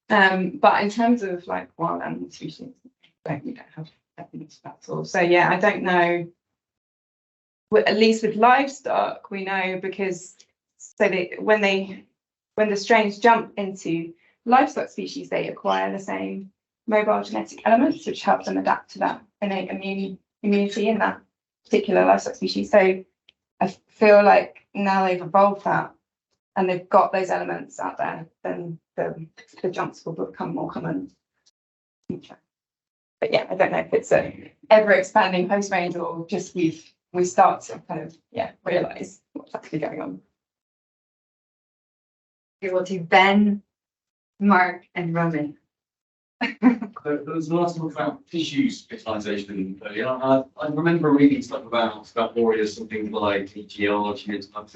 But in terms of like wild animal species, we don't have evidence of that at all. So yeah, I don't know. At least with livestock, we know because so when the strains jump into livestock species, they acquire the same mobile genetic elements, which help them adapt to that innate immunity in that particular livestock species. So I feel like now they've evolved that and they've got those elements out there, then the jumps will become more common. But yeah, I don't know if it's a ever expanding host range or just we start to kind of realize what's actually going on. Okay, we'll do Ben, Mark, and Roman. There was a lot of talk about tissue specialization earlier. I remember reading stuff about warriors and things like etiology and stuff.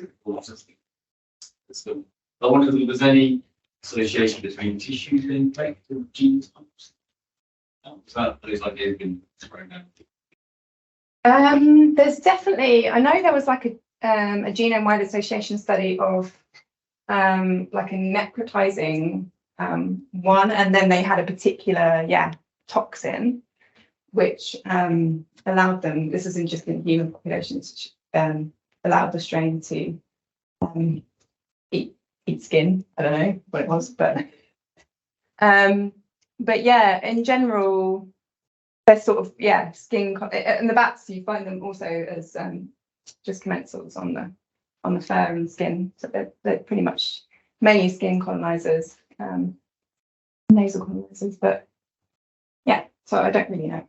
I wondered if there's any association between tissues and infected gene types. Those ideas been thrown out. There's definitely, I know there was like a genome-wide association study of like a necrotizing one, and then they had a particular toxin which allowed them, this isn't just in human populations, allowed the strain to eat skin. I don't know what it was, but yeah, in general they're sort of skin in the bats. You find them also as just commensals on the fur and skin, so they're pretty much mainly skin colonizers, nasal colonizers, but yeah, so I don't really know.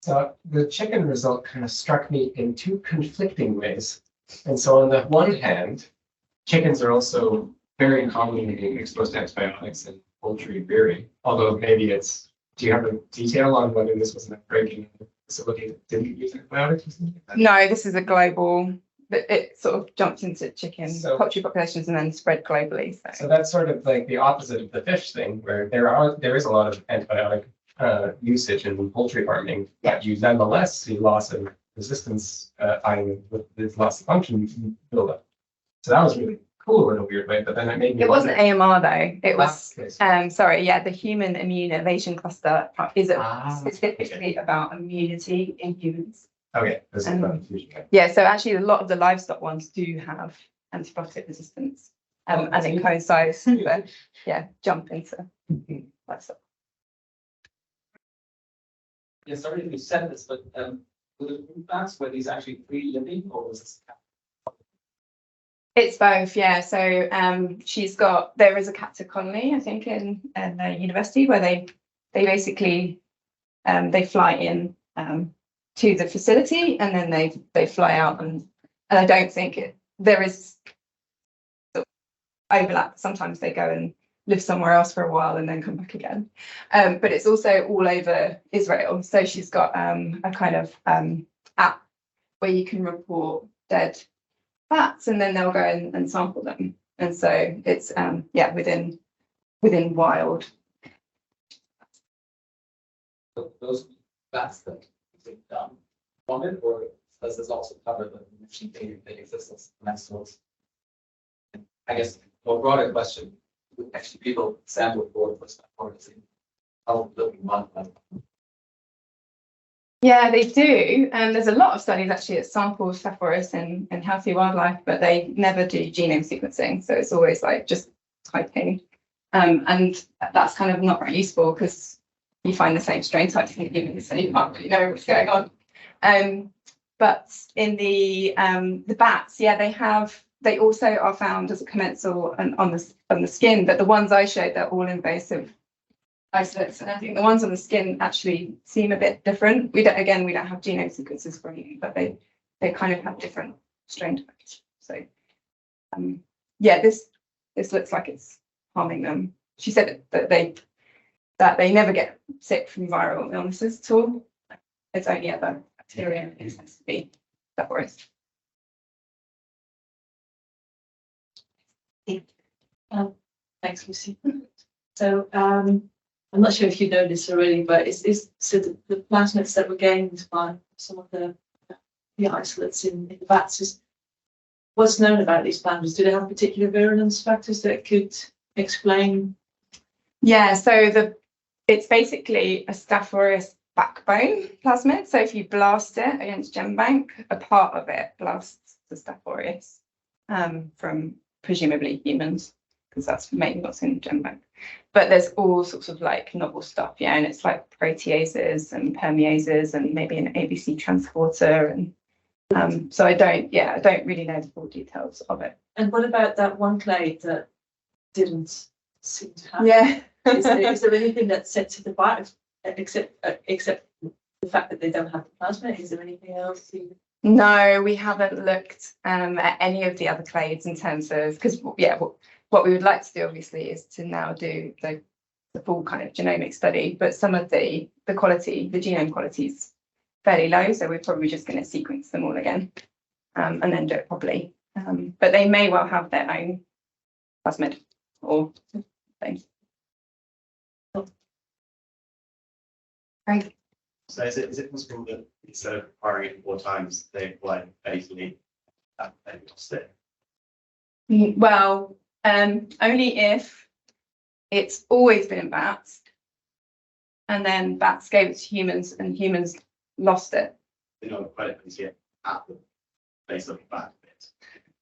So the chicken result kind of struck me in two conflicting ways. And so on the one hand, chickens are also very commonly being exposed to antibiotics in poultry rearing, although maybe it's, do you have a detail on whether this was an outbreak in a facility that didn't use antibiotics or something like that? No, this is a global, it sort of jumped into chicken poultry populations and then spread globally. So that's sort of like the opposite of the fish thing, where there is a lot of antibiotic usage in poultry farming, but you nonetheless see loss of resistance with this loss of function buildup. So that was really cool in a weird way, but then it made me. It wasn't AMR though. It was okay. Sorry, the human immune evasion cluster is specifically about immunity in humans. Okay. Yeah, so actually a lot of the livestock ones do have antibiotic resistance, and it coincides with jump into livestock. Yeah, sorry if you said this, but were these actually free living or was this? It's both, yeah. So there is a captive colony, I think, in the university where they basically they fly in to the facility and then they fly out, and I don't think there is sort of overlap. Sometimes they go and live somewhere else for a while and then come back again. But it's also all over Israel. So she's got a kind of app where you can report dead bats and then they'll go and sample them. And so it's within wild. Those bats that you done from it, or does this also cover the machine that exists next to us? I guess more broader question. Actually, people sample for stuff or is it how looking one? Yeah, they do. And there's a lot of studies actually that sample Staph aureus in healthy wildlife, but they never do genome sequencing. So it's always like just typing. And that's kind of not very useful because you find the same strain types in humans, so you can't really know what's going on. But in the bats, they also are found as a commensal and on the skin, but the ones I showed, they're all invasive isolates, and I think the ones on the skin actually seem a bit different. We don't have genome sequences for them, but they kind of have different strain types. So this looks like it's harming them. She said that they never get sick from viral illnesses at all. It's only ever bacteria and it has to be Staph aureus. Thanks, Lucy. So I'm not sure if you know this already, but so the plasmids that were gained by some of the isolates in the bats is what's known about these plasmids? Do they have particular virulence factors that could explain? Yeah, so it's basically a Staph aureus backbone plasmid. So if you blast it against GenBank, a part of it blasts the Staph aureus from presumably humans, because that's mainly what's in GenBank. But there's all sorts of like novel stuff, yeah, and it's like proteases and permeases and maybe an ABC transporter. And so I don't really know the full details of it. And what about that one clade that didn't seem to have? Yeah. Is there anything that sets it apart except the fact that they don't have the plasma? Is there anything else? No, we haven't looked at any of the other clades in terms of, because what we would like to do obviously is to now do the full kind of genomic study, but some of the quality, the genome quality is fairly low, so we're probably just going to sequence them all again and then do it properly. But they may well have their own plasmid or things. Right. So is it possible that instead of acquiring it 4 times, they acquired basically that they lost it? Well, only if it's always been in bats, and then bats gave it to humans, and humans lost it. They don't acquire it yet at the base of the bat bit.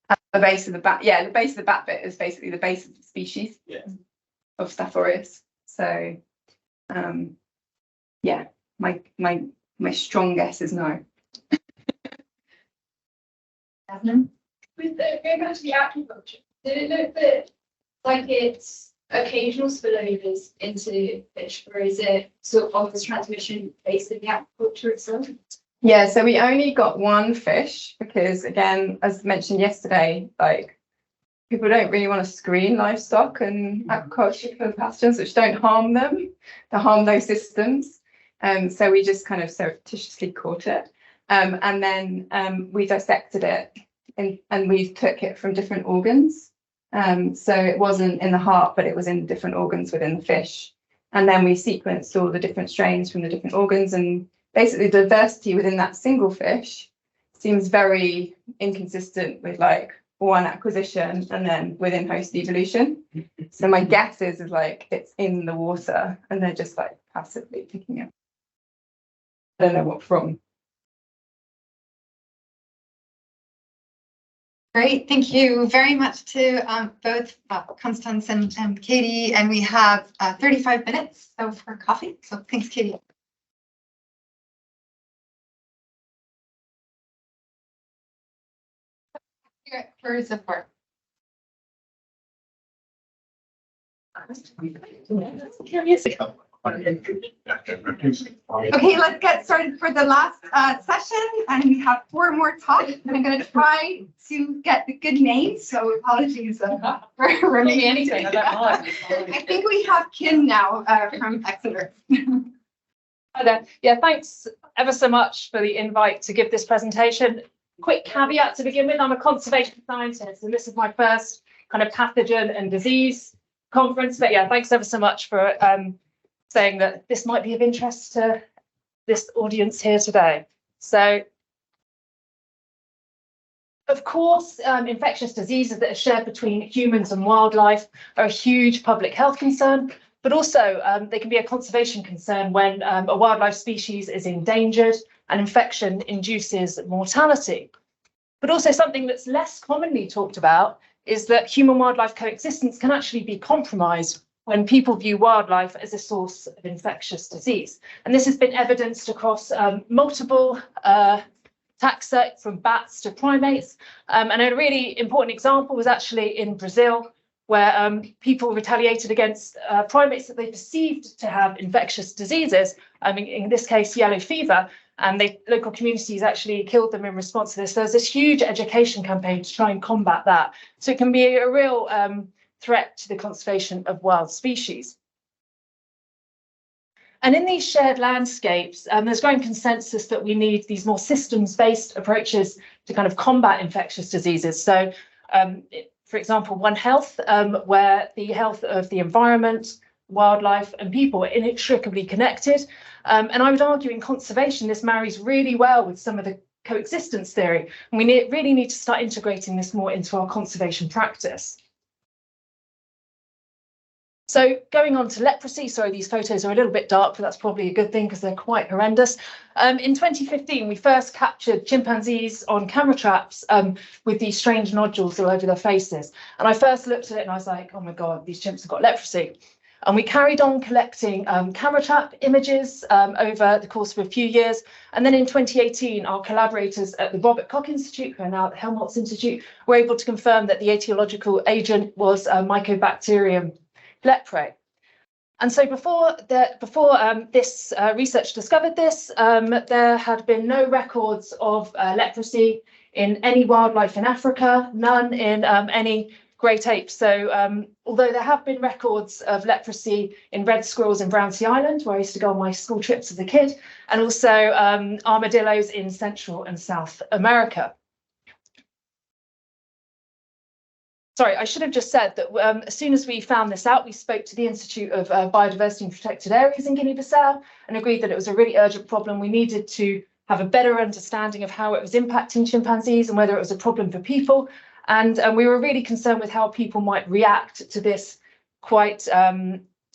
At the base of the bat, yeah, the base of the bat bit is basically the base of the species of Staph aureus. So, yeah, my strong guess is no. With going back to the aquaculture, did it look that like it's occasional spillovers into fish, or is it sort of this transmission based in the aquaculture itself? Yeah, so we only got one fish because, again, as mentioned yesterday, like people don't really want to screen livestock and aquaculture for pathogens which don't harm them, to harm those systems. So we just kind of surreptitiously caught it. And then we dissected it and we took it from different organs. So it wasn't in the heart, but it was in different organs within the fish. And then we sequenced all the different strains from the different organs, and basically the diversity within that single fish seems very inconsistent with like one acquisition and then within host evolution. So my guess is like it's in the water and they're just like passively picking it. I don't know what from. Great, thank you very much to both Constance and Katie, and we have 35 minutes for coffee, so thanks, Katie. For support. Okay, let's get started for the last session, and we have 4 more talks. I'm going to try to get the good names, so apologies for remaining anything. I think we have Kim now from Exeter. Hi there. Yeah, thanks ever so much for the invite to give this presentation. Quick caveat to begin with, I'm a conservation scientist, and this is my first kind of pathogen and disease conference. But yeah, thanks ever so much for saying that this might be of interest to this audience here today. So, of course, infectious diseases that are shared between humans and wildlife are a huge public health concern, but also they can be a conservation concern when a wildlife species is endangered and infection induces mortality. But also something that's less commonly talked about is that human-wildlife coexistence can actually be compromised when people view wildlife as a source of infectious disease. And this has been evidenced across multiple taxa, from bats to primates. And a really important example was actually in Brazil, where people retaliated against primates that they perceived to have infectious diseases, in this case, yellow fever, and local communities actually killed them in response to this. There's this huge education campaign to try and combat that. So it can be a real threat to the conservation of wild species. And in these shared landscapes, there's growing consensus that we need these more systems-based approaches to kind of combat infectious diseases. So, for example, One Health, where the health of the environment, wildlife and people are inextricably connected. And I would argue in conservation, this marries really well with some of the coexistence theory. And we really need to start integrating this more into our conservation practice. So going on to leprosy, sorry, these photos are a little bit dark, but that's probably a good thing because they're quite horrendous. In 2015, we first captured chimpanzees on camera traps with these strange nodules all over their faces. And I first looked at it and I was like, oh my God, these chimps have got leprosy. And we carried on collecting camera trap images over the course of a few years. And then in 2018, our collaborators at the Robert Koch Institute, who are now at the Helmholtz Institute, were able to confirm that the etiological agent was Mycobacterium leprae. And so before this research discovered this, there had been no records of leprosy in any wildlife in Africa, none in any great apes. So although there have been records of leprosy in red squirrels in Brownsea Island, where I used to go on my school trips as a kid, and also armadillos in Central and South America. Sorry, I should have just said that as soon as we found this out, we spoke to the Institute of Biodiversity and Protected Areas in Guinea-Bissau and agreed that it was a really urgent problem. We needed to have a better understanding of how it was impacting chimpanzees and whether it was a problem for people. And we were really concerned with how people might react to this quite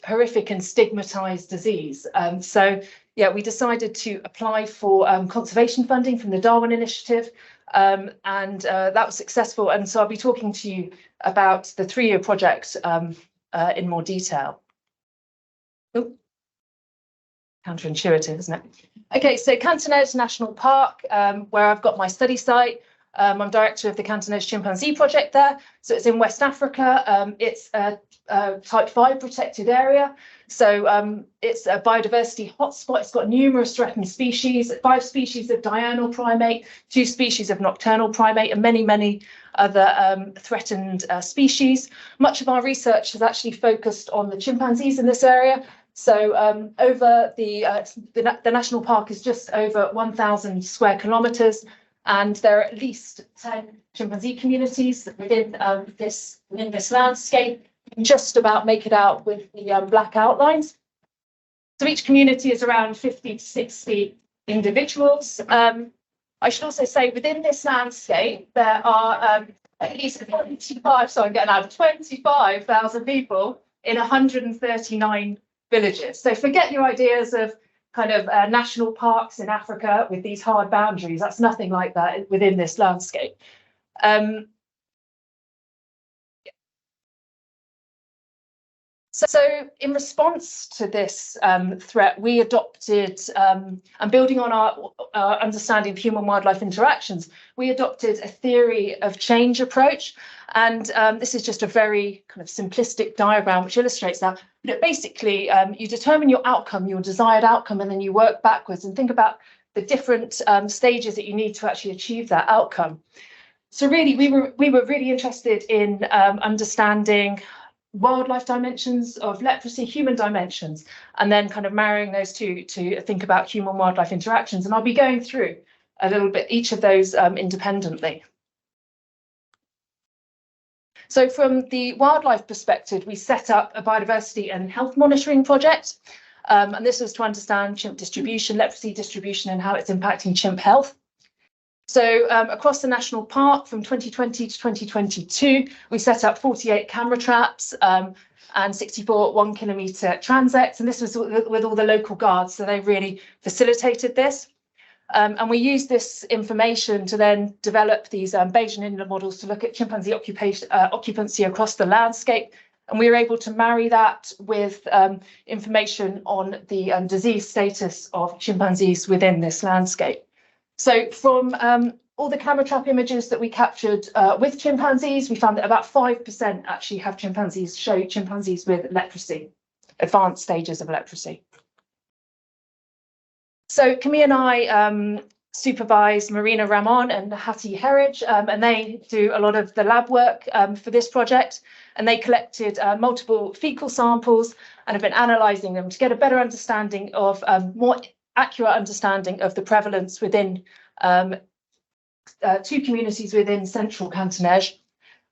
horrific and stigmatized disease. So yeah, we decided to apply for conservation funding from the Darwin Initiative. And that was successful. And so I'll be talking to you about the 3-year project in more detail. Ooh. Counterintuitive, isn't it? Okay, so Cantonese National Park, where I've got my study site. I'm director of the Cantonese Chimpanzee Project there. So it's in West Africa. It's a type 5 protected area. So it's a biodiversity hotspot. It's got numerous threatened species, 5 species of diurnal primate, 2 species of nocturnal primate, and many, many other threatened species. Much of our research has actually focused on the chimpanzees in this area. So over the national park is just over 1,000 square kilometres. And there are at least 10 chimpanzee communities within this landscape. You can just about make it out with the black outlines. So each community is around 50 to 60 individuals. I should also say within this landscape, there are at least 25, so I'm getting out of 25,000 people in 139 villages. So forget your ideas of kind of national parks in Africa with these hard boundaries. That's nothing like that within this landscape. So in response to this threat, we adopted, and building on our understanding of human-wildlife interactions, we adopted a theory of change approach. And this is just a very kind of simplistic diagram which illustrates that. But basically, you determine your outcome, your desired outcome, and then you work backwards and think about the different stages that you need to actually achieve that outcome. So really, we were really interested in understanding wildlife dimensions of leprosy, human dimensions, and then kind of marrying those two to think about human-wildlife interactions. And I'll be going through a little bit each of those independently. So from the wildlife perspective, we set up a biodiversity and health monitoring project. And this was to understand chimp distribution, leprosy distribution, and how it's impacting chimp health. So across the national park from 2020 to 2022, we set up 48 camera traps and 64 1-kilometre transects. And this was with all the local guards. So they really facilitated this. And we used this information to then develop these Bayesian inlet models to look at chimpanzee occupancy across the landscape. And we were able to marry that with information on the disease status of chimpanzees within this landscape. So from all the camera trap images that we captured with chimpanzees, we found that about 5% actually have show chimpanzees with leprosy, advanced stages of leprosy. So Camille and I supervise Marina Ramon and Hattie Herridge, and they do a lot of the lab work for this project. And they collected multiple fecal samples and have been analysing them to get a better understanding of, more accurate understanding of the prevalence within 2 communities within central Cantonese.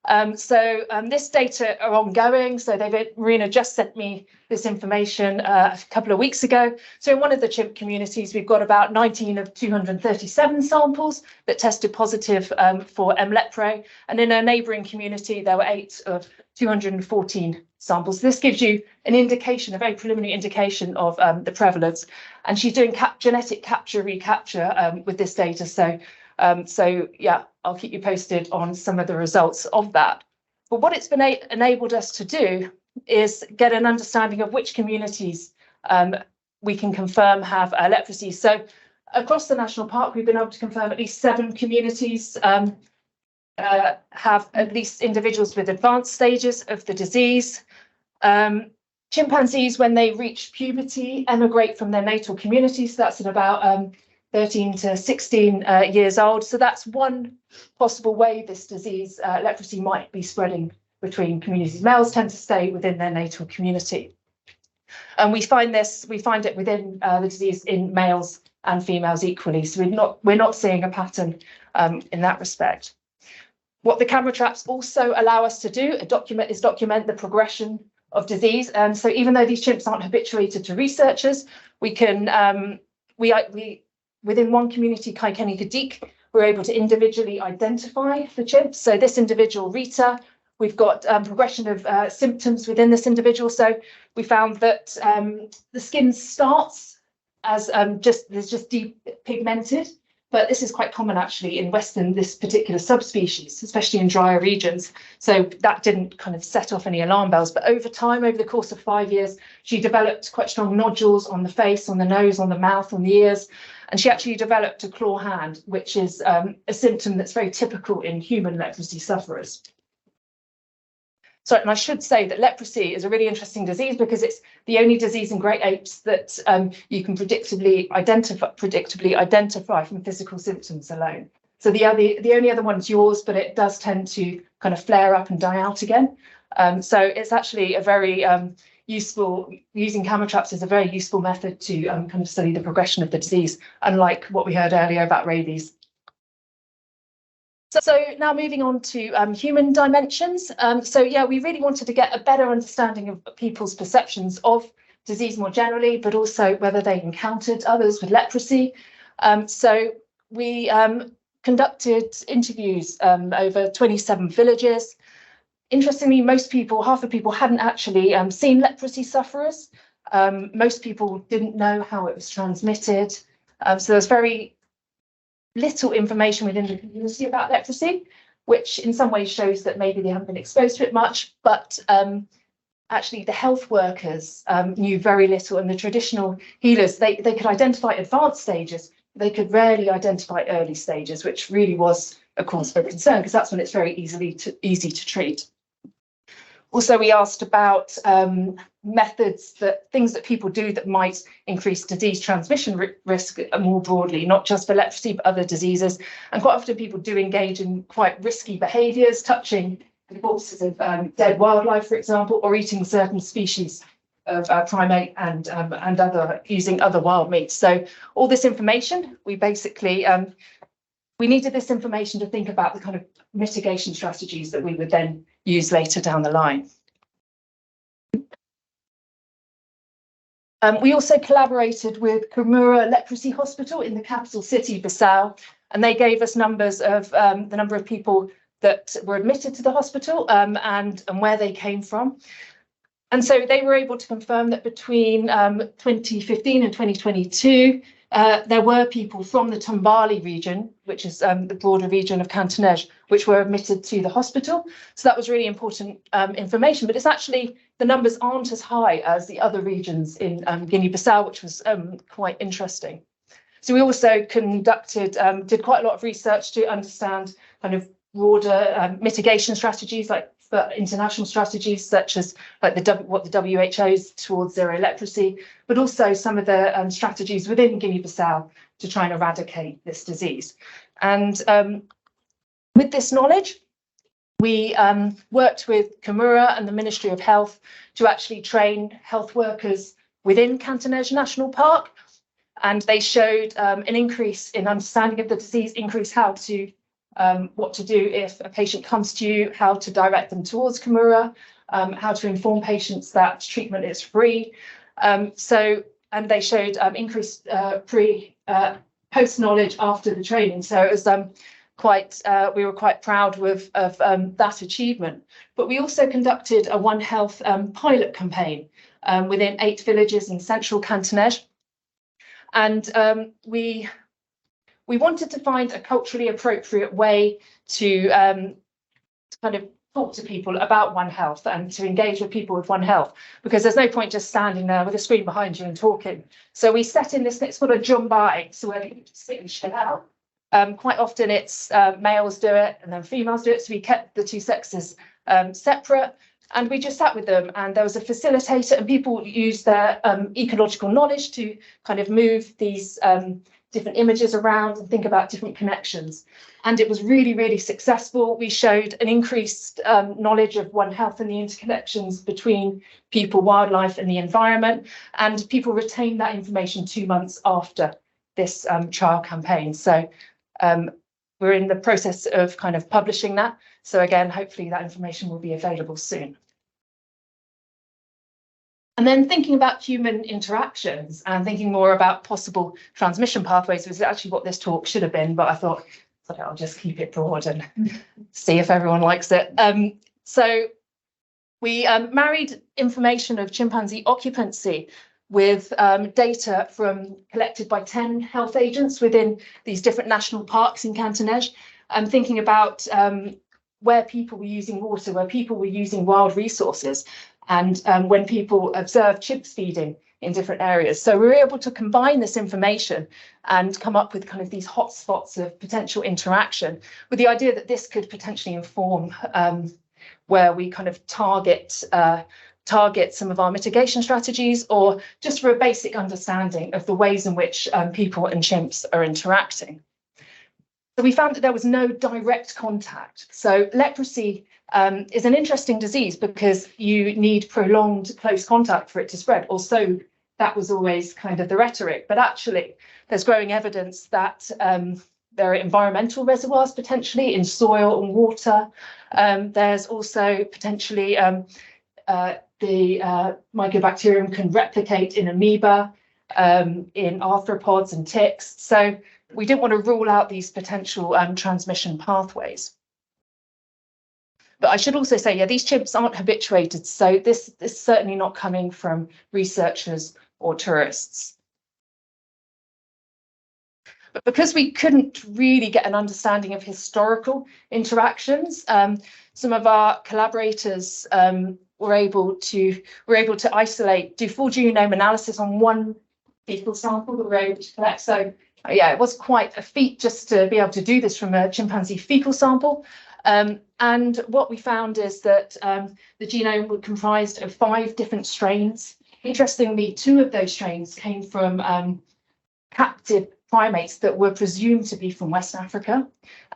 This data are ongoing. So Marina just sent me this information a couple of weeks ago. So in one of the chimp communities, we've got about 19 of 237 samples that tested positive for M. leprae. And in a neighbouring community, there were 8 of 214 samples. This gives you an indication, a very preliminary indication of the prevalence. And she's doing genetic capture, recapture with this data. So yeah, I'll keep you posted on some of the results of that. But what it's been enabled us to do is get an understanding of which communities we can confirm have leprosy. So across the national park, we've been able to confirm at least 7 communities have at least individuals with advanced stages of the disease. Chimpanzees, when they reach puberty, emigrate from their natal communities. So that's at about 13 to 16 years old. So that's one possible way this disease, leprosy, might be spreading between communities. Males tend to stay within their natal community. And we find it within the disease in males and females equally. So we're not seeing a pattern in that respect. What the camera traps also allow us to do is document the progression of disease. And so even though these chimps aren't habituated to researchers, we can within one community, Kaikeni Kadik, we're able to individually identify the chimps. So this individual, Rita, we've got progression of symptoms within this individual. So we found that the skin starts as just deep pigmented, but this is quite common actually in this particular subspecies, especially in drier regions. So that didn't kind of set off any alarm bells. But over time, over the course of 5 years, she developed quite strong nodules on the face, on the nose, on the mouth, on the ears. And she actually developed a claw hand, which is a symptom that's very typical in human leprosy sufferers. So, and I should say that leprosy is a really interesting disease because it's the only disease in great apes that you can predictably identify from physical symptoms alone. So the only other one is yours, but it does tend to kind of flare up and die out again. So it's actually a very useful, using camera traps is a very useful method to kind of study the progression of the disease, unlike what we heard earlier about rabies. So now moving on to human dimensions. So yeah, we really wanted to get a better understanding of people's perceptions of disease more generally, but also whether they encountered others with leprosy. So we conducted interviews over 27 villages. Interestingly, half the people hadn't actually seen leprosy sufferers. Most people didn't know how it was transmitted. So there's very little information within the community about leprosy, which in some ways shows that maybe they haven't been exposed to it much, but actually the health workers knew very little, and the traditional healers, they could identify advanced stages, they could rarely identify early stages, which really was a cause for concern because that's when it's very easy to treat. Also, we asked about methods, things that people do that might increase disease transmission risk more broadly, not just for leprosy, but other diseases. And quite often people do engage in quite risky behaviours, touching the corpses of dead wildlife, for example, or eating certain species of primate and using other wild meats. So all this information, we basically, we needed this information to think about the kind of mitigation strategies that we would then use later down the line. We also collaborated with Kumura Leprosy Hospital in the capital city, Bissau, and they gave us numbers of the number of people that were admitted to the hospital and where they came from. And so they were able to confirm that between 2015 and 2022, there were people from the Tombali region, which is the broader region of Cantonege, which were admitted to the hospital. So that was really important information, but it's actually, the numbers aren't as high as the other regions in Guinea-Bissau, which was quite interesting. So we also did quite a lot of research to understand kind of broader mitigation strategies, like for international strategies such as like what the WHO's towards zero leprosy, but also some of the strategies within Guinea-Bissau to try and eradicate this disease. And with this knowledge, we worked with Kumura and the Ministry of Health to actually train health workers within Cantonege National Park. And they showed an increase in understanding of the disease, what to do if a patient comes to you, how to direct them towards Kumura, how to inform patients that treatment is free. And they showed increased post knowledge after the training. So it was we were quite proud of that achievement. But we also conducted a One Health pilot campaign within 8 villages in central Cantonege. And we wanted to find a culturally appropriate way to kind of talk to people about One Health and to engage with people with One Health, because there's no point just standing there with a screen behind you and talking. So we set in this, it's called a jumbai, so where you just sit and chill out. Quite often it's males do it and then females do it, so we kept the 2 sexes separate, and we just sat with them, and there was a facilitator, and people used their ecological knowledge to kind of move these different images around and think about different connections. And it was really, really successful. We showed an increased knowledge of One Health and the interconnections between people, wildlife and the environment, and people retained that information 2 months after this trial campaign. So we're in the process of kind of publishing that. So again, hopefully that information will be available soon. And then thinking about human interactions and thinking more about possible transmission pathways was actually what this talk should have been, but I thought, okay, I'll just keep it broad and see if everyone likes it. So we married information of chimpanzee occupancy with data collected by 10 health agents within these different national parks in Cantonege, thinking about where people were using water, where people were using wild resources, and when people observed chimps feeding in different areas. So we were able to combine this information and come up with kind of these hotspots of potential interaction, with the idea that this could potentially inform where we kind of target some of our mitigation strategies, or just for a basic understanding of the ways in which people and chimps are interacting. So we found that there was no direct contact. So leprosy is an interesting disease because you need prolonged close contact for it to spread. Also, that was always kind of the rhetoric, but actually there's growing evidence that there are environmental reservoirs potentially in soil and water. There's also potentially the mycobacterium can replicate in amoeba, in arthropods and ticks. So we didn't want to rule out these potential transmission pathways. But I should also say, yeah, these chimps aren't habituated, so this is certainly not coming from researchers or tourists. But because we couldn't really get an understanding of historical interactions, some of our collaborators were able to isolate, do full genome analysis on one fecal sample that we were able to collect. So yeah, it was quite a feat just to be able to do this from a chimpanzee fecal sample. And what we found is that the genome was comprised of 5 different strains. Interestingly, 2 of those strains came from captive primates that were presumed to be from West Africa,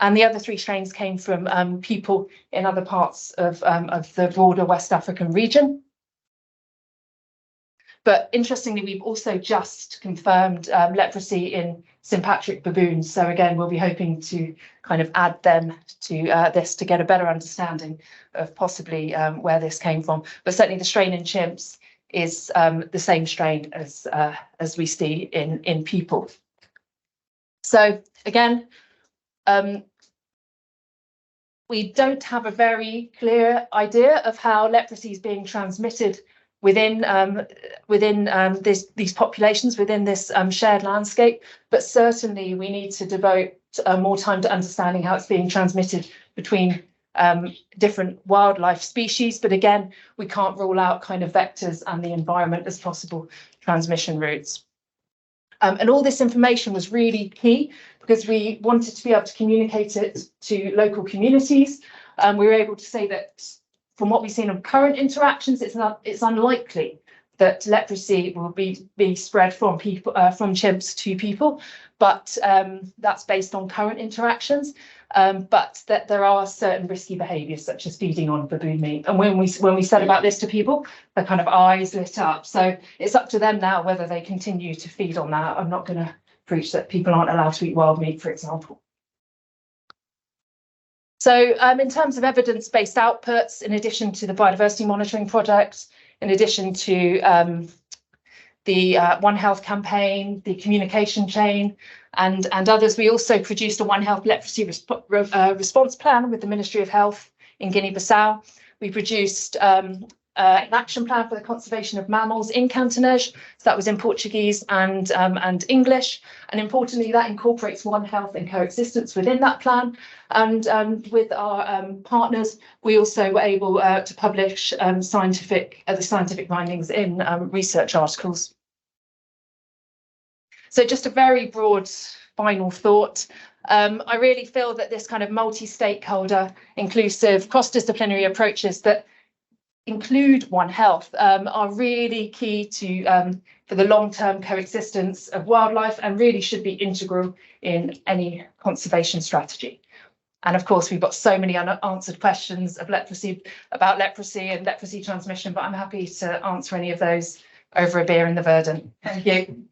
and the other 3 strains came from people in other parts of the broader West African region. But interestingly, we've also just confirmed leprosy in sympatric baboons. So again, we'll be hoping to kind of add them to this to get a better understanding of possibly where this came from. But certainly the strain in chimps is the same strain as we see in people. So again, we don't have a very clear idea of how leprosy is being transmitted within these populations, within this shared landscape, but certainly we need to devote more time to understanding how it's being transmitted between different wildlife species. But again, we can't rule out kind of vectors and the environment as possible transmission routes. And all this information was really key because we wanted to be able to communicate it to local communities. We were able to say that from what we've seen of current interactions, it's unlikely that leprosy will be spread from people from chimps to people, but that's based on current interactions. But that there are certain risky behaviours such as feeding on baboon meat. And when we said about this to people, their kind of eyes lit up. So it's up to them now whether they continue to feed on that. I'm not going to preach that people aren't allowed to eat wild meat, for example. So in terms of evidence-based outputs, in addition to the biodiversity monitoring project, in addition to the One Health campaign, the communication chain, and others. We also produced a One Health leprosy response plan with the Ministry of Health in Guinea-Bissau. We produced an action plan for the conservation of mammals in Cantonese. So that was in Portuguese and English. And importantly, that incorporates One Health and coexistence within that plan. And with our partners, we also were able to publish the scientific findings in research articles. So just a very broad final thought. I really feel that this kind of multi-stakeholder, inclusive, cross-disciplinary approaches that include One Health are really key to for the long-term coexistence of wildlife, and really should be integral in any conservation strategy. And of course, we've got so many unanswered questions of about leprosy and leprosy transmission, but I'm happy to answer any of those over a beer in the Verdant. Thank you.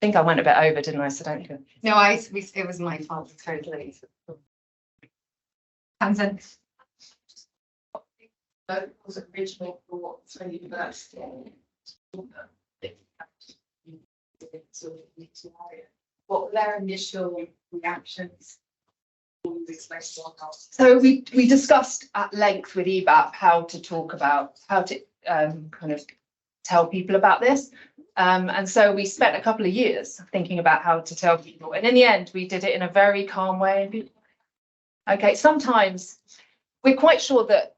I think I went a bit over, didn't I? So don't go. No, it was my fault, totally. Tamsin. That was original thoughts for university. What were their initial reactions? So we discussed at length with EBAP how to talk about, how to kind of tell people about this. And so we spent a couple of years thinking about how to tell people. And in the end, we did it in a very calm way. Okay, sometimes we're quite sure that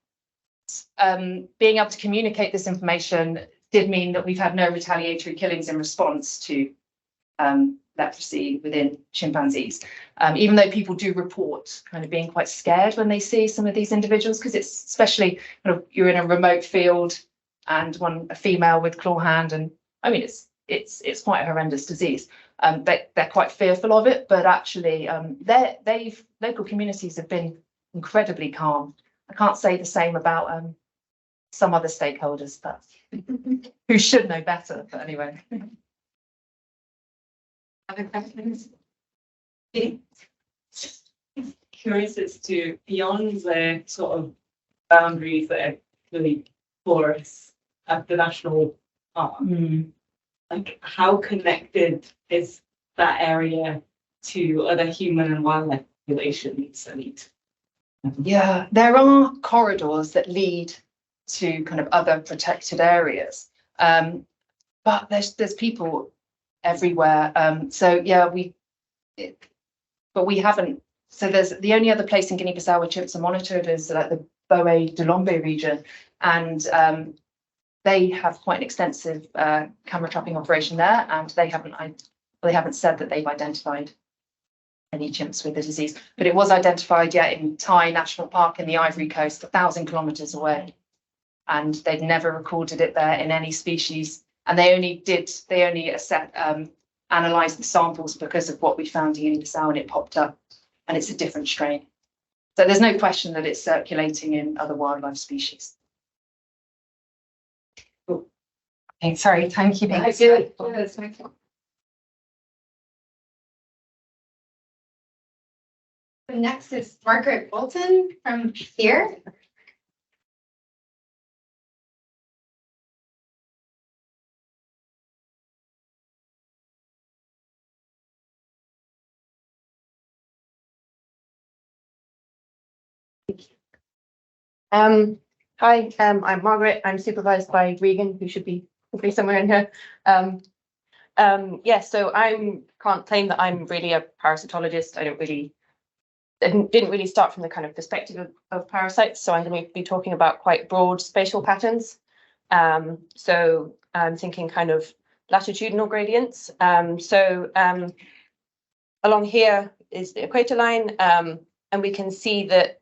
being able to communicate this information did mean that we've had no retaliatory killings in response to leprosy within chimpanzees, even though people do report kind of being quite scared when they see some of these individuals, because it's especially kind of, you're in a remote field and a female with claw hand, and I mean it's quite a horrendous disease. They're quite fearful of it, but actually local communities have been incredibly calm. I can't say the same about some other stakeholders, but who should know better. But anyway. Other questions? Curious as to, beyond the sort of boundaries that are really porous at the national park, like how connected is that area to other human and wildlife populations? Yeah, there are corridors that lead to kind of other protected areas, but there's people everywhere. So yeah, but we haven't. So there's the only other place in Guinea-Bissau where chimps are monitored is like the Boe de Lombe region, and they have quite an extensive camera trapping operation there, and they haven't said that they've identified any chimps with the disease, but it was identified in Tai National Park in the Ivory Coast, 1,000 kilometers away, and they'd never recorded it there in any species. And they only analysed the samples because of what we found in Guinea-Bissau, and it popped up, and it's a different strain. So there's no question that it's circulating in other wildlife species. Okay, sorry, thank you. Next is Margaret Bolton from here. Hi, I'm Margaret. I'm supervised by Regan, who should be hopefully somewhere in here. Yeah, so I can't claim that I'm really a parasitologist. Didn't really start from the kind of perspective of parasites, so I'm going to be talking about quite broad spatial patterns. So I'm thinking kind of latitudinal gradients. Along here is the equator line, and we can see that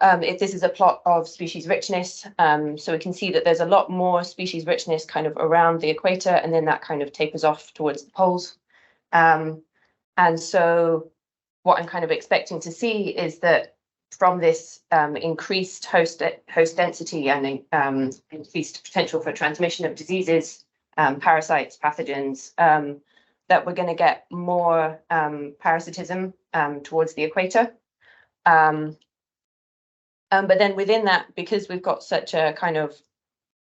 if this is a plot of species richness, so we can see that there's a lot more species richness kind of around the equator, and then that kind of tapers off towards the poles. And so what I'm kind of expecting to see is that from this increased host density and increased potential for transmission of diseases, parasites, pathogens, that we're going to get more parasitism towards the equator. But then within that, because we've got such a kind of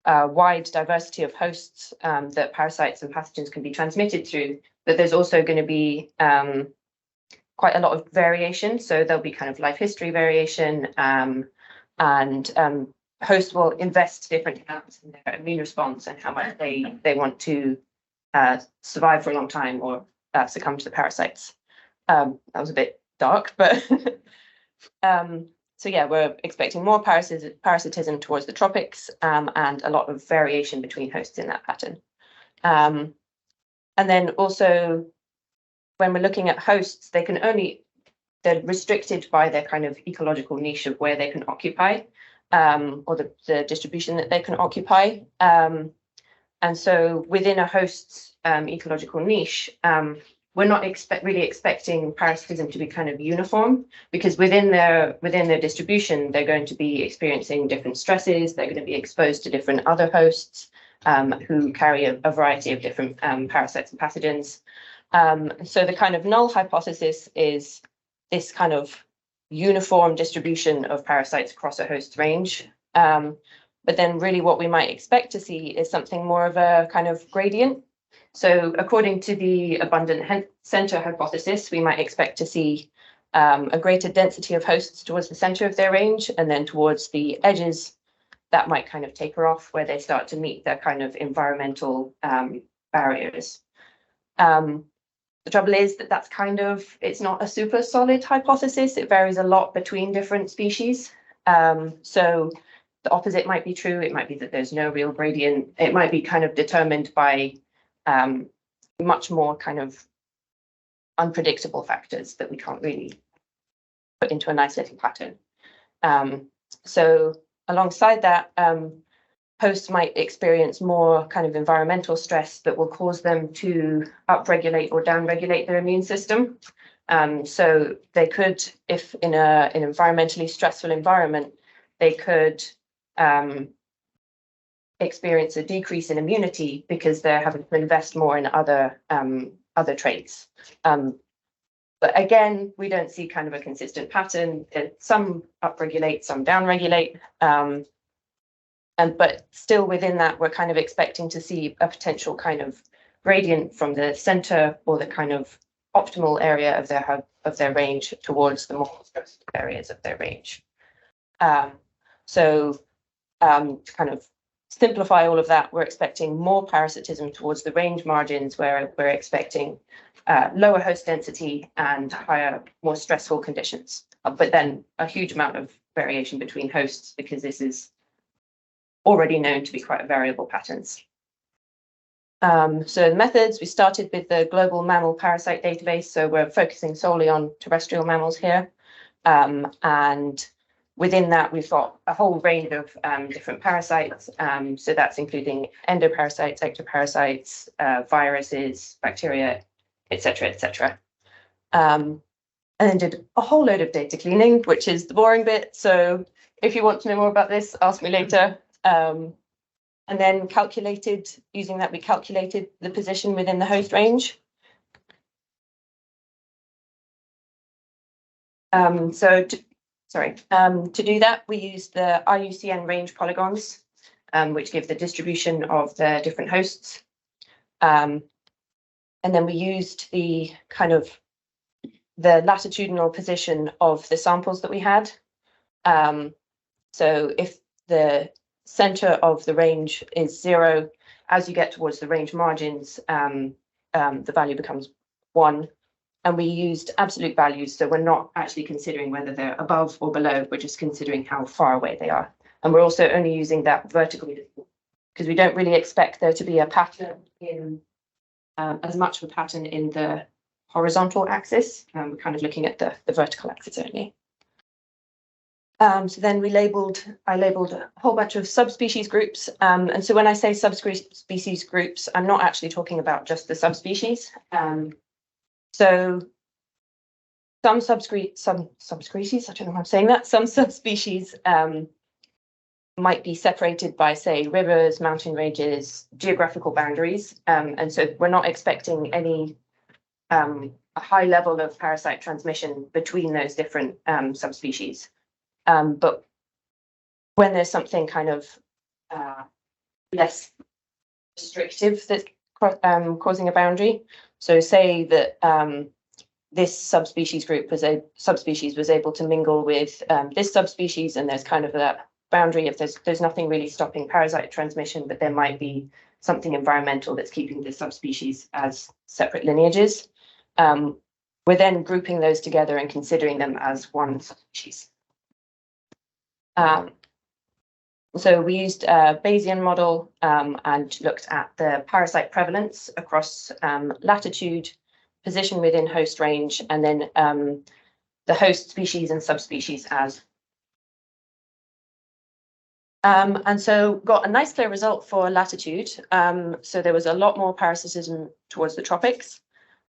wide diversity of hosts that parasites and pathogens can be transmitted through, that there's also going to be quite a lot of variation. So there'll be kind of life history variation, and hosts will invest different amounts in their immune response and how much they want to survive for a long time or succumb to the parasites. That was a bit dark, but so yeah, we're expecting more parasitism towards the tropics, and a lot of variation between hosts in that pattern. And then also, when we're looking at hosts, they're restricted by their kind of ecological niche of where they can occupy, or the distribution that they can occupy. And so within a host's ecological niche, we're not really expecting parasitism to be kind of uniform, because within their distribution, they're going to be experiencing different stresses. They're going to be exposed to different other hosts who carry a variety of different parasites and pathogens. So the kind of null hypothesis is this kind of uniform distribution of parasites across a host range. But then really what we might expect to see is something more of a kind of gradient. So according to the abundant center hypothesis, we might expect to see a greater density of hosts towards the center of their range, and then towards the edges, that might kind of taper off where they start to meet their kind of environmental barriers. The trouble is that it's not a super solid hypothesis. It varies a lot between different species. So the opposite might be true. It might be that there's no real gradient. It might be kind of determined by much more kind of unpredictable factors that we can't really put into a nice little pattern. So alongside that, hosts might experience more kind of environmental stress that will cause them to upregulate or downregulate their immune system. So they could, if in an environmentally stressful environment, they could experience a decrease in immunity because they're having to invest more in other traits. But again, we don't see kind of a consistent pattern. Some upregulate, some downregulate. But still within that, we're kind of expecting to see a potential kind of gradient from the center or the kind of optimal area of their range towards the more stressed areas of their range. To kind of simplify all of that, we're expecting more parasitism towards the range margins, where we're expecting lower host density and higher, more stressful conditions. But then a huge amount of variation between hosts, because this is already known to be quite variable patterns. So the methods, we started with the global mammal parasite database. So we're focusing solely on terrestrial mammals here. And within that, we've got a whole range of different parasites. So that's including endoparasites, ectoparasites, viruses, bacteria, etc., etc. And then did a whole load of data cleaning, which is the boring bit. So if you want to know more about this, ask me later. And then using that, we calculated the position within the host range. To do that, we used the IUCN range polygons, which give the distribution of the different hosts. And then we used the latitudinal position of the samples that we had. So if the center of the range is 0, as you get towards the range margins, the value becomes 1. And we used absolute values, so we're not actually considering whether they're above or below, we're just considering how far away they are. And we're also only using that vertically, because we don't really expect there to be a pattern in as much of a pattern in the horizontal axis. We're kind of looking at the vertical axis only. So then I labeled a whole bunch of subspecies groups. And so when I say subspecies groups, I'm not actually talking about just the subspecies. So some subspecies, I don't know how I'm saying that, some subspecies might be separated by, say, rivers, mountain ranges, geographical boundaries. And so we're not expecting any a high level of parasite transmission between those different subspecies. But when there's something kind of less restrictive that's causing a boundary, so say that this subspecies group was able to mingle with this subspecies, and there's kind of that boundary if there's nothing really stopping parasite transmission, but there might be something environmental that's keeping the subspecies as separate lineages. We're then grouping those together and considering them as one subspecies. So we used a Bayesian model and looked at the parasite prevalence across latitude, position within host range, and then the host species and subspecies as. And so got a nice clear result for latitude. So there was a lot more parasitism towards the tropics,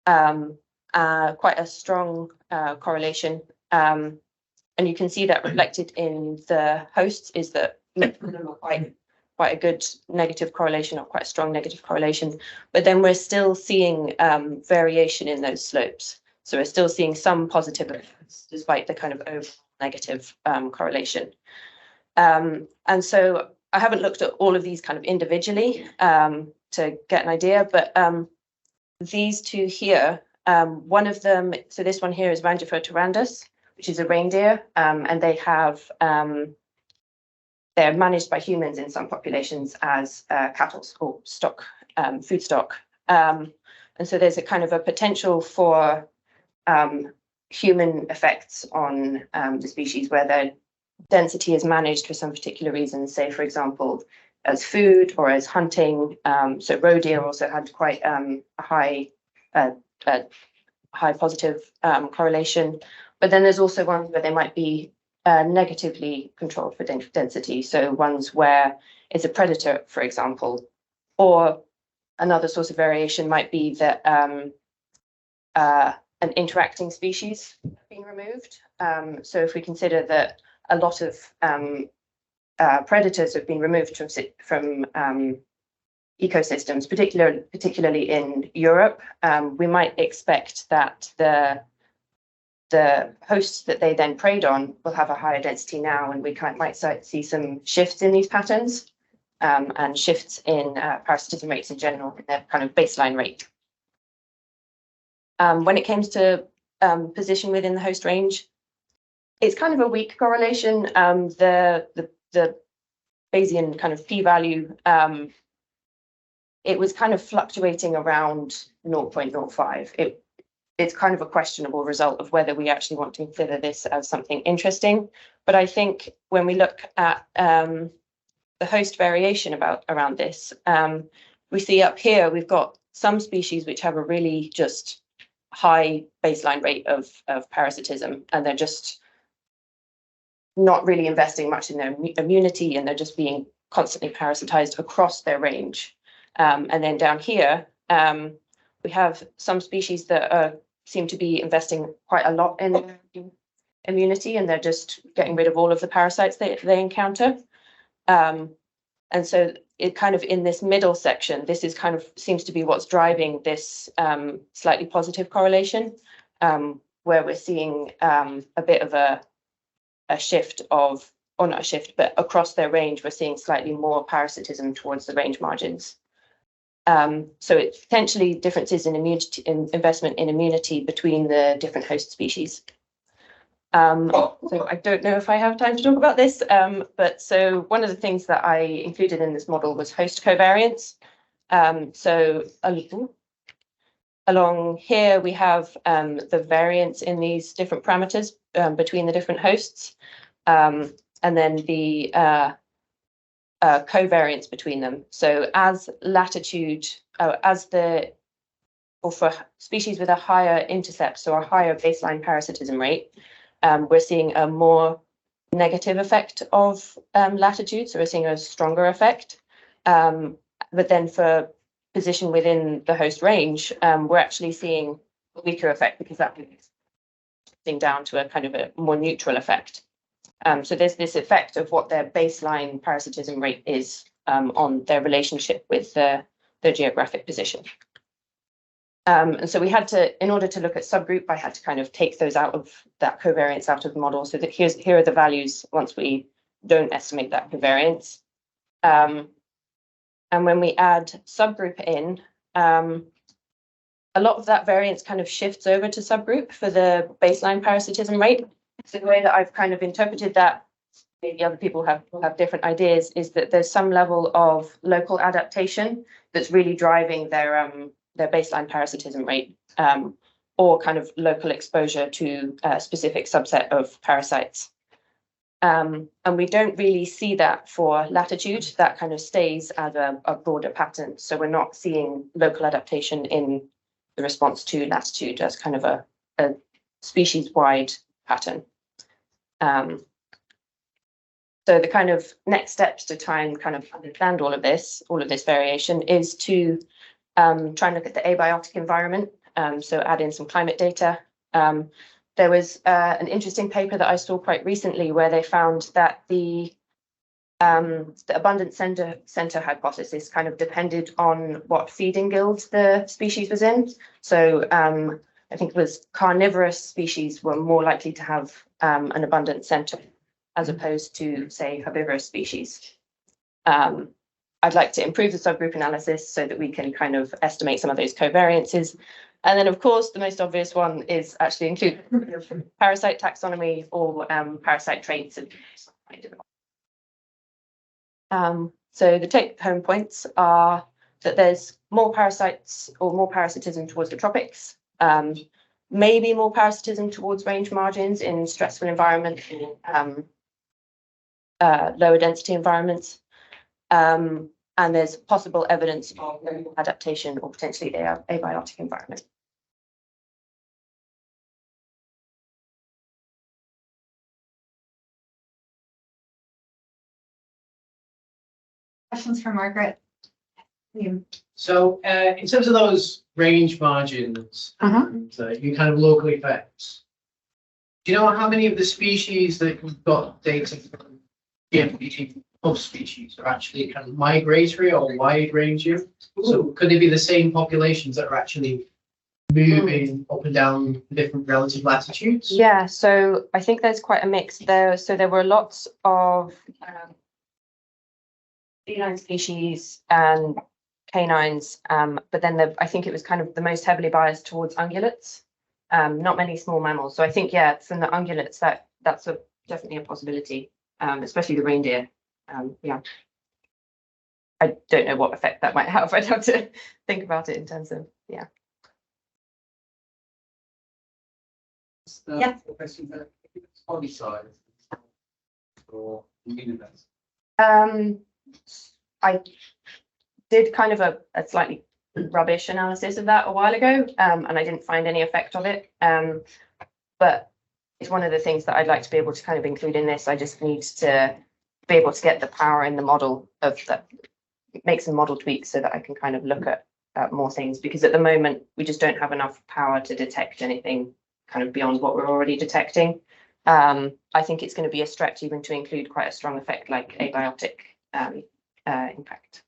quite a strong correlation. And you can see that reflected in the hosts is that quite a good negative correlation, or quite a strong negative correlation. But then we're still seeing variation in those slopes. So we're still seeing some positive effects despite the kind of overall negative correlation. And so I haven't looked at all of these kind of individually to get an idea, but these two here, one of them, so this one here is Rangifer tarandus, which is a reindeer, and they have, they're managed by humans in some populations as cattle or stock, food stock. And so there's a kind of a potential for human effects on the species where their density is managed for some particular reasons, say, for example, as food or as hunting. So roe deer also had quite a high positive correlation. But then there's also ones where they might be negatively controlled for density. So ones where it's a predator, for example, or another source of variation might be that an interacting species being removed. So if we consider that a lot of predators have been removed from ecosystems, particularly in Europe, we might expect that the hosts that they then preyed on will have a higher density now, and we might see some shifts in these patterns and shifts in parasitism rates in general, in their kind of baseline rate. When it comes to position within the host range, it's kind of a weak correlation. The Bayesian kind of p-value, it was kind of fluctuating around 0.05. It's kind of a questionable result of whether we actually want to consider this as something interesting. But I think when we look at the host variation around this, we see up here we've got some species which have a really just high baseline rate of parasitism, and they're just not really investing much in their immunity, and they're just being constantly parasitized across their range. And then down here, we have some species that seem to be investing quite a lot in immunity, and they're just getting rid of all of the parasites they encounter. And so it kind of in this middle section, this is kind of seems to be what's driving this slightly positive correlation, where we're seeing a bit of a shift of, or not a shift, but across their range, we're seeing slightly more parasitism towards the range margins. So it's potentially differences in immunity, in investment in immunity between the different host species. So I don't know if I have time to talk about this, but so one of the things that I included in this model was host covariance. So along here we have the variance in these different parameters between the different hosts, and then the covariance between them. So as latitude, or for species with a higher intercept, so a higher baseline parasitism rate, we're seeing a more negative effect of latitude, so we're seeing a stronger effect. But then for position within the host range, we're actually seeing a weaker effect, because that is down to a kind of a more neutral effect. So there's this effect of what their baseline parasitism rate is on their relationship with their geographic position. And so we had to, in order to look at subgroup, I had to kind of take those out of that covariance out of the model, so that here are the values once we don't estimate that covariance. And when we add subgroup in, a lot of that variance kind of shifts over to subgroup for the baseline parasitism rate. So the way that I've kind of interpreted that, maybe other people have different ideas, is that there's some level of local adaptation that's really driving their baseline parasitism rate, or kind of local exposure to a specific subset of parasites. And we don't really see that for latitude. That kind of stays as a broader pattern. So we're not seeing local adaptation in the response to latitude as kind of a species-wide pattern. So the kind of next steps to try and kind of understand all of this variation is to try and look at the abiotic environment. So add in some climate data. There was an interesting paper that I saw quite recently where they found that the abundant center hypothesis kind of depended on what feeding guild the species was in. So I think it was carnivorous species were more likely to have an abundant center as opposed to, say, herbivorous species. I'd like to improve the subgroup analysis so that we can kind of estimate some of those covariances. And then, of course, the most obvious one is actually include parasite taxonomy or parasite traits. So the take-home points are that there's more parasites or more parasitism towards the tropics, maybe more parasitism towards range margins in stressful environments, lower density environments. And there's possible evidence of adaptation or potentially the abiotic environment. Questions for Margaret? So in terms of those range margins and you kind of local effects, do you know how many of the species that you've got data from subspecies are actually kind of migratory or wide ranging? So could they be the same populations that are actually moving up and down different relative latitudes? Yeah, so I think there's quite a mix there. So there were lots of feline species and canines, but then I think it was kind of the most heavily biased towards ungulates, not many small mammals. So I think, yeah, from the ungulates, that's definitely a possibility, especially the reindeer. Yeah, I don't know what effect that might have. I'd have to think about it in terms of, yeah. Yeah. Body size or universe. I did kind of a slightly rubbish analysis of that a while ago, and I didn't find any effect of it. But it's one of the things that I'd like to be able to kind of include in this. I just need to be able to get the power in the model of that, make some model tweaks so that I can kind of look at more things, because at the moment we just don't have enough power to detect anything kind of beyond what we're already detecting. I think it's going to be a stretch even to include quite a strong effect like abiotic impact.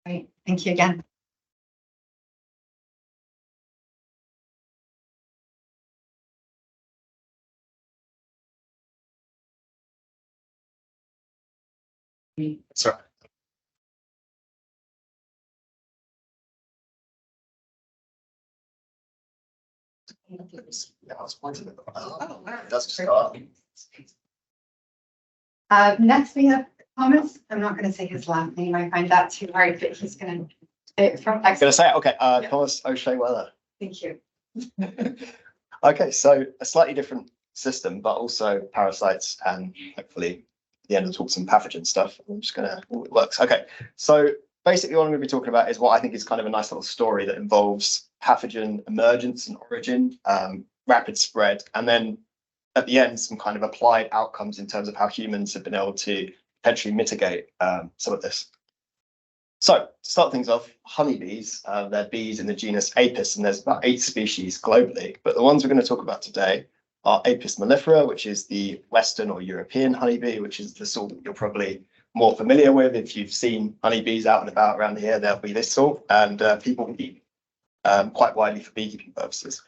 Great, thank you again. Sorry. Yeah, I was pointing at the that's start. Next we have Thomas. I'm not going to say his last name. I find that too hard, but he's going to from. I'm going to say it. Okay, Thomas O'Shea Weller. Thank you. Okay, so a slightly different system, but also parasites and hopefully at the end of the talk some pathogen stuff. I'm just going to, it works. Okay, so basically what I'm going to be talking about is what I think is kind of a nice little story that involves pathogen emergence and origin, rapid spread, and then at the end some kind of applied outcomes in terms of how humans have been able to potentially mitigate some of this. So to start things off, honeybees, they're bees in the genus Apis, and there's about 8 species globally, but the ones we're going to talk about today are Apis mellifera, which is the Western or European honeybee, which is the sort that you're probably more familiar with. If you've seen honeybees out and about around here, they'll be this sort, and people eat quite widely for beekeeping purposes.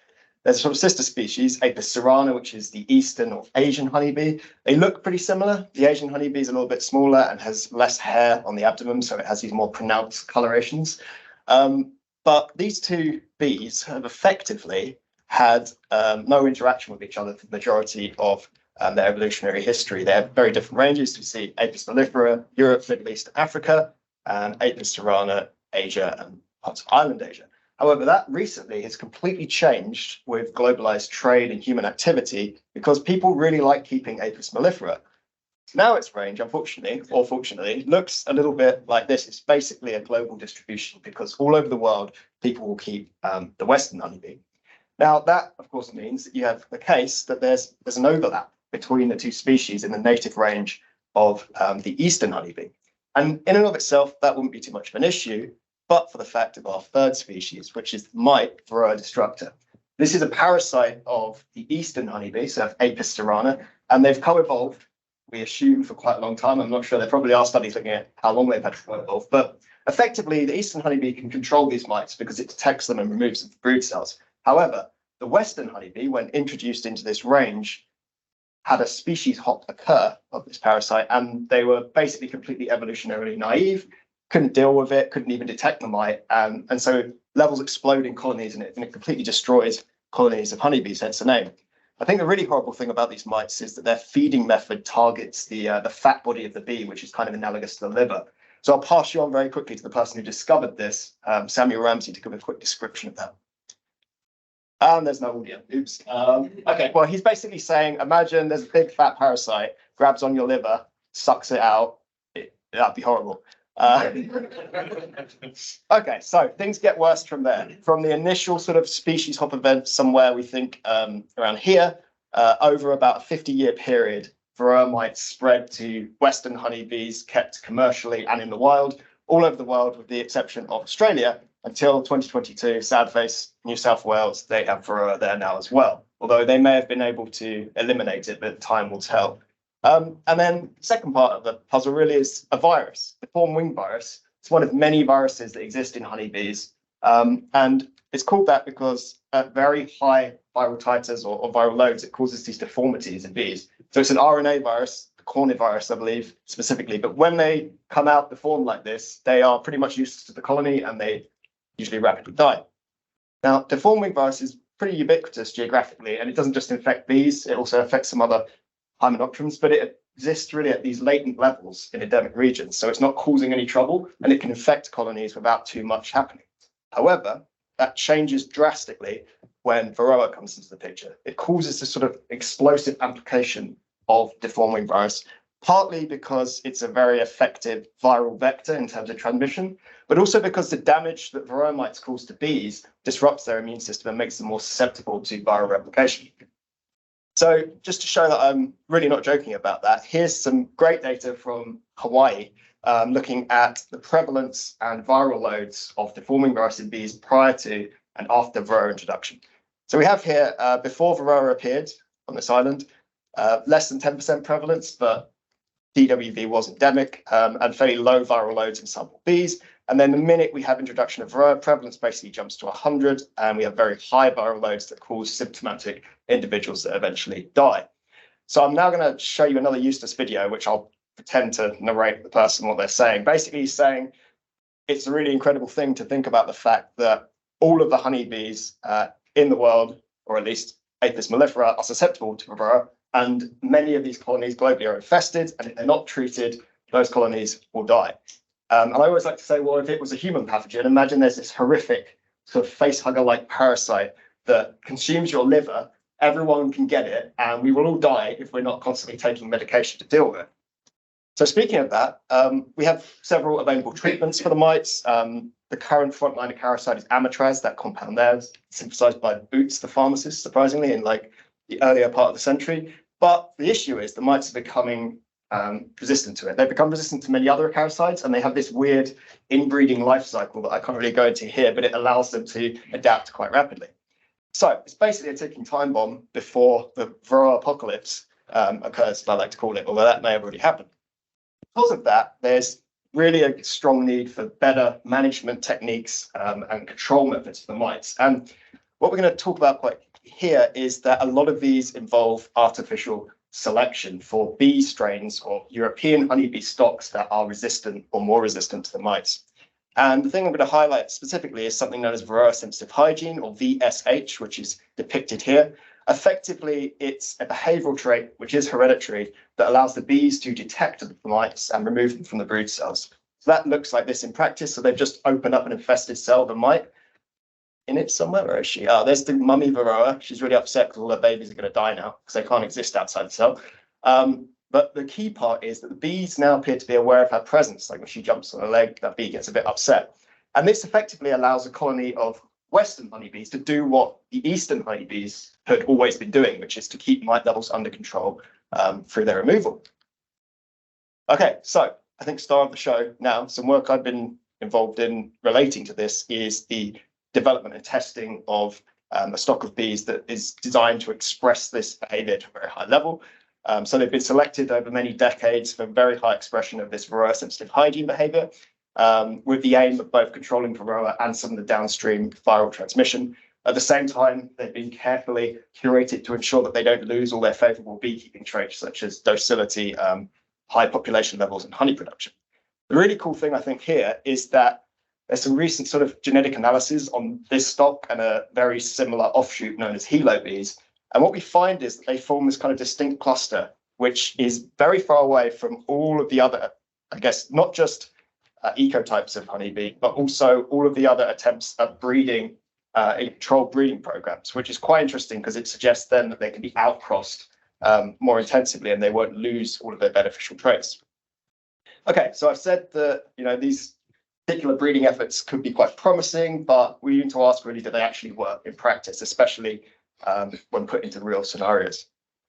There's a sort of sister species, Apis cerana, which is the eastern or Asian honeybee. They look pretty similar. The Asian honeybee is a little bit smaller and has less hair on the abdomen, so it has these more pronounced colorations. But these two bees have effectively had no interaction with each other for the majority of their evolutionary history. They have very different ranges. We see Apis mellifera, Europe, Middle East, Africa, and Apis cerana, Asia, and parts of Island Asia. However, that recently has completely changed with globalized trade and human activity because people really like keeping Apis mellifera. Now its range, unfortunately, or fortunately, looks a little bit like this. It's basically a global distribution because all over the world, people will keep the Western honeybee. Now, that, of course, means that you have the case that there's an overlap between the two species in the native range of the Eastern honeybee. And in and of itself, that wouldn't be too much of an issue, but for the fact of our third species, which is the mite Varroa destructor. This is a parasite of the Eastern honeybee, so Apis cerana, and they've co-evolved, we assume, for quite a long time. I'm not sure. There probably are studies looking at how long they've had to co-evolve, but effectively, the Eastern honeybee can control these mites because it detects them and removes them from brood cells. However, the Western honeybee, when introduced into this range, had a species hop occur of this parasite, and they were basically completely evolutionarily naive, couldn't deal with it, couldn't even detect the mite, and so levels explode in colonies, and it completely destroys colonies of honeybees, hence the name. I think the really horrible thing about these mites is that their feeding method targets the fat body of the bee, which is kind of analogous to the liver. So I'll pass you on very quickly to the person who discovered this, Samuel Ramsey, to give a quick description of that. There's no audio. Oops. Okay, well, he's basically saying, imagine there's a big fat parasite, grabs on your liver, sucks it out. That'd be horrible. Okay, so things get worse from there. From the initial sort of species hop event somewhere, we think around here, over about a 50-year period, Varroa mites spread to Western honeybees kept commercially and in the wild, all over the world, with the exception of Australia, until 2022, sad face, New South Wales, they have Varroa there now as well. Although they may have been able to eliminate it, but time will tell. And then the second part of the puzzle really is a virus, the deformed wing virus. It's one of many viruses that exist in honeybees. And it's called that because at very high viral titers or viral loads, it causes these deformities in bees. So it's an RNA virus, the cornivirus, I believe, specifically. But when they come out deformed like this, they are pretty much useless to the colony and they usually rapidly die. Now, deformed wing virus is pretty ubiquitous geographically, and it doesn't just infect bees, it also affects some other hymenopterans, but it exists really at these latent levels in endemic regions. So it's not causing any trouble, and it can infect colonies without too much happening. However, that changes drastically when Varroa comes into the picture. It causes this sort of explosive amplification of deformed wing virus, partly because it's a very effective viral vector in terms of transmission, but also because the damage that Varroa mites cause to bees disrupts their immune system and makes them more susceptible to viral replication. So just to show that I'm really not joking about that, here's some great data from Hawaii looking at the prevalence and viral loads of deforming virus in bees prior to and after Varroa introduction. So we have here, before Varroa appeared on this island, less than 10% prevalence, but DWV was endemic and fairly low viral loads in sample bees. And then the minute we have introduction of Varroa, prevalence basically jumps to 100, and we have very high viral loads that cause symptomatic individuals that eventually die. So I'm now going to show you another Eustace video, which I'll pretend to narrate the person what they're saying. Basically, he's saying it's a really incredible thing to think about the fact that all of the honeybees in the world, or at least Apis mellifera, are susceptible to Varroa, and many of these colonies globally are infested, and if they're not treated, those colonies will die. And I always like to say, well, if it was a human pathogen, imagine there's this horrific sort of facehugger-like parasite that consumes your liver, everyone can get it, and we will all die if we're not constantly taking medication to deal with it. So speaking of that, we have several available treatments for the mites. The current frontline parasite is amitraz, that compound there, synthesized by Boots, the pharmacist, surprisingly, in like the earlier part of the century. But the issue is the mites are becoming resistant to it. They become resistant to many other parasites, and they have this weird inbreeding life cycle that I can't really go into here, but it allows them to adapt quite rapidly. So it's basically a ticking time bomb before the Varroa apocalypse occurs, I like to call it, although that may have already happened. because of that, there's really a strong need for better management techniques and control methods for the mites. And what we're going to talk about quite here is that a lot of these involve artificial selection for bee strains or European honeybee stocks that are resistant or more resistant to the mites. And the thing I'm going to highlight specifically is something known as varroa-sensitive hygiene, or VSH, which is depicted here. Effectively, it's a behavioral trait, which is hereditary, that allows the bees to detect the mites and remove them from the brood cells. So that looks like this in practice. So they've just opened up an infested cell, the mite in it somewhere. Where is she? Oh, there's the mummy varroa. She's really upset because all her babies are going to die now because they can't exist outside the cell. But the key part is that the bees now appear to be aware of her presence. Like when she jumps on a leg, that bee gets a bit upset. And this effectively allows a colony of Western honeybees to do what the Eastern honeybees had always been doing, which is to keep mite levels under control through their removal. Okay, so I think star of the show now, some work I've been involved in relating to this is the development and testing of a stock of bees that is designed to express this behavior to a very high level. So they've been selected over many decades for very high expression of this varroa-sensitive hygiene behavior, with the aim of both controlling varroa and some of the downstream viral transmission. At the same time, they've been carefully curated to ensure that they don't lose all their favorable beekeeping traits, such as docility, high population levels, and honey production. The really cool thing, I think, here is that there's some recent sort of genetic analysis on this stock and a very similar offshoot known as helo bees. And what we find is that they form this kind of distinct cluster, which is very far away from all of the other, I guess, not just ecotypes of honeybee, but also all of the other attempts at breeding in controlled breeding programs, which is quite interesting because it suggests then that they can be outcrossed more intensively and they won't lose all of their beneficial traits. Okay, so I've said that, you know, these particular breeding efforts could be quite promising, but we need to ask really, do they actually work in practice, especially when put into real scenarios?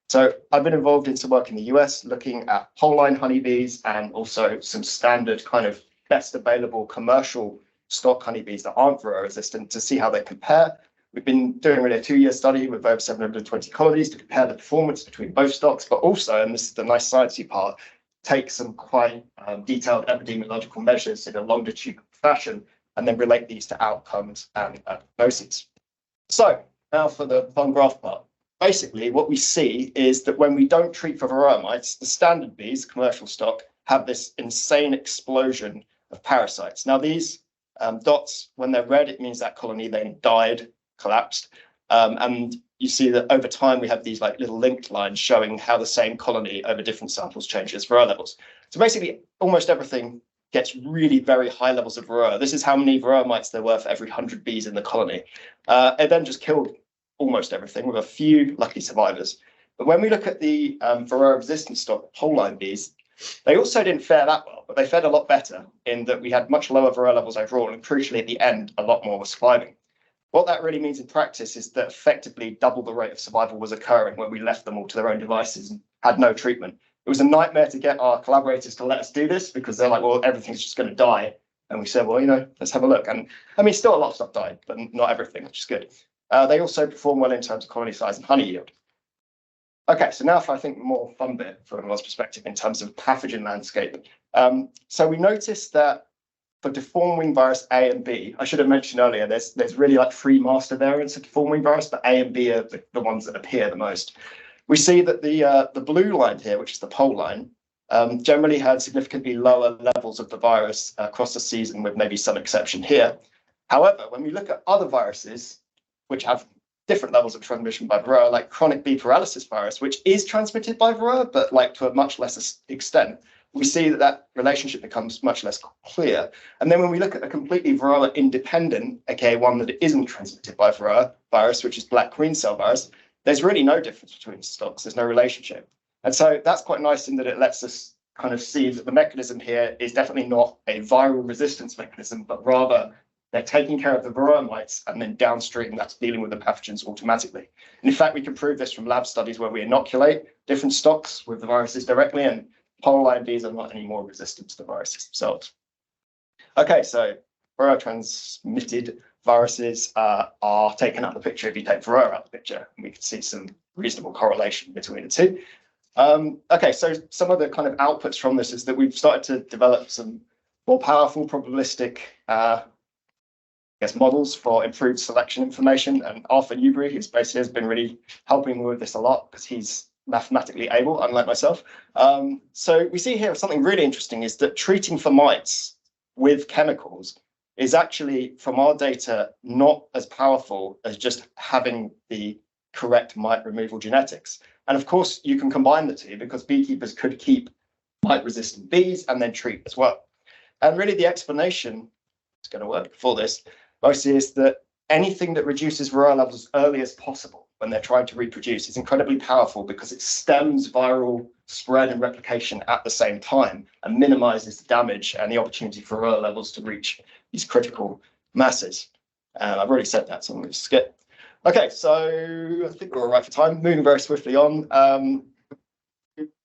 So I've been involved in some work in the US looking at pole-line honeybees and also some standard kind of best available commercial stock honeybees that aren't varroa resistant to see how they compare. We've been doing really a 2-year study with over 720 colonies to compare the performance between both stocks, but also, and this is the nice sciencey part, take some quite detailed epidemiological measures in a longitudinal fashion and then relate these to outcomes and prognoses. So now for the fun graph part. Basically, what we see is that when we don't treat for varroa mites, the standard bees, commercial stock, have this insane explosion of parasites. Now these dots, when they're red, it means that colony then died, collapsed. And you see that over time, we have these like little linked lines showing how the same colony over different samples changes varroa levels. So basically, almost everything gets really very high levels of varroa. This is how many varroa mites there were for every 100 bees in the colony. It then just killed almost everything with a few lucky survivors. But when we look at the varroa resistant stock, pole-line bees, they also didn't fare that well, but they fared a lot better in that we had much lower varroa levels overall, and crucially at the end, a lot more were surviving. What that really means in practice is that effectively double the rate of survival was occurring when we left them all to their own devices and had no treatment. It was a nightmare to get our collaborators to let us do this because they're like, well, everything's just going to die. And we said, well, you know, let's have a look. And I mean, still a lot of stuff died, but not everything, which is good. They also perform well in terms of colony size and honey yield. Okay, so now for, I think, the more fun bit from everyone's perspective in terms of pathogen landscape. So we noticed that for deformed wing virus A and B, I should have mentioned earlier, there's really like 3 master variants of deformed wing virus, but A and B are the ones that appear the most. We see that the blue line here, which is the pole line, generally had significantly lower levels of the virus across the season, with maybe some exception here. However, when we look at other viruses, which have different levels of transmission by varroa, like chronic bee paralysis virus, which is transmitted by varroa, but like to a much less extent, we see that that relationship becomes much less clear. And then when we look at a completely varroa independent, aka one that isn't transmitted by varroa virus, which is black queen cell virus, there's really no difference between stocks. There's no relationship. And so that's quite nice in that it lets us kind of see that the mechanism here is definitely not a viral resistance mechanism, but rather they're taking care of the varroa mites and then downstream that's dealing with the pathogens automatically. And in fact, we can prove this from lab studies where we inoculate different stocks with the viruses directly, and pole-line bees are not any more resistant to the viruses themselves. Okay, so varroa transmitted viruses are taken out of the picture if you take varroa out of the picture, and we can see some reasonable correlation between the two. Okay, so some of the kind of outputs from this is that we've started to develop some more powerful probabilistic models for improved selection information. And Arthur Newbury, who's based here, has been really helping me with this a lot because he's mathematically able, unlike myself. So we see here something really interesting is that treating for mites with chemicals is actually, from our data, not as powerful as just having the correct mite removal genetics. And of course, you can combine the two because beekeepers could keep mite-resistant bees and then treat as well. And really the explanation, it's going to work for this, mostly is that anything that reduces varroa levels as early as possible when they're trying to reproduce is incredibly powerful because it stems viral spread and replication at the same time and minimizes the damage and the opportunity for varroa levels to reach these critical masses. I've already said that, so I'm going to skip. Okay, so I think we're all right for time. Moving very swiftly on.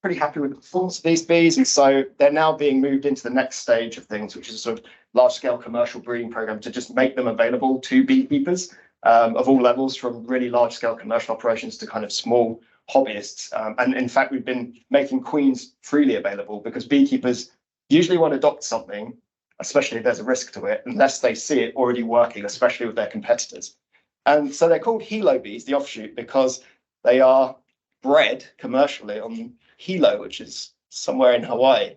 Pretty happy with the performance of these bees, and so they're now being moved into the next stage of things, which is a sort of large-scale commercial breeding program to just make them available to beekeepers of all levels, from really large-scale commercial operations to kind of small hobbyists. And in fact, we've been making queens freely available because beekeepers usually want to adopt something, especially if there's a risk to it, unless they see it already working, especially with their competitors. And so they're called Hilo bees, the offshoot, because they are bred commercially on Hilo, which is somewhere in Hawaii.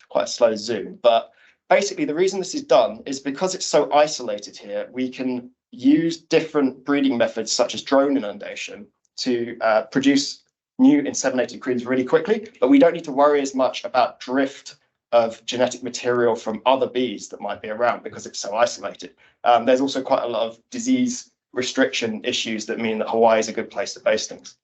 Quite a slow zoom. But basically, the reason this is done is because it's so isolated here, we can use different breeding methods, such as drone inundation, to produce new inseminated queens really quickly. But we don't need to worry as much about drift of genetic material from other bees that might be around because it's so isolated. There's also quite a lot of disease restriction issues that mean that Hawaii is a good place to base things.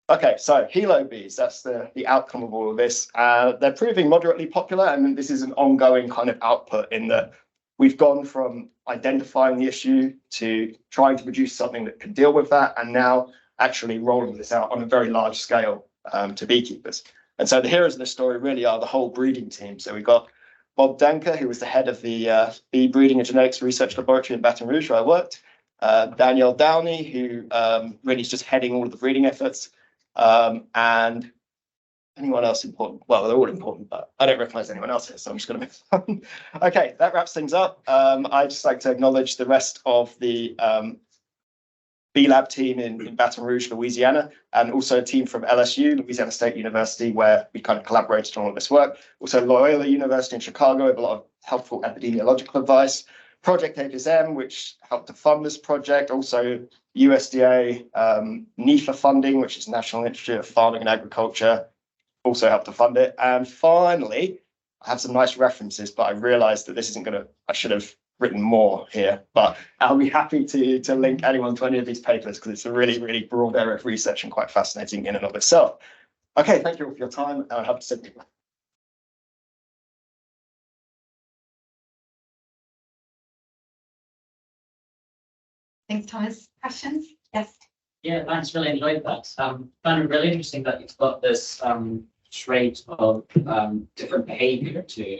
Okay, so Hilo bees, that's the outcome of all of this. They're proving moderately popular, and this is an ongoing kind of output in that we've gone from identifying the issue to trying to produce something that can deal with that, and now actually rolling this out on a very large scale to beekeepers. And so the heroes of the story really are the whole breeding team. So we've got Bob Danker, who was the head of the bee breeding and genetics research laboratory in Baton Rouge, where I worked. Danielle Downey, who really is just heading all of the breeding efforts. And anyone else important? Well, they're all important, but I don't recognize anyone else here, so I'm just going to move on. Okay, that wraps things up. I'd just like to acknowledge the rest of the B-Lab team in Baton Rouge, Louisiana, and also a team from LSU, Louisiana State University, where we kind of collaborated on all this work. Also Loyola University in Chicago with a lot of helpful epidemiological advice. Project APSM, which helped to fund this project. Also USDA NIFA funding, which is National Institute of Farming and Agriculture, also helped to fund it. And finally, I have some nice references, but I realized that this isn't going to, I should have written more here, but I'll be happy to link anyone to any of these papers because it's a really, really broad area of research and quite fascinating in and of itself. Okay, thank you all for your time, and I'll have to sit down. Thanks, Thomas. Questions? Yes. Yeah, thanks. Really enjoyed that. Found it really interesting that you've got this trait of different behavior to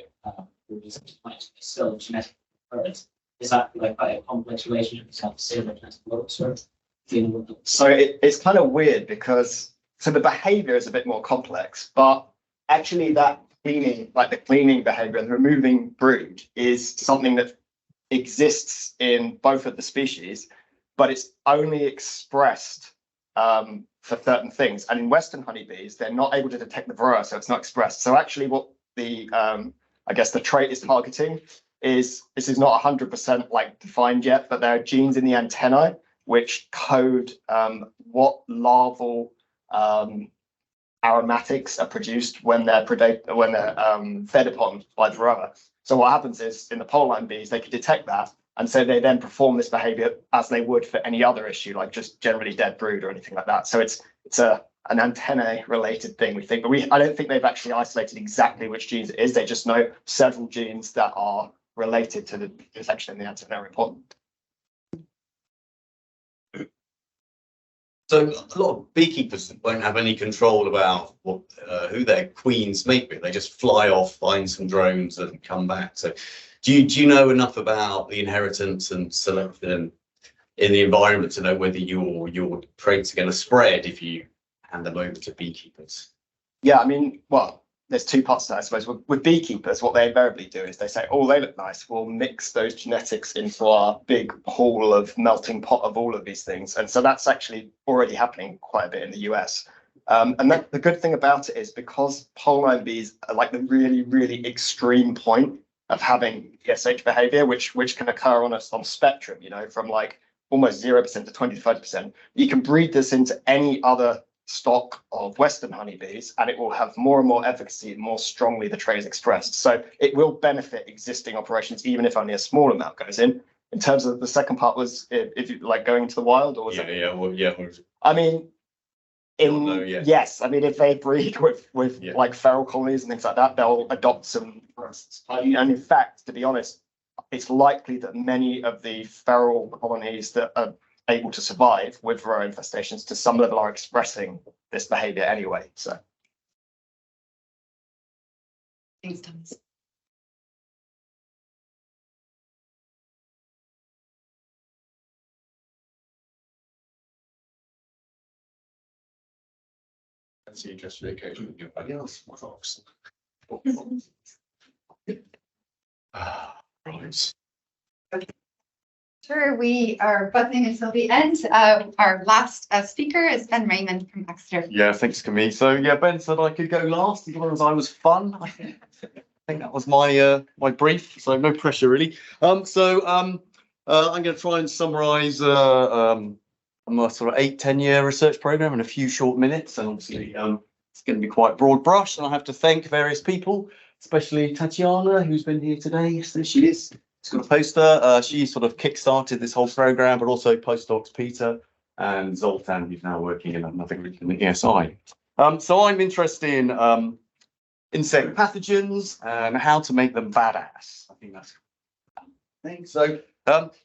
still genetic birds. Is that like quite a complex relationship to have genetic birds or dealing with them? So it's kind of weird because the behavior is a bit more complex, but actually that cleaning, like the cleaning behavior and removing brood, is something that exists in both of the species, but it's only expressed for certain things. And in Western honeybees, they're not able to detect the varroa, so it's not expressed. So actually what the, I guess the trait is targeting is, this is not 100% like defined yet, but there are genes in the antennae which code what larval aromatics are produced when they're fed upon by varroa. So what happens is in the pole-line bees, they can detect that. And so they then perform this behavior as they would for any other issue, like just generally dead brood or anything like that. So it's an antennae related thing, we think, but I don't think they've actually isolated exactly which genes it is. They just know several genes that are related to the detection in the antennae are important. So a lot of beekeepers won't have any control about what who their queens mate with. They just fly off, find some drones, and come back. So, do you know enough about the inheritance and selection in the environment to know whether your traits are going to spread if you hand them over to beekeepers? Yeah, I mean, well, there's two parts to that, I suppose. With beekeepers, what they invariably do is they say, oh, they look nice. We'll mix those genetics into our big pool of melting pot of all of these things. And so that's actually already happening quite a bit in the US. And the good thing about it is because pollinator bees are like the really, really extreme point of having ESH behavior, which can occur on a spectrum, you know, from like almost 0% to 25%. You can breed this into any other stock of Western honeybees, and it will have more and more efficacy the more strongly the trait is expressed. So it will benefit existing operations, even if only a small amount goes in. In terms of the second part was if you like going into the wild, or was I mean, yes, I mean if they breed with like feral colonies and things like that, they'll adopt some. And in fact, to be honest, it's likely that many of the feral colonies that are able to survive with varroa infestations to some level are expressing this behavior anyway. So. Thanks, Thomas. That's the interest of occasion. Anybody else? Folks. Right. Sure, we are buzzing until the end. Our last speaker is Ben Raymond from Exeter. Yeah, thanks, Camille. So yeah, Ben said I could go last as long as I was fun. I think that was my my brief. So no pressure really. I'm going to try and summarise my sort of 8-10 year research program in a few short minutes, and obviously it's going to be quite broad brush, and I have to thank various people, especially Tatiana, who's been here today. Yes, there she is. She's got a poster. She sort of kick-started this whole program, but also postdocs Peter and Zoltan, who's now working in another group in the ESI. So I'm interested in insect pathogens and how to make them badass. I think that's the thing. So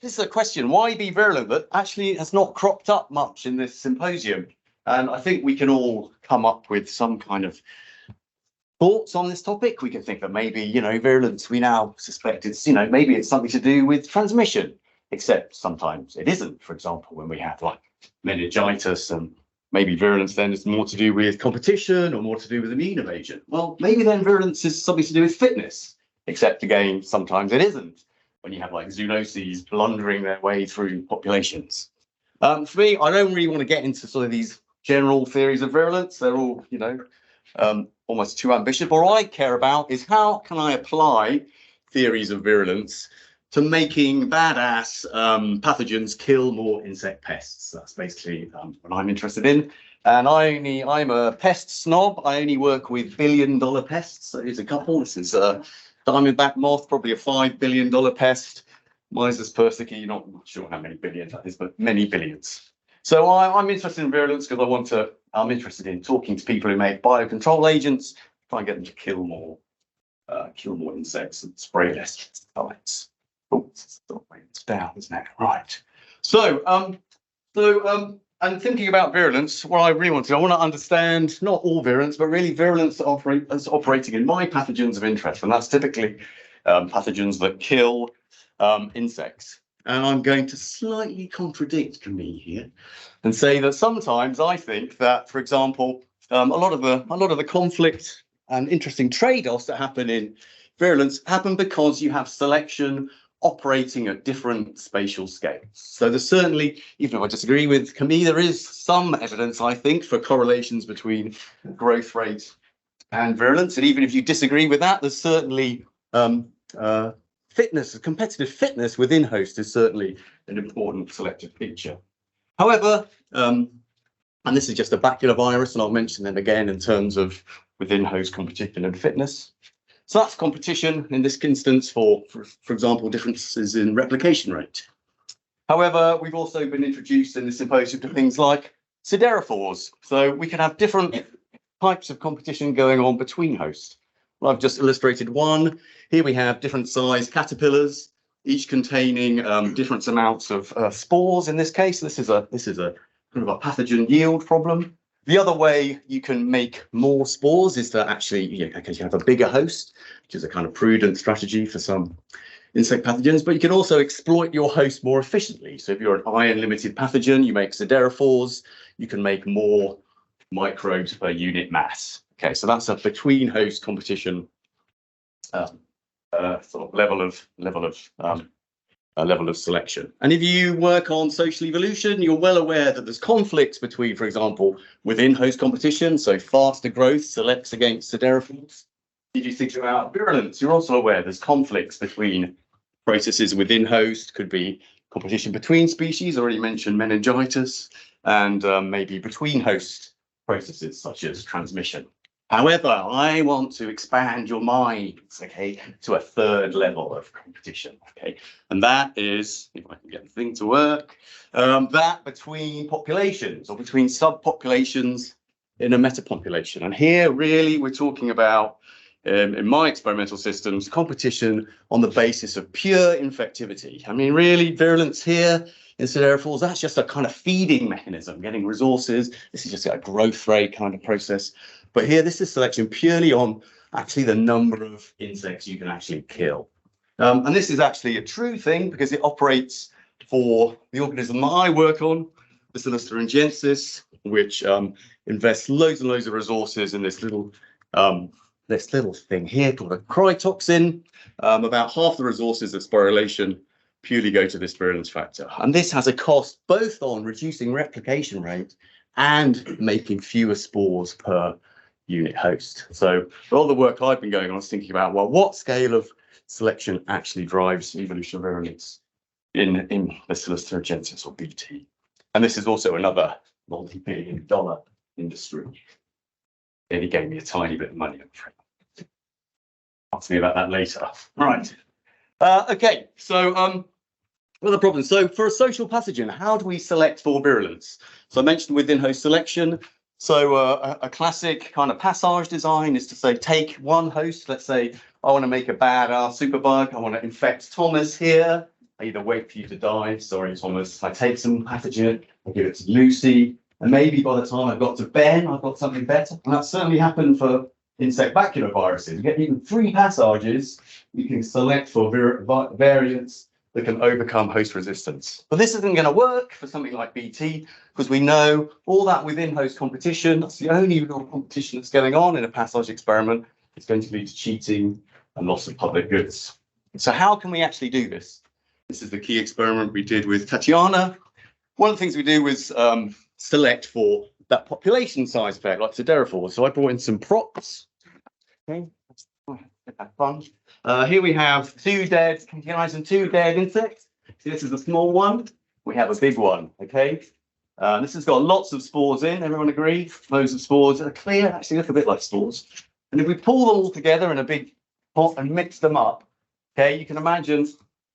this is a question, why be virulent? But actually has not cropped up much in this symposium. And I think we can all come up with some kind of thoughts on this topic. We can think that maybe, you know, virulence, we now suspect it's, you know, maybe it's something to do with transmission, except sometimes it isn't. For example, when we have like meningitis, and maybe virulence then is more to do with competition or more to do with immune evasion. Well, maybe then virulence is something to do with fitness, except again, sometimes it isn't, when you have like zoonoses blundering their way through populations. For me, I don't really want to get into sort of these general theories of virulence. They're all, you know, almost too ambitious. But what I care about is how can I apply theories of virulence to making badass pathogens kill more insect pests. That's basically what I'm interested in. And I'm a pest snob. I only work with billion-dollar pests. So here's a couple. This is diamondback moth, probably a $5 billion pest. Mysis persicae, not sure how many billions that is, but many billions. So I'm interested in virulence because I'm interested in talking to people who make biocontrol agents, try and get them to kill more insects and spray less pesticides. Oh, it's down, isn't it? Right. So, and thinking about virulence, what I really want to understand not all virulence, but really virulence that's operating in my pathogens of interest, and that's typically pathogens that kill insects. And I'm going to slightly contradict Camille here and say that sometimes I think that, for example, a lot of the conflict and interesting trade-offs that happen in virulence happen because you have selection operating at different spatial scales. So there's certainly, even if I disagree with Camille, there is some evidence, I think, for correlations between growth rate and virulence. And even if you disagree with that, there's certainly fitness, competitive fitness within host is certainly an important selective feature. However, and this is just a baculovirus, and I'll mention them again in terms of within host competition and fitness. So that's competition in this instance for example, differences in replication rate. However, we've also been introduced in the symposium to things like siderophores. So we can have different types of competition going on between hosts. Well, I've just illustrated one. Here we have different size caterpillars, each containing different amounts of spores. In this case, this is a kind of a pathogen yield problem. The other way you can make more spores is to actually, you have a bigger host, which is a kind of prudent strategy for some insect pathogens, but you can also exploit your host more efficiently. So if you're an iron limited pathogen, you make siderophores, you can make more microbes per unit mass. Okay, so that's a between host competition sort of level of selection. And if you work on social evolution, you're well aware that there's conflicts between, for example, within host competition. So faster growth selects against siderophores. If you think about virulence, you're also aware there's conflicts between processes within host, could be competition between species, already mentioned meningitis, and maybe between host processes such as transmission. However, I want to expand your minds, okay, to a third level of competition, okay, and that is, if I can get the thing to work, that between populations or between subpopulations in a metapopulation. And here, really, we're talking about, in my experimental systems, competition on the basis of pure infectivity. I mean, really, virulence here in siderophores, that's just a kind of feeding mechanism, getting resources. This is just a growth rate kind of process. But here, this is selection purely on actually the number of insects you can actually kill. And this is actually a true thing because it operates for the organism that I work on, Bacillus thuringiensis, which invests loads and loads of resources in this little thing here called a cryotoxin. About half the resources of sporulation purely go to this virulence factor. And this has a cost both on reducing replication rate and making fewer spores per unit host. So a lot of the work I've been going on is thinking about, well, what scale of selection actually drives evolution of virulence in Bacillus thuringiensis or BT. And this is also another multi-billion-dollar industry. And he gave me a tiny bit of money up front. Ask me about that later. Right. Okay, so what are the problems? So for a social pathogen, how do we select for virulence? So I mentioned within host selection. So a classic kind of passage design is to say, take one host. Let's say I want to make a badass superbug. I want to infect Thomas here. I either wait for you to die. Sorry, Thomas. I take some pathogen. I give it to Lucy. And maybe by the time I've got to Ben, I've got something better. And that certainly happened for insect baculoviruses. You get even 3 passages. You can select for variants that can overcome host resistance. But this isn't going to work for something like BT because we know all that within host competition, that's the only real competition that's going on in a passage experiment. It's going to lead to cheating and loss of public goods. So how can we actually do this? This is the key experiment we did with Tatiana. One of the things we do was select for that population size effect, like siderophores. So I brought in some props. Okay, have fun. Here we have 2 dead, can you imagine 2 dead insects? See, this is a small one. We have a big one, okay? This has got lots of spores in, everyone agree? Loads of spores that are clear, actually look a bit like spores. And if we pull them all together in a big pot and mix them up, okay, you can imagine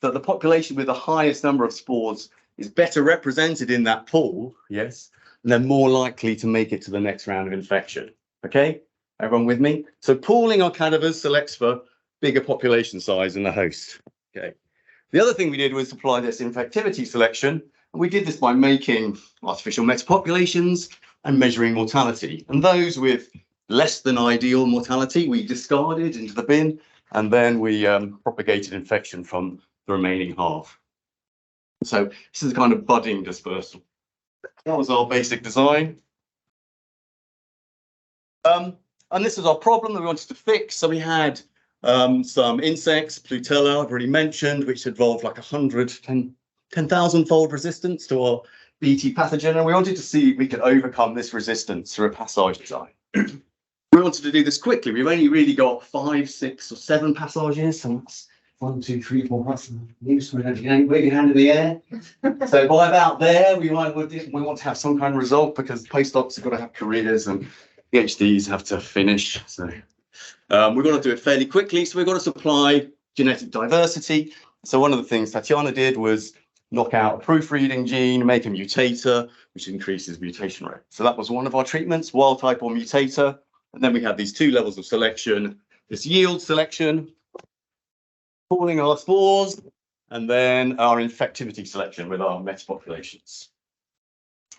that the population with the highest number of spores is better represented in that pool, yes, and they're more likely to make it to the next round of infection, okay? Everyone with me? So pooling our cadavers selects for bigger population size in the host. Okay. The other thing we did was apply this infectivity selection. And we did this by making artificial metapopulations and measuring mortality. And those with less than ideal mortality, we discarded into the bin. And then we propagated infection from the remaining half. So this is a kind of budding dispersal. That was our basic design. And this is our problem that we wanted to fix. So we had some insects, Plutella, I've already mentioned, which involved like 10,000-fold resistance to our BT pathogen. And we wanted to see if we could overcome this resistance through a passage design. We wanted to do this quickly. We've only really got 5, 6, or 7 passages. So that's 1, 2, 3, 4, 5. Wave your hand in the air. So by about there, we want to have some kind of result because postdocs have got to have careers and PhDs have to finish. So we've got to do it fairly quickly. So we've got to supply genetic diversity. So one of the things Tatiana did was knock out a proofreading gene, make a mutator, which increases mutation rate. So that was one of our treatments, wild type or mutator. And then we had these 2 levels of selection, this yield selection, pooling our spores, and then our infectivity selection with our metapopulations.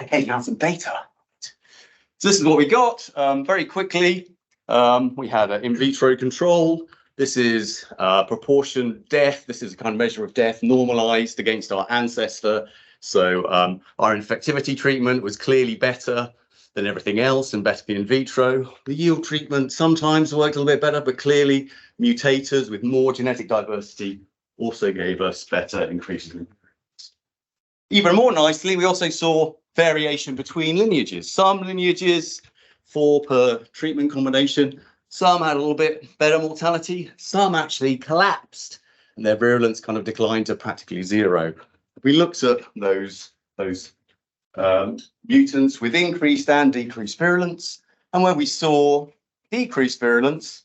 Okay, now some data. So this is what we got. Very quickly, we had an in vitro control. This is proportion death. This is a kind of measure of death normalized against our ancestor. So our infectivity treatment was clearly better than everything else and better in vitro. The yield treatment sometimes worked a little bit better, but clearly mutators with more genetic diversity also gave us better increases in virulence. Even more nicely, we also saw variation between lineages. Some lineages, 4 per treatment combination, some had a little bit better mortality, some actually collapsed and their virulence kind of declined to practically 0. We looked at those mutants with increased and decreased virulence, and when we saw decreased virulence,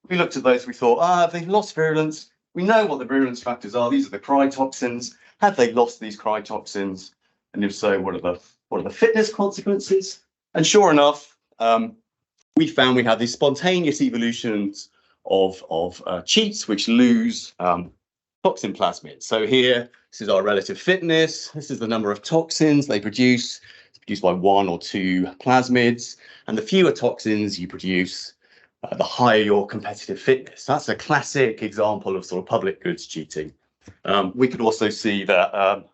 we looked at those, we thought, if they've lost virulence, we know what the virulence factors are. These are the cryotoxins. Have they lost these cryotoxins? And if so, what are the fitness consequences? And sure enough, we found we had these spontaneous evolutions of cheats which lose toxin plasmids. So here, this is our relative fitness. This is the number of toxins they produce. It's produced by 1 or 2 plasmids. And the fewer toxins you produce, the higher your competitive fitness. That's a classic example of sort of public goods cheating. We could also see that,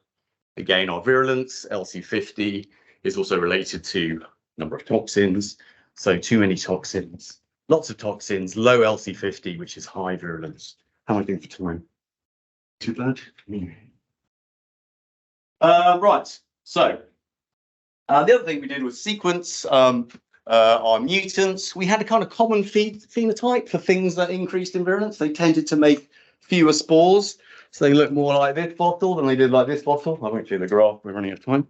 again, our virulence, LC50, is also related to number of toxins. So too many toxins, lots of toxins, low LC50, which is high virulence. How am I doing for time? Too bad? Right, so the other thing we did was sequence our mutants. We had a kind of common phenotype for things that increased in virulence. They tended to make fewer spores, so they look more like this bottle than they did like this bottle. I won't show the graph, we're running out of time.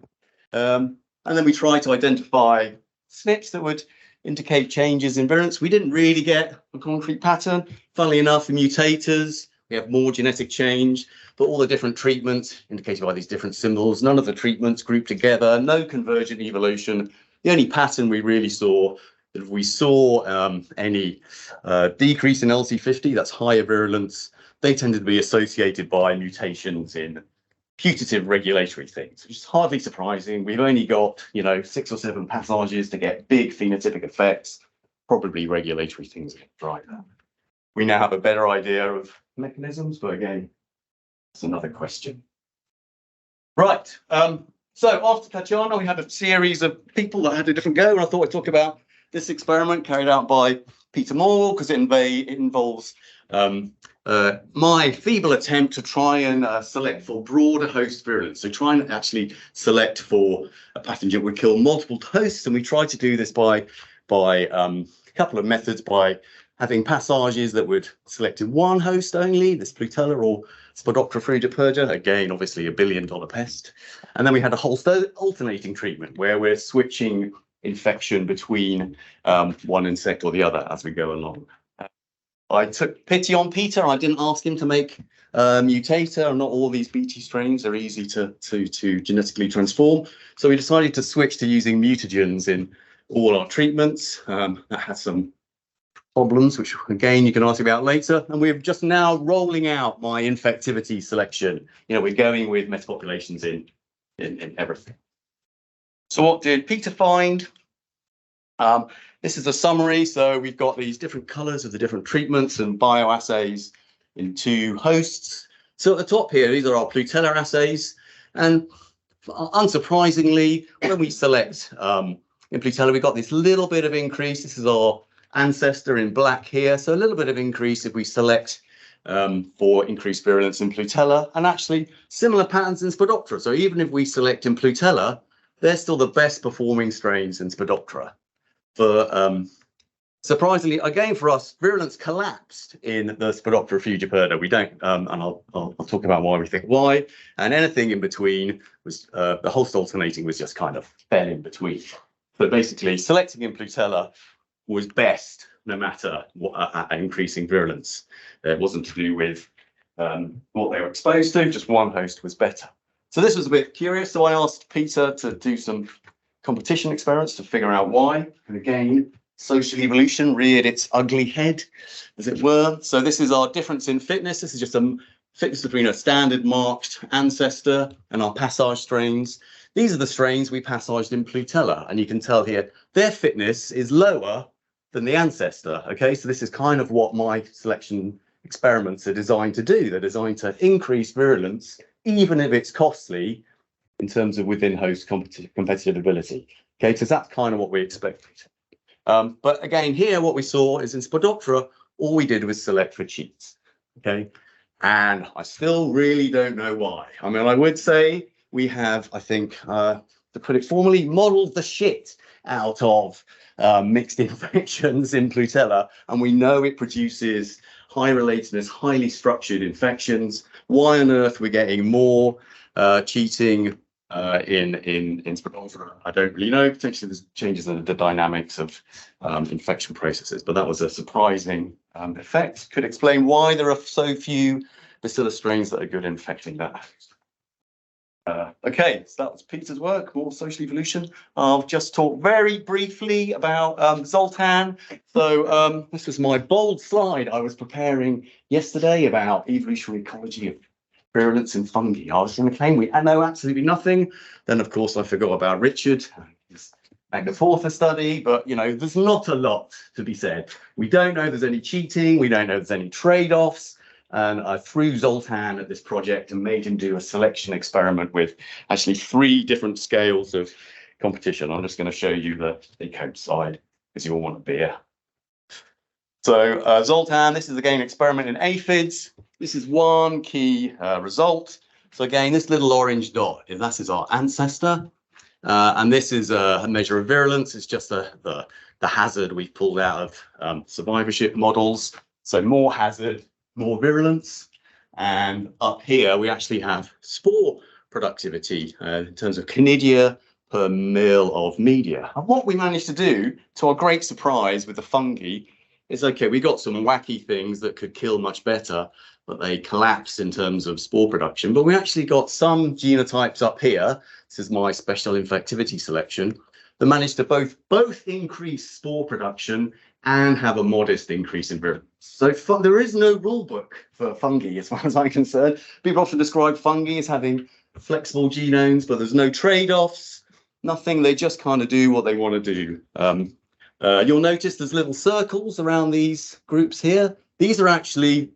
And then we tried to identify SNPs that would indicate changes in virulence. We didn't really get a concrete pattern. Funnily enough, the mutators, we have more genetic change, but all the different treatments indicated by these different symbols, none of the treatments grouped together, no convergent evolution. The only pattern we really saw, that if we saw any decrease in LC50, that's higher virulence, they tended to be associated by mutations in putative regulatory things, which is hardly surprising. We've only got, 6 or 7 passages to get big phenotypic effects, probably regulatory things that drive that. We now have a better idea of mechanisms, but again, that's another question. Right, so after Tatiana, we had a series of people that had a different go, and I thought I'd talk about this experiment carried out by Peter Moore, because it involves my feeble attempt to try and select for broader host virulence. So try and actually select for a pathogen that would kill multiple hosts, and we tried to do this by a couple of methods, by having passages that would select in one host only, this Plutella or Spodoptera frugiperda, again, obviously $1 billion pest. And then we had a whole alternating treatment where we're switching infection between one insect or the other as we go along. I took pity on Peter. I didn't ask him to make mutator. Not all these BT strains are easy to genetically transform. So we decided to switch to using mutagens in all our treatments. That has some problems, which again you can ask about later. And we're just now rolling out my infectivity selection. We're going with metapopulations in everything. So what did Peter find? This is a summary. So we've got these different colors of the different treatments and bioassays in 2 hosts. So at the top here, these are our Plutella assays. And unsurprisingly, when we select in Plutella, we've got this little bit of increase. This is our ancestor in black here. So a little bit of increase if we select for increased virulence in Plutella, and actually similar patterns in Spodoptera. So even if we select in Plutella, they're still the best performing strains in Spodoptera. For surprisingly, again for us, virulence collapsed in the Spodoptera frugiperda. We don't, and I'll talk about why we think why. And anything in between was the host alternating was just kind of fell in between. So basically, selecting in Plutella was best, no matter what increasing virulence. It wasn't to do with what they were exposed to. Just one host was better. So this was a bit curious. So I asked Peter to do some competition experiments to figure out why. And again, social evolution reared its ugly head, as it were. So this is our difference in fitness. This is just a fitness between a standard marked ancestor and our passage strains. These are the strains we passaged in Plutella. And you can tell here, their fitness is lower than the ancestor. Okay, so this is kind of what my selection experiments are designed to do. They're designed to increase virulence, even if it's costly, in terms of within host competitive ability. Okay, because that's kind of what we expected. But again, here what we saw is in Spodoptera, all we did was select for cheats. Okay, and I still really don't know why. I mean, I would say we have, I think, to put it formally, modeled the shit out of mixed infections in Plutella, and we know it produces high relatedness, highly structured infections. Why on earth we're getting more cheating in Spodoptera, I don't really know. Potentially there's changes in the dynamics of infection processes, but that was a surprising effect. Could explain why there are so few Bacillus strains that are good at infecting that. Okay, so that was Peter's work, more social evolution. I'll just talk very briefly about Zoltan. So this was my bold slide I was preparing yesterday about evolutionary ecology of virulence in fungi. I was going to claim I know absolutely nothing. Then, of course, I forgot about Richard, his Magnafortha study, but, you know, there's not a lot to be said. We don't know there's any cheating. We don't know there's any trade-offs. And I threw Zoltan at this project and made him do a selection experiment with actually 3 different scales of competition. I'm just going to show you the code side because you all want a beer. So Zoltan, this is again an experiment in aphids. This is one key result. So again, this little orange dot, that is our ancestor. And this is a measure of virulence. It's just the hazard we've pulled out of survivorship models. So more hazard, more virulence. And up here, we actually have spore productivity in terms of conidia per mil of media. And what we managed to do, to our great surprise with the fungi, is okay, we got some wacky things that could kill much better, but they collapsed in terms of spore production. But we actually got some genotypes up here. This is my special infectivity selection that managed to both increase spore production and have a modest increase in virulence. So there is no rule book for fungi, as far as I'm concerned. People often describe fungi as having flexible genomes, but there's no trade-offs, nothing. They just kind of do what they want to do. You'll notice there's little circles around these groups here. These are actually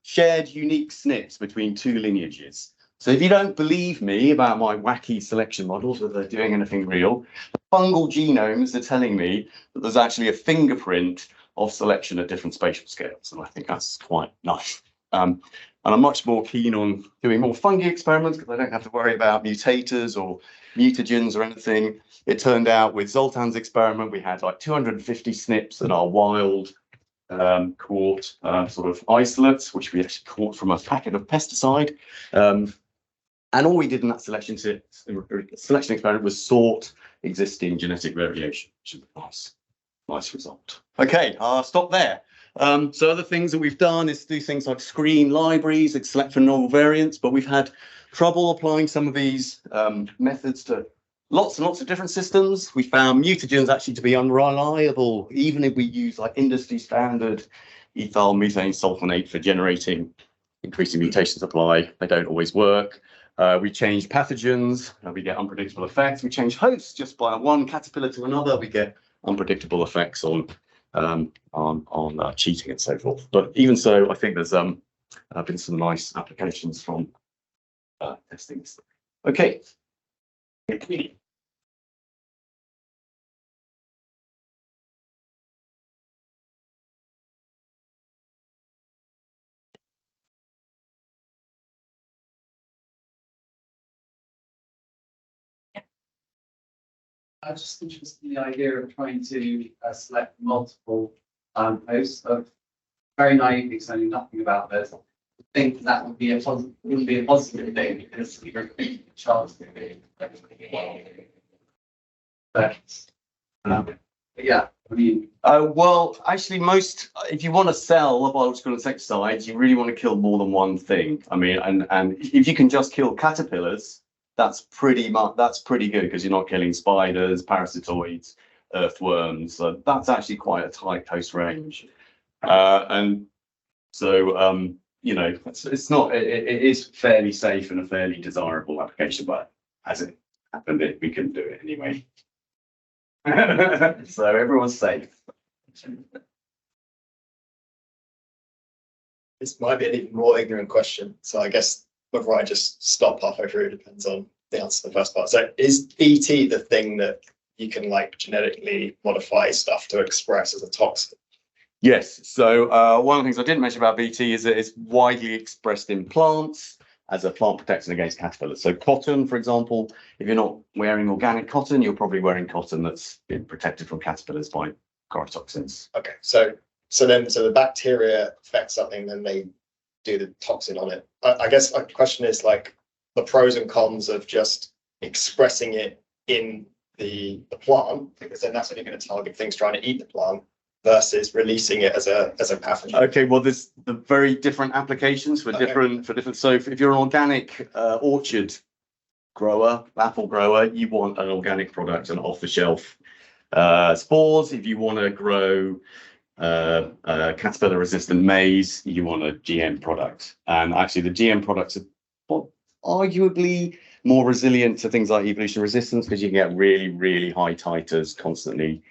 shared unique SNPs between 2 lineages. So if you don't believe me about my wacky selection models, whether they're doing anything real, the fungal genomes are telling me that there's actually a fingerprint of selection at different spatial scales. And I think that's quite nice. And I'm much more keen on doing more fungi experiments because I don't have to worry about mutators or mutagens or anything. It turned out with Zoltan's experiment, we had like 250 SNPs in our wild caught sort of isolates, which we actually caught from a packet of pesticide. And all we did in that selection experiment was sort existing genetic variation, which is a nice result. Okay, I'll stop there. So other things that we've done is do things like screen libraries, select for novel variants, but we've had trouble applying some of these methods to lots and lots of different systems. We found mutagens actually to be unreliable, even if we use like industry standard ethyl methane sulfonate for generating increasing mutation supply. They don't always work. We change pathogens, we get unpredictable effects. We change hosts just by one caterpillar to another, we get unpredictable effects on cheating and so forth. But even so, I think there's been some nice applications from testing this. Okay. I'm just interested in the idea of trying to select multiple hosts of very naive because I knew nothing about this. I think that would be wouldn't be a positive thing because you're a chance to be. But yeah, I mean. Well, actually, if you want to sell a biological insecticides, you really want to kill more than one thing. I mean, and if you can just kill caterpillars, that's pretty good because you're not killing spiders, parasitoids, earthworms. So that's actually quite a tight host range. And so, you know, it is fairly safe and a fairly desirable application, but as it happened, we couldn't do it anyway. So everyone's safe. This might be an even more ignorant question. So I guess whether I just stop halfway through depends on the answer to the first part. So is BT the thing that you can like genetically modify stuff to express as a toxin? Yes. So one of the things I didn't mention about BT is that it's widely expressed in plants as a plant protection against caterpillars. So cotton, for example, if you're not wearing organic cotton, you're probably wearing cotton that's been protected from caterpillars by chorotoxins. Okay, so the bacteria affect something, then they do the toxin on it. I guess my question is like the pros and cons of just expressing it in the plant, because then that's only going to target things trying to eat the plant, versus releasing it as a pathogen. Okay, well, there's the very different applications for different. So if you're an organic orchard grower, apple grower, you want an organic product and off-the-shelf spores. If you want to grow caterpillar-resistant maize, you want a GM product. And actually, the GM products are arguably more resilient to things like evolution resistance, because you can get really, really high titers constantly.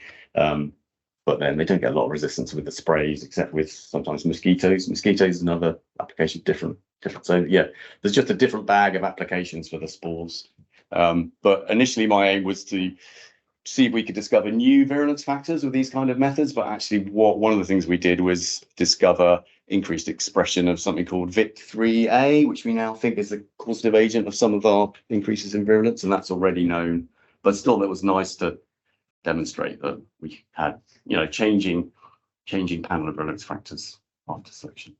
But then they don't get a lot of resistance with the sprays, except with sometimes mosquitoes. Mosquitoes is another application, different. So yeah, there's just a different bag of applications for the spores. But initially my aim was to see if we could discover new virulence factors with these kind of methods. But actually one of the things we did was discover increased expression of something called VIP3A, which we now think is the causative agent of some of our increases in virulence, and that's already known. But still, it was nice to demonstrate that we had, changing panel of virulence factors after selection.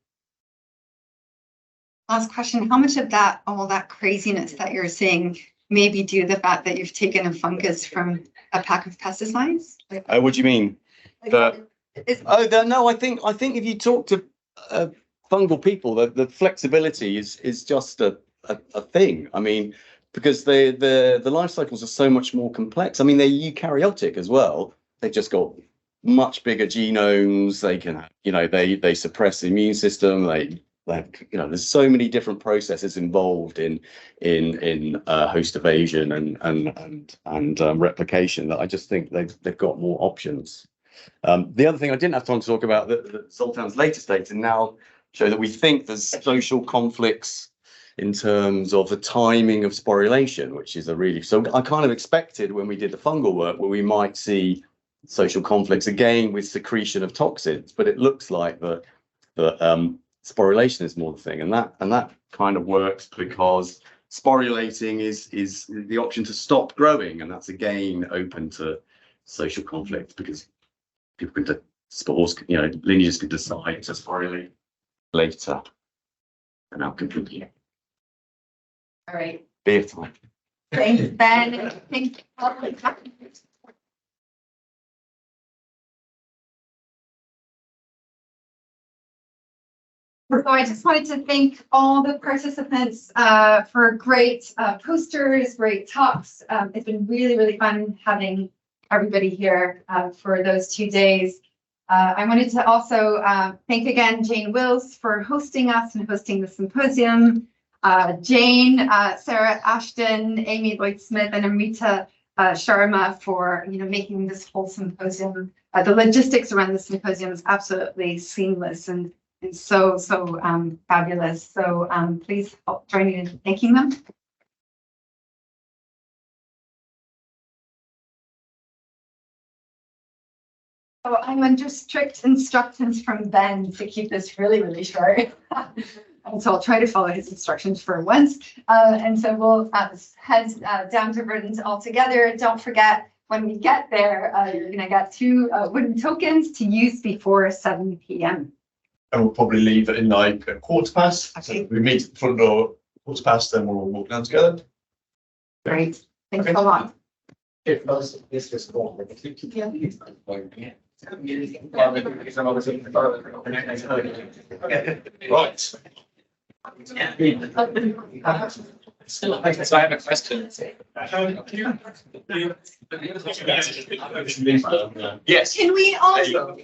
Last question, how much of that, all that craziness that you're seeing, may be due to the fact that you've taken a fungus from a pack of pesticides? What do you mean? No, I think if you talk to fungal people, the flexibility is just a thing. I mean, because the life cycles are so much more complex. I mean, they're eukaryotic as well. They've just got much bigger genomes. They can, they suppress the immune system. They have, there's so many different processes involved in host evasion and replication that I just think they've got more options. The other thing I didn't have time to talk about, that Zoltan's latest data now show that we think there's social conflicts in terms of the timing of sporulation, which is so I kind of expected when we did the fungal work where we might see social conflicts again with secretion of toxins, but it looks like that sporulation is more the thing, and that kind of works because sporulating is the option to stop growing, and that's again open to social conflict because people can spores, lineages can decide to sporulate later, and now completely. All right. Beer time. Thanks, Ben. Thank you. So I just wanted to thank all the participants for great posters, great talks. It's been really, really fun having everybody here for those 2 days. I wanted to also thank again Jane Wills for hosting us and hosting the symposium. Jane, Sarah Ashton, Amy Lloyd-Smith, and Amrita Sharma for making this whole symposium. The logistics around the symposium is absolutely seamless and so fabulous. So please join me in thanking them. So I'm under strict instructions from Ben to keep this really, really short. And so I'll try to follow his instructions for once. And so we'll head down to Verdant all together. Don't forget, when we get there, you're going to get 2 wooden tokens to use before 7 p.m. And we'll probably leave it in like a 15:15. Okay. So we meet at the front door, 15:15, then we'll walk down together. Great. Thanks a lot. If this is all. Right. So I have a question. Yes. Can we also